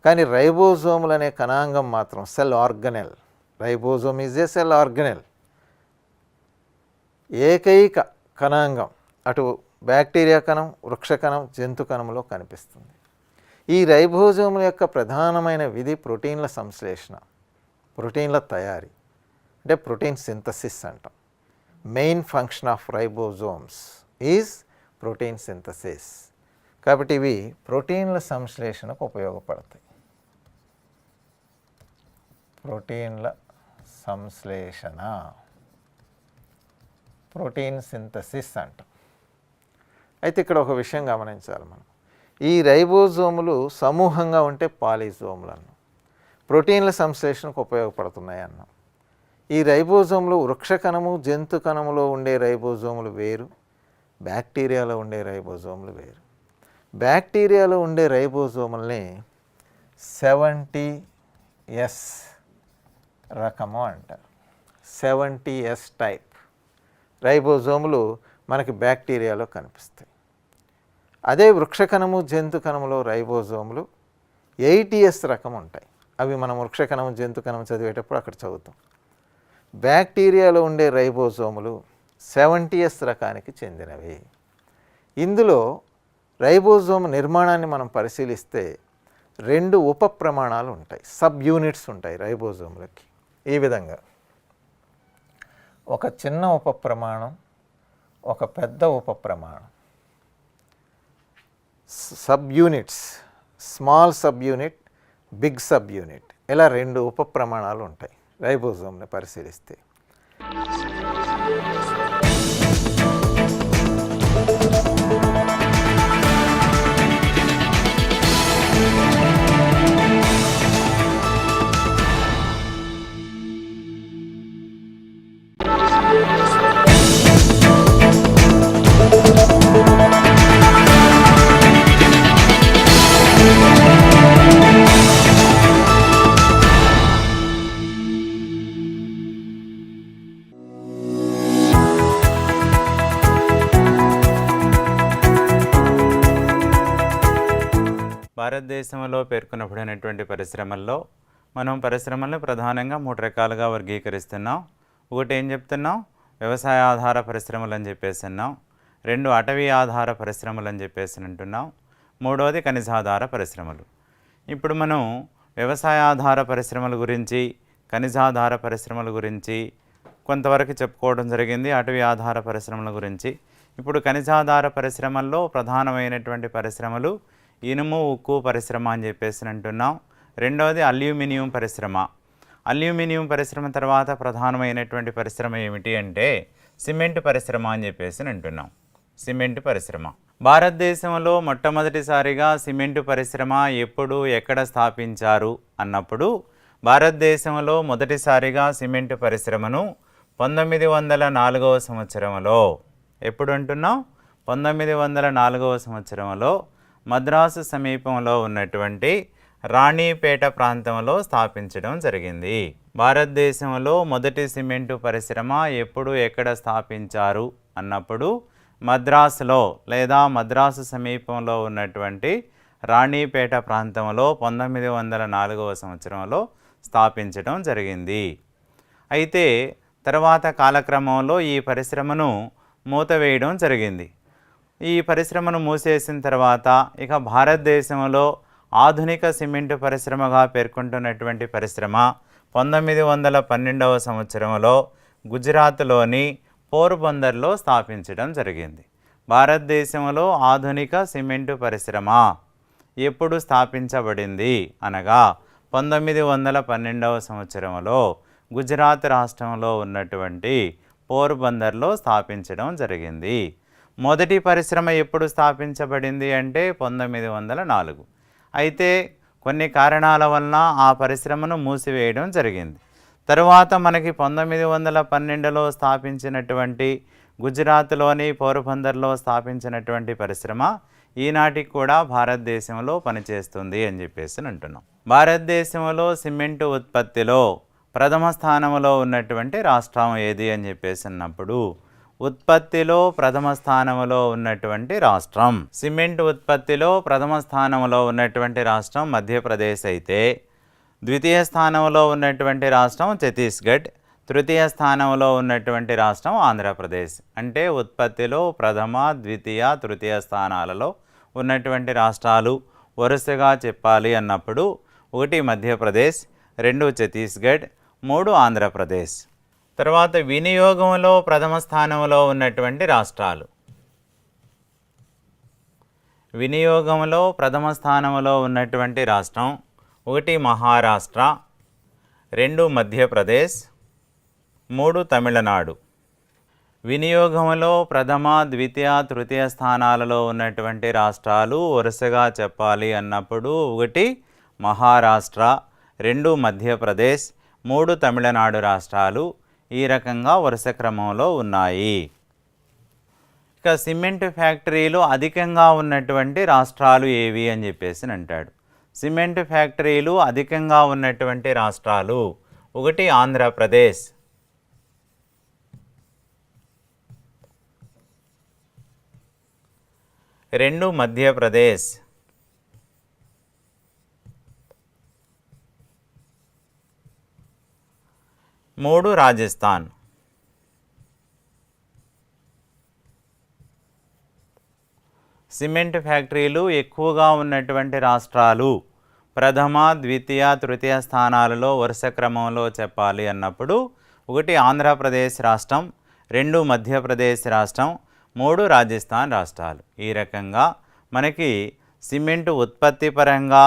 కానీ రైబోజోములు అనే కణాంగం మాత్రం cell organelle. Ribosome is a cell organelle. ఏకైక కణాంగం అటు బ్యాక్టీరియా కణం, వృక్షకణం, జంతు కణంలో కనిపిస్తుంది. ఈ రైబోజోముల యొక్క ప్రధానమైన విధి ప్రోటీన్ల సంశ్లేషణ, ప్రోటీన్ల తయారీ, అంటే ప్రోటీన్ సింథసిస్ అంటాం. Main function of ribosomes is protein synthesis. కాబట్టి ఇవి ప్రోటీన్ల సంశ్లేషణకు ఉపయోగపడతాయి. ప్రోటీన్ల సంశ్లేషణ, ప్రోటీన్ సింథసిస్ అంటాం. అయితే ఇక్కడ ఒక విషయం గమనించాలి మనం. ఈ రైబోజోములు సమూహంగా ఉంటే పాలిజోములు అన్నాం. ప్రోటీన్ల సంశ్లేషణకు ఉపయోగపడుతున్నాయి అన్నాం. ఈ రైబోజోములు వృక్షకణము, జంతు కణములో ఉండే రైబోజోములు వేరు, బ్యాక్టీరియాలో ఉండే రైబోజోములు వేరు. బ్యాక్టీరియాలో ఉండే రైబోజోముల్ని 70S రకము అంటారు. 70S టైప్ రైబోజోములు మనకి బ్యాక్టీరియాలో కనిపిస్తాయి. అదే వృక్షకణము, జంతు కణములో రైబోజోములు 80S రకం ఉంటాయి. అవి మనం వృక్షకణము, జంతు కణము చదివేటప్పుడు అక్కడ చదువుతాం. బ్యాక్టీరియాలో ఉండే రైబోజోములు 70S రకానికి చెందినవి. ఇందులో రైబోజోమ్ నిర్మాణాన్ని మనం పరిశీలిస్తే 2 ఉప ప్రమాణాలు ఉంటాయి, సబ్ యూనిట్స్ ఉంటాయి రైబోజోములకి. ఈ విధంగా ఒక చిన్న ఉప ప్రమాణం, ఒక పెద్ద ఉప ప్రమాణం. Sub units, small sub unit, big sub unit, ఇలా 2 ఉప ప్రమాణాలు ఉంటాయి రైబోజోమ్ని పరిశీలిస్తే. భారతదేశంలో పేర్కొనబడినటువంటి పరిశ్రమల్లో మనం పరిశ్రమలను ప్రధానంగా 3 రకాలుగా వర్గీకరిస్తున్నాం. ఒకటి ఏం చెప్తున్నాం? వ్యవసాయ ఆధార పరిశ్రమలు అని చెప్పేసి అన్నాం. 2 అటవీ ఆధార పరిశ్రమలు అని చెప్పేసి అంటున్నాం. 3వది ఖనిజాధార పరిశ్రమలు. ఇప్పుడు మనం వ్యవసాయ ఆధార పరిశ్రమల గురించి, ఖనిజాధార పరిశ్రమల గురించి కొంతవరకు చెప్పుకోవడం జరిగింది. అటవీ ఆధార పరిశ్రమల గురించి. ఇప్పుడు ఖనిజాధార పరిశ్రమల్లో ప్రధానమైనటువంటి పరిశ్రమలు ఇనుము, ఉక్కు పరిశ్రమ అని చెప్పేసి అంటున్నాం. రెండవది అల్యూమినియం పరిశ్రమ. అల్యూమినియం పరిశ్రమ తర్వాత ప్రధానమైనటువంటి పరిశ్రమ ఏమిటి అంటే సిమెంట్ పరిశ్రమ అని చెప్పేసి అంటున్నాం. సిమెంట్ పరిశ్రమ భారతదేశంలో మొట్టమొదటిసారిగా సిమెంటు పరిశ్రమ ఎప్పుడు ఎక్కడ స్థాపించారు అన్నప్పుడు భారతదేశంలో మొదటిసారిగా సిమెంటు పరిశ్రమను 1904వ సంవత్సరంలో ఎప్పుడు అంటున్నాం 1904వ సంవత్సరంలో మద్రాసు సమీపంలో ఉన్నటువంటి రాణిపేట ప్రాంతంలో స్థాపించడం జరిగింది. భారతదేశంలో మొదటి సిమెంటు పరిశ్రమ ఎప్పుడు ఎక్కడ స్థాపించారు అన్నప్పుడు మద్రాసులో లేదా మద్రాసు సమీపంలో ఉన్నటువంటి రాణిపేట ప్రాంతంలో 1904వ సంవత్సరంలో స్థాపించడం జరిగింది. అయితే తర్వాత కాలక్రమంలో ఈ పరిశ్రమను మూతవేయడం జరిగింది. ఈ పరిశ్రమను మూసేసిన తర్వాత ఇక భారతదేశంలో ఆధునిక సిమెంటు పరిశ్రమగా పేర్కొంటున్నటువంటి పరిశ్రమ 1912వ సంవత్సరంలో గుజరాత్లోని పోర్బందర్లో స్థాపించడం జరిగింది. భారతదేశంలో ఆధునిక సిమెంటు పరిశ్రమ ఎప్పుడు స్థాపించబడింది అనగా 1912వ సంవత్సరంలో గుజరాత్ రాష్ట్రంలో ఉన్నటువంటి పోర్బందర్లో స్థాపించడం జరిగింది. మొదటి పరిశ్రమ ఎప్పుడు స్థాపించబడింది అంటే 1904. అయితే కొన్ని కారణాల వలన ఆ పరిశ్రమను మూసివేయడం జరిగింది. తరువాత మనకి 1912లో స్థాపించినటువంటి గుజరాత్లోని పోర్బందర్లో స్థాపించినటువంటి పరిశ్రమ ఈనాటికి కూడా భారతదేశంలో పనిచేస్తుంది అని చెప్పేసి అంటున్నాం. భారతదేశంలో సిమెంటు ఉత్పత్తిలో ప్రథమ స్థానంలో ఉన్నటువంటి రాష్ట్రం ఏది అని చెప్పేసి అన్నప్పుడు ఉత్పత్తిలో ప్రథమ స్థానంలో ఉన్నటువంటి రాష్ట్రం సిమెంట్ ఉత్పత్తిలో ప్రథమ స్థానంలో ఉన్నటువంటి రాష్ట్రం మధ్యప్రదేశ్ అయితే ద్వితీయ స్థానంలో ఉన్నటువంటి రాష్ట్రం ఛత్తీస్గఢ్, తృతీయ స్థానంలో ఉన్నటువంటి రాష్ట్రం ఆంధ్రప్రదేశ్. అంటే ఉత్పత్తిలో ప్రథమ, ద్వితీయ, తృతీయ స్థానాలలో ఉన్నటువంటి రాష్ట్రాలు వరుసగా చెప్పాలి అన్నప్పుడు 1 మధ్యప్రదేశ్, 2 ఛత్తీస్గఢ్, 3 ఆంధ్రప్రదేశ్. తర్వాత వినియోగంలో ప్రథమ స్థానంలో ఉన్నటువంటి రాష్ట్రాలు వినియోగంలో ప్రథమ స్థానంలో ఉన్నటువంటి రాష్ట్రం 1 మహారాష్ట్ర, 2 మధ్యప్రదేశ్, 3 తమిళనాడు. వినియోగంలో ప్రథమ, ద్వితీయ, తృతీయ స్థానాలలో ఉన్నటువంటి రాష్ట్రాలు వరుసగా చెప్పాలి అన్నప్పుడు 1 మహారాష్ట్ర, 2 మధ్యప్రదేశ్, 3 తమిళనాడు రాష్ట్రాలు ఈ రకంగా వరుస క్రమంలో ఉన్నాయి. ఇక సిమెంట్ ఫ్యాక్టరీలు అధికంగా ఉన్నటువంటి రాష్ట్రాలు ఏవి అని చెప్పేసి అంటాడు. సిమెంట్ ఫ్యాక్టరీలు అధికంగా ఉన్నటువంటి రాష్ట్రాలు 1 ఆంధ్రప్రదేశ్, 2 మధ్యప్రదేశ్, 3 రాజస్థాన్. సిమెంట్ ఫ్యాక్టరీలు ఎక్కువగా ఉన్నటువంటి రాష్ట్రాలు ప్రథమ, ద్వితీయ, తృతీయ స్థానాలలో వరుస క్రమంలో చెప్పాలి అన్నప్పుడు 1 ఆంధ్రప్రదేశ్ రాష్ట్రం, 2 మధ్యప్రదేశ్ రాష్ట్రం, 3 రాజస్థాన్ రాష్ట్రాలు. ఈ రకంగా మనకి సిమెంటు ఉత్పత్తి పరంగా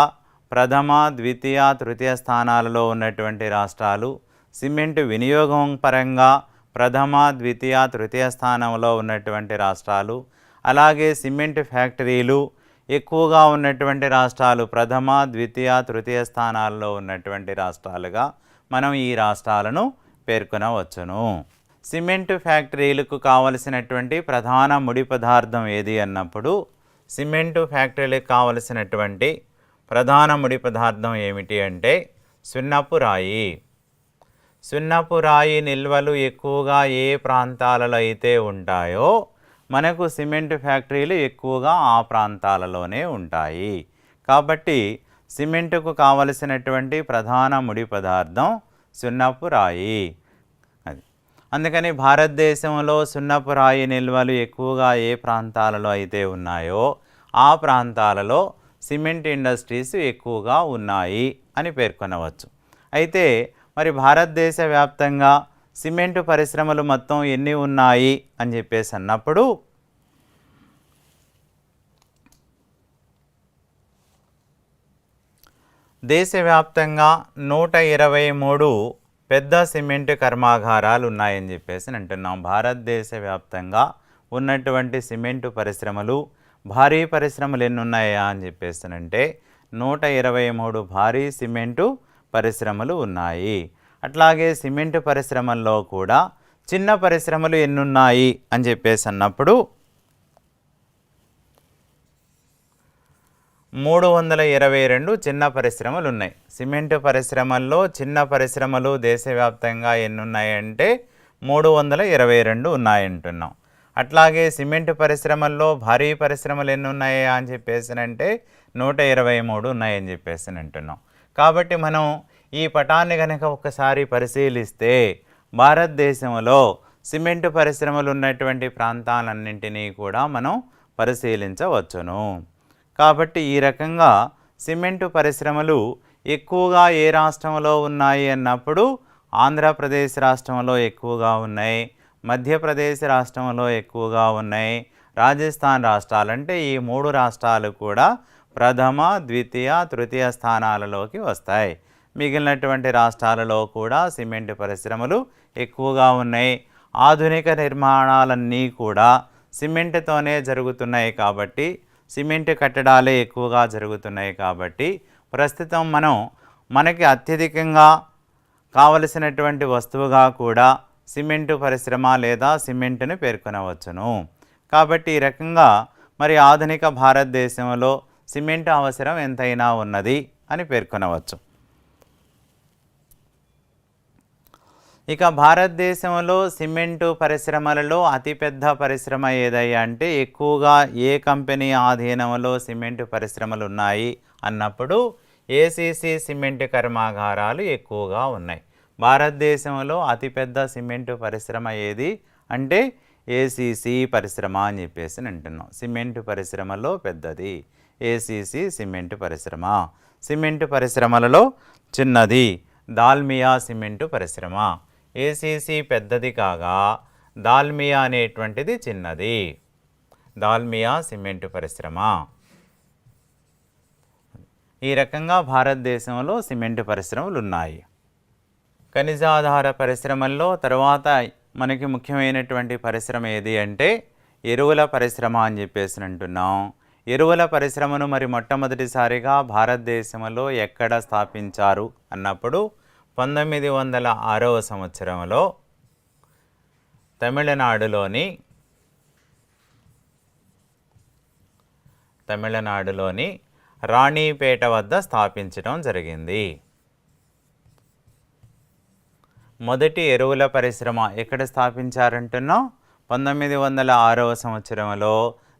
ప్రథమ, ద్వితీయ, తృతీయ స్థానాలలో ఉన్నటువంటి రాష్ట్రాలు, సిమెంటు వినియోగం పరంగా ప్రథమ, ద్వితీయ, తృతీయ స్థానంలో ఉన్నటువంటి రాష్ట్రాలు, అలాగే సిమెంట్ ఫ్యాక్టరీలు ఎక్కువగా ఉన్నటువంటి రాష్ట్రాలు ప్రథమ, ద్వితీయ, తృతీయ స్థానాల్లో ఉన్నటువంటి రాష్ట్రాలుగా మనం ఈ రాష్ట్రాలను పేర్కొనవచ్చును. సిమెంటు ఫ్యాక్టరీలకు కావలసినటువంటి ప్రధాన ముడి పదార్థం ఏది అన్నప్పుడు సిమెంటు ఫ్యాక్టరీలకు కావలసినటువంటి ప్రధాన ముడి పదార్థం ఏమిటి అంటే సున్నపు రాయి. సున్నపు రాయి నిల్వలు ఎక్కువగా ఏ ప్రాంతాలలో అయితే ఉంటాయో మనకు సిమెంట్ ఫ్యాక్టరీలు ఎక్కువగా ఆ ప్రాంతాలలోనే ఉంటాయి. కాబట్టి సిమెంటుకు కావలసినటువంటి ప్రధాన ముడి పదార్థం సున్నపు రాయి. అది అందుకని భారతదేశంలో సున్నపు రాయి నిల్వలు ఎక్కువగా ఏ ప్రాంతాలలో అయితే ఉన్నాయో ఆ ప్రాంతాలలో సిమెంట్ ఇండస్ట్రీస్ ఎక్కువగా ఉన్నాయి అని పేర్కొనవచ్చు. అయితే మరి భారతదేశ వ్యాప్తంగా సిమెంటు పరిశ్రమలు మొత్తం ఎన్ని ఉన్నాయి అని చెప్పేసి అన్నప్పుడు దేశవ్యాప్తంగా 123 పెద్ద సిమెంట్ కర్మాగారాలు ఉన్నాయని చెప్పేసి అంటున్నాం. భారతదేశ వ్యాప్తంగా ఉన్నటువంటి సిమెంటు పరిశ్రమలు, భారీ పరిశ్రమలు ఎన్ని ఉన్నాయా అని చెప్పేసానంటే 123 భారీ సిమెంటు పరిశ్రమలు ఉన్నాయి. అట్లాగే సిమెంటు పరిశ్రమల్లో కూడా చిన్న పరిశ్రమలు ఎన్ని ఉన్నాయి అని చెప్పేసి అన్నప్పుడు 322 చిన్న పరిశ్రమలు ఉన్నాయి. సిమెంటు పరిశ్రమల్లో చిన్న పరిశ్రమలు దేశవ్యాప్తంగా ఎన్ని ఉన్నాయంటే 322 ఉన్నాయంటున్నాం. అట్లాగే సిమెంటు పరిశ్రమల్లో భారీ పరిశ్రమలు ఎన్ని ఉన్నాయా అని చెప్పేసినంటే 123 ఉన్నాయని చెప్పేసి అంటున్నాం. కాబట్టి మనం ఈ పటాన్ని కనుక ఒకసారి పరిశీలిస్తే భారతదేశంలో సిమెంటు పరిశ్రమలు ఉన్నటువంటి ప్రాంతాలన్నింటినీ కూడా మనం పరిశీలించవచ్చును. కాబట్టి ఈ రకంగా సిమెంటు పరిశ్రమలు ఎక్కువగా ఏ రాష్ట్రంలో ఉన్నాయి అన్నప్పుడు ఆంధ్రప్రదేశ్ రాష్ట్రంలో ఎక్కువగా ఉన్నాయి, మధ్యప్రదేశ్ రాష్ట్రంలో ఎక్కువగా ఉన్నాయి, రాజస్థాన్ రాష్ట్రాలంటే ఈ 3 రాష్ట్రాలు కూడా ప్రథమ, ద్వితీయ, తృతీయ స్థానాలలోకి వస్తాయి. మిగిలినటువంటి రాష్ట్రాలలో కూడా సిమెంటు పరిశ్రమలు ఎక్కువగా ఉన్నాయి. ఆధునిక నిర్మాణాలన్నీ కూడా సిమెంటుతోనే జరుగుతున్నాయి కాబట్టి, సిమెంటు కట్టడాలే ఎక్కువగా జరుగుతున్నాయి కాబట్టి ప్రస్తుతం మనకి అత్యధికంగా కావలసినటువంటి వస్తువుగా కూడా సిమెంటు పరిశ్రమ లేదా సిమెంటుని పేర్కొనవచ్చును. కాబట్టి ఈ రకంగా మరి ఆధునిక భారతదేశంలో సిమెంటు అవసరం ఎంతైనా ఉన్నది అని పేర్కొనవచ్చు. ఇక భారతదేశంలో సిమెంటు పరిశ్రమలలో అతిపెద్ద పరిశ్రమ ఏదయ్యా అంటే ఎక్కువగా ఏ కంపెనీ ఆధీనంలో సిమెంటు పరిశ్రమలు ఉన్నాయి అన్నప్పుడు ఏసీసీ సిమెంటు కర్మాగారాలు ఎక్కువగా ఉన్నాయి. భారతదేశంలో అతిపెద్ద సిమెంటు పరిశ్రమ ఏది అంటే ఏసీసీ పరిశ్రమ అని చెప్పేసి అంటున్నాం. సిమెంటు పరిశ్రమలో పెద్దది ఏసీసీ సిమెంటు పరిశ్రమ. సిమెంటు పరిశ్రమలలో చిన్నది దాల్మియా సిమెంటు పరిశ్రమ. ఏసీసీ పెద్దది కాగా దాల్మియా అనేటువంటిది చిన్నది. దాల్మియా సిమెంటు పరిశ్రమ. ఈ రకంగా భారతదేశంలో సిమెంటు పరిశ్రమలు ఉన్నాయి. ఖనిజాధార పరిశ్రమల్లో తర్వాత మనకి ముఖ్యమైనటువంటి పరిశ్రమ ఏది అంటే ఎరువుల పరిశ్రమ అని చెప్పేసి అంటున్నాం. ఎరువుల పరిశ్రమను మరి మొట్టమొదటిసారిగా భారతదేశంలో ఎక్కడ స్థాపించారు అన్నప్పుడు 1906వ సంవత్సరంలో తమిళనాడులోని రాణిపేట వద్ద స్థాపించడం జరిగింది. మొదటి ఎరువుల పరిశ్రమ ఎక్కడ స్థాపించారంటున్నాం 1906వ సంవత్సరంలో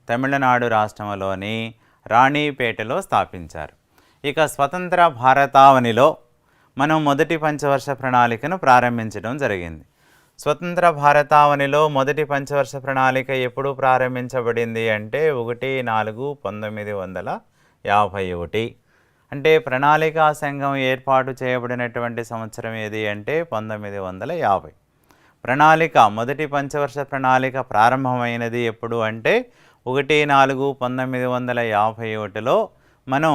తమిళనాడు రాష్ట్రంలోని రాణిపేటలో స్థాపించారు. ఇక స్వతంత్ర భారతావనిలో మనం మొదటి పంచవర్ష ప్రణాళికను ప్రారంభించడం జరిగింది. స్వతంత్ర భారతావనిలో మొదటి పంచవర్ష ప్రణాళిక ఎప్పుడు ప్రారంభించబడింది అంటే 1/4/1951. అంటే ప్రణాళికా సంఘం ఏర్పాటు చేయబడినటువంటి సంవత్సరం ఏది అంటే 1950. ప్రణాళిక మొదటి పంచవర్ష ప్రణాళిక ప్రారంభమైనది ఎప్పుడు అంటే 1/4/1951లో మనం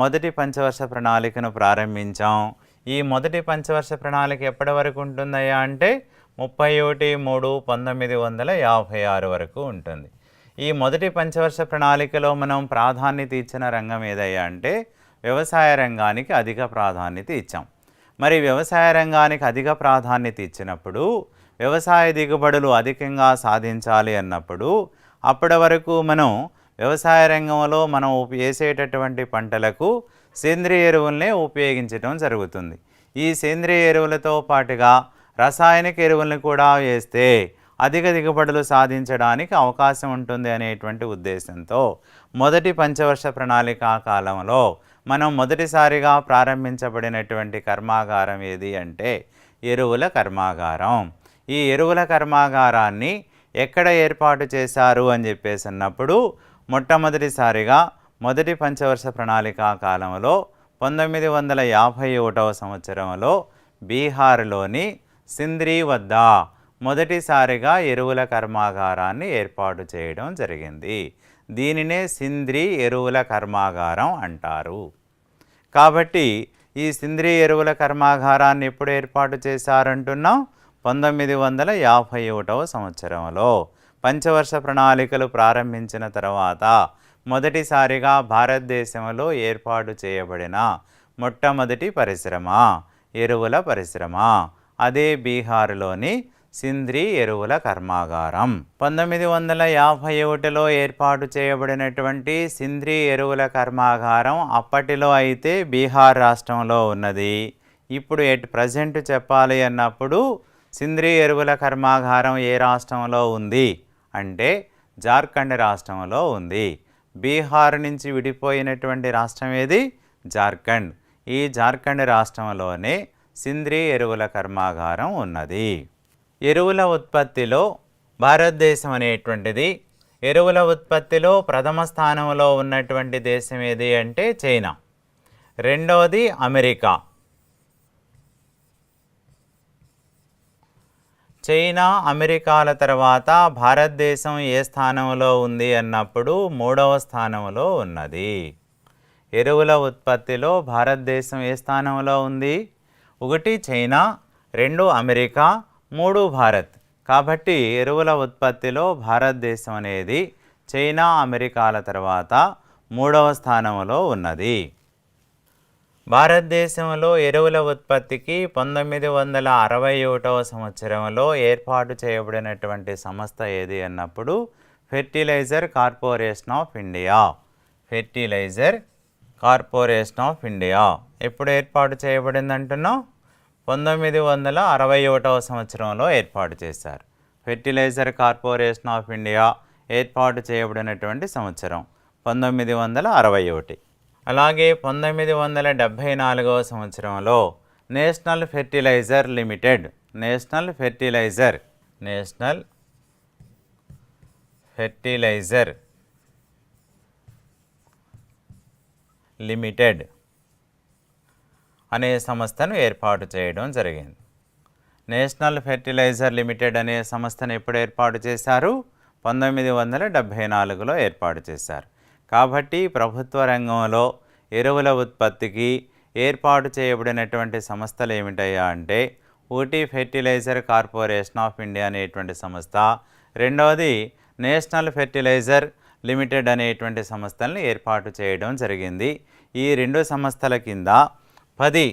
మొదటి పంచవర్ష ప్రణాళికను ప్రారంభించాం. ఈ మొదటి పంచవర్ష ప్రణాళిక ఎప్పటి వరకు ఉంటుందయ్యా అంటే 31/3/1956 వరకు ఉంటుంది. ఈ మొదటి పంచవర్ష ప్రణాళికలో మనం ప్రాధాన్యత ఇచ్చిన రంగం ఏదయ్యా అంటే వ్యవసాయ రంగానికి అధిక ప్రాధాన్యత ఇచ్చాం. మరి వ్యవసాయ రంగానికి అధిక ప్రాధాన్యత ఇచ్చినప్పుడు వ్యవసాయ దిగుబడులు అధికంగా సాధించాలి అన్నప్పుడు అప్పటి వరకు మనం వ్యవసాయ రంగంలో మనం వేసేటటువంటి పంటలకు సేంద్రియ ఎరువులనే ఉపయోగించడం జరుగుతుంది. ఈ సేంద్రియ ఎరువులతో పాటుగా రసాయనిక ఎరువులను కూడా వేస్తే అధిక దిగుబడులు సాధించడానికి అవకాశం ఉంటుంది అనేటువంటి ఉద్దేశంతో మొదటి పంచవర్ష ప్రణాళికా కాలంలో మనం మొదటిసారిగా ప్రారంభించబడినటువంటి కర్మాగారం ఏది అంటే ఎరువుల కర్మాగారం. ఈ ఎరువుల కర్మాగారాన్ని ఎక్కడ ఏర్పాటు చేశారు అని చెప్పేసి అన్నప్పుడు మొట్టమొదటిసారిగా మొదటి పంచవర్ష ప్రణాళికా కాలంలో 1951వ సంవత్సరంలో బీహార్లోని సింద్రి వద్ద మొదటిసారిగా ఎరువుల కర్మాగారాన్ని ఏర్పాటు చేయడం జరిగింది. దీనినే సింద్రి ఎరువుల కర్మాగారం అంటారు. కాబట్టి ఈ సింద్రీ ఎరువుల కర్మాగారాన్ని ఎప్పుడు ఏర్పాటు చేశారంటున్నాం? 1951వ సంవత్సరంలో పంచవర్ష ప్రణాళికలు ప్రారంభించిన తర్వాత మొదటిసారిగా భారతదేశంలో ఏర్పాటు చేయబడిన మొట్టమొదటి పరిశ్రమ ఎరువుల పరిశ్రమ. అదే బీహార్లోని సింద్రీ ఎరువుల కర్మాగారం. 1951లో ఏర్పాటు చేయబడినటువంటి సింద్రీ ఎరువుల కర్మాగారం అప్పటిలో అయితే బీహార్ రాష్ట్రంలో ఉన్నది. ఇప్పుడు ప్రజెంట్ చెప్పాలి అన్నప్పుడు సింద్రీ ఎరువుల కర్మాగారం ఏ రాష్ట్రంలో ఉంది అంటే జార్ఖండ్ రాష్ట్రంలో ఉంది. బీహార్ నుంచి విడిపోయినటువంటి రాష్ట్రం ఏది? జార్ఖండ్. ఈ జార్ఖండ్ రాష్ట్రంలోనే సింద్రీ ఎరువుల కర్మాగారం ఉన్నది. ఎరువుల ఉత్పత్తిలో భారతదేశం అనేటువంటిది ఎరువుల ఉత్పత్తిలో ప్రథమ స్థానంలో ఉన్నటువంటి దేశం ఏది అంటే చైనా. రెండవది అమెరికా. చైనా, అమెరికాల తర్వాత భారతదేశం ఏ స్థానంలో ఉంది అన్నప్పుడు 3వ స్థానంలో ఉన్నది. ఎరువుల ఉత్పత్తిలో భారతదేశం ఏ స్థానంలో ఉంది? 1 చైనా, 2 అమెరికా, 3 భారత్. కాబట్టి ఎరువుల ఉత్పత్తిలో భారతదేశం అనేది చైనా, అమెరికాల తర్వాత 3వ స్థానంలో ఉన్నది. భారతదేశంలో ఎరువుల ఉత్పత్తికి 1961వ సంవత్సరంలో ఏర్పాటు చేయబడినటువంటి సంస్థ ఏది అన్నప్పుడు fertiliser corporation of India. Fertiliser corporation of India ఎప్పుడు ఏర్పాటు చేయబడింది అంటున్నాం? 1961వ సంవత్సరంలో ఏర్పాటు చేశారు. ఫెర్టిలైజర్ కార్పొరేషన్ ఆఫ్ ఇండియా ఏర్పాటు చేయబడినటువంటి సంవత్సరం 1961. అలాగే 1974వ సంవత్సరంలో నేషనల్ ఫెర్టిలైజర్ లిమిటెడ్ అనే సంస్థను ఏర్పాటు చేయడం జరిగింది. నేషనల్ ఫెర్టిలైజర్ లిమిటెడ్ అనే సంస్థను ఎప్పుడు ఏర్పాటు చేశారు? 1974లో ఏర్పాటు చేశారు. కాబట్టి ప్రభుత్వ రంగంలో ఎరువుల ఉత్పత్తికి ఏర్పాటు చేయబడినటువంటి సంస్థలు ఏమిటయ్యా అంటే 1 ఫెర్టిలైజర్ కార్పొరేషన్ ఆఫ్ ఇండియా అనేటువంటి సంస్థ, రెండవది నేషనల్ ఫెర్టిలైజర్ లిమిటెడ్ అనేటువంటి సంస్థలను ఏర్పాటు చేయడం జరిగింది. ఈ 2 సంస్థల కింద 10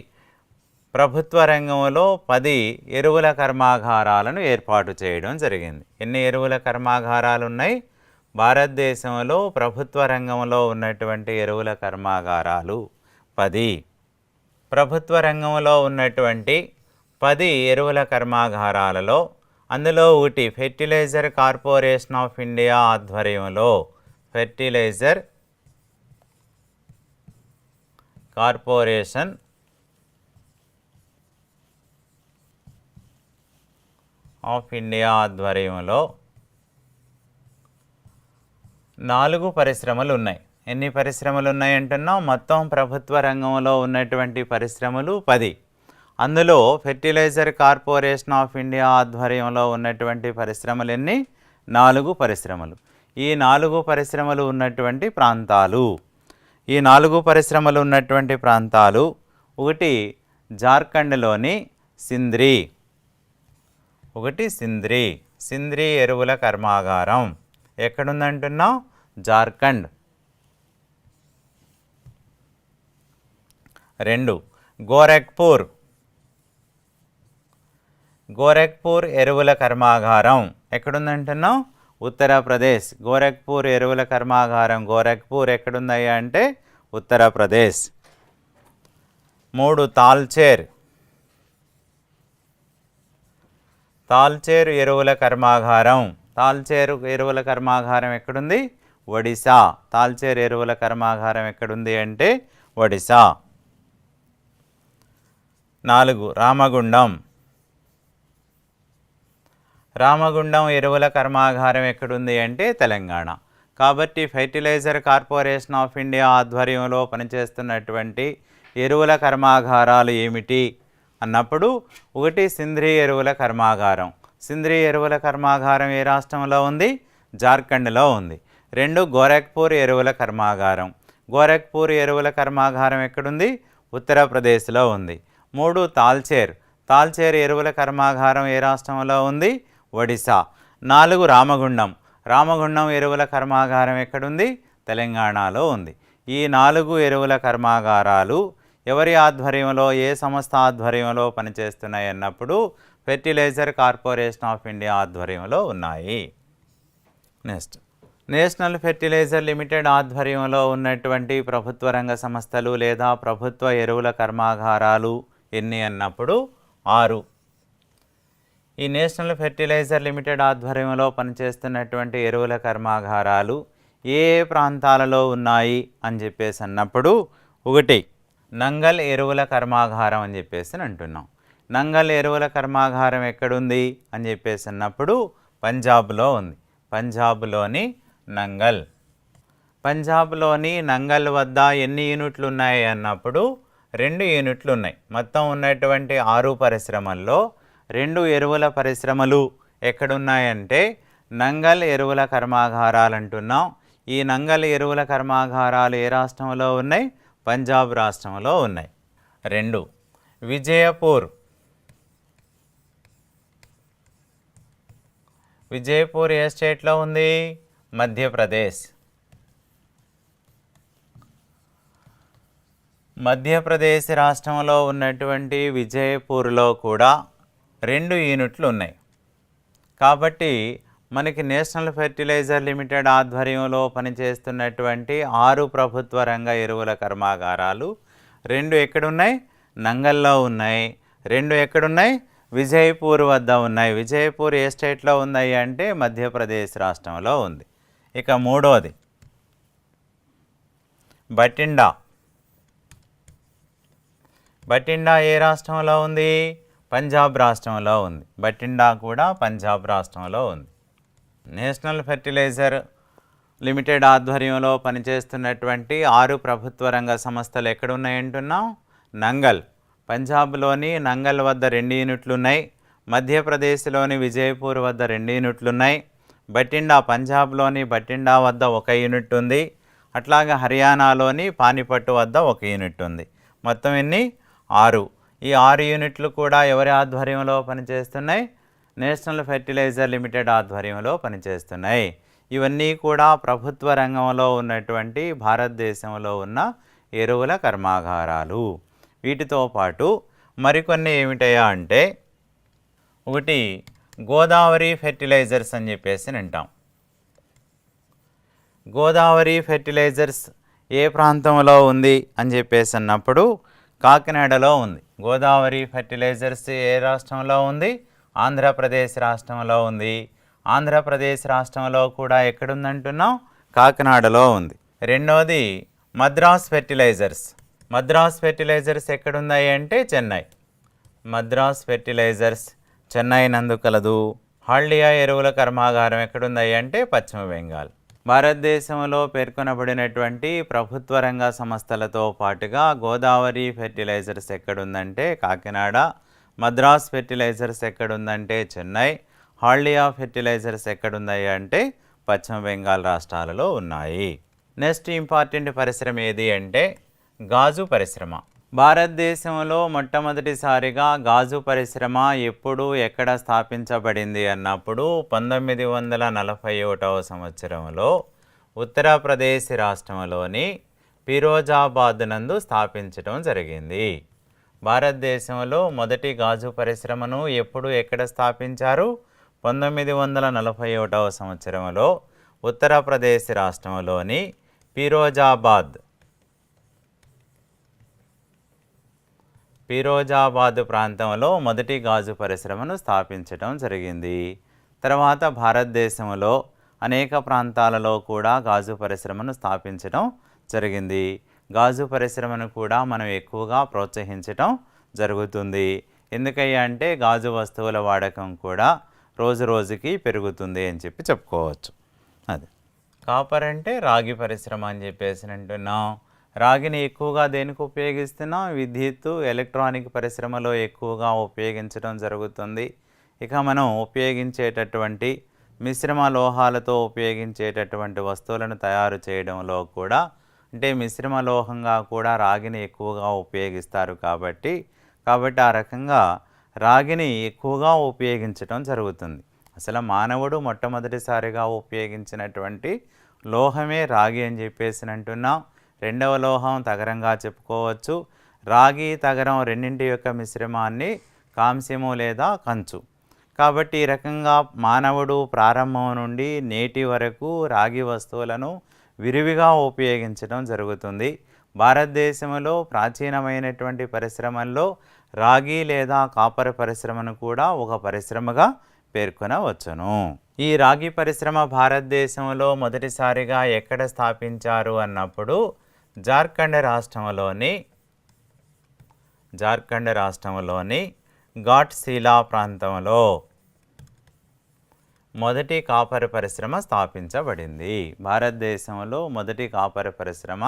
ప్రభుత్వ రంగంలో 10 ఎరువుల కర్మాగారాలను ఏర్పాటు చేయడం జరిగింది. ఎన్ని ఎరువుల కర్మాగారాలు ఉన్నాయి? భారతదేశంలో ప్రభుత్వ రంగంలో ఉన్నటువంటి ఎరువుల కర్మాగారాలు 10. ప్రభుత్వ రంగంలో ఉన్నటువంటి 10 ఎరువుల కర్మాగారాలలో అందులో 1 ఫెర్టిలైజర్ కార్పొరేషన్ ఆఫ్ ఇండియా ఆధ్వర్యంలో ఫెర్టిలైజర్ కార్పొరేషన్ ఆఫ్ ఇండియా ఆధ్వర్యంలో 4 పరిశ్రమలు ఉన్నాయి. ఎన్ని పరిశ్రమలు ఉన్నాయి అంటున్నాం? మొత్తం ప్రభుత్వ రంగంలో ఉన్నటువంటి పరిశ్రమలు 10. అందులో ఫెర్టిలైజర్ కార్పొరేషన్ ఆఫ్ ఇండియా ఆధ్వర్యంలో ఉన్నటువంటి పరిశ్రమలు ఎన్ని? 4 పరిశ్రమలు. ఈ 4 పరిశ్రమలు ఉన్నటువంటి ప్రాంతాలు, ఈ 4 పరిశ్రమలు ఉన్నటువంటి ప్రాంతాలు 1 జార్ఖండ్లోని సింద్రీ, 1 సింద్రీ ఎరువుల కర్మాగారం ఎక్కడుందంటున్నాం? జార్ఖండ్. 2 గోరఖ్పూర్ ఎరువుల కర్మాగారం ఎక్కడుందంటున్నాం? ఉత్తరప్రదేశ్. గోరఖ్పూర్ ఎరువుల కర్మాగారం గోరఖ్పూర్ ఎక్కడుందయ్యా అంటే ఉత్తరప్రదేశ్. 3 తాల్చేరు ఎరువుల కర్మాగారం. తాల్చేరు ఎరువుల కర్మాగారం ఎక్కడుంది? ఒడిశా. తాల్చేరు ఎరువుల కర్మాగారం ఎక్కడుంది అంటే ఒడిశా. 4 రామగుండం ఎరువుల కర్మాగారం ఎక్కడుంది అంటే తెలంగాణ. కాబట్టి ఫెర్టిలైజర్ కార్పొరేషన్ ఆఫ్ ఇండియా ఆధ్వర్యంలో పనిచేస్తున్నటువంటి ఎరువుల కర్మాగారాలు ఏమిటి అన్నప్పుడు 1 సింద్రీ ఎరువుల కర్మాగారం. సింద్రీ ఎరువుల కర్మాగారం ఏ రాష్ట్రంలో ఉంది? జార్ఖండ్లో ఉంది. 2 గోరఖ్పూర్ ఎరువుల కర్మాగారం. గోరఖ్పూర్ ఎరువుల కర్మాగారం ఎక్కడుంది? ఉత్తరప్రదేశ్లో ఉంది. 3 తాల్చేర్. తాల్చేర్ ఎరువుల కర్మాగారం ఏ రాష్ట్రంలో ఉంది? ఒడిశా. 4 రామగుండం. రామగుండం ఎరువుల కర్మాగారం ఎక్కడుంది? తెలంగాణలో ఉంది. ఈ 4 ఎరువుల కర్మాగారాలు ఎవరి ఆధ్వర్యంలో, ఏ సంస్థ ఆధ్వర్యంలో పనిచేస్తున్నాయి అన్నప్పుడు ఫెర్టిలైజర్ కార్పొరేషన్ ఆఫ్ ఇండియా ఆధ్వర్యంలో ఉన్నాయి. నెక్స్ట్, నేషనల్ ఫెర్టిలైజర్ లిమిటెడ్ ఆధ్వర్యంలో ఉన్నటువంటి ప్రభుత్వ రంగ సంస్థలు లేదా ప్రభుత్వ ఎరువుల కర్మాగారాలు ఎన్ని అన్నప్పుడు 6. ఈ నేషనల్ ఫెర్టిలైజర్ లిమిటెడ్ ఆధ్వర్యంలో పనిచేస్తున్నటువంటి ఎరువుల కర్మాగారాలు ఏ ప్రాంతాలలో ఉన్నాయి అని చెప్పేసి అన్నప్పుడు 1 నంగల్ ఎరువుల కర్మాగారం అని చెప్పేసి అంటున్నాం. నంగల్ ఎరువుల కర్మాగారం ఎక్కడుంది అని చెప్పేసి అన్నప్పుడు పంజాబ్లో ఉంది. పంజాబ్లోని నంగల్. పంజాబ్లోని నంగల్ వద్ద ఎన్ని యూనిట్లు ఉన్నాయి అన్నప్పుడు 2 యూనిట్లు ఉన్నాయి. మొత్తం ఉన్నటువంటి 6 పరిశ్రమల్లో 2 ఎరువుల పరిశ్రమలు ఎక్కడున్నాయంటే నంగల్ ఎరువుల కర్మాగారాలు అంటున్నాం. ఈ నంగల్ ఎరువుల కర్మాగారాలు ఏ రాష్ట్రంలో ఉన్నాయి? పంజాబ్ రాష్ట్రంలో ఉన్నాయి. 2 విజయపూర్. విజయపూర్ ఏ స్టేట్లో ఉంది? మధ్యప్రదేశ్. మధ్యప్రదేశ్ రాష్ట్రంలో ఉన్నటువంటి విజయపూర్లో కూడా 2 యూనిట్లు ఉన్నాయి. కాబట్టి మనకి నేషనల్ ఫెర్టిలైజర్ లిమిటెడ్ ఆధ్వర్యంలో పనిచేస్తున్నటువంటి 6 ప్రభుత్వ రంగ ఎరువుల కర్మాగారాలు 2 ఎక్కడున్నాయి? నంగల్లో ఉన్నాయి. 2 ఎక్కడున్నాయి? విజయపూర్ వద్ద ఉన్నాయి. విజయపూర్ ఏ స్టేట్లో ఉన్నాయి అంటే మధ్యప్రదేశ్ రాష్ట్రంలో ఉంది. ఇక 3వది బఠిండా. బఠిండా ఏ రాష్ట్రంలో ఉంది? పంజాబ్ రాష్ట్రంలో ఉంది. బఠిండా కూడా పంజాబ్ రాష్ట్రంలో ఉంది. నేషనల్ ఫెర్టిలైజర్ లిమిటెడ్ ఆధ్వర్యంలో పనిచేస్తున్నటువంటి 6 ప్రభుత్వ రంగ సంస్థలు ఎక్కడున్నాయంటున్నాం? నంగల్. పంజాబ్లోని నంగల్ వద్ద 2 యూనిట్లు ఉన్నాయి. మధ్యప్రదేశ్లోని విజయపూర్ వద్ద 2 యూనిట్లు ఉన్నాయి. బఠిండా, పంజాబ్లోని బఠిండా వద్ద 1 యూనిట్ ఉంది. అట్లాగే హర్యానాలోని పానిపట్టు వద్ద 1 యూనిట్ ఉంది. మొత్తం ఎన్ని? 6. ఈ 6 యూనిట్లు కూడా ఎవరి ఆధ్వర్యంలో పనిచేస్తున్నాయి? నేషనల్ ఫెర్టిలైజర్ లిమిటెడ్ ఆధ్వర్యంలో పనిచేస్తున్నాయి. ఇవన్నీ కూడా ప్రభుత్వ రంగంలో ఉన్నటువంటి భారతదేశంలో ఉన్న ఎరువుల కర్మాగారాలు. వీటితో పాటు మరికొన్ని ఏమిటయా అంటే 1 గోదావరి ఫెర్టిలైజర్స్ అని చెప్పేసి అంటాం. గోదావరి ఫెర్టిలైజర్స్ ఏ ప్రాంతంలో ఉంది అని చెప్పేసి అన్నప్పుడు కాకినాడలో ఉంది. గోదావరి ఫెర్టిలైజర్స్ ఏ రాష్ట్రంలో ఉంది? ఆంధ్రప్రదేశ్ రాష్ట్రంలో ఉంది. ఆంధ్రప్రదేశ్ రాష్ట్రంలో కూడా ఎక్కడుందంటున్నాం? కాకినాడలో ఉంది. 2వది మద్రాస్ ఫెర్టిలైజర్స్. మద్రాస్ ఫెర్టిలైజర్స్ ఎక్కడున్నాయి అంటే చెన్నై. మద్రాస్ ఫెర్టిలైజర్స్ చెన్నై నందు కలదు. హాల్డియా ఎరువుల కర్మాగారం ఎక్కడున్నాయి అంటే పశ్చిమ బెంగాల్. భారతదేశంలో పేర్కొనబడినటువంటి ప్రభుత్వ రంగ సంస్థలతో పాటుగా గోదావరి ఫెర్టిలైజర్స్ ఎక్కడుందంటే కాకినాడ. మద్రాస్ ఫెర్టిలైజర్స్ ఎక్కడుందంటే చెన్నై. హాల్డియా ఫెర్టిలైజర్స్ ఎక్కడున్నాయి అంటే పశ్చిమ బెంగాల్ రాష్ట్రాలలో ఉన్నాయి. నెక్స్ట్ ఇంపార్టెంట్ పరిశ్రమ ఏది అంటే గాజు పరిశ్రమ. భారతదేశంలో మొట్టమొదటిసారిగా గాజు పరిశ్రమ ఎప్పుడు ఎక్కడ స్థాపించబడింది అన్నప్పుడు 1941వ సంవత్సరంలో ఉత్తరప్రదేశ్ రాష్ట్రంలోని ఫిరోజాబాద్ నందు స్థాపించడం జరిగింది. భారతదేశంలో మొదటి గాజు పరిశ్రమను ఎప్పుడు ఎక్కడ స్థాపించారు? 1941వ సంవత్సరంలో ఉత్తరప్రదేశ్ రాష్ట్రంలోని ఫిరోజాబాద్ ప్రాంతంలో మొదటి గాజు పరిశ్రమను స్థాపించడం జరిగింది. తర్వాత భారతదేశంలో అనేక ప్రాంతాలలో కూడా గాజు పరిశ్రమను స్థాపించడం జరిగింది. గాజు పరిశ్రమను కూడా మనం ఎక్కువగా ప్రోత్సహించడం జరుగుతుంది. ఎందుకయ్యా అంటే గాజు వస్తువుల వాడకం కూడా రోజు రోజుకి పెరుగుతుంది అని చెప్పి చెప్పుకోవచ్చు. అది కాపర్ అంటే రాగి పరిశ్రమ అని చెప్పేసి అంటున్నాం. రాగిని ఎక్కువగా దేనికి ఉపయోగిస్తున్నాం? విద్యుత్, ఎలక్ట్రానిక్ పరిశ్రమలో ఎక్కువగా ఉపయోగించడం జరుగుతుంది. ఇక మనం ఉపయోగించేటటువంటి మిశ్రమ లోహాలతో ఉపయోగించేటటువంటి వస్తువులను తయారు చేయడంలో కూడా అంటే మిశ్రమ లోహంగా కూడా రాగిని ఎక్కువగా ఉపయోగిస్తారు కాబట్టి ఆ రకంగా రాగిని ఎక్కువగా ఉపయోగించడం జరుగుతుంది. అసలు మానవుడు మొట్టమొదటిసారిగా ఉపయోగించినటువంటి లోహమే రాగి అని చెప్పేసి అంటున్నాం. రెండవ లోహం తగరంగా చెప్పుకోవచ్చు. రాగి తగరం రెండింటి యొక్క మిశ్రమాన్ని కాంస్యము లేదా కంచు. కాబట్టి ఈ రకంగా మానవుడు ప్రారంభం నుండి నేటి వరకు రాగి వస్తువులను విరివిగా ఉపయోగించడం జరుగుతుంది. భారతదేశంలో ప్రాచీనమైనటువంటి పరిశ్రమల్లో రాగి లేదా కాపర్ పరిశ్రమను కూడా ఒక పరిశ్రమగా పేర్కొనవచ్చును. ఈ రాగి పరిశ్రమ భారతదేశంలో మొదటిసారిగా ఎక్కడ స్థాపించారు అన్నప్పుడు జార్ఖండ్ రాష్ట్రంలోని ఘాట్శీలా ప్రాంతంలో మొదటి కాపర్ పరిశ్రమ స్థాపించబడింది. భారతదేశంలో మొదటి కాపర్ పరిశ్రమ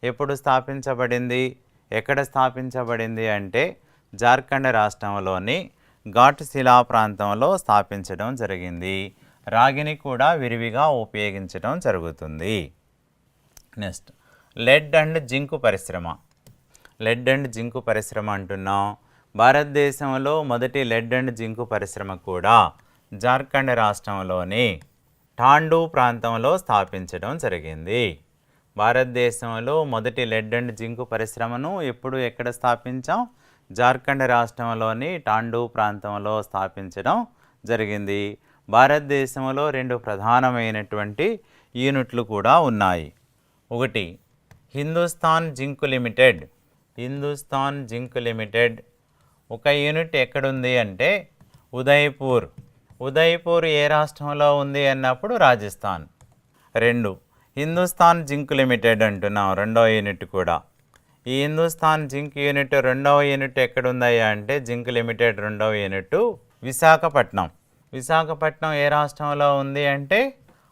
ఎప్పుడు స్థాపించబడింది, ఎక్కడ స్థాపించబడింది అంటే జార్ఖండ్ రాష్ట్రంలోని ఘాట్శీలా ప్రాంతంలో స్థాపించడం జరిగింది. రాగిని కూడా విరివిగా ఉపయోగించడం జరుగుతుంది. నెక్స్ట్ లెడ్ అండ్ జింకు పరిశ్రమ. లెడ్ అండ్ జింకు పరిశ్రమ అంటున్నాం. భారతదేశంలో మొదటి లెడ్ అండ్ జింకు పరిశ్రమ కూడా జార్ఖండ్ రాష్ట్రంలోని టాండూ ప్రాంతంలో స్థాపించడం జరిగింది. భారతదేశంలో మొదటి లెడ్ అండ్ జింకు పరిశ్రమను ఎక్కడ స్థాపించాం? జార్ఖండ్ రాష్ట్రంలోని టాండూ ప్రాంతంలో స్థాపించడం జరిగింది. భారతదేశంలో రెండు ప్రధానమైనటువంటి యూనిట్లు కూడా ఉన్నాయి. ఒకటి హిందుస్థాన్ జింక్ లిమిటెడ్. ఒక యూనిట్ ఎక్కడుంది అంటే ఉదయ్పూర్ ఏ రాష్ట్రంలో ఉంది అన్నప్పుడు రాజస్థాన్. రెండు హిందుస్థాన్ జింక్ లిమిటెడ్ అంటున్నాం రెండో యూనిట్ కూడా. ఈ హిందుస్థాన్ జింక్ యూనిట్ రెండవ యూనిట్ ఎక్కడుందయ్యా అంటే జింక్ లిమిటెడ్ రెండవ యూనిట్ విశాఖపట్నం ఏ రాష్ట్రంలో ఉంది అంటే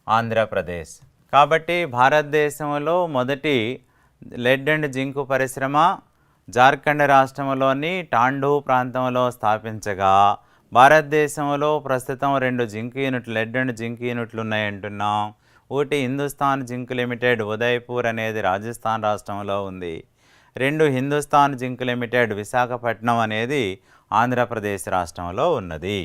ఆంధ్రప్రదేశ్. కాబట్టి భారతదేశంలో మొదటి లెడ్ అండ్ జింకు పరిశ్రమ జార్ఖండ్ రాష్ట్రంలోని టాండూ ప్రాంతంలో స్థాపించగా భారతదేశంలో ప్రస్తుతం రెండు జింక్ యూనిట్లు లెడ్ అండ్ జింక్ యూనిట్లు ఉన్నాయంటున్నాం. ఒకటి హిందుస్థాన్ జింక్ లిమిటెడ్ ఉదయ్పూర్ అనేది రాజస్థాన్ రాష్ట్రంలో ఉంది. రెండు హిందుస్థాన్ జింక్ లిమిటెడ్ విశాఖపట్నం అనేది ఆంధ్రప్రదేశ్ రాష్ట్రంలో ఉన్నది.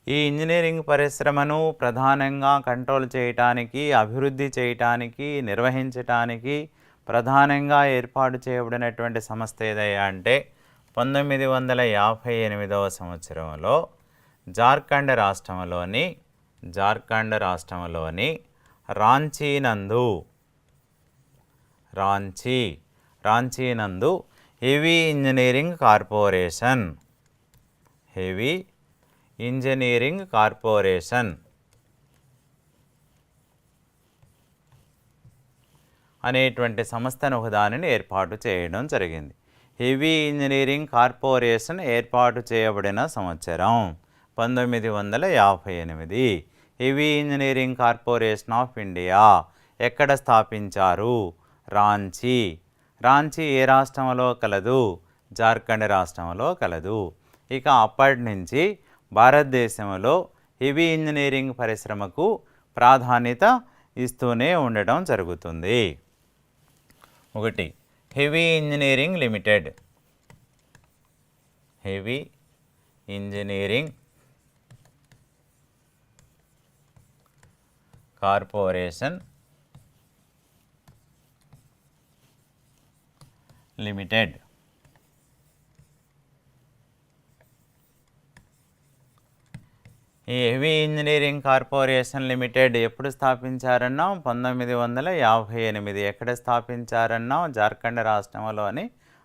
ఈ ఇంజనీరింగ్ పరిశ్రమను ప్రధానంగా కంట్రోల్ చేయటానికి, అభివృద్ధి చేయటానికి, నిర్వహించటానికి ప్రధానంగా ఏర్పాటు చేయబడినటువంటి సంస్థ ఏదయ్యా అంటే 1958వ సంవత్సరంలో జార్ఖండ్ రాష్ట్రంలోని రాంచీ నందు హెవీ ఇంజనీరింగ్ కార్పొరేషన్ అనేటువంటి సంస్థను ఒకదానిని ఏర్పాటు చేయడం జరిగింది. హెవీ ఇంజనీరింగ్ కార్పొరేషన్ ఏర్పాటు చేయబడిన సంవత్సరం 1958. Heavy Engineering Corporation of India ఎక్కడ స్థాపించారు? రాంచీ ఏ రాష్ట్రంలో కలదు? జార్ఖండ్ రాష్ట్రంలో కలదు. ఇక అప్పటి నుంచి భారతదేశంలో హెవీ ఇంజనీరింగ్ పరిశ్రమకు ప్రాధాన్యత ఇస్తూనే ఉండటం జరుగుతుంది. ఒకటి heavy engineering limited, heavy Engineering corporation limited. ఈ హెవీ ఇంజనీరింగ్ కార్పొరేషన్ లిమిటెడ్ ఎప్పుడు స్థాపించారన్నాం? 1958. ఎక్కడ స్థాపించారన్నాం? జార్ఖండ్ రాష్ట్రంలోని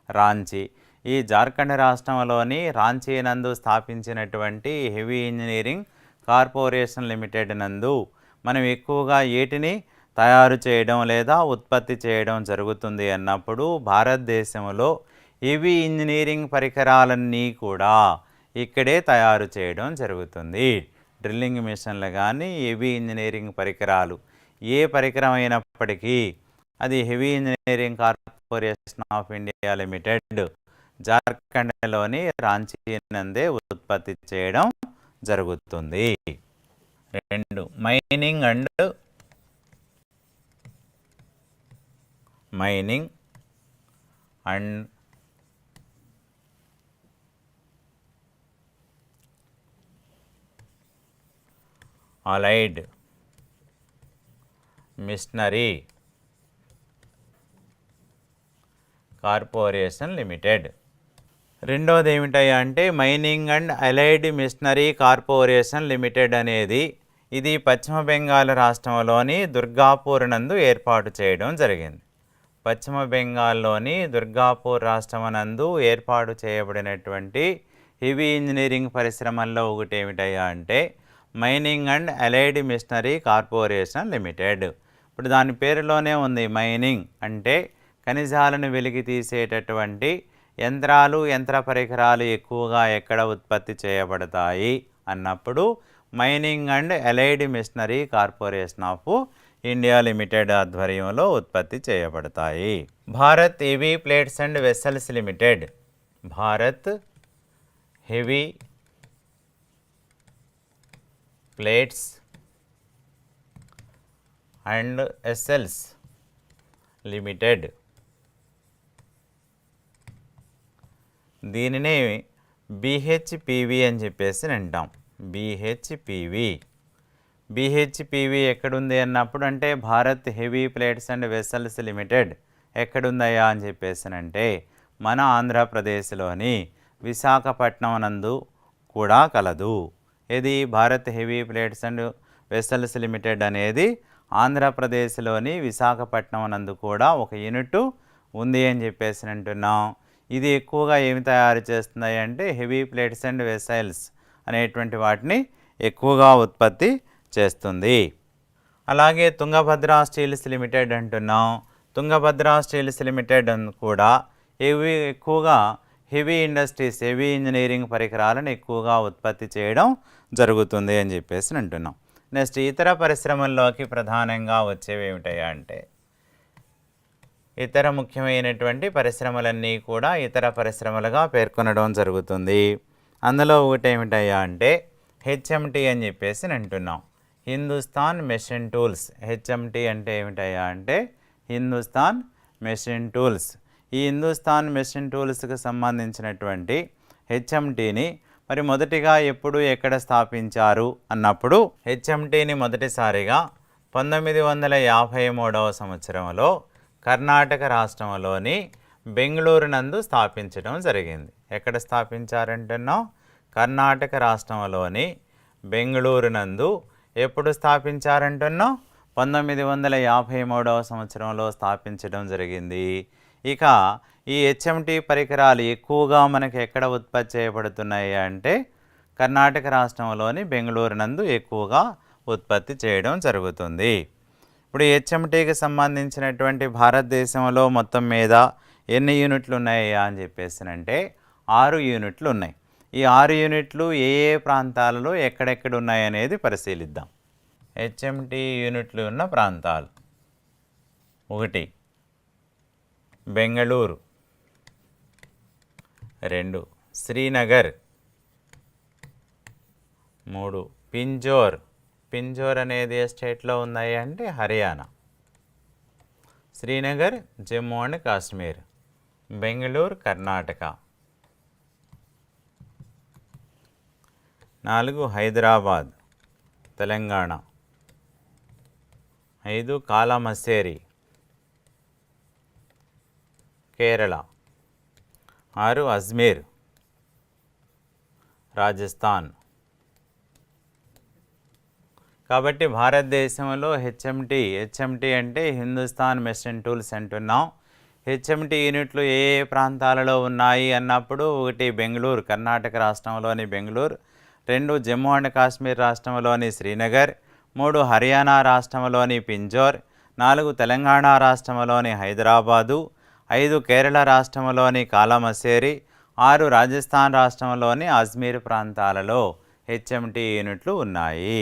రాంచీ. ఈ జార్ఖండ్ రాష్ట్రంలోని రాంచీ నందు స్థాపించినటువంటి హెవీ ఇంజనీరింగ్ కార్పొరేషన్ లిమిటెడ్ నందు మనం ఎక్కువగా ఏటిని తయారు చేయడం లేదా ఉత్పత్తి చేయడం జరుగుతుంది అన్నప్పుడు భారతదేశంలో హెవీ ఇంజనీరింగ్ పరికరాలన్నీ కూడా ఇక్కడే తయారు చేయడం జరుగుతుంది. డ్రిల్లింగ్ మిషన్లు కానీ హెవీ ఇంజనీరింగ్ పరికరాలు ఏ పరికరం అయినప్పటికీ అది Heavy Engineering Corporation of India Limited జార్ఖండ్లోని రాంచీ నందే ఉత్పత్తి చేయడం జరుగుతుంది. 2 mining and allied machinery corporation limited. రెండోది ఏమిటయ్యా అంటే mining and allied machinery corporation limited అనేది ఇది పశ్చిమ బెంగాల్ రాష్ట్రంలోని దుర్గాపూర్ నందు ఏర్పాటు చేయడం జరిగింది. పశ్చిమ బెంగాల్లోని దుర్గాపూర్ రాష్ట్రమునందు ఏర్పాటు చేయబడినటువంటి హెవీ ఇంజనీరింగ్ పరిశ్రమల్లో ఒకటి ఏమిటయ్యా అంటే mining and allied machinery corporation limited. ఇప్పుడు దాని పేరులోనే ఉంది. మైనింగ్ అంటే ఖనిజాలను వెలికి తీసేటటువంటి యంత్రాలు, యంత్ర పరికరాలు ఎక్కువగా ఎక్కడ ఉత్పత్తి చేయబడతాయి అన్నప్పుడు Mining and allied machinery Corporation of India Limited ఆధ్వర్యంలో ఉత్పత్తి చేయబడతాయి. Bharat Heavy Plates and Vessels Limited. Bharat Heavy Plates and Vessels Limited. దీనినే బిహెచ్పివి అని చెప్పేసి అంటాం. బిహెచ్పివి ఎక్కడుంది అన్నప్పుడు అంటే Bharat Heavy Plates and Vessels Limited ఎక్కడుందయ్యా అని చెప్పేసి అంటే మన ఆంధ్రప్రదేశ్లోని విశాఖపట్నం నందు కూడా కలదు. ఇది Bharat Heavy Plates and Vessels limited అనేది ఆంధ్రప్రదేశ్లోని విశాఖపట్నం నందు కూడా ఒక యూనిట్ ఉంది అని చెప్పేసి అంటున్నాం. ఇది ఎక్కువగా ఏమి తయారు చేస్తున్నాయి అంటే హెవీ ప్లేట్స్ అండ్ వెసల్స్ అనేటువంటి వాటిని ఎక్కువగా ఉత్పత్తి చేస్తుంది. అలాగే తుంగభద్ర స్టీల్స్ లిమిటెడ్ అంటున్నాం. తుంగభద్ర స్టీల్స్ లిమిటెడ్ కూడా ఎక్కువగా హెవీ ఇండస్ట్రీస్, హెవీ ఇంజనీరింగ్ పరికరాలను ఎక్కువగా ఉత్పత్తి చేయడం జరుగుతుంది అని చెప్పేసి అంటున్నాం. నెక్స్ట్ ఇతర పరిశ్రమల్లోకి ప్రధానంగా వచ్చేవి ఏమిటయ్యా అంటే ఇతర ముఖ్యమైనటువంటి పరిశ్రమలన్నీ కూడా ఇతర పరిశ్రమలుగా పేర్కొనడం జరుగుతుంది. అందులో ఒకటి ఏమిటయ్యా అంటే హెచ్ఎంటి అని చెప్పేసి అంటున్నాం. Hindustan machine tools. హెచ్ఎంటి అంటే ఏమిటయ్యా అంటే హిందుస్థాన్ మెషిన్ టూల్స్. ఈ హిందుస్థాన్ మెషిన్ టూల్స్కి సంబంధించినటువంటి హెచ్ఎంటిని మరి మొదటిగా ఎప్పుడు ఎక్కడ స్థాపించారు అన్నప్పుడు హెచ్ఎంటిని మొదటిసారిగా 1953వ సంవత్సరంలో కర్ణాటక రాష్ట్రంలోని బెంగళూరు నందు స్థాపించడం జరిగింది. ఎక్కడ స్థాపించారంటున్నాం? కర్ణాటక రాష్ట్రంలోని బెంగళూరు నందు ఎప్పుడు స్థాపించారంటున్నాం? 1953వ సంవత్సరంలో స్థాపించడం జరిగింది. ఇక ఈ హెచ్ఎంటి పరికరాలు ఎక్కువగా మనకి ఎక్కడ ఉత్పత్తి చేయబడుతున్నాయి అంటే కర్ణాటక రాష్ట్రంలోని బెంగళూరు నందు ఎక్కువగా ఉత్పత్తి చేయడం జరుగుతుంది. ఇప్పుడు హెచ్ఎంటికి సంబంధించినటువంటి భారతదేశంలో మొత్తం మీద ఎన్ని యూనిట్లు ఉన్నాయి అని చెప్పేసి అంటే 6 యూనిట్లు ఉన్నాయి. ఈ 6 యూనిట్లు ఏ ఏ ప్రాంతాలలో ఎక్కడెక్కడ ఉన్నాయి అనేది పరిశీలిద్దాం. హెచ్ఎంటి యూనిట్లు ఉన్న ప్రాంతాలు: 1 బెంగళూరు, 2 శ్రీనగర్, 3 పింజోర్. పింజోర్ అనేది ఏ స్టేట్లో ఉన్నాయి అంటే హర్యానా. శ్రీనగర్ జమ్మూ అండ్ కాశ్మీర్, బెంగళూరు కర్ణాటక. 4 హైదరాబాద్ తెలంగాణ. 5 కాలమస్సేరి కేరళ. 6 అజ్మీర్ రాజస్థాన్. కాబట్టి భారతదేశంలో హెచ్ఎంటి అంటే హిందుస్థాన్ మెషిన్ టూల్స్ అంటున్నాం. హెచ్ఎంటి యూనిట్లు ఏ ఏ ప్రాంతాలలో ఉన్నాయి అన్నప్పుడు 1 బెంగళూరు కర్ణాటక రాష్ట్రంలోని బెంగళూరు, 2 జమ్మూ అండ్ కాశ్మీర్ రాష్ట్రంలోని శ్రీనగర్, 3 హర్యానా రాష్ట్రంలోని పింజోర్, 4 తెలంగాణ రాష్ట్రంలోని హైదరాబాదు, 5 కేరళ రాష్ట్రంలోని కాలమసేరి, 6 రాజస్థాన్ రాష్ట్రంలోని అజ్మీర్ ప్రాంతాలలో హెచ్ఎంటి యూనిట్లు ఉన్నాయి.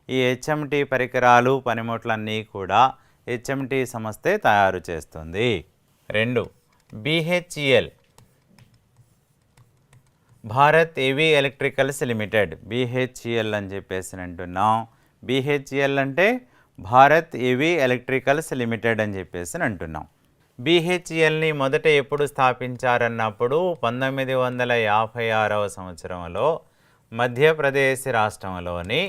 ఈ హెచ్ఎంటి పరికరాలు పనిముట్లన్నీ కూడా హెచ్ఎంటి సంస్థే తయారు చేస్తుంది. 2 BHEL Bharat Heavy Electricals limited, BHEL అని చెప్పేసి అంటున్నాం. బిహెచ్ఈఎల్ అంటే భారత్ హెవీ ఎలక్ట్రికల్స్ లిమిటెడ్ అని చెప్పేసి అంటున్నాం. బిహెచ్ఈఎల్ని మొదట ఎప్పుడు స్థాపించారన్నప్పుడు 1956వ సంవత్సరంలో మధ్యప్రదేశ్ రాష్ట్రంలోని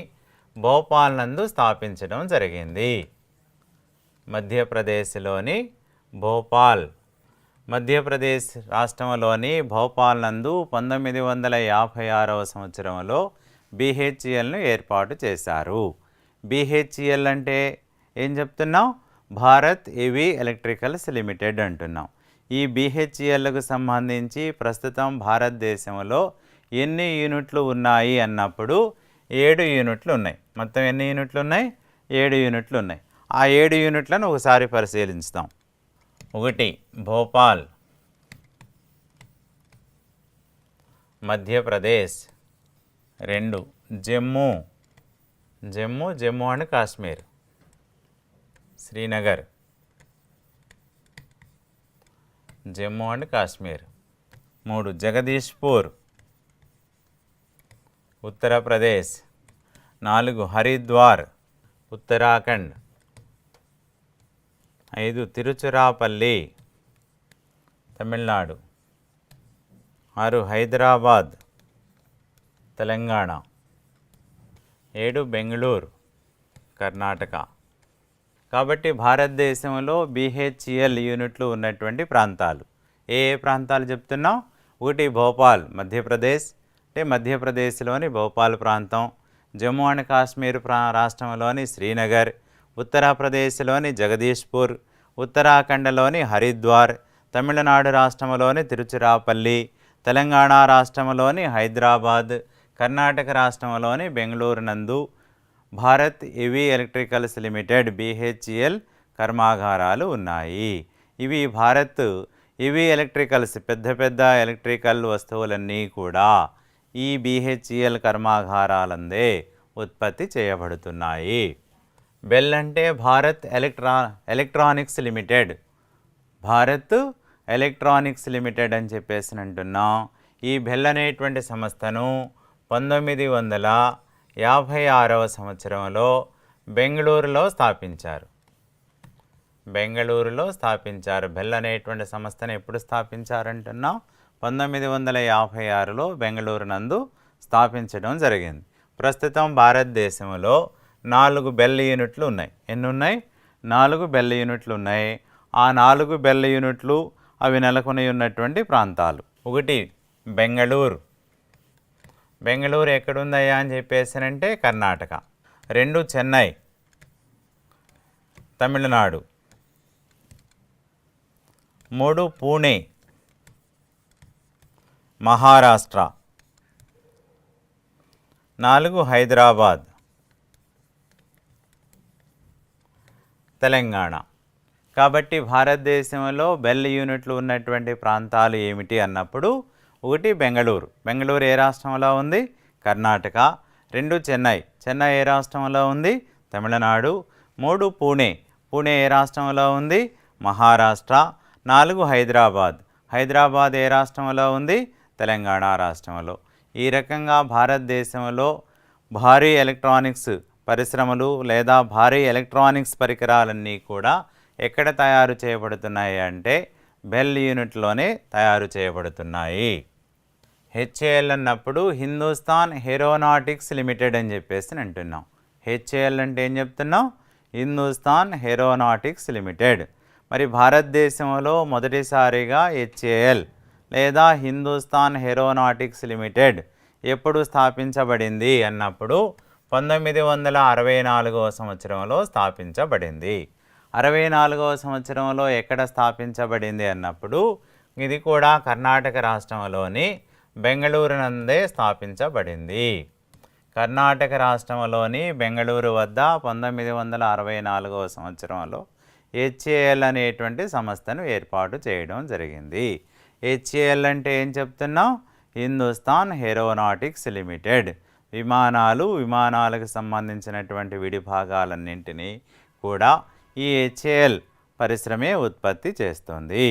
భోపాల్ నందు స్థాపించడం జరిగింది. మధ్యప్రదేశ్లోని భోపాల్, మధ్యప్రదేశ్ రాష్ట్రంలోని భోపాల్ నందు 1956వ సంవత్సరంలో బిహెచ్ఈఎల్ను ఏర్పాటు చేశారు. బిహెచ్ఈఎల్ అంటే ఏం చెప్తున్నాం? భారత్ హెవీ ఎలక్ట్రికల్స్ లిమిటెడ్ అంటున్నాం. ఈ బిహెచ్ఈఎల్కు సంబంధించి ప్రస్తుతం భారతదేశంలో ఎన్ని యూనిట్లు ఉన్నాయి అన్నప్పుడు 7 యూనిట్లు ఉన్నాయి. మొత్తం ఎన్ని యూనిట్లు ఉన్నాయి? 7 యూనిట్లు ఉన్నాయి. ఆ 7 యూనిట్లను ఒకసారి పరిశీలించుతాం. 1 భోపాల్, మధ్యప్రదేశ్. 2 Jammu, Jammu and Kashmir, Srinagar, Jammu and Kashmir. 3 జగదీష్పూర్, ఉత్తరప్రదేశ్. 4 హరిద్వార్, ఉత్తరాఖండ్. 5 తిరుచిరాపల్లి, తమిళనాడు. 6 హైదరాబాద్, తెలంగాణ. 7 బెంగళూరు, కర్ణాటక. కాబట్టి భారతదేశంలో బిహెచ్ఈఎల్ యూనిట్లు ఉన్నటువంటి ప్రాంతాలు ఏ ప్రాంతాలు చెప్తున్నాం? 1 భోపాల్, మధ్యప్రదేశ్ అంటే మధ్యప్రదేశ్లోని భోపాల్ ప్రాంతం, జమ్మూ అండ్ కాశ్మీర్ రాష్ట్రంలోని శ్రీనగర్, ఉత్తరప్రదేశ్లోని జగదీష్పూర్, ఉత్తరాఖండ్లోని హరిద్వార్, తమిళనాడు రాష్ట్రంలోని తిరుచిరాపల్లి, తెలంగాణ రాష్ట్రంలోని హైదరాబాద్, కర్ణాటక రాష్ట్రంలోని బెంగళూరు నందు Bharat Heavy Electricals limited BHEL కర్మాగారాలు ఉన్నాయి. ఇవి భారత్ హెవీ ఎలక్ట్రికల్స్ పెద్ద పెద్ద ఎలక్ట్రికల్ వస్తువులన్నీ కూడా ఈ బిహెచ్ఈఎల్ కర్మాగారాలందే ఉత్పత్తి చేయబడుతున్నాయి. బెల్ అంటే Bharat electronics limited, Bharat electronics limited అని చెప్పేసి అంటున్నాం. ఈ బెల్ అనేటువంటి సంస్థను 1956వ సంవత్సరంలో బెంగళూరులో స్థాపించారు. బెంగళూరులో స్థాపించారు. బెల్ అనేటువంటి సంస్థను ఎప్పుడు స్థాపించారంటున్నాం? 1956లో బెంగళూరు నందు స్థాపించడం జరిగింది. ప్రస్తుతం భారతదేశంలో 4 బెల్ యూనిట్లు ఉన్నాయి. ఎన్ని ఉన్నాయి? 4 బెల్ యూనిట్లు ఉన్నాయి. ఆ 4 బెల్ యూనిట్లు అవి నెలకొని ఉన్నటువంటి ప్రాంతాలు. 1 బెంగళూరు, బెంగళూరు ఎక్కడుందయ్యా అని చెప్పేసానంటే కర్ణాటక. 2 చెన్నై, తమిళనాడు. 3 పూణే, మహారాష్ట్ర. 4 హైదరాబాద్, తెలంగాణ. కాబట్టి భారతదేశంలో బెల్ యూనిట్లు ఉన్నటువంటి ప్రాంతాలు ఏమిటి అన్నప్పుడు 1 బెంగళూరు, బెంగళూరు ఏ రాష్ట్రంలో ఉంది? కర్ణాటక. 2 చెన్నై, చెన్నై ఏ రాష్ట్రంలో ఉంది? తమిళనాడు. 3 పూణే, పూణే ఏ రాష్ట్రంలో ఉంది? మహారాష్ట్ర. 4 హైదరాబాద్, హైదరాబాద్ ఏ రాష్ట్రంలో ఉంది? తెలంగాణ రాష్ట్రంలో. ఈ రకంగా భారతదేశంలో భారీ ఎలక్ట్రానిక్స్ పరిశ్రమలు లేదా భారీ ఎలక్ట్రానిక్స్ పరికరాలన్నీ కూడా ఎక్కడ తయారు చేయబడుతున్నాయి అంటే బెల్ యూనిట్లోనే తయారు చేయబడుతున్నాయి. హెచ్ఏఎల్ అన్నప్పుడు హిందుస్థాన్ ఏరోనాటిక్స్ లిమిటెడ్ అని చెప్పేసి అంటున్నాం. హెచ్ఏఎల్ అంటే ఏం చెప్తున్నాం? Hindustan aeronautics limited. మరి భారతదేశంలో మొదటిసారిగా హెచ్ఏఎల్ లేదా హిందుస్థాన్ ఏరోనాటిక్స్ లిమిటెడ్ ఎప్పుడు స్థాపించబడింది అన్నప్పుడు 1964వ సంవత్సరంలో స్థాపించబడింది. 64వ సంవత్సరంలో ఎక్కడ స్థాపించబడింది అన్నప్పుడు ఇది కూడా కర్ణాటక రాష్ట్రంలోని బెంగళూరు నందే స్థాపించబడింది. కర్ణాటక రాష్ట్రంలోని బెంగళూరు వద్ద 1964వ సంవత్సరంలో హెచ్ఏఎల్ అనేటువంటి సంస్థను ఏర్పాటు చేయడం జరిగింది. హెచ్ఏఎల్ అంటే ఏం చెప్తున్నాం? Hindustan aeronautics limited. విమానాలకు సంబంధించినటువంటి విడిభాగాలన్నింటినీ కూడా ఈ హెచ్ఏఎల్ పరిశ్రమే ఉత్పత్తి చేస్తుంది.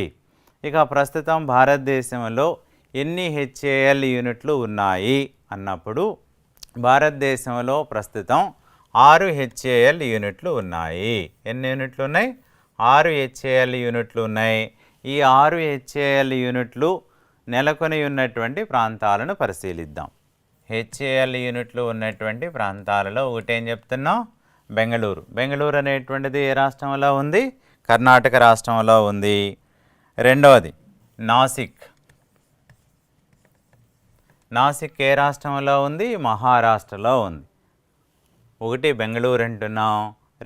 ఇక ప్రస్తుతం భారతదేశంలో ఎన్ని హెచ్ఏఎల్ యూనిట్లు ఉన్నాయి అన్నప్పుడు భారతదేశంలో ప్రస్తుతం 6 హెచ్ఏఎల్ యూనిట్లు ఉన్నాయి. ఎన్ని యూనిట్లు ఉన్నాయి? 6 హెచ్ఏఎల్ యూనిట్లు ఉన్నాయి. ఈ 6 హెచ్ఏఎల్ యూనిట్లు నెలకొని ఉన్నటువంటి ప్రాంతాలను పరిశీలిద్దాం. హెచ్ఏఎల్ యూనిట్లు ఉన్నటువంటి ప్రాంతాలలో ఒకటేం చెప్తున్నాం? బెంగళూరు. బెంగళూరు అనేటువంటిది ఏ రాష్ట్రంలో ఉంది? కర్ణాటక రాష్ట్రంలో ఉంది. రెండవది నాసిక్. నాసిక్ ఏ రాష్ట్రంలో ఉంది? మహారాష్ట్రలో ఉంది. ఒకటి బెంగళూరు అంటున్నాం,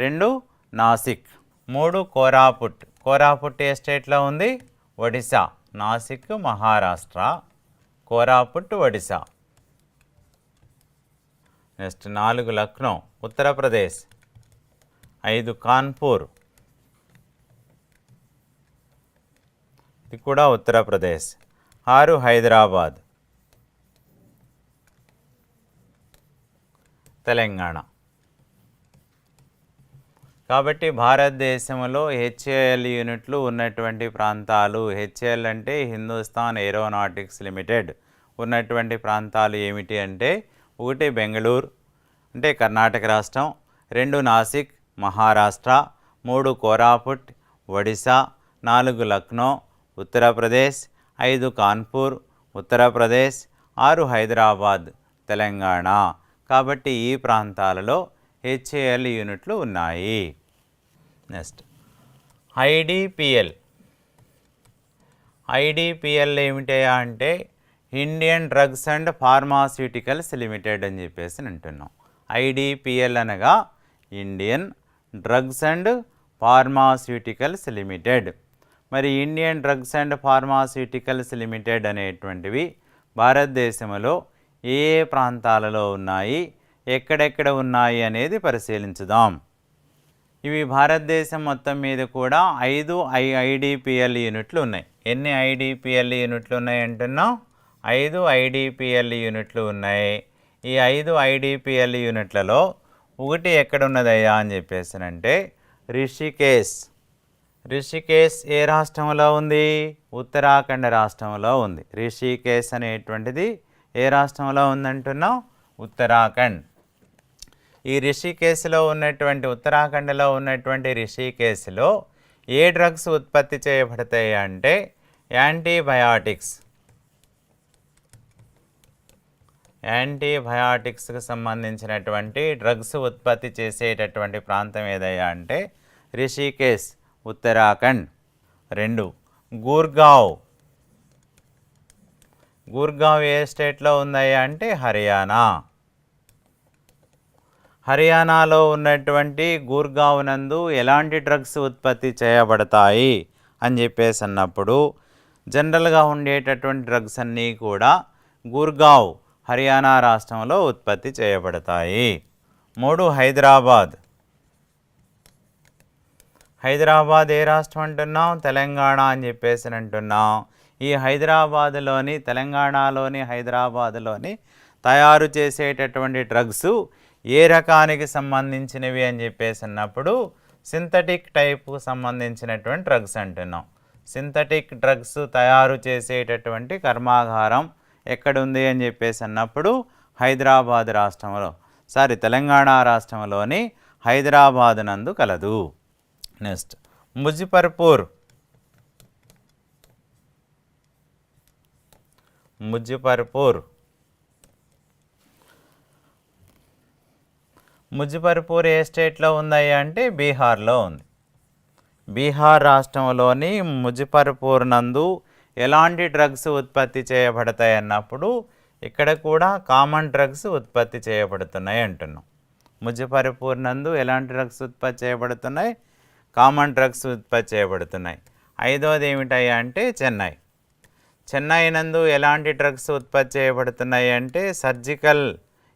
2 నాసిక్, 3 కోరాపుట్. కోరాపుట్ ఏ స్టేట్లో ఉంది? ఒడిశా. నాసిక్ మహారాష్ట్ర, కోరాపుట్ ఒడిశా. నెక్స్ట్ 4 లక్నో ఉత్తరప్రదేశ్, 5 కాన్పూర్, ఇది కూడా ఉత్తరప్రదేశ్, 6 హైదరాబాద్ తెలంగాణ. కాబట్టి భారతదేశంలో హెచ్ఏఎల్ యూనిట్లు ఉన్నటువంటి ప్రాంతాలు, హెచ్ఏఎల్ అంటే హిందుస్థాన్ ఏరోనాటిక్స్ లిమిటెడ్ ఉన్నటువంటి ప్రాంతాలు ఏమిటి అంటే 1 బెంగళూరు అంటే కర్ణాటక రాష్ట్రం, 2 నాసిక్ మహారాష్ట్ర, 3 కోరాపుట్ ఒడిశా, 4 లక్నో ఉత్తరప్రదేశ్, 5 కాన్పూర్ ఉత్తరప్రదేశ్, 6 హైదరాబాద్ తెలంగాణ. కాబట్టి ఈ ప్రాంతాలలో హెచ్ఏఎల్ యూనిట్లు ఉన్నాయి. Next IDPL. ఐడిపిఎల్ ఏమిటయా అంటే Indian Drugs and Pharmaceuticals Limited అని చెప్పేసి అంటున్నాం. ఐడిపిఎల్ అనగా Indian Drugs and Pharmaceuticals Limited. మరి Indian Drugs and Pharmaceuticals Limited అనేటువంటివి భారతదేశంలో ఏ ప్రాంతాలలో ఉన్నాయి, ఎక్కడెక్కడ ఉన్నాయి అనేది పరిశీలించుదాం. ఇవి భారతదేశం మొత్తం మీద కూడా 5 ఐడిపిఎల్ యూనిట్లు ఉన్నాయి. ఎన్ని ఐడిపిఎల్ యూనిట్లు ఉన్నాయి అంటున్నాం? 5 ఐడిపిఎల్ యూనిట్లు ఉన్నాయి. ఈ 5 ఐడిపిఎల్ యూనిట్లలో ఒకటి ఎక్కడున్నదయ్యా అని చెప్పేసానంటే రిషికేశ్. రిషికేశ్ ఏ రాష్ట్రంలో ఉంది? ఉత్తరాఖండ్ రాష్ట్రంలో ఉంది. రిషికేశ్ అనేటువంటిది ఏ రాష్ట్రంలో ఉందంటున్నాం? ఉత్తరాఖండ్. ఈ రిషికేశ్లో ఉన్నటువంటి ఉత్తరాఖండ్లో ఉన్నటువంటి రిషికేశ్లో ఏ డ్రగ్స్ ఉత్పత్తి చేయబడతాయి అంటే యాంటీబయాటిక్స్. యాంటీబయాటిక్స్కి సంబంధించినటువంటి డ్రగ్స్ ఉత్పత్తి చేసేటటువంటి ప్రాంతం ఏదయ్యా అంటే రిషికేశ్ ఉత్తరాఖండ్. 2 గుర్గావ్. గుర్గావ్ ఏ స్టేట్లో ఉందయ్యా అంటే హర్యానా. హర్యానాలో ఉన్నటువంటి గుర్గావ్ నందు ఎలాంటి డ్రగ్స్ ఉత్పత్తి చేయబడతాయి అని చెప్పేసి అన్నప్పుడు జనరల్గా ఉండేటటువంటి డ్రగ్స్ అన్నీ కూడా గుర్గావ్ హర్యానా రాష్ట్రంలో ఉత్పత్తి చేయబడతాయి. 3 హైదరాబాద్. హైదరాబాద్ ఏ రాష్ట్రం అంటున్నాం? తెలంగాణ అని చెప్పేసి అంటున్నాం. ఈ హైదరాబాదులోని తెలంగాణలోని హైదరాబాదులోని తయారు చేసేటటువంటి డ్రగ్స్ ఏ రకానికి సంబంధించినవి అని చెప్పేసి అన్నప్పుడు సింథటిక్ టైప్కు సంబంధించినటువంటి డ్రగ్స్ అంటున్నాం. సింథటిక్ డ్రగ్స్ తయారు చేసేటటువంటి కర్మాగారం ఎక్కడుంది అని చెప్పేసి అన్నప్పుడు హైదరాబాద్ రాష్ట్రంలో తెలంగాణ రాష్ట్రంలోని హైదరాబాద్ నందు కలదు. నెక్స్ట్ ముజఫర్పూర్. ముజఫర్పూర్. ముజఫర్పూర్ ఏ స్టేట్లో ఉందయ్యా అంటే బీహార్లో ఉంది. బీహార్ రాష్ట్రంలోని ముజఫర్పూర్ నందు ఎలాంటి డ్రగ్స్ ఉత్పత్తి చేయబడతాయి అన్నప్పుడు ఇక్కడ కూడా కామన్ డ్రగ్స్ ఉత్పత్తి చేయబడుతున్నాయి అంటున్నాం. ముజఫర్పూర్ నందు ఎలాంటి డ్రగ్స్ ఉత్పత్తి చేయబడుతున్నాయి? కామన్ డ్రగ్స్ ఉత్పత్తి చేయబడుతున్నాయి. 5వది ఏమిటయ్యా అంటే చెన్నై. చెన్నై నందు ఎలాంటి డ్రగ్స్ ఉత్పత్తి చేయబడుతున్నాయి అంటే సర్జికల్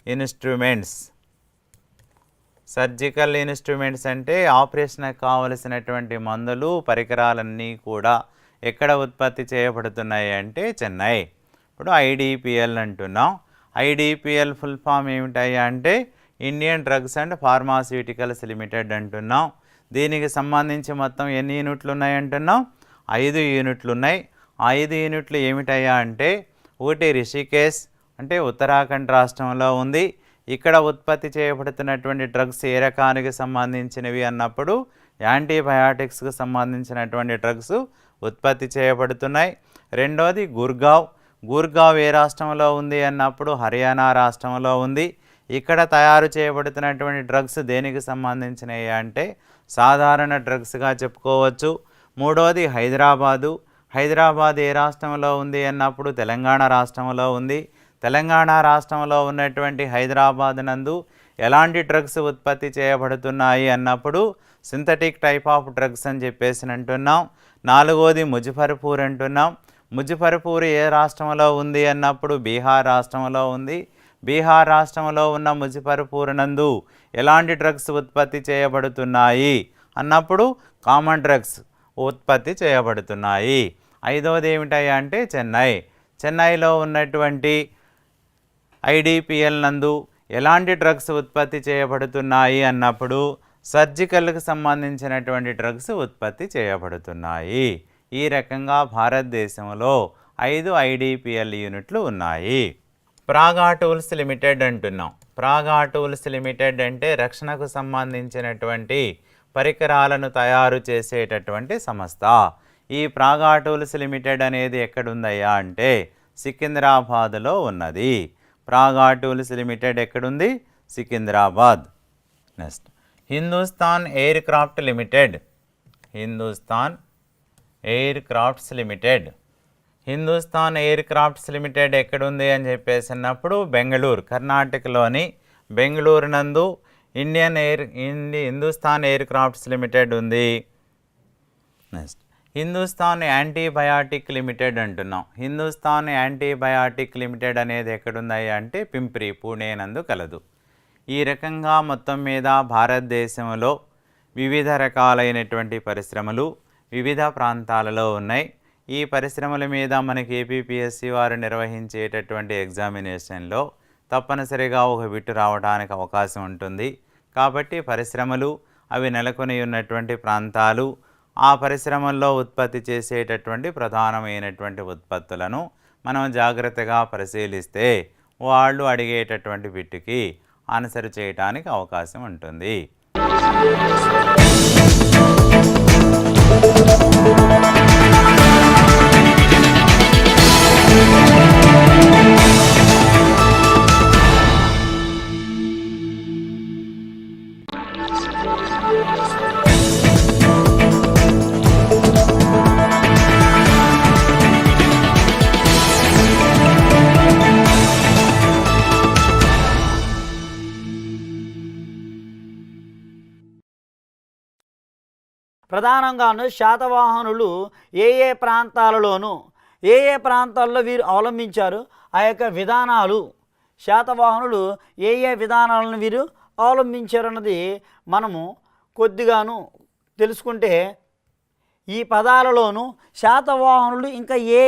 ఇన్స్ట్రుమెంట్స్. సర్జికల్ ఇన్స్ట్రుమెంట్స్ అంటే ఆపరేషన్కి కావలసినటువంటి మందులు పరికరాలన్నీ కూడా ఎక్కడ ఉత్పత్తి చేయబడుతున్నాయి అంటే చెన్నై. ఇప్పుడు ఐడిపిఎల్ అంటున్నాం. ఐడిపిఎల్ ఫుల్ ఫామ్ ఏమిటాయి అంటే Indian Drugs and Pharmaceuticals limited అంటున్నాం. దీనికి సంబంధించి మొత్తం ఎన్ని యూనిట్లు ఉన్నాయి అంటున్నాం? 5 యూనిట్లు ఉన్నాయి. 5 యూనిట్లు ఏమిటయ్యా అంటే ఒకటి రిషికేశ్ అంటే ఉత్తరాఖండ్ రాష్ట్రంలో ఉంది. ఇక్కడ ఉత్పత్తి చేయబడుతున్నటువంటి డ్రగ్స్ ఏ రకానికి సంబంధించినవి అన్నప్పుడు యాంటీబయాటిక్స్కి సంబంధించినటువంటి డ్రగ్స్ ఉత్పత్తి చేయబడుతున్నాయి. రెండోది గుర్గావ్ ఏ రాష్ట్రంలో ఉంది అన్నప్పుడు హర్యానా రాష్ట్రంలో ఉంది. ఇక్కడ తయారు చేయబడుతున్నటువంటి డ్రగ్స్ దేనికి సంబంధించినవి అంటే సాధారణ డ్రగ్స్గా చెప్పుకోవచ్చు. మూడోది హైదరాబాద్ ఏ రాష్ట్రంలో ఉంది అన్నప్పుడు తెలంగాణ రాష్ట్రంలో ఉంది. తెలంగాణ రాష్ట్రంలో ఉన్నటువంటి హైదరాబాద్ నందు ఎలాంటి డ్రగ్స్ ఉత్పత్తి చేయబడుతున్నాయి అన్నప్పుడు సింథటిక్ టైప్ ఆఫ్ డ్రగ్స్ అని చెప్పేసి అంటున్నాం. నాలుగోది ముజఫర్పూర్ అంటున్నాం. ముజఫర్పూర్ ఏ రాష్ట్రంలో ఉంది అన్నప్పుడు బీహార్ రాష్ట్రంలో ఉంది. బీహార్ రాష్ట్రంలో ఉన్న ముజఫర్పూర్ నందు ఎలాంటి డ్రగ్స్ ఉత్పత్తి చేయబడుతున్నాయి అన్నప్పుడు కామన్ డ్రగ్స్ ఉత్పత్తి చేయబడుతున్నాయి. ఐదవది ఏమిటాయి అంటే చెన్నైలో ఉన్నటువంటి ఐడిపిఎల్ నందు ఎలాంటి డ్రగ్స్ ఉత్పత్తి చేయబడుతున్నాయి అన్నప్పుడు సర్జికల్కి సంబంధించినటువంటి డ్రగ్స్ ఉత్పత్తి చేయబడుతున్నాయి. ఈ రకంగా భారతదేశంలో 5 ఐడిపిఎల్ యూనిట్లు ఉన్నాయి. ప్రాగా టూల్స్ లిమిటెడ్ అంటున్నాం. ప్రాగా టూల్స్ లిమిటెడ్ అంటే రక్షణకు సంబంధించినటువంటి పరికరాలను తయారు చేసేటటువంటి సంస్థ. ఈ ప్రాగా టూల్స్ లిమిటెడ్ అనేది ఎక్కడుందయ్యా అంటే సికింద్రాబాద్లో ఉన్నది. ప్రాగా టూల్స్ లిమిటెడ్ ఎక్కడుంది? Secunderabad. Next Hindustan air craft limited. Hindustan air crafts limited ఎక్కడుంది అని చెప్పేసి అన్నప్పుడు బెంగళూరు, కర్ణాటకలోని బెంగళూరు నందు హిందుస్థాన్ ఎయిర్ క్రాఫ్ట్స్ లిమిటెడ్ ఉంది. నెక్స్ట్ హిందుస్థాన్ యాంటీబయాటిక్ లిమిటెడ్ అంటున్నాం. హిందుస్థాన్ యాంటీబయాటిక్ లిమిటెడ్ అనేది ఎక్కడుంది అంటే పింప్రి, పూణే నందు కలదు. ఈ రకంగా మొత్తం మీద భారతదేశంలో వివిధ రకాలైనటువంటి పరిశ్రమలు వివిధ ప్రాంతాలలో ఉన్నాయి. ఈ పరిశ్రమల మీద మనకి ఏపీపీఎస్సీ వారు నిర్వహించేటటువంటి ఎగ్జామినేషన్లో తప్పనిసరిగా ఒక బిట్టు రావడానికి అవకాశం ఉంటుంది. కాబట్టి పరిశ్రమలు, అవి నెలకొని ఉన్నటువంటి ప్రాంతాలు, ఆ పరిశ్రమల్లో ఉత్పత్తి చేసేటటువంటి ప్రధానమైనటువంటి ఉత్పత్తులను మనం జాగ్రత్తగా పరిశీలిస్తే వాళ్ళు అడిగేటటువంటి బిట్టుకి ఆన్సర్ చేయడానికి అవకాశం ఉంటుంది. ప్రధానంగాను శాతవాహనులు ఏ ప్రాంతాల్లో వీరు అవలంబించారు, ఆ యొక్క విధానాలు, శాతవాహనులు ఏ విధానాలను వీరు అవలంబించారన్నది మనము కొద్దిగాను తెలుసుకుంటే ఈ పదాలలోనూ శాతవాహనులు ఇంకా ఏ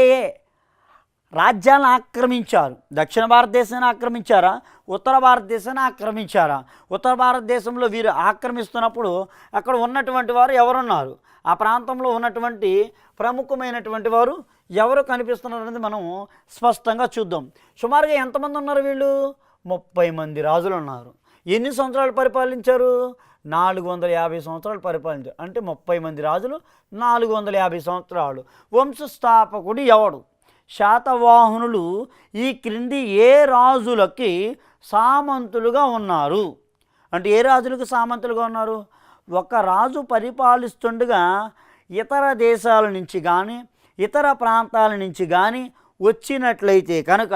రాజ్యాలను ఆక్రమించారు, దక్షిణ భారతదేశాన్ని ఆక్రమించారా, ఉత్తర భారతదేశాన్ని ఆక్రమించారా? ఉత్తర భారతదేశంలో వీరు ఆక్రమిస్తున్నప్పుడు అక్కడ ఉన్నటువంటి వారు ఎవరున్నారు, ఆ ప్రాంతంలో ఉన్నటువంటి ప్రముఖమైనటువంటి వారు ఎవరు కనిపిస్తున్నారు అనేది మనం స్పష్టంగా చూద్దాం. సుమారుగా ఎంతమంది ఉన్నారు వీళ్ళు? 30 మంది రాజులు ఉన్నారు. ఎన్ని సంవత్సరాలు పరిపాలించారు? 450 సంవత్సరాలు పరిపాలించారు. అంటే 30 మంది రాజులు 450 సంవత్సరాలు. వంశస్థాపకుడు ఎవడు? శాతవాహనులు ఈ క్రింది ఏ రాజులకి సామంతులుగా ఉన్నారు అంటే ఏ రాజులకు సామంతులుగా ఉన్నారు? ఒక రాజు పరిపాలిస్తుండగా ఇతర దేశాల నుంచి కానీ ఇతర ప్రాంతాల నుంచి కానీ వచ్చినట్లయితే కనుక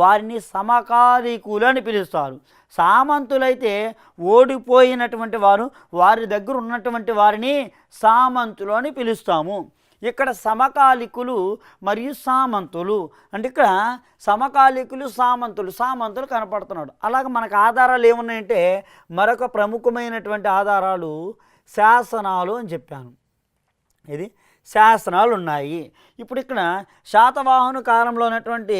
వారిని సమకాలీకులు అని పిలుస్తారు. సామంతులైతే ఓడిపోయినటువంటి వారు, వారి దగ్గర ఉన్నటువంటి వారిని సామంతులు అని పిలుస్తాము. ఇక్కడ సమకాలికులు మరియు సామంతులు, అంటే ఇక్కడ సమకాలికులు సామంతులు కనపడుతున్నాడు. అలాగే మనకు ఆధారాలు ఏమున్నాయంటే మరొక ప్రముఖమైనటువంటి ఆధారాలు శాసనాలు అని చెప్పాను. ఇది శాసనాలు ఉన్నాయి. ఇప్పుడు ఇక్కడ శాతవాహన కాలంలో ఉన్నటువంటి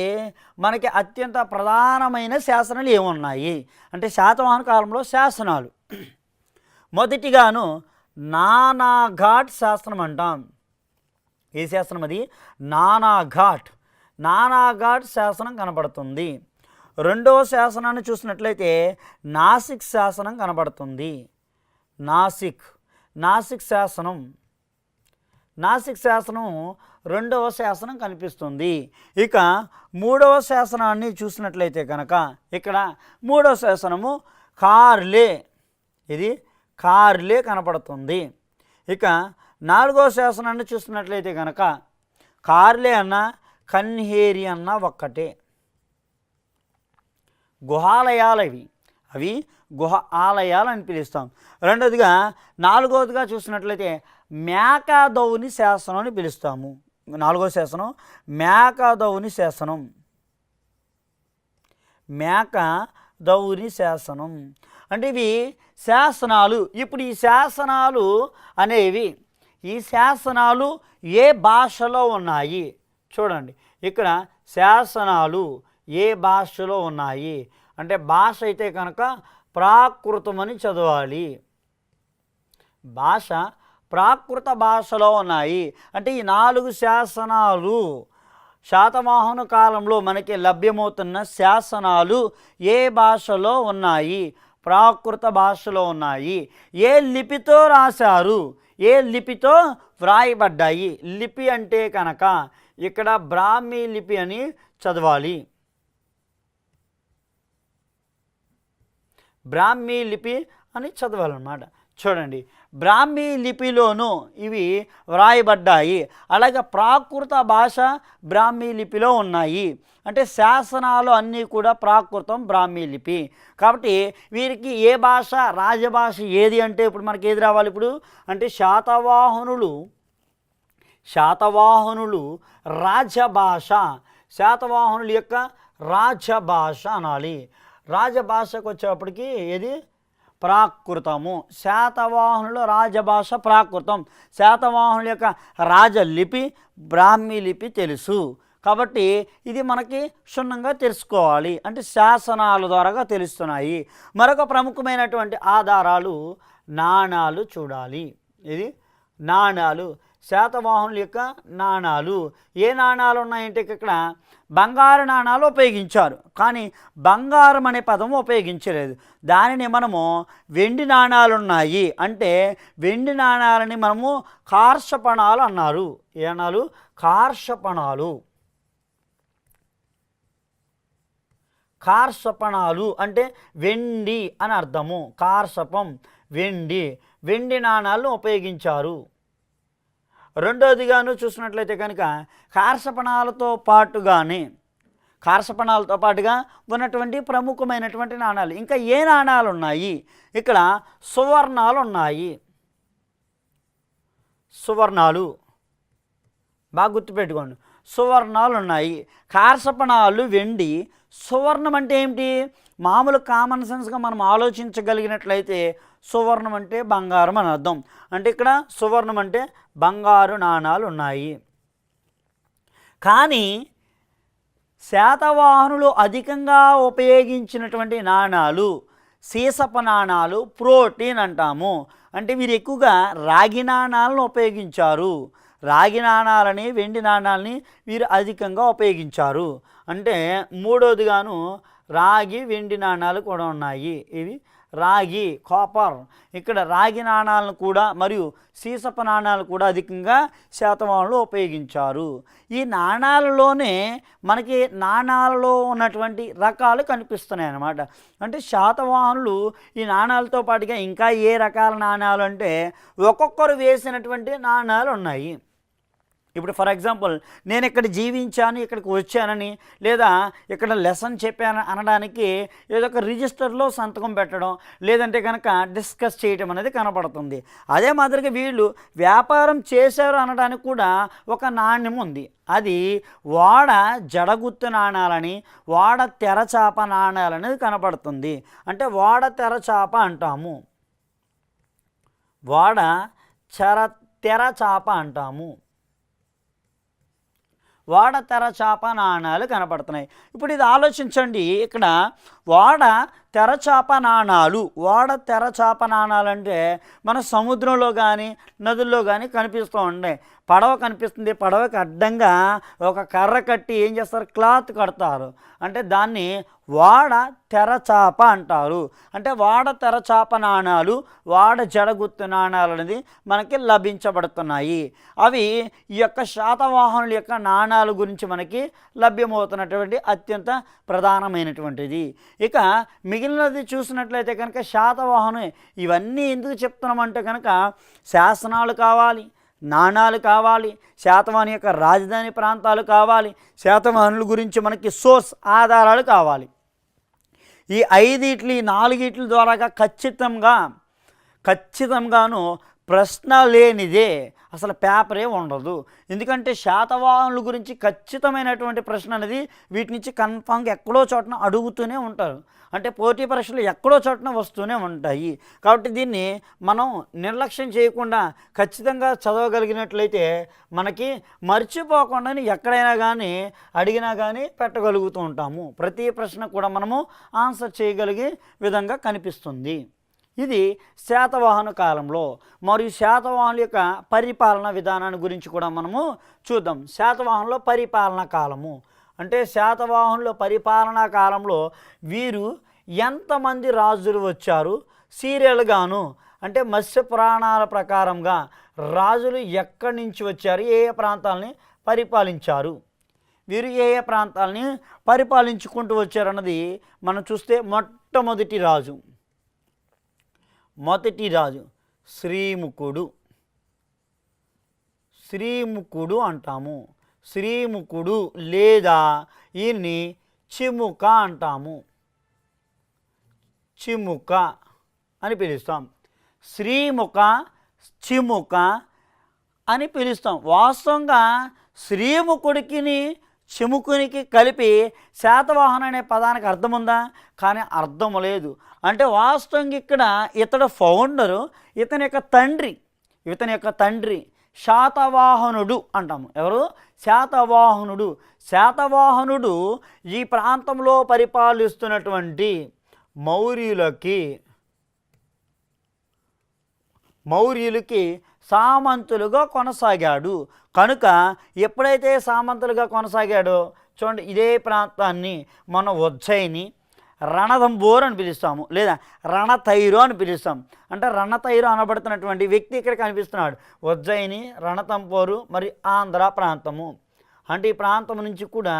మనకి అత్యంత ప్రధానమైన శాసనాలు ఏమున్నాయి అంటే శాతవాహన కాలంలో శాసనాలు మొదటిగాను నానాఘాట్ శాసనం అంటాం. ఏ శాసనం అది? నానాఘాట్ శాసనం కనబడుతుంది. రెండవ శాసనాన్ని చూసినట్లయితే నాసిక్ శాసనం కనబడుతుంది. నాసిక్ శాసనం రెండవ శాసనం కనిపిస్తుంది. ఇక మూడవ శాసనాన్ని చూసినట్లయితే కనుక ఇక్కడ మూడవ శాసనము కార్లే, ఇది కార్లే కనపడుతుంది. ఇక నాలుగవ శాసనాన్ని చూసినట్లయితే కనుక కార్లే అన్న కన్హేరి అన్న ఒక్కటే. గుహాలయాలు అవి గుహ ఆలయాలు అని పిలుస్తాం. రెండోదిగా నాలుగవదిగా చూసినట్లయితే మేకాదౌని శాసనం అని పిలుస్తాము. నాలుగో శాసనం మేకాదౌని శాసనం అంటే ఇవి శాసనాలు. ఇప్పుడు ఈ శాసనాలు అనేవి ఏ భాషలో ఉన్నాయి చూడండి. ఇక్కడ శాసనాలు ఏ భాషలో ఉన్నాయి అంటే భాష అయితే కనుక ప్రాకృతం అని చదవాలి. భాష ప్రాకృత భాషలో ఉన్నాయి. అంటే ఈ 4 శాసనాలు శాతవాహన కాలంలో మనకి లభ్యమవుతున్న శాసనాలు ఏ భాషలో ఉన్నాయి? ప్రాకృత భాషలో ఉన్నాయి. ఏ లిపితో రాశారు? ఏ లిపితో వ్రాయబడ్డాయి? లిపి అంటే కనుక ఇక్కడ బ్రాహ్మీ లిపి అని చదవాలి. బ్రాహ్మీ లిపి అని చదవాలన్నమాట. చూడండి, బ్రాహ్మీ లిపిలోనూ ఇవి వ్రాయబడ్డాయి. అలాగే ప్రాకృత భాష బ్రాహ్మీ లిపిలో ఉన్నాయి. అంటే శాసనాలు అన్నీ కూడా ప్రాకృతం బ్రాహ్మీ లిపి. కాబట్టి వీరికి ఏ భాష రాజభాష ఏది అంటే ఇప్పుడు మనకి ఏది రావాలి? ఇప్పుడు అంటే శాతవాహనులు రాజభాష, శాతవాహనుల యొక్క రాజభాష అనాలి. రాజభాషకు వచ్చేప్పటికి ఏది? ప్రాకృతము. శాతవాహనుల రాజభాష ప్రాకృతం. శాతవాహనుల యొక్క రాజలిపి బ్రాహ్మీ లిపి తెలుసు. కాబట్టి ఇది మనకి క్షుణ్ణంగా తెలుసుకోవాలి. అంటే శాసనాల ద్వారాగా తెలుస్తున్నాయి. మరొక ప్రముఖమైనటువంటి ఆధారాలు నాణాలు చూడాలి. ఇది నాణాలు, శాతవాహనుల యొక్క నాణాలు. ఏ నాణాలు ఉన్నాయంటే ఇక్కడ బంగారు నాణాలు ఉపయోగించారు, కానీ బంగారం అనే పదం ఉపయోగించలేదు. దానిని మనము వెండి నాణాలు ఉన్నాయి అంటే వెండి నాణాలని మనము కార్షపణాలు అన్నారు. ఏ అన్నారు? కార్షపణాలు అంటే వెండి అని అర్థము. కార్షపం వెండి నాణాలను ఉపయోగించారు. రెండోదిగాను చూసినట్లయితే కనుక కార్షపణాలతో పాటుగా ఉన్నటువంటి ప్రముఖమైనటువంటి నాణాలు ఇంకా ఏ నాణాలు ఉన్నాయి? ఇక్కడ సువర్ణాలు ఉన్నాయి. సువర్ణాలు బాగా గుర్తుపెట్టుకోండి. సువర్ణాలు ఉన్నాయి. కార్షపణాలు వెండి. సువర్ణం అంటే ఏమిటి? మామూలు కామన్ సెన్స్గా మనం ఆలోచించగలిగినట్లయితే సువర్ణం అంటే బంగారం అని అర్థం. అంటే ఇక్కడ సువర్ణం అంటే బంగారు నాణాలు ఉన్నాయి. కానీ శాతవాహనులు అధికంగా ఉపయోగించినటువంటి నాణాలు సీసప నాణాలు, ప్రోటీన్ అంటాము. అంటే వీరు ఎక్కువగా రాగి నాణాలను ఉపయోగించారు. రాగి నాణాలని వెండి నాణాలని వీరు అధికంగా ఉపయోగించారు. అంటే మూడోదిగాను రాగి వెండి నాణాలు కూడా ఉన్నాయి. ఇవి రాగి, కాపర్. ఇక్కడ రాగి నాణాలను కూడా మరియు సీసప నాణాలు కూడా అధికంగా శాతవాహనులు ఉపయోగించారు. ఈ నాణాలలోనే మనకి నాణాలలో ఉన్నటువంటి రకాలు కనిపిస్తున్నాయి అన్నమాట. అంటే శాతవాహనులు ఈ నాణాలతో పాటుగా ఇంకా ఏ రకాల నాణాలు అంటే ఒక్కొక్కరు వేసినటువంటి నాణాలు ఉన్నాయి. ఇప్పుడు ఫర్ ఎగ్జాంపుల్ నేను ఇక్కడ జీవించాను, ఇక్కడికి వచ్చానని, లేదా ఇక్కడ లెసన్ చెప్పాను అనడానికి ఏదో ఒక రిజిస్టర్లో సంతకం పెట్టడం, లేదంటే కనుక డిస్కస్ చేయటం అనేది కనపడుతుంది. అదే మాదిరిగా వీళ్ళు వ్యాపారం చేశారు అనడానికి కూడా ఒక నాణ్యం ఉంది. అది వాడ జడగుత్తు నాణాలని, వాడ తెరచాప నాణాలనేది కనపడుతుంది. అంటే వాడ తెరచాప అంటాము, వాడ తెరచాప అంటాము, వాడ తెరచాప నాణాలు కనపడుతున్నాయి. ఇప్పుడు ఇది ఆలోచించండి, ఇక్కడ వాడ తెరచాప నాణాలు, వాడ తెరచాప నాణాలు అంటే మన సముద్రంలో కానీ నదుల్లో కానీ కనిపిస్తూ ఉంటాయి. పడవ కనిపిస్తుంది, పడవకి అడ్డంగా ఒక కర్ర కట్టి ఏం చేస్తారు, క్లాత్ కడతారు. అంటే దాన్ని వాడ తెరచాప అంటారు. అంటే వాడ తెరచాప నాణాలు, వాడ జడగుత్తు నాణాలు అనేది మనకి లభించబడుతున్నాయి. అవి ఈ యొక్క శాతవాహనుల యొక్క నాణాల గురించి మనకి లభ్యమవుతున్నటువంటి అత్యంత ప్రధానమైనటువంటిది. ఇక మిగిలినది చూసినట్లయితే కనుక శాతవాహనం. ఇవన్నీ ఎందుకు చెప్తున్నామంటే కనుక శాసనాలు కావాలి, నాణాలు కావాలి, శాతవాహను యొక్క రాజధాని ప్రాంతాలు కావాలి, శాతవాహనుల గురించి మనకి సోర్స్ ఆధారాలు కావాలి. ఈ 5 4 ద్వారాగా ఖచ్చితంగాను ప్రశ్న లేనిదే అసలు పేపరే ఉండదు. ఎందుకంటే శాతవాహనుల గురించి ఖచ్చితమైనటువంటి ప్రశ్న అనేది వీటి నుంచి కన్ఫామ్గా ఎక్కడో చోటన అడుగుతూనే ఉంటారు. అంటే పోటీ పరీక్షలు ఎక్కడో చోటన వస్తూనే ఉంటాయి. కాబట్టి దీన్ని మనం నిర్లక్ష్యం చేయకుండా ఖచ్చితంగా చదవగలిగినట్లయితే మనకి మర్చిపోకుండా ఎక్కడైనా కానీ అడిగినా కానీ పెట్టగలుగుతూ ఉంటాము. ప్రతి ప్రశ్న కూడా మనము ఆన్సర్ చేయగలిగే విధంగా కనిపిస్తుంది. ఇది శాతవాహన కాలంలో. మరియు శాతవాహనుల యొక్క పరిపాలన విధానాన్ని గురించి కూడా మనము చూద్దాం. శాతవాహనంలో పరిపాలనా కాలము అంటే శాతవాహనుల పరిపాలనా కాలంలో వీరు ఎంతమంది రాజులు వచ్చారు, సీరియల్గాను అంటే మత్స్య పురాణాల ప్రకారంగా రాజులు ఎక్కడి నుంచి వచ్చారు, ఏ ఏ ప్రాంతాలని పరిపాలించారు, వీరు ఏ ఏ ప్రాంతాలని పరిపాలించుకుంటూ వచ్చారన్నది మనం చూస్తే మొట్టమొదటి రాజు శ్రీముఖుడు అంటాము. శ్రీముఖుడు లేదా ఈయన్ని చిముక అంటాము, చిముక అని పిలుస్తాం. శ్రీముఖ, చిముక అని పిలుస్తాం. వాస్తవంగా శ్రీముఖుడికి చిముకునికి కలిపి శాతవాహన అనే పదానికి అర్థం ఉందా? కానీ అర్థం లేదు. అంటే వాస్తవంగా ఇక్కడ ఇతడు ఫౌండరు, ఇతని యొక్క తండ్రి శాతవాహనుడు అంటాము. ఎవరు? శాతవాహనుడు ఈ ప్రాంతంలో పరిపాలిస్తున్నటువంటి మౌర్యులకి సామంతులుగా కొనసాగాడు. కనుక ఎప్పుడైతే సామంతులుగా కొనసాగాడో చూడండి, ఇదే ప్రాంతాన్ని మనం ఉజ్జయిని, రణదంబోర్ అని పిలుస్తాము, లేదా రణతైరు అని పిలుస్తాం. అంటే రణతైరు అనబడుతున్నటువంటి వ్యక్తి ఇక్కడ కనిపిస్తున్నాడు. ఉజ్జయిని, రణతంబోరు మరి ఆంధ్ర ప్రాంతము. అంటే ఈ ప్రాంతం నుంచి కూడా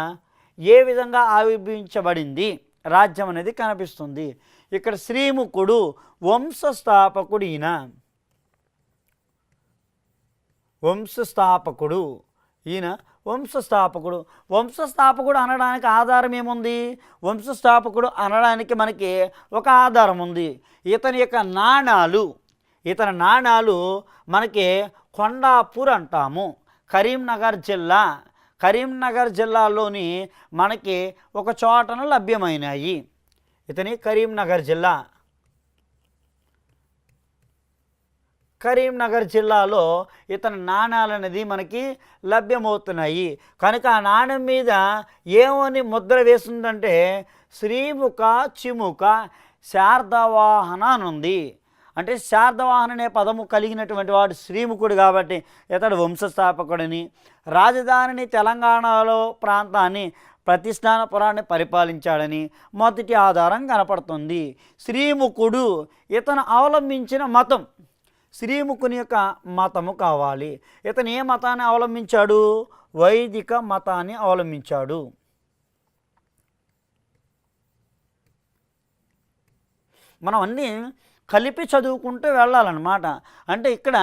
ఏ విధంగా ఆవిర్భవించబడింది రాజ్యం అనేది కనిపిస్తుంది. ఇక్కడ శ్రీముఖుడు వంశస్థాపకుడు. ఈయన వంశస్థాపకుడు అనడానికి ఆధారం ఏముంది? వంశస్థాపకుడు అనడానికి మనకి ఒక ఆధారం ఉంది. ఇతని నాణాలు మనకి కొండాపూర్ అంటాము. కరీంనగర్ జిల్లాలోని మనకి ఒక చోటన లభ్యమైనాయి. ఇతని కరీంనగర్ జిల్లాలో ఇతని నాణాలు అనేది మనకి లభ్యమవుతున్నాయి. కనుక ఆ నాణ్యం మీద ఏమని ముద్ర వేస్తుందంటే శ్రీముఖ చిముక శార్దవాహన అని ఉంది. అంటే శార్దవాహన అనే పదము కలిగినటువంటి వాడు శ్రీముఖుడు కాబట్టి ఇతడు వంశస్థాపకుడిని, రాజధానిని తెలంగాణలో ప్రాంతాన్ని ప్రతిష్టానపురాన్ని పరిపాలించాడని మొదటి ఆధారం కనపడుతుంది. శ్రీముఖుడు ఇతను అవలంబించిన మతం, శ్రీముఖుని యొక్క మతము కావాలి. ఇతను ఏ మతాన్ని అవలంబించాడు? వైదిక మతాన్ని అవలంబించాడు. మనం అన్నీ కలిపి చదువుకుంటూ వెళ్ళాలన్నమాట. అంటే ఇక్కడ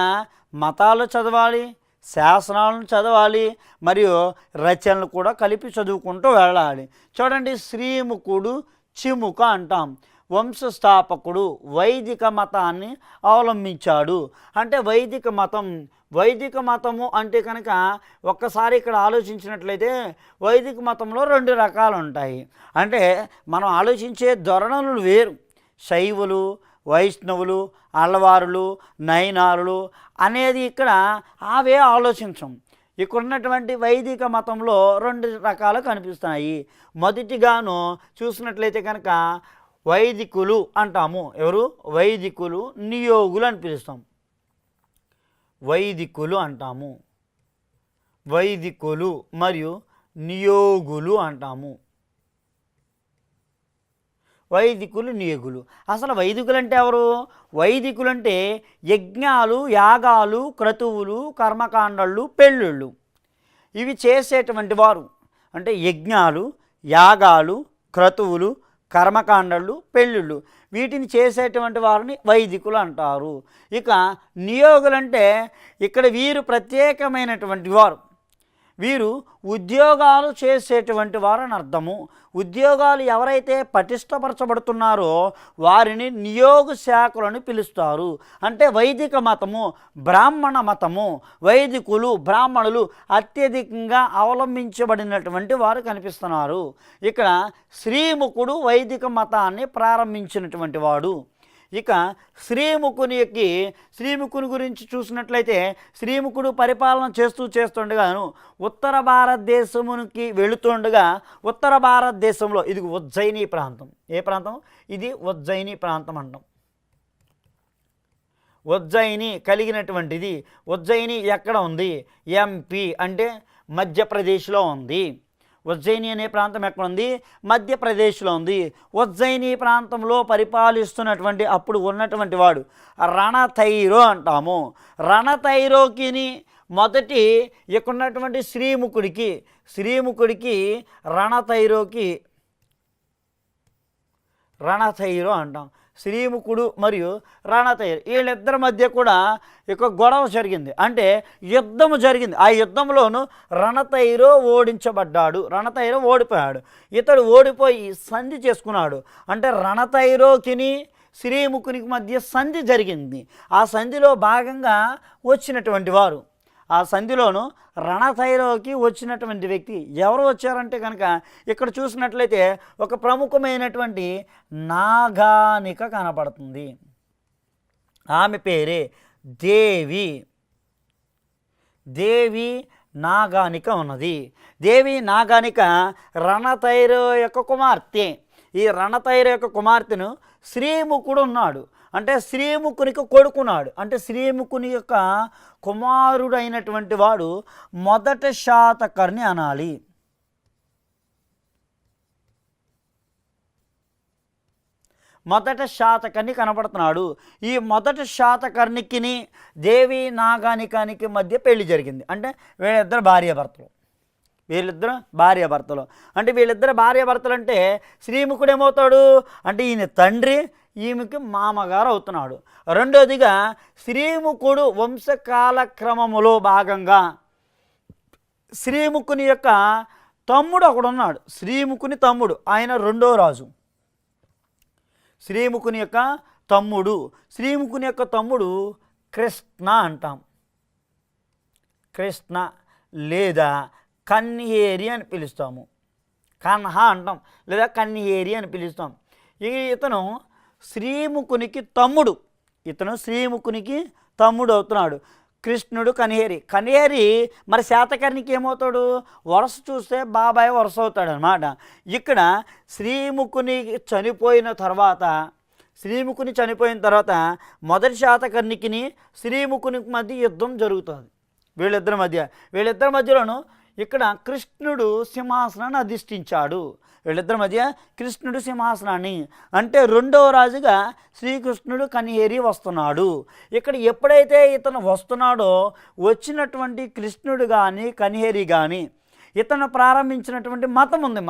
మతాలు చదవాలి, శాసనాలను చదవాలి, మరియు రచనలు కూడా కలిపి చదువుకుంటూ వెళ్ళాలి. చూడండి, శ్రీముఖుడు చిముక అంటాం. వంశస్థాపకుడు వైదిక మతాన్ని అవలంబించాడు. అంటే వైదిక మతము అంటే కనుక ఒక్కసారి ఇక్కడ ఆలోచించినట్లయితే వైదిక మతంలో 2 రకాలు ఉంటాయి. అంటే మనం ఆలోచించే ధోరణులు వేరు. శైవులు, వైష్ణవులు, అల్లవారులు, నయనారులు అనేది ఇక్కడ అవే ఆలోచించం. ఇక్కడ ఉన్నటువంటి వైదిక మతంలో 2 రకాలు కనిపిస్తున్నాయి. మొదటిగాను చూసినట్లయితే కనుక వైదికులు అంటాము. ఎవరు? వైదికులు, నియోగులు అని పిలుస్తాం. వైదికులు అంటాము. వైదికులు మరియు నియోగులు అంటాము. వైదికులు, నియోగులు. అసలు వైదికులు అంటే ఎవరు? వైదికులు అంటే యజ్ఞాలు, యాగాలు, క్రతువులు, కర్మకాండళ్ళు, పెళ్ళిళ్ళు ఇవి చేసేటువంటి వారు. అంటే యజ్ఞాలు, యాగాలు, క్రతువులు, కర్మకాండళ్ళు, పెళ్ళిళ్ళు వీటిని చేసేటువంటి వారిని వైదికులు అంటారు. ఇక నియోగులంటే ఇక్కడ వీరు ప్రత్యేకమైనటువంటి వారు. వీరు ఉద్యోగాలు చేసేటువంటి వారని అర్థము. ఉద్యోగాలు ఎవరైతే పటిష్టపరచబడుతున్నారో వారిని నియోగ శాఖలని పిలుస్తారు. అంటే వైదిక మతము, బ్రాహ్మణ మతము, వైదికులు, బ్రాహ్మణులు అత్యధికంగా అవలంబించబడినటువంటి వారు కనిపిస్తున్నారు. ఇక్కడ శ్రీముఖుడు వైదిక మతాన్ని ప్రారంభించినటువంటి వాడు. ఇక శ్రీముఖుని గురించి చూసినట్లయితే శ్రీముఖుడు పరిపాలన చేస్తుండగాను ఉత్తర భారతదేశమునికి వెళుతుండగా ఉత్తర భారతదేశంలో ఇది ఉజ్జయిని ప్రాంతం. ఏ ప్రాంతం ఇది? ఉజ్జయిని ప్రాంతం అంటాం. ఉజ్జయిని కలిగినటువంటిది. ఉజ్జయిని ఎక్కడ ఉంది? ఎంపీ అంటే మధ్యప్రదేశ్లో ఉంది. ఉజ్జయిని అనే ప్రాంతం ఎక్కడ ఉంది? మధ్యప్రదేశ్లో ఉంది. ఉజ్జయిని ప్రాంతంలో పరిపాలిస్తున్నటువంటి అప్పుడు ఉన్నటువంటి వాడు రణతైరో అంటాము. రణతైరోకిని మొదటి ఇక్కడున్నటువంటి శ్రీముఖుడికి రణతైరో అంటాం. శ్రీముఖుడు మరియు రణతైరు వీళ్ళిద్దరి మధ్య కూడా ఒక గొడవ జరిగింది. అంటే యుద్ధము జరిగింది. ఆ యుద్ధంలోనూ రణతైరో ఓడించబడ్డాడు. రణతైరో ఓడిపోయాడు. ఇతడు ఓడిపోయి సంధి చేసుకున్నాడు. అంటే రణతైరోకిని శ్రీముఖునికి మధ్య సంధి జరిగింది. ఆ సంధిలో భాగంగా వచ్చినటువంటి వారు. ఆ సంధిలోను రణతైరోకి వచ్చినటువంటి వ్యక్తి ఎవరు వచ్చారంటే కనుక ఇక్కడ చూసినట్లయితే ఒక ప్రముఖమైనటువంటి నాగానిక కనపడుతుంది. ఆమె పేరే దేవి నాగానిక ఉన్నది. దేవి నాగానిక రణతైరో యొక్క కుమార్తె. ఈ రణతైరో యొక్క కుమార్తెను శ్రీముఖుడు ఉన్నాడు. అంటే శ్రీముఖునికి కొడుకున్నాడు. అంటే శ్రీముఖుని యొక్క కుమారుడైనటువంటి వాడు మొదటి శాతకర్ణి అనాలి. మొదటి శాతకర్ణి కనపడుతున్నాడు. ఈ మొదటి శాతకర్ణికిని దేవి నాగానికానికి మధ్య పెళ్లి జరిగింది. అంటే వీళ్ళిద్దరు భార్యాభర్తలు. అంటే వీళ్ళిద్దరు భార్యాభర్తలు అంటే శ్రీముఖుడు ఏమవుతాడు అంటే ఈయన తండ్రి, ఈమెకి మామగారు అవుతున్నాడు. రెండోదిగా శ్రీముఖుడు వంశకాలక్రమములో భాగంగా శ్రీముఖుని యొక్క తమ్ముడు ఒకడున్నాడు. శ్రీముఖుని తమ్ముడు, ఆయన రెండో రాజు. శ్రీముఖుని యొక్క తమ్ముడు కృష్ణ అంటాం. కృష్ణ లేదా కన్హేరి అని పిలుస్తాము. కన్హ అంటాం లేదా కన్హేరి అని పిలుస్తాం. ఇతను శ్రీముఖునికి తమ్ముడు అవుతున్నాడు. కృష్ణుడు కన్హేరి మరి శాతకర్ణికి ఏమవుతాడు? వరుస చూస్తే బాబాయ్ వరుస అవుతాడు అనమాట. ఇక్కడ శ్రీముఖుని చనిపోయిన తర్వాత మొదటి శాతకర్ణికిని శ్రీముఖునికి మధ్య యుద్ధం జరుగుతుంది. వీళ్ళిద్దరి మధ్యలోనూ ఇక్కడ కృష్ణుడు సింహాసనాన్ని అధిష్ఠించాడు. వీళ్ళిద్దరి మధ్య కృష్ణుడు సింహాసనాన్ని అంటే రెండవ రాజుగా శ్రీకృష్ణుడు కన్హేరి వస్తున్నాడు. ఇక్కడ ఎప్పుడైతే ఇతను వస్తున్నాడో వచ్చినటువంటి కృష్ణుడు కానీ కన్హేరి కానీ ఇతను ప్రారంభించినటువంటి మతం ఉంది.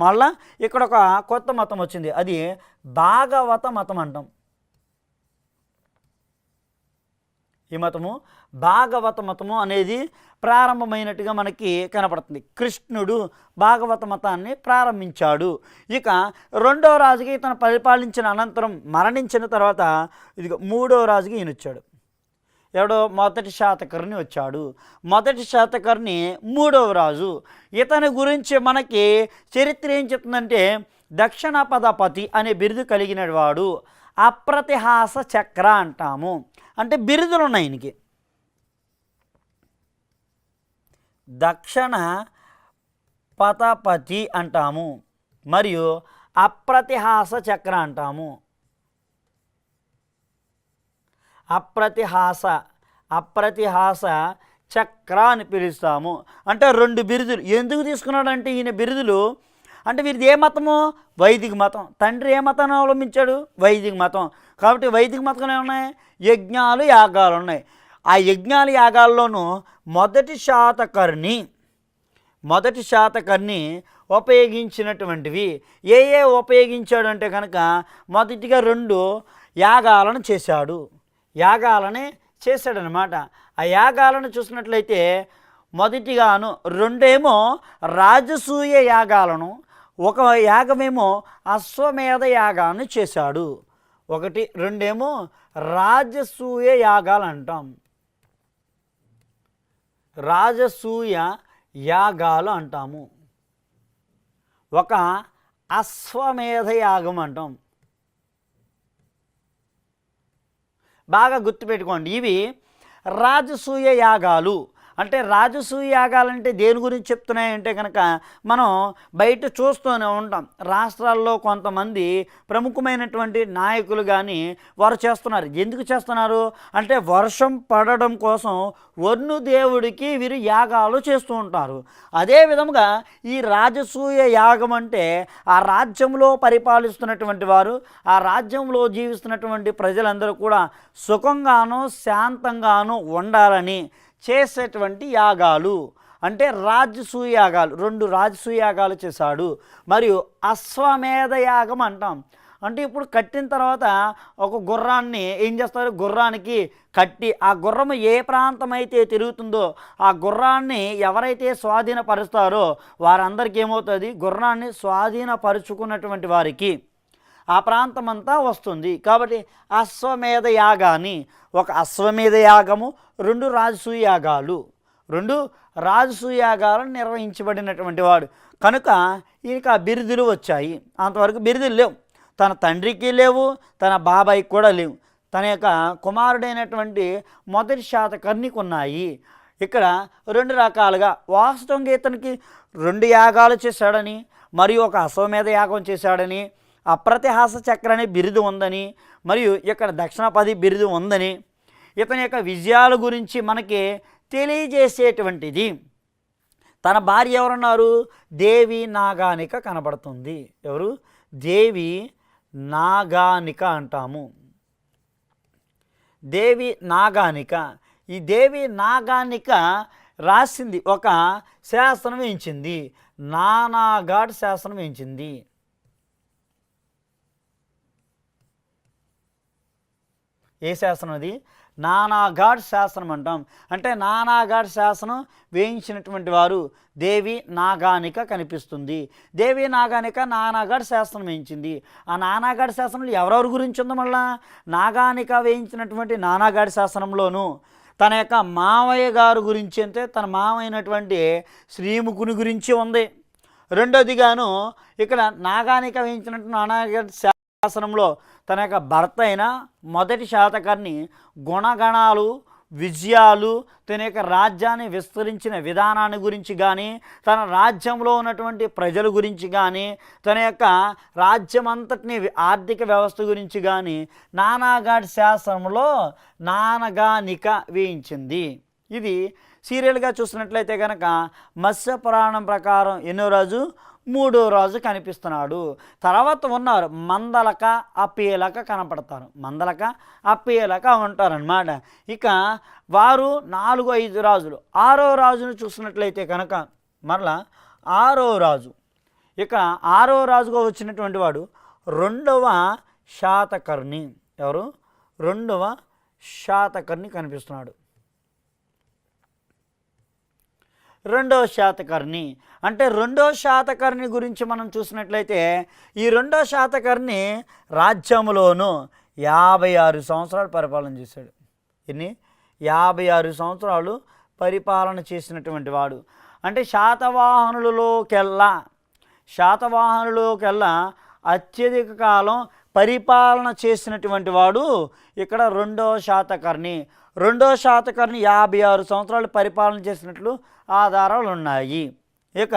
మళ్ళా ఇక్కడ ఒక కొత్త మతం వచ్చింది. అది భాగవత మతం అంటాం. ఈ మతము భాగవత మతము అనేది ప్రారంభమైనట్టుగా మనకి కనపడుతుంది. కృష్ణుడు భాగవత మతాన్ని ప్రారంభించాడు. ఇక రెండవ రాజుకి ఇతను పరిపాలించిన అనంతరం మరణించిన తర్వాత ఇది మూడవ రాజుకి ఈయన వచ్చాడు. ఎవడో మొదటి శాతకర్ణి వచ్చాడు. మొదటి శాతకర్ణి మూడవ రాజు. ఇతని గురించి మనకి చరిత్ర ఏం చెప్తుందంటే దక్షిణ పదపతి అనే బిరుదు కలిగిన వాడు. అప్రతిహాస చక్ర అంటాము. అంటే బిరుదులు ఉన్నాయి ఈయనకి. దక్షిణ పదపతి అంటాము మరియు అప్రతిహాస చక్ర అంటాము. అప్రతిహాస చక్ర అని పిలుస్తాము. అంటే రెండు బిరుదులు. ఎందుకు తీసుకున్నాడంటే ఈయన బిరుదులు అంటే వీరిది ఏ మతము? వైదిక మతం. తండ్రి ఏ మతాన్ని అవలంబించాడు? వైదిక మతం. కాబట్టి వైదిక మతంలో ఏమున్నాయి? యజ్ఞాలు యాగాలు ఉన్నాయి. ఆ యజ్ఞాలు యాగాల్లోనూ మొదటి శాతకర్ణి ఉపయోగించినటువంటివి ఏ ఉపయోగించాడు అంటే కనుక మొదటిగా 2 యాగాలను చేశాడనమాట. ఆ యాగాలను చూసినట్లయితే మొదటిగాను 2 రాజసూయ యాగాలను, 1 యాగమేమో అశ్వమేధ యాగాన్ని చేశాడు. 1, 2 రాజసూయ యాగాలు అంటాం. రాజసూయ యాగాలు అంటాము. 1 అశ్వమేధ యాగం అంటాం. బాగా గుర్తుపెట్టుకోండి. ఇవి రాజసూయ యాగాలు. అంటే రాజసూయ యాగాలంటే దేని గురించి చెప్తున్నాయంటే కనుక మనం బయట చూస్తూనే ఉంటాం. రాష్ట్రాల్లో కొంతమంది ప్రముఖమైనటువంటి నాయకులు కానీ వారు చేస్తున్నారు. ఎందుకు చేస్తున్నారు అంటే వర్షం పడడం కోసం వరుణు దేవుడికి వీరు యాగాలు చేస్తూ ఉంటారు. అదే విధంగా ఈ రాజసూయ యాగం అంటే ఆ రాజ్యంలో పరిపాలిస్తున్నటువంటి వారు, ఆ రాజ్యంలో జీవిస్తున్నటువంటి ప్రజలందరూ కూడా సుఖంగానూ శాంతంగానూ ఉండాలని చేసేటువంటి యాగాలు. అంటే రాజసూయ యాగాలు. 2 రాజసూయ యాగాలు చేశాడు. మరియు అశ్వమేధ యాగం అంటాం. అంటే ఇప్పుడు కట్టిన తర్వాత ఒక గుర్రాన్ని ఏం చేస్తారు? గుర్రానికి కట్టి ఆ గుర్రం ఏ ప్రాంతం అయితే తిరుగుతుందో ఆ గుర్రాన్ని ఎవరైతే స్వాధీనపరుస్తారో వారందరికీ ఏమవుతుంది? గుర్రాన్ని స్వాధీనపరుచుకున్నటువంటి వారికి ఆ ప్రాంతం అంతా వస్తుంది. కాబట్టి అశ్వమేధ యాగాన్ని, 1 అశ్వమేధ యాగము, 2 రాజసూయ యాగాలు, 2 రాజసూయ యాగాలను నిర్వహించబడినటువంటి వాడు కనుక ఈయనకి ఆ బిరుదులు వచ్చాయి. అంతవరకు బిరుదులు లేవు. తన తండ్రికి లేవు, తన బాబాయికి కూడా లేవు. తన యొక్క కుమారుడైనటువంటి మొదటి శాతకర్ణికి ఉన్నాయి. ఇక్కడ 2 రకాలుగా వాస్తవంగా ఇతనికి 2 యాగాలు చేశాడని మరియు 1 అశ్వమేధ యాగం చేశాడని, అప్రతిహాస చక్ర అనే బిరుదు ఉందని, మరియు ఇక్కడ దక్షిణపది బిరుదు ఉందని ఇతని యొక్క విజయాల గురించి మనకి తెలియజేసేటువంటిది. తన భార్య ఎవరున్నారు? దేవి నాగానిక కనబడుతుంది. ఎవరు? దేవి నాగానిక అంటాము. దేవి నాగానిక. ఈ దేవి నాగానిక రాసింది ఒక శాసనం వేయించింది. నానాఘాట్ శాసనం వేయించింది. ఏ శాసనం అది? నానాఘాట్ శాసనం అంటాం. అంటే నానాఘాట్ శాసనం వేయించినటువంటి వారు దేవి నాగానిక కనిపిస్తుంది. దేవి నాగానిక నానాఘాట్ శాసనం వేయించింది. ఆ నానాఘాట్ శాసనంలో ఎవరెవరి గురించి ఉందో మళ్ళా నాగానిక వేయించినటువంటి నానాఘాట్ శాసనంలోనూ తన యొక్క మావయ్య గారు గురించి అంటే తన మావైనటువంటి శ్రీముఖుని గురించి ఉంది. రెండోదిగాను ఇక్కడ నాగానిక వేయించినటువంటి నానాఘాట్ శాసనంలో తన యొక్క భర్త అయిన మొదటి శాతకర్ణి గుణగణాలు, విజయాలు, తన యొక్క రాజ్యాన్ని విస్తరించిన విధానాన్ని గురించి కానీ, తన రాజ్యంలో ఉన్నటువంటి ప్రజల గురించి కానీ, తన యొక్క రాజ్యం అంతటిని ఆర్థిక వ్యవస్థ గురించి కానీ నానాఘాట్ శాసనంలో నానగానిక వేయించింది. ఇది సీరియల్గా చూసినట్లయితే కనుక మత్స్య పురాణం ప్రకారం ఎన్నో రాజు? 3వ రాజు కనిపిస్తున్నాడు. తర్వాత ఉన్నారు మందలక, అప్పీలక కనపడతారు. మందలక, అప్పీలక ఉంటారనమాట. ఇక వారు 4-5 రాజులు. 6వ రాజును చూసినట్లయితే కనుక మరలా 6వ రాజు. ఇక 6వ రాజుగా వచ్చినటువంటి వాడు 2వ శాతకర్ణి. ఎవరు? 2వ శాతకర్ణి కనిపిస్తున్నాడు. రెండో శాతకర్ణి అంటే రెండో శాతకర్ణి గురించి మనం చూసినట్లయితే ఈ రెండో శాతకర్ణి రాజ్యంలోనూ 56 సంవత్సరాలు పరిపాలన చేశాడు. ఎన్ని 56 సంవత్సరాలు పరిపాలన చేసినటువంటి వాడు. అంటే శాతవాహనులలోకెల్లా అత్యధిక కాలం పరిపాలన చేసినటువంటి వాడు ఇక్కడ రెండో శాతకర్ణి. రెండో శాతకర్ణి 56 సంవత్సరాలు పరిపాలన చేసినట్లు ఆధారాలు ఉన్నాయి. ఇక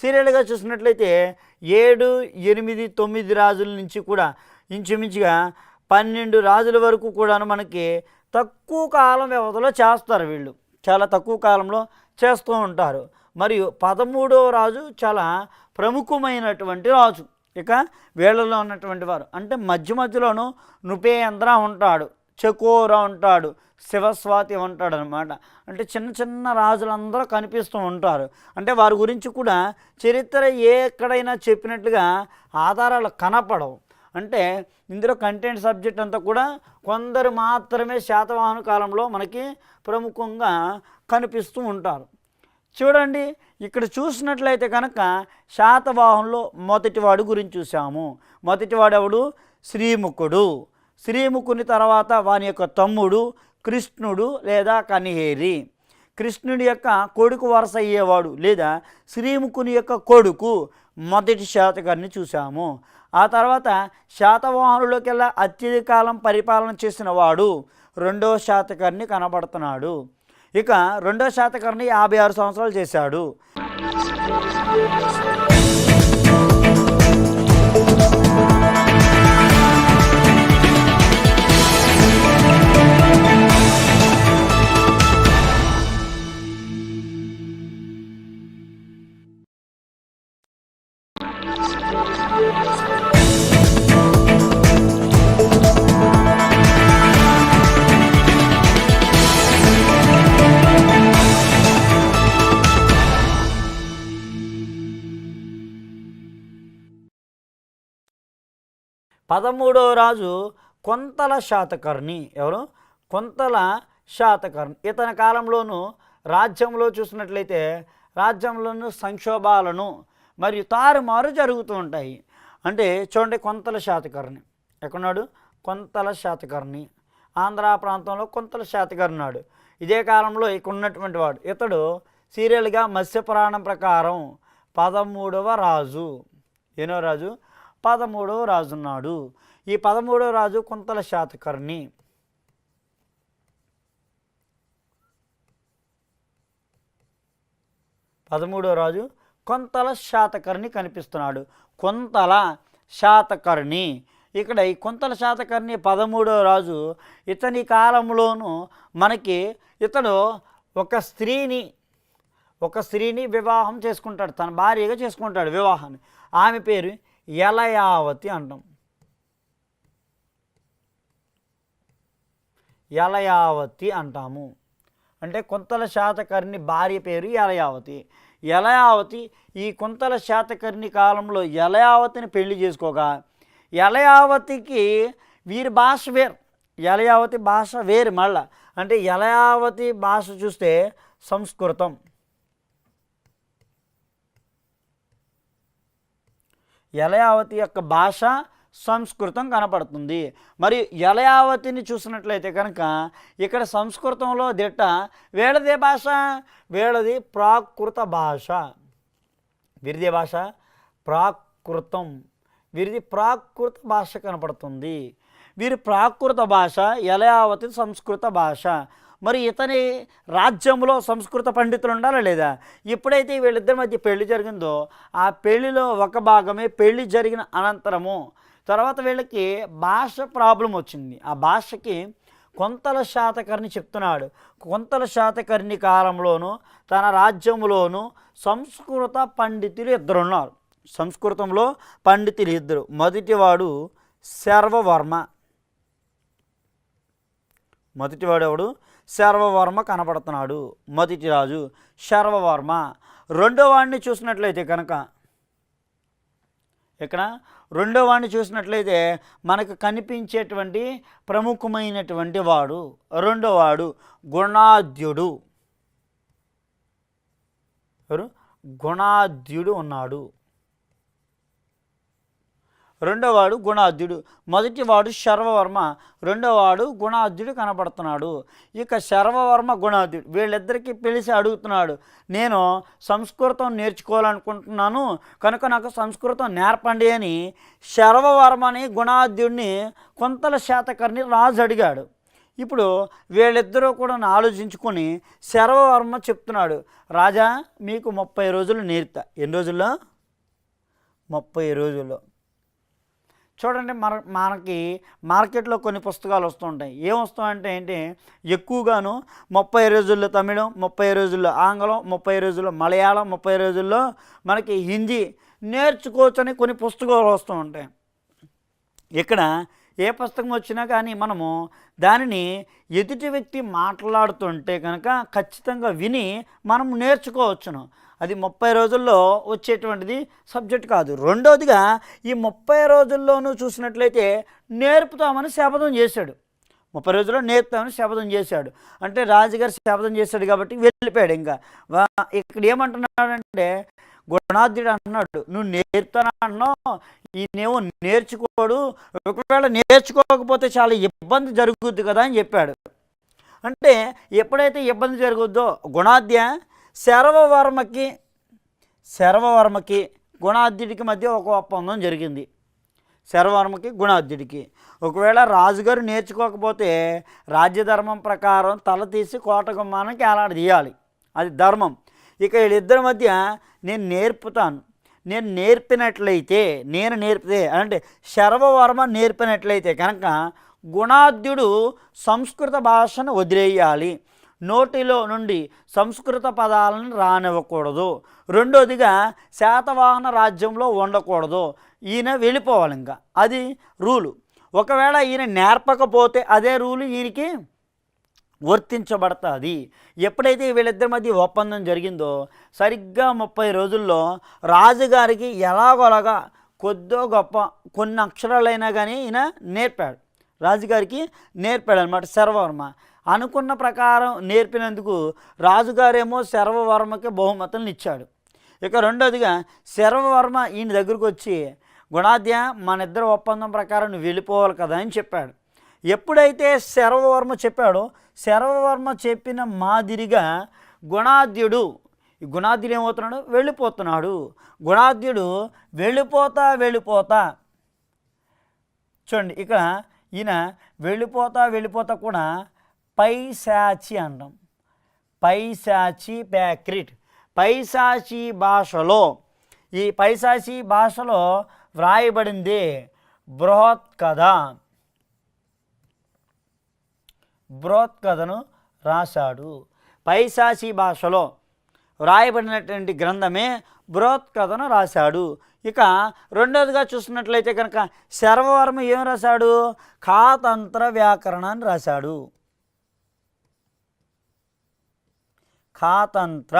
సీరియల్గా చూసినట్లయితే 7, 8, 9 రాజుల నుంచి కూడా ఇంచుమించుగా 12 రాజుల వరకు కూడాను మనకి తక్కువ కాలం వ్యవధిలో చేస్తారు. వీళ్ళు చాలా తక్కువ కాలంలో చేస్తూ ఉంటారు. మరియు 13వ రాజు చాలా ప్రముఖమైనటువంటి రాజు. ఇక వీళ్ళలో ఉన్నటువంటి వారు అంటే మధ్యలోనూ నృపేంద్ర ఉంటాడు, చకోర ఉంటాడు, శివస్వాతి ఉంటాడు అనమాట. అంటే చిన్న చిన్న రాజులందరూ కనిపిస్తూ ఉంటారు. అంటే వారి గురించి కూడా చరిత్ర ఎక్కడైనా చెప్పినట్లుగా ఆధారాలు కనపడవు. అంటే ఇందులో కంటెంట్ సబ్జెక్ట్ అంతా కూడా కొందరు మాత్రమే శాతవాహన కాలంలో మనకి ప్రముఖంగా కనిపిస్తూ ఉంటారు. చూడండి, ఇక్కడ చూసినట్లయితే కనుక శాతవాహనంలో మొదటివాడు గురించి చూసాము. మొదటివాడు ఎవడు? శ్రీముఖుడు. శ్రీముఖుని తర్వాత వాని యొక్క తమ్ముడు కృష్ణుడు లేదా కనిహేరి. కృష్ణుడి యొక్క కొడుకు వరుస అయ్యేవాడు లేదా శ్రీముఖుని యొక్క కొడుకు మొదటి శాతకర్ణి చూసాము. ఆ తర్వాత శాతవాహనులకెల్లా అత్యధిక కాలం పరిపాలన చేసిన వాడు రెండో శాతకర్ణి కనబడుతున్నాడు. ఇక రెండో శాతకర్ణి 56 సంవత్సరాలు చేశాడు. పదమూడవ రాజు కొంతల శాతకర్ణి. ఎవరు? కొంతల శాతకర్ణి. ఇతని కాలంలోనూ రాజ్యంలో చూసినట్లయితే రాజ్యంలోనూ సంక్షోభాలను మరియు తారుమారు జరుగుతూ ఉంటాయి. అంటే చూడండి, కొంతల శాతకర్ణి ఎక్కడున్నాడు? కొంతల శాతకర్ణి ఆంధ్ర ప్రాంతంలో కొంతల శాతకర్ణి ఉన్నాడు. ఇదే కాలంలో ఇక్కడ ఉన్నటువంటి వాడు ఇతడు సీరియల్గా మత్స్యపురాణం ప్రకారం 13వ రాజు. ఎన్నో రాజు? 13వ రాజు ఉన్నాడు. ఈ 13వ రాజు కొంతల శాతకర్ణి. పదమూడవ రాజు కొంతల శాతకర్ణి కనిపిస్తున్నాడు. కొంతల శాతకర్ణి. ఇక్కడ ఈ కొంతల శాతకర్ణి 13వ రాజు. ఇతని కాలంలోనూ మనకి ఇతడు ఒక స్త్రీని వివాహం చేసుకుంటాడు, తన భార్యగా చేసుకుంటాడు వివాహాన్ని. ఆమె పేరు యలయావతి అంటాం. యలయావతి అంటాము. అంటే కొంతల శాతకర్ణి భార్య పేరు యలయావతి. యలయావతి ఈ కొంతల శాతకర్ణి కాలంలో యలయావతిని పెళ్లి చేసుకోగా యలయావతికి వీరి భాష వేరు, యలయావతి భాష వేరు. మళ్ళా అంటే యలయావతి భాష చూస్తే సంస్కృతం, యలయావతి యొక్క భాష సంస్కృతం కనపడుతుంది. మరి యలయావతిని చూసినట్లయితే కనుక ఇక్కడ సంస్కృతంలో దిట్ట. వీళ్ళదే భాష, వీళ్ళది ప్రాకృత భాష. వీరిదే భాష ప్రాకృతం, వీరిది ప్రాకృత భాష కనపడుతుంది. వీరి ప్రాకృత భాష, యలయావతి సంస్కృత భాష. మరి ఇతని రాజ్యంలో సంస్కృత పండితులు ఉండాలా లేదా? ఎప్పుడైతే వీళ్ళిద్దరి మధ్య పెళ్లి జరిగిందో ఆ పెళ్లిలో ఒక భాగమే పెళ్లి జరిగిన అనంతరము తర్వాత వీళ్ళకి భాష ప్రాబ్లం వచ్చింది. ఆ భాషకి కొంతల శాతకర్ణి చెప్తున్నాడు. కొంతల శాతకర్ణి కాలంలోనూ తన రాజ్యంలోనూ సంస్కృత పండితులు ఇద్దరు ఉన్నారు. సంస్కృతంలో పండితులు ఇద్దరు. మొదటివాడు శర్వవర్మ. మొదటివాడు ఎవడు? శర్వవర్మ కనపడుతున్నాడు. మొదటి రాజు శర్వవర్మ. రెండో వాడిని చూసినట్లయితే కనుక ఇక్కడ రెండో వాడిని చూసినట్లయితే మనకు కనిపించేటువంటి ప్రముఖమైనటువంటి వాడు, రెండో వాడు గుణాద్యుడు. గుణాద్యుడు ఉన్నాడు. రెండోవాడు గుణాద్యుడు. మొదటివాడు శర్వవర్మ, రెండోవాడు గుణాద్యుడు కనపడుతున్నాడు. ఇక శర్వవర్మ గుణాద్యుడు వీళ్ళిద్దరికీ పిలిచి అడుగుతున్నాడు, నేను సంస్కృతం నేర్చుకోవాలనుకుంటున్నాను కనుక నాకు సంస్కృతం నేర్పండి అని శర్వవర్మని గుణాద్యుడిని కొంతల శాతకర్ణి రాజు అడిగాడు. ఇప్పుడు వీళ్ళిద్దరూ కూడా ఆలోచించుకొని శర్వవర్మ చెప్తున్నాడు, రాజా మీకు 30 రోజులు నేర్పుతా. ఎన్ని రోజుల్లో? 30 రోజుల్లో. చూడండి, మనకి మార్కెట్లో కొన్ని పుస్తకాలు వస్తుంటాయి. ఏం వస్తాయంటే ఏంటి, ఎక్కువగాను 30 రోజుల్లో తమిళం, 30 రోజుల్లో ఆంగ్లం, 30 రోజుల్లో మలయాళం, 30 రోజుల్లో మనకి హిందీ నేర్చుకోవచ్చని కొన్ని పుస్తకాలు వస్తూ ఉంటాయి. ఇక్కడ ఏ పుస్తకం వచ్చినా కానీ మనము దానిని ఎదుటి వ్యక్తి మాట్లాడుతుంటే కనుక ఖచ్చితంగా విని మనం నేర్చుకోవచ్చును. అది 30 రోజుల్లో వచ్చేటువంటిది సబ్జెక్ట్ కాదు. రెండోదిగా ఈ 30 రోజుల్లోనూ చూసినట్లయితే నేర్పుతామని శపథం చేశాడు. 30 రోజుల్లో నేర్పుతామని శపథం చేశాడు. అంటే రాజుగారు శపథం చేశాడు కాబట్టి వెళ్ళిపోయాడు. ఇంకా ఇక్కడ ఏమంటున్నాడంటే గుణాద్యుడు అంటున్నాడు, నువ్వు నేర్పుతానన్నావు, ఈయనేమో నేర్చుకోడు, ఒకవేళ నేర్చుకోకపోతే చాలా ఇబ్బంది జరుగుద్ది కదా అని చెప్పాడు. అంటే ఎప్పుడైతే ఇబ్బంది జరుగుద్దో గుణాద్య శర్వవర్మకి గుణాద్యుడికి మధ్య ఒక ఒప్పందం జరిగింది. శర్వవర్మకి గుణాద్యుడికి ఒకవేళ రాజుగారు నేర్చుకోకపోతే రాజ్యధర్మం ప్రకారం తల తీసి కోట గుమ్మానికి ఏలాడదీయాలి, అది ధర్మం. ఇక వీళ్ళిద్దరి మధ్య నేను నేర్పుతాను, నేను నేర్పితే అంటే శర్వవర్మ నేర్పినట్లయితే కనుక గుణాద్యుడు సంస్కృత భాషను వదిలేయాలి, నోటిలో నుండి సంస్కృత పదాలను రానివ్వకూడదు. రెండోదిగా శాతవాహన రాజ్యంలో ఉండకూడదు, ఈయన వెళ్ళిపోవాలి. ఇంకా అది రూలు. ఒకవేళ ఈయన నేర్పకపోతే అదే రూలు ఈయనకి వర్తించబడుతుంది. ఎప్పుడైతే వీళ్ళిద్దరి మధ్య ఒప్పందం జరిగిందో సరిగ్గా 30 రోజుల్లో రాజుగారికి ఎలాగోలాగా కొద్దో గొప్ప కొన్ని అక్షరాలైనా కానీ ఈయన నేర్పాడు, రాజుగారికి నేర్పాడు అనమాట శర్వవర్మ. అనుకున్న ప్రకారం నేర్పినందుకు రాజుగారేమో శర్వవర్మకి బహుమతులను ఇచ్చాడు. ఇక రెండోదిగా శర్వవర్మ ఈయన దగ్గరకు వచ్చి, గుణాద్య మన ఇద్దరు ఒప్పందం ప్రకారం నువ్వు వెళ్ళిపోవాలి కదా అని చెప్పాడు. ఎప్పుడైతే శర్వవర్మ చెప్పాడో శర్వవర్మ చెప్పిన మాదిరిగా గుణాద్యుడు ఏమవుతున్నాడు, వెళ్ళిపోతున్నాడు. గుణాద్యుడు వెళ్ళిపోతా చూడండి, ఇక్కడ ఈయన వెళ్ళిపోతా కూడా పైశాచి అంటాం. పైశాచి ప్యాక్రిట్ పైశాచి భాషలో, ఈ పైశాచి భాషలో వ్రాయబడింది బృహత్కథను రాశాడు. పైశాచి భాషలో వ్రాయబడినటువంటి గ్రంథమే బృహత్కథను రాశాడు. ఇక రెండోదిగా చూసినట్లయితే కనుక శర్వవర్మ ఏం రాశాడు, ఖాతంత్ర వ్యాకరణాన్ని రాశాడు. ఖాతంత్ర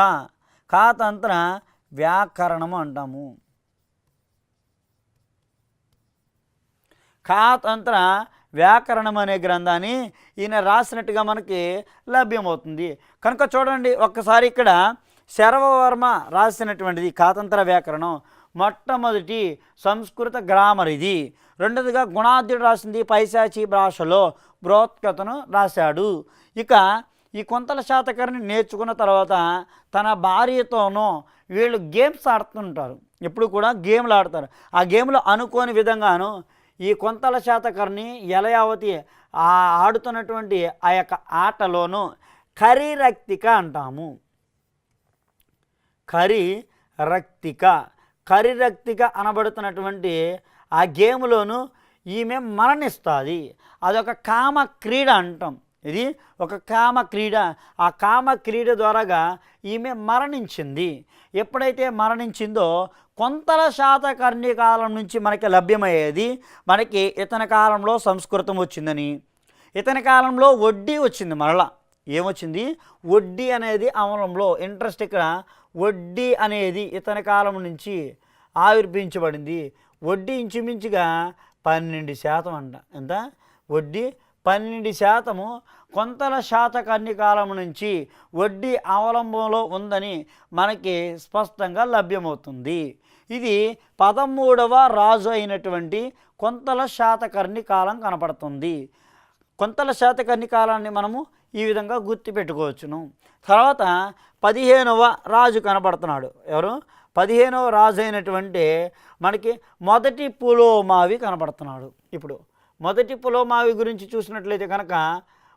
వ్యాకరణము అంటాము. ఖాతంత్ర వ్యాకరణం అనే గ్రంథాన్ని ఈయన రాసినట్టుగా మనకి లభ్యమవుతుంది. కనుక చూడండి ఒక్కసారి ఇక్కడ శర్వవర్మ రాసినటువంటిది ఖాతంత్ర వ్యాకరణం, మొట్టమొదటి సంస్కృత గ్రామర్ ఇది. రెండోదిగా గుణాద్యుడు రాసింది పైశాచి భాషలో బృహత్కథను రాశాడు. ఇక ఈ కొంతల శాతకర్ణి నేర్చుకున్న తర్వాత తన భార్యతోనూ వీళ్ళు గేమ్స్ ఆడుతుంటారు, ఎప్పుడు కూడా గేమ్లు ఆడతారు. ఆ గేమ్లో అనుకోని విధంగాను ఈ కొంతల శాతకర్ణి యలయావతి ఆడుతున్నటువంటి ఆ యొక్క ఆటలోనూ కరిరక్తిక అంటాము. కరిరక్తిక అనబడుతున్నటువంటి ఆ గేమ్లోనూ ఈమె మరణిస్తుంది. అదొక కామ క్రీడ అంటాం. ఇది ఒక కామ క్రీడ. ఆ కామ క్రీడ ద్వారాగా ఈమె మరణించింది. ఎప్పుడైతే మరణించిందో కొంతల శాతకర్ణి కాలం నుంచి మనకి లభ్యమయ్యేది, మనకి ఇతని కాలంలో సంస్కృతం వచ్చిందని, ఇతని కాలంలో వడ్డీ వచ్చింది. మరలా ఏమొచ్చింది, వడ్డీ అనేది అమలంలో. ఇంట్రెస్ట్ ఇక్కడ వడ్డీ అనేది ఇతని కాలం నుంచి ఆవిర్భించబడింది. వడ్డీ ఇంచుమించుగా 12% అంట. ఎంత? వడ్డీ 12% కొంతల శాతకర్ణి కాలం నుంచి వడ్డీ అవలంబనలో ఉందని మనకి స్పష్టంగా లభ్యమవుతుంది. ఇది 13వ రాజు అయినటువంటి కొంతల శాతకర్ణి కాలం కనపడుతుంది. కొంతల శాతకర్ణి కాలాన్ని మనము ఈ విధంగా గుర్తుపెట్టుకోవచ్చును. తర్వాత 15వ రాజు కనపడుతున్నాడు. ఎవరు? 15వ రాజు అయినటువంటి మనకి మొదటి పులోమావి కనపడుతున్నాడు. ఇప్పుడు మొదటి పులోమావి గురించి చూసినట్లయితే కనుక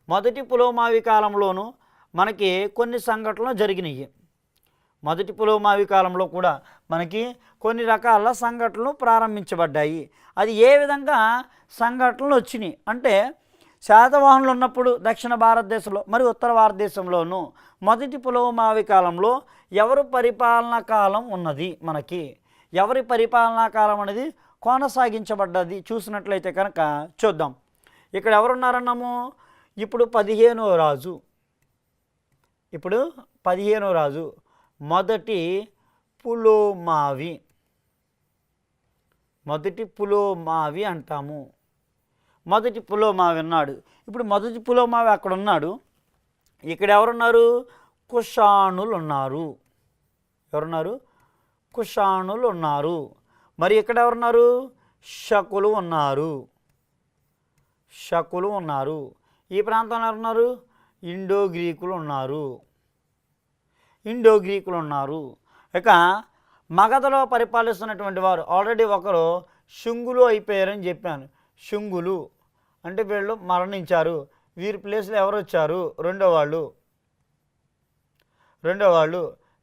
మొదటి పులోమావి కాలంలోనూ మనకి కొన్ని సంఘటనలు జరిగినాయి. మొదటి పులోమావి కాలంలో కూడా మనకి కొన్ని రకాల సంఘటనలు ప్రారంభించబడ్డాయి. అది ఏ విధంగా సంఘటనలు వచ్చినాయి అంటే, శాతవాహనులు ఉన్నప్పుడు దక్షిణ భారతదేశంలో మరి ఉత్తర భారతదేశంలోనూ మొదటి పులోమావి కాలంలో ఎవరు పరిపాలనా కాలం ఉన్నది, మనకి ఎవరి పరిపాలనా కాలం అనేది కొనసాగించబడ్డది చూసినట్లయితే కనుక చూద్దాం. ఇక్కడ ఎవరున్నారన్నాము? ఇప్పుడు 15వ రాజు. ఇప్పుడు 15వ రాజు మొదటి పులోమావి. మొదటి పులోమావి అంటాము. మొదటి పులోమావి ఉన్నాడు. ఇప్పుడు మొదటి పులోమావి అక్కడ ఉన్నాడు. ఇక్కడ ఎవరున్నారు? కుషాణులు ఉన్నారు. ఎవరున్నారు? కుషాణులు ఉన్నారు. మరి ఇక్కడ ఎవరున్నారు? శకులు ఉన్నారు. శకులు ఉన్నారు. ఈ ప్రాంతంలో ఎవరున్నారు? ఇండో గ్రీకులు ఉన్నారు. ఇండో గ్రీకులు ఉన్నారు. ఇక మగధలో పరిపాలిస్తున్నటువంటి వారు ఆల్రెడీ ఒకరు శుంగులు అయిపోయారని చెప్పాను. శుంగులు అంటే వీళ్ళు మరణించారు. వీరి ప్లేస్లో ఎవరు వచ్చారు? రెండో వాళ్ళు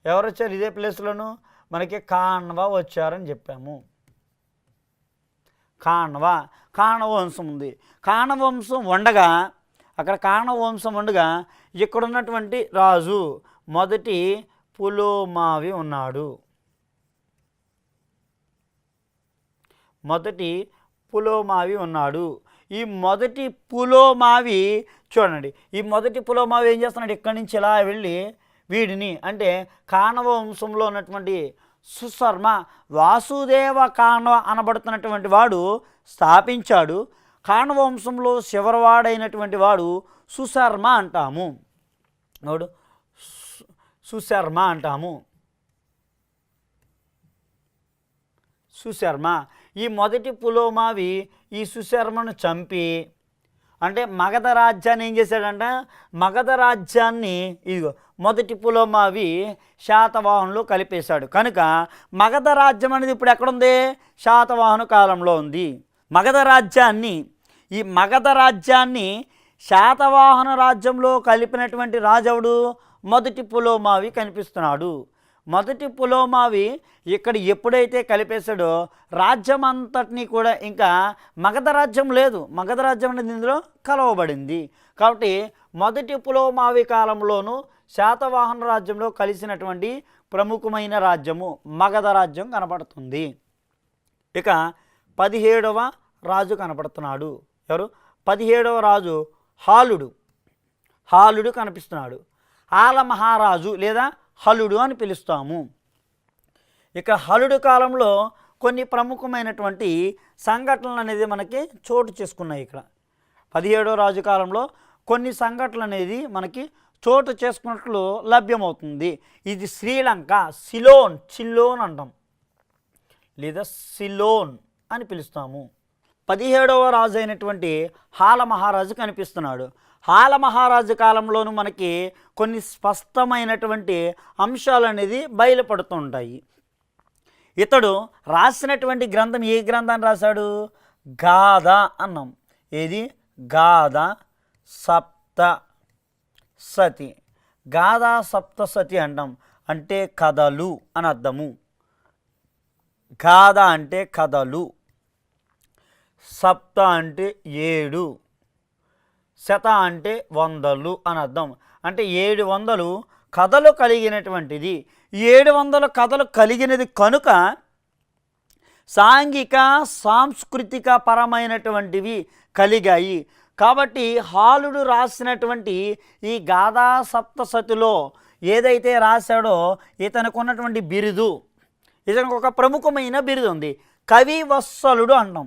ఎవరు వచ్చారు ఇదే ప్లేస్లోను? మనకి కాణ్వ వచ్చారని చెప్పాము. కాణవ వంశం ఉంది. కాణవ వంశం ఉండగా అక్కడ కాణవ వంశం ఉండగా ఇక్కడ ఉన్నటువంటి రాజు మొదటి పులోమావి ఉన్నాడు. మొదటి పులోమావి ఉన్నాడు. ఈ మొదటి పులోమావి చూడండి, ఈ మొదటి పులోమావి ఏం చేస్తున్నాడు? ఇక్కడి నుంచి ఇలా వెళ్ళి వీడిని అంటే కాణవ వంశంలో ఉన్నటువంటి సుశర్మ, వాసుదేవ కాణవ అనబడుతున్నటువంటి వాడు స్థాపించాడు. కాణవ వంశంలో శివరవాడైనటువంటి వాడు సుశర్మ అంటాము. నోడు సుశర్మ అంటాము. సుశర్మ ఈ మొదటి పులోమావి ఈ సుశర్మను చంపి అంటే మగధ రాజ్యాన్ని ఏం చేశాడంటే, మగధ రాజ్యాన్ని ఇదిగో మొదటి పులోమావి శాతవాహనులు కలిపేశాడు. కనుక మగధ రాజ్యం అనేది ఇప్పుడు ఎక్కడుంది? శాతవాహను కాలంలో ఉంది. మగధ రాజ్యాన్ని శాతవాహన రాజ్యంలో కలిపినటువంటి రాజవుడు మొదటి పులోమావి కనిపిస్తున్నాడు. మొదటి పులోమావి ఇక్కడ ఎప్పుడైతే కలిపేశాడో రాజ్యం అంతటినీ కూడా ఇంకా మగధ రాజ్యం లేదు. మగధ రాజ్యం అనేది ఇందులో కలవబడింది. కాబట్టి మొదటి పులోమావి కాలంలోనూ శాతవాహన రాజ్యంలో కలిసినటువంటి ప్రముఖమైన రాజ్యము మగధ రాజ్యం కనపడుతుంది. ఇక 17వ రాజు కనపడుతున్నాడు. ఎవరు? 17వ రాజు హాలుడు కనిపిస్తున్నాడు. హాల మహారాజు లేదా హలుడు అని పిలుస్తాము. ఇక హలుడు కాలంలో కొన్ని ప్రముఖమైనటువంటి సంఘటనలు అనేది మనకి చోటు చేసుకున్నాయి. ఇక్కడ 17వ రాజు కాలంలో కొన్ని సంఘటనలు అనేది మనకి చోటు చేసుకున్నట్లు లభ్యమవుతుంది. ఇది శ్రీలంక చిల్లోన్ అంటాం లేదా సిలోన్ అని పిలుస్తాము. 17వ రాజు అయినటువంటి హాల మహారాజు కనిపిస్తున్నాడు. హాల మహారాజు కాలంలోనూ మనకి కొన్ని స్పష్టమైనటువంటి అంశాలు అనేది బయలుపడుతుంటాయి. ఇతడు రాసినటువంటి గ్రంథం ఏ గ్రంథాన్ని రాశాడు? గాథ అన్నాం. ఏది? గాథ సప్తసతి. గాథ సప్తసతి అంటాం. అంటే కథలు అని అర్థము. గాథ అంటే కథలు, సప్త అంటే 7, శత అంటే 100 అని అర్థం. అంటే 700 కథలు కలిగినటువంటిది. 700 కథలు కలిగినది కనుక సాంఘిక సాంస్కృతిక పరమైనటువంటివి కలిగాయి. కాబట్టి హాలుడు రాసినటువంటి ఈ గాథా సప్తసతిలో ఏదైతే రాశాడో ఇతనికి ఉన్నటువంటి బిరుదు, ఇతనికి ఒక ప్రముఖమైన బిరుదు ఉంది. కవి వత్సలుడు అంటాం.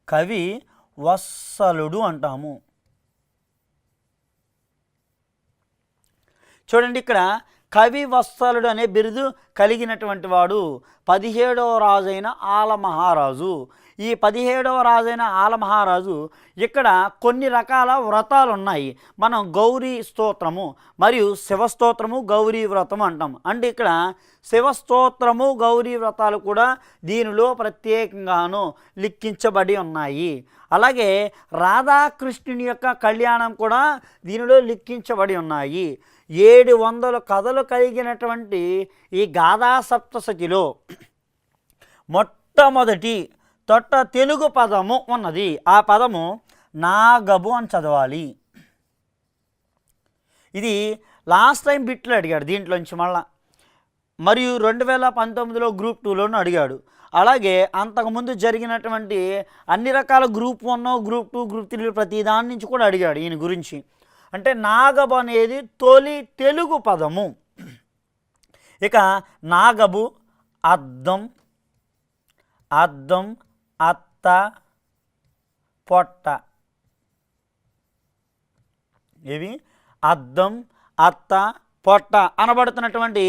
కవి వత్సలుడు అంటాము. చూడండి, ఇక్కడ కవి వత్సలుడు అనే బిరుదు కలిగినటువంటి వాడు 17వ రాజైన ఆలమహారాజు. ఈ 17వ రాజైన ఆలమహారాజు ఇక్కడ కొన్ని రకాల వ్రతాలు ఉన్నాయి. మనం గౌరీ స్తోత్రము మరియు శివస్తోత్రము, గౌరీ వ్రతం అంటాం. అంటే ఇక్కడ శివస్తోత్రము, గౌరీ వ్రతాలు కూడా దీనిలో ప్రత్యేకంగాను లిఖించబడి ఉన్నాయి. అలాగే రాధాకృష్ణుని యొక్క కళ్యాణం కూడా దీనిలో లిఖించబడి ఉన్నాయి. 700 కథలు కలిగినటువంటి ఈ గాథా సప్తశతిలో మొట్టమొదటి తెలుగు పదము ఉన్నది. ఆ పదము నాగబు అని చదవాలి. ఇది లాస్ట్ టైం బిట్లు అడిగాడు దీంట్లోంచి మళ్ళా, మరియు 2019లో గ్రూప్ 2లోనూ అడిగాడు. అలాగే అంతకుముందు జరిగినటువంటి అన్ని రకాల గ్రూప్ 1, గ్రూప్ 2, గ్రూప్ 3 ప్రతి దాని నుంచి కూడా అడిగాడు ఈయన గురించి. అంటే నాగబు అనేది తొలి తెలుగు పదము. ఇక నాగబు అద్దం, అద్దం, అత్త, పొట్ట. ఇవి అద్దం, అత్త, పొట్ట అనబడుతున్నటువంటి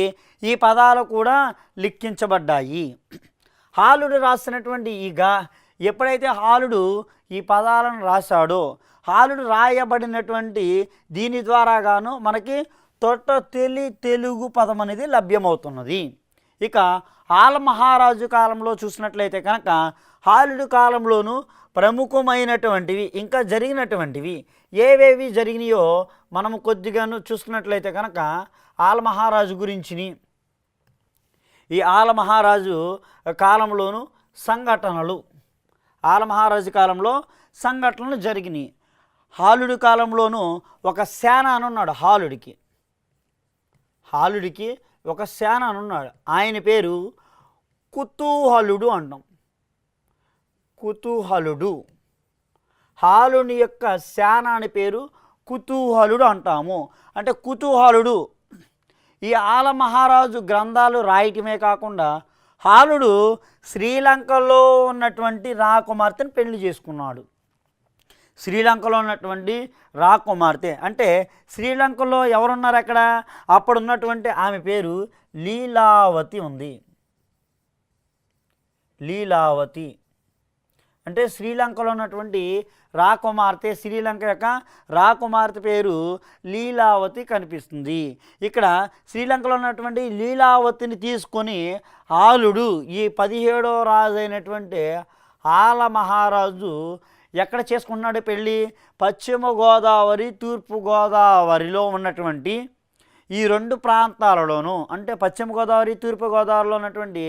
ఈ పదాలు కూడా లిఖించబడ్డాయి. హాలుడు రాసినటువంటి ఎప్పుడైతే హాలుడు ఈ పదాలను రాశాడో, హాలుడు రాయబడినటువంటి దీని ద్వారాగాను మనకి తెలుగు పదం అనేది లభ్యమవుతున్నది. ఇక ఆలమహారాజు కాలంలో చూసినట్లయితే కనుక హాలుడు కాలంలోనూ ప్రముఖమైనటువంటివి ఇంకా జరిగినటువంటివి ఏవేవి జరిగినాయో మనము కొద్దిగాను చూసుకున్నట్లయితే కనుక ఆలమహారాజు గురించిని, ఈ ఆలమహారాజు కాలంలోనూ సంఘటనలు, ఆలమహారాజు కాలంలో సంఘటనలు జరిగినాయి. హాలుడి కాలంలోనూ ఒక సేనానున్నాడు. హాలుడికి ఒక సేనానున్నాడు. ఆయన పేరు కుతూహలుడు అంటాం. కుతూహలుడు. హాలుని యొక్క సేనాని పేరు కుతూహలుడు అంటాము. అంటే కుతూహలుడు ఈ ఆలమహారాజు గ్రంథాలు రాయటమే కాకుండా హాలుడు శ్రీలంకలో ఉన్నటువంటి రాకుమార్తెను పెళ్లి చేసుకున్నాడు. శ్రీలంకలో ఉన్నటువంటి రాకుమార్తె అంటే శ్రీలంకలో ఎవరున్నారు అక్కడ? అప్పుడున్నటువంటి ఆమె పేరు లీలావతి ఉంది. లీలావతి అంటే శ్రీలంకలో ఉన్నటువంటి రాకుమార్తె, శ్రీలంక యొక్క రాకుమార్తె పేరు లీలావతి కనిపిస్తుంది. ఇక్కడ శ్రీలంకలో ఉన్నటువంటి లీలావతిని తీసుకొని హాలుడు ఈ 17వ రాజు అయినటువంటి ఆలమహారాజు ఎక్కడ చేసుకున్నాడు పెళ్ళి? పశ్చిమ గోదావరి, తూర్పు గోదావరిలో ఉన్నటువంటి ఈ 2 ప్రాంతాలలోనూ, అంటే పశ్చిమ గోదావరి, తూర్పు గోదావరిలో ఉన్నటువంటి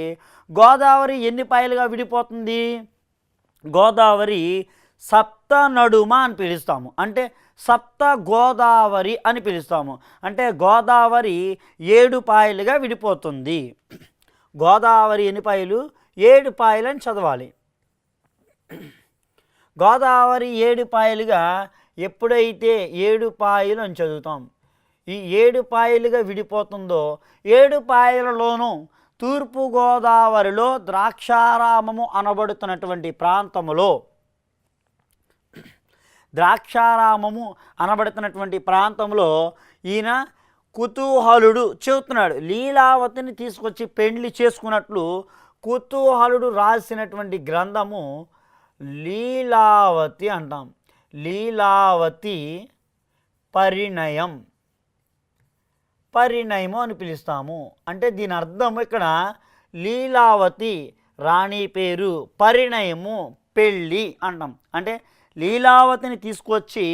గోదావరి ఎన్ని పాయలుగా విడిపోతుంది? గోదావరి సప్త నడుమ అని పిలుస్తాము. అంటే సప్త గోదావరి అని పిలుస్తాము. అంటే గోదావరి 7 పాయలుగా విడిపోతుంది. గోదావరి ఎన్ని పాయలు? 7 పాయలు అని చదవాలి. గోదావరి 7 పాయలుగా ఎప్పుడైతే 7 పాయలు అని చదువుతాం, ఈ 7 పాయలుగా విడిపోతుందో 7 పాయలలోనూ తూర్పు గోదావరిలో ద్రాక్షారామము అనబడుతున్నటువంటి ప్రాంతములో, ద్రాక్షారామము అనబడుతున్నటువంటి ప్రాంతంలో ఈయన కుతూహలుడు చెబుతున్నాడు. లీలావతిని తీసుకొచ్చి పెండ్లి చేసుకున్నట్లు కుతూహలుడు రాసినటువంటి గ్రంథము లీలావతి అంటాం. లీలావతి పరిణయం, పరిణయము అని పిలుస్తాము. అంటే దీని అర్థం ఇక్కడ లీలావతి రాణి పేరు, పరిణయము పెళ్ళి అంటాం. అంటే లీలావతిని తీసుకొచ్చి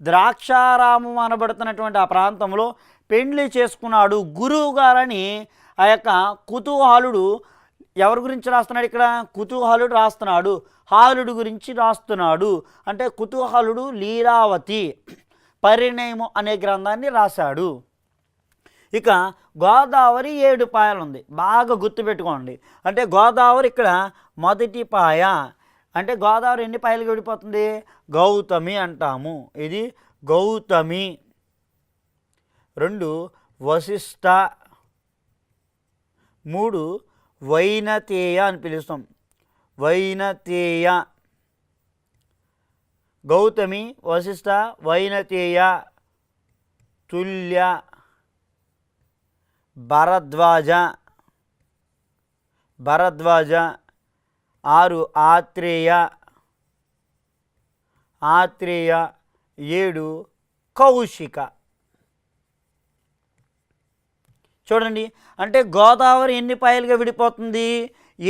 ద్రాక్షారామం అనబడుతున్నటువంటి ఆ ప్రాంతంలో పెండ్లి చేసుకున్నాడు గురువు గారని ఆ యొక్క కుతూహలుడు ఎవరి గురించి రాస్తున్నాడు? ఇక్కడ కుతూహలుడు రాస్తున్నాడు, హాలుడు గురించి రాస్తున్నాడు. అంటే కుతూహలుడు లీలావతి పరిణయము అనే గ్రంథాన్ని రాశాడు. ఇక గోదావరి 7 పాయలు ఉంది, బాగా గుర్తుపెట్టుకోండి. అంటే గోదావరి ఇక్కడ మొదటి పాయ. అంటే గోదావరి ఎన్ని పాయలుగా విడిపోతుంది? గౌతమి అంటాము. ఇది గౌతమి. 2 వశిష్ట, 3 వైనతేయ అని పిలుస్తాం. వైనతేయ. గౌతమి, వశిష్ఠ, వైనతేయ, తుల్య, భరద్వాజ. 6 ఆత్రేయ. 7 కౌశిక. చూడండి, అంటే గోదావరి ఎన్ని పాయలుగా విడిపోతుంది?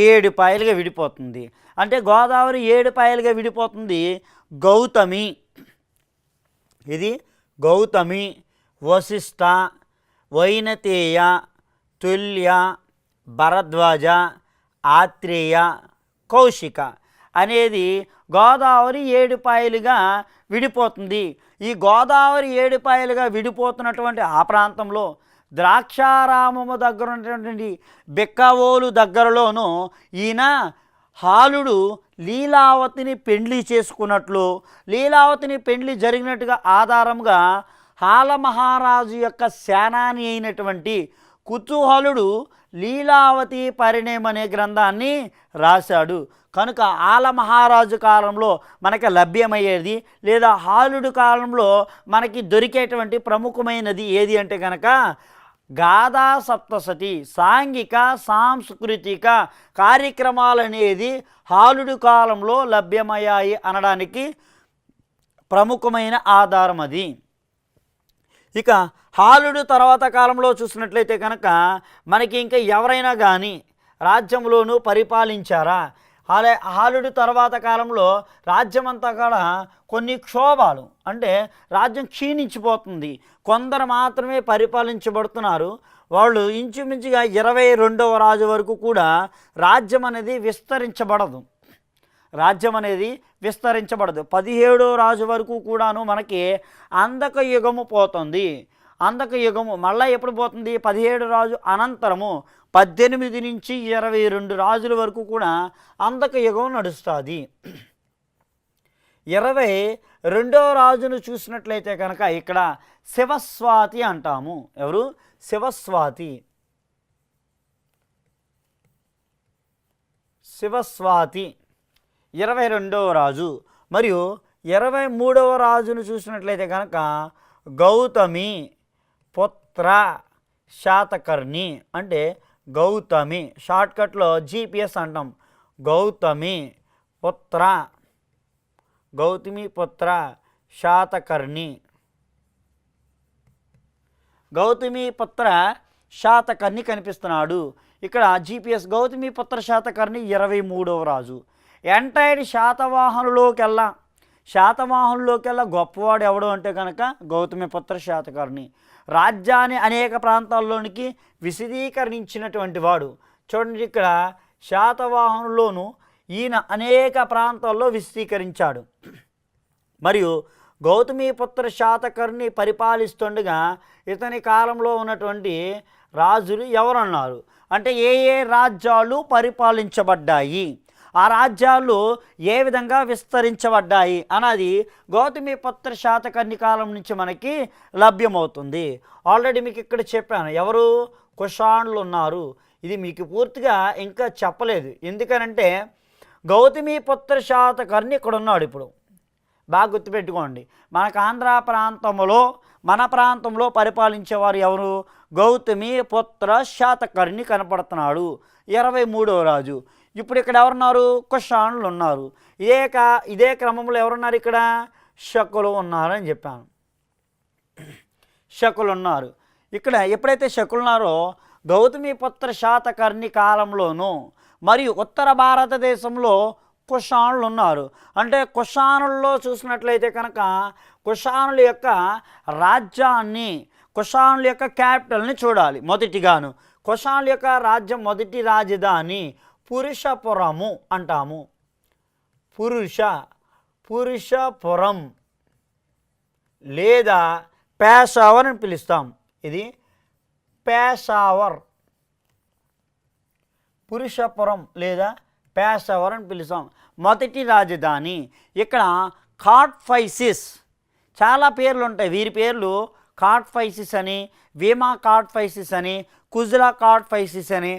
7 పాయలుగా విడిపోతుంది. అంటే గోదావరి 7 పాయలుగా విడిపోతుంది. గౌతమి, ఇది గౌతమి, వశిష్ఠ, వైనతేయ, తుల్య, భరద్వాజ, ఆత్రేయ, కౌశిక అనేది గోదావరి 7 పాయలుగా విడిపోతుంది. ఈ గోదావరి 7 పాయలుగా విడిపోతున్నటువంటి ఆ ప్రాంతంలో ద్రాక్షారామము దగ్గర ఉన్నటువంటి బెక్కవోలు దగ్గరలోనూ ఈయన హాలుడు లీలావతిని పెండ్లి చేసుకున్నట్లు, లీలావతిని పెండ్లి జరిగినట్టుగా ఆధారంగా హాల మహారాజు యొక్క సేనాని అయినటువంటి కుతూహలుడు లీలావతి పరిణయం అనే గ్రంథాన్ని రాశాడు. కనుక ఆల మహారాజు కాలంలో మనకి లభ్యమయ్యేది లేదా హాలుడు కాలంలో మనకి దొరికేటువంటి ప్రముఖమైనది ఏది అంటే కనుక గాథా సప్తశతి, సాంఘిక సాంస్కృతిక కార్యక్రమాలు అనేది హాలుడు కాలంలో లభ్యమయ్యాయి అనడానికి ప్రముఖమైన ఆధారం అది. ఇక హాలుడు తర్వాత కాలంలో చూసినట్లయితే కనుక మనకి ఇంకా ఎవరైనా కానీ రాజ్యంలోనూ పరిపాలించారా? హాలుడు తర్వాత కాలంలో రాజ్యమంతా కూడా కొన్ని క్షోభాలు, అంటే రాజ్యం క్షీణించిపోతుంది. కొందరు మాత్రమే పరిపాలించబడుతున్నారు. వాళ్ళు ఇంచుమించుగా 22వ రాజు వరకు కూడా రాజ్యం అనేది విస్తరించబడదు. 17వ రాజు వరకు కూడాను మనకి అంధక యుగము పోతుంది. అంధక యుగము మళ్ళీ ఎప్పుడు పోతుంది? 17 రాజు అనంతరము 18 నుంచి 22 రాజుల వరకు కూడా అంధక యుగం నడుస్తుంది. 22వ రాజును చూసినట్లయితే కనుక ఇక్కడ శివస్వాతి అంటాము. ఎవరు? శివస్వాతి. 22వ రాజు. మరియు 23వ రాజును చూసినట్లయితే కనుక గౌతమి పుత్ర శాతకర్ణి, అంటే గౌతమి, షార్ట్కట్లో జీపీఎస్ అంటాం. గౌతమి పుత్ర శాతకర్ణి. గౌతమి పుత్ర శాతకర్ణి కనిపిస్తున్నాడు ఇక్కడ. జీపీఎస్ గౌతమి పుత్ర శాతకర్ణి 23వ రాజు. ఎంటైర్ శాతవాహనులోకెల్లా గొప్పవాడు ఎవడు అంటే కనుక గౌతమి పుత్ర శాతకర్ణి. రాజ్యాన్ని అనేక ప్రాంతాల్లోనికి విశదీకరించినటువంటి వాడు. చూడండి, ఇక్కడ శాతవాహనుల్లోనూ ఈయన అనేక ప్రాంతాల్లో విశదీకరించాడు. మరియు గౌతమి పుత్ర శాతకర్ణి పరిపాలిస్తుండగా ఇతని కాలంలో ఉన్నటువంటి రాజులు ఎవరన్నారు అంటే ఏ రాజ్యాలు పరిపాలించబడ్డాయి, ఆ రాజ్యాలు ఏ విధంగా విస్తరించబడ్డాయి అన్నది గౌతమి పుత్ర శాతకర్ణి కాలం నుంచి మనకి లభ్యమవుతుంది. ఆల్రెడీ మీకు ఇక్కడ చెప్పాను, ఎవరు? కుషాణులు ఉన్నారు. ఇది మీకు పూర్తిగా ఇంకా చెప్పలేదు. ఎందుకనంటే గౌతమి పుత్ర శాతకర్ణి ఇక్కడ ఉన్నాడు. ఇప్పుడు బాగా గుర్తుపెట్టుకోండి, మనకు ఆంధ్ర ప్రాంతంలో మన ప్రాంతంలో పరిపాలించేవారు ఎవరు? గౌతమి పుత్ర శాతకర్ణి కనపడుతున్నాడు, 23వ రాజు. ఇప్పుడు ఇక్కడ ఎవరున్నారు? కుషాణులు ఉన్నారు. ఇదే క్రమంలో ఎవరున్నారు? ఇక్కడ శకులు ఉన్నారని చెప్పాను. శకులు ఉన్నారు. ఇక్కడ ఎప్పుడైతే శకులు ఉన్నారో గౌతమి పుత్ర శాతకర్ణి కాలంలోనూ మరియు ఉత్తర భారతదేశంలో కుషాణులు ఉన్నారు. అంటే కుషాణుల్లో చూసినట్లయితే కనుక కుషాణుల యొక్క రాజ్యాన్ని, కుషాణుల యొక్క క్యాపిటల్ని చూడాలి. మొదటిగాను కుషాణుల యొక్క రాజ్యం మొదటి రాజధాని పురుషపురము అంటాము. పురుషపురం లేదా పేషావర్ అని పిలుస్తాం. ఇది పేషావర్, పురుషపురం లేదా పేషావర్ అని పిలుస్తాం. మొదటి రాజధాని. ఇక్కడ కాట్ఫైసిస్, చాలా పేర్లు ఉంటాయి. వీరి పేర్లు కార్డ్ఫైసిస్ అని, వీమా కార్డ్ఫైసిస్ అని, కుజ్రా కార్డ్ఫైసిస్ అని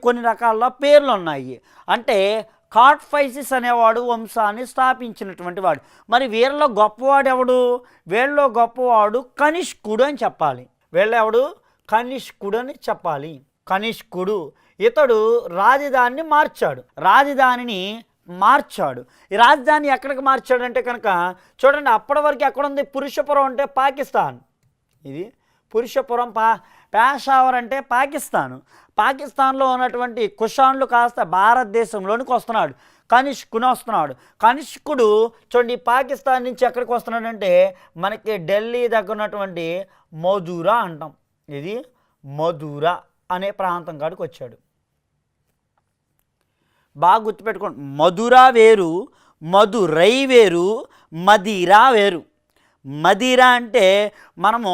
కొన్ని రకాల పేర్లు ఉన్నాయి. అంటే కార్డ్ఫైసిస్ అనేవాడు వంశాన్ని స్థాపించినటువంటి వాడు. మరి వీళ్ళలో గొప్పవాడు ఎవడు? వీళ్ళలో గొప్పవాడు కనిష్కుడు అని చెప్పాలి. వీళ్ళ ఎవడు? కనిష్కుడు అని చెప్పాలి. కనిష్కుడు ఇతడు రాజధానిని మార్చాడు. ఈ రాజధాని ఎక్కడికి మార్చాడంటే కనుక చూడండి, అప్పటి వరకు ఎక్కడ ఉంది? పురుషపురం అంటే పాకిస్తాన్. ఇది పురుషపురం, పేషావర్ అంటే పాకిస్తాన్లో ఉన్నటువంటి కుషాన్లు కాస్త భారతదేశంలోనికి వస్తున్నాడు. కనిష్కుడు చూడండి, పాకిస్తాన్ నుంచి ఎక్కడికి వస్తున్నాడంటే మనకి ఢిల్లీ దగ్గర ఉన్నటువంటి మధురా అంటాం. ఇది మధురా అనే ప్రాంతం కాడికి వచ్చాడు. బాగా గుర్తుపెట్టుకోండి, మధురా వేరు, మధురై వేరు, మదిరా వేరు. మదిరా అంటే మనము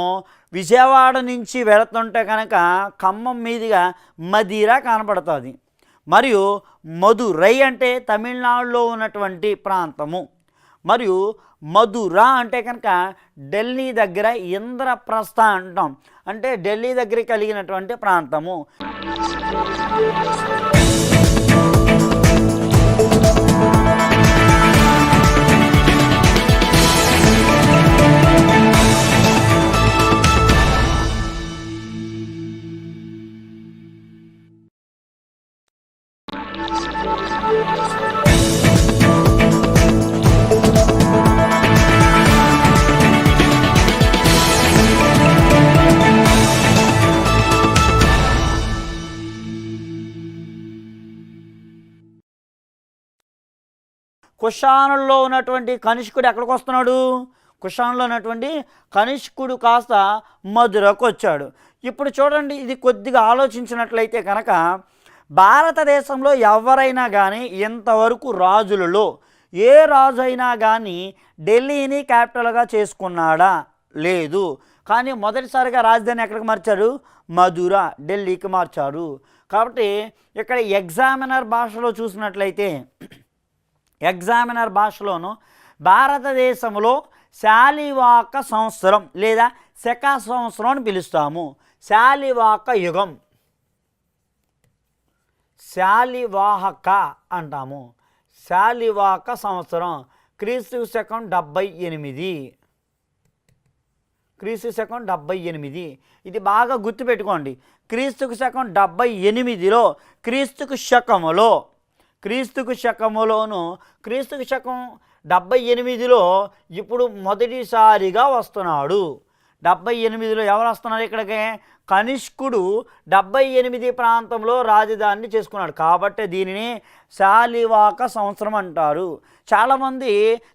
విజయవాడ నుంచి వెళుతుంటే కనుక ఖమ్మం మీదుగా మదిరా కనపడుతుంది. మరియు మధురై అంటే తమిళనాడులో ఉన్నటువంటి ప్రాంతము. మరియు మధురా అంటే కనుక ఢిల్లీ దగ్గర ఇంద్రప్రస్థ అంటాం. అంటే ఢిల్లీ దగ్గర కలిగినటువంటి ప్రాంతము. కుషానుల్లో ఉన్నటువంటి కనిష్కుడు ఎక్కడికి వస్తున్నాడు? కుషాన్లో ఉన్నటువంటి కనిష్కుడు కాస్త మధురకు వచ్చాడు. ఇప్పుడు చూడండి, ఇది కొద్దిగా ఆలోచించినట్లయితే కనుక భారతదేశంలో ఎవరైనా కానీ ఇంతవరకు రాజులలో ఏ రాజు అయినా కానీ ఢిల్లీని క్యాపిటల్గా చేసుకున్నాడా? లేదు. కానీ మొదటిసారిగా రాజధాని ఎక్కడికి మార్చారు? మధురా, ఢిల్లీకి మార్చారు. కాబట్టి ఇక్కడ ఎగ్జామినర్ భాషలో చూసినట్లయితే, ఎగ్జామినర్ భాషలోను భారతదేశంలో శాలివాక సంవత్సరం లేదా శక సంవత్సరం అని పిలుస్తాము. శాలివాక యుగం, శాలివాహక అంటాము. శాలివాక సంవత్సరం క్రీస్తు శకం 78. క్రీస్తు శకం 78. ఇది బాగా గుర్తుపెట్టుకోండి. క్రీస్తుకు శకం 78లో క్రీస్తుకు శకములోను క్రీస్తుకు శకం 78లో ఇప్పుడు మొదటిసారిగా వస్తున్నాడు. 78లో ఎవరు వస్తున్నారు ఇక్కడికి? కనిష్కుడు 78 ప్రాంతంలో రాజధానిని చేసుకున్నాడు. కాబట్టి దీనిని శాలివాక సంవత్సరం అంటారు. చాలామంది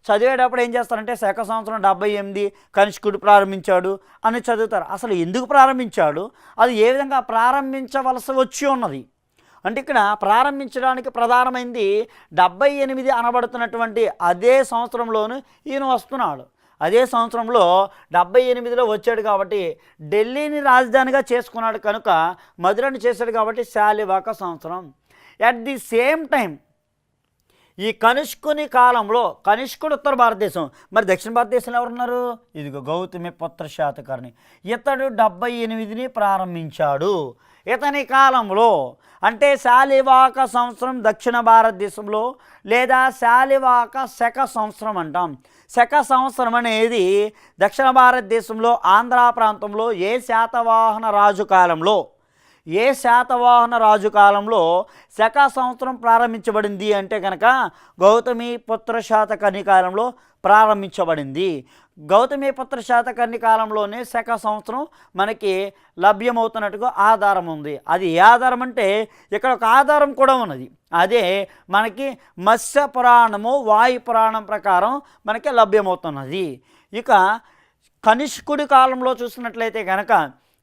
చదివేటప్పుడు ఏం చేస్తారంటే శక సంవత్సరం 78 కనిష్కుడు ప్రారంభించాడు అని చదువుతారు. అసలు ఎందుకు ప్రారంభించాడు, అది ఏ విధంగా ప్రారంభించవలసి వచ్చి ఉన్నది అంటే ఇక్కడ ప్రారంభించడానికి ప్రధానమైంది 78 అనబడుతున్నటువంటి అదే సంవత్సరంలోనూ ఈయన వస్తున్నాడు. అదే సంవత్సరంలో 78లో వచ్చాడు కాబట్టి ఢిల్లీని రాజధానిగా చేసుకున్నాడు కనుక మధురని చేశాడు కాబట్టి శాలివాక సంవత్సరం. అట్ ది సేమ్ టైం ఈ కనిష్కుని కాలంలో, కనిష్కుడు ఉత్తర భారతదేశం, మరి దక్షిణ భారతదేశంలో ఎవరున్నారు? ఇదిగో గౌతమి పుత్ర శాతకర్ణి. ఇతడు 78ని ప్రారంభించాడు. ఇతని కాలంలో అంటే శాలివాక సంవత్సరం దక్షిణ భారతదేశంలో లేదా శాలివాక శక సంవత్సరం అంటాం. శక సంవత్సరం అనేది దక్షిణ భారతదేశంలో ఆంధ్ర ప్రాంతంలో ఏ శాతవాహన రాజు కాలంలో శక సంవత్సరం ప్రారంభించబడింది అంటే కనుక గౌతమి పుత్ర శాతకర్ణి కాలంలో ప్రారంభించబడింది. గౌతమి పుత్ర శాతకర్ణి కాలంలోనే శక సంవత్సరం మనకి లభ్యమవుతున్నట్టుగా ఆధారం ఉంది. అది ఏ ఆధారం అంటే ఇక్కడ ఒక ఆధారం కూడా ఉన్నది. అదే మనకి మత్స్య పురాణము, వాయు పురాణం ప్రకారం మనకి లభ్యమవుతున్నది. ఇక కనిష్కుడి కాలంలో చూసినట్లయితే కనుక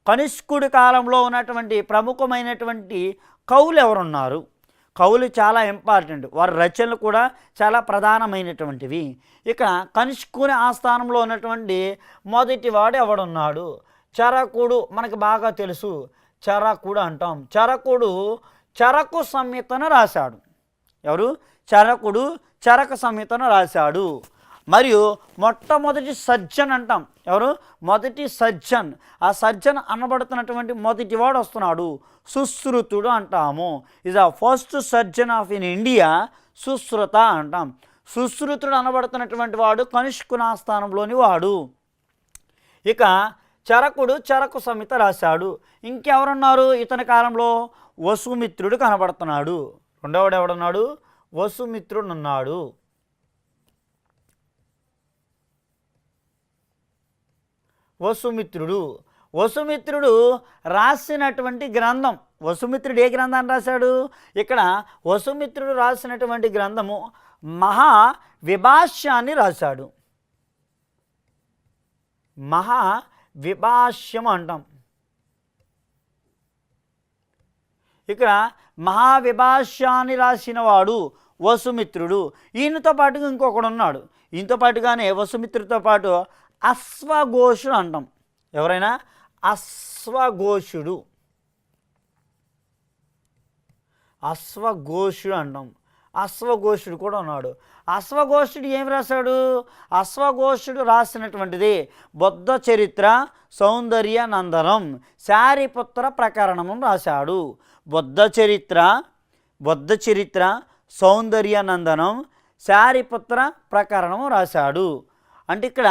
కనిష్కుడి కాలంలో ఉన్నటువంటి ప్రముఖమైనటువంటి కవులు ఎవరున్నారు? కవులు చాలా ఇంపార్టెంట్, వారి రచనలు కూడా చాలా ప్రధానమైనటువంటివి. ఇక కనిష్కుని ఆస్థానంలో ఉన్నటువంటి మొదటివాడు ఎవడున్నాడు? చరకుడు. మనకు బాగా తెలుసు, చరకుడు అంటాం. చరకుడు చరకు సంహితను రాశాడు. ఎవరు? చరకుడు చరక సంహితను రాశాడు. మరియు మొట్టమొదటి సర్జన్ అంటాం. ఎవరు? మొదటి సర్జన్. ఆ సర్జన్ అనబడుతున్నటువంటి మొదటి వాడు వస్తున్నాడు, సుశ్రుతుడు అంటాము. Is the first surgeon of in India, Sushruta అంటాం. సుశ్రుతుడు అనబడుతున్నటువంటి వాడు కనిష్కుని ఆస్థానంలోని వాడు. ఇక చరకుడు చరకు సంహిత రాశాడు. ఇంకెవరున్నారు ఇతని కాలంలో? వసుమిత్రుడు కనబడుతున్నాడు. రెండవడు ఎవడున్నాడు? వసుమిత్రుడు ఉన్నాడు. వసుమిత్రుడు రాసినటువంటి గ్రంథం. వసుమిత్రుడు ఏ గ్రంథాన్ని రాశాడు? ఇక్కడ వసుమిత్రుడు రాసినటువంటి గ్రంథము మహా విభాష్యాన్ని రాశాడు. మహా విభాష్యం అంటాం. ఇక్కడ మహావిభాష్యాన్ని రాసినవాడు వసుమిత్రుడు. ఈయనతో పాటుగా ఇంకొకడు ఉన్నాడు. ఈయనతో పాటుగానే వసుమిత్రుడితో పాటు అశ్వఘోషుడు అంటాం. ఎవరైనా? అశ్వఘోషుడు అంటాం. అశ్వఘోషుడు కూడా ఉన్నాడు. అశ్వఘోషుడు ఏమి రాశాడు? అశ్వఘోషుడు రాసినటువంటిది బుద్ధ చరిత్ర, సౌందర్య నందనం, శారిపుత్ర ప్రకరణము రాశాడు. బుద్ధ చరిత్ర, సౌందర్య నందనం, శారిపుత్ర ప్రకరణము రాశాడు. అంటే ఇక్కడ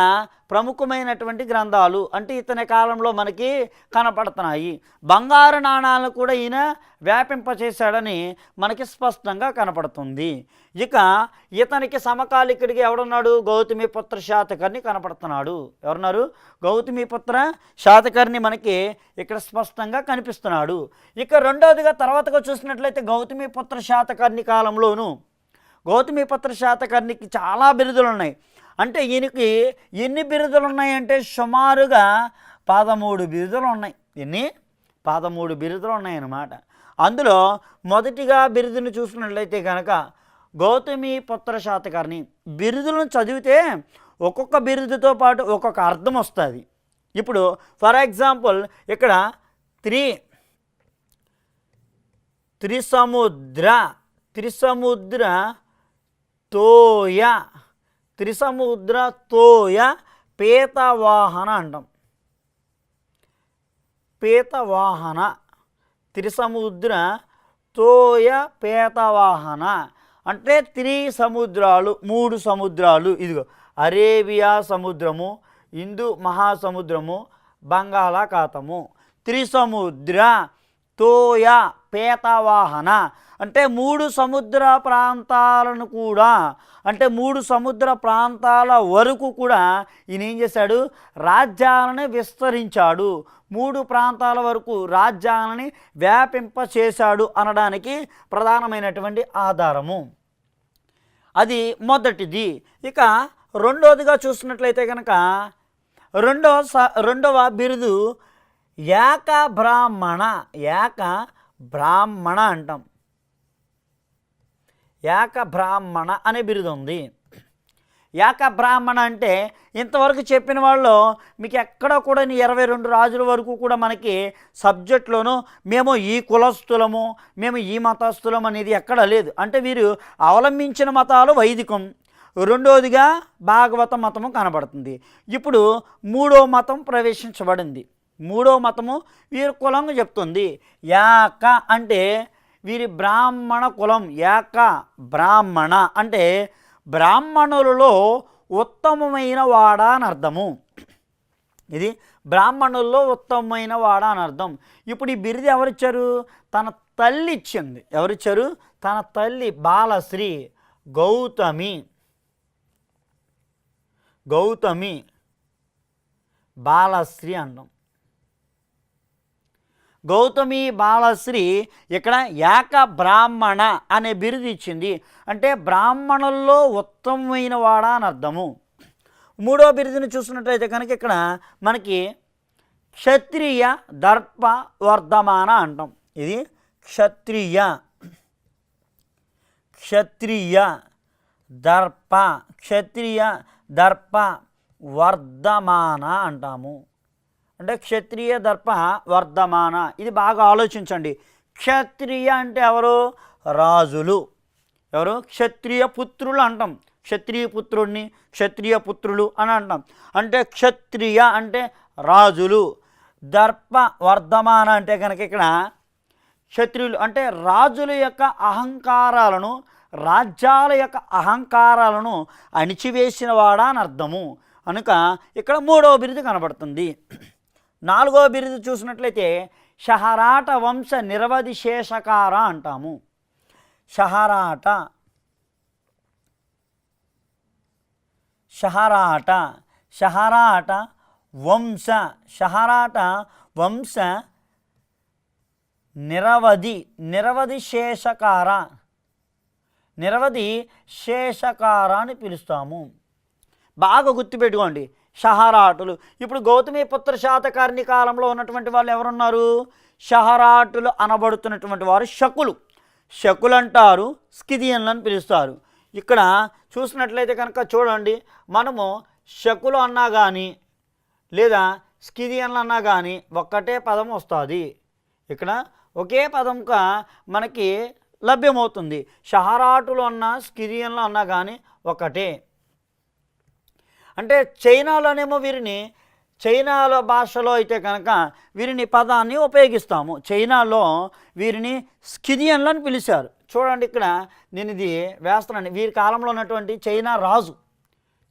ప్రముఖమైనటువంటి గ్రంథాలు అంటే ఇతని కాలంలో మనకి కనపడుతున్నాయి. బంగారు నాణాలను కూడా ఈయన వ్యాపింపచేశాడని మనకి స్పష్టంగా కనపడుతుంది. ఇక ఇతనికి సమకాలికుడికి ఎవడున్నాడు? గౌతమిపుత్ర శాతకర్ణి కనపడుతున్నాడు. ఎవరున్నారు? గౌతమిపుత్ర శాతకర్ణి మనకి ఇక్కడ స్పష్టంగా కనిపిస్తున్నాడు. ఇక రెండవదిగా తర్వాతగా చూసినట్లయితే గౌతమిపుత్ర శాతకర్ణి కాలంలోను గౌతమిపుత్ర శాతకర్ణికి చాలా బిరుదులు ఉన్నాయి. అంటే ఈయనకి ఎన్ని బిరుదులు ఉన్నాయంటే సుమారుగా 13 బిరుదులు ఉన్నాయి. 13 బిరుదులు ఉన్నాయన్నమాట. అందులో మొదటిగా బిరుదును చూసినట్లయితే కనుక గౌతమిపుత్ర శాతకర్ణి బిరుదులను చదివితే ఒక్కొక్క బిరుదుతో పాటు ఒక్కొక్క అర్థం వస్తుంది. ఇప్పుడు ఫర్ ఎగ్జాంపుల్ ఇక్కడ త్రిసముద్ర తోయ పీతవాహన అంటాం. పీతవాహన, త్రిసముద్ర తోయ పీతవాహన అంటే 3 సముద్రాలు, 3 సముద్రాలు. ఇదిగో అరేబియా సముద్రము, హిందూ మహాసముద్రము, బంగాళాఖాతము. త్రిసముద్ర తోయ పీతవాహన అంటే 3 సముద్ర ప్రాంతాలను కూడా అంటే 3 సముద్ర ప్రాంతాల వరకు కూడా ఈయన ఏం చేశాడు? రాజ్యాలను విస్తరించాడు. 3 ప్రాంతాల వరకు రాజ్యాలని వ్యాపింపచేశాడు అనడానికి ప్రధానమైనటువంటి ఆధారము. అది మొదటిది. ఇక రెండవదిగా చూసినట్లయితే కనుక రెండవ బిరుదు ఏక బ్రాహ్మణ అంటాం. ఏక బ్రాహ్మణ అనే బిరుదు ఉంది. ఏక బ్రాహ్మణ అంటే ఇంతవరకు చెప్పిన వాళ్ళు మీకు ఎక్కడ కూడా 22 రాజుల వరకు కూడా మనకి సబ్జెక్టులోనూ మేము ఈ కులస్తులము, మేము ఈ మతస్థులం అనేది ఎక్కడ లేదు. అంటే వీరు అవలంబించిన మతాలు వైదికం, రెండోదిగా భాగవత మతము కనబడుతుంది. ఇప్పుడు 3వ మతం ప్రవేశించబడింది. 3వ మతము వీరి కులంగా చెప్తుంది. యాక అంటే వీరి బ్రాహ్మణ కులం. ఏక బ్రాహ్మణ అంటే బ్రాహ్మణులలో ఉత్తమమైన వాడా అని అర్థము. ఇది బ్రాహ్మణుల్లో ఉత్తమమైన వాడా అని అర్థం. ఇప్పుడు ఈ బిరుదు ఎవరిచ్చారు? తన తల్లి ఇచ్చింది. ఎవరిచ్చారు? తన తల్లి బాలశ్రీ గౌతమి బాలశ్రీ అంటాం. గౌతమి బాలశ్రీ ఇక్కడ ఏక బ్రాహ్మణ అనే బిరుదు ఇచ్చింది. అంటే బ్రాహ్మణుల్లో ఉత్తమమైన వాడా అని అర్థము. 3వ బిరుదుని చూసినట్లయితే కనుక ఇక్కడ మనకి క్షత్రియ దర్ప వర్ధమాన అంటాం. ఇది క్షత్రియ దర్ప వర్ధమాన అంటాము. అంటే క్షత్రియ దర్ప వర్ధమాన. ఇది బాగా ఆలోచించండి. క్షత్రియ అంటే ఎవరు? రాజులు. ఎవరు? క్షత్రియ పుత్రులు అంటాం. క్షత్రియ పుత్రుడిని క్షత్రియ పుత్రులు అని అంటాం. అంటే క్షత్రియ అంటే రాజులు, దర్ప వర్ధమాన అంటే కనుక ఇక్కడ క్షత్రియులు అంటే రాజుల యొక్క అహంకారాలను, రాజ్యాల యొక్క అహంకారాలను అణిచివేసిన వాడా అని అర్థము. కనుక ఇక్కడ 3వ బిరుదు కనబడుతుంది. 4వ బిరుదు చూసినట్లయితే షహరాట వంశ నిరవధి శేషకార అంటాము. షహరాట వంశ, షహరాట వంశ నిరవధి శేషకార అని పిలుస్తాము. బాగా గుర్తుపెట్టుకోండి, షహరాటులు. ఇప్పుడు గౌతమిపుత్ర శాతకర్ణి కాలంలో ఉన్నటువంటి వాళ్ళు ఎవరున్నారు? షహరాటులు అనబడుతున్నటువంటి వారు శకులు అంటారు, స్కిదియన్లు అని పిలుస్తారు. ఇక్కడ చూసినట్లయితే కనుక చూడండి, మనము శకులు అన్నా కానీ లేదా స్కిదియన్లు అన్నా కానీ ఒక్కటే పదం వస్తుంది. ఇక్కడ ఒకే పదంగా మనకి లభ్యమవుతుంది. షహరాటులు అన్నా స్కిదియన్లు అన్నా కానీ ఒకటే. అంటే చైనాలోనేమో చైనాలో భాషలో అయితే కనుక వీరిని పదాన్ని ఉపయోగిస్తాము. చైనాలో వీరిని స్కిదియన్లు అని పిలిచారు. చూడండి, ఇక్కడ నేను ఇది వేస్తున్నాను. వీరి కాలంలో ఉన్నటువంటి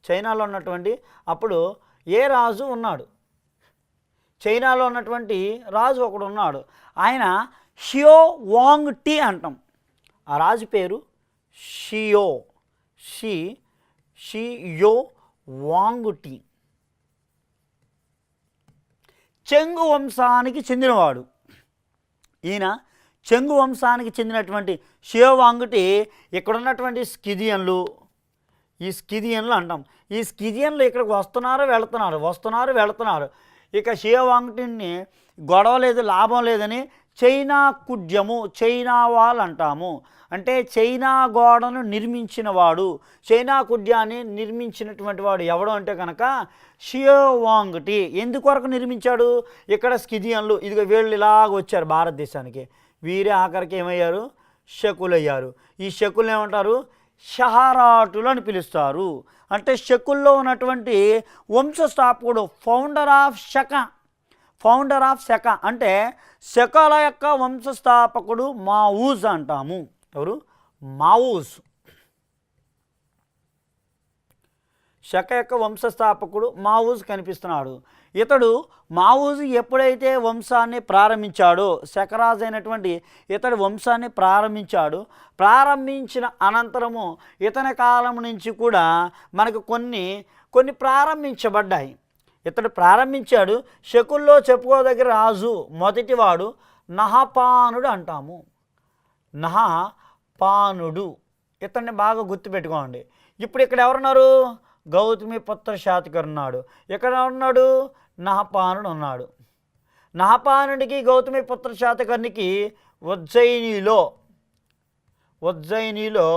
చైనాలో ఉన్నటువంటి అప్పుడు ఏ రాజు ఉన్నాడు? చైనాలో ఉన్నటువంటి రాజు ఒకడు ఉన్నాడు. ఆయన షియో వాంగ్ టీ అంటాం. ఆ రాజు పేరు షియో వాంగ్ టీ. చెంగు వంశానికి చెందినవాడు ఈయన. చెంగు వంశానికి చెందినటువంటి షియో వాంగ్ టీ ఇక్కడ ఉన్నటువంటి స్కిదియన్లు అంటాం. ఈ స్కిదియన్లు ఇక్కడికి వస్తున్నారు వెళుతున్నారు. ఇక షియో వాంగ్ టీని గొడవ లేదు, లాభం లేదని చైనా కుడ్యము, చైనా వాల్ అంటాము. అంటే చైనా గోడను నిర్మించినవాడు, చైనా కుడ్యాన్ని నిర్మించినటువంటి వాడు ఎవడు అంటే కనుక షియో వాంగ్ టీ. ఎందుకొరకు నిర్మించాడు? ఇక్కడ స్కిదియన్లు ఇదిగో వీళ్ళు ఇలాగ వచ్చారు భారతదేశానికి. వీరే ఆఖరికి ఏమయ్యారు? శకులయ్యారు. ఈ శకులు ఏమంటారు? షహరాటులు అని పిలుస్తారు. అంటే శకుల్లో ఉన్నటువంటి వంశస్థాపకుడు, ఫౌండర్ ఆఫ్ శక అంటే శకల యొక్క వంశస్థాపకుడు మావూజ్ అంటాము. ఎవరు? మావూజ్. శక యొక్క వంశస్థాపకుడు మావూజ్ కనిపిస్తున్నాడు. ఇతడు మావూజ్ ఎప్పుడైతే వంశాన్ని ప్రారంభించాడో, శకరాజు అయినటువంటి ఇతడు వంశాన్ని ప్రారంభించిన అనంతరము ఇతని కాలం నుంచి కూడా మనకు కొన్ని ప్రారంభించబడ్డాయి. ఇతడు ప్రారంభించాడు. శకుల్లో చెప్పుకోదగ్గర రాజు మొదటివాడు నహపానుడు అంటాము. నహపానుడు, ఇతన్ని బాగా గుర్తుపెట్టుకోండి. ఇప్పుడు ఇక్కడ ఎవరున్నారు? గౌతమిపుత్ర శాతకర్ణి ఉన్నాడు. ఇక్కడ ఉన్నాడు? నహపానుడు ఉన్నాడు. నహపానుడికి గౌతమిపుత్ర శాతకర్ణికి ఉజ్జయినిలో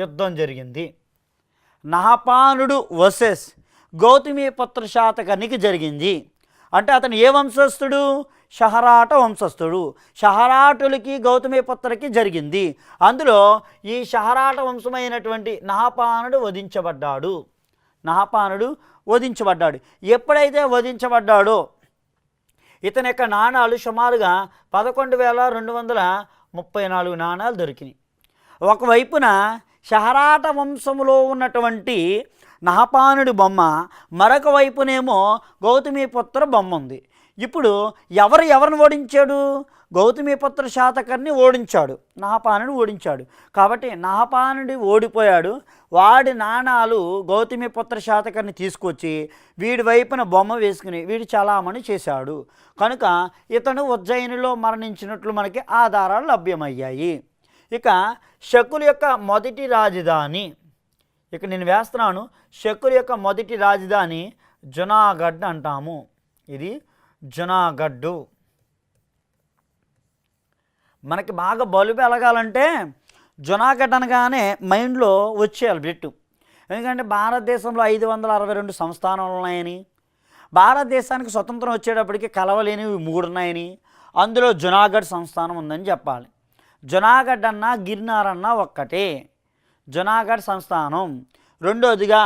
యుద్ధం జరిగింది. నహపానుడు వర్సెస్ గౌతమిపుత్ర శాతకర్ణికి జరిగింది. అంటే అతను ఏ వంశస్థుడు? షహరాట వంశస్థుడు. షహరాటులకి గౌతమిపుత్రకి జరిగింది. అందులో ఈ షహరాట వంశమైనటువంటి నహపానుడు వధించబడ్డాడు. ఎప్పుడైతే వధించబడ్డాడో ఇతని యొక్క నాణాలు సుమారుగా 11,234 నాణాలు దొరికినాయి. ఒకవైపున షహరాట వంశములో ఉన్నటువంటి నహపానుడి బొమ్మ, మరొక వైపునేమో గౌతమిపుత్ర బొమ్మ ఉంది. ఇప్పుడు ఎవరిని ఓడించాడు? గౌతమిపుత్ర శాతకర్ణి ఓడించాడు, నహపానుడు ఓడించాడు. కాబట్టి నహపానుడి ఓడిపోయాడు. వాడి నాణాలు గౌతమిపుత్ర శాతకర్ణి తీసుకొచ్చి వీడి వైపున బొమ్మ వేసుకుని వీడి చలామణి చేశాడు. కనుక ఇతను ఉజ్జయినిలో మరణించినట్లు మనకి ఆధారాలు లభ్యమయ్యాయి. ఇక శకుల యొక్క మొదటి రాజధాని, ఇక నేను వేస్తున్నాను, శకుల యొక్క మొదటి రాజధాని జునాగఢ్ అంటాము. ఇది జునాగఢ్. మనకి బాగా బలుపు ఎలగాలంటే జునాగఢ్ అనగానే మైండ్లో వచ్చేయాలి బిట్టు. ఎందుకంటే భారతదేశంలో 562 సంస్థానాలు ఉన్నాయని, భారతదేశానికి స్వతంత్రం వచ్చేటప్పటికి కలవలేనివి 3 ఉన్నాయని, అందులో జునాగఢ్ సంస్థానం ఉందని చెప్పాలి. జునాగఢ్ అన్నా గిర్నార్ అన్నా ఒక్కటే. జునాగఢ్ సంస్థానం రెండోదిగా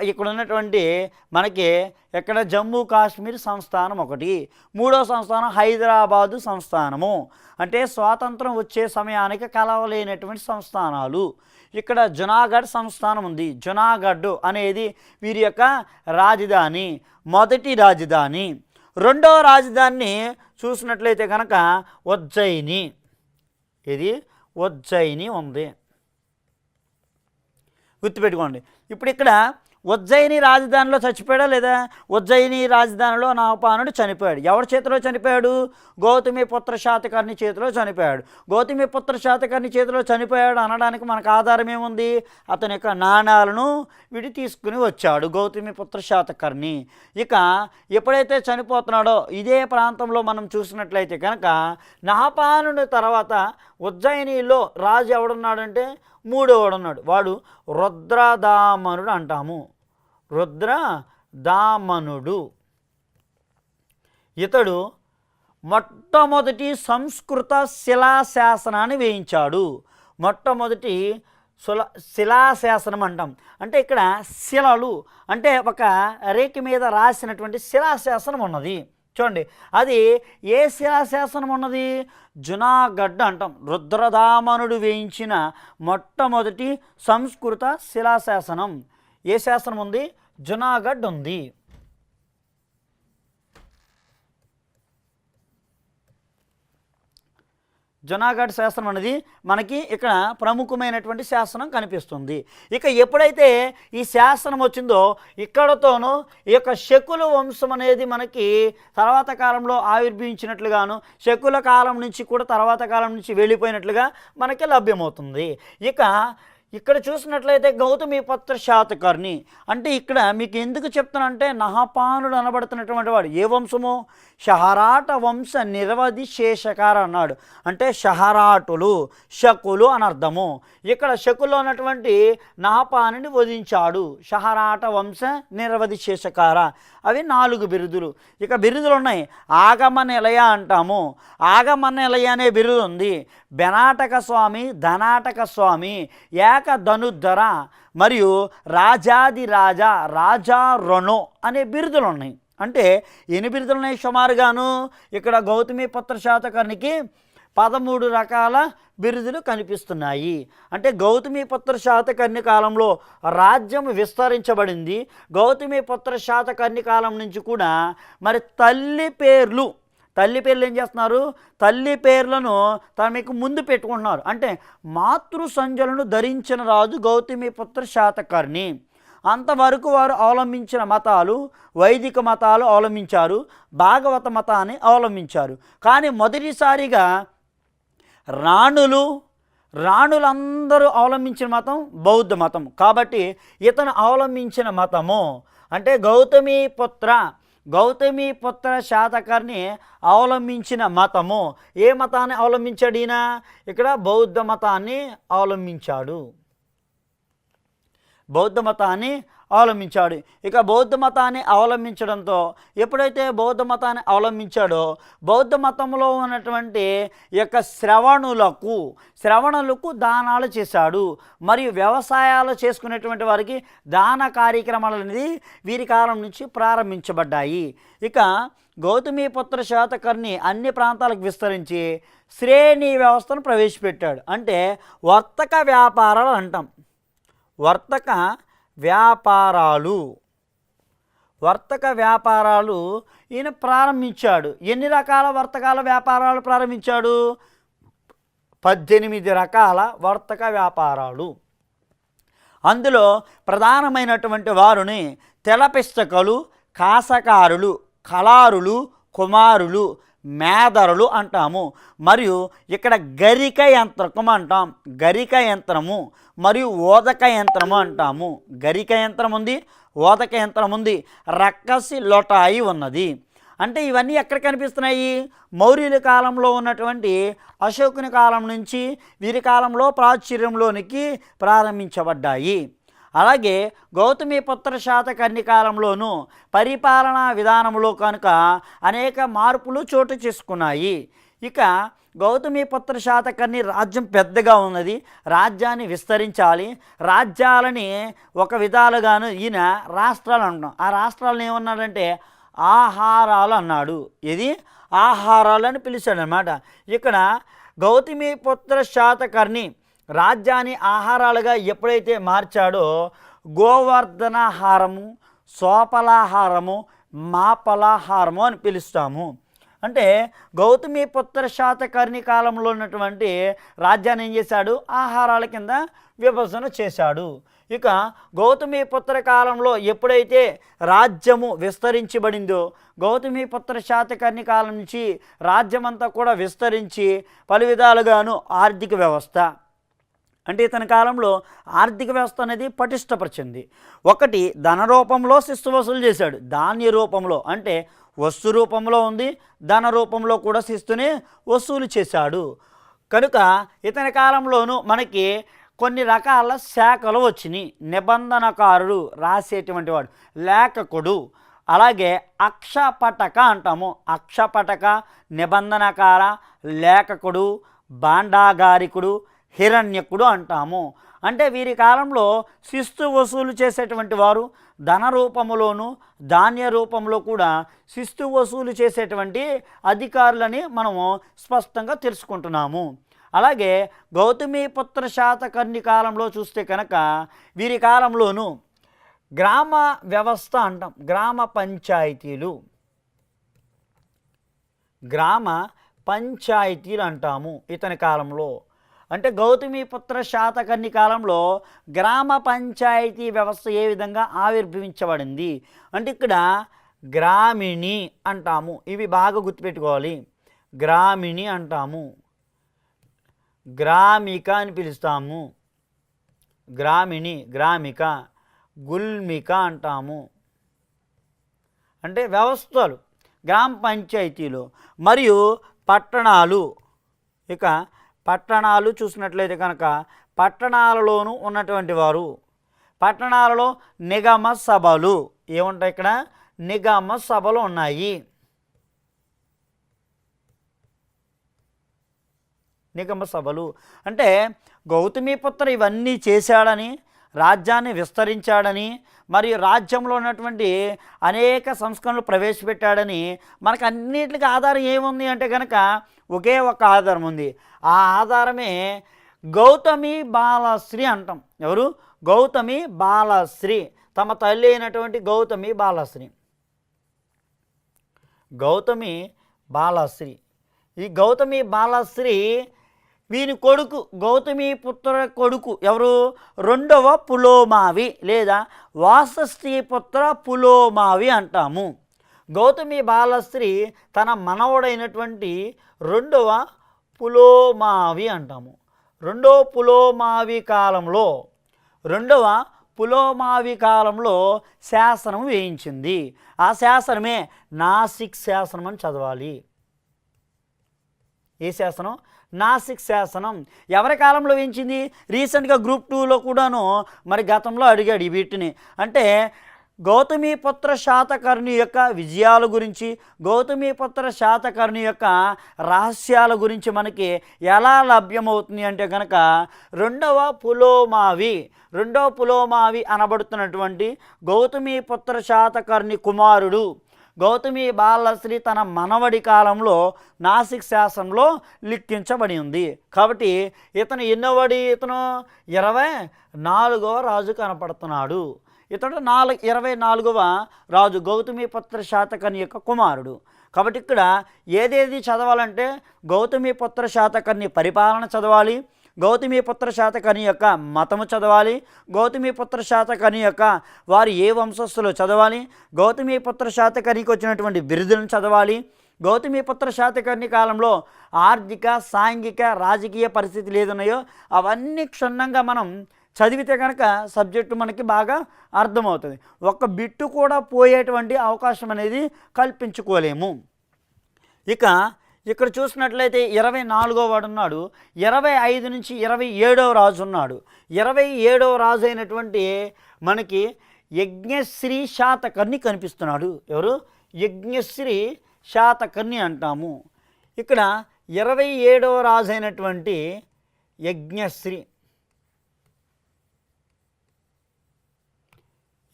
ఇక్కడ ఉన్నటువంటి మనకి ఇక్కడ జమ్మూ కాశ్మీర్ సంస్థానం ఒకటి, మూడో సంస్థానం హైదరాబాదు సంస్థానము. అంటే స్వాతంత్రం వచ్చే సమయానికి కలవలేనటువంటి సంస్థానాలు. ఇక్కడ జునాగఢ్ సంస్థానం ఉంది. జునాగఢ్ అనేది వీరి యొక్క రాజధాని, మొదటి రాజధాని. రెండవ రాజధానిని చూసినట్లయితే కనుక ఉజ్జయిని, ఇది ఉజ్జయిని ఉంది, గుర్తుపెట్టుకోండి. ఇప్పుడు ఇక్కడ ఉజ్జయిని రాజధానిలో చచ్చిపోయాడా లేదా? ఉజ్జయిని రాజధానిలో నహపానుడు చనిపోయాడు. ఎవరి చేతిలో చనిపోయాడు? గౌతమిపుత్ర శాతకర్ణి చేతిలో చనిపోయాడు. గౌతమిపుత్ర శాతకర్ణి చేతిలో చనిపోయాడు అనడానికి మనకు ఆధారం ఏముంది? అతని యొక్క నాణాలను వీడు తీసుకుని వచ్చాడు గౌతమిపుత్ర శాతకర్ణి. ఇక ఎప్పుడైతే చనిపోతున్నాడో ఇదే ప్రాంతంలో మనం చూసినట్లయితే కనుక నహపానుడి తర్వాత ఉజ్జయినిలో రాజు ఎవడున్నాడంటే మూడోవాడున్నాడు. వాడు రుద్రదామనుడు అంటాము. రుద్రదామనుడు ఇతడు మొట్టమొదటి సంస్కృత శిలాశాసనాన్ని వేయించాడు. మొట్టమొదటి శిలాశాసనం అంటాం. అంటే ఇక్కడ శిలలు అంటే ఒక రేఖ మీద రాసినటువంటి శిలాశాసనం ఉన్నది. చూడండి, అది ఏ శిలాశాసనం ఉన్నది? జునాగఢ్ అంటాం. రుద్రదామనుడు వేయించిన మొట్టమొదటి సంస్కృత శిలాశాసనం. ఏ శాసనం ఉంది? జునాగఢ్ ఉంది. జునాగఢ్ శాసనం అనేది మనకి ఇక్కడ ప్రముఖమైనటువంటి శాసనం కనిపిస్తుంది. ఇక ఎప్పుడైతే ఈ శాసనం వచ్చిందో ఇక్కడతోనూ ఈ యొక్క శకుల వంశం అనేది మనకి తర్వాత కాలంలో ఆవిర్భవించినట్లుగాను, శకుల కాలం నుంచి కూడా తర్వాత కాలం నుంచి వెళ్ళిపోయినట్లుగా మనకి లభ్యమవుతుంది. ఇక్కడ చూసినట్లయితే గౌతమిపుత్ర శాతకర్ణి అంటే ఇక్కడ మీకు ఎందుకు చెప్తానంటే నహపానుడు అనబడుతున్నటువంటి వాడు ఏ వంశము? షహరాట వంశ నిరవధి శేషకార అన్నాడు. అంటే షహరాటులు, శకులు అనర్థము. ఇక్కడ శకులో ఉన్నటువంటి నహపానుని వధించాడు. షహరాట వంశ నిరవధి శేషకార, అవి 4 బిరుదులు. ఇక బిరుదులు ఉన్నాయి. ఆగమ నిలయ అంటాము. ఆగమ నిలయ అనే బిరుదు ఉంది. బెనాటక స్వామి, ధనాటక స్వామి, ఏక ధనుద్ధర మరియు రాజాది రాజా, రాజా రణో అనే బిరుదులు ఉన్నాయి. అంటే ఎన్ని బిరుదులు ఉన్నాయి సుమారుగాను? ఇక్కడ గౌతమిపుత్ర శాతకర్ణికి 13 రకాల బిరుదులు కనిపిస్తున్నాయి. అంటే గౌతమిపుత్ర శాతకర్ణి కాలంలో రాజ్యం విస్తరించబడింది. గౌతమిపుత్ర శాతకర్ణి కాలం నుంచి కూడా మరి తల్లి పేర్లు ఏం చేస్తున్నారు? తల్లి పేర్లను తనకు ముందు పెట్టుకుంటున్నారు. అంటే మాతృ సంధ్యలను ధరించిన రాజు గౌతమిపుత్ర శాతకర్ణి. అంతవరకు వారు అవలంబించిన మతాలు వైదిక మతాలు అవలంబించారు, భాగవత మతాన్ని అవలంబించారు. కానీ మొదటిసారిగా రాణులందరూ అవలంబించిన మతం బౌద్ధ మతం. కాబట్టి ఇతను అవలంబించిన మతము అంటే గౌతమిపుత్ర శాతకర్ణి అవలంబించిన మతము. ఏ మతాన్ని అవలంబించాడు ఈయన? ఇక్కడ బౌద్ధ మతాన్ని అవలంబించాడు. ఇక బౌద్ధ మతాన్ని అవలంబించడంతో ఎప్పుడైతే బౌద్ధ మతాన్ని అవలంబించాడో బౌద్ధ మతంలో ఉన్నటువంటి యొక్క శ్రవణులకు దానాలు చేశాడు. మరియు వ్యవసాయాలు చేసుకునేటువంటి వారికి దాన కార్యక్రమాలు అనేది వీరి కాలం నుంచి ప్రారంభించబడ్డాయి. ఇక గౌతమిపుత్ర శాతకర్ణి అన్ని ప్రాంతాలకు విస్తరించి శ్రేణి వ్యవస్థను ప్రవేశపెట్టాడు. అంటే వర్తక వ్యాపారాలు అంటాం. వర్తక వ్యాపారాలు ఈయన ప్రారంభించాడు. ఎన్ని రకాల వర్తకాల వ్యాపారాలు ప్రారంభించాడు? 18 రకాల వర్తక వ్యాపారాలు. అందులో ప్రధానమైనటువంటి వారిని తెలపిస్తకలు, కాసకారులు, కళారులు, కుమారులు, మేదరులు అంటాము. మరియు ఇక్కడ గరిక యంత్రకం అంటాం. గరిక యంత్రము మరియు ఓదక యంత్రము అంటాము. గరిక యంత్రం ఉంది, ఓదక యంత్రం ఉంది, రక్కసి లొటాయి ఉన్నది. అంటే ఇవన్నీ ఎక్కడ కనిపిస్తున్నాయి? మౌర్యుల కాలంలో ఉన్నటువంటి అశోకుని కాలం నుంచి వీరి కాలంలో ప్రాచుర్యంలోనికి ప్రారంభించబడ్డాయి. అలాగే గౌతమిపుత్ర శాతకర్ణి కాలంలోనూ పరిపాలనా విధానంలో కనుక అనేక మార్పులు చోటు చేసుకున్నాయి. ఇక గౌతమిపుత్ర శాతకర్ణి రాజ్యం పెద్దగా ఉన్నది, రాజ్యాన్ని విస్తరించాలి, రాజ్యాలని ఒక విధాలుగాను ఈయన రాష్ట్రాలు అంటున్నాం. ఆ రాష్ట్రాలను ఏమన్నాడంటే ఆహారాలు అన్నాడు. ఇది ఆహారాలని పిలిచాడనమాట. ఇక్కడ గౌతమిపుత్ర శాతకర్ణి రాజ్యాన్ని ఆహారాలుగా ఎప్పుడైతే మార్చాడో గోవర్ధనాహారము, సోపలాహారము, మాపలాహారము అని పిలుస్తాము. అంటే గౌతమిపుత్ర శాతకర్ణి కాలంలో ఉన్నటువంటి రాజ్యాన్ని ఏం చేశాడు, ఆహారాల కింద విభజన చేశాడు. ఇక గౌతమిపుత్ర కాలంలో ఎప్పుడైతే రాజ్యము విస్తరించబడిందో గౌతమిపుత్ర శాతకర్ణి కాలం నుంచి రాజ్యమంతా కూడా విస్తరించి పలు విధాలుగాను ఆర్థిక వ్యవస్థ అంటే ఇతని కాలంలో ఆర్థిక వ్యవస్థ అనేది పటిష్టపరిచింది. ఒకటి ధన రూపంలో శిస్తు వసూలు చేశాడు, ధాన్య రూపంలో అంటే వస్తు రూపంలో ఉంది, ధన రూపంలో కూడా శిస్తుని వసూలు చేశాడు. కనుక ఇతని కాలంలోనూ మనకి కొన్ని రకాల శాఖలు వచ్చినాయి. నిబంధనకారుడు రాసేటువంటి వాడు, లేఖకుడు, అలాగే అక్షపటక అంటాము. అక్షపటక, నిబంధనకార, లేఖకుడు, భాండాగారికుడు, హిరణ్యకుడు అంటాము. అంటే వీరి కాలంలో శిస్తు వసూలు చేసేటువంటి వారు ధన రూపంలోను ధాన్య రూపంలో కూడా శిస్తు వసూలు చేసేటువంటి అధికారులని మనము స్పష్టంగా తెలుసుకుంటున్నాము. అలాగే గౌతమిపుత్ర శాతకర్ణి కాలంలో చూస్తే కనుక వీరి కాలంలోనూ గ్రామ వ్యవస్థ అంటాం, గ్రామ పంచాయతీలు, గ్రామ పంచాయతీలు అంటాము ఇతని కాలంలో. అంటే గౌతమిపుత్ర శాతకర్ణి కాలంలో గ్రామ పంచాయతీ వ్యవస్థ ఏ విధంగా ఆవిర్భవించబడింది అంటే ఇక్కడ గ్రామిణి అంటాము. ఇవి బాగా గుర్తుపెట్టుకోవాలి. గ్రామిణి అంటాము, గ్రామిక అని పిలుస్తాము, గ్రామిణి, గ్రామిక, గుల్మిక అంటాము. అంటే వ్యవస్థలు, గ్రామ పంచాయతీలు మరియు పట్టణాలు. ఇక పట్టణాలు చూసినట్లయితే కనుక పట్టణాలలోనూ ఉన్నటువంటి వారు, పట్టణాలలో నిగమ సభలు ఏముంటాయి, ఇక్కడ నిగమ సభలు ఉన్నాయి. నిగమ సభలు అంటే గౌతమిపుత్ర ఇవన్నీ చేశాడని, రాజ్యాన్ని విస్తరించాడని, మరియు రాజ్యంలో ఉన్నటువంటి అనేక సంస్కరణలు ప్రవేశపెట్టాడని మనకు అన్నిటికీ ఆధారం ఏముంది అంటే కనుక ఒకే ఒక ఆధారం ఉంది. ఆ ఆధారమే గౌతమి బాలశ్రీ అంటాం. ఎవరు? గౌతమి బాలశ్రీ, తమ తల్లి అయినటువంటి గౌతమి బాలశ్రీ. గౌతమి బాలశ్రీ, ఈ గౌతమి బాలశ్రీ వీని కొడుకు, గౌతమిపుత్ర కొడుకు ఎవరు? రెండవ పులోమావి లేదా వాసస్థీపుత్ర పులోమావి అంటాము. గౌతమి బాలశ్రీ తన మనవడైనటువంటి రెండవ పులోమావి అంటాము. రెండవ పులోమావి కాలంలో శాసనం వేయించింది. ఆ శాసనమే నాసిక్ శాసనం అని చదవాలి. ఏ శాసనం? నాసిక్ శాసనం. ఎవరి కాలంలో వేయించింది? రీసెంట్గా గ్రూప్ 2లో కూడాను మరి గతంలో అడిగాడు ఈ వీటిని. అంటే గౌతమిపుత్ర శాతకర్ణి యొక్క విజయాల గురించి, గౌతమిపుత్ర శాతకర్ణి యొక్క రహస్యాల గురించి మనకి ఎలా లభ్యమవుతుంది అంటే కనుక రెండవ పులోమావి అనబడుతున్నటువంటి గౌతమిపుత్ర శాతకర్ణి కుమారుడు గౌతమి బాలశ్రీ తన మనవడి కాలంలో నాసిక్ శాసనంలో లిఖించబడి ఉంది. కాబట్టి ఇతను ఎన్నోవడి? ఇతను 24వ రాజు కనపడుతున్నాడు. ఇతడు 24వ రాజు, గౌతమిపుత్ర శాతకర్ణి యొక్క కుమారుడు. కాబట్టి ఇక్కడ ఏదేది చదవాలంటే గౌతమిపుత్ర శాతకర్ణి పరిపాలన చదవాలి, గౌతమిపుత్ర శాతకర్ణి యొక్క మతము చదవాలి, గౌతమిపుత్ర శాతకర్ణి యొక్క వారు ఏ వంశస్థులో చదవాలి, గౌతమిపుత్ర శాతకర్ణికి వచ్చినటువంటి బిరుదులను చదవాలి. గౌతమిపుత్ర శాతకర్ణి కాలంలో ఆర్థిక, సాంఘిక, రాజకీయ పరిస్థితులు ఏదున్నాయో అవన్నీ క్షుణ్ణంగా మనం చదివితే కనుక సబ్జెక్టు మనకి బాగా అర్థమవుతుంది. ఒక్క బిట్టు కూడా పోయేటువంటి అవకాశం అనేది కల్పించుకోలేము. ఇక ఇక్కడ చూసినట్లయితే 24వ వాడు ఉన్నాడు, 25 నుంచి 27వ రాజు ఉన్నాడు. 27వ రాజు అయినటువంటి మనకి యజ్ఞశ్రీ శాతకర్ణి కనిపిస్తున్నాడు. ఎవరు? యజ్ఞశ్రీ శాతకర్ణి అంటాము. ఇక్కడ 27వ రాజు అయినటువంటి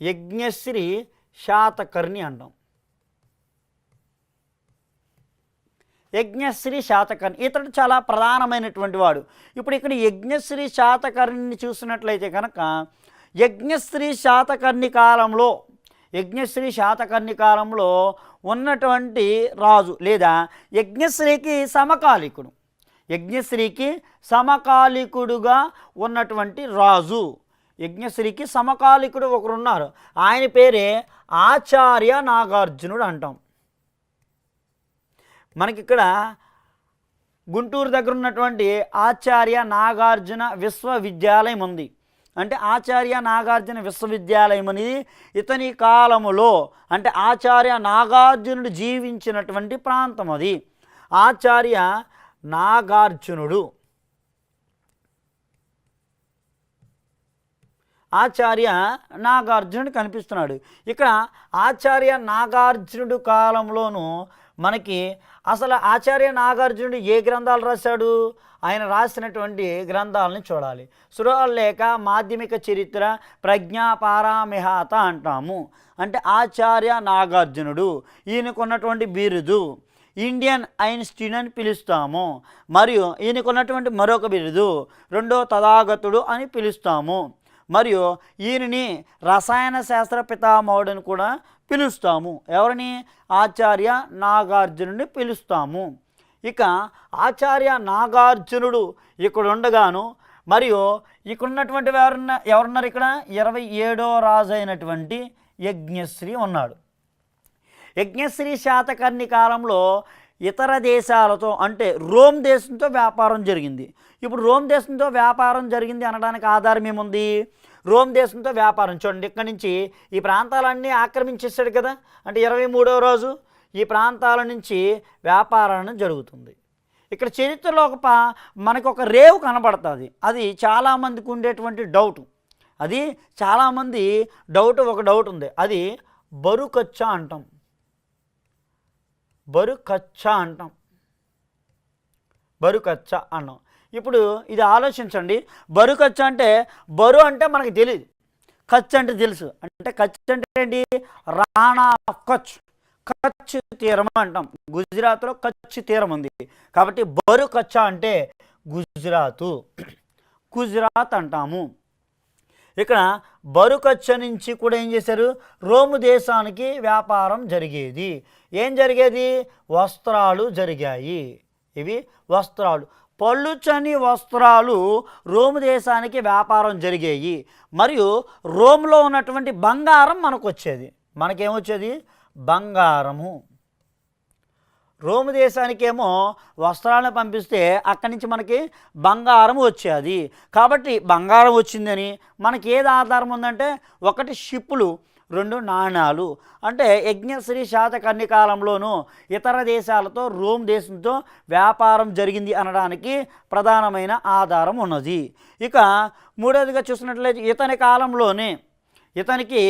యజ్ఞశ్రీ శాతకర్ణి అంటాం. యజ్ఞశ్రీ శాతకర్ణి ఇతడు చాలా ప్రధానమైనటువంటి వాడు. ఇప్పుడు ఇక్కడ యజ్ఞశ్రీ శాతకర్ణిని చూసినట్లయితే కనుక యజ్ఞశ్రీ శాతకర్ణి కాలంలో ఉన్నటువంటి రాజు లేదా యజ్ఞశ్రీకి సమకాలికుడుగా ఉన్నటువంటి రాజు, యజ్ఞశ్రీకి సమకాలికుడు ఒకరున్నారు. ఆయన పేరే ఆచార్య నాగార్జునుడు అంటాం. మనకిక్కడ గుంటూరు దగ్గర ఉన్నటువంటి ఆచార్య నాగార్జున విశ్వవిద్యాలయం ఉంది. అంటే ఆచార్య నాగార్జున విశ్వవిద్యాలయం అనేది ఇతని కాలములో అంటే ఆచార్య నాగార్జునుడు జీవించినటువంటి ప్రాంతం. అది ఆచార్య నాగార్జునుడు కనిపిస్తున్నాడు. ఇక్కడ ఆచార్య నాగార్జునుడు కాలంలోనూ మనకి అసలు ఆచార్య నాగార్జునుడు ఏ గ్రంథాలు రాశాడు, ఆయన రాసినటువంటి గ్రంథాలని చూడాలి. సురలేఖ, మాధ్యమిక చరిత్ర, ప్రజ్ఞా పారామిహాత అంటాము. అంటే ఆచార్య నాగార్జునుడు ఈయనకున్నటువంటి బిరుదు ఇండియన్ ఐన్స్టీన్ అని పిలుస్తాము. మరియు ఈయనకున్నటువంటి మరొక బిరుదు రెండో తథాగతుడు అని పిలుస్తాము. మరియు ఈయనని రసాయన శాస్త్ర పితామహుడని కూడా పిలుస్తాము. ఎవరిని? ఆచార్య నాగార్జునుడిని పిలుస్తాము. ఇక ఆచార్య నాగార్జునుడు ఇక్కడ ఉండగాను మరియు ఇక్కడ ఉన్నటువంటి ఎవరున్నారు? ఇక్కడ 27వ రాజు అయినటువంటి యజ్ఞశ్రీ ఉన్నాడు. యజ్ఞశ్రీ శాతకర్ణి కాలంలో ఇతర దేశాలతో అంటే రోమ్ దేశంతో వ్యాపారం జరిగింది. ఇప్పుడు రోమ్ దేశంతో వ్యాపారం జరిగింది అనడానికి ఆధారం ఏముంది? రోమ్ దేశంతో వ్యాపారం చూడండి, ఇక్కడి నుంచి ఈ ప్రాంతాలన్నీ ఆక్రమించేస్తాడు కదా. అంటే 23వ రోజు ఈ ప్రాంతాల నుంచి వ్యాపారం జరుగుతుంది. ఇక్కడ చరిత్రలో మనకు ఒక రేవు కనబడుతుంది. అది చాలామందికి ఉండేటువంటి డౌట్. ఒక డౌట్ ఉంది. అది బరుకచ్చా అంటాం. బరుకచ్చా అన్నాం. ఇప్పుడు ఇది ఆలోచించండి. బరుకచ్చా అంటే బరు అంటే మనకు తెలియదు, కచ్ అంటే తెలుసు. అంటే కచ్ అంటే ఏంటి? రాణా ఆఫ్ కచ్ తీరం అంటాం. గుజరాత్లో కచ్ తీరం ఉంది కాబట్టి బరుకచ్చా అంటే గుజరాత్ అంటాము. ఇక్కడ బరుకచ్చ నుంచి కూడా ఏం చేశారు? రోము దేశానికి వ్యాపారం జరిగేది. ఏం జరిగేది? వస్త్రాలు జరిగాయి. ఇవి వస్త్రాలు, పళ్ళుచని వస్త్రాలు రోము దేశానికి వ్యాపారం జరిగాయి. మరియు రోమ్లో ఉన్నటువంటి బంగారం మనకు వచ్చేది. మనకేమొచ్చేది? బంగారము. రోము దేశానికేమో వస్త్రాలను పంపిస్తే అక్కడి నుంచి మనకి బంగారం వచ్చేది. కాబట్టి బంగారం వచ్చిందని మనకి ఏది ఆధారం ఉందంటే, ఒకటి షిప్పులు, రెండు నాణాలు. అంటే యజ్ఞశ్రీ శాతకర్ణి కాలంలోనూ ఇతర దేశాలతో రోమ్ దేశంతో వ్యాపారం జరిగింది అనడానికి ప్రధానమైన ఆధారం ఉన్నది. ఇక మూడవదిగా చూసినట్లయితే ఇతని కాలంలోనే ఇతనికి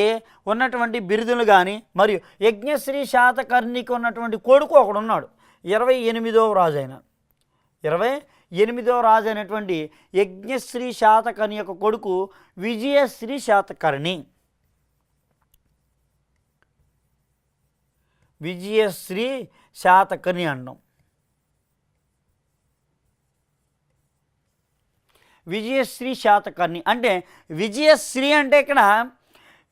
ఉన్నటువంటి బిరుదులు కానీ మరియు యజ్ఞశ్రీ శాతకర్ణికి ఉన్నటువంటి కొడుకు ఒకడున్నాడు. 28వ రాజు అయినటువంటి యజ్ఞశ్రీ శాతకర్ణి యొక్క కొడుకు విజయశ్రీ శాతకర్ణి. అంటాం. విజయశ్రీ శాతకర్ణి అంటే విజయశ్రీ అంటే ఇక్కడ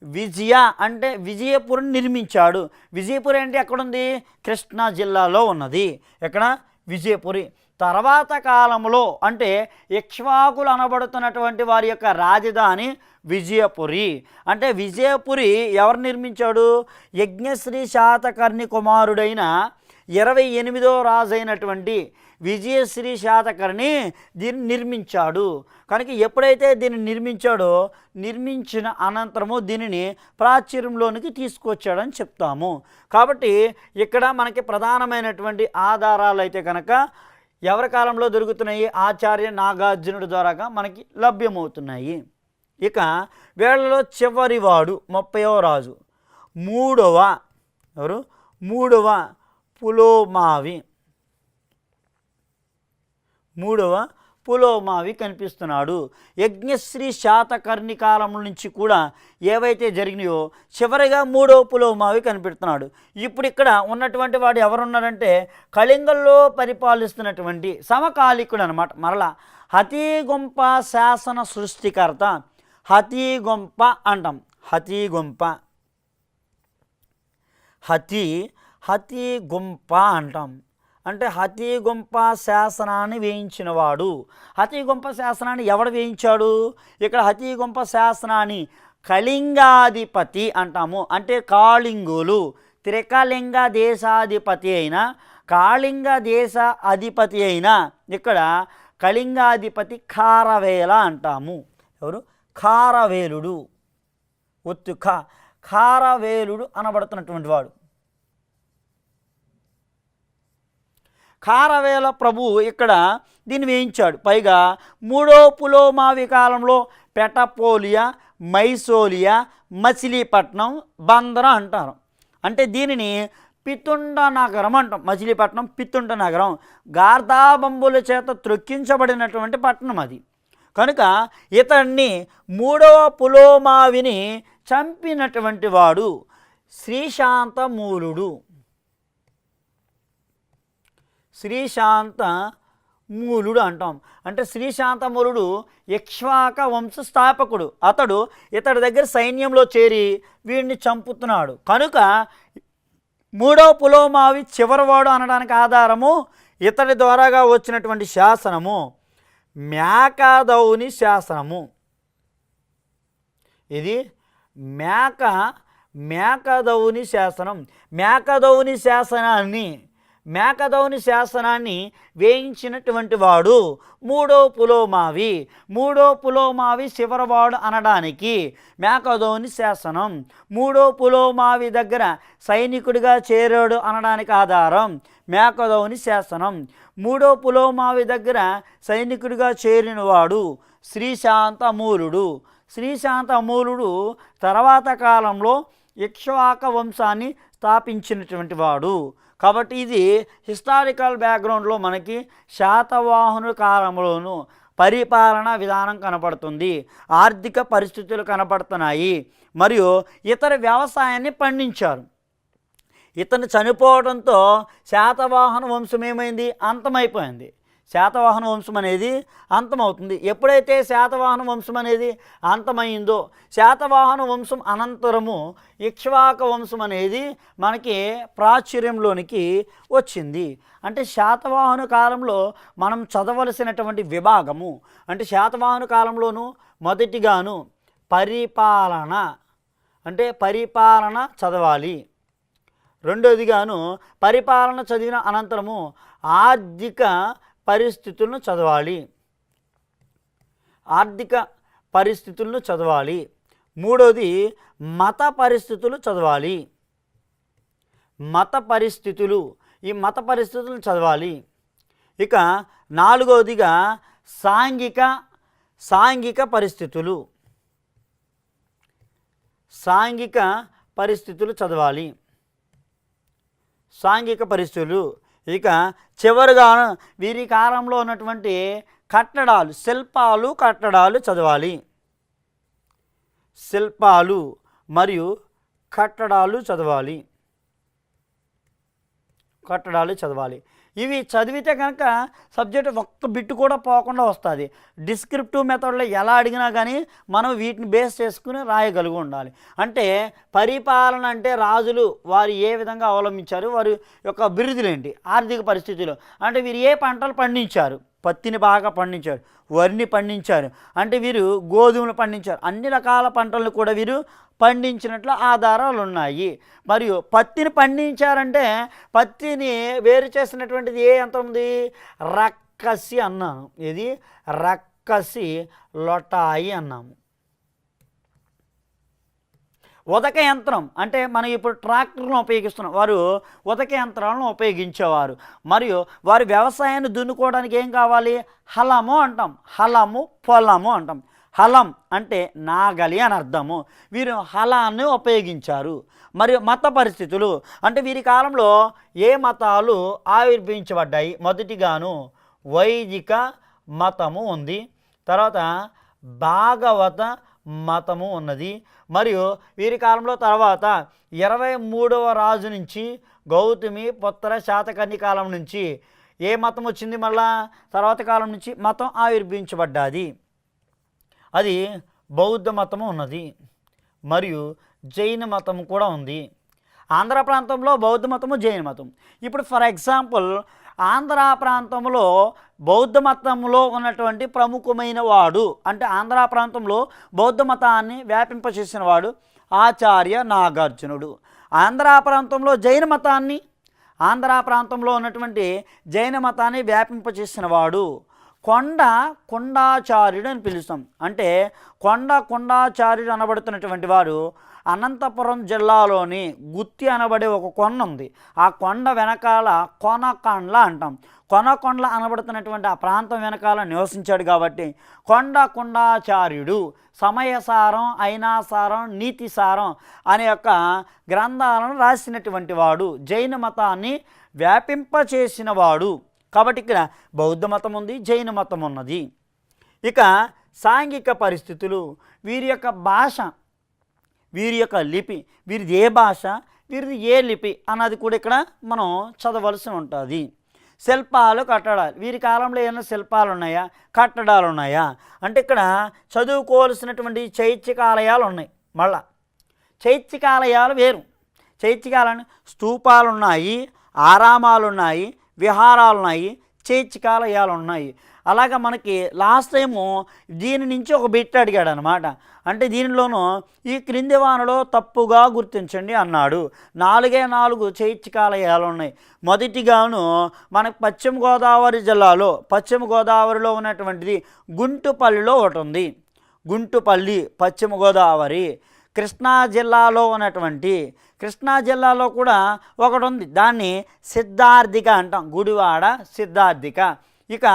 విజయ అంటే విజయపురం నిర్మించాడు. విజయపురి అంటే ఎక్కడుంది? కృష్ణా జిల్లాలో ఉన్నది. ఎక్కడ? విజయపురి. తర్వాత కాలంలో అంటే ఇక్ష్వాకులు అనబడుతున్నటువంటి వారి యొక్క రాజధాని విజయపురి. అంటే విజయపురి ఎవరు నిర్మించాడు? యజ్ఞశ్రీ శాతకర్ణి కుమారుడైన 28వ రాజు అయినటువంటి విజయశ్రీ శాతకర్ణి దీన్ని నిర్మించాడు. కనుక ఎప్పుడైతే దీన్ని నిర్మించాడో నిర్మించిన అనంతరము దీనిని ప్రాచుర్యంలోనికి తీసుకొచ్చాడని చెప్తాము. కాబట్టి ఇక్కడ మనకి ప్రధానమైనటువంటి ఆధారాలు అయితే కనుక ఎవరి కాలంలో దొరుకుతున్నాయి? ఆచార్య నాగార్జునుడి ద్వారాగా మనకి లభ్యమవుతున్నాయి. ఇక వీళ్ళలో చివరివాడు 30వ రాజు మూడవ పులోమావి. మూడవ పులోమావి కనిపిస్తున్నాడు. యజ్ఞశ్రీ శాతకర్ణి కాలం నుంచి కూడా ఏవైతే జరిగినాయో చివరిగా మూడవ పులోమావి కనిపెడుతున్నాడు. ఇప్పుడు ఇక్కడ ఉన్నటువంటి వాడు ఎవరున్నారంటే కళింగంలో పరిపాలిస్తున్నటువంటి సమకాలికుడు అనమాట. మరలా హతీగొంప శాసన సృష్టికర్త. హతీగొంప అంటాం. హతీగొంప, హతీగొంప అంటాం. అంటే హతీగొంప శాసనాన్ని వేయించినవాడు. హతీగొంప శాసనాన్ని ఎవడు వేయించాడు? ఇక్కడ హతీగొంప శాసనాన్ని కళింగాధిపతి అంటాము. అంటే కాళింగులు, త్రికళింగ దేశాధిపతి అయిన, కాళింగ దేశ అధిపతి అయిన ఇక్కడ కళింగాధిపతి ఖారవేల అంటాము. ఎవరు? ఖారవేలుడు. ఒత్తు ఖారవేలుడు అనబడుతున్నటువంటి వాడు. ఖారవేల ప్రభు ఇక్కడ దీన్ని వేయించాడు. పైగా మూడో పులోమావి కాలంలో పెటపోలియా, మైసోలియా, మచిలీపట్నం, బందర అంటారు. అంటే దీనిని పితుండ నగరం అంటాం. మచిలీపట్నం పితుండ నగరం గార్ధాబంబుల చేత త్రొక్కించబడినటువంటి పట్టణం అది. కనుక ఇతన్ని మూడవ పులోమావిని చంపినటువంటి వాడు శ్రీశాంతమూలుడు. శ్రీశాంతమూలుడు అంటాం. అంటే శ్రీశాంతమూలుడు ఇక్ష్వాక వంశ స్థాపకుడు. ఇతడి దగ్గర సైన్యంలో చేరి వీడిని చంపుతున్నాడు. కనుక మూడవ పులోమావి చివరివాడు అనడానికి ఆధారము ఇతడి ద్వారాగా వచ్చినటువంటి శాసనము మేకదౌని శాసనము. ఇది మేకదౌని శాసనం. మేకదౌని శాసనాన్ని వేయించినటువంటి వాడు మూడో పులోమావి చివరివాడు అనడానికి మేకదౌని శాసనం. మూడో పులోమావి దగ్గర సైనికుడిగా చేరాడు అనడానికి ఆధారం మేకదౌని శాసనం. మూడో పులోమావి దగ్గర సైనికుడిగా చేరినవాడు శ్రీశాంతమూలుడు తర్వాత కాలంలో ఇక్ష్వాక వంశాన్ని స్థాపించినటువంటి వాడు. కాబట్టి ఇది హిస్టారికల్ బ్యాక్గ్రౌండ్లో మనకి శాతవాహనుల కాలంలోనూ పరిపాలన విధానం కనపడుతుంది, ఆర్థిక పరిస్థితులు కనపడుతున్నాయి, మరియు ఇతర వ్యవసాయాన్ని పండించారు. ఇతను చనిపోవడంతో శాతవాహన వంశం ఏమైంది? అంతమైపోయింది. శాతవాహన వంశం అనేది అంతమవుతుంది. ఎప్పుడైతే శాతవాహన వంశం అనేది అంతమైందో శాతవాహన వంశం అనంతరము ఇక్ష్వాక వంశం అనేది మనకి ప్రాచుర్యంలోనికి వచ్చింది. అంటే శాతవాహన కాలంలో మనం చదవలసినటువంటి విభాగము అంటే శాతవాహన కాలంలోనూ మొదటిగాను పరిపాలన చదవాలి. రెండోదిగాను పరిపాలన చదివిన అనంతరము ఆర్థిక పరిస్థితులను చదవాలి. మూడోది మత పరిస్థితులు చదవాలి. ఈ మత పరిస్థితులను చదవాలి. ఇక నాలుగోదిగా సాంఘిక పరిస్థితులు చదవాలి. సాంఘిక పరిస్థితులు. ఇక చివరిగా వీరి కాలంలో ఉన్నటువంటి కట్టడాలు చదవాలి. శిల్పాలు మరియు కట్టడాలు చదవాలి. ఇవి చదివితే కనుక సబ్జెక్ట్ ఒక్క బిట్టు కూడా పోకుండా వస్తుంది. డిస్క్రిప్టివ్ మెథడ్లో ఎలా అడిగినా కానీ మనం వీటిని బేస్ చేసుకుని రాయగలిగి ఉండాలి. అంటే పరిపాలన అంటే రాజులు వారు ఏ విధంగా అవలంబించారు, వారి యొక్క అభివృద్ధులేంటి, ఆర్థిక పరిస్థితులు అంటే వీరు ఏ పంటలు పండించారు, పత్తిని బాగా పండించారు, వరిని పండించారు, అంటే వీరు గోధుమలు పండించారు, అన్ని రకాల పంటలను కూడా వీరు పండించినట్లు ఆధారాలు ఉన్నాయి. మరియు పత్తిని పండించారంటే పత్తిని వేరు చేసినటువంటిది ఏ యంత్రం ఉంది? రక్కసి అన్నాను. ఇది రక్కసి లొటాయి అన్నాము. ఉదక యంత్రం అంటే మనం ఇప్పుడు ట్రాక్టర్లను ఉపయోగిస్తున్నాం, వారు ఉదక యంత్రాలను ఉపయోగించేవారు. మరియు వారి వ్యవసాయాన్ని దున్నుకోవడానికి ఏం కావాలి? హలము అంటాం. పొలము అంటాం. హలం అంటే నాగలి అని అర్థము. వీరు హలాన్ని ఉపయోగించారు. మరియు మత పరిస్థితులు అంటే వీరి కాలంలో ఏ మతాలు ఆవిర్భవించబడ్డాయి? మొదటిగాను వైదిక మతము ఉంది, తర్వాత భాగవత మతము ఉన్నది. మరియు వీరి కాలంలో తర్వాత 23వ రాజు నుంచి గౌతమి పుత్ర శాతకర్ణి కాలం నుంచి ఏ మతం వచ్చింది? మళ్ళా తర్వాత కాలం నుంచి మతం ఆవిర్భవించబడ్డాది. అది బౌద్ధ మతము ఉన్నది మరియు జైన మతం కూడా ఉంది. ఆంధ్ర ప్రాంతంలో బౌద్ధ మతము, జైన మతం. ఇప్పుడు ఫర్ ఎగ్జాంపుల్ ఆంధ్ర ప్రాంతంలో బౌద్ధ మతంలో ఉన్నటువంటి ప్రముఖమైన వాడు, అంటే ఆంధ్ర ప్రాంతంలో బౌద్ధ మతాన్ని వ్యాపింపచేసిన వాడు ఆచార్య నాగార్జునుడు. ఆంధ్ర ప్రాంతంలో జైన మతాన్ని, ఆంధ్ర ప్రాంతంలో ఉన్నటువంటి జైన మతాన్ని వ్యాపింపచేసిన వాడు కొండాచార్యుడు అని పిలుస్తాం. అంటే కొండాచార్యుడు అనబడుతున్నటువంటి వాడు అనంతపురం జిల్లాలోని గుత్తి అనబడే ఒక కొండ ఉంది. ఆ కొండ వెనకాల కొనకొండ్ల అంటాం. కొనకొండ్ల అనబడుతున్నటువంటి ఆ ప్రాంతం వెనకాల నివసించాడు కాబట్టి కొండాచార్యుడు సమయసారం, ఐనాసారం, నీతిసారం అనే యొక్క గ్రంథాలను రాసినటువంటి వాడు, జైన మతాన్ని వ్యాపింపచేసిన వాడు. కాబట్టి ఇక్కడ బౌద్ధ మతం ఉంది, జైన మతం ఉన్నది. ఇక సాంఘిక పరిస్థితులు, వీరి యొక్క భాష, వీరి యొక్క లిపి, వీరిది ఏ భాష, వీరిది ఏ లిపి అన్నది కూడా ఇక్కడ మనం చదవలసి ఉంటుంది. శిల్పాలు, కట్టడాలు, వీరి కాలంలో ఏమైనా శిల్పాలు ఉన్నాయా, కట్టడాలు ఉన్నాయా అంటే ఇక్కడ చదువుకోవాల్సినటువంటి చైత్యకాలయాలు ఉన్నాయి. మళ్ళా చైత్యకాలయాలు వేరు. చైత్యకాలని స్తూపాలు ఉన్నాయి, ఆరామాలు ఉన్నాయి, విహారాలు ఉన్నాయి, చైత్యకాలయాలు ఉన్నాయి. అలాగా మనకి లాస్ట్ టైము దీని నుంచి ఒక బిట్ అడిగాడు అనమాట. అంటే దీనిలోనూ ఈ క్రింది వానలో తప్పుగా గుర్తించండి అన్నాడు. 4 చైత్యకాలయాలు ఉన్నాయి. మొదటిగాను మనకు పశ్చిమ గోదావరి జిల్లాలో, పశ్చిమ గోదావరిలో ఉన్నటువంటిది గుంటుపల్లిలో ఒకటి ఉంది. గుంటుపల్లి పశ్చిమ గోదావరి. కృష్ణా జిల్లాలో ఉన్నటువంటి, కృష్ణా జిల్లాలో కూడా ఒకటి ఉంది, దాన్ని సిద్ధార్థిక అంటాం, గుడివాడ సిద్ధార్థిక. ఇక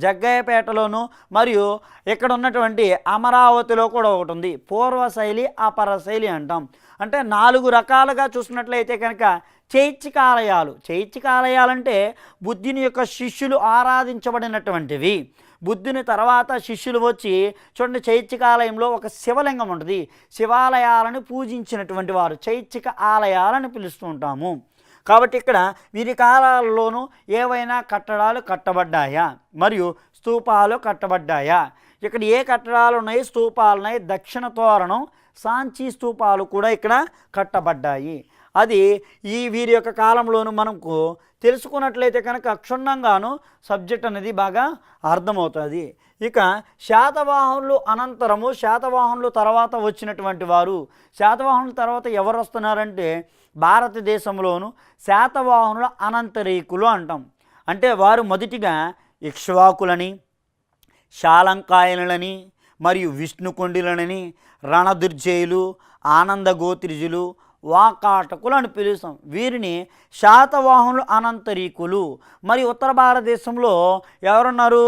జగ్గయ్యపేటలోను మరియు ఇక్కడ ఉన్నటువంటి అమరావతిలో కూడా ఒకటి ఉంది, పూర్వశైలి అపర శైలి అంటాం. అంటే 4 రకాలుగా చూసినట్లయితే కనుక చైత్యకాలయాలంటే బుద్ధుని యొక్క శిష్యులు ఆరాధించబడినటువంటివి. బుద్ధుని తర్వాత శిష్యులు వచ్చి చూడండి, చైత్యకాలయంలో ఒక శివలింగం ఉంటుంది, శివాలయాలను పూజించినటువంటి వారు చైత్యక ఆలయాలను పిలుస్తూ ఉంటాము. కాబట్టి ఇక్కడ వీరి కాలాల్లోనూ ఏవైనా కట్టడాలు కట్టబడ్డాయా మరియు స్తూపాలు కట్టబడ్డాయా? ఇక్కడ ఏ కట్టడాలు ఉన్నాయి, స్తూపాలు ఉన్నాయి. దక్షిణ తోరణం, సాంచి స్తూపాలు కూడా ఇక్కడ కట్టబడ్డాయి. అది ఈ వీరి యొక్క కాలంలోనూ మనకు తెలుసుకున్నట్లయితే కనుక క్షుణ్ణంగాను సబ్జెక్ట్ అనేది బాగా అర్థమవుతుంది. ఇక శాతవాహనులు అనంతరము, శాతవాహనులు తర్వాత వచ్చినటువంటి వారు, శాతవాహనుల తర్వాత ఎవరు వస్తున్నారంటే భారతదేశంలోను శాతవాహనుల అనంతరీకులు అంటాం. అంటే వారు మొదటిగా ఇక్ష్వాకులని, శాలంకాయనులని మరియు విష్ణుకొండిలనని, రణదుర్జయులు, ఆనందగోత్రిజులు, వాకాటకులు అని పిలుస్తాం. వీరిని శాతవాహనులు అనంతరీకులు. మరి ఉత్తర భారతదేశంలో ఎవరున్నారు?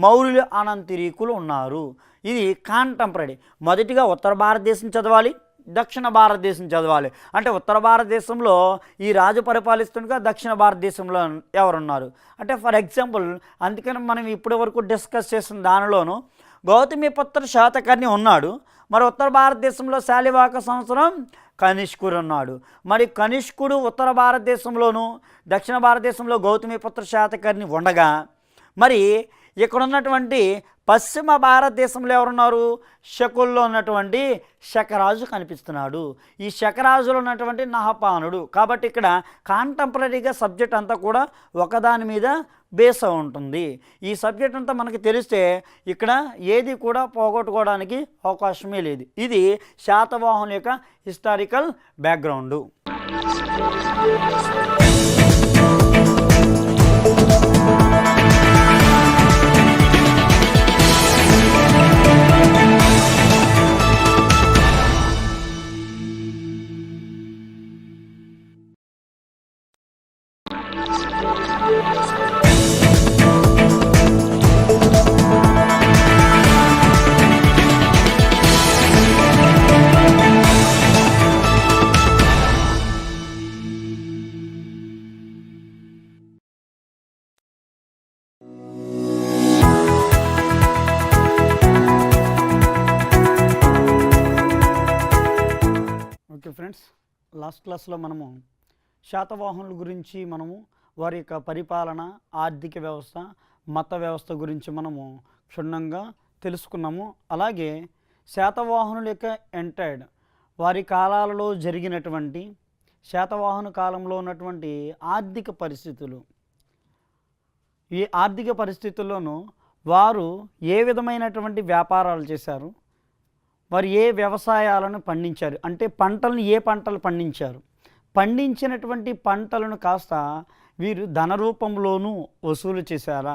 మౌర్యులు అనంతరీకులు ఉన్నారు. ఇది కాంటెంపరీ. మొదటిగా ఉత్తర భారతదేశం చదవాలి, దక్షిణ భారతదేశం చదవాలి. అంటే ఉత్తర భారతదేశంలో ఈ రాజు పరిపాలిస్తుండగా దక్షిణ భారతదేశంలో ఎవరున్నారు అంటే ఫర్ ఎగ్జాంపుల్, అందుకని మనం ఇప్పటి వరకు డిస్కస్ చేసిన దానిలోనూ గౌతమిపుత్ర శాతకర్ణి ఉన్నాడు. మరి ఉత్తర భారతదేశంలో శాలివాహక సంవత్సరం కనిష్కుడు ఉన్నాడు. మరి కనిష్కుడు ఉత్తర భారతదేశంలోను, దక్షిణ భారతదేశంలో గౌతమిపుత్ర శాతకర్ణి ఉండగా, మరి ఇక్కడ ఉన్నటువంటి పశ్చిమ భారతదేశంలో ఎవరున్నారు? శకుల్లో ఉన్నటువంటి శకరాజు కనిపిస్తున్నాడు. ఈ శకరాజులో ఉన్నటువంటి నహపానుడు. కాబట్టి ఇక్కడ కాంటెంపరీగా సబ్జెక్ట్ అంతా కూడా ఒకదాని మీద బేస్ ఉంటుంది. ఈ సబ్జెక్ట్ అంతా మనకి తెలిస్తే ఇక్కడ ఏది కూడా పోగొట్టుకోవడానికి అవకాశమే లేదు. ఇది శాతవాహనుల యొక్క హిస్టారికల్ బ్యాక్గ్రౌండు. లాస్ట్ క్లాస్లో మనము శాతవాహనుల గురించి మనము వారి యొక్క పరిపాలన, ఆర్థిక వ్యవస్థ, మత వ్యవస్థ గురించి మనము క్షుణ్ణంగా తెలుసుకున్నాము. అలాగే శాతవాహనుల యొక్క ఎంటైడ్ వారి కాలాలలో జరిగినటువంటి శాతవాహన కాలంలో ఉన్నటువంటి ఆర్థిక పరిస్థితులు, ఈ ఆర్థిక పరిస్థితుల్లోనూ వారు ఏ విధమైనటువంటి వ్యాపారాలు చేశారు, వారు ఏ వ్యవసాయాలను పండించారు, అంటే పంటలను ఏ పంటలు పండించారు, పండించినటువంటి పంటలను కాస్త వీరు ధన రూపంలోనూ వసూలు చేశారా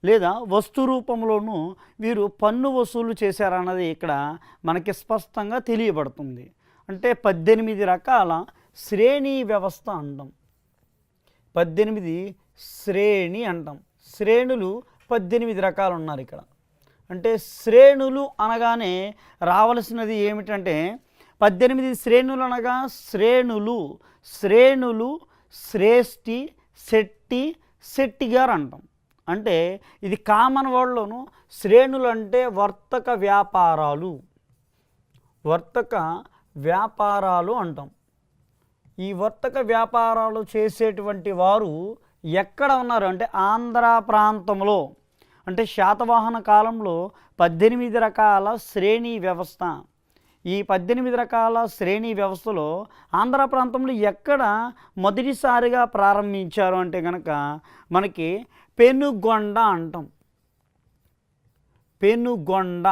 లేదా వస్తు రూపంలోనూ వీరు పన్ను వసూలు చేశారా అన్నది ఇక్కడ మనకి స్పష్టంగా తెలియబడుతుంది. అంటే 18 రకాల శ్రేణి వ్యవస్థ అంటాం. 18 శ్రేణి అంటాం. శ్రేణులు 18 రకాలు ఉన్నారు ఇక్కడ. అంటే శ్రేణులు అనగానే రావలసినది ఏమిటంటే 18 శ్రేణులు అనగా శ్రేణులు శ్రేష్ఠి, శెట్టి, శెట్టిగారు అంటాం. అంటే ఇది కామన్ వర్డ్లోను శ్రేణులు అంటే వర్తక వ్యాపారాలు అంటాం. ఈ వర్తక వ్యాపారాలు చేసేటువంటి వారు ఎక్కడ ఉన్నారు అంటే ఆంధ్ర ప్రాంతంలో. అంటే శాతవాహన కాలంలో 18 రకాల శ్రేణి వ్యవస్థ. ఈ 18 రకాల శ్రేణి వ్యవస్థలో ఆంధ్ర ప్రాంతంలో ఎక్కడ మొదటిసారిగా ప్రారంభించారు అంటే కనుక మనకి పెనుగొండ అంటాం. పెనుగొండ,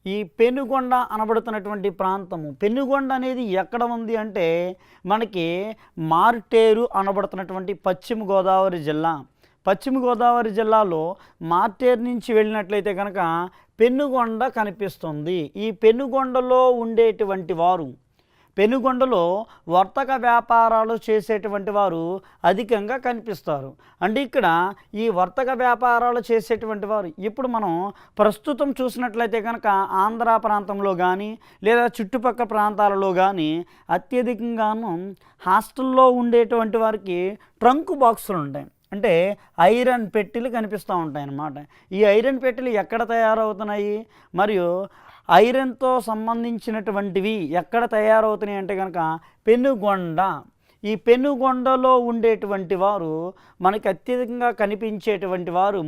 ఈ పెనుగొండ అనబడుతున్నటువంటి ప్రాంతము, పెనుగొండ అనేది ఎక్కడ ఉంది అంటే మనకి మార్టేరు అనబడుతున్నటువంటి పశ్చిమ గోదావరి జిల్లాలో మార్టేరు నుంచి వెళ్ళినట్లయితే కనుక పెనుగొండ కనిపిస్తుంది. ఈ పెనుగొండలో ఉండేటువంటి వారు, పెనుగొండలో వర్తక వ్యాపారాలు చేసేటువంటి వారు అధికంగా కనిపిస్తారు. అంటే ఇక్కడ ఈ వర్తక వ్యాపారాలు చేసేటువంటి వారు ఇప్పుడు మనం ప్రస్తుతం చూసినట్లయితే కనుక ఆంధ్ర ప్రాంతంలో కానీ లేదా చుట్టుపక్కల ప్రాంతాలలో కానీ అత్యధికంగాను హాస్టల్లో ఉండేటువంటి వారికి ట్రంక్ బాక్సులు ఉంటాయి. అంటే ఐరన్ పెట్టెలు కనిపిస్తూ ఉంటాయి అన్నమాట. ఈ ఐరన్ పెట్టెలు ఎక్కడ తయారవుతున్నాయి మరియు ఐరన్తో సంబంధించినటువంటివి ఎక్కడ తయారవుతున్నాయి అంటే కనుక పెనుగొండ. ఈ పెనుగొండలో ఉండేటువంటి వారు మనకి అత్యధికంగా కనిపించేటువంటి వారు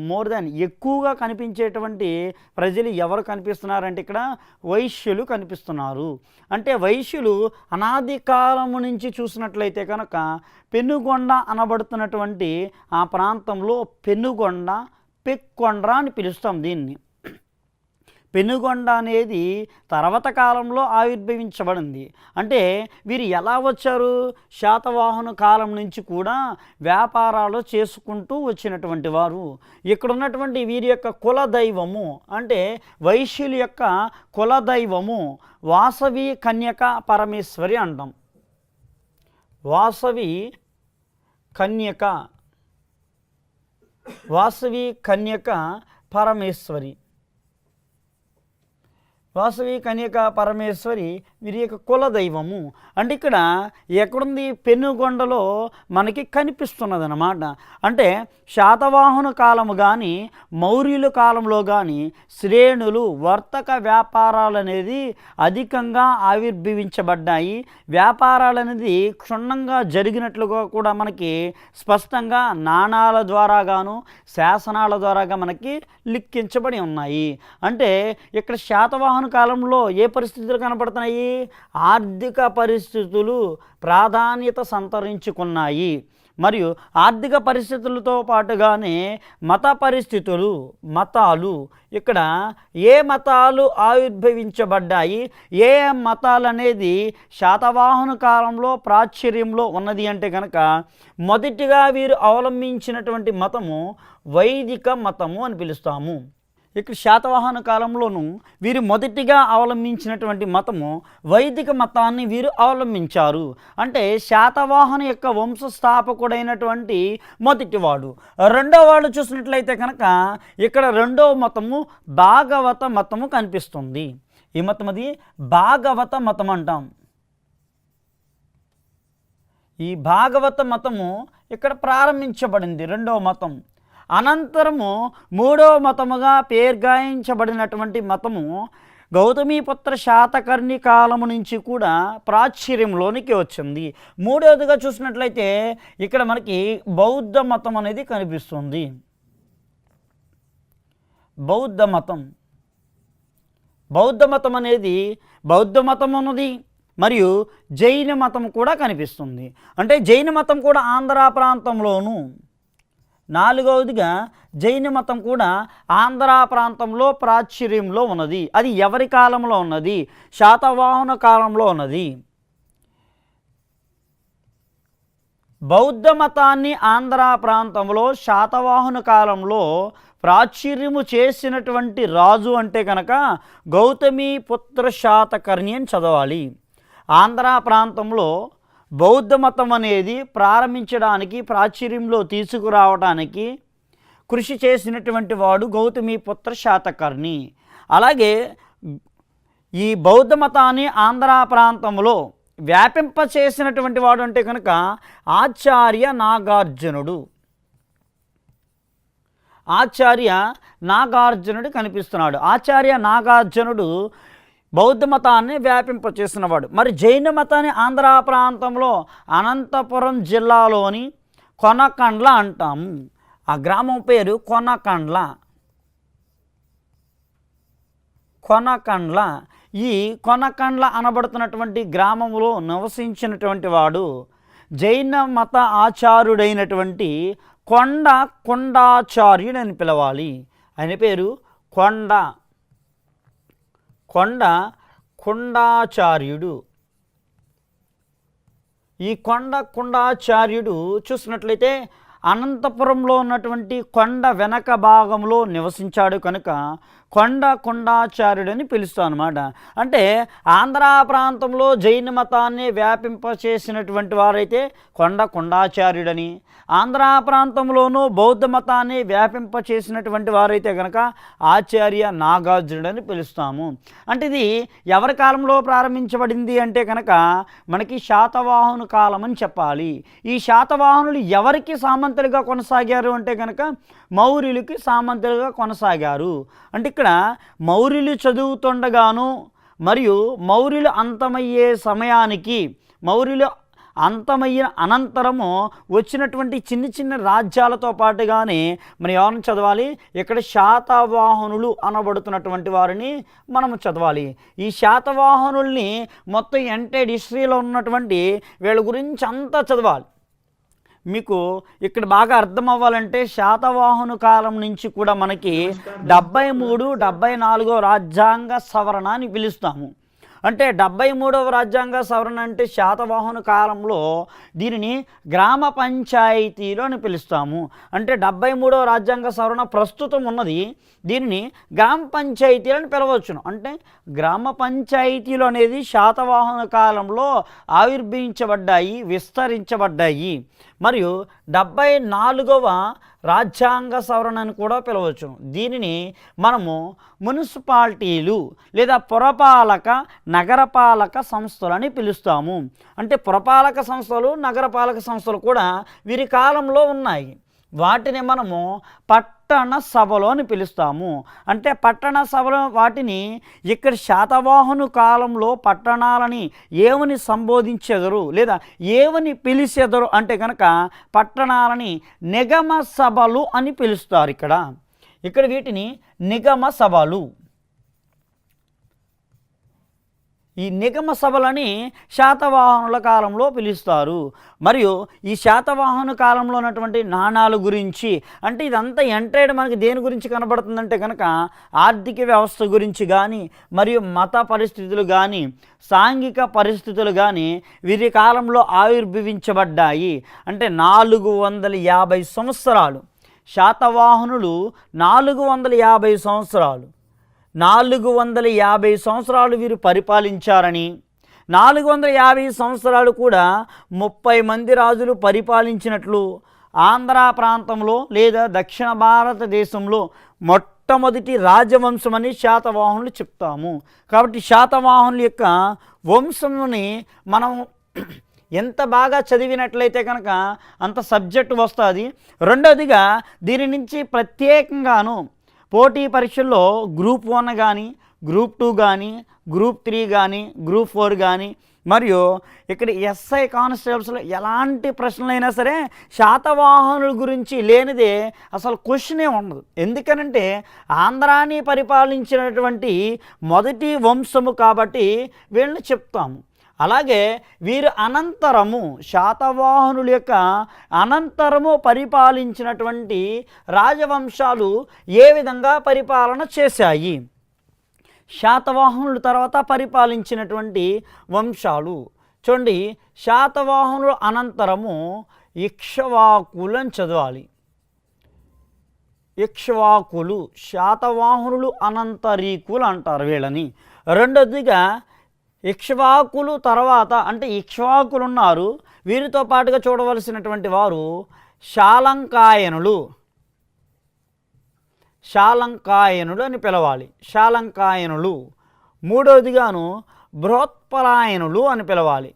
ఎక్కువగా కనిపించేటువంటి ప్రజలు ఎవరు కనిపిస్తున్నారంటే ఇక్కడ వైశ్యులు కనిపిస్తున్నారు. అంటే వైశ్యులు అనాది కాలము నుంచి చూసినట్లయితే కనుక పెనుగొండ అనబడుతున్నటువంటి ఆ ప్రాంతంలో పెనుగొండ, పెక్కొండ అని పిలుస్తాం దీన్ని. పెనుగొండ అనేది తర్వాత కాలంలో ఆవిర్భవించబడింది. అంటే వీరు ఎలా వచ్చారు? శాతవాహన కాలం నుంచి కూడా వ్యాపారాలు చేసుకుంటూ వచ్చినటువంటి వారు. ఇక్కడ ఉన్నటువంటి వీరి యొక్క కులదైవము అంటే వైశ్యుల యొక్క కులదైవము వాసవి కన్యక పరమేశ్వరి అంటాం. వాసవి కన్యక పరమేశ్వరి, వాసవి కన్యక పరమేశ్వరి వీరి యొక్క కులదైవము. అంటే ఇక్కడ ఎక్కడుంది? పెనుగొండలో మనకి కనిపిస్తున్నది అన్నమాట. అంటే శాతవాహన కాలము కానీ మౌర్యుల కాలంలో కానీ శ్రేణులు వర్తక వ్యాపారాలు అనేది అధికంగా ఆవిర్భవించబడ్డాయి. వ్యాపారాలు అనేది క్షుణ్ణంగా జరిగినట్లుగా కూడా మనకి స్పష్టంగా నాణాల ద్వారాగాను శాసనాల ద్వారాగా మనకి లిఖించబడి ఉన్నాయి. అంటే ఇక్కడ శాతవాహన కాలంలో ఏ పరిస్థితులు కనపడుతున్నాయి? ఆర్థిక పరిస్థితులు ప్రాధాన్యత సంతరించుకున్నాయి. మరియు ఆర్థిక పరిస్థితులతో పాటుగానే మతాలు ఇక్కడ ఏ మతాలు ఆవిర్భవించబడ్డాయి, ఏ మతాలు అనేది శాతవాహన కాలంలో ప్రాచుర్యంలో ఉన్నది అంటే కనుక మొదటిగా వీరు అవలంబించినటువంటి మతము వైదిక మతము అని పిలుస్తాము. ఇక్కడ శాతవాహన కాలంలోనూ వీరు మొదటిగా అవలంబించినటువంటి మతము వైదిక మతాన్ని వీరు అవలంబించారు. అంటే శాతవాహన యొక్క వంశస్థాపకుడైనటువంటి మొదటివాడు. రెండో వాడు చూసినట్లయితే కనుక ఇక్కడ రెండవ మతము భాగవత మతము కనిపిస్తుంది. ఈ మతం అది భాగవత మతం అంటాం. ఈ భాగవత మతము ఇక్కడ ప్రారంభించబడింది, రెండవ మతం. అనంతరము మూడవ మతముగా పేర్గాయించబడినటువంటి మతము గౌతమీపుత్ర శాతకర్ణి కాలము నుంచి కూడా ప్రాచుర్యంలోనికి వచ్చింది. మూడవదిగా చూసినట్లయితే ఇక్కడ మనకి బౌద్ధ మతం అనేది కనిపిస్తుంది. బౌద్ధ మతం అనేది బౌద్ధ మతం ఉన్నది మరియు జైన మతం కూడా కనిపిస్తుంది. అంటే జైన మతం కూడా ఆంధ్ర ప్రాంతంలోను, నాలుగవదిగా జైన మతం కూడా ఆంధ్ర ప్రాంతంలో ప్రాచుర్యంలో ఉన్నది. అది ఎవరి కాలంలో ఉన్నది? శాతవాహన కాలంలో ఉన్నది. బౌద్ధ మతాన్ని ఆంధ్ర ప్రాంతంలో శాతవాహన కాలంలో ప్రాచుర్యము చేసినటువంటి రాజు అంటే కనుక గౌతమీపుత్ర శాతకర్ణి అని చదవాలి. ఆంధ్ర ప్రాంతంలో బౌద్ధ మతం అనేది ప్రారంభించడానికి, ప్రాచుర్యంలో తీసుకురావడానికి కృషి చేసినటువంటి వాడు గౌతమీపుత్ర శాతకర్ణి. అలాగే ఈ బౌద్ధ మతాన్ని ఆంధ్ర ప్రాంతంలో వ్యాపింప చేసినటువంటి వాడు అంటే కనుక ఆచార్య నాగార్జునుడు కనిపిస్తున్నాడు. ఆచార్య నాగార్జునుడు బౌద్ధ మతాన్ని వ్యాపింపచేసినవాడు. మరి జైన మతాన్ని ఆంధ్ర ప్రాంతంలో అనంతపురం జిల్లాలోని కొనకండ్ల అంటాము. ఆ గ్రామం పేరు కొనకండ్ల. ఈ కొనకండ్ల అనబడుతున్నటువంటి గ్రామంలో నివసించినటువంటి వాడు జైన మత ఆచార్యుడైనటువంటి కొండాచార్యుడు అని పిలవాలి. ఆయన పేరు కొండాచార్యుడు. ఈ కొండాచార్యుడు చూసినట్లయితే అనంతపురంలో ఉన్నటువంటి కొండ వెనక భాగంలో నివసించాడు కనుక కొండాచార్యుడు అని పిలుస్తాం అన్నమాట. అంటే ఆంధ్ర ప్రాంతంలో జైన మతాన్ని వ్యాపింపచేసినటువంటి వారైతే కొండాచార్యుడని, ఆంధ్ర ప్రాంతంలోనూ బౌద్ధ మతాన్ని వ్యాపింపచేసినటువంటి వారైతే కనుక ఆచార్య నాగార్జునుడని పిలుస్తాము. అంటే ఇది ఎవరి కాలంలో ప్రారంభించబడింది అంటే కనుక మనకి శాతవాహన కాలం అని చెప్పాలి. ఈ శాతవాహనులు ఎవరికి సామంతులుగా కొనసాగారు అంటే కనుక మౌర్యులకి సామంతులుగా కొనసాగారు. అంటే ఇక్కడ మౌర్యులు చదువుతుండగాను మరియు మౌర్యులు అంతమయ్యే సమయానికి, మౌర్యులు అంతమయ్యిన అనంతరము వచ్చినటువంటి చిన్న రాజ్యాలతో పాటుగానే మనం ఎవరిని చదవాలి? ఇక్కడ శాతవాహనులు అనబడుతున్నటువంటి వారిని మనము చదవాలి. ఈ శాతవాహనుల్ని మొత్తం ఎంటైర్ హిస్టరీలో ఉన్నటువంటి వీళ్ళ గురించి అంతా చదవాలి. మీకు ఇక్కడ బాగా అర్థం అవ్వాలంటే శాతవాహన కాలం నుంచి కూడా మనకి 73, 74 రాజ్యాంగ సవరణ అని పిలుస్తాము. అంటే 73వ రాజ్యాంగ సవరణ అంటే శాతవాహన కాలంలో దీనిని గ్రామ పంచాయతీలు అని పిలుస్తాము. అంటే 73వ రాజ్యాంగ సవరణ ప్రస్తుతం ఉన్నది, దీనిని గ్రామ పంచాయతీలు అని పిలవచ్చును. అంటే గ్రామ పంచాయతీలు అనేది శాతవాహన కాలంలో ఆవిర్భవించబడ్డాయి, విస్తరించబడ్డాయి. మరియు 74వ రాజ్యాంగ సవరణ అని కూడా పిలవచ్చు. దీనిని మనము మున్సిపాలిటీలు లేదా పురపాలక నగరపాలక సంస్థలని పిలుస్తాము. అంటే పురపాలక సంస్థలు, నగరపాలక సంస్థలు కూడా వీరి కాలంలో ఉన్నాయి. వాటిని మనము పట్టణ సభలు అని పిలుస్తాము. అంటే పట్టణ సభలు వాటిని ఇక్కడ శాతవాహన కాలంలో పట్టణాలని ఏమని సంబోధించెదరు లేదా ఏమని పిలిచెదరు అంటే కనుక పట్టణాలని నిగమ సభలు అని పిలుస్తారు. ఇక్కడ వీటిని నిగమ సభలు, ఈ నిగమ సభలని శాతవాహనుల కాలంలో పిలుస్తారు. మరియు ఈ శాతవాహన కాలంలో ఉన్నటువంటి నాణాల గురించి, అంటే ఇదంతా ఎంటైడ్ మనకి దేని గురించి కనబడుతుందంటే కనుక ఆర్థిక వ్యవస్థ గురించి కానీ, మరియు మత పరిస్థితులు కానీ, సాంఘిక పరిస్థితులు కానీ వీరి కాలంలో ఆవిర్భవించబడ్డాయి. అంటే 450 సంవత్సరాలు శాతవాహనులు 450 సంవత్సరాలు 450 సంవత్సరాలు వీరు పరిపాలించారని, 450 సంవత్సరాలు కూడా 30 మంది రాజులు పరిపాలించినట్లు ఆంధ్ర ప్రాంతంలో లేదా దక్షిణ భారతదేశంలో మొట్టమొదటి రాజవంశం అని శాతవాహనులు చెప్తాము. కాబట్టి శాతవాహనుల యొక్క వంశముని మనం ఎంత బాగా చదివినట్లయితే కనుక అంత సబ్జెక్టు వస్తుంది. రెండవదిగా దీని నుంచి ప్రత్యేకంగాను పోటీ పరీక్షల్లో గ్రూప్ 1 కానీ, గ్రూప్ 2 కానీ, గ్రూప్ 3 కానీ, గ్రూప్ 4 కానీ, మరియు ఇక్కడ ఎస్ఐ కానిస్టేబుల్స్లో ఎలాంటి ప్రశ్నలైనా సరే శాతవాహనుల గురించి లేనిదే అసలు క్వశ్చనే ఉండదు. ఎందుకనంటే ఆంధ్రాని పరిపాలించినటువంటి మొదటి వంశము కాబట్టి వీళ్ళని చెప్తాము. అలాగే వీరు అనంతరము శాతవాహనుల యొక్క అనంతరము పరిపాలించినటువంటి రాజవంశాలు ఏ విధంగా పరిపాలన చేశాయి, శాతవాహనుల తర్వాత పరిపాలించినటువంటి వంశాలు చూడండి. శాతవాహనుల అనంతరము ఇక్ష్వాకులు అని చదవాలి. ఇక్ష్వాకులు, శాతవాహనులు అనంతరీకులు అంటారు వీళ్ళని. రెండోదిగా ఇక్ష్వాకులు తర్వాత అంటే ఇక్ష్వాకులు ఉన్నారు, వీరితో పాటుగా చూడవలసినటువంటి వారు శాలంకాయనులు, శాలంకాయనులు అని పిలవాలి. శాలంకాయనులు. మూడవదిగాను బృహత్పలాయనులు అని పిలవాలి.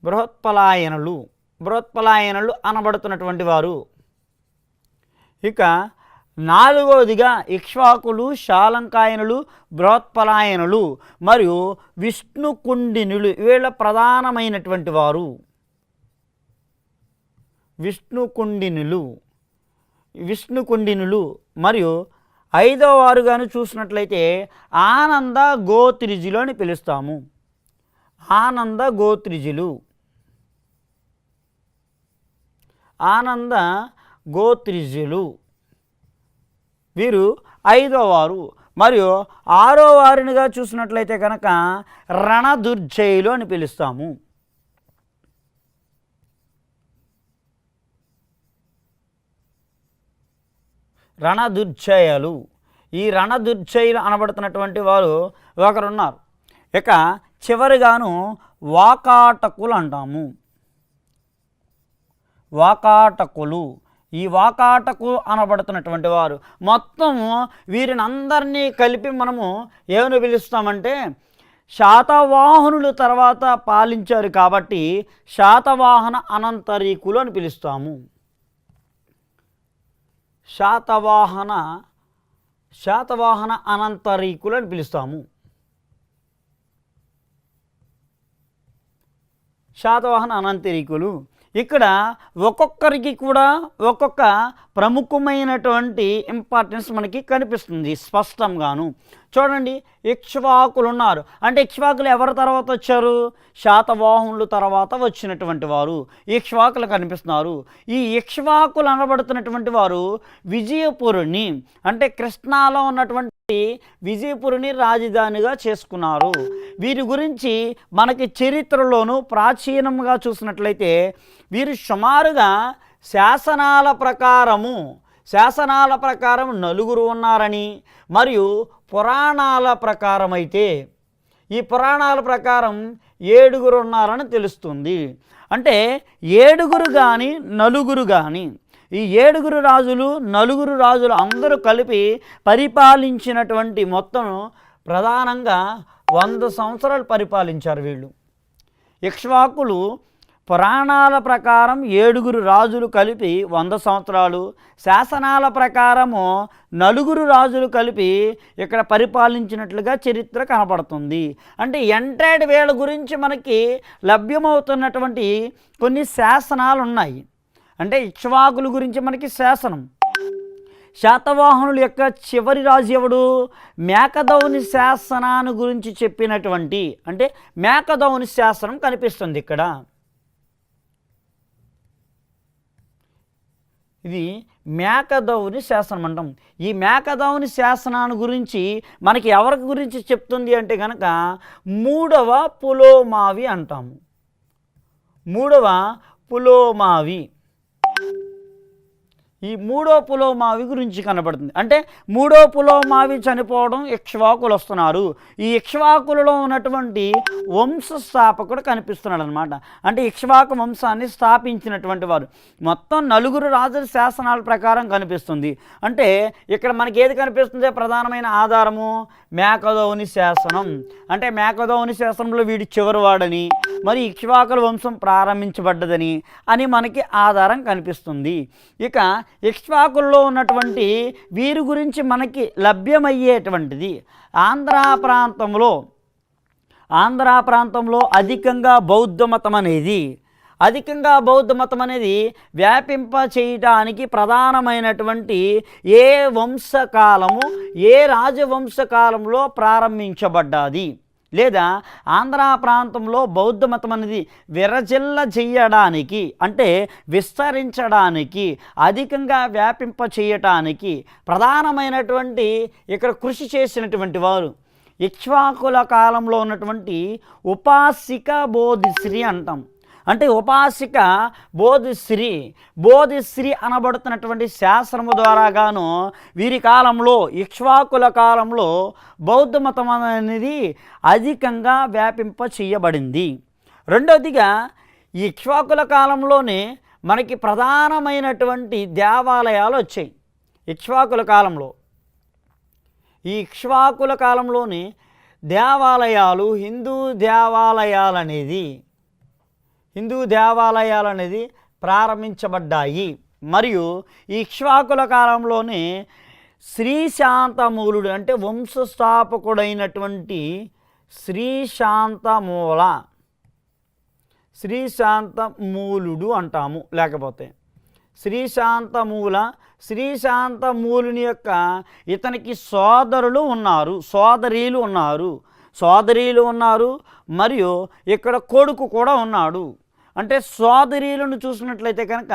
బృహత్పలాయనులు, బృహత్పలాయనులు అనబడుతున్నటువంటి వారు. ఇక నాలుగవదిగా ఇక్ష్వాకులు, శాలంకాయనులు, బృహత్పలాయనులు మరియు విష్ణుకుండినులు వీళ్ళ ప్రధానమైనటువంటి వారు. విష్ణుకుండినులు మరియు ఐదవ వారుగాను చూసినట్లయితే ఆనంద గోత్రిజులు అని పిలుస్తాము. ఆనంద గోత్రిజులు, ఆనంద గోత్రిజులు వీరు ఐదవ వారు. మరియు ఆరో వారినిగా చూసినట్లయితే కనుక రణదుర్జయులు అని పిలుస్తాము. రణదుర్జయులు. ఈ రణదుర్జయులు అనబడుతున్నటువంటి వారు ఒకరున్నారు. ఇక చివరిగాను వాకాటకులు అంటాము. వాకాటకులు, ఈ వాకాటకు అనబడుతున్నటువంటి వారు. మొత్తం వీరిని అందరినీ కలిపి మనము ఏమని పిలుస్తామంటే శాతవాహనులు తర్వాత పాలించారు కాబట్టి శాతవాహన అనంతరీకులు అని పిలుస్తాము. శాతవాహన అనంతరీకులు అని పిలుస్తాము. శాతవాహన అనంతరీకులు. ఇక్కడ ఒక్కొక్కరికి కూడా ఒక్కొక్క ప్రముఖమైనటువంటి ఇంపార్టెన్స్ మనకి కనిపిస్తుంది స్పష్టంగాను. చూడండి, ఇక్ష్వాకులు ఉన్నారు. అంటే ఇక్ష్వాకులు ఎవరి తర్వాత వచ్చారు? శాతవాహనుల తర్వాత వచ్చినటువంటి వారు ఇక్ష్వాకులు కనిపిస్తున్నారు. ఈ ఇక్ష్వాకులు అనబడుతున్నటువంటి వారు విజయపురిని అంటే కృష్ణాలో ఉన్నటువంటి విజయపురిని రాజధానిగా చేసుకున్నారు. వీరి గురించి మనకి చరిత్రలోను ప్రాచీనంగా చూసినట్లయితే వీరు సుమారుగా శాసనాల ప్రకారం నలుగురు ఉన్నారని, మరియు పురాణాల ప్రకారం అయితే ఈ పురాణాల ప్రకారం 7 ఉన్నారని తెలుస్తుంది. అంటే 7 కానీ నలుగురు కానీ ఈ 7 రాజులు 4 రాజులు అందరూ కలిపి పరిపాలించినటువంటి మొత్తం ప్రధానంగా 100 సంవత్సరాలు పరిపాలించారు వీళ్ళు. ఇక్ష్వాకులు పురాణాల ప్రకారం 7 రాజులు కలిపి 100 సంవత్సరాలు, శాసనాల ప్రకారము 4 రాజులు కలిపి ఇక్కడ పరిపాలించినట్లుగా చరిత్ర కనపడుతుంది. అంటే ఎంటైర్ వీళ్ళ గురించి మనకి లభ్యమవుతున్నటువంటి కొన్ని శాసనాలు ఉన్నాయి. అంటే ఇక్ష్వాకుల గురించి మనకి శాసనం. శాతవాహనుల యొక్క చివరి రాజు ఎవడు? మేకదౌని శాసనాన్ని గురించి చెప్పినటువంటి అంటే మేకదౌని శాసనం కనిపిస్తుంది ఇక్కడ. ఇది మేకదౌని శాసనం అంటాం. ఈ మేకదౌని శాసనాన్ని గురించి మనకి ఎవరి గురించి చెప్తుంది అంటే కనుక 3వ పులోమావి అంటాము. 3వ పులోమావి. ఈ 3వ పులోమావి గురించి కనబడుతుంది. అంటే 3వ పులోమావి చనిపోవడం ఇక్ష్వాకులు వస్తున్నారు. ఈ ఇక్ష్వాకులలో ఉన్నటువంటి వంశస్థాపకుడు కనిపిస్తున్నాడు అనమాట. అంటే ఇక్ష్వాకు వంశాన్ని స్థాపించినటువంటి వారు. మొత్తం 4 రాజుల శాసనాల ప్రకారం కనిపిస్తుంది. అంటే ఇక్కడ మనకి ఏది కనిపిస్తుంది? ప్రధానమైన ఆధారము మేకదౌని శాసనం. అంటే మేకదౌని శాసనంలో వీడి చివరివాడని, మరి ఇక్ష్వాకుల వంశం ప్రారంభించబడ్డదని అని మనకి ఆధారం కనిపిస్తుంది. ఇక ఇక్ష్వాకుల్లో ఉన్నటువంటి వీరి గురించి మనకి లభ్యమయ్యేటువంటిది ఆంధ్ర ప్రాంతంలో అధికంగా బౌద్ధ మతం అనేది వ్యాపింప చేయడానికి ప్రధానమైనటువంటి ఏ రాజవంశకాలంలో ప్రారంభించబడ్డది, లేదా ఆంధ్ర ప్రాంతంలో బౌద్ధ మతం అనేది విరజిల్ల చేయడానికి, అంటే విస్తరించడానికి, అధికంగా వ్యాపింప చేయటానికి ప్రధానమైనటువంటి ఇక్కడ కృషి చేసినటువంటి వారు ఇక్ష్వాకుల కాలంలో ఉన్నటువంటి ఉపాసిక బోధిశ్రీ అంటాం. అంటే ఉపాసిక బోధిశ్రీ అనబడుతున్నటువంటి శాస్త్రము ద్వారాగాను వీరి కాలంలో ఇక్ష్వాకుల కాలంలో బౌద్ధ మతం అనేది అధికంగా వ్యాపింప చేయబడింది. రెండవదిగా ఈ ఇక్ష్వాకుల కాలంలోనే మనకి ప్రధానమైనటువంటి దేవాలయాలు వచ్చాయి. ఇక్ష్వాకుల కాలంలోని దేవాలయాలు హిందూ దేవాలయాలు అనేది ప్రారంభించబడ్డాయి. మరియు ఈ ఇక్ష్వాకుల కాలంలోనే శ్రీశాంతమూలుడు అంటే వంశస్థాపకుడైనటువంటి శ్రీశాంతమూలుడు అంటాము. లేకపోతే శ్రీశాంతమూలుని యొక్క ఇతనికి సోదరీలు ఉన్నారు మరియు ఇక్కడ కొడుకు కూడా ఉన్నాడు. అంటే సోదరీలను చూసినట్లయితే కనుక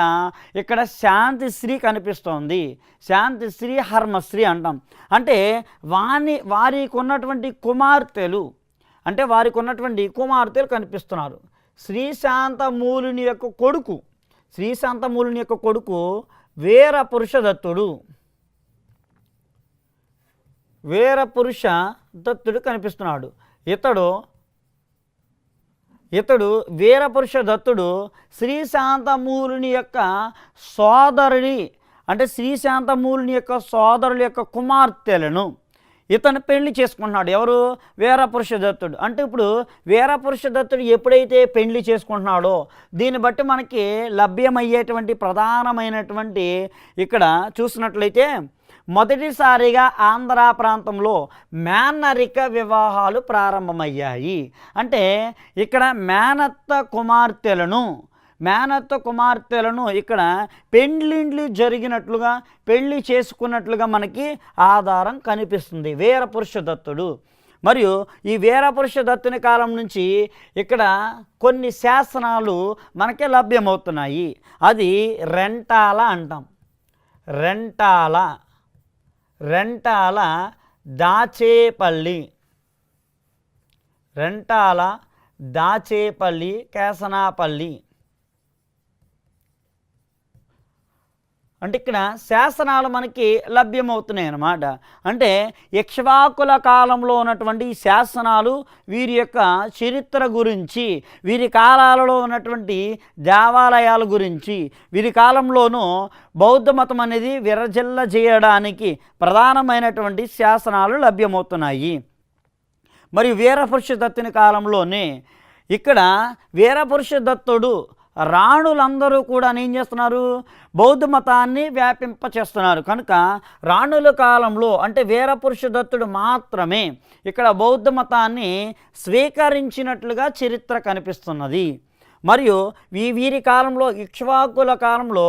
ఇక్కడ శాంతిశ్రీ కనిపిస్తోంది. శాంతిశ్రీ, హర్మశ్రీ అంటాం. అంటే వారికి ఉన్నటువంటి కుమార్తెలు కనిపిస్తున్నారు. శ్రీశాంతమూలుని యొక్క కొడుకు వీరపురుషదత్తుడు కనిపిస్తున్నాడు. ఇతడు వీరపురుషదత్తుడు శ్రీశాంతమూలుని యొక్క సోదరుల యొక్క కుమార్తెలను ఇతను పెళ్లి చేసుకుంటున్నాడు. ఎవరు? వీరపురుషదత్తుడు. అంటే ఇప్పుడు వీరపురుషదత్తుడు ఎప్పుడైతే పెళ్లి చేసుకుంటున్నాడో దీన్ని బట్టి మనకి లభ్యమయ్యేటువంటి ప్రధానమైనటువంటి ఇక్కడ చూసినట్లయితే మొదటిసారిగా ఆంధ్ర ప్రాంతంలో మేనరిక వివాహాలు ప్రారంభమయ్యాయి. అంటే ఇక్కడ మేనత్త కుమార్తెలను ఇక్కడ పెళ్లి చేసుకున్నట్లుగా మనకి ఆధారం కనిపిస్తుంది వీరపురుషదత్తుడు. మరియు ఈ వీరపురుషదత్తుని కాలం నుంచి ఇక్కడ కొన్ని శాసనాలు మనకే లభ్యమవుతున్నాయి. అది రెంటాల అంటాం. రెంటాల దాచేపల్లి కేసనాపల్లి. అంటే ఇక్కడ శాసనాలు మనకి లభ్యమవుతున్నాయి అన్నమాట. అంటే ఇక్ష్వాకుల కాలంలో ఉన్నటువంటి శాసనాలు వీరి యొక్క చరిత్ర గురించి, వీరి కాలాలలో ఉన్నటువంటి దేవాలయాల గురించి, వీరి కాలంలోనూ బౌద్ధ మతం అనేది విరజిల్ల చేయడానికి ప్రధానమైనటువంటి శాసనాలు లభ్యమవుతున్నాయి. మరియు వీరపురుషదత్తుని కాలంలోనే ఇక్కడ వీరపురుషదత్తుడు రాణులందరూ కూడా ఏం చేస్తున్నారు? బౌద్ధ మతాన్ని వ్యాపింపచేస్తున్నారు. కనుక రాణుల కాలంలో అంటే వీరపురుషదత్తుడు మాత్రమే ఇక్కడ బౌద్ధ మతాన్ని స్వీకరించినట్లుగా చరిత్ర కనిపిస్తున్నది. మరియు వీరి కాలంలో ఇక్ష్వాకుల కాలంలో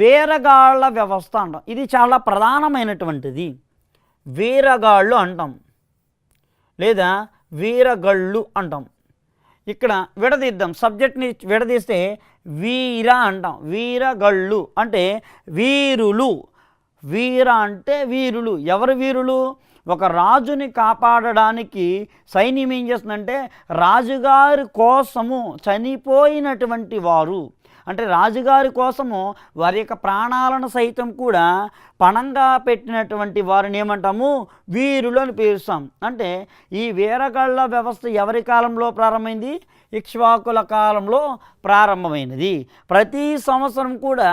వీరగాళ్ల వ్యవస్థ అంటాం. ఇది చాలా ప్రధానమైనటువంటిది. వీరగాళ్ళు అంటాం లేదా వీరగళ్ళు అంటాం. ఇక్కడ విడదీద్దాం, సబ్జెక్ట్ని విడదీస్తే వీర అంటాం. వీరగళ్ళు అంటే వీరులు. వీర అంటే వీరులు. ఎవరు వీరులు? ఒక రాజుని కాపాడడానికి సైన్యం ఏం చేస్తుందంటే రాజుగారి కోసము చనిపోయినటువంటి వారు, అంటే రాజుగారి కోసము వారి యొక్క ప్రాణాలను సైతం కూడా పణంగా పెట్టినటువంటి వారిని ఏమంటాము? వీరులు అని పిలుస్తాం. అంటే ఈ వీరగళ్ళ వ్యవస్థ ఎవరి కాలంలో ప్రారంభమైంది? ఇక్ష్వాకుల కాలంలో ప్రారంభమైనది. ప్రతి సంవత్సరం కూడా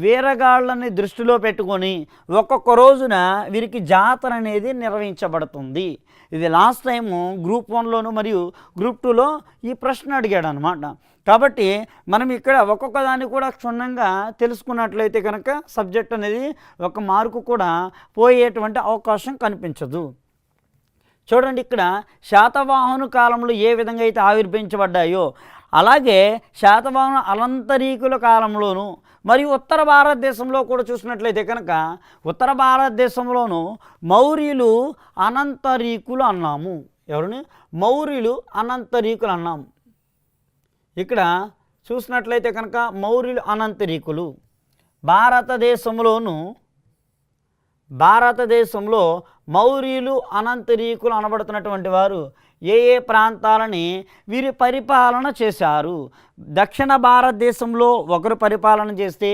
వీరగాళ్ళని దృష్టిలో పెట్టుకొని ఒక్కొక్క రోజున వీరికి జాతర అనేది నిర్వహించబడుతుంది. ఇది లాస్ట్ టైము గ్రూప్ 1లోను మరియు గ్రూప్ 2లో ఈ ప్రశ్న అడిగాడు అనమాట. కాబట్టి మనం ఇక్కడ ఒక్కొక్క దాన్ని కూడా క్షుణ్ణంగా తెలుసుకున్నట్లయితే కనుక సబ్జెక్ట్ అనేది ఒక మార్కు కూడా పోయేటువంటి అవకాశం కనిపించదు. చూడండి, ఇక్కడ శాతవాహను కాలంలో ఏ విధంగా అయితే ఆవిర్భవించబడ్డాయో అలాగే శాతవాహన అలంతరీకుల కాలంలోనూ మరియు ఉత్తర భారతదేశంలో కూడా చూసినట్లయితే కనుక ఉత్తర భారతదేశంలోనూ మౌర్యులు అనంతరీకులు అన్నాము. ఎవరిని? మౌర్యులు అనంతరీకులు అన్నాము. ఇక్కడ చూసినట్లయితే కనుక మౌర్యులు అనంతరీకులు. భారతదేశంలో మౌర్యులు అనంతరీకులు అనబడుతున్నటువంటి వారు ఏ ఏ ప్రాంతాలని వీరి పరిపాలన చేశారు? దక్షిణ భారతదేశంలో ఒకరు పరిపాలన చేస్తే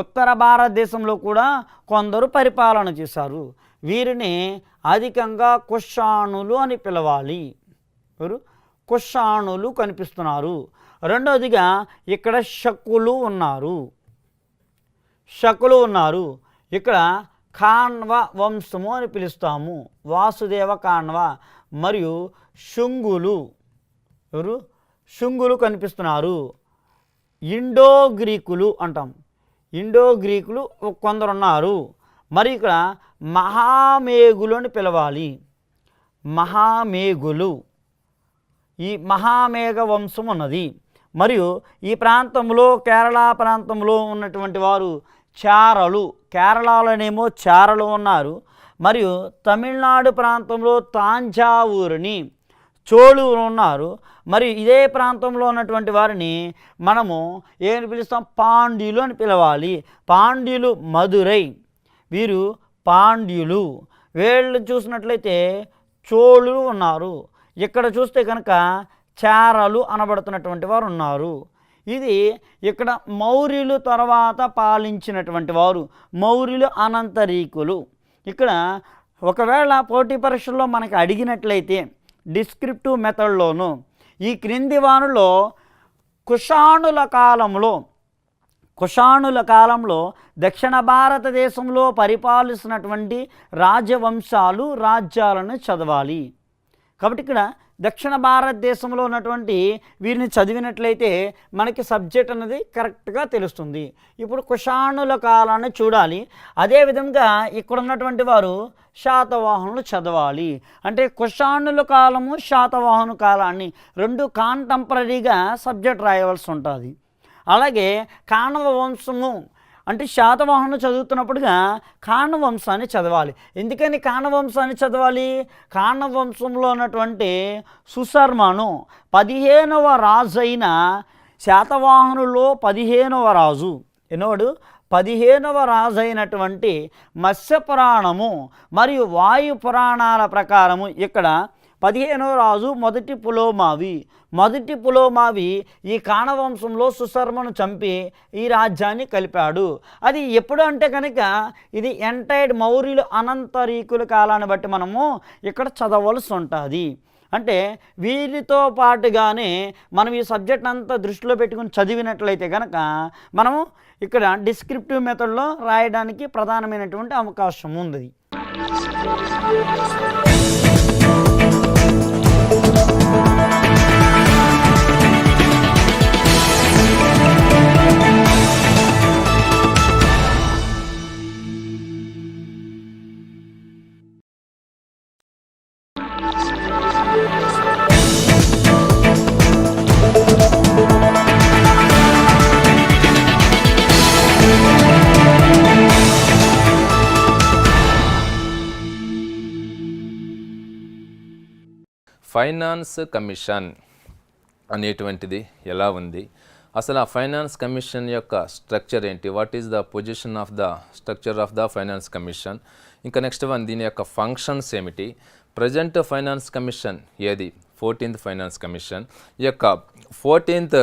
ఉత్తర భారతదేశంలో కూడా కొందరు పరిపాలన చేశారు. వీరిని అధికంగా కుషాణులు అని పిలవాలి. ఎవరు? కుషాణులు కనిపిస్తున్నారు. రెండవదిగా ఇక్కడ శకులు ఉన్నారు. ఇక్కడ కాణ్వ వంశము అని పిలుస్తాము. వాసుదేవ కాణ్వ మరియు శుంగులు. ఎవరు? శుంగులు కనిపిస్తున్నారు. ఇండో గ్రీకులు అంటాం. ఇండో గ్రీకులు కొందరున్నారు. మరి ఇక్కడ మహామేఘులు అని పిలవాలి. మహామేఘులు. ఈ మహామేఘ వంశం ఉన్నది. మరియు ఈ ప్రాంతంలో కేరళ ప్రాంతంలో ఉన్నటువంటి వారు చారలు. కేరళలోనేమో చారలు ఉన్నారు. మరియు తమిళనాడు ప్రాంతంలో తాంజావూరుని చోళులు ఉన్నారు. మరియు ఇదే ప్రాంతంలో ఉన్నటువంటి వారిని మనము ఏమని పిలుస్తాం? పాండ్యులు అని పిలవాలి. పాండ్యులు మదురై, వీరు పాండ్యులు. వీళ్ళు చూసినట్లయితే చోళులు ఉన్నారు. ఇక్కడ చూస్తే కనుక చారలు అనబడుతున్నటువంటి వారు ఉన్నారు. ఇది ఇక్కడ మౌర్యులు తర్వాత పాలించినటువంటి వారు మౌర్యులు అనంతరీకులు. ఇక్కడ ఒకవేళ పోటీ పరీక్షల్లో మనకి అడిగినట్లయితే డిస్క్రిప్టివ్ మెథడ్లోను ఈ క్రింది వారిలో కుషాణుల కాలంలో దక్షిణ భారతదేశంలో పరిపాలిస్తున్నటువంటి రాజ్యాలను చదవాలి. కాబట్టి ఇక్కడ దక్షిణ భారతదేశంలో ఉన్నటువంటి వీరిని చదివినట్లయితే మనకి సబ్జెక్ట్ అనేది కరెక్ట్గా తెలుస్తుంది. ఇప్పుడు కుషాణుల కాలాన్ని చూడాలి. అదేవిధంగా ఇక్కడ ఉన్నటువంటి వారు శాతవాహనులు చదవాలి. అంటే కుషాణుల కాలము శాతవాహను కాలాన్ని రెండు కాంటెంపరీగా సబ్జెక్ట్ రాయవలసి ఉంటుంది. అలాగే కాణవ వంశము అంటే శాతవాహనులు చదువుతున్నప్పుడుగా కాణవంశాన్ని చదవాలి. ఎందుకని కాణవంశాన్ని చదవాలి? కాణవంశంలో ఉన్నటువంటి సుశర్మను 15వ రాజు అయిన శాతవాహనులో 15వ రాజు ఎన్నోడు 15వ రాజు అయినటువంటి మత్స్య పురాణము మరియు వాయు పురాణాల ప్రకారము ఇక్కడ 15వ రాజు మొదటి పులోమావి ఈ కాణవంశంలో సుశర్మను చంపి ఈ రాజ్యాన్ని కలిపాడు. అది ఎప్పుడు అంటే కనుక ఇది ఎంటైర్డ్ మౌర్యులు అనంతరీకుల కాలాన్ని బట్టి మనము ఇక్కడ చదవలసి ఉంటుంది. అంటే వీరితో పాటుగానే మనం ఈ సబ్జెక్ట్ అంతా దృష్టిలో పెట్టుకుని చదివినట్లయితే కనుక మనము ఇక్కడ డిస్క్రిప్టివ్ మెథడ్లో రాయడానికి ప్రధానమైనటువంటి అవకాశం ఉంది. ఫైనాన్స్ కమిషన్ అనేటువంటిది ఎలా ఉంది? అసలు ఆ ఫైనాన్స్ కమిషన్ యొక్క స్ట్రక్చర్ ఏంటి? What is the position of the structure of the finance commission? ఇంకా నెక్స్ట్ వన్, దీని యొక్క ఫంక్షన్స్ ఏమిటి? ప్రజెంట్ ఫైనాన్స్ కమిషన్ ఏది? 14th finance commission. ఈ యొక్క 14th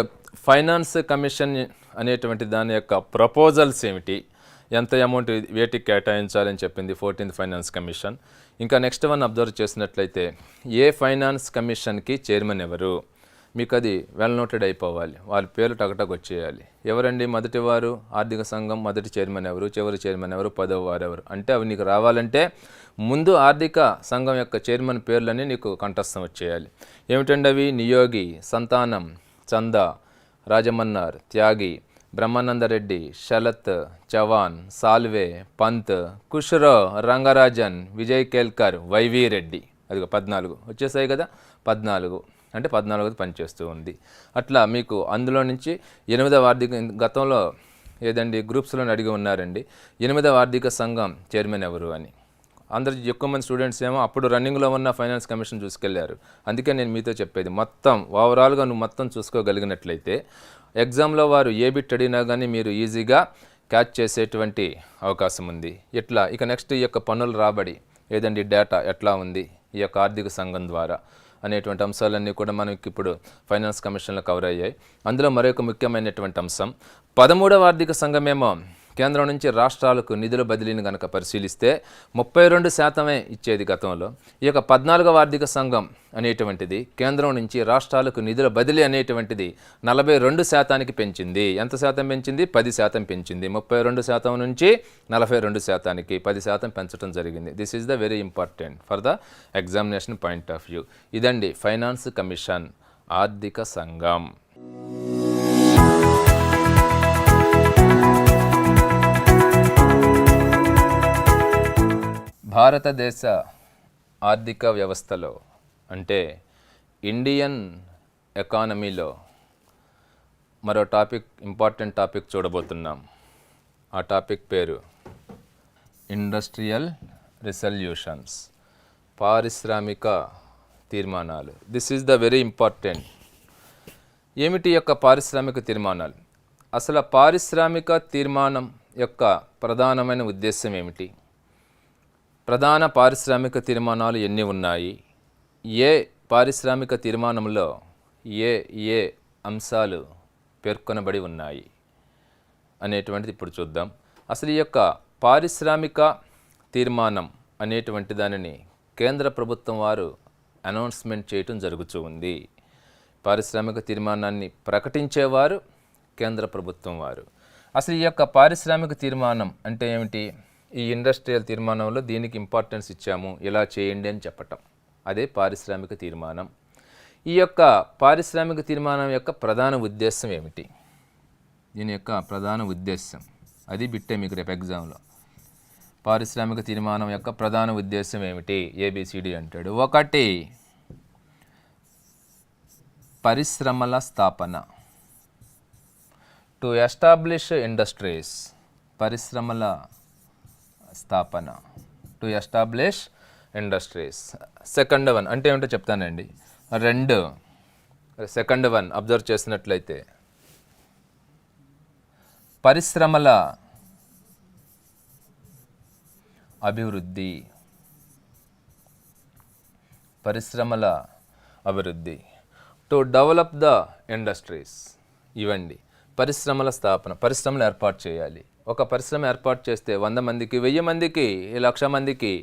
ఫైనాన్స్ కమిషన్ అనేటువంటి దాని యొక్క ప్రపోజల్స్ ఏమిటి? ఎంత అమౌంట్ వేటికి కేటాయించాలని చెప్పింది 14th ఫైనాన్స్ కమిషన్. ఇంకా నెక్స్ట్ వన్ అబ్జర్వ్ చేసినట్లయితే ఏ ఫైనాన్స్ కమిషన్కి చైర్మన్ ఎవరు? మీకు అది వెల్ నోటెడ్ అయిపోవాలి, వాళ్ళ పేర్లు టకటక్ వచ్చేయాలి. ఎవరండి మొదటి వారు, ఆర్థిక సంఘం మొదటి చైర్మన్ ఎవరు, చివరి చైర్మన్ ఎవరు, 10వ వారు ఎవరు అంటే అవి నీకు రావాలంటే ముందు ఆర్థిక సంఘం యొక్క చైర్మన్ పేర్లన్నీ నీకు కంఠస్థం వచ్చేయాలి. ఏమిటండి అవి? నియోగి, సంతానం, చందా, రాజమన్నార్, త్యాగి, బ్రహ్మానందరెడ్డి, శరత్, చవాన్, సాల్వే, పంత్, కుష్రో, రంగరాజన్, విజయ్ కేల్కర్, వైవి రెడ్డి. అదిగో 14 వచ్చేసాయి కదా. 14 అంటే 14ది పనిచేస్తూ ఉంది. అట్లా మీకు అందులో నుంచి 8వ ఆర్థిక, గతంలో ఏదండి గ్రూప్స్లో అడిగి ఉన్నారండి 8వ ఆర్థిక సంఘం చైర్మన్ ఎవరు అని. అందరు ఎక్కువ మంది స్టూడెంట్స్ ఏమో అప్పుడు రన్నింగ్లో ఉన్న ఫైనాన్స్ కమిషన్ చూసుకెళ్లారు. అందుకే నేను మీతో చెప్పేది మొత్తం ఓవరాల్గా నువ్వు మొత్తం చూసుకోగలిగినట్లయితే ఎగ్జామ్లో వారు ఏ బిట్ అడిగినా కానీ మీరు ఈజీగా క్యాచ్ చేసేటువంటి అవకాశం ఉంది. ఇట్లా ఇక నెక్స్ట్ ఈ యొక్క పన్నుల రాబడి ఏదండి డేటా ఎట్లా ఉంది ఈ యొక్క ఆర్థిక సంఘం ద్వారా అనేటువంటి అంశాలన్నీ కూడా మనకి ఇప్పుడు ఫైనాన్స్ కమిషన్లో కవర్ అయ్యాయి. అందులో మరొక ముఖ్యమైనటువంటి అంశం 13వ ఆర్థిక సంఘమేమో కేంద్రం నుంచి రాష్ట్రాలకు నిధుల బదిలీని కనుక పరిశీలిస్తే 32% ఇచ్చేది గతంలో. ఈ యొక్క 14వ ఆర్థిక సంఘం అనేటువంటిది కేంద్రం నుంచి రాష్ట్రాలకు నిధుల బదిలీ అనేటువంటిది 42% పెంచింది. ఎంత శాతం పెంచింది? 10% పెంచింది. 32% నుంచి 42%కి 10% పెంచడం జరిగింది. This is the very important for the examination point of view. ఇదండి ఫైనాన్స్ కమిషన్, ఆర్థిక సంఘం. భారతదేశ ఆర్థిక వ్యవస్థలో అంటే ఇండియన్ ఎకానమీలో మరో టాపిక్, ఇంపార్టెంట్ టాపిక్ చూడబోతున్నాం. ఆ టాపిక్ పేరు ఇండస్ట్రియల్ రిజల్యూషన్స్, పారిశ్రామిక తీర్మానాలు. This is the very important. ఏమిటి యొక్క పారిశ్రామిక తీర్మానాలు? అసలు పారిశ్రామిక తీర్మానం యొక్క ప్రధానమైన ఉద్దేశం ఏమిటి? ప్రధాన పారిశ్రామిక తీర్మానాలు ఎన్ని ఉన్నాయి? ఏ పారిశ్రామిక తీర్మానంలో ఏ అంశాలు పేర్కొనబడి ఉన్నాయి అనేటువంటిది ఇప్పుడు చూద్దాం. అసలు ఈ యొక్క పారిశ్రామిక తీర్మానం అనేటువంటి దానిని కేంద్ర ప్రభుత్వం వారు అనౌన్స్మెంట్ చేయటం జరుగుతూ ఉంది. పారిశ్రామిక తీర్మానాన్ని ప్రకటించేవారు కేంద్ర ప్రభుత్వం వారు. అసలు ఈ యొక్క పారిశ్రామిక తీర్మానం అంటే ఏమిటి? ఈ ఇండస్ట్రియల్ తీర్మానంలో దీనికి ఇంపార్టెన్స్ ఇచ్చాము, ఇలా చేయండి అని చెప్పటం, అదే పారిశ్రామిక తీర్మానం. ఈ యొక్క పారిశ్రామిక తీర్మానం యొక్క ప్రధాన ఉద్దేశం ఏమిటి? దీని యొక్క ప్రధాన ఉద్దేశం అది బిట్టే మీకు రేపు ఎగ్జామ్లో. పారిశ్రామిక తీర్మానం యొక్క ప్రధాన ఉద్దేశం ఏమిటి? ABCD అంటాడు. 1 పరిశ్రమల స్థాపన, టు ఎస్టాబ్లిష్ ఇండస్ట్రీస్, పరిశ్రమల స్థాపన, to establish industries. Second one అంటే ఏమిటో చెప్తానండి. 2 సెకండ్ వన్ అబ్జర్వ్ చేసినట్లయితే పరిశ్రమల అభివృద్ధి, పరిశ్రమల అభివృద్ధి, టు డెవలప్ ద ఇండస్ట్రీస్. ఇవ్వండి పరిశ్రమల స్థాపన, పరిశ్రమలు ఏర్పాటు చేయాలి. ఒక పరిశ్రమ ఏర్పాటు చేస్తే 100 మందికి, 1000 మందికి, 1,00,000 మందికి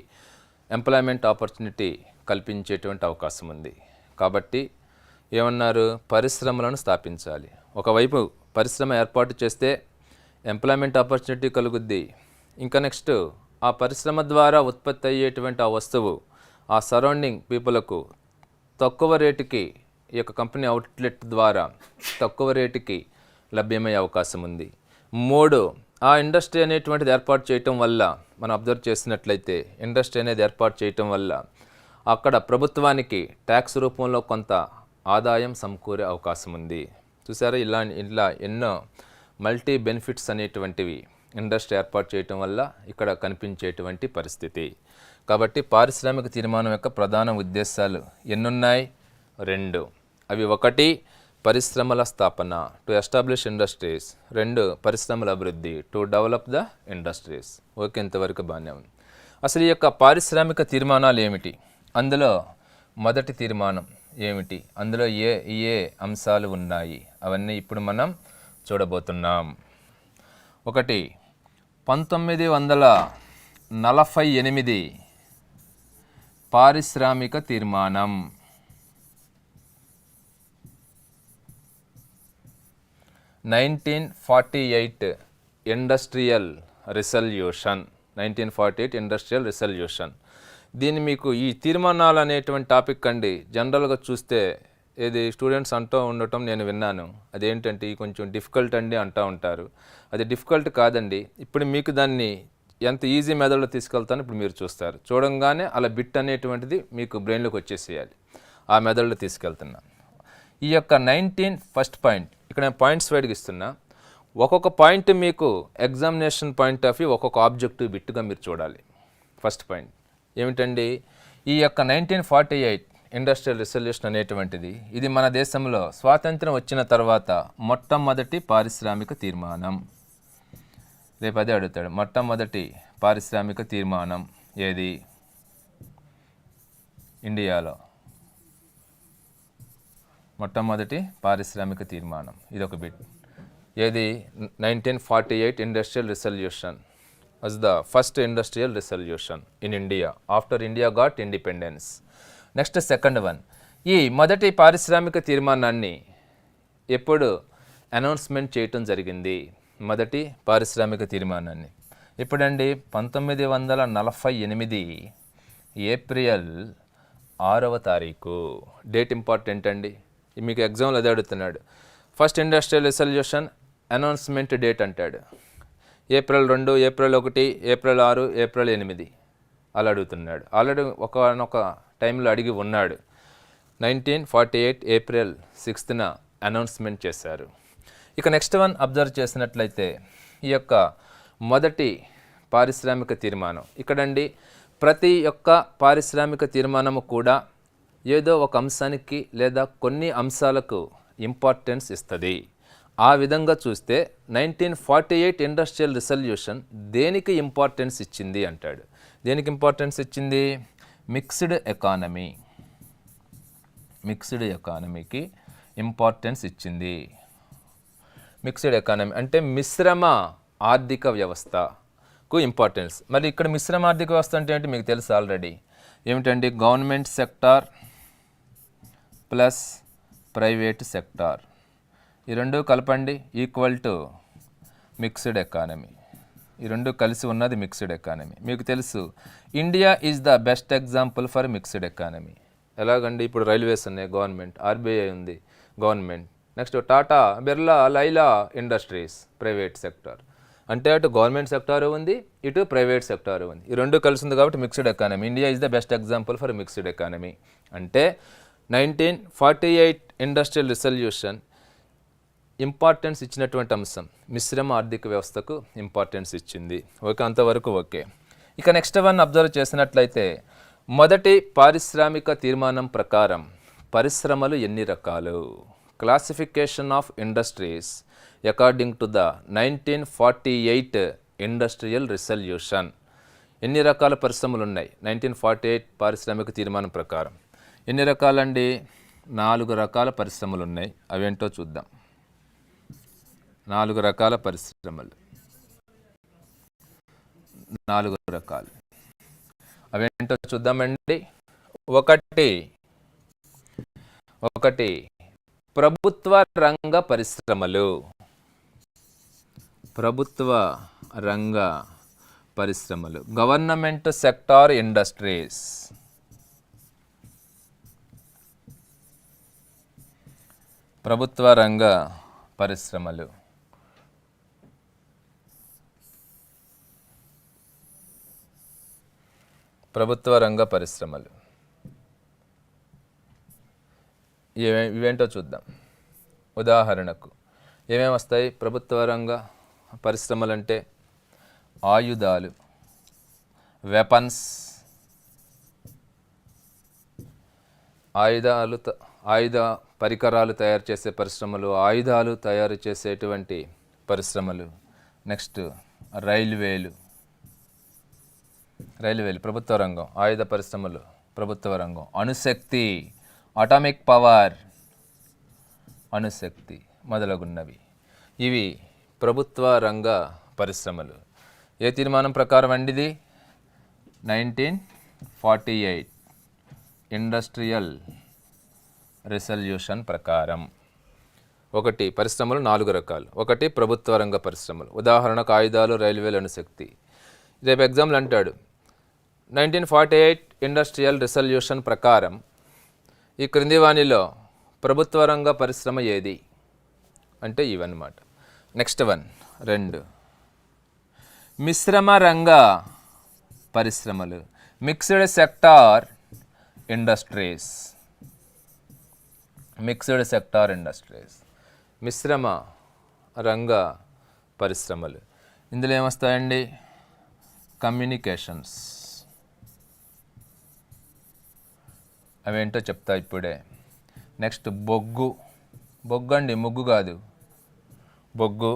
ఎంప్లాయ్మెంట్ ఆపర్చునిటీ కల్పించేటువంటి అవకాశం ఉంది. కాబట్టి ఏమన్నారు? పరిశ్రమలను స్థాపించాలి. ఒకవైపు పరిశ్రమ ఏర్పాటు చేస్తే ఎంప్లాయ్మెంట్ ఆపర్చునిటీ కలుగుద్ది. ఇంకా నెక్స్ట్ ఆ పరిశ్రమ ద్వారా ఉత్పత్తి అయ్యేటువంటి ఆ వస్తువు ఆ సరౌండింగ్ పీపుల్కు తక్కువ రేటుకి, ఈ యొక్క కంపెనీ అవుట్లెట్ ద్వారా తక్కువ రేటుకి లభ్యమయ్యే అవకాశం ఉంది. 3 ఆ ఇండస్ట్రీ అనేటువంటిది ఏర్పాటు చేయటం వల్ల, మనం అబ్జర్వ్ చేసినట్లయితే ఇండస్ట్రీ అనేది ఏర్పాటు చేయటం వల్ల అక్కడ ప్రభుత్వానికి ట్యాక్స్ రూపంలో కొంత ఆదాయం సమకూరే అవకాశం ఉంది. చూసారా, ఇలా ఎన్నో మల్టీ బెనిఫిట్స్ అనేటువంటివి ఇండస్ట్రీ ఏర్పాటు చేయటం వల్ల ఇక్కడ కనిపించేటువంటి పరిస్థితి. కాబట్టి పారిశ్రామిక తీర్మానం యొక్క ప్రధాన ఉద్దేశాలు ఎన్నున్నాయి? 2. అవి 1 పరిశ్రమల స్థాపన, టు ఎస్టాబ్లిష్ ఇండస్ట్రీస్. 2 పరిశ్రమల అభివృద్ధి, to develop the industries. Okay, ఇంతవరకు బాగానే ఉంది. అసలు ఈ యొక్క పారిశ్రామిక తీర్మానాలు ఏమిటి? అందులో మొదటి తీర్మానం ఏమిటి? అందులో ఏ అంశాలు ఉన్నాయి? అవన్నీ ఇప్పుడు మనం చూడబోతున్నాం. 1 1948 పారిశ్రామిక తీర్మానం. 1948 ఇండస్ట్రియల్ రిసల్యూషన్. 1948 industrial resolution. దీన్ని మీకు ఈ తీర్మానాలు అనేటువంటి టాపిక్ అండి జనరల్గా చూస్తే ఇది స్టూడెంట్స్ అంటూ ఉండటం నేను విన్నాను. అదేంటంటే ఇది కొంచెం డిఫికల్ట్ అండి అంటూ ఉంటారు. అది డిఫికల్ట్ కాదండి. ఇప్పుడు మీకు దాన్ని ఎంత ఈజీ మెథడ్లో తీసుకెళ్తానో ఇప్పుడు మీరు చూస్తారు. చూడంగానే అలా బిట్ అనేటువంటిది మీకు బ్రెయిన్లోకి వచ్చేసేయాలి. ఆ మెథడ్లో తీసుకెళ్తున్నాను. ఈ యొక్క 19 ఫస్ట్ పాయింట్ ఇక్కడ నేను పాయింట్స్ వైడ్గా ఇస్తున్నా. ఒక్కొక్క పాయింట్ మీకు ఎగ్జామినేషన్ పాయింట్ ఆఫ్ వ్యూ ఒక్కొక్క ఆబ్జెక్టివ్ బిట్గా మీరు చూడాలి. ఫస్ట్ పాయింట్ ఏమిటండి, ఈ యొక్క 1948 ఇండస్ట్రియల్ రిసల్యూషన్ అనేటువంటిది ఇది మన దేశంలో స్వాతంత్రం వచ్చిన తర్వాత మొట్టమొదటి పారిశ్రామిక తీర్మానం. రేపు అదే అడుగుతాడు, మొట్టమొదటి పారిశ్రామిక తీర్మానం ఏది ఇండియాలో? మొట్టమొదటి పారిశ్రామిక తీర్మానం ఇదొక బిట్. ఏది 1948 industrial resolution was the first industrial resolution in India after India got independence. Next second one, ఈ మొదటి పారిశ్రామిక తీర్మానాన్ని ఎప్పుడు అనౌన్స్మెంట్ చేయటం జరిగింది? మొదటి పారిశ్రామిక తీర్మానాన్ని ఎప్పుడండి? 1948 ఏప్రిల్ 6వ తారీఖు. డేట్ ఇంపార్టెంట్ అండి, మీకు ఎగ్జామ్లో అదే అడుగుతున్నాడు. First industrial resolution announcement date అంటాడు. ఏప్రిల్ 2, ఏప్రిల్ 1, ఏప్రిల్ 6, ఏప్రిల్ 8 అలా అడుగుతున్నాడు. ఆల్రెడీ ఒకనొక టైంలో అడిగి ఉన్నాడు. 1948 ఏప్రిల్ 6న అనౌన్స్మెంట్ చేశారు. ఇక నెక్స్ట్ వన్ అబ్జర్వ్ చేసినట్లయితే ఈ యొక్క మొదటి పారిశ్రామిక తీర్మానం ఇక్కడండి. ప్రతి ఒక్క పారిశ్రామిక తీర్మానము కూడా ఏదో ఒక అంశానికి లేదా కొన్ని అంశాలకు ఇంపార్టెన్స్ ఇస్తుంది. ఆ విధంగా చూస్తే 1948 ఇండస్ట్రియల్ రిసల్యూషన్ దేనికి ఇంపార్టెన్స్ ఇచ్చింది అంటాడు. దేనికి ఇంపార్టెన్స్ ఇచ్చింది? Mixed economy. మిక్స్డ్ ఎకానమీకి ఇంపార్టెన్స్ ఇచ్చింది. మిక్స్డ్ ఎకానమీ అంటే మిశ్రమ ఆర్థిక వ్యవస్థకు ఇంపార్టెన్స్. మరి ఇక్కడ మిశ్రమ ఆర్థిక వ్యవస్థ అంటే ఏంటి మీకు తెలుసు ఆల్రెడీ. ఏమిటండి? Government sector plus private sector, ఈ రెండు కలపండి ఈక్వల్ టు మిక్స్డ్ ఎకానమీ. ఈ రెండు కలిసి ఉన్నది మిక్స్డ్ ఎకానమీ. మీకు తెలుసు India is the best example for mixed economy. ఎలాగండి? ఇప్పుడు రైల్వేస్ ఉన్నాయి గవర్నమెంట్, ఆర్బీఐ ఉంది government, next Tata, Birla, Laila industries private sector. అంటే అటు గవర్నమెంట్ సెక్టారు ఉంది, ఇటు ప్రైవేట్ సెక్టారు ఉంది. ఈ రెండు కలిసి ఉంది కాబట్టి mixed economy. India is the best example for mixed economy. అంటే 1948 ఇండస్ట్రియల్ రిసల్యూషన్ ఇంపార్టెన్స్ ఇచ్చినటువంటి అంశం మిశ్రమ ఆర్థిక వ్యవస్థకు ఇంపార్టెన్స్ ఇచ్చింది. ఓకే, అంతవరకు ఓకే. ఇక నెక్స్ట్ వన్ అబ్జర్వ్ చేసినట్లయితే మొదటి పారిశ్రామిక తీర్మానం ప్రకారం పరిశ్రమలు ఎన్ని రకాలు? Classification of industries according to the 1948 industrial resolution. ఎన్ని రకాల పరిశ్రమలు ఉన్నాయి 1948 పారిశ్రామిక తీర్మానం ప్రకారం? ఎన్ని రకాలండి? 4 రకాల పరిశ్రమలు ఉన్నాయి. అవేంటో చూద్దాం. 4 రకాల పరిశ్రమలు, 4 రకాలు అవేంటో చూద్దామండి. ఒకటి ప్రభుత్వ రంగ పరిశ్రమలు. ప్రభుత్వ రంగ పరిశ్రమలు, గవర్నమెంట్ సెక్టార్ ఇండస్ట్రీస్. ప్రభుత్వ రంగ పరిశ్రమలు. ప్రభుత్వ రంగ పరిశ్రమలు ఇవేంటో చూద్దాం. ఉదాహరణకు ఏమేమి వస్తాయి ప్రభుత్వ రంగ పరిశ్రమలు అంటే? ఆయుధాలు, వెపన్స్, ఆయుధ పరికరాలు తయారు చేసే పరిశ్రమలు, ఆయుధాలు తయారు చేసేటువంటి పరిశ్రమలు. నెక్స్ట్ రైల్వేలు ప్రభుత్వ రంగం, ఆయుధ పరిశ్రమలు ప్రభుత్వ రంగం. అణుశక్తి, అటామిక్ పవర్, అణుశక్తి మొదలగున్నవి. ఇవి ప్రభుత్వ రంగ పరిశ్రమలు. ఏ తీర్మానం ప్రకారం అండిది? 1948 ఇండస్ట్రియల్ రిసల్యూషన్ ప్రకారం. ఒకటి పరిశ్రమలు 4 రకాలు. ఒకటి ప్రభుత్వ రంగ పరిశ్రమలు, ఉదాహరణకు ఆయుధాలు, రైల్వేలు, అణుశక్తి. రేపు ఎగ్జామ్లు అంటాడు 1948 ఇండస్ట్రియల్ రిజల్యూషన్ ప్రకారం ఈ క్రింది వాణిలో ప్రభుత్వ రంగ పరిశ్రమ ఏది అంటే ఇవన్నమాట. నెక్స్ట్ వన్ 2 మిశ్రమ రంగ పరిశ్రమలు, mixed sector industries. Mixed sector industries, మిశ్రమ రంగ పరిశ్రమలు. ఇందులో ఏమొస్తాయండి? కమ్యూనికేషన్స్, అవేంటో చెప్తా ఇప్పుడే. నెక్స్ట్ బొగ్గు, బొగ్గు అండి, ముగ్గు కాదు, బొగ్గు.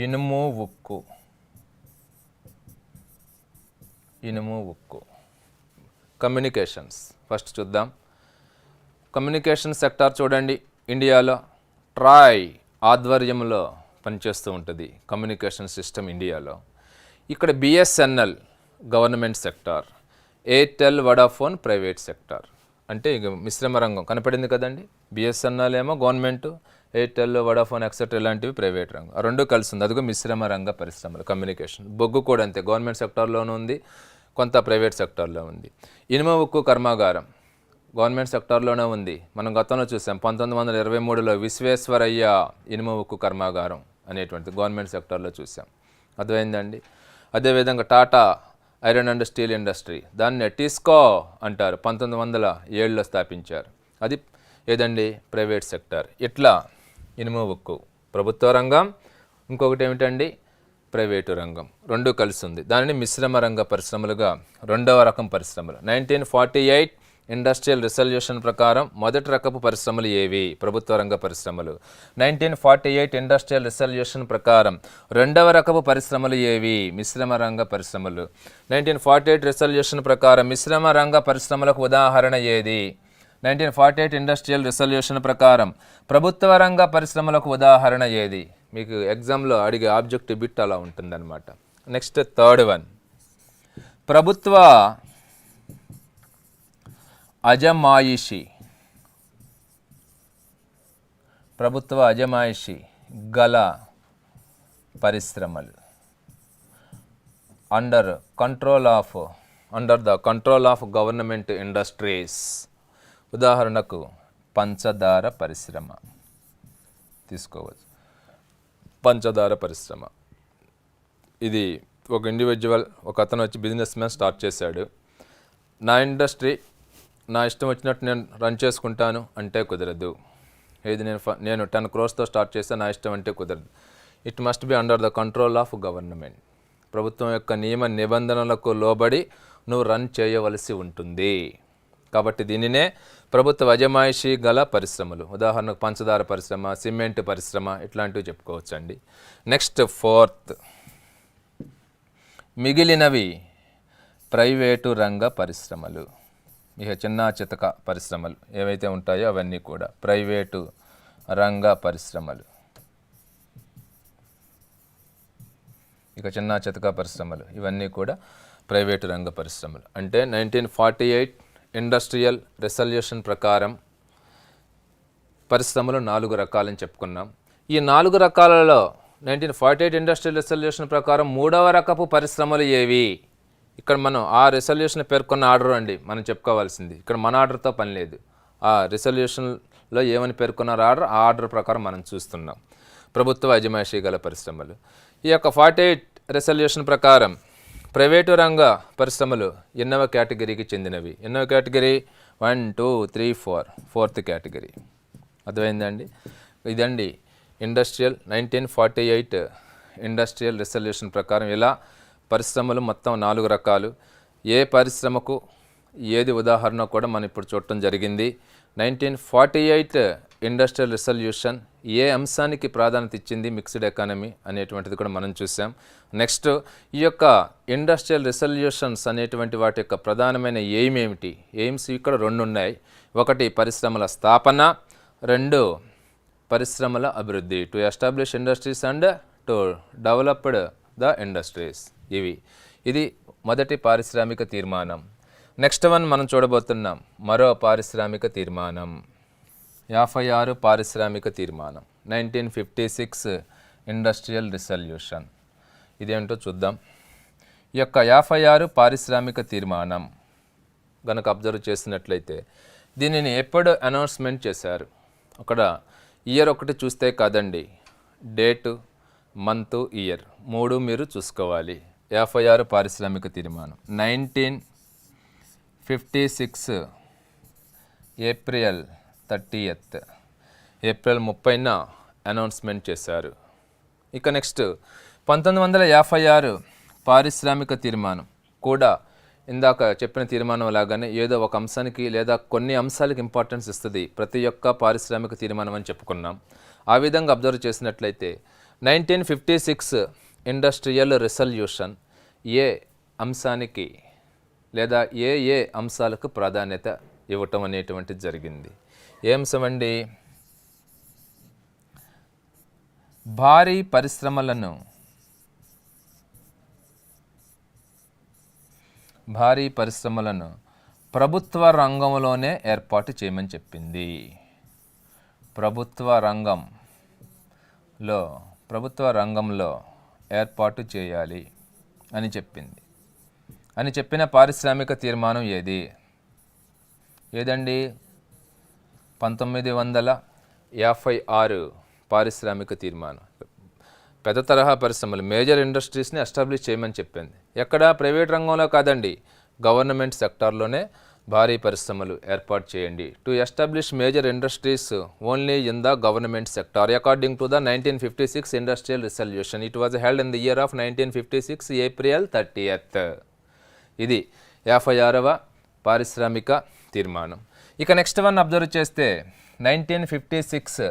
ఇనుము, ఉక్కు, ఇనుము, ఉక్కు. కమ్యూనికేషన్స్ ఫస్ట్ చూద్దాం. కమ్యూనికేషన్ సెక్టార్ చూడండి, ఇండియాలో ట్రాయ్ ఆధ్వర్యంలో పనిచేస్తూ ఉంటుంది కమ్యూనికేషన్ సిస్టమ్ ఇండియాలో. ఇక్కడ BSNL government sector, Airtel, Vodafone private sector. అంటే ఇక మిశ్రమ రంగం కనపడింది కదండి. బిఎస్ఎన్ఎల్ ఏమో గవర్నమెంట్, ఎయిర్టెల్, వడాఫోన్ ఎక్సెట్రా ఇలాంటివి ప్రైవేట్ రంగం. ఆ రెండు కలిసి ఉంది, అదిగో మిశ్రమ రంగ పరిశ్రమలు కమ్యూనికేషన్. బొగ్గు కూడా అంతే, గవర్నమెంట్ సెక్టార్లోనూ ఉంది, కొంత ప్రైవేట్ సెక్టార్లో ఉంది. ఇనుము ఉక్కు కర్మాగారం గవర్నమెంట్ సెక్టార్లోనే ఉంది. మనం గతంలో చూసాం 1923లో విశ్వేశ్వరయ్య ఇనుము ఉక్కు కర్మాగారం అనేటువంటిది గవర్నమెంట్ సెక్టార్లో చూసాం. అర్థమైందండి. అదేవిధంగా Tata iron and steel industry, దాన్ని టిస్కో అంటారు, 1907లో స్థాపించారు. అది ఏదండి? Private sector. ఇట్లా ఇనుము ఉక్కు ప్రభుత్వ రంగం, ఇంకొకటి ఏమిటండి? ప్రైవేటు రంగం, రెండు కలిసి ఉంది. దానిని మిశ్రమ రంగ పరిశ్రమలుగా రెండవ రకం పరిశ్రమలు. 1948 ఇండస్ట్రియల్ రిజల్యూషన్ ప్రకారం మొదటి రకపు పరిశ్రమలు ఏవి? ప్రభుత్వ రంగ పరిశ్రమలు. 1948 ఇండస్ట్రియల్ రిజల్యూషన్ ప్రకారం రెండవ రకపు పరిశ్రమలు ఏవి? మిశ్రమ రంగ పరిశ్రమలు. 1948 రిజల్యూషన్ ప్రకారం మిశ్రమ రంగ పరిశ్రమలకు ఉదాహరణ ఏది? 1948 ఇండస్ట్రియల్ రిజల్యూషన్ ప్రకారం ప్రభుత్వ రంగ పరిశ్రమలకు ఉదాహరణ ఏది? మీకు ఎగ్జామ్లో అడిగే ఆబ్జెక్టివ్ బిట్ అలా ఉంటుందన్నమాట. నెక్స్ట్ థర్డ్ వన్, ప్రభుత్వ అజమాయిషి, ప్రభుత్వ అజమాయిషి గల పరిశ్రమలు. Under the control of government industries. ఉదాహరణకు పంచదార పరిశ్రమ తీసుకోవచ్చు. పంచదార పరిశ్రమ ఇది ఒక ఇండివిజువల్, ఒక అతను వచ్చి బిజినెస్ మ్యాన్ స్టార్ట్ చేశాడు. నా ఇండస్ట్రీ నా ఇష్టం వచ్చినట్టు నేను రన్ చేసుకుంటాను అంటే కుదరదు. ఇది నేను 10 crores స్టార్ట్ చేస్తే నా ఇష్టం అంటే కుదరదు. It must be under the control of government. ప్రభుత్వం యొక్క నియమ నిబంధనలకు లోబడి నువ్వు రన్ చేయవలసి ఉంటుంది. కాబట్టి దీనినే ప్రభుత్వ అజమాయిషి గల పరిశ్రమలు. ఉదాహరణకు పంచదార పరిశ్రమ, సిమెంట్ పరిశ్రమ ఇట్లాంటివి చెప్పుకోవచ్చండి. నెక్స్ట్ ఫోర్త్, మిగిలినవి ప్రైవేటు రంగ పరిశ్రమలు. ఇక చిన్న చితక పరిశ్రమలు ఏవైతే ఉంటాయో అవన్నీ కూడా ప్రైవేటు రంగ పరిశ్రమలు. ఇక చిన్న చితక పరిశ్రమలు ఇవన్నీ కూడా ప్రైవేటు రంగ పరిశ్రమలు. అంటే 1948 ఇండస్ట్రియల్ రిజల్యూషన్ ప్రకారం పరిశ్రమలు 4 రకాలని చెప్పుకున్నాం. ఈ 4 రకాలలో 1948 ఇండస్ట్రియల్ రిజల్యూషన్ ప్రకారం 3వ రకపు పరిశ్రమలు ఏవి? ఇక్కడ మనం ఆ రిజల్యూషన్ పేర్కొన్న ఆర్డర్ అండి మనం చెప్పుకోవాల్సింది. ఇక్కడ మన ఆర్డర్తో పని లేదు. ఆ రిజల్యూషన్లో ఏమని పేర్కొన్నారు ఆర్డర్, ఆ ఆర్డర్ ప్రకారం మనం చూస్తున్నాం. ప్రభుత్వ అజమాయిషీ గల పరిశ్రమలు. ఈ యొక్క 48 రిజల్యూషన్ ప్రకారం ప్రైవేటు రంగ పరిశ్రమలు ఎన్నవ కేటగిరీకి చెందినవి? ఎన్నవ కేటగిరీ? 1, 2, 3, 4, 4th category. అర్థమైందండి. ఇదండి ఇండస్ట్రియల్ 1948 ఇండస్ట్రియల్ రిజల్యూషన్ ప్రకారం ఇలా పరిశ్రమలు మొత్తం 4 రకాలు. ఏ పరిశ్రమకు ఏది ఉదాహరణ కూడా మనం ఇప్పుడు చూడటం జరిగింది. 1948 ఇండస్ట్రియల్ రిజల్యూషన్ ఏ అంశానికి ప్రాధాన్యత ఇచ్చింది? మిక్స్డ్ ఎకానమీ అనేటువంటిది కూడా మనం చూసాం. నెక్స్ట్ ఈ యొక్క ఇండస్ట్రియల్ రిజల్యూషన్స్ అనేటువంటి వాటి యొక్క ప్రధానమైన ఎయిమ్ ఏమిటి? ఎయిమ్స్ ఇక్కడ 2 ఉన్నాయి. ఒకటి పరిశ్రమల స్థాపన, 2 పరిశ్రమల అభివృద్ధి. To establish industries and to developed the industries. ఇది మొదటి పారిశ్రామిక తీర్మానం. నెక్స్ట్ వన్ మనం చూడబోతున్నాం మరో పారిశ్రామిక తీర్మానం. 56 పారిశ్రామిక తీర్మానం 1956 ఇండస్ట్రియల్ రిజల్యూషన్. ఇదేంటో చూద్దాం. ఈ యొక్క 56 పారిశ్రామిక తీర్మానం గనక అబ్జర్వ్ చేసినట్లయితే దీనిని ఎప్పుడు అనౌన్స్మెంట్ చేశారు? అక్కడ ఇయర్ ఒకటి చూస్తే కాదండి, డేటు, మంత్, ఇయర్ 3 మీరు చూసుకోవాలి. 56 పారిశ్రామిక తీర్మానం 1956 ఏప్రిల్ 30th, ఏప్రిల్ 30న అనౌన్స్మెంట్ చేశారు. ఇక నెక్స్ట్ 1956 పారిశ్రామిక తీర్మానం కూడా ఇందాక చెప్పిన తీర్మానం లాగానే ఏదో ఒక అంశానికి లేదా కొన్ని అంశాలకు ఇంపార్టెన్స్ ఇస్తుంది ప్రతి ఒక్క పారిశ్రామిక తీర్మానం అని చెప్పుకున్నాం. ఆ విధంగా అబ్జర్వ్ చేసినట్లయితే 1956 ఇండస్ట్రియల్ రిజల్యూషన్ ఏ అంశానికి లేదా ఏ అంశాలకు ప్రాధాన్యత ఇవ్వటం అనేటువంటిది జరిగింది. ఏ అంశం అండి? భారీ పరిశ్రమలను ప్రభుత్వ రంగంలోనే ఏర్పాటు చేయమని చెప్పింది. ప్రభుత్వ రంగంలో ఏర్పాటు చేయాలి అని చెప్పింది. అని చెప్పిన పారిశ్రామిక తీర్మానం ఏదండి? 1956 పారిశ్రామిక తీర్మానం. పెద్ద తరహా పరిశ్రమలు, మేజర్ ఇండస్ట్రీస్ని ఎస్టాబ్లిష్ చేయమని చెప్పింది. ఎక్కడ? ప్రైవేట్ రంగంలో కాదండి, గవర్నమెంట్ సెక్టార్లోనే భారీ పరిశ్రమలు ఏర్పాటు చేయండి. To establish major industries only in the government sector according to the 1956 industrial resolution. It was held in the year of 1956 April 30th. ఇది 56వ పారిశ్రామిక తీర్మానం. ఇక నెక్స్ట్ వన్ అబ్జర్వ్ చేస్తే 1956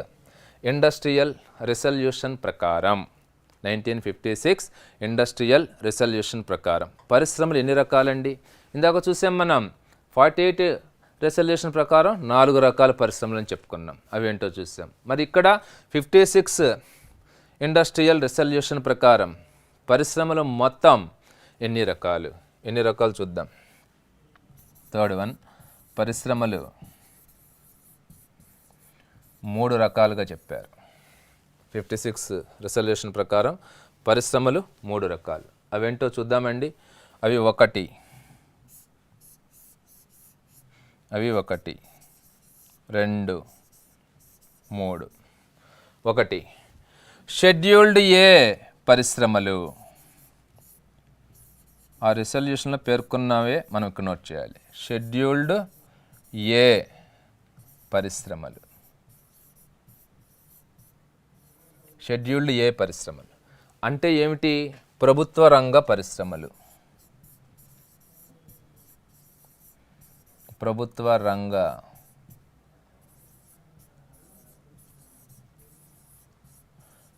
ఇండస్ట్రియల్ రిజల్యూషన్ ప్రకారం 1956 ఇండస్ట్రియల్ రిజల్యూషన్ ప్రకారం పరిశ్రమలు ఎన్ని రకాలండి? ఇందాక చూసాం మనం 48 రిజల్యూషన్ ప్రకారం 4 రకాల పరిశ్రమలు అని చెప్పుకున్నాం. అవి ఏంటో చూసాం. మరి ఇక్కడ 56 ఇండస్ట్రియల్ రిజల్యూషన్ ప్రకారం పరిశ్రమలు మొత్తం ఎన్ని రకాలు చూద్దాం. థర్డ్ వన్, పరిశ్రమలు 3 రకాలుగా చెప్పారు. 56 రిజల్యూషన్ ప్రకారం పరిశ్రమలు 3 రకాలు. అవేంటో చూద్దామండి. అవి ఒకటి 2 3. 1 షెడ్యూల్డ్ ఏ పరిశ్రమలు. ఆ రిజల్యూషన్లో పేర్కొన్నవే మనం ఇక్కడ నోట్ చేయాలి. షెడ్యూల్డ్ ఏ పరిశ్రమలు. షెడ్యూల్డ్ ఏ పరిశ్రమలు అంటే ఏమిటి? ప్రభుత్వ రంగ పరిశ్రమలు. ప్రభుత్వ రంగ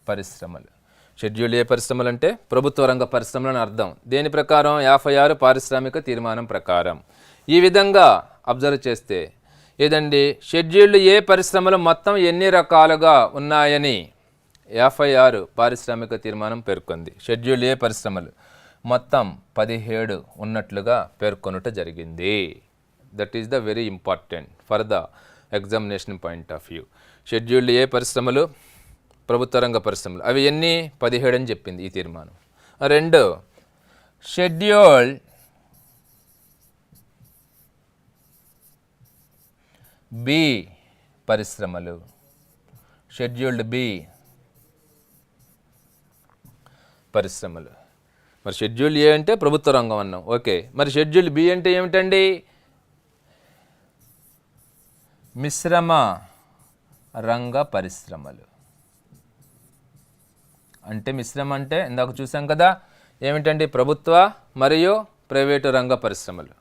పరిశ్రమలు. షెడ్యూల్ ఏ పరిశ్రమలు అంటే ప్రభుత్వ రంగ పరిశ్రమలు అని అర్థం. దేని ప్రకారం? 56 పారిశ్రామిక తీర్మానం ప్రకారం. ఈ విధంగా అబ్జర్వ్ చేస్తే ఏదండి, షెడ్యూల్డ్ ఏ పరిశ్రమలు మొత్తం ఎన్ని రకాలుగా ఉన్నాయని 56 పారిశ్రామిక తీర్మానం పేర్కొంది. షెడ్యూల్ ఏ పరిశ్రమలు మొత్తం 17 ఉన్నట్లుగా పేర్కొనుట జరిగింది. That is the very important for the examination point of view. Scheduled A పరిశ్రమలు ప్రభుత్వ రంగ పరిశ్రమలు అవి ఎన్ని? 17 అని చెప్పింది ఈ తీర్మానం. 2 షెడ్యూల్ బి పరిశ్రమలు. షెడ్యూల్డ్ బి పరిశ్రమలు. మరి షెడ్యూల్ ఏ అంటే ప్రభుత్వ రంగం అన్నాం, ఓకే. మరి షెడ్యూల్ బి అంటే ఏమిటండి? మిశ్రమ రంగ పరిశ్రమలు. అంటే మిశ్రమ అంటే ఇందాక చూసాం కదా, ఏమిటండి? ప్రభుత్వ మరియు ప్రైవేటు రంగ పరిశ్రమలు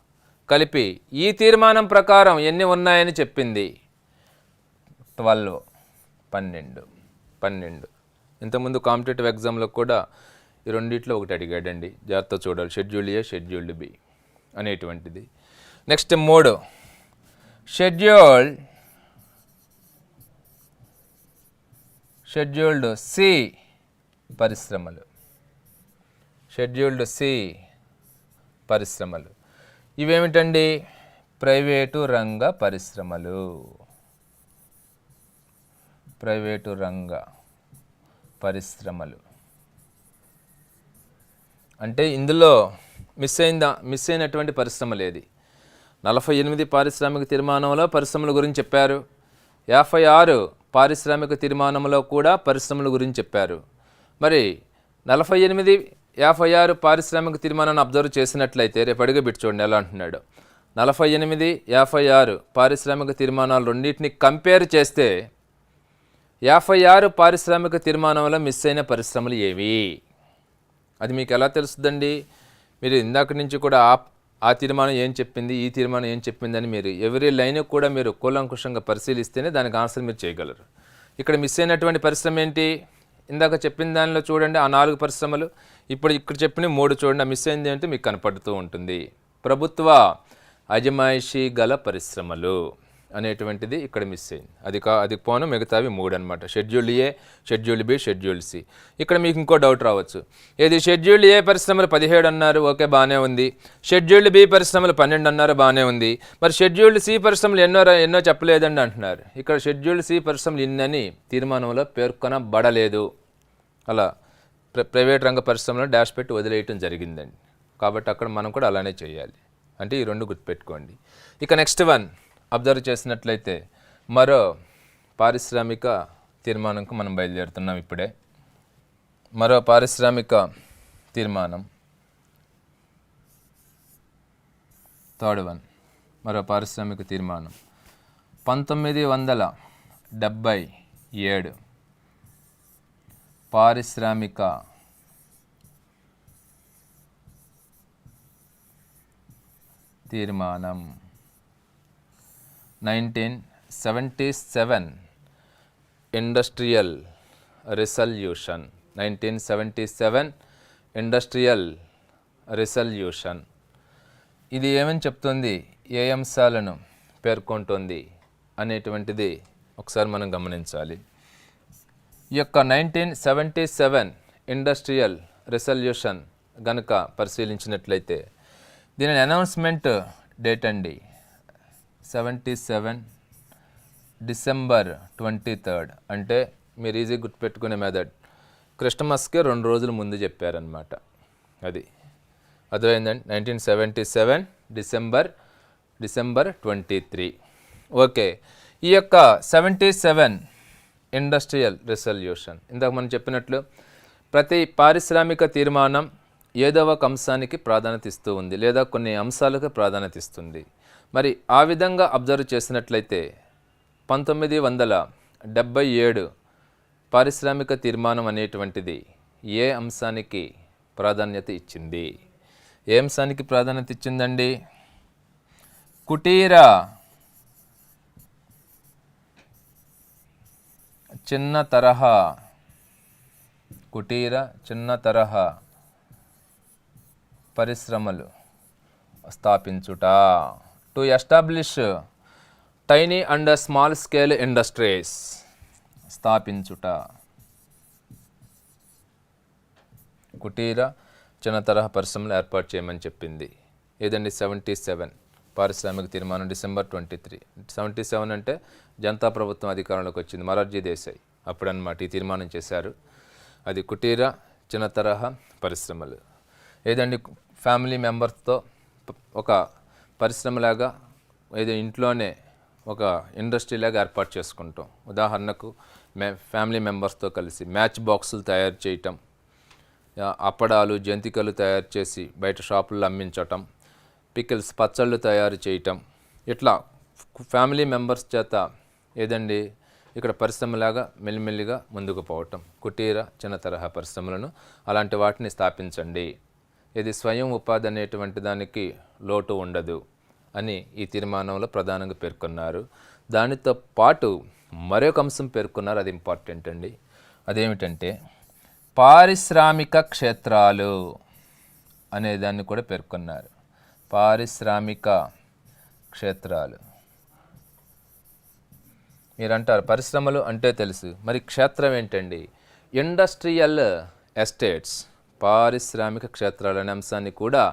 కలిపి ఈ తీర్మానం ప్రకారం ఎన్ని ఉన్నాయని చెప్పింది? 12. ఇంతకుముందు కాంపిటేటివ్ ఎగ్జామ్లో కూడా ఈ రెండిట్లో ఒకటి అడిగాడండి, జాగ్రత్త చూడాలి. షెడ్యూల్డ్ ఏ, షెడ్యూల్డ్ బి అనేటువంటిది. నెక్స్ట్ 3 షెడ్యూల్డ్ సి పరిశ్రమలు. షెడ్యూల్డ్ సి పరిశ్రమలు ఇవేమిటండి? ప్రైవేటు రంగ పరిశ్రమలు. ప్రైవేటు రంగ పరిశ్రమలు. అంటే ఇందులో మిస్ అయినటువంటి పరిశ్రమలు ఏది? 48 పారిశ్రామిక తీర్మానంలో పరిశ్రమల గురించి చెప్పారు. 56 పారిశ్రామిక తీర్మానంలో కూడా పరిశ్రమల గురించి చెప్పారు. మరి 48, 56 పారిశ్రామిక తీర్మానాన్ని అబ్జర్వ్ చేసినట్లయితే రేపు అడిగే బిట్ చూడండి ఎలా అంటున్నాడు. 48, 56 పారిశ్రామిక తీర్మానాలు రెండింటిని కంపేర్ చేస్తే 56 పారిశ్రామిక తీర్మానంలో మిస్ అయిన పరిశ్రమలు ఏవి? అది మీకు ఎలా తెలుస్తుందండి? మీరు ఇందాక నుంచి కూడా ఆ తీర్మానం ఏం చెప్పింది, ఈ తీర్మానం ఏం చెప్పిందని మీరు ఎవరీ లైన్ కూడా మీరు కూలంకుషంగా పరిశీలిస్తేనే దానికి ఆన్సర్ మీరు చేయగలరు. ఇక్కడ మిస్ అయినటువంటి పరిశ్రమ ఏంటి? ఇందాక చెప్పిన దానిలో చూడండి ఆ 4 పరిశ్రమలు, ఇక్కడ చెప్పిన 3 చూడండి. ఆ మిస్ అయింది అంటే మీకు కనపడుతూ ఉంటుంది. ప్రభుత్వ అజమాయిషీ గల పరిశ్రమలు అనేటువంటిది ఇక్కడ మిస్ అయింది. అది పోను మిగతావి 3 అనమాట. షెడ్యూల్ ఏ, షెడ్యూల్ బి, షెడ్యూల్ సి. ఇక్కడ మీకు ఇంకో డౌట్ రావచ్చు. ఏది షెడ్యూల్ ఏ పరిశ్రమలు 17 అన్నారు, ఓకే బాగానే ఉంది. షెడ్యూల్ బి పరిశ్రమలు 12 అన్నారు, బాగానే ఉంది. మరి షెడ్యూల్ సి పరిశ్రమలు ఎన్నో చెప్పలేదండి అంటున్నారు. ఇక్కడ షెడ్యూల్ సి పరిశ్రమలు ఇన్నని తీర్మానంలో పేర్కొనబడలేదు. అలా ప్రైవేట్ రంగ పరిశ్రమలను డాష్ పెట్టి వదిలేయటం జరిగిందండి. కాబట్టి అక్కడ మనం కూడా అలానే చేయాలి. అంటే ఈ 2 గుర్తుపెట్టుకోండి. ఇక నెక్స్ట్ వన్ అబ్జర్వ్ చేసినట్లయితే మరో పారిశ్రామిక తీర్మానంకు మనం బయలుదేరుతున్నాం ఇప్పుడే. మరో పారిశ్రామిక తీర్మానం, థర్డ్ వన్. మరో పారిశ్రామిక తీర్మానం 1977 పారిశ్రామిక తీర్మానం. 1977 ఇండస్ట్రియల్ రిసల్యూషన్. 1977 industrial resolution. ఇది ఏమని చెప్తుంది, ఏ అంశాలను పేర్కొంటుంది అనేటువంటిది ఒకసారి మనం గమనించాలి. ఈ యొక్క 1977 ఇండస్ట్రియల్ రిసల్యూషన్ గనుక పరిశీలించినట్లయితే దీని అనౌన్స్మెంట్ డేట్ అండి 77 డిసెంబర్ 23. అంటే మీరు ఈజీ గుర్తుపెట్టుకునే మెథడ్, క్రిస్టమస్కే 2 రోజుల ముందు చెప్పారనమాట. అది అర్థమైందండి. 1977 డిసెంబర్ 23. ఓకే, ఈ యొక్క 77 ఇండస్ట్రియల్ రిసల్యూషన్ ఇందాక మనం చెప్పినట్లు ప్రతి పారిశ్రామిక తీర్మానం ఏదో ఒక అంశానికి ప్రాధాన్యత ఇస్తూ ఉంది, లేదా కొన్ని అంశాలకు ప్రాధాన్యత ఇస్తుంది. మరి ఆ విధంగా అబ్జర్వ్ చేసినట్లయితే 1977 పారిశ్రామిక తీర్మానం అనేటువంటిది ఏ అంశానికి ప్రాధాన్యత ఇచ్చింది? ఏ అంశానికి ప్రాధాన్యత ఇచ్చిందండి? కుటీర చిన్న తరహా పరిశ్రమలు స్థాపించుట. To establish tiny and small scale industries. స్థాపించుట. కుటీర చిన్న తరహా పరిశ్రమలు ఏర్పాటు చేయమని చెప్పింది. ఏదండి 77 పారిశ్రామిక తీర్మానం డిసెంబర్ 23. 77 అంటే జనతా ప్రభుత్వం అధికారంలోకి వచ్చింది, మొరార్జీ దేశాయ్ అప్పుడన్నమాట ఈ తీర్మానం చేశారు. అది కుటీర చిన్న తరహా పరిశ్రమలు. ఏదండి ఫ్యామిలీ మెంబర్స్తో ఒక పరిశ్రమలాగా ఏదో ఇంట్లోనే ఒక ఇండస్ట్రీలాగా ఏర్పాటు చేసుకుంటాం. ఉదాహరణకు ఫ్యామిలీ మెంబర్స్తో కలిసి మ్యాచ్ బాక్సులు తయారు చేయటం, అప్పడాలు జంతికలు తయారు చేసి బయట షాపుల్లో అమ్మించటం, పికిల్స్ పచ్చళ్ళు తయారు చేయటం, ఇట్లా ఫ్యామిలీ మెంబర్స్ చేత ఏదండి ఇక్కడ పరిశ్రమలాగా మెల్లిమెల్లిగా ముందుకు పోవటం. కుటీర చిన్న తరహా పరిశ్రమలను అలాంటి వాటిని స్థాపించండి. ఇది స్వయం ఉపాధి అనేటువంటి దానికి లోటు ఉండదు అని ఈ తీర్మానంలో ప్రధానంగా పేర్కొన్నారు. దానితో పాటు మరొక అంశం పేర్కొన్నారు, అది ఇంపార్టెంట్ అండి. అదేమిటంటే పారిశ్రామిక క్షేత్రాలు అనే దాన్ని కూడా పేర్కొన్నారు. పారిశ్రామిక క్షేత్రాలు. మీరంటారు పరిశ్రమలు అంటే తెలుసు, మరి క్షేత్రం ఏంటండి? Industrial estates. పారిశ్రామిక క్షేత్రాలు అనే అంశాన్ని కూడా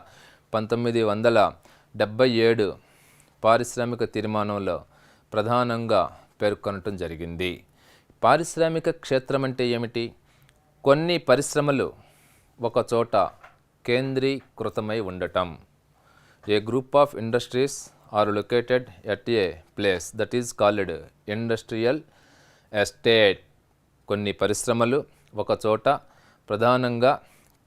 1977 పారిశ్రామిక తీర్మానంలో ప్రధానంగా పేర్కొనటం జరిగింది. పారిశ్రామిక క్షేత్రం అంటే ఏమిటి? కొన్ని పరిశ్రమలు ఒక చోట కేంద్రీకృతమై ఉండటం. A group of industries are located at a place that is called industrial estate. కొన్ని పరిశ్రమలు ఒక చోట ప్రధానంగా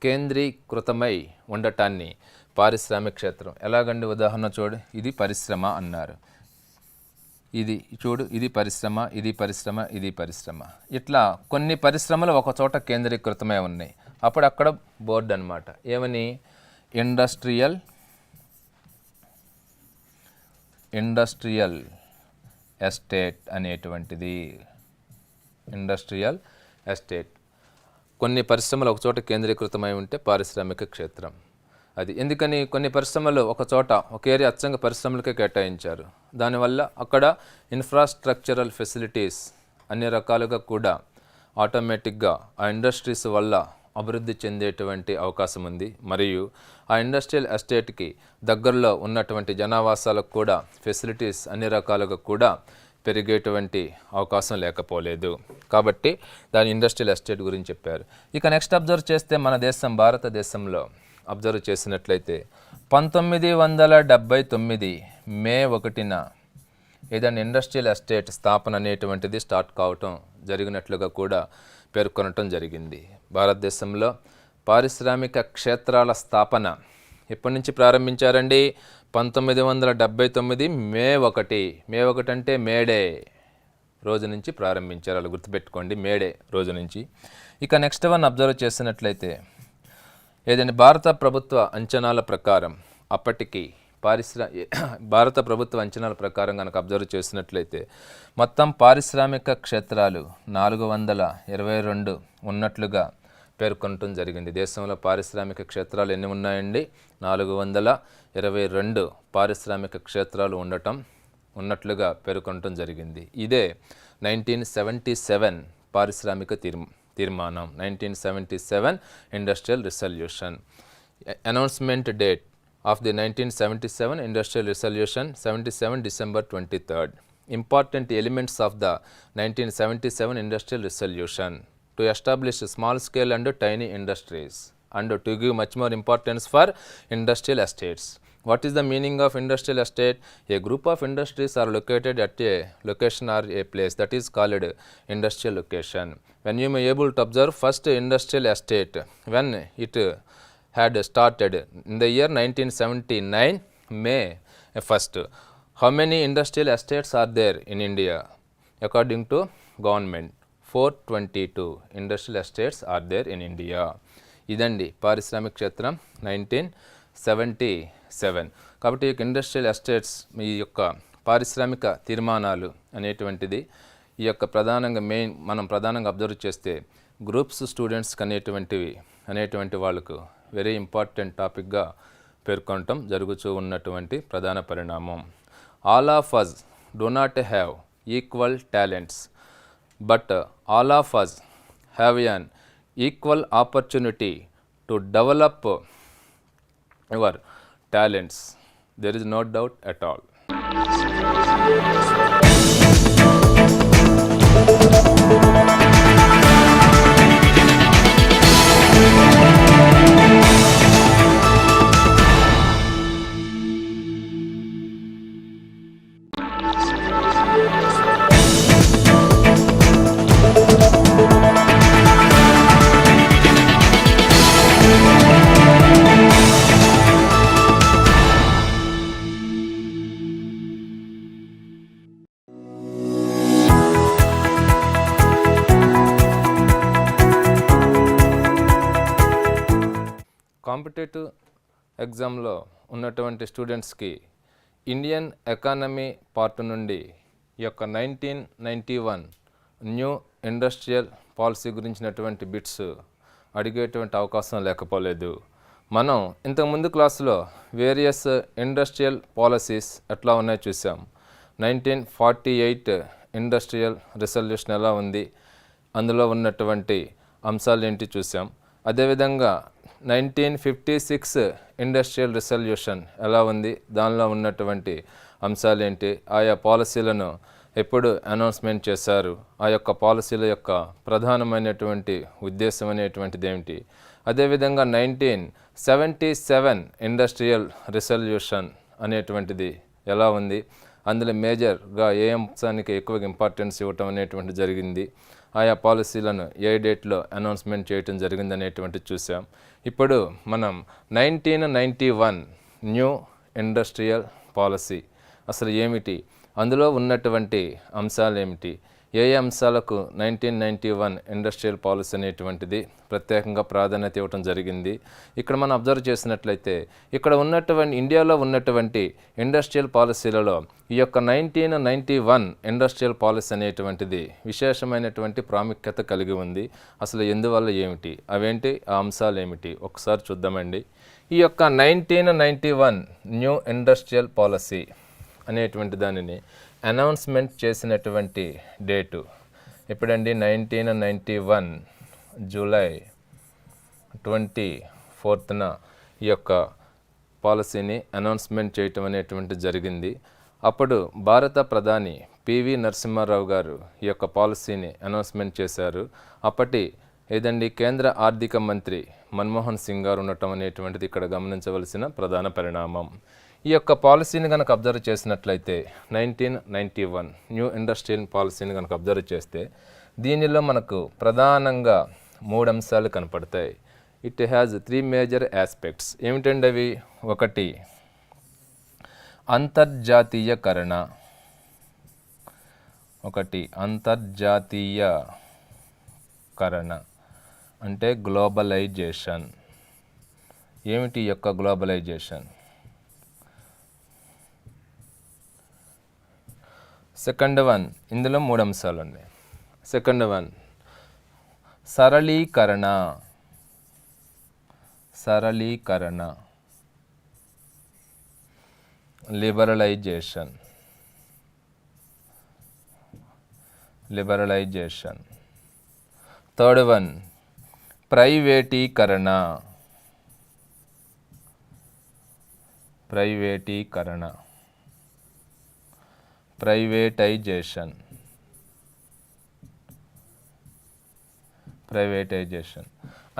కేంద్రీకృతమై ఉండటాన్ని పారిశ్రామిక క్షేత్రం. ఎలాగండి? ఉదాహరణ చూడు, ఇది పరిశ్రమ అన్నారు, ఇది చూడు, ఇది పరిశ్రమ, ఇది పరిశ్రమ, ఇది పరిశ్రమ. ఇట్లా కొన్ని పరిశ్రమలు ఒక చోట కేంద్రీకృతమై ఉన్నాయి. అప్పుడు అక్కడ బోర్డు అనమాట, ఏమని? ఇండస్ట్రియల్ ఎస్టేట్ అనేటువంటిది. Industrial estate. కొన్ని పరిశ్రమలు ఒక చోట కేంద్రీకృతమై ఉంటే పారిశ్రామిక క్షేత్రం అది. ఎందుకని? కొన్ని పరిశ్రమలు ఒక చోట ఒక ఏరియా అచ్చంగా పరిశ్రమలకే కేటాయించారు. దానివల్ల అక్కడ ఇన్ఫ్రాస్ట్రక్చరల్ ఫెసిలిటీస్ అన్ని రకాలుగా కూడా ఆటోమేటిక్గా ఆ ఇండస్ట్రీస్ వల్ల అభివృద్ధి చెందేటువంటి అవకాశం ఉంది. మరియు ఆ ఇండస్ట్రియల్ ఎస్టేట్కి దగ్గరలో ఉన్నటువంటి జనావాసాలకు కూడా ఫెసిలిటీస్ అన్ని రకాలుగా కూడా పెరిగేటువంటి అవకాశం లేకపోలేదు. కాబట్టి దాని ఇండస్ట్రియల్ ఎస్టేట్ గురించి చెప్పారు. ఇక నెక్స్ట్ అబ్జర్వ్ చేస్తే మన దేశం భారతదేశంలో అబ్జర్వ్ చేసినట్లయితే 1979 మే 1న ఏదైనా ఇండస్ట్రియల్ ఎస్టేట్ స్థాపన అనేటువంటిది స్టార్ట్ కావటం జరిగినట్లుగా కూడా పేర్కొనటం జరిగింది. భారతదేశంలో పారిశ్రామిక క్షేత్రాల స్థాపన ఎప్పటి నుంచి ప్రారంభించారండి? 1979 మే 1. మే 1 అంటే మేడే రోజు నుంచి ప్రారంభించారు. అలా గుర్తుపెట్టుకోండి, మేడే రోజు నుంచి. ఇక నెక్స్ట్ వన్ అబ్జర్వ్ చేసినట్లయితే ఏదంటే భారత ప్రభుత్వ అంచనాల ప్రకారం అప్పటికి భారత ప్రభుత్వ అంచనాల ప్రకారం కనుక అబ్జర్వ్ చేసినట్లయితే మొత్తం పారిశ్రామిక క్షేత్రాలు 422 ఉన్నట్లుగా పేర్కొనటం జరిగింది. దేశంలో పారిశ్రామిక క్షేత్రాలు ఎన్ని ఉన్నాయండి? 422 పారిశ్రామిక క్షేత్రాలు ఉన్నట్లుగా పేర్కొనటం జరిగింది. ఇదే 1977 పారిశ్రామిక తీర్మానం, 1977 industrial resolution. Announcement date of the 1977 Industrial Resolution, 77 December 23rd. Important elements of the 1977 Industrial Resolution: to establish small scale and tiny industries, and to give much more importance for industrial estates. What is the meaning of industrial estate? A group of industries are located at a location or a place that is called industrial location. When you may able to observe first industrial estate, when it had started in the year 1979 May 1st. How many industrial estates are there in India? According to government, 422 industrial estates are there in India. ఇదండి పారిశ్రామిక క్షేత్రం 1977. కాబట్టి ఈ industrial estates ఈ యొక్క పారిశ్రామిక తీర్మానాలు అనేటువంటిది ఈ యొక్క ప్రధానంగా మనం ప్రధానంగా అబ్జర్వ్ చేస్తే గ్రూప్స్ స్టూడెంట్స్కి అనేటువంటి వాళ్ళకు వెరీ ఇంపార్టెంట్ టాపిక్గా పేర్కొనటం జరుగుతూ ఉన్నటువంటి ప్రధాన పరిణామం. All of us do not have equal talents, but all of us have an equal opportunity to develop your talents. There is no doubt at all. Competitive ఎగ్జామ్లో ఉన్నటువంటి స్టూడెంట్స్కి ఇండియన్ ఎకానమీ పార్ట్ నుండి ఈ యొక్క 1991 న్యూ ఇండస్ట్రియల్ పాలసీ గురించినటువంటి bits అడిగేటువంటి అవకాశం లేకపోలేదు. మనం ఇంతకుముందు క్లాసులో వేరియస్ ఇండస్ట్రియల్ పాలసీస్ ఎట్లా ఉన్నాయో చూసాం. 1948 ఇండస్ట్రియల్ రిజల్యూషన్ ఎలా ఉంది, అందులో ఉన్నటువంటి అంశాలు ఏంటి చూసాం. అదేవిధంగా 1956 ఇండస్ట్రియల్ రిజల్యూషన్ ఎలా ఉంది, దానిలో ఉన్నటువంటి అంశాలు ఏంటి, ఆయా పాలసీలను ఎప్పుడు అనౌన్స్మెంట్ చేశారు, ఆ యొక్క పాలసీల యొక్క ప్రధానమైనటువంటి ఉద్దేశం అనేటువంటిది ఏమిటి, అదేవిధంగా 1977 ఇండస్ట్రియల్ రిజల్యూషన్ అనేటువంటిది ఎలా ఉంది, అందులో మేజర్గా ఏ అంశానికి ఎక్కువగా ఇంపార్టెన్స్ ఇవ్వటం అనేటువంటి జరిగింది, ఆయా పాలసీలను ఏ డేట్లో అనౌన్స్మెంట్ చేయటం జరిగింది అనేటువంటి చూసాం. ఇప్పుడు మనం 1991 న్యూ ఇండస్ట్రియల్ పాలసీ అసలు ఏమిటి, అందులో ఉన్నటువంటి అంశాలు ఏమిటి, ఏ అంశాలకు 1991 ఇండస్ట్రియల్ పాలసీ అనేటువంటిది ప్రత్యేకంగా ప్రాధాన్యత ఇవ్వటం జరిగింది. ఇక్కడ మనం అబ్జర్వ్ చేసినట్లయితే ఇక్కడ ఉన్నటువంటి ఇండియాలో ఉన్నటువంటి ఇండస్ట్రియల్ పాలసీలలో ఈ యొక్క 1991 ఇండస్ట్రియల్ పాలసీ అనేటువంటిది విశేషమైనటువంటి ప్రాముఖ్యత కలిగి ఉంది. అసలు ఎందువల్ల ఏమిటి, అవేంటి, ఆ అంశాలు ఏమిటి ఒకసారి చూద్దామండి. ఈ యొక్క 1991 న్యూ ఇండస్ట్రియల్ పాలసీ అనేటువంటి దానిని అనౌన్స్మెంట్ చేసినటువంటి డేటు ఎప్పుడండి, 1991 జూలై 24న ఈ యొక్క పాలసీని అనౌన్స్మెంట్ చేయటం అనేటువంటి జరిగింది. అప్పుడు భారత ప్రధాని పివి నరసింహారావు గారు ఈ యొక్క పాలసీని అనౌన్స్మెంట్ చేశారు. అప్పటి ఏదండి కేంద్ర ఆర్థిక మంత్రి మన్మోహన్ సింగ్ గారు ఉండటం అనేటువంటిది ఇక్కడ గమనించవలసిన ప్రధాన పరిణామం. ఈ యొక్క పాలసీని కనుక అబ్జర్వ్ చేసినట్లయితే 1991 న్యూ ఇండస్ట్రియల్ పాలసీని కనుక అబ్జర్వ్ చేస్తే దీనిలో మనకు ప్రధానంగా 3 అంశాలు కనపడతాయి. It has 3 major aspects. ఏమిటండి అవి? ఒకటి అంతర్జాతీయకరణ, అంటే గ్లోబలైజేషన్. ఏమిటి ఈ యొక్క గ్లోబలైజేషన్? సెకండ్ వన్, ఇందులో 3 అంశాలు ఉన్నాయి. సెకండ్ వన్ సరళీకరణ, లిబరలైజేషన్. థర్డ్ వన్ ప్రైవేటీకరణ. ప్రైవేటైజేషన్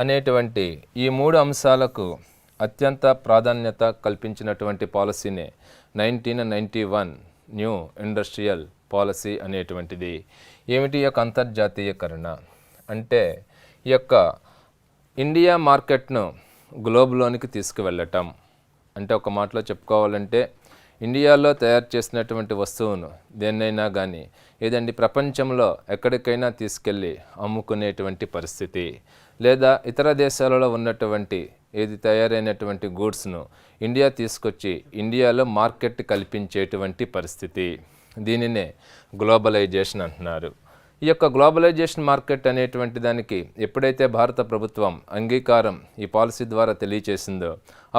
అనేటువంటి ఈ 3 అంశాలకు అత్యంత ప్రాధాన్యత కల్పించినటువంటి పాలసీనే 1991 న్యూ ఇండస్ట్రియల్ పాలసీ అనేటువంటిది. ఏమిటి ఈ యొక్క అంతర్జాతీయకరణ అంటే ఈ యొక్క ఇండియా మార్కెట్ను గ్లోబ్లోనికి తీసుకువెళ్ళటం. అంటే ఒక మాటలో చెప్పుకోవాలంటే ఇండియాలో తయారు చేసినటువంటి వస్తువును దేన్నైనా కానీ ఏదండి ప్రపంచంలో ఎక్కడికైనా తీసుకెళ్ళి అమ్ముకునేటువంటి పరిస్థితి, లేదా ఇతర దేశాలలో ఉన్నటువంటి ఏది తయారైనటువంటి గూడ్స్ను ఇండియా తీసుకొచ్చి ఇండియాలో మార్కెట్ కల్పించేటువంటి పరిస్థితి, దీనినే గ్లోబలైజేషన్ అంటున్నారు. ఈ యొక్క గ్లోబలైజేషన్ మార్కెట్ అనేటువంటి దానికి ఎప్పుడైతే భారత ప్రభుత్వం అంగీకారం ఈ పాలసీ ద్వారా తెలియచేసిందో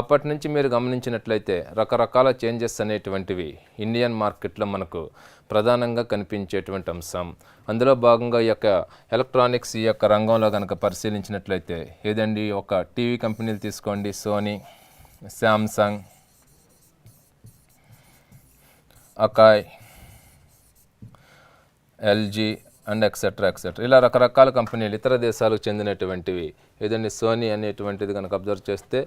అప్పటి నుంచి మీరు గమనించినట్లయితే రకరకాల చేంజెస్ అనేటువంటివి ఇండియన్ మార్కెట్లో మనకు ప్రధానంగా కనిపించేటువంటి అంశం. అందులో భాగంగా ఈ యొక్క ఎలక్ట్రానిక్స్ ఈ యొక్క రంగంలో కనుక పరిశీలించినట్లయితే ఏదండి ఒక టీవీ కంపెనీలు తీసుకోండి, Sony, Samsung, Akai, LG and etcetera. ఇలా రకరకాల కంపెనీలు ఇతర దేశాలకు చెందినటువంటివి. ఏదండి సోనీ అనేటువంటిది కనుక అబ్జర్వ్ చేస్తే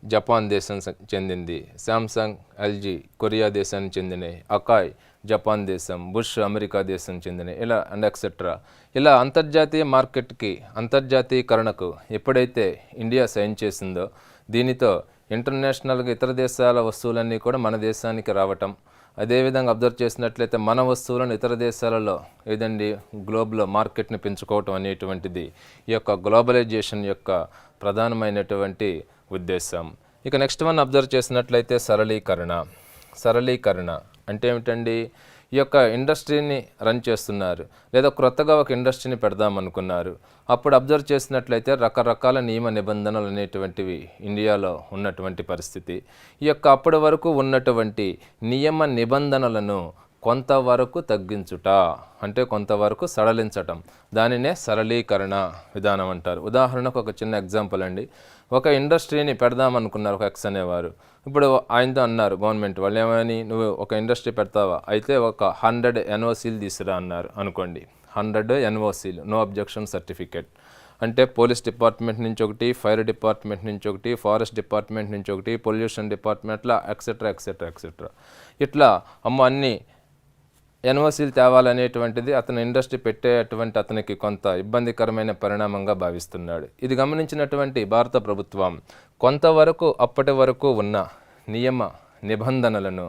జపాన్ దేశం చెందింది, శాంసంగ్, ఎల్జీ కొరియా దేశానికి చెందినవి, అకాయ్ జపాన్ దేశం, బుష్ అమెరికా దేశం చెందినవి, ఇలా అండ్ ఎక్సెట్రా. ఇలా అంతర్జాతీయ మార్కెట్కి అంతర్జాతీయకరణకు ఎప్పుడైతే ఇండియా సైన్ చేసిందో దీనితో ఇంటర్నేషనల్గా ఇతర దేశాల వస్తువులన్నీ కూడా మన దేశానికి రావటం, అదేవిధంగా అబ్జర్వ్ చేసినట్లయితే మన వస్తువులను ఇతర దేశాలలో ఏదండి గ్లోబ్లో మార్కెట్ని పెంచుకోవటం అనేటువంటిది ఈ యొక్క గ్లోబలైజేషన్ యొక్క ప్రధానమైనటువంటి ఉద్దేశం. ఇక నెక్స్ట్ వన్ అబ్జర్వ్ చేసినట్లయితే సరళీకరణ అంటే ఏమిటండి? ఈ యొక్క ఇండస్ట్రీని రన్ చేస్తున్నారు, లేదా క్రొత్తగా ఒక ఇండస్ట్రీని పెడదామనుకున్నారు. అప్పుడు అబ్జర్వ్ చేసినట్లయితే రకరకాల నియమ నిబంధనలు అనేటువంటివి ఇండియాలో ఉన్నటువంటి పరిస్థితి. ఈ యొక్క అప్పటి వరకు ఉన్నటువంటి నియమ నిబంధనలను కొంతవరకు తగ్గించుట అంటే కొంతవరకు సడలించటం, దానినే సరళీకరణ విధానం అంటారు. ఉదాహరణకు ఒక చిన్న ఎగ్జాంపుల్ అండి. ఒక ఇండస్ట్రీని పెడదామనుకున్నారు ఒక ఎక్స్ అనేవారు. ఇప్పుడు ఆయనతో అన్నారు గవర్నమెంట్ వాళ్ళు, ఏమని, నువ్వు ఒక ఇండస్ట్రీ పెడతావా, అయితే ఒక 100 ఎన్ఓసీలు తీసుకురా అన్నారు అనుకోండి. 100 ఎన్ఓసీలు, నో అబ్జెక్షన్ సర్టిఫికేట్. అంటే పోలీస్ డిపార్ట్మెంట్ నుంచి ఒకటి, ఫైర్ డిపార్ట్మెంట్ నుంచి ఒకటి, ఫారెస్ట్ డిపార్ట్మెంట్ నుంచి ఒకటి, పొల్యూషన్ డిపార్ట్మెంట్లో ఎక్సెట్రా ఎక్సెట్రా ఎక్సెట్రా ఇట్లా అన్ని ఎన్ఓసీలు తేవాలనేటువంటిది అతను ఇండస్ట్రీ పెట్టేటువంటి అతనికి కొంత ఇబ్బందికరమైన పరిణామంగా భావిస్తున్నాడు. ఇది గమనించినటువంటి భారత ప్రభుత్వం కొంతవరకు అప్పటి వరకు ఉన్న నియమ నిబంధనలను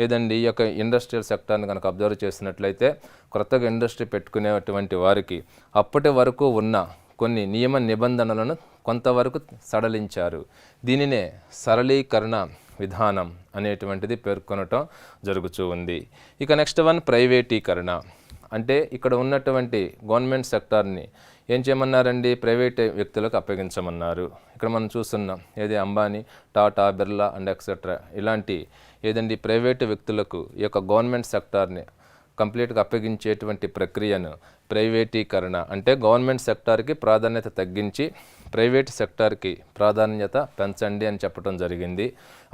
ఏదండి ఈ యొక్క ఇండస్ట్రియల్ సెక్టార్ని కనుక అబ్జర్వ్ చేసినట్లయితే కొత్తగా ఇండస్ట్రీ పెట్టుకునేటువంటి వారికి అప్పటి వరకు ఉన్న కొన్ని నియమ నిబంధనలను కొంతవరకు సడలించారు. దీనినే సరళీకరణ విధానం అనేటువంటిది పేర్కొనటం జరుగుతూ ఉంది. ఇక నెక్స్ట్ వన్ ప్రైవేటీకరణ. అంటే ఇక్కడ ఉన్నటువంటి గవర్నమెంట్ సెక్టార్ని ఏం చేయమన్నారండి, ప్రైవేట్ వ్యక్తులకు అప్పగించమన్నారు. ఇక్కడ మనం చూస్తున్నాం ఏది అంబానీ, టాటా, బిర్లా అండ్ ఎక్సెట్రా ఇలాంటి ఏదండి ప్రైవేటు వ్యక్తులకు ఈ యొక్క గవర్నమెంట్ సెక్టార్ని కంప్లీట్గా అప్పగించేటువంటి ప్రక్రియను ప్రైవేటీకరణ అంటే గవర్నమెంట్ సెక్టార్కి ప్రాధాన్యత తగ్గించి ప్రైవేట్ సెక్టార్కి ప్రాధాన్యత పెంచండి అని చెప్పడం జరిగింది.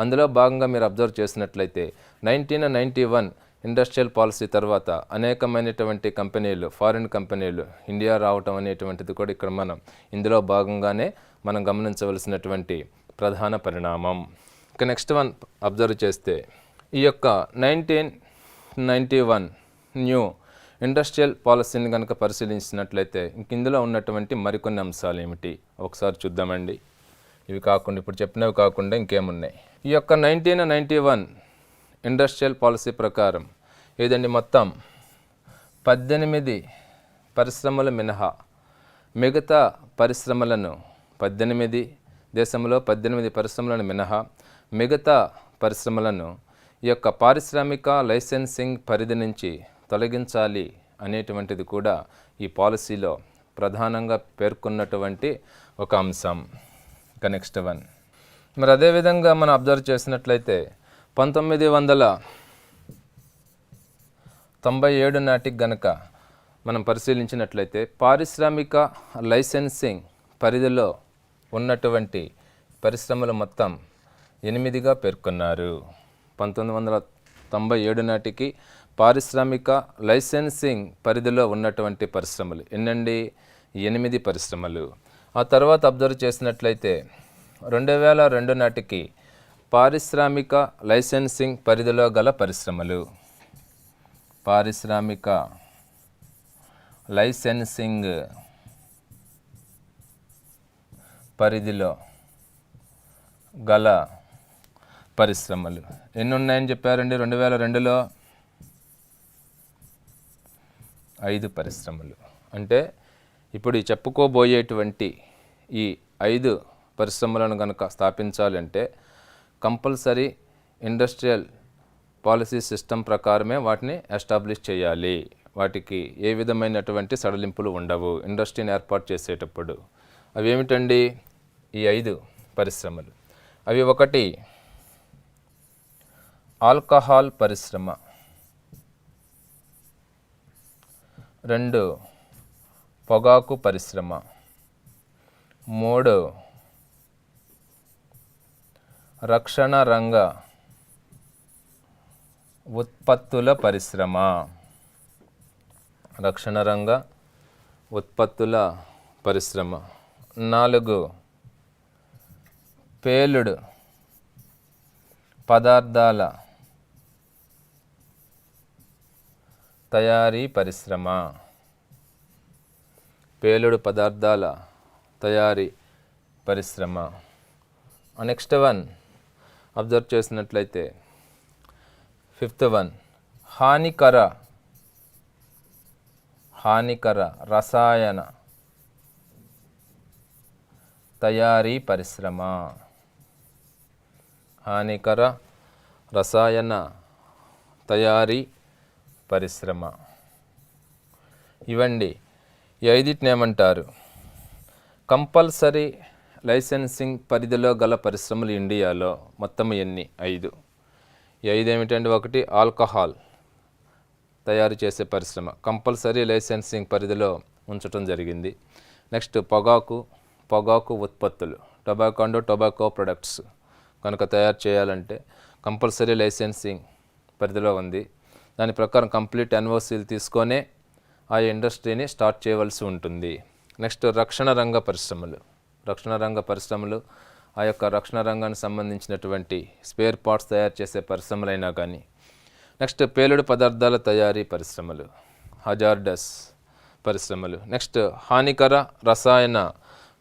అందులో భాగంగా మీరు అబ్జర్వ్ చేసినట్లయితే 1991 ఇండస్ట్రియల్ పాలసీ తర్వాత అనేకమైనటువంటి కంపెనీలు, ఫారిన్ కంపెనీలు ఇండియా రావటం అనేటువంటిది కూడా ఇక్కడ మనం ఇందులో భాగంగానే మనం గమనించవలసినటువంటి ప్రధాన పరిణామం. ఇక నెక్స్ట్ వన్ అబ్జర్వ్ చేస్తే ఈ యొక్క 1991 న్యూ ఇండస్ట్రియల్ పాలసీని కనుక పరిశీలించినట్లయితే ఇందులో ఉన్నటువంటి మరికొన్ని అంశాలు ఏమిటి ఒకసారి చూద్దామండి. ఇవి కాకుండా ఇప్పుడు చెప్పినవి కాకుండా ఇంకేమున్నాయి. ఈ యొక్క 1991 ఇండస్ట్రియల్ పాలసీ ప్రకారం ఏదండి మొత్తం 18 పరిశ్రమలు మినహా మిగతా పరిశ్రమలను 18 దేశంలో 18 పరిశ్రమలను మినహా మిగతా పరిశ్రమలను ఈ యొక్క పారిశ్రామిక లైసెన్సింగ్ పరిధి నుంచి తొలగించాలి అనేటువంటిది కూడా ఈ పాలసీలో ప్రధానంగా పేర్కొన్నటువంటి ఒక అంశం. ఇక నెక్స్ట్ వన్ మరి అదేవిధంగా మనం అబ్జర్వ్ చేసినట్లయితే 1997 నాటికి గనక మనం పరిశీలించినట్లయితే పారిశ్రామిక లైసెన్సింగ్ పరిధిలో ఉన్నటువంటి పరిశ్రమలు మొత్తం 8గా పేర్కొన్నారు. 1997 నాటికి పారిశ్రామిక లైసెన్సింగ్ పరిధిలో ఉన్నటువంటి పరిశ్రమలు ఎన్నండి 8 పరిశ్రమలు. ఆ తర్వాత అబ్జర్వ్ చేసినట్లయితే 2002 నాటికి పారిశ్రామిక లైసెన్సింగ్ పరిధిలో గల పరిశ్రమలు, పారిశ్రామిక లైసెన్సింగ్ పరిధిలో గల పరిశ్రమలు ఎన్ని ఉన్నాయని చెప్పారండి 2002లో 5 పరిశ్రమలు. అంటే ఇప్పుడు ఈ చెప్పుకోబోయేటువంటి ఈ 5 పరిశ్రమలను కనుక స్థాపించాలంటే కంపల్సరీ ఇండస్ట్రియల్ పాలసీ సిస్టమ్ ప్రకారమే వాటిని ఎస్టాబ్లిష్ చేయాలి. వాటికి ఏ విధమైనటువంటి సడలింపులు ఉండవు ఇండస్ట్రీని ఏర్పాటు చేసేటప్పుడు. అవి ఏమిటండి ఈ 5 పరిశ్రమలు? అవి ఒకటి ఆల్కహాల్ పరిశ్రమ, 2 పొగాకు పరిశ్రమ, 3 రక్షణ రంగ ఉత్పత్తుల పరిశ్రమ, రక్షణ రంగ ఉత్పత్తుల పరిశ్రమ, 4 పేలుడు పదార్థాల తయారీ పరిశ్రమ, పేలుడు పదార్థాల తయారీ పరిశ్రమ. నెక్స్ట్ వన్ అబ్జర్వ్ చేసినట్లయితే 5th వన్ హానికర రసాయన తయారీ పరిశ్రమ, హానికర రసాయన తయారీ పరిశ్రమ. ఇవండి ఈ 5టిని ఏమంటారు కంపల్సరీ లైసెన్సింగ్ పరిధిలో గల పరిశ్రమలు ఇండియాలో మొత్తం ఎన్ని 5. ఈ 5 ఏమిటండి? 1 ఆల్కహాల్ తయారు చేసే పరిశ్రమ కంపల్సరీ లైసెన్సింగ్ పరిధిలో ఉంచడం జరిగింది. నెక్స్ట్ పొగాకు ఉత్పత్తులు, టొబాకో అండ్ టొబాకో ప్రొడక్ట్స్ కనుక తయారు చేయాలంటే కంపల్సరీ లైసెన్సింగ్ పరిధిలో ఉంది. దాని ప్రకారం కంప్లీట్ ఎన్ఓసీలు తీసుకొనే ఆ ఇండస్ట్రీని స్టార్ట్ చేయవలసి ఉంటుంది. నెక్స్ట్ రక్షణ రంగ పరిశ్రమలు ఆ యొక్క రక్షణ రంగానికి సంబంధించినటువంటి స్పేర్ పార్ట్స్ తయారు చేసే పరిశ్రమలైనా కానీ, నెక్స్ట్ పేలుడు పదార్థాల తయారీ పరిశ్రమలు, హజార్డస్ పరిశ్రమలు, నెక్స్ట్ హానికర రసాయన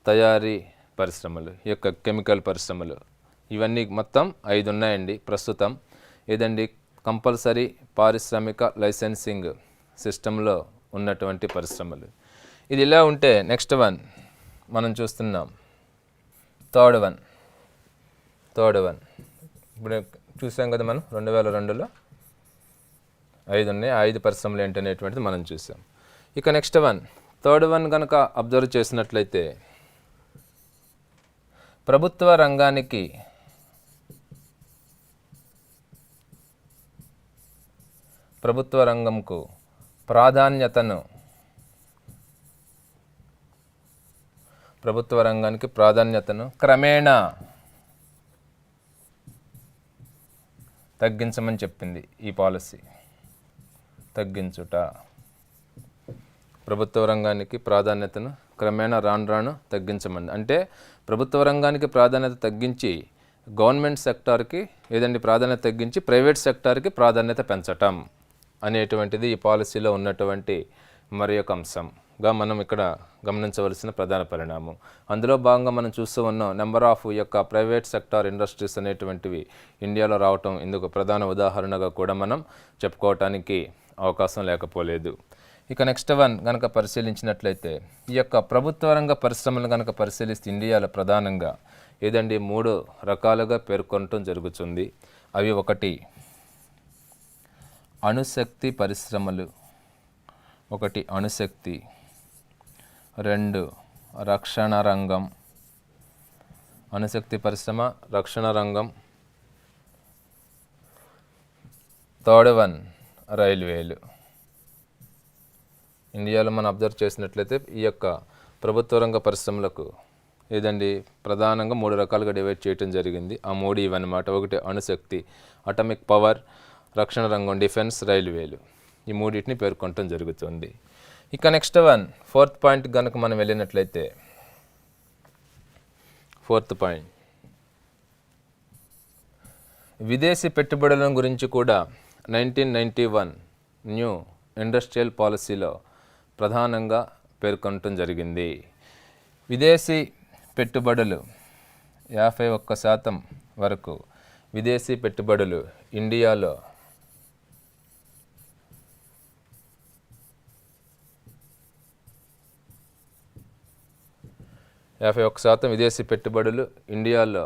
తయారీ పరిశ్రమలు, ఈ యొక్క కెమికల్ పరిశ్రమలు, ఇవన్నీ మొత్తం 5 ఉన్నాయండి ప్రస్తుతం. ఏదండి కంపల్సరీ పారిశ్రామిక లైసెన్సింగ్ సిస్టంలో ఉన్నటువంటి పరిశ్రమలు. ఇది ఇలా ఉంటే నెక్స్ట్ వన్ మనం చూస్తున్నాం థర్డ్ వన్. ఇప్పుడు చూసాం కదా మనం 2002లో 5 ఉన్నాయి. 5 పరిశ్రమలు ఏంటనేటువంటిది మనం చూసాం. ఇక నెక్స్ట్ వన్ థర్డ్ వన్ కనుక అబ్జర్వ్ చేసినట్లయితే ప్రభుత్వ రంగంకు ప్రాధాన్యతను క్రమేణా తగ్గించమని చెప్పింది ఈ పాలసీ. తగ్గించుట, ప్రభుత్వ రంగానికి ప్రాధాన్యతను క్రమేణా రాను తగ్గించమని. అంటే ప్రభుత్వ రంగానికి ప్రాధాన్యత తగ్గించి గవర్నమెంట్ సెక్టార్కి ఏదండి ప్రాధాన్యత తగ్గించి ప్రైవేట్ సెక్టార్కి ప్రాధాన్యత పెంచటం అనేటువంటిది ఈ పాలసీలో ఉన్నటువంటి మరి ఒక అంశంగా మనం ఇక్కడ గమనించవలసిన ప్రధాన పరిణామం. అందులో భాగంగా మనం చూస్తూ ఉన్నాం నెంబర్ ఆఫ్ ఈ యొక్క ప్రైవేట్ సెక్టార్ ఇండస్ట్రీస్ అనేటువంటివి ఇండియాలో రావటం ఇందుకు ప్రధాన ఉదాహరణగా కూడా మనం చెప్పుకోవటానికి అవకాశం లేకపోలేదు. ఇక నెక్స్ట్ వన్ కనుక పరిశీలించినట్లయితే ఈ యొక్క ప్రభుత్వ రంగ పరిశ్రమలు కనుక పరిశీలిస్తే ఇండియాలో ప్రధానంగా ఏదండి 3 రకాలుగా పేర్కొనటం జరుగుతుంది. అవి ఒకటి అణుశక్తి పరిశ్రమలు, 2 రక్షణ రంగం, అణుశక్తి పరిశ్రమ, రక్షణ రంగం, థర్డ్ వన్ రైల్వేలు. ఇండియాలో మనం అబ్జర్వ్ చేసినట్లయితే ఈ యొక్క ప్రభుత్వ రంగ పరిశ్రమలకు ఏదండి ప్రధానంగా 3 రకాలుగా డివైడ్ చేయడం జరిగింది. ఆ 3 ఇవన్నమాట. ఒకటి అణుశక్తి, అటామిక్ పవర్, రక్షణ రంగం, డిఫెన్స్, రైల్వేలు, ఈ 3టిని పేర్కొనటం జరుగుతుంది. ఇక నెక్స్ట్ వన్ 4th పాయింట్ కనుక మనం వెళ్ళినట్లయితే 4th పాయింట్ విదేశీ పెట్టుబడుల గురించి కూడా 1991 న్యూ ఇండస్ట్రియల్ పాలసీలో ప్రధానంగా పేర్కొనటం జరిగింది. విదేశీ పెట్టుబడులు 51% వరకు విదేశీ పెట్టుబడులు ఇండియాలో 51% విదేశీ పెట్టుబడులు ఇండియాలో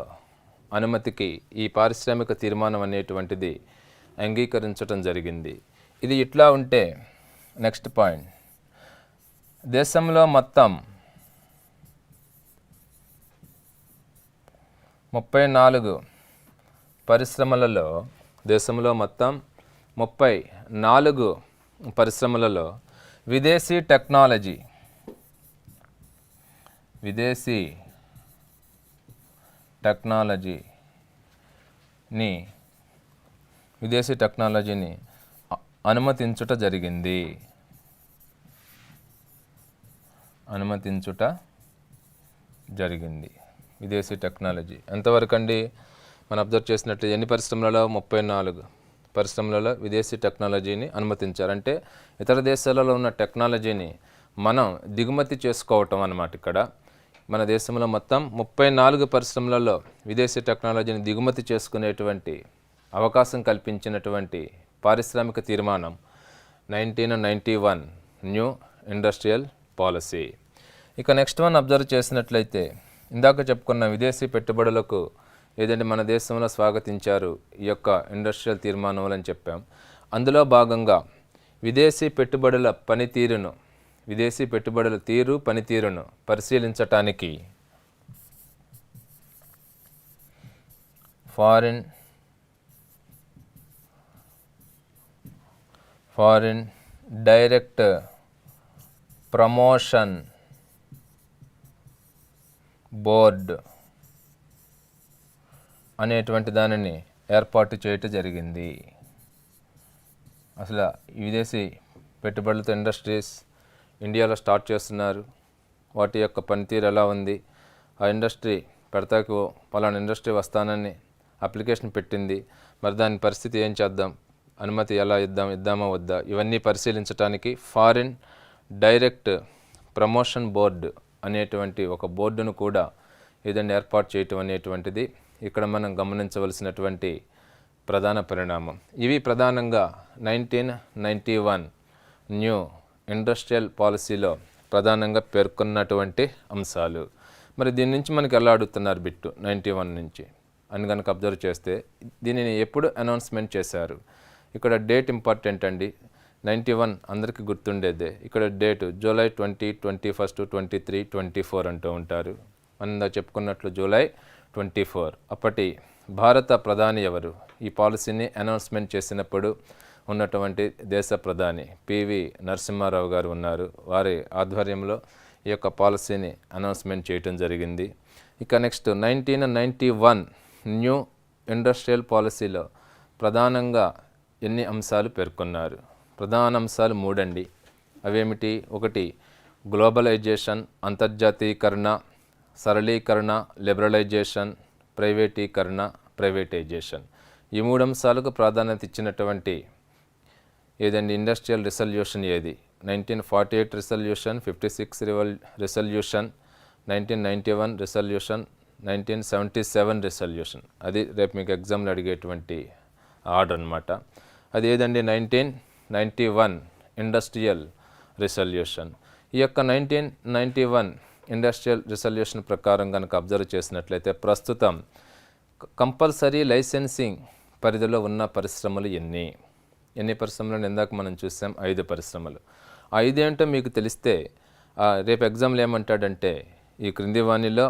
అనుమతికి ఈ పారిశ్రామిక తీర్మానం అనేటువంటిది అంగీకరించడం జరిగింది. ఇది ఇట్లా ఉంటే నెక్స్ట్ పాయింట్ దేశంలో మొత్తం 34 పరిశ్రమలలో విదేశీ టెక్నాలజీని అనుమతించుట జరిగింది. విదేశీ టెక్నాలజీ ఎంతవరకు అండి మనం అబ్జర్వ్ చేసినట్టు ఎన్ని పరిశ్రమలలో 34 పరిశ్రమలలో విదేశీ టెక్నాలజీని అనుమతించారంటే ఇతర దేశాలలో ఉన్న టెక్నాలజీని మనం దిగుమతి చేసుకోవటం అన్నమాట. ఇక్కడ మన దేశంలో మొత్తం 34 పరిశ్రమలలో విదేశీ టెక్నాలజీని దిగుమతి చేసుకునేటువంటి అవకాశం కల్పించినటువంటి పారిశ్రామిక తీర్మానం 1991 న్యూ ఇండస్ట్రియల్ పాలసీ. ఇక నెక్స్ట్ వన్ అబ్జర్వ్ చేసినట్లయితే ఇందాక చెప్పుకున్న విదేశీ పెట్టుబడులకు ఏదంటే మన దేశంలో స్వాగతించారు ఈ యొక్క ఇండస్ట్రియల్ తీర్మానం అని చెప్పాం. అందులో భాగంగా విదేశీ పెట్టుబడుల పనితీరును పరిశీలించటానికి ఫారిన్ డైరెక్ట్ ప్రమోషన్ బోర్డ్ అనేటువంటి దానిని ఏర్పాటు చేయటం జరిగింది. అసలు విదేశీ పెట్టుబడులతో ఇండస్ట్రీస్ ఇండియాలో స్టార్ట్ చేస్తున్నారు. వాటి యొక్క పనితీరు ఎలా ఉంది, ఆ ఇండస్ట్రీ పెడతాకు పలానా ఇండస్ట్రీ వస్తానని అప్లికేషన్ పెట్టింది, మరి దాని పరిస్థితి ఏం చేద్దాం, అనుమతి ఎలా ఇద్దామా వద్దా, ఇవన్నీ పరిశీలించడానికి ఫారిన్ డైరెక్ట్ ప్రమోషన్ బోర్డు అనేటువంటి ఒక బోర్డును కూడా ఏదైనా ఏర్పాటు చేయటం అనేటువంటిది ఇక్కడ మనం గమనించవలసినటువంటి ప్రధాన పరిణామం. ఇవి ప్రధానంగా 1991 న్యూ ఇండస్ట్రియల్ పాలసీలో ప్రధానంగా పేర్కొన్నటువంటి అంశాలు. మరి దీని నుంచి మనకి ఎలా అడుగుతున్నారు బిట్టు 91 నుంచి అని కనుక అబ్జర్వ్ చేస్తే దీనిని ఎప్పుడు అనౌన్స్మెంట్ చేశారు, ఇక్కడ డేట్ ఇంపార్టెంట్ అండి. 91 అందరికీ గుర్తుండేదే. ఇక్కడ డేటు జూలై 20, 21, 23, 24 అంటూ ఉంటారు. మనం చెప్పుకున్నట్లు జూలై 24. అప్పటి భారత ప్రధాని ఎవరు, ఈ పాలసీని అనౌన్స్మెంట్ చేసినప్పుడు ఉన్నటువంటి దేశ ప్రధాని పివి నరసింహారావు గారు ఉన్నారు. వారి ఆధ్వర్యంలో ఈ యొక్క పాలసీని అనౌన్స్మెంట్ చేయటం జరిగింది. ఇక నెక్స్ట్ 1991 న్యూ ఇండస్ట్రియల్ పాలసీలో ప్రధానంగా ఎన్ని అంశాలు పేర్కొన్నారు? ప్రధాన అంశాలు 3 అండి. అవేమిటి? ఒకటి గ్లోబలైజేషన్, అంతర్జాతీయకరణ, సరళీకరణ, లిబరలైజేషన్, ప్రైవేటైజేషన్. ఈ 3 అంశాలకు ప్రాధాన్యత ఇచ్చినటువంటి ఏదండి ఇండస్ట్రియల్ రిజల్యూషన్ ఏది? 1948 రిజల్యూషన్, 56 రిజల్యూషన్, 1991 రిజల్యూషన్, 1977 రిజల్యూషన్. అది రేపు మీకు ఎగ్జామ్లో అడిగేటువంటి ఆర్డర్ అనమాట. అది ఏదండి 1991 ఇండస్ట్రియల్ రిజల్యూషన్. ఈ యొక్క 1991 ఇండస్ట్రియల్ రిజల్యూషన్ ప్రకారం కనుక అబ్జర్వ్ చేసినట్లయితే ప్రస్తుతం కంపల్సరీ లైసెన్సింగ్ పరిధిలో ఉన్న పరిశ్రమలు ఎన్ని పరిశ్రమలను ఇందాక మనం చూసాం? 5 పరిశ్రమలు. ఆ 5 ఏంటో మీకు తెలిస్తే రేపు ఎగ్జామ్లో ఏమంటాడంటే ఈ క్రింది వాణిలో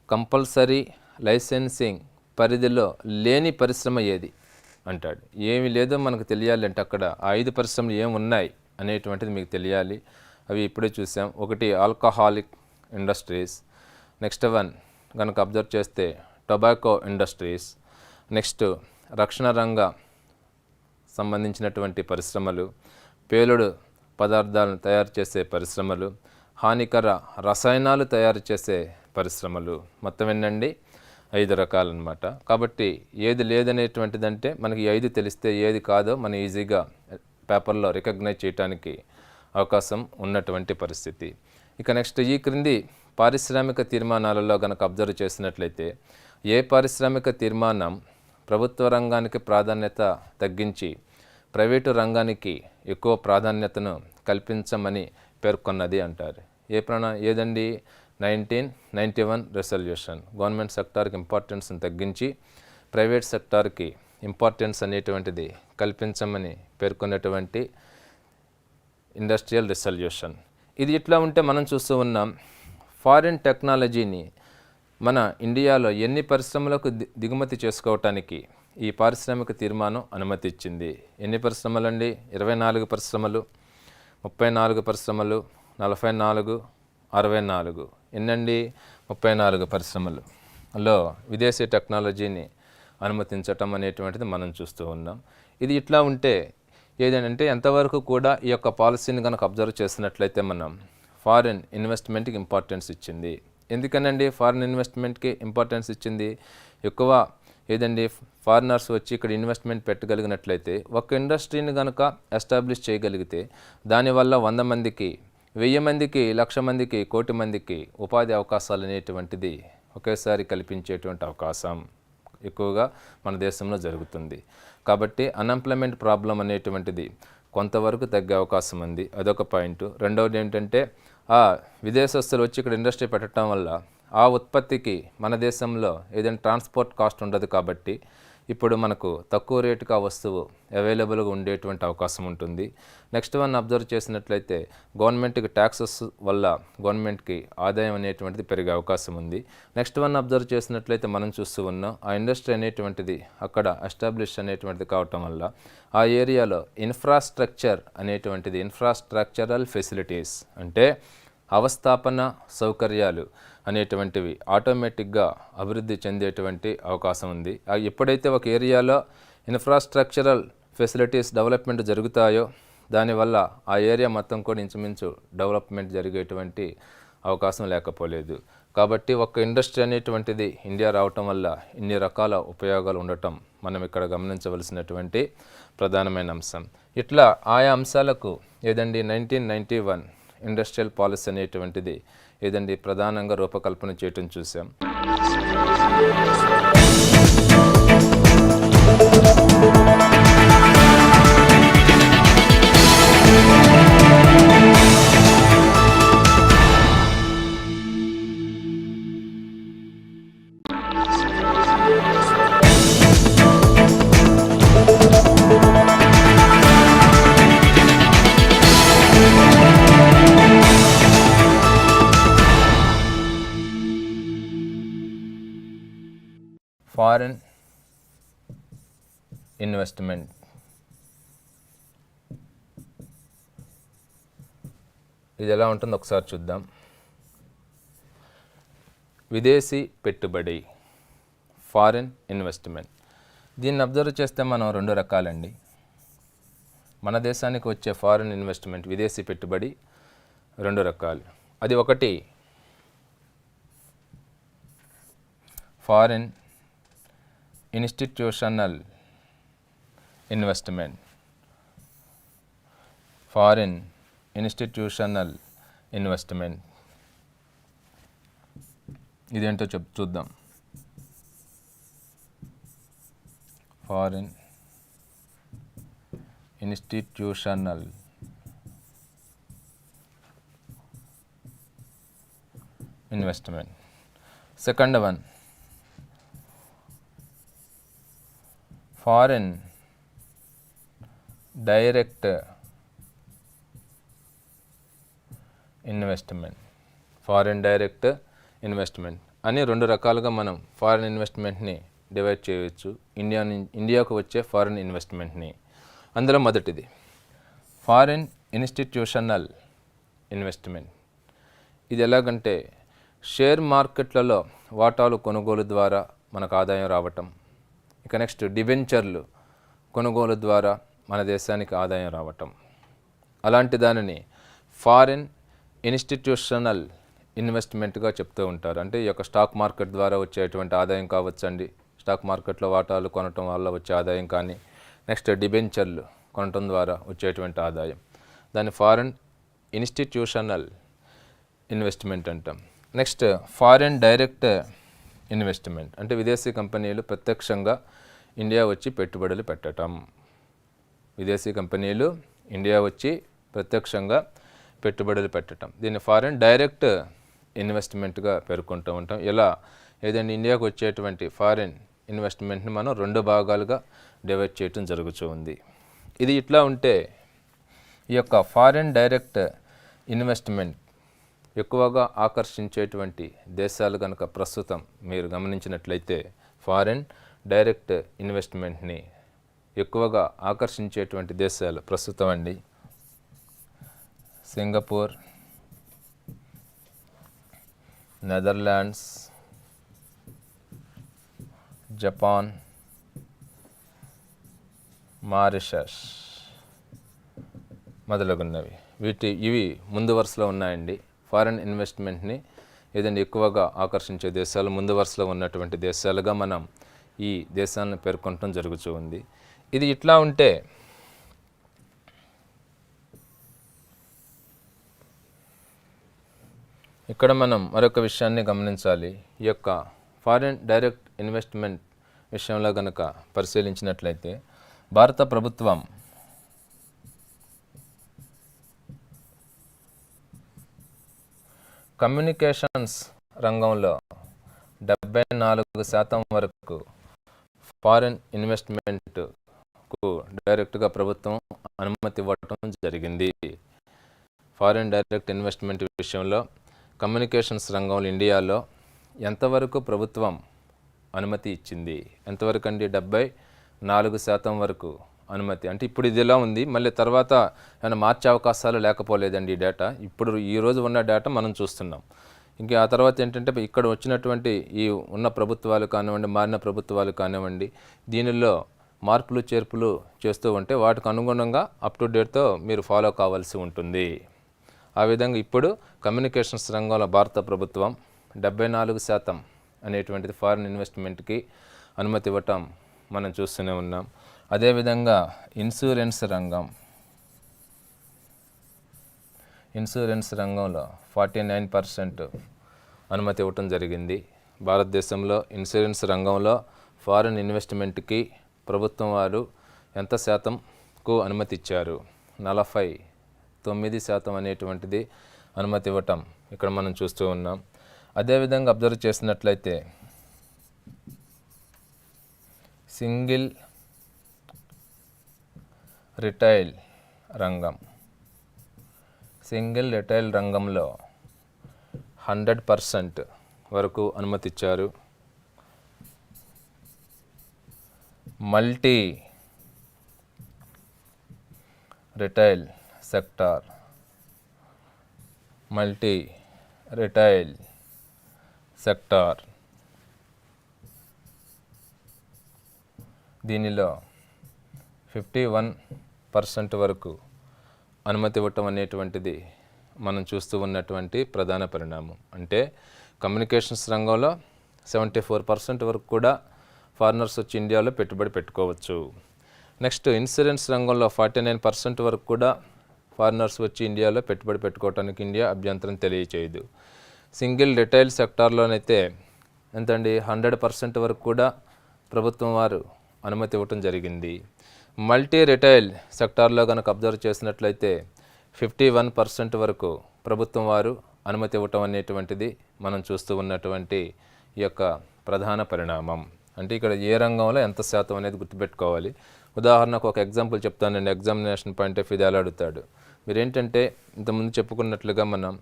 కంపల్సరీ లైసెన్సింగ్ పరిధిలో లేని పరిశ్రమ ఏది అంటాడు. ఏమి లేదో మనకు తెలియాలంటే అక్కడ ఆ 5 పరిశ్రమలు ఏమి ఉన్నాయి అనేటువంటిది మీకు తెలియాలి. అవి ఇప్పుడే చూసాం. ఒకటి ఆల్కహాలిక్ ఇండస్ట్రీస్, నెక్స్ట్ వన్ కనుక అబ్జర్వ్ చేస్తే టొబాకో ఇండస్ట్రీస్, నెక్స్ట్ రక్షణ రంగ సంబంధించినటువంటి పరిశ్రమలు, పేలుడు పదార్థాలను తయారు చేసే పరిశ్రమలు, హానికర రసాయనాలు తయారు చేసే పరిశ్రమలు. మొత్తం ఎన్నండి? 5 రకాలన్నమాట. కాబట్టి ఏది లేదనేటువంటిదంటే మనకి 5 తెలిస్తే ఏది కాదో మనం ఈజీగా పేపర్లో రికగ్నైజ్ చేయడానికి అవకాశం ఉన్నటువంటి పరిస్థితి. ఇక నెక్స్ట్ ఈ క్రింది పారిశ్రామిక తీర్మానాలలో కనుక అబ్జర్వ్ చేసినట్లయితే ఏ పారిశ్రామిక తీర్మానం ప్రభుత్వ రంగానికి ప్రాధాన్యత తగ్గించి ప్రైవేటు రంగానికి ఎక్కువ ప్రాధాన్యతను కల్పించమని పేర్కొన్నది అంటారు? ఏదండి? 1991 రెజల్యూషన్. గవర్నమెంట్ సెక్టార్కి ఇంపార్టెన్స్ని తగ్గించి ప్రైవేట్ సెక్టార్కి ఇంపార్టెన్స్ అనేటువంటిది కల్పించమని పేర్కొన్నటువంటి ఇండస్ట్రియల్ రెజల్యూషన్. ఇది ఇట్లా ఉంటే మనం చూస్తూ ఉన్నాం ఫారిన్ టెక్నాలజీని మన ఇండియాలో ఎన్ని పరిశ్రమలకు దిగుమతి చేసుకోవటానికి ఈ పారిశ్రామిక తీర్మానం అనుమతి ఇచ్చింది? ఎన్ని పరిశ్రమలు అండి? 24 పరిశ్రమలు, 34 పరిశ్రమలు, 44, 64. ఎన్నండి? 34 పరిశ్రమలలో విదేశీ టెక్నాలజీని అనుమతించటం అనేటువంటిది మనం చూస్తూ ఉన్నాం. ఇది ఇట్లా ఉంటే ఏదంటే ఎంతవరకు కూడా ఈ యొక్క పాలసీని కనుక అబ్జర్వ్ చేసినట్లయితే మనం ఫారిన్ ఇన్వెస్ట్మెంట్కి ఇంపార్టెన్స్ ఇచ్చింది. ఎందుకనండి ఫారిన్ ఇన్వెస్ట్మెంట్కి ఇంపార్టెన్స్ ఇచ్చింది? ఎక్కువ ఏదండి ఫారినర్స్ వచ్చి ఇక్కడ ఇన్వెస్ట్మెంట్ పెట్టగలిగినట్లయితే ఒక ఇండస్ట్రీని కనుక ఎస్టాబ్లిష్ చేయగలిగితే దానివల్ల 100 మందికి, 1000 మందికి, 1,00,000 మందికి, 1,00,00,000 మందికి ఉపాధి అవకాశాలు అనేటువంటిది ఒకేసారి కల్పించేటువంటి అవకాశం ఎక్కువగా మన దేశంలో జరుగుతుంది. కాబట్టి అన్ఎంప్లాయ్మెంట్ ప్రాబ్లం అనేటువంటిది కొంతవరకు తగ్గే అవకాశం ఉంది. అదొక పాయింట్. రెండవది ఏంటంటే విదేశస్తులు వచ్చి ఇక్కడ ఇండస్ట్రీ పెట్టడం వల్ల ఆ ఉత్పత్తికి మన దేశంలో ఏదైనా ట్రాన్స్పోర్ట్ కాస్ట్ ఉండదు. కాబట్టి ఇప్పుడు మనకు తక్కువ రేటుకి ఆ వస్తువు అవైలబుల్గా ఉండేటువంటి అవకాశం ఉంటుంది. నెక్స్ట్ వన్ అబ్జర్వ్ చేసినట్లయితే గవర్నమెంట్కి ట్యాక్సెస్ వల్ల గవర్నమెంట్కి ఆదాయం అనేటువంటిది పెరిగే అవకాశం ఉంది. నెక్స్ట్ వన్ అబ్జర్వ్ చేసినట్లయితే మనం చూస్తూ ఉన్నాం ఆ ఇండస్ట్రీ అనేటువంటిది అక్కడ ఎస్టాబ్లిష్ అనేటువంటిది కావటం వల్ల ఆ ఏరియాలో ఇన్ఫ్రాస్ట్రక్చరల్ ఫెసిలిటీస్ అంటే అవస్థాపన సౌకర్యాలు అనేటువంటివి ఆటోమేటిక్గా అభివృద్ధి చెందేటువంటి అవకాశం ఉంది. ఎప్పుడైతే ఒక ఏరియాలో ఇన్ఫ్రాస్ట్రక్చరల్ ఫెసిలిటీస్ డెవలప్మెంట్ జరుగుతాయో దానివల్ల ఆ ఏరియా మొత్తం కూడా ఇంచుమించు డెవలప్మెంట్ జరిగేటువంటి అవకాశం లేకపోలేదు. కాబట్టి ఒక ఇండస్ట్రీ అనేటువంటిది ఇండియా రావటం వల్ల ఇన్ని రకాల ఉపయోగాలు ఉండటం మనం ఇక్కడ గమనించవలసినటువంటి ప్రధానమైన అంశం. ఇట్లా ఆయా అంశాలకు ఏదండి 1991 ఇండస్ట్రియల్ పాలసీ అనేటువంటిది ఏదండి ప్రధానంగా రూపకల్పన చేయటం చూసాం. ఫారిన్ ఇన్వెస్ట్మెంట్ ఇది ఎలా ఉంటుందో ఒకసారి చూద్దాం. విదేశీ పెట్టుబడి ఫారిన్ ఇన్వెస్ట్మెంట్. దీన్ని అబ్జర్వ్ చేస్తే మనం రెండు రకాలండి. మన దేశానికి వచ్చే ఫారిన్ ఇన్వెస్ట్మెంట్ విదేశీ పెట్టుబడి రెండు రకాలు. అది ఒకటి foreign institutional investment. Foreign institutional investment ఇదేంటో చూద్దాం. Foreign institutional investment. Second one foreign direct investment. Foreign direct investment అని రెండు రకాలుగా మనం ఫారిన్ ఇన్వెస్ట్మెంట్ని డివైడ్ చేయవచ్చు. ఇండియాకు వచ్చే ఫారిన్ ఇన్వెస్ట్మెంట్ని. అందులో మొదటిది ఫారిన్ ఇన్స్టిట్యూషనల్ ఇన్వెస్ట్మెంట్. ఇది ఎలాగంటే షేర్ మార్కెట్లలో వాటాలు కొనుగోలు ద్వారా మనకు ఆదాయం రావటం, ఇక నెక్స్ట్ డిబెంచర్లు కొనుగోలు ద్వారా మన దేశానికి ఆదాయం రావటం, అలాంటి దానిని ఫారిన్ ఇన్స్టిట్యూషనల్ ఇన్వెస్ట్మెంట్గా చెప్తూ ఉంటారు. అంటే ఈ యొక్క స్టాక్ మార్కెట్ ద్వారా వచ్చేటువంటి ఆదాయం కావచ్చండి, స్టాక్ మార్కెట్లో వాటాలు కొనటం వల్ల వచ్చే ఆదాయం కానీ, నెక్స్ట్ డిబెంచర్లు కొనటం ద్వారా వచ్చేటువంటి ఆదాయం, దాన్ని ఫారిన్ ఇన్స్టిట్యూషనల్ ఇన్వెస్ట్మెంట్ అంటాం. నెక్స్ట్ ఫారిన్ డైరెక్ట్ ఇన్వెస్ట్మెంట్ అంటే విదేశీ కంపెనీలు ప్రత్యక్షంగా ఇండియా వచ్చి పెట్టుబడులు పెట్టడం. విదేశీ కంపెనీలు ఇండియా వచ్చి ప్రత్యక్షంగా పెట్టుబడులు పెట్టడం, దీన్ని ఫారిన్ డైరెక్ట్ ఇన్వెస్ట్మెంట్గా పేర్కొంటూ ఉంటాం. ఇలా ఏదైనా ఇండియాకు వచ్చేటువంటి ఫారిన్ ఇన్వెస్ట్మెంట్ని మనం రెండు భాగాలుగా డివైడ్ చేయటం జరుగుతూ ఉంది. ఇది ఇట్లా ఉంటే ఈ యొక్క ఫారిన్ డైరెక్ట్ ఇన్వెస్ట్మెంట్ ఎక్కువగా ఆకర్షించేటువంటి దేశాలు కనుక ప్రస్తుతం మీరు గమనించినట్లయితే ఫారిన్ డైరెక్ట్ ఇన్వెస్ట్మెంట్ని ఎక్కువగా ఆకర్షించేటువంటి దేశాలు ప్రస్తుతం అండి సింగపూర్, నెదర్లాండ్స్, జపాన్, మారిషస్ మొదలగున్నవి. ఇవి ముందు వరుసలో ఉన్నాయండి. ఫారిన్ ఇన్వెస్ట్మెంట్ని ఏదైనా ఎక్కువగా ఆకర్షించే దేశాలు ముందు వరుసలో ఉన్నటువంటి దేశాలుగా మనం ఈ దేశాలను పేర్కొనడం జరుగుతూ ఉంది. ఇది ఇట్లా ఉంటే ఇక్కడ మనం మరొక విషయాన్ని గమనించాలి. ఈ యొక్క ఫారిన్ డైరెక్ట్ ఇన్వెస్ట్మెంట్ విషయంలో కనుక పరిశీలించినట్లయితే భారత ప్రభుత్వం కమ్యూనికేషన్స్ రంగంలో 74% వరకు ఫారెన్ ఇన్వెస్ట్మెంట్కు డైరెక్ట్గా ప్రభుత్వం అనుమతి ఇవ్వటం జరిగింది. ఫారెన్ డైరెక్ట్ ఇన్వెస్ట్మెంట్ విషయంలో కమ్యూనికేషన్స్ రంగంలో ఇండియాలో ఎంతవరకు ప్రభుత్వం అనుమతి ఇచ్చింది? ఎంతవరకు అండి? 74% వరకు అనుమతి. అంటే ఇప్పుడు ఇది ఎలా ఉంది, మళ్ళీ తర్వాత ఏమైనా మార్చే అవకాశాలు లేకపోలేదండి ఈ డేటా. ఇప్పుడు ఈరోజు ఉన్న డేటా మనం చూస్తున్నాం. ఇంకా ఆ తర్వాత ఏంటంటే ఇక్కడ వచ్చినటువంటి ఈ ఉన్న ప్రభుత్వాలు కానివ్వండి, మారిన ప్రభుత్వాలు కానివ్వండి, దీనిలో మార్పులు చేర్పులు చేస్తూ ఉంటే వాటికి అనుగుణంగా అప్ టు డేట్తో మీరు ఫాలో కావాల్సి ఉంటుంది. ఆ విధంగా ఇప్పుడు కమ్యూనికేషన్స్ రంగంలో భారత ప్రభుత్వం 74% అనేటువంటిది ఫారిన్ ఇన్వెస్ట్మెంట్కి అనుమతి ఇవ్వటం మనం చూస్తూనే ఉన్నాం. అదేవిధంగా ఇన్సూరెన్స్ రంగంలో 49% అనుమతి ఇవ్వటం జరిగింది. భారతదేశంలో ఇన్సూరెన్స్ రంగంలో ఫారిన్ ఇన్వెస్ట్మెంట్కి ప్రభుత్వం వారు ఎంత శాతంకు అనుమతి ఇచ్చారు? 49% అనేటువంటిది అనుమతి ఇవ్వటం ఇక్కడ మనం చూస్తూ ఉన్నాం. అదేవిధంగా అబ్జర్వ్ చేసినట్లయితే సింగిల్ రిటైల్ రంగంలో 100% వరకు అనుమతి ఇచ్చారు. మల్టీ రిటైల్ సెక్టార్ దీనిలో 51% వరకు అనుమతి ఇవ్వటం అనేటువంటిది మనం చూస్తూ ఉన్నటువంటి ప్రధాన పరిణామం. అంటే కమ్యూనికేషన్స్ రంగంలో 74% వరకు కూడా ఫారినర్స్ వచ్చి ఇండియాలో పెట్టుబడి పెట్టుకోవచ్చు. నెక్స్ట్ ఇన్సూరెన్స్ రంగంలో 49% వరకు కూడా ఫారినర్స్ వచ్చి ఇండియాలో పెట్టుబడి పెట్టుకోవడానికి ఇండియా అభ్యంతరం తెలియచేయదు. సింగిల్ రిటైల్ సెక్టార్లోనైతే ఎంతండి 100% వరకు కూడా ప్రభుత్వం వారు అనుమతి ఇవ్వటం జరిగింది. మల్టీ రిటైల్ సెక్టార్లో కనుక అబ్జర్వ్ చేసినట్లయితే 51% వరకు ప్రభుత్వం వారు అనుమతి ఇవ్వటం అనేటువంటిది మనం చూస్తూ ఉన్నటువంటి ఈ యొక్క ప్రధాన పరిణామం. అంటే ఇక్కడ ఏ రంగంలో ఎంత శాతం అనేది గుర్తుపెట్టుకోవాలి. ఉదాహరణకు ఒక ఎగ్జాంపుల్ చెప్తానండి. ఎగ్జామినేషన్ పాయింట్ ఆఫ్ వ్యూ ఎలా అడుగుతాడు. మీరేంటంటే ఇంతకుముందు చెప్పుకున్నట్లుగా మనం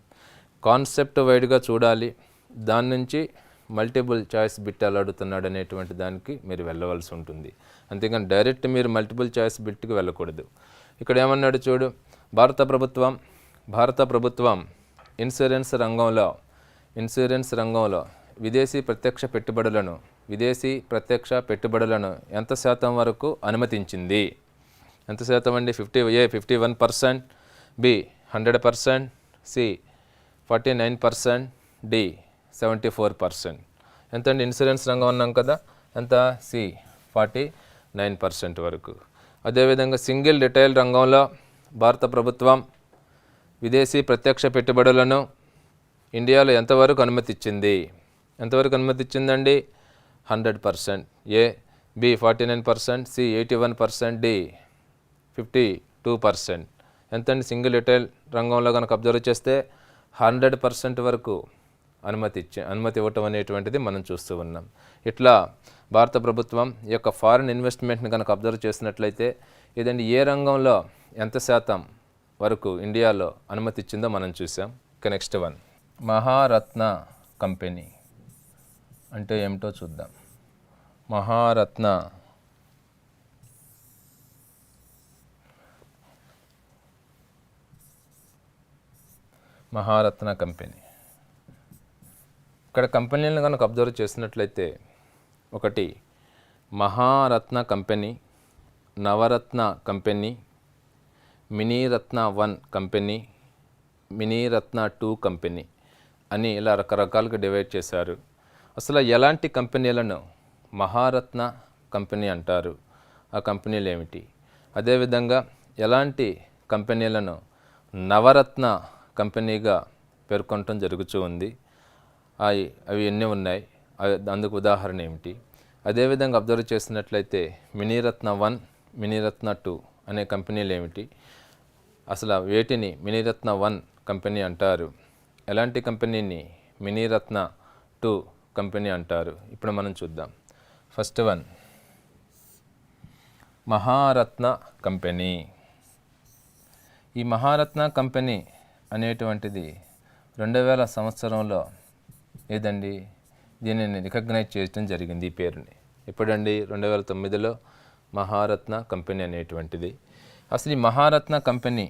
కాన్సెప్ట్ వైడ్గా చూడాలి, దాని నుంచి మల్టిపుల్ చాయిస్ బిట్ ఎలా అడుగుతున్నాడు అనేటువంటి దానికి మీరు వెళ్ళవలసి ఉంటుంది. అంతేగాని డైరెక్ట్ మీరు మల్టిపుల్ చాయిస్ బిట్కి వెళ్ళకూడదు. ఇక్కడ ఏమన్నాడు చూడు, భారత ప్రభుత్వం ఇన్సూరెన్స్ రంగంలో విదేశీ ప్రత్యక్ష పెట్టుబడులను ఎంత శాతం వరకు అనుమతించింది? ఎంత శాతం అండి? 51%, B 100%, C 49%, D 74%. ఎంత అండి? ఇన్సూరెన్స్ రంగం అన్నాం కదా, ఎంత? C 49% వరకు. అదేవిధంగా సింగిల్ రిటైల్ రంగంలో భారత ప్రభుత్వం విదేశీ ప్రత్యక్ష పెట్టుబడులను ఇండియాలో ఎంతవరకు అనుమతిచ్చింది? ఎంతవరకు అనుమతిచ్చిందండి? 100%, A B 49%, C 81%, D 52%. ఎంతండి? సింగిల్ రిటైల్ రంగంలో కనుక అబ్జర్వ్ చేస్తే 100% వరకు అనుమతి ఇవ్వటం అనేటువంటిది మనం చూస్తూ ఉన్నాం. ఇట్లా భారత ప్రభుత్వం ఈ యొక్క ఫారిన్ ఇన్వెస్ట్మెంట్ని కనుక అబ్జర్వ్ చేసినట్లయితే ఇదండి ఏ రంగంలో ఎంత శాతం వరకు ఇండియాలో అనుమతి ఇచ్చిందో మనం చూసాం. ఇక నెక్స్ట్ వన్, మహారత్న కంపెనీ అంటే ఏమిటో చూద్దాం. మహారత్న కంపెనీ. ఇక్కడ కంపెనీలను కనుక అబ్జర్వ్ చేసినట్లయితే ఒకటి Maharatna company, Navratna company, Miniratna 1 company, Miniratna 2 company అని ఇలా రకరకాలుగా డివైడ్ చేశారు. అసలు ఎలాంటి కంపెనీలను మహారత్న కంపెనీ అంటారు? ఆ కంపెనీలు ఏమిటి? అదేవిధంగా ఎలాంటి కంపెనీలను నవరత్న కంపెనీగా పేర్కొనటం జరుగుతూ ఉంది? అవి ఎన్ని ఉన్నాయి? అందుకు ఉదాహరణ ఏమిటి? అదేవిధంగా అబ్జర్వ్ చేసినట్లయితే మినీరత్న 1, మినీరత్న 2 అనే కంపెనీలు ఏమిటి? అసలు వేటిని మినీరత్న 1 కంపెనీ అంటారు? ఎలాంటి కంపెనీని మినీరత్న 2 కంపెనీ అంటారు? ఇప్పుడు మనం చూద్దాం. First one Maharatna company. ఈ మహారత్న కంపెనీ అనేటువంటిది 2000 సంవత్సరంలో ఏదండి దీనిని రికగ్నైజ్ చేయడం జరిగింది ఈ పేరుని. ఎప్పుడండి 2009లో మహారత్న కంపెనీ అనేటువంటిది. అసలు ఈ మహారత్న కంపెనీ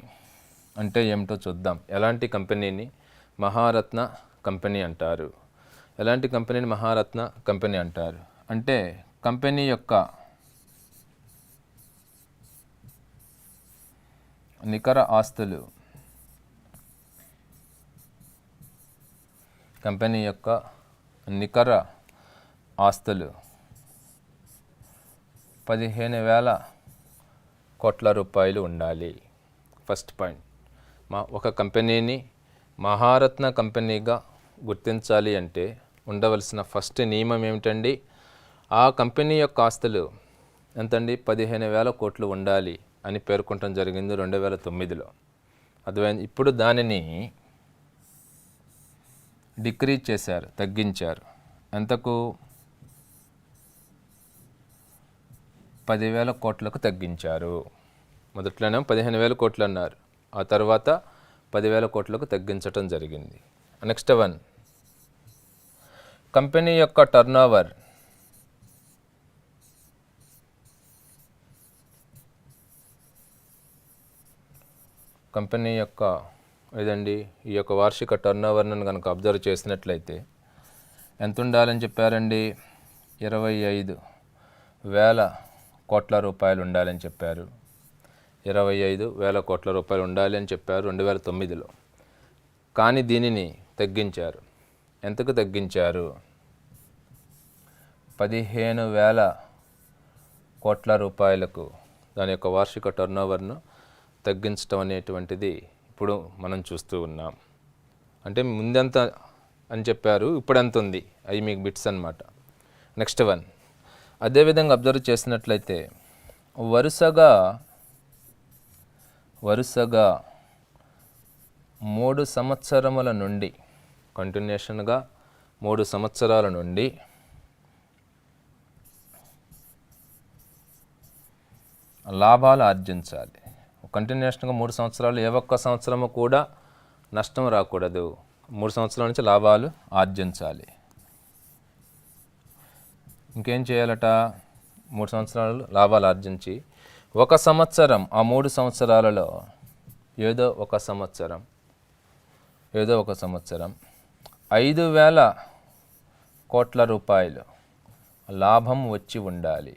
అంటే ఏమిటో చూద్దాం. ఎలాంటి కంపెనీని మహారత్న కంపెనీ అంటారు? ఎలాంటి కంపెనీని మహారత్న కంపెనీ అంటారు అంటే కంపెనీ యొక్క నికర ఆస్తులు, కంపెనీ యొక్క నికర ఆస్తులు 15,000 కోట్ల రూపాయలు ఉండాలి. First point. ఒక కంపెనీని మహారత్న కంపెనీగా గుర్తించాలి అంటే ఉండవలసిన ఫస్ట్ నియమం ఏమిటండి? ఆ కంపెనీ యొక్క ఆస్తులు ఎంతండి? 15,000 కోట్లు ఉండాలి అని పేర్కొనడం జరిగింది 2009లో. అర్థమైంది. ఇప్పుడు దానిని డిక్రీజ్ చేశారు, తగ్గించారు. ఎంతకు? 10,000 కోట్లకు తగ్గించారు. మొదట్లోనే 15,000 కోట్లు అన్నారు, ఆ తర్వాత 10,000 కోట్లకు తగ్గించటం జరిగింది. నెక్స్ట్ వన్, కంపెనీ యొక్క టర్నోవర్ కంపెనీ యొక్క ఏదండి ఈ యొక్క వార్షిక టర్నోవర్ను కనుక అబ్జర్వ్ చేసినట్లయితే ఎంత ఉండాలని చెప్పారండి? 25,000 కోట్ల రూపాయలు ఉండాలని చెప్పారు. 25,000 కోట్ల రూపాయలు ఉండాలి అని చెప్పారు 2009లో. కానీ దీనిని తగ్గించారు. ఎంతకు తగ్గించారు? 15,000 కోట్ల రూపాయలకు దాని యొక్క వార్షిక టర్నోవర్ను తగ్గించడం అనేటువంటిది ఇప్పుడు మనం చూస్తూ ఉన్నాం. అంటే ముందెంత అని చెప్పారు, ఇప్పుడు ఎంత ఉంది, అవి మీకు బిట్స్ అన్నమాట. నెక్స్ట్ వన్, అదేవిధంగా అబ్జర్వ్ చేసినట్లయితే వరుసగా 3 సంవత్సరముల నుండి కంటిన్యూషన్గా 3 సంవత్సరాల నుండి లాభాలు ఆర్జించాలి. కంటిన్యూషన్గా 3 సంవత్సరాలు, ఏ ఒక్క సంవత్సరము కూడా నష్టం రాకూడదు. 3 సంవత్సరాల నుంచి లాభాలు ఆర్జించాలి. ఇంకేం చేయాలట? 3 సంవత్సరాలు లాభాలు ఆర్జించి 1 సంవత్సరం, ఆ 3 సంవత్సరాలలో ఏదో ఒక సంవత్సరం 5,000 కోట్ల రూపాయలు లాభం వచ్చి ఉండాలి.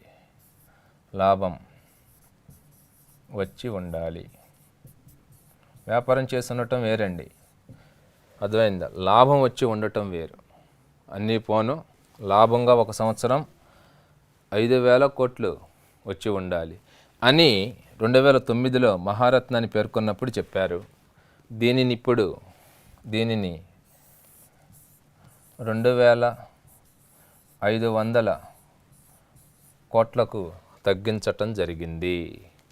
వ్యాపారం చేసి ఉండటం వేరండి, అర్థమైందా? లాభం వచ్చి ఉండటం వేరు. అన్నీ పోను లాభంగా 1 సంవత్సరం 5,000 కోట్లు వచ్చి ఉండాలి అని 2009లో మహారత్నాన్ని పేర్కొన్నప్పుడు చెప్పారు. దీనిని 2,500 కోట్లకు తగ్గించటం జరిగింది.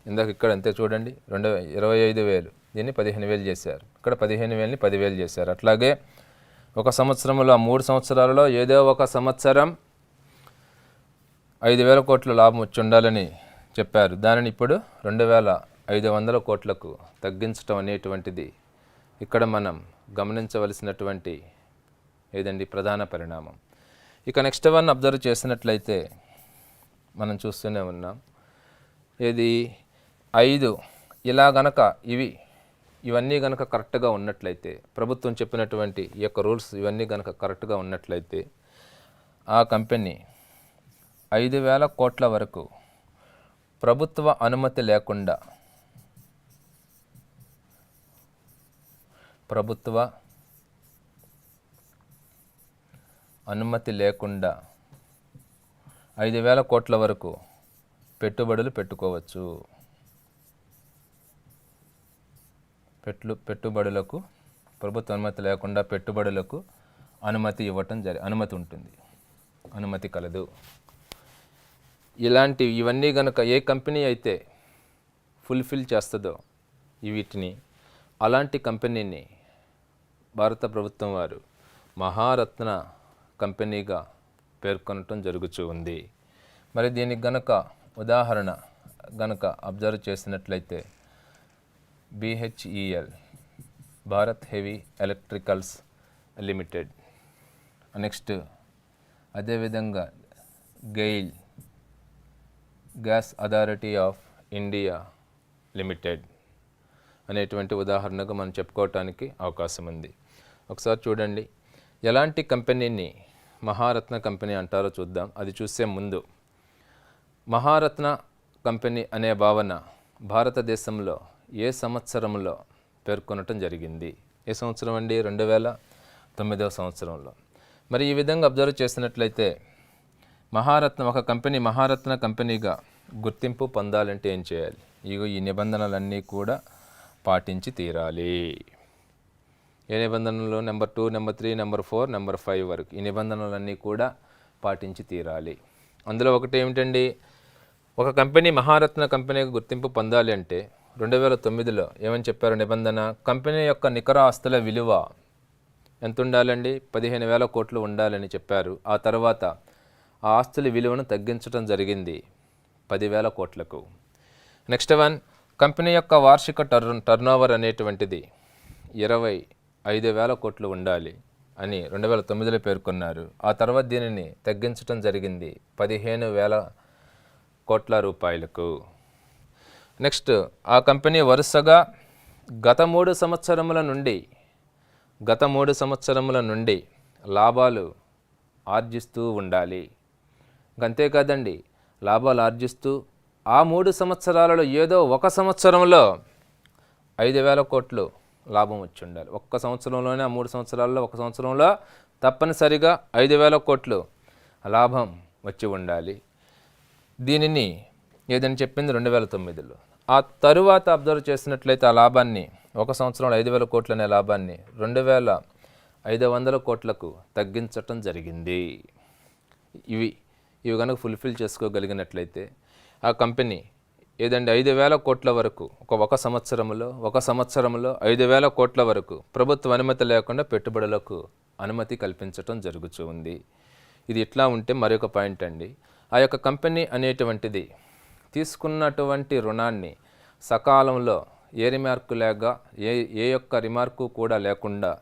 ఇందాక ఇక్కడ అంతే చూడండి, 25,000, దీన్ని 15,000 చేశారు. ఇక్కడ 15,000ని 10,000 చేశారు. అట్లాగే 1 సంవత్సరంలో 3 సంవత్సరాలలో ఏదో ఒక సంవత్సరం 5,000 కోట్ల లాభం వచ్చి ఉండాలని చెప్పారు. దానిని ఇప్పుడు 2,500 కోట్లకు తగ్గించడం అనేటువంటిది ఇక్కడ మనం గమనించవలసినటువంటి ఏదండి ప్రధాన పరిణామం. ఇక నెక్స్ట్ వన్ అబ్జర్వ్ చేసినట్లయితే మనం చూస్తూనే ఉన్నాం. ఇది 5 ఇలా గనక ఇవన్నీ గనక కరెక్ట్గా ఉన్నట్లయితే, ప్రభుత్వం చెప్పినటువంటి ఈ యొక్క రూల్స్ ఇవన్నీ గనక కరెక్ట్గా ఉన్నట్లయితే ఆ కంపెనీ 5,000 కోట్ల వరకు ప్రభుత్వ అనుమతి లేకుండా 5,000 కోట్ల వరకు పెట్టుబడులు పెట్టుకోవచ్చు. పెట్టుబడులకు ప్రభుత్వ అనుమతి లేకుండా పెట్టుబడులకు అనుమతి అనుమతి ఉంటుంది, అనుమతి కలదు. ఇవన్నీ గనక ఏ కంపెనీ అయితే ఫుల్ఫిల్ చేస్తుందో వీటిని, అలాంటి కంపెనీని భారత ప్రభుత్వం వారు మహారత్న కంపెనీగా పేర్కొనటం జరుగుతూ ఉంది. మరి దీనికి గనక ఉదాహరణ గనక అబ్జర్వ్ చేసినట్లయితే BHEL, Bharat Heavy Electricals Limited. Next అదేవిధంగా GAIL, gas authority of India limited అనేటువంటి ఉదాహరణగా మనం చెప్పుకోవటానికి అవకాశం ఉంది. ఒకసారి చూడండి, ఎలాంటి కంపెనీని మహారత్న కంపెనీ అంటారో చూద్దాం. అది చూసే ముందు, మహారత్న కంపెనీ అనే భావన భారతదేశంలో ఏ సంవత్సరంలో పేర్కొనటం జరిగింది? ఏ సంవత్సరం అండి? 2009వ సంవత్సరంలో. మరి ఈ విధంగా అబ్జర్వ్ చేసినట్లయితే ఒక కంపెనీ మహారత్న కంపెనీగా గుర్తింపు పొందాలంటే ఏం చేయాలి? ఈ నిబంధనలన్నీ కూడా పాటించి తీరాలి. ఏ నిబంధనలు? నెంబర్ 2, నెంబర్ 3, నెంబర్ 4, నెంబర్ 5 వరకు ఈ నిబంధనలన్నీ కూడా పాటించి తీరాలి. అందులో ఒకటి ఏమిటండి, ఒక కంపెనీ మహారత్న కంపెనీగా గుర్తింపు పొందాలి అంటే 2009లో ఏమని చెప్పారు నిబంధన? కంపెనీ యొక్క నికర ఆస్తుల విలువ ఎంత ఉండాలండి? 15,000 కోట్లు ఉండాలని చెప్పారు. ఆ తర్వాత ఆ ఆస్తుల విలువను తగ్గించడం జరిగింది 10,000 కోట్లకు. నెక్స్ట్ వన్, కంపెనీ యొక్క వార్షిక టర్నోవర్ అనేటువంటిది 25,000 కోట్లు ఉండాలి అని 2009లో పేర్కొన్నారు. ఆ తర్వాత దీనిని తగ్గించడం జరిగింది 15,000 కోట్ల రూపాయలకు. నెక్స్ట్, ఆ కంపెనీ వరుసగా గత 3 సంవత్సరముల నుండి లాభాలు ఆర్జిస్తూ ఉండాలి. అంతేకాదండి, లాభాలు ఆర్జిస్తూ ఆ 3 సంవత్సరాలలో ఏదో ఒక సంవత్సరంలో 5,000 కోట్లు లాభం వచ్చి ఉండాలి. ఒక్క సంవత్సరంలోనే, ఆ 3 సంవత్సరాల్లో ఒక సంవత్సరంలో తప్పనిసరిగా 5,000 కోట్లు లాభం వచ్చి ఉండాలి. దీనిని ఏదని చెప్పింది 2009లో. ఆ తరువాత అబ్జర్వ్ చేసినట్లయితే ఆ లాభాన్ని, ఒక సంవత్సరంలో 5,000 కోట్లు అనే లాభాన్ని 2,500 కోట్లకు తగ్గించటం జరిగింది. ఇవి కనుక ఫుల్ఫిల్ చేసుకోగలిగినట్లయితే ఆ కంపెనీ ఏదండి 5,000 కోట్ల వరకు ఒక సంవత్సరంలో 5,000 కోట్ల వరకు ప్రభుత్వ అనుమతి లేకుండా పెట్టుబడులకు అనుమతి కల్పించటం జరుగుతూ ఉంది. ఇది ఇట్లా ఉంటే మరొక పాయింట్ అండి, ఆ యొక్క కంపెనీ అనేటువంటిది తీసుకున్నటువంటి రుణాన్ని సకాలంలో ఏ రిమార్కు లేక ఏ యొక్క రిమార్కు కూడా లేకుండా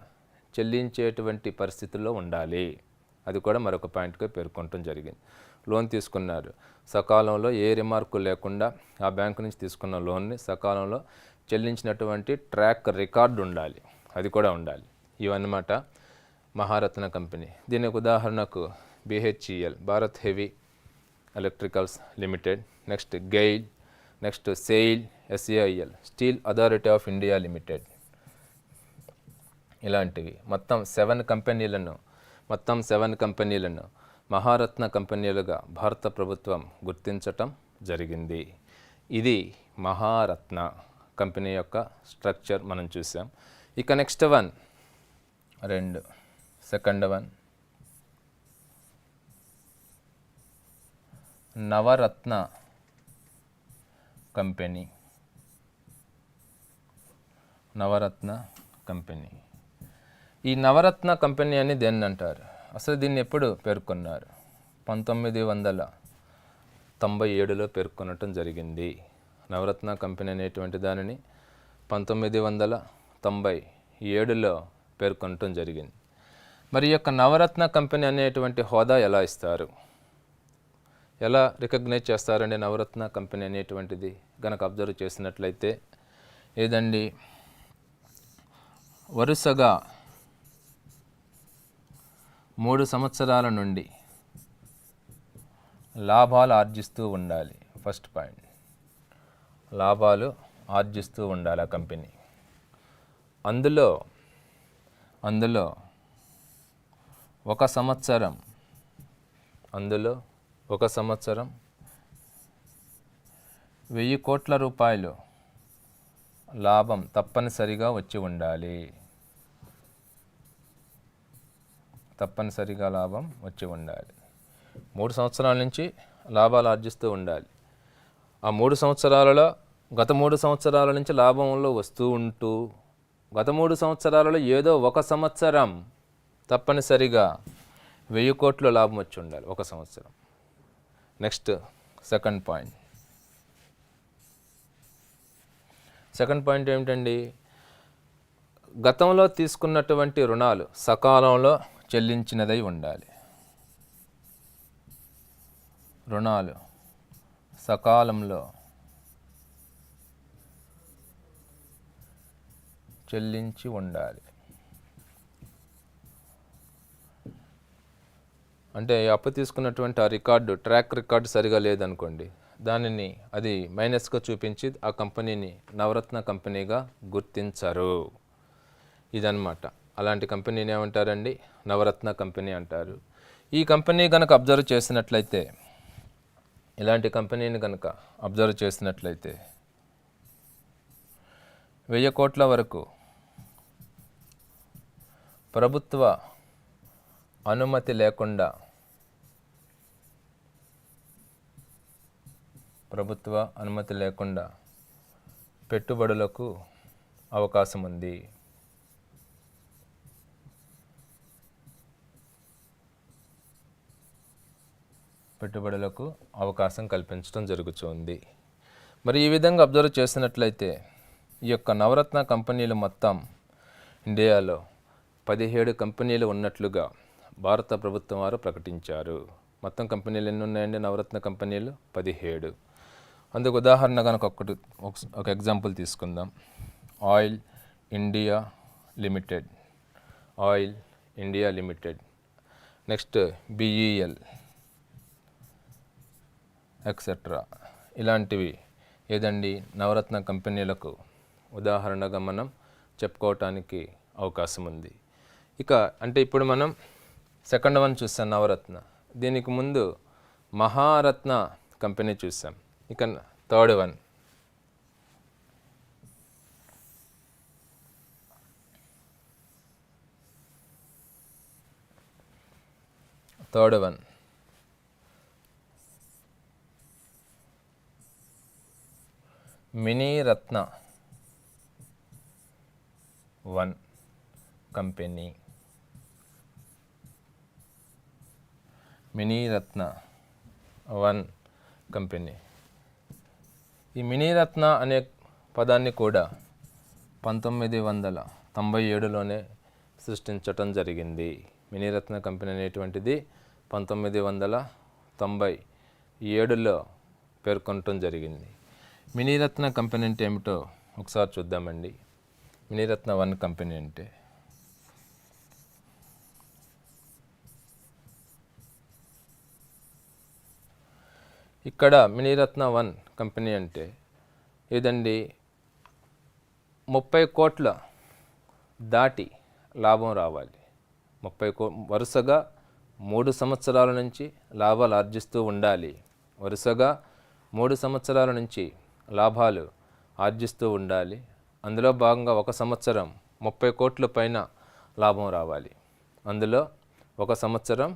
చెల్లించేటువంటి పరిస్థితుల్లో ఉండాలి. అది కూడా మరొక పాయింట్గా పేర్కొనటం జరిగింది. లోన్ తీసుకున్నారు, సకాలంలో ఏ రిమార్కు లేకుండా ఆ బ్యాంకు నుంచి తీసుకున్న లోన్ని సకాలంలో చెల్లించినటువంటి ట్రాక్ రికార్డు ఉండాలి, అది కూడా ఉండాలి. ఇవన్నమాట మహారత్న కంపెనీ. దీనికి ఉదాహరణకు BHEL, Bharat Heavy Electricals Limited. Next GAIL, next SAIL, SAIL, steel authority of India limited. ఇలాంటివి మొత్తం 7 కంపెనీలను మహారత్న కంపెనీలుగా భారత ప్రభుత్వం గుర్తించటం జరిగింది. ఇది మహారత్న కంపెనీ యొక్క స్ట్రక్చర్ మనం చూసాం. ఇక నెక్స్ట్ వన్, సెకండ్ వన్, నవరత్న కంపెనీ. ఈ నవరత్న కంపెనీ అని దేన్ని అంటారు? అసలు దీన్ని ఎప్పుడు పేర్కొన్నారు? 1997లో పేర్కొనటం జరిగింది. నవరత్న కంపెనీ అనేటువంటి దానిని 1997లో పేర్కొనటం జరిగింది. మరి ఈ యొక్క నవరత్న కంపెనీ అనేటువంటి హోదా ఎలా ఇస్తారు, ఎలా రికగ్నైజ్ చేస్తారండి? నవరత్న కంపెనీ అనేటువంటిది కనుక అబ్జర్వ్ చేసినట్లయితే ఏదండి, వరుసగా 3 సంవత్సరాల నుండి లాభాలు ఆర్జిస్తూ ఉండాలి. ఫస్ట్ పాయింట్, లాభాలు ఆర్జిస్తూ ఉండాలి ఆ కంపెనీ. అందులో ఒక సంవత్సరం 1,000 కోట్ల రూపాయలు లాభం తప్పనిసరిగా వచ్చి ఉండాలి. లాభం వచ్చి ఉండాలి. 3 సంవత్సరాల నుంచి లాభాలు ఆర్జిస్తూ ఉండాలి. ఆ 3 సంవత్సరాలలో గత 3 సంవత్సరాల నుంచి లాభంలో వస్తూ ఉంటూ గత 3 సంవత్సరాలలో ఏదో ఒక సంవత్సరం తప్పనిసరిగా 1,000 కోట్ల లాభం వచ్చి ఉండాలి ఒక సంవత్సరం. Next second point, second point ఏమిటండి, గతంలో తీసుకున్నటువంటి రుణాలు సకాలంలో చెల్లించినదై ఉండాలి. రుణాలు సకాలంలో చెల్లించి ఉండాలి. అంటే అప్పు తీసుకున్నటువంటి ఆ రికార్డు, ట్రాక్ రికార్డు సరిగా లేదనుకోండి, దానిని అది మైనస్గా చూపించి ఆ కంపెనీని నవరత్న కంపెనీగా గుర్తించరు. ఇదన్నమాట. అలాంటి కంపెనీని ఏమంటారండి, నవరత్న కంపెనీ అంటారు. ఈ కంపెనీ కనుక అబ్జర్వ్ చేసినట్లయితే, ఇలాంటి కంపెనీని కనుక అబ్జర్వ్ చేసినట్లయితే 1000 కోట్ల వరకు ప్రభుత్వ అనుమతి లేకుండా పెట్టుబడులకు అవకాశం ఉంది. పెట్టుబడులకు అవకాశం కల్పించడం జరుగుతుంది. మరి ఈ విధంగా అబ్జర్వ్ చేసినట్లయితే ఈ యొక్క నవరత్న కంపెనీలు మొత్తం ఇండియాలో 17 కంపెనీలు ఉన్నట్లుగా భారత ప్రభుత్వం వారు ప్రకటించారు. మొత్తం కంపెనీలు ఎన్ని ఉన్నాయండి, నవరత్న కంపెనీలు 17. అందుకు ఉదాహరణ కనుక ఒక ఎగ్జాంపుల్ తీసుకుందాం. Oil India limited, next BEL etcetera. ఇలాంటివి ఏదండి నవరత్న కంపెనీలకు ఉదాహరణగా మనం చెప్పుకోవటానికి అవకాశం ఉంది. ఇక అంటే ఇప్పుడు మనం సెకండ్ వన్ చూసాం నవరత్న, దీనికి ముందు మహారత్న కంపెనీ చూసాం. ఇక third one Miniratna 1 company. Miniratna 1 company. ఈ మినీరత్న అనే పదాన్ని కూడా 1997లోనే సృష్టించటం జరిగింది. మినీరత్న కంపెనీ అనేటువంటిది 1997లో పేర్కొనటం జరిగింది. మినీరత్న కంపెనీ అంటే ఏమిటో ఒకసారి చూద్దామండి. మినీరత్న 1 కంపెనీ అంటే ఇక్కడ మినీరత్న 1 కంపెనీ అంటే ఏదండి, 30 కోట్ల దాటి లాభం రావాలి. వరుసగా 3 సంవత్సరాల నుంచి లాభాలు ఆర్జిస్తూ ఉండాలి. వరుసగా 3 సంవత్సరాల నుంచి లాభాలు ఆర్జిస్తూ ఉండాలి. అందులో భాగంగా 1 సంవత్సరం 30 కోట్ల పైన లాభం రావాలి. అందులో 1 సంవత్సరం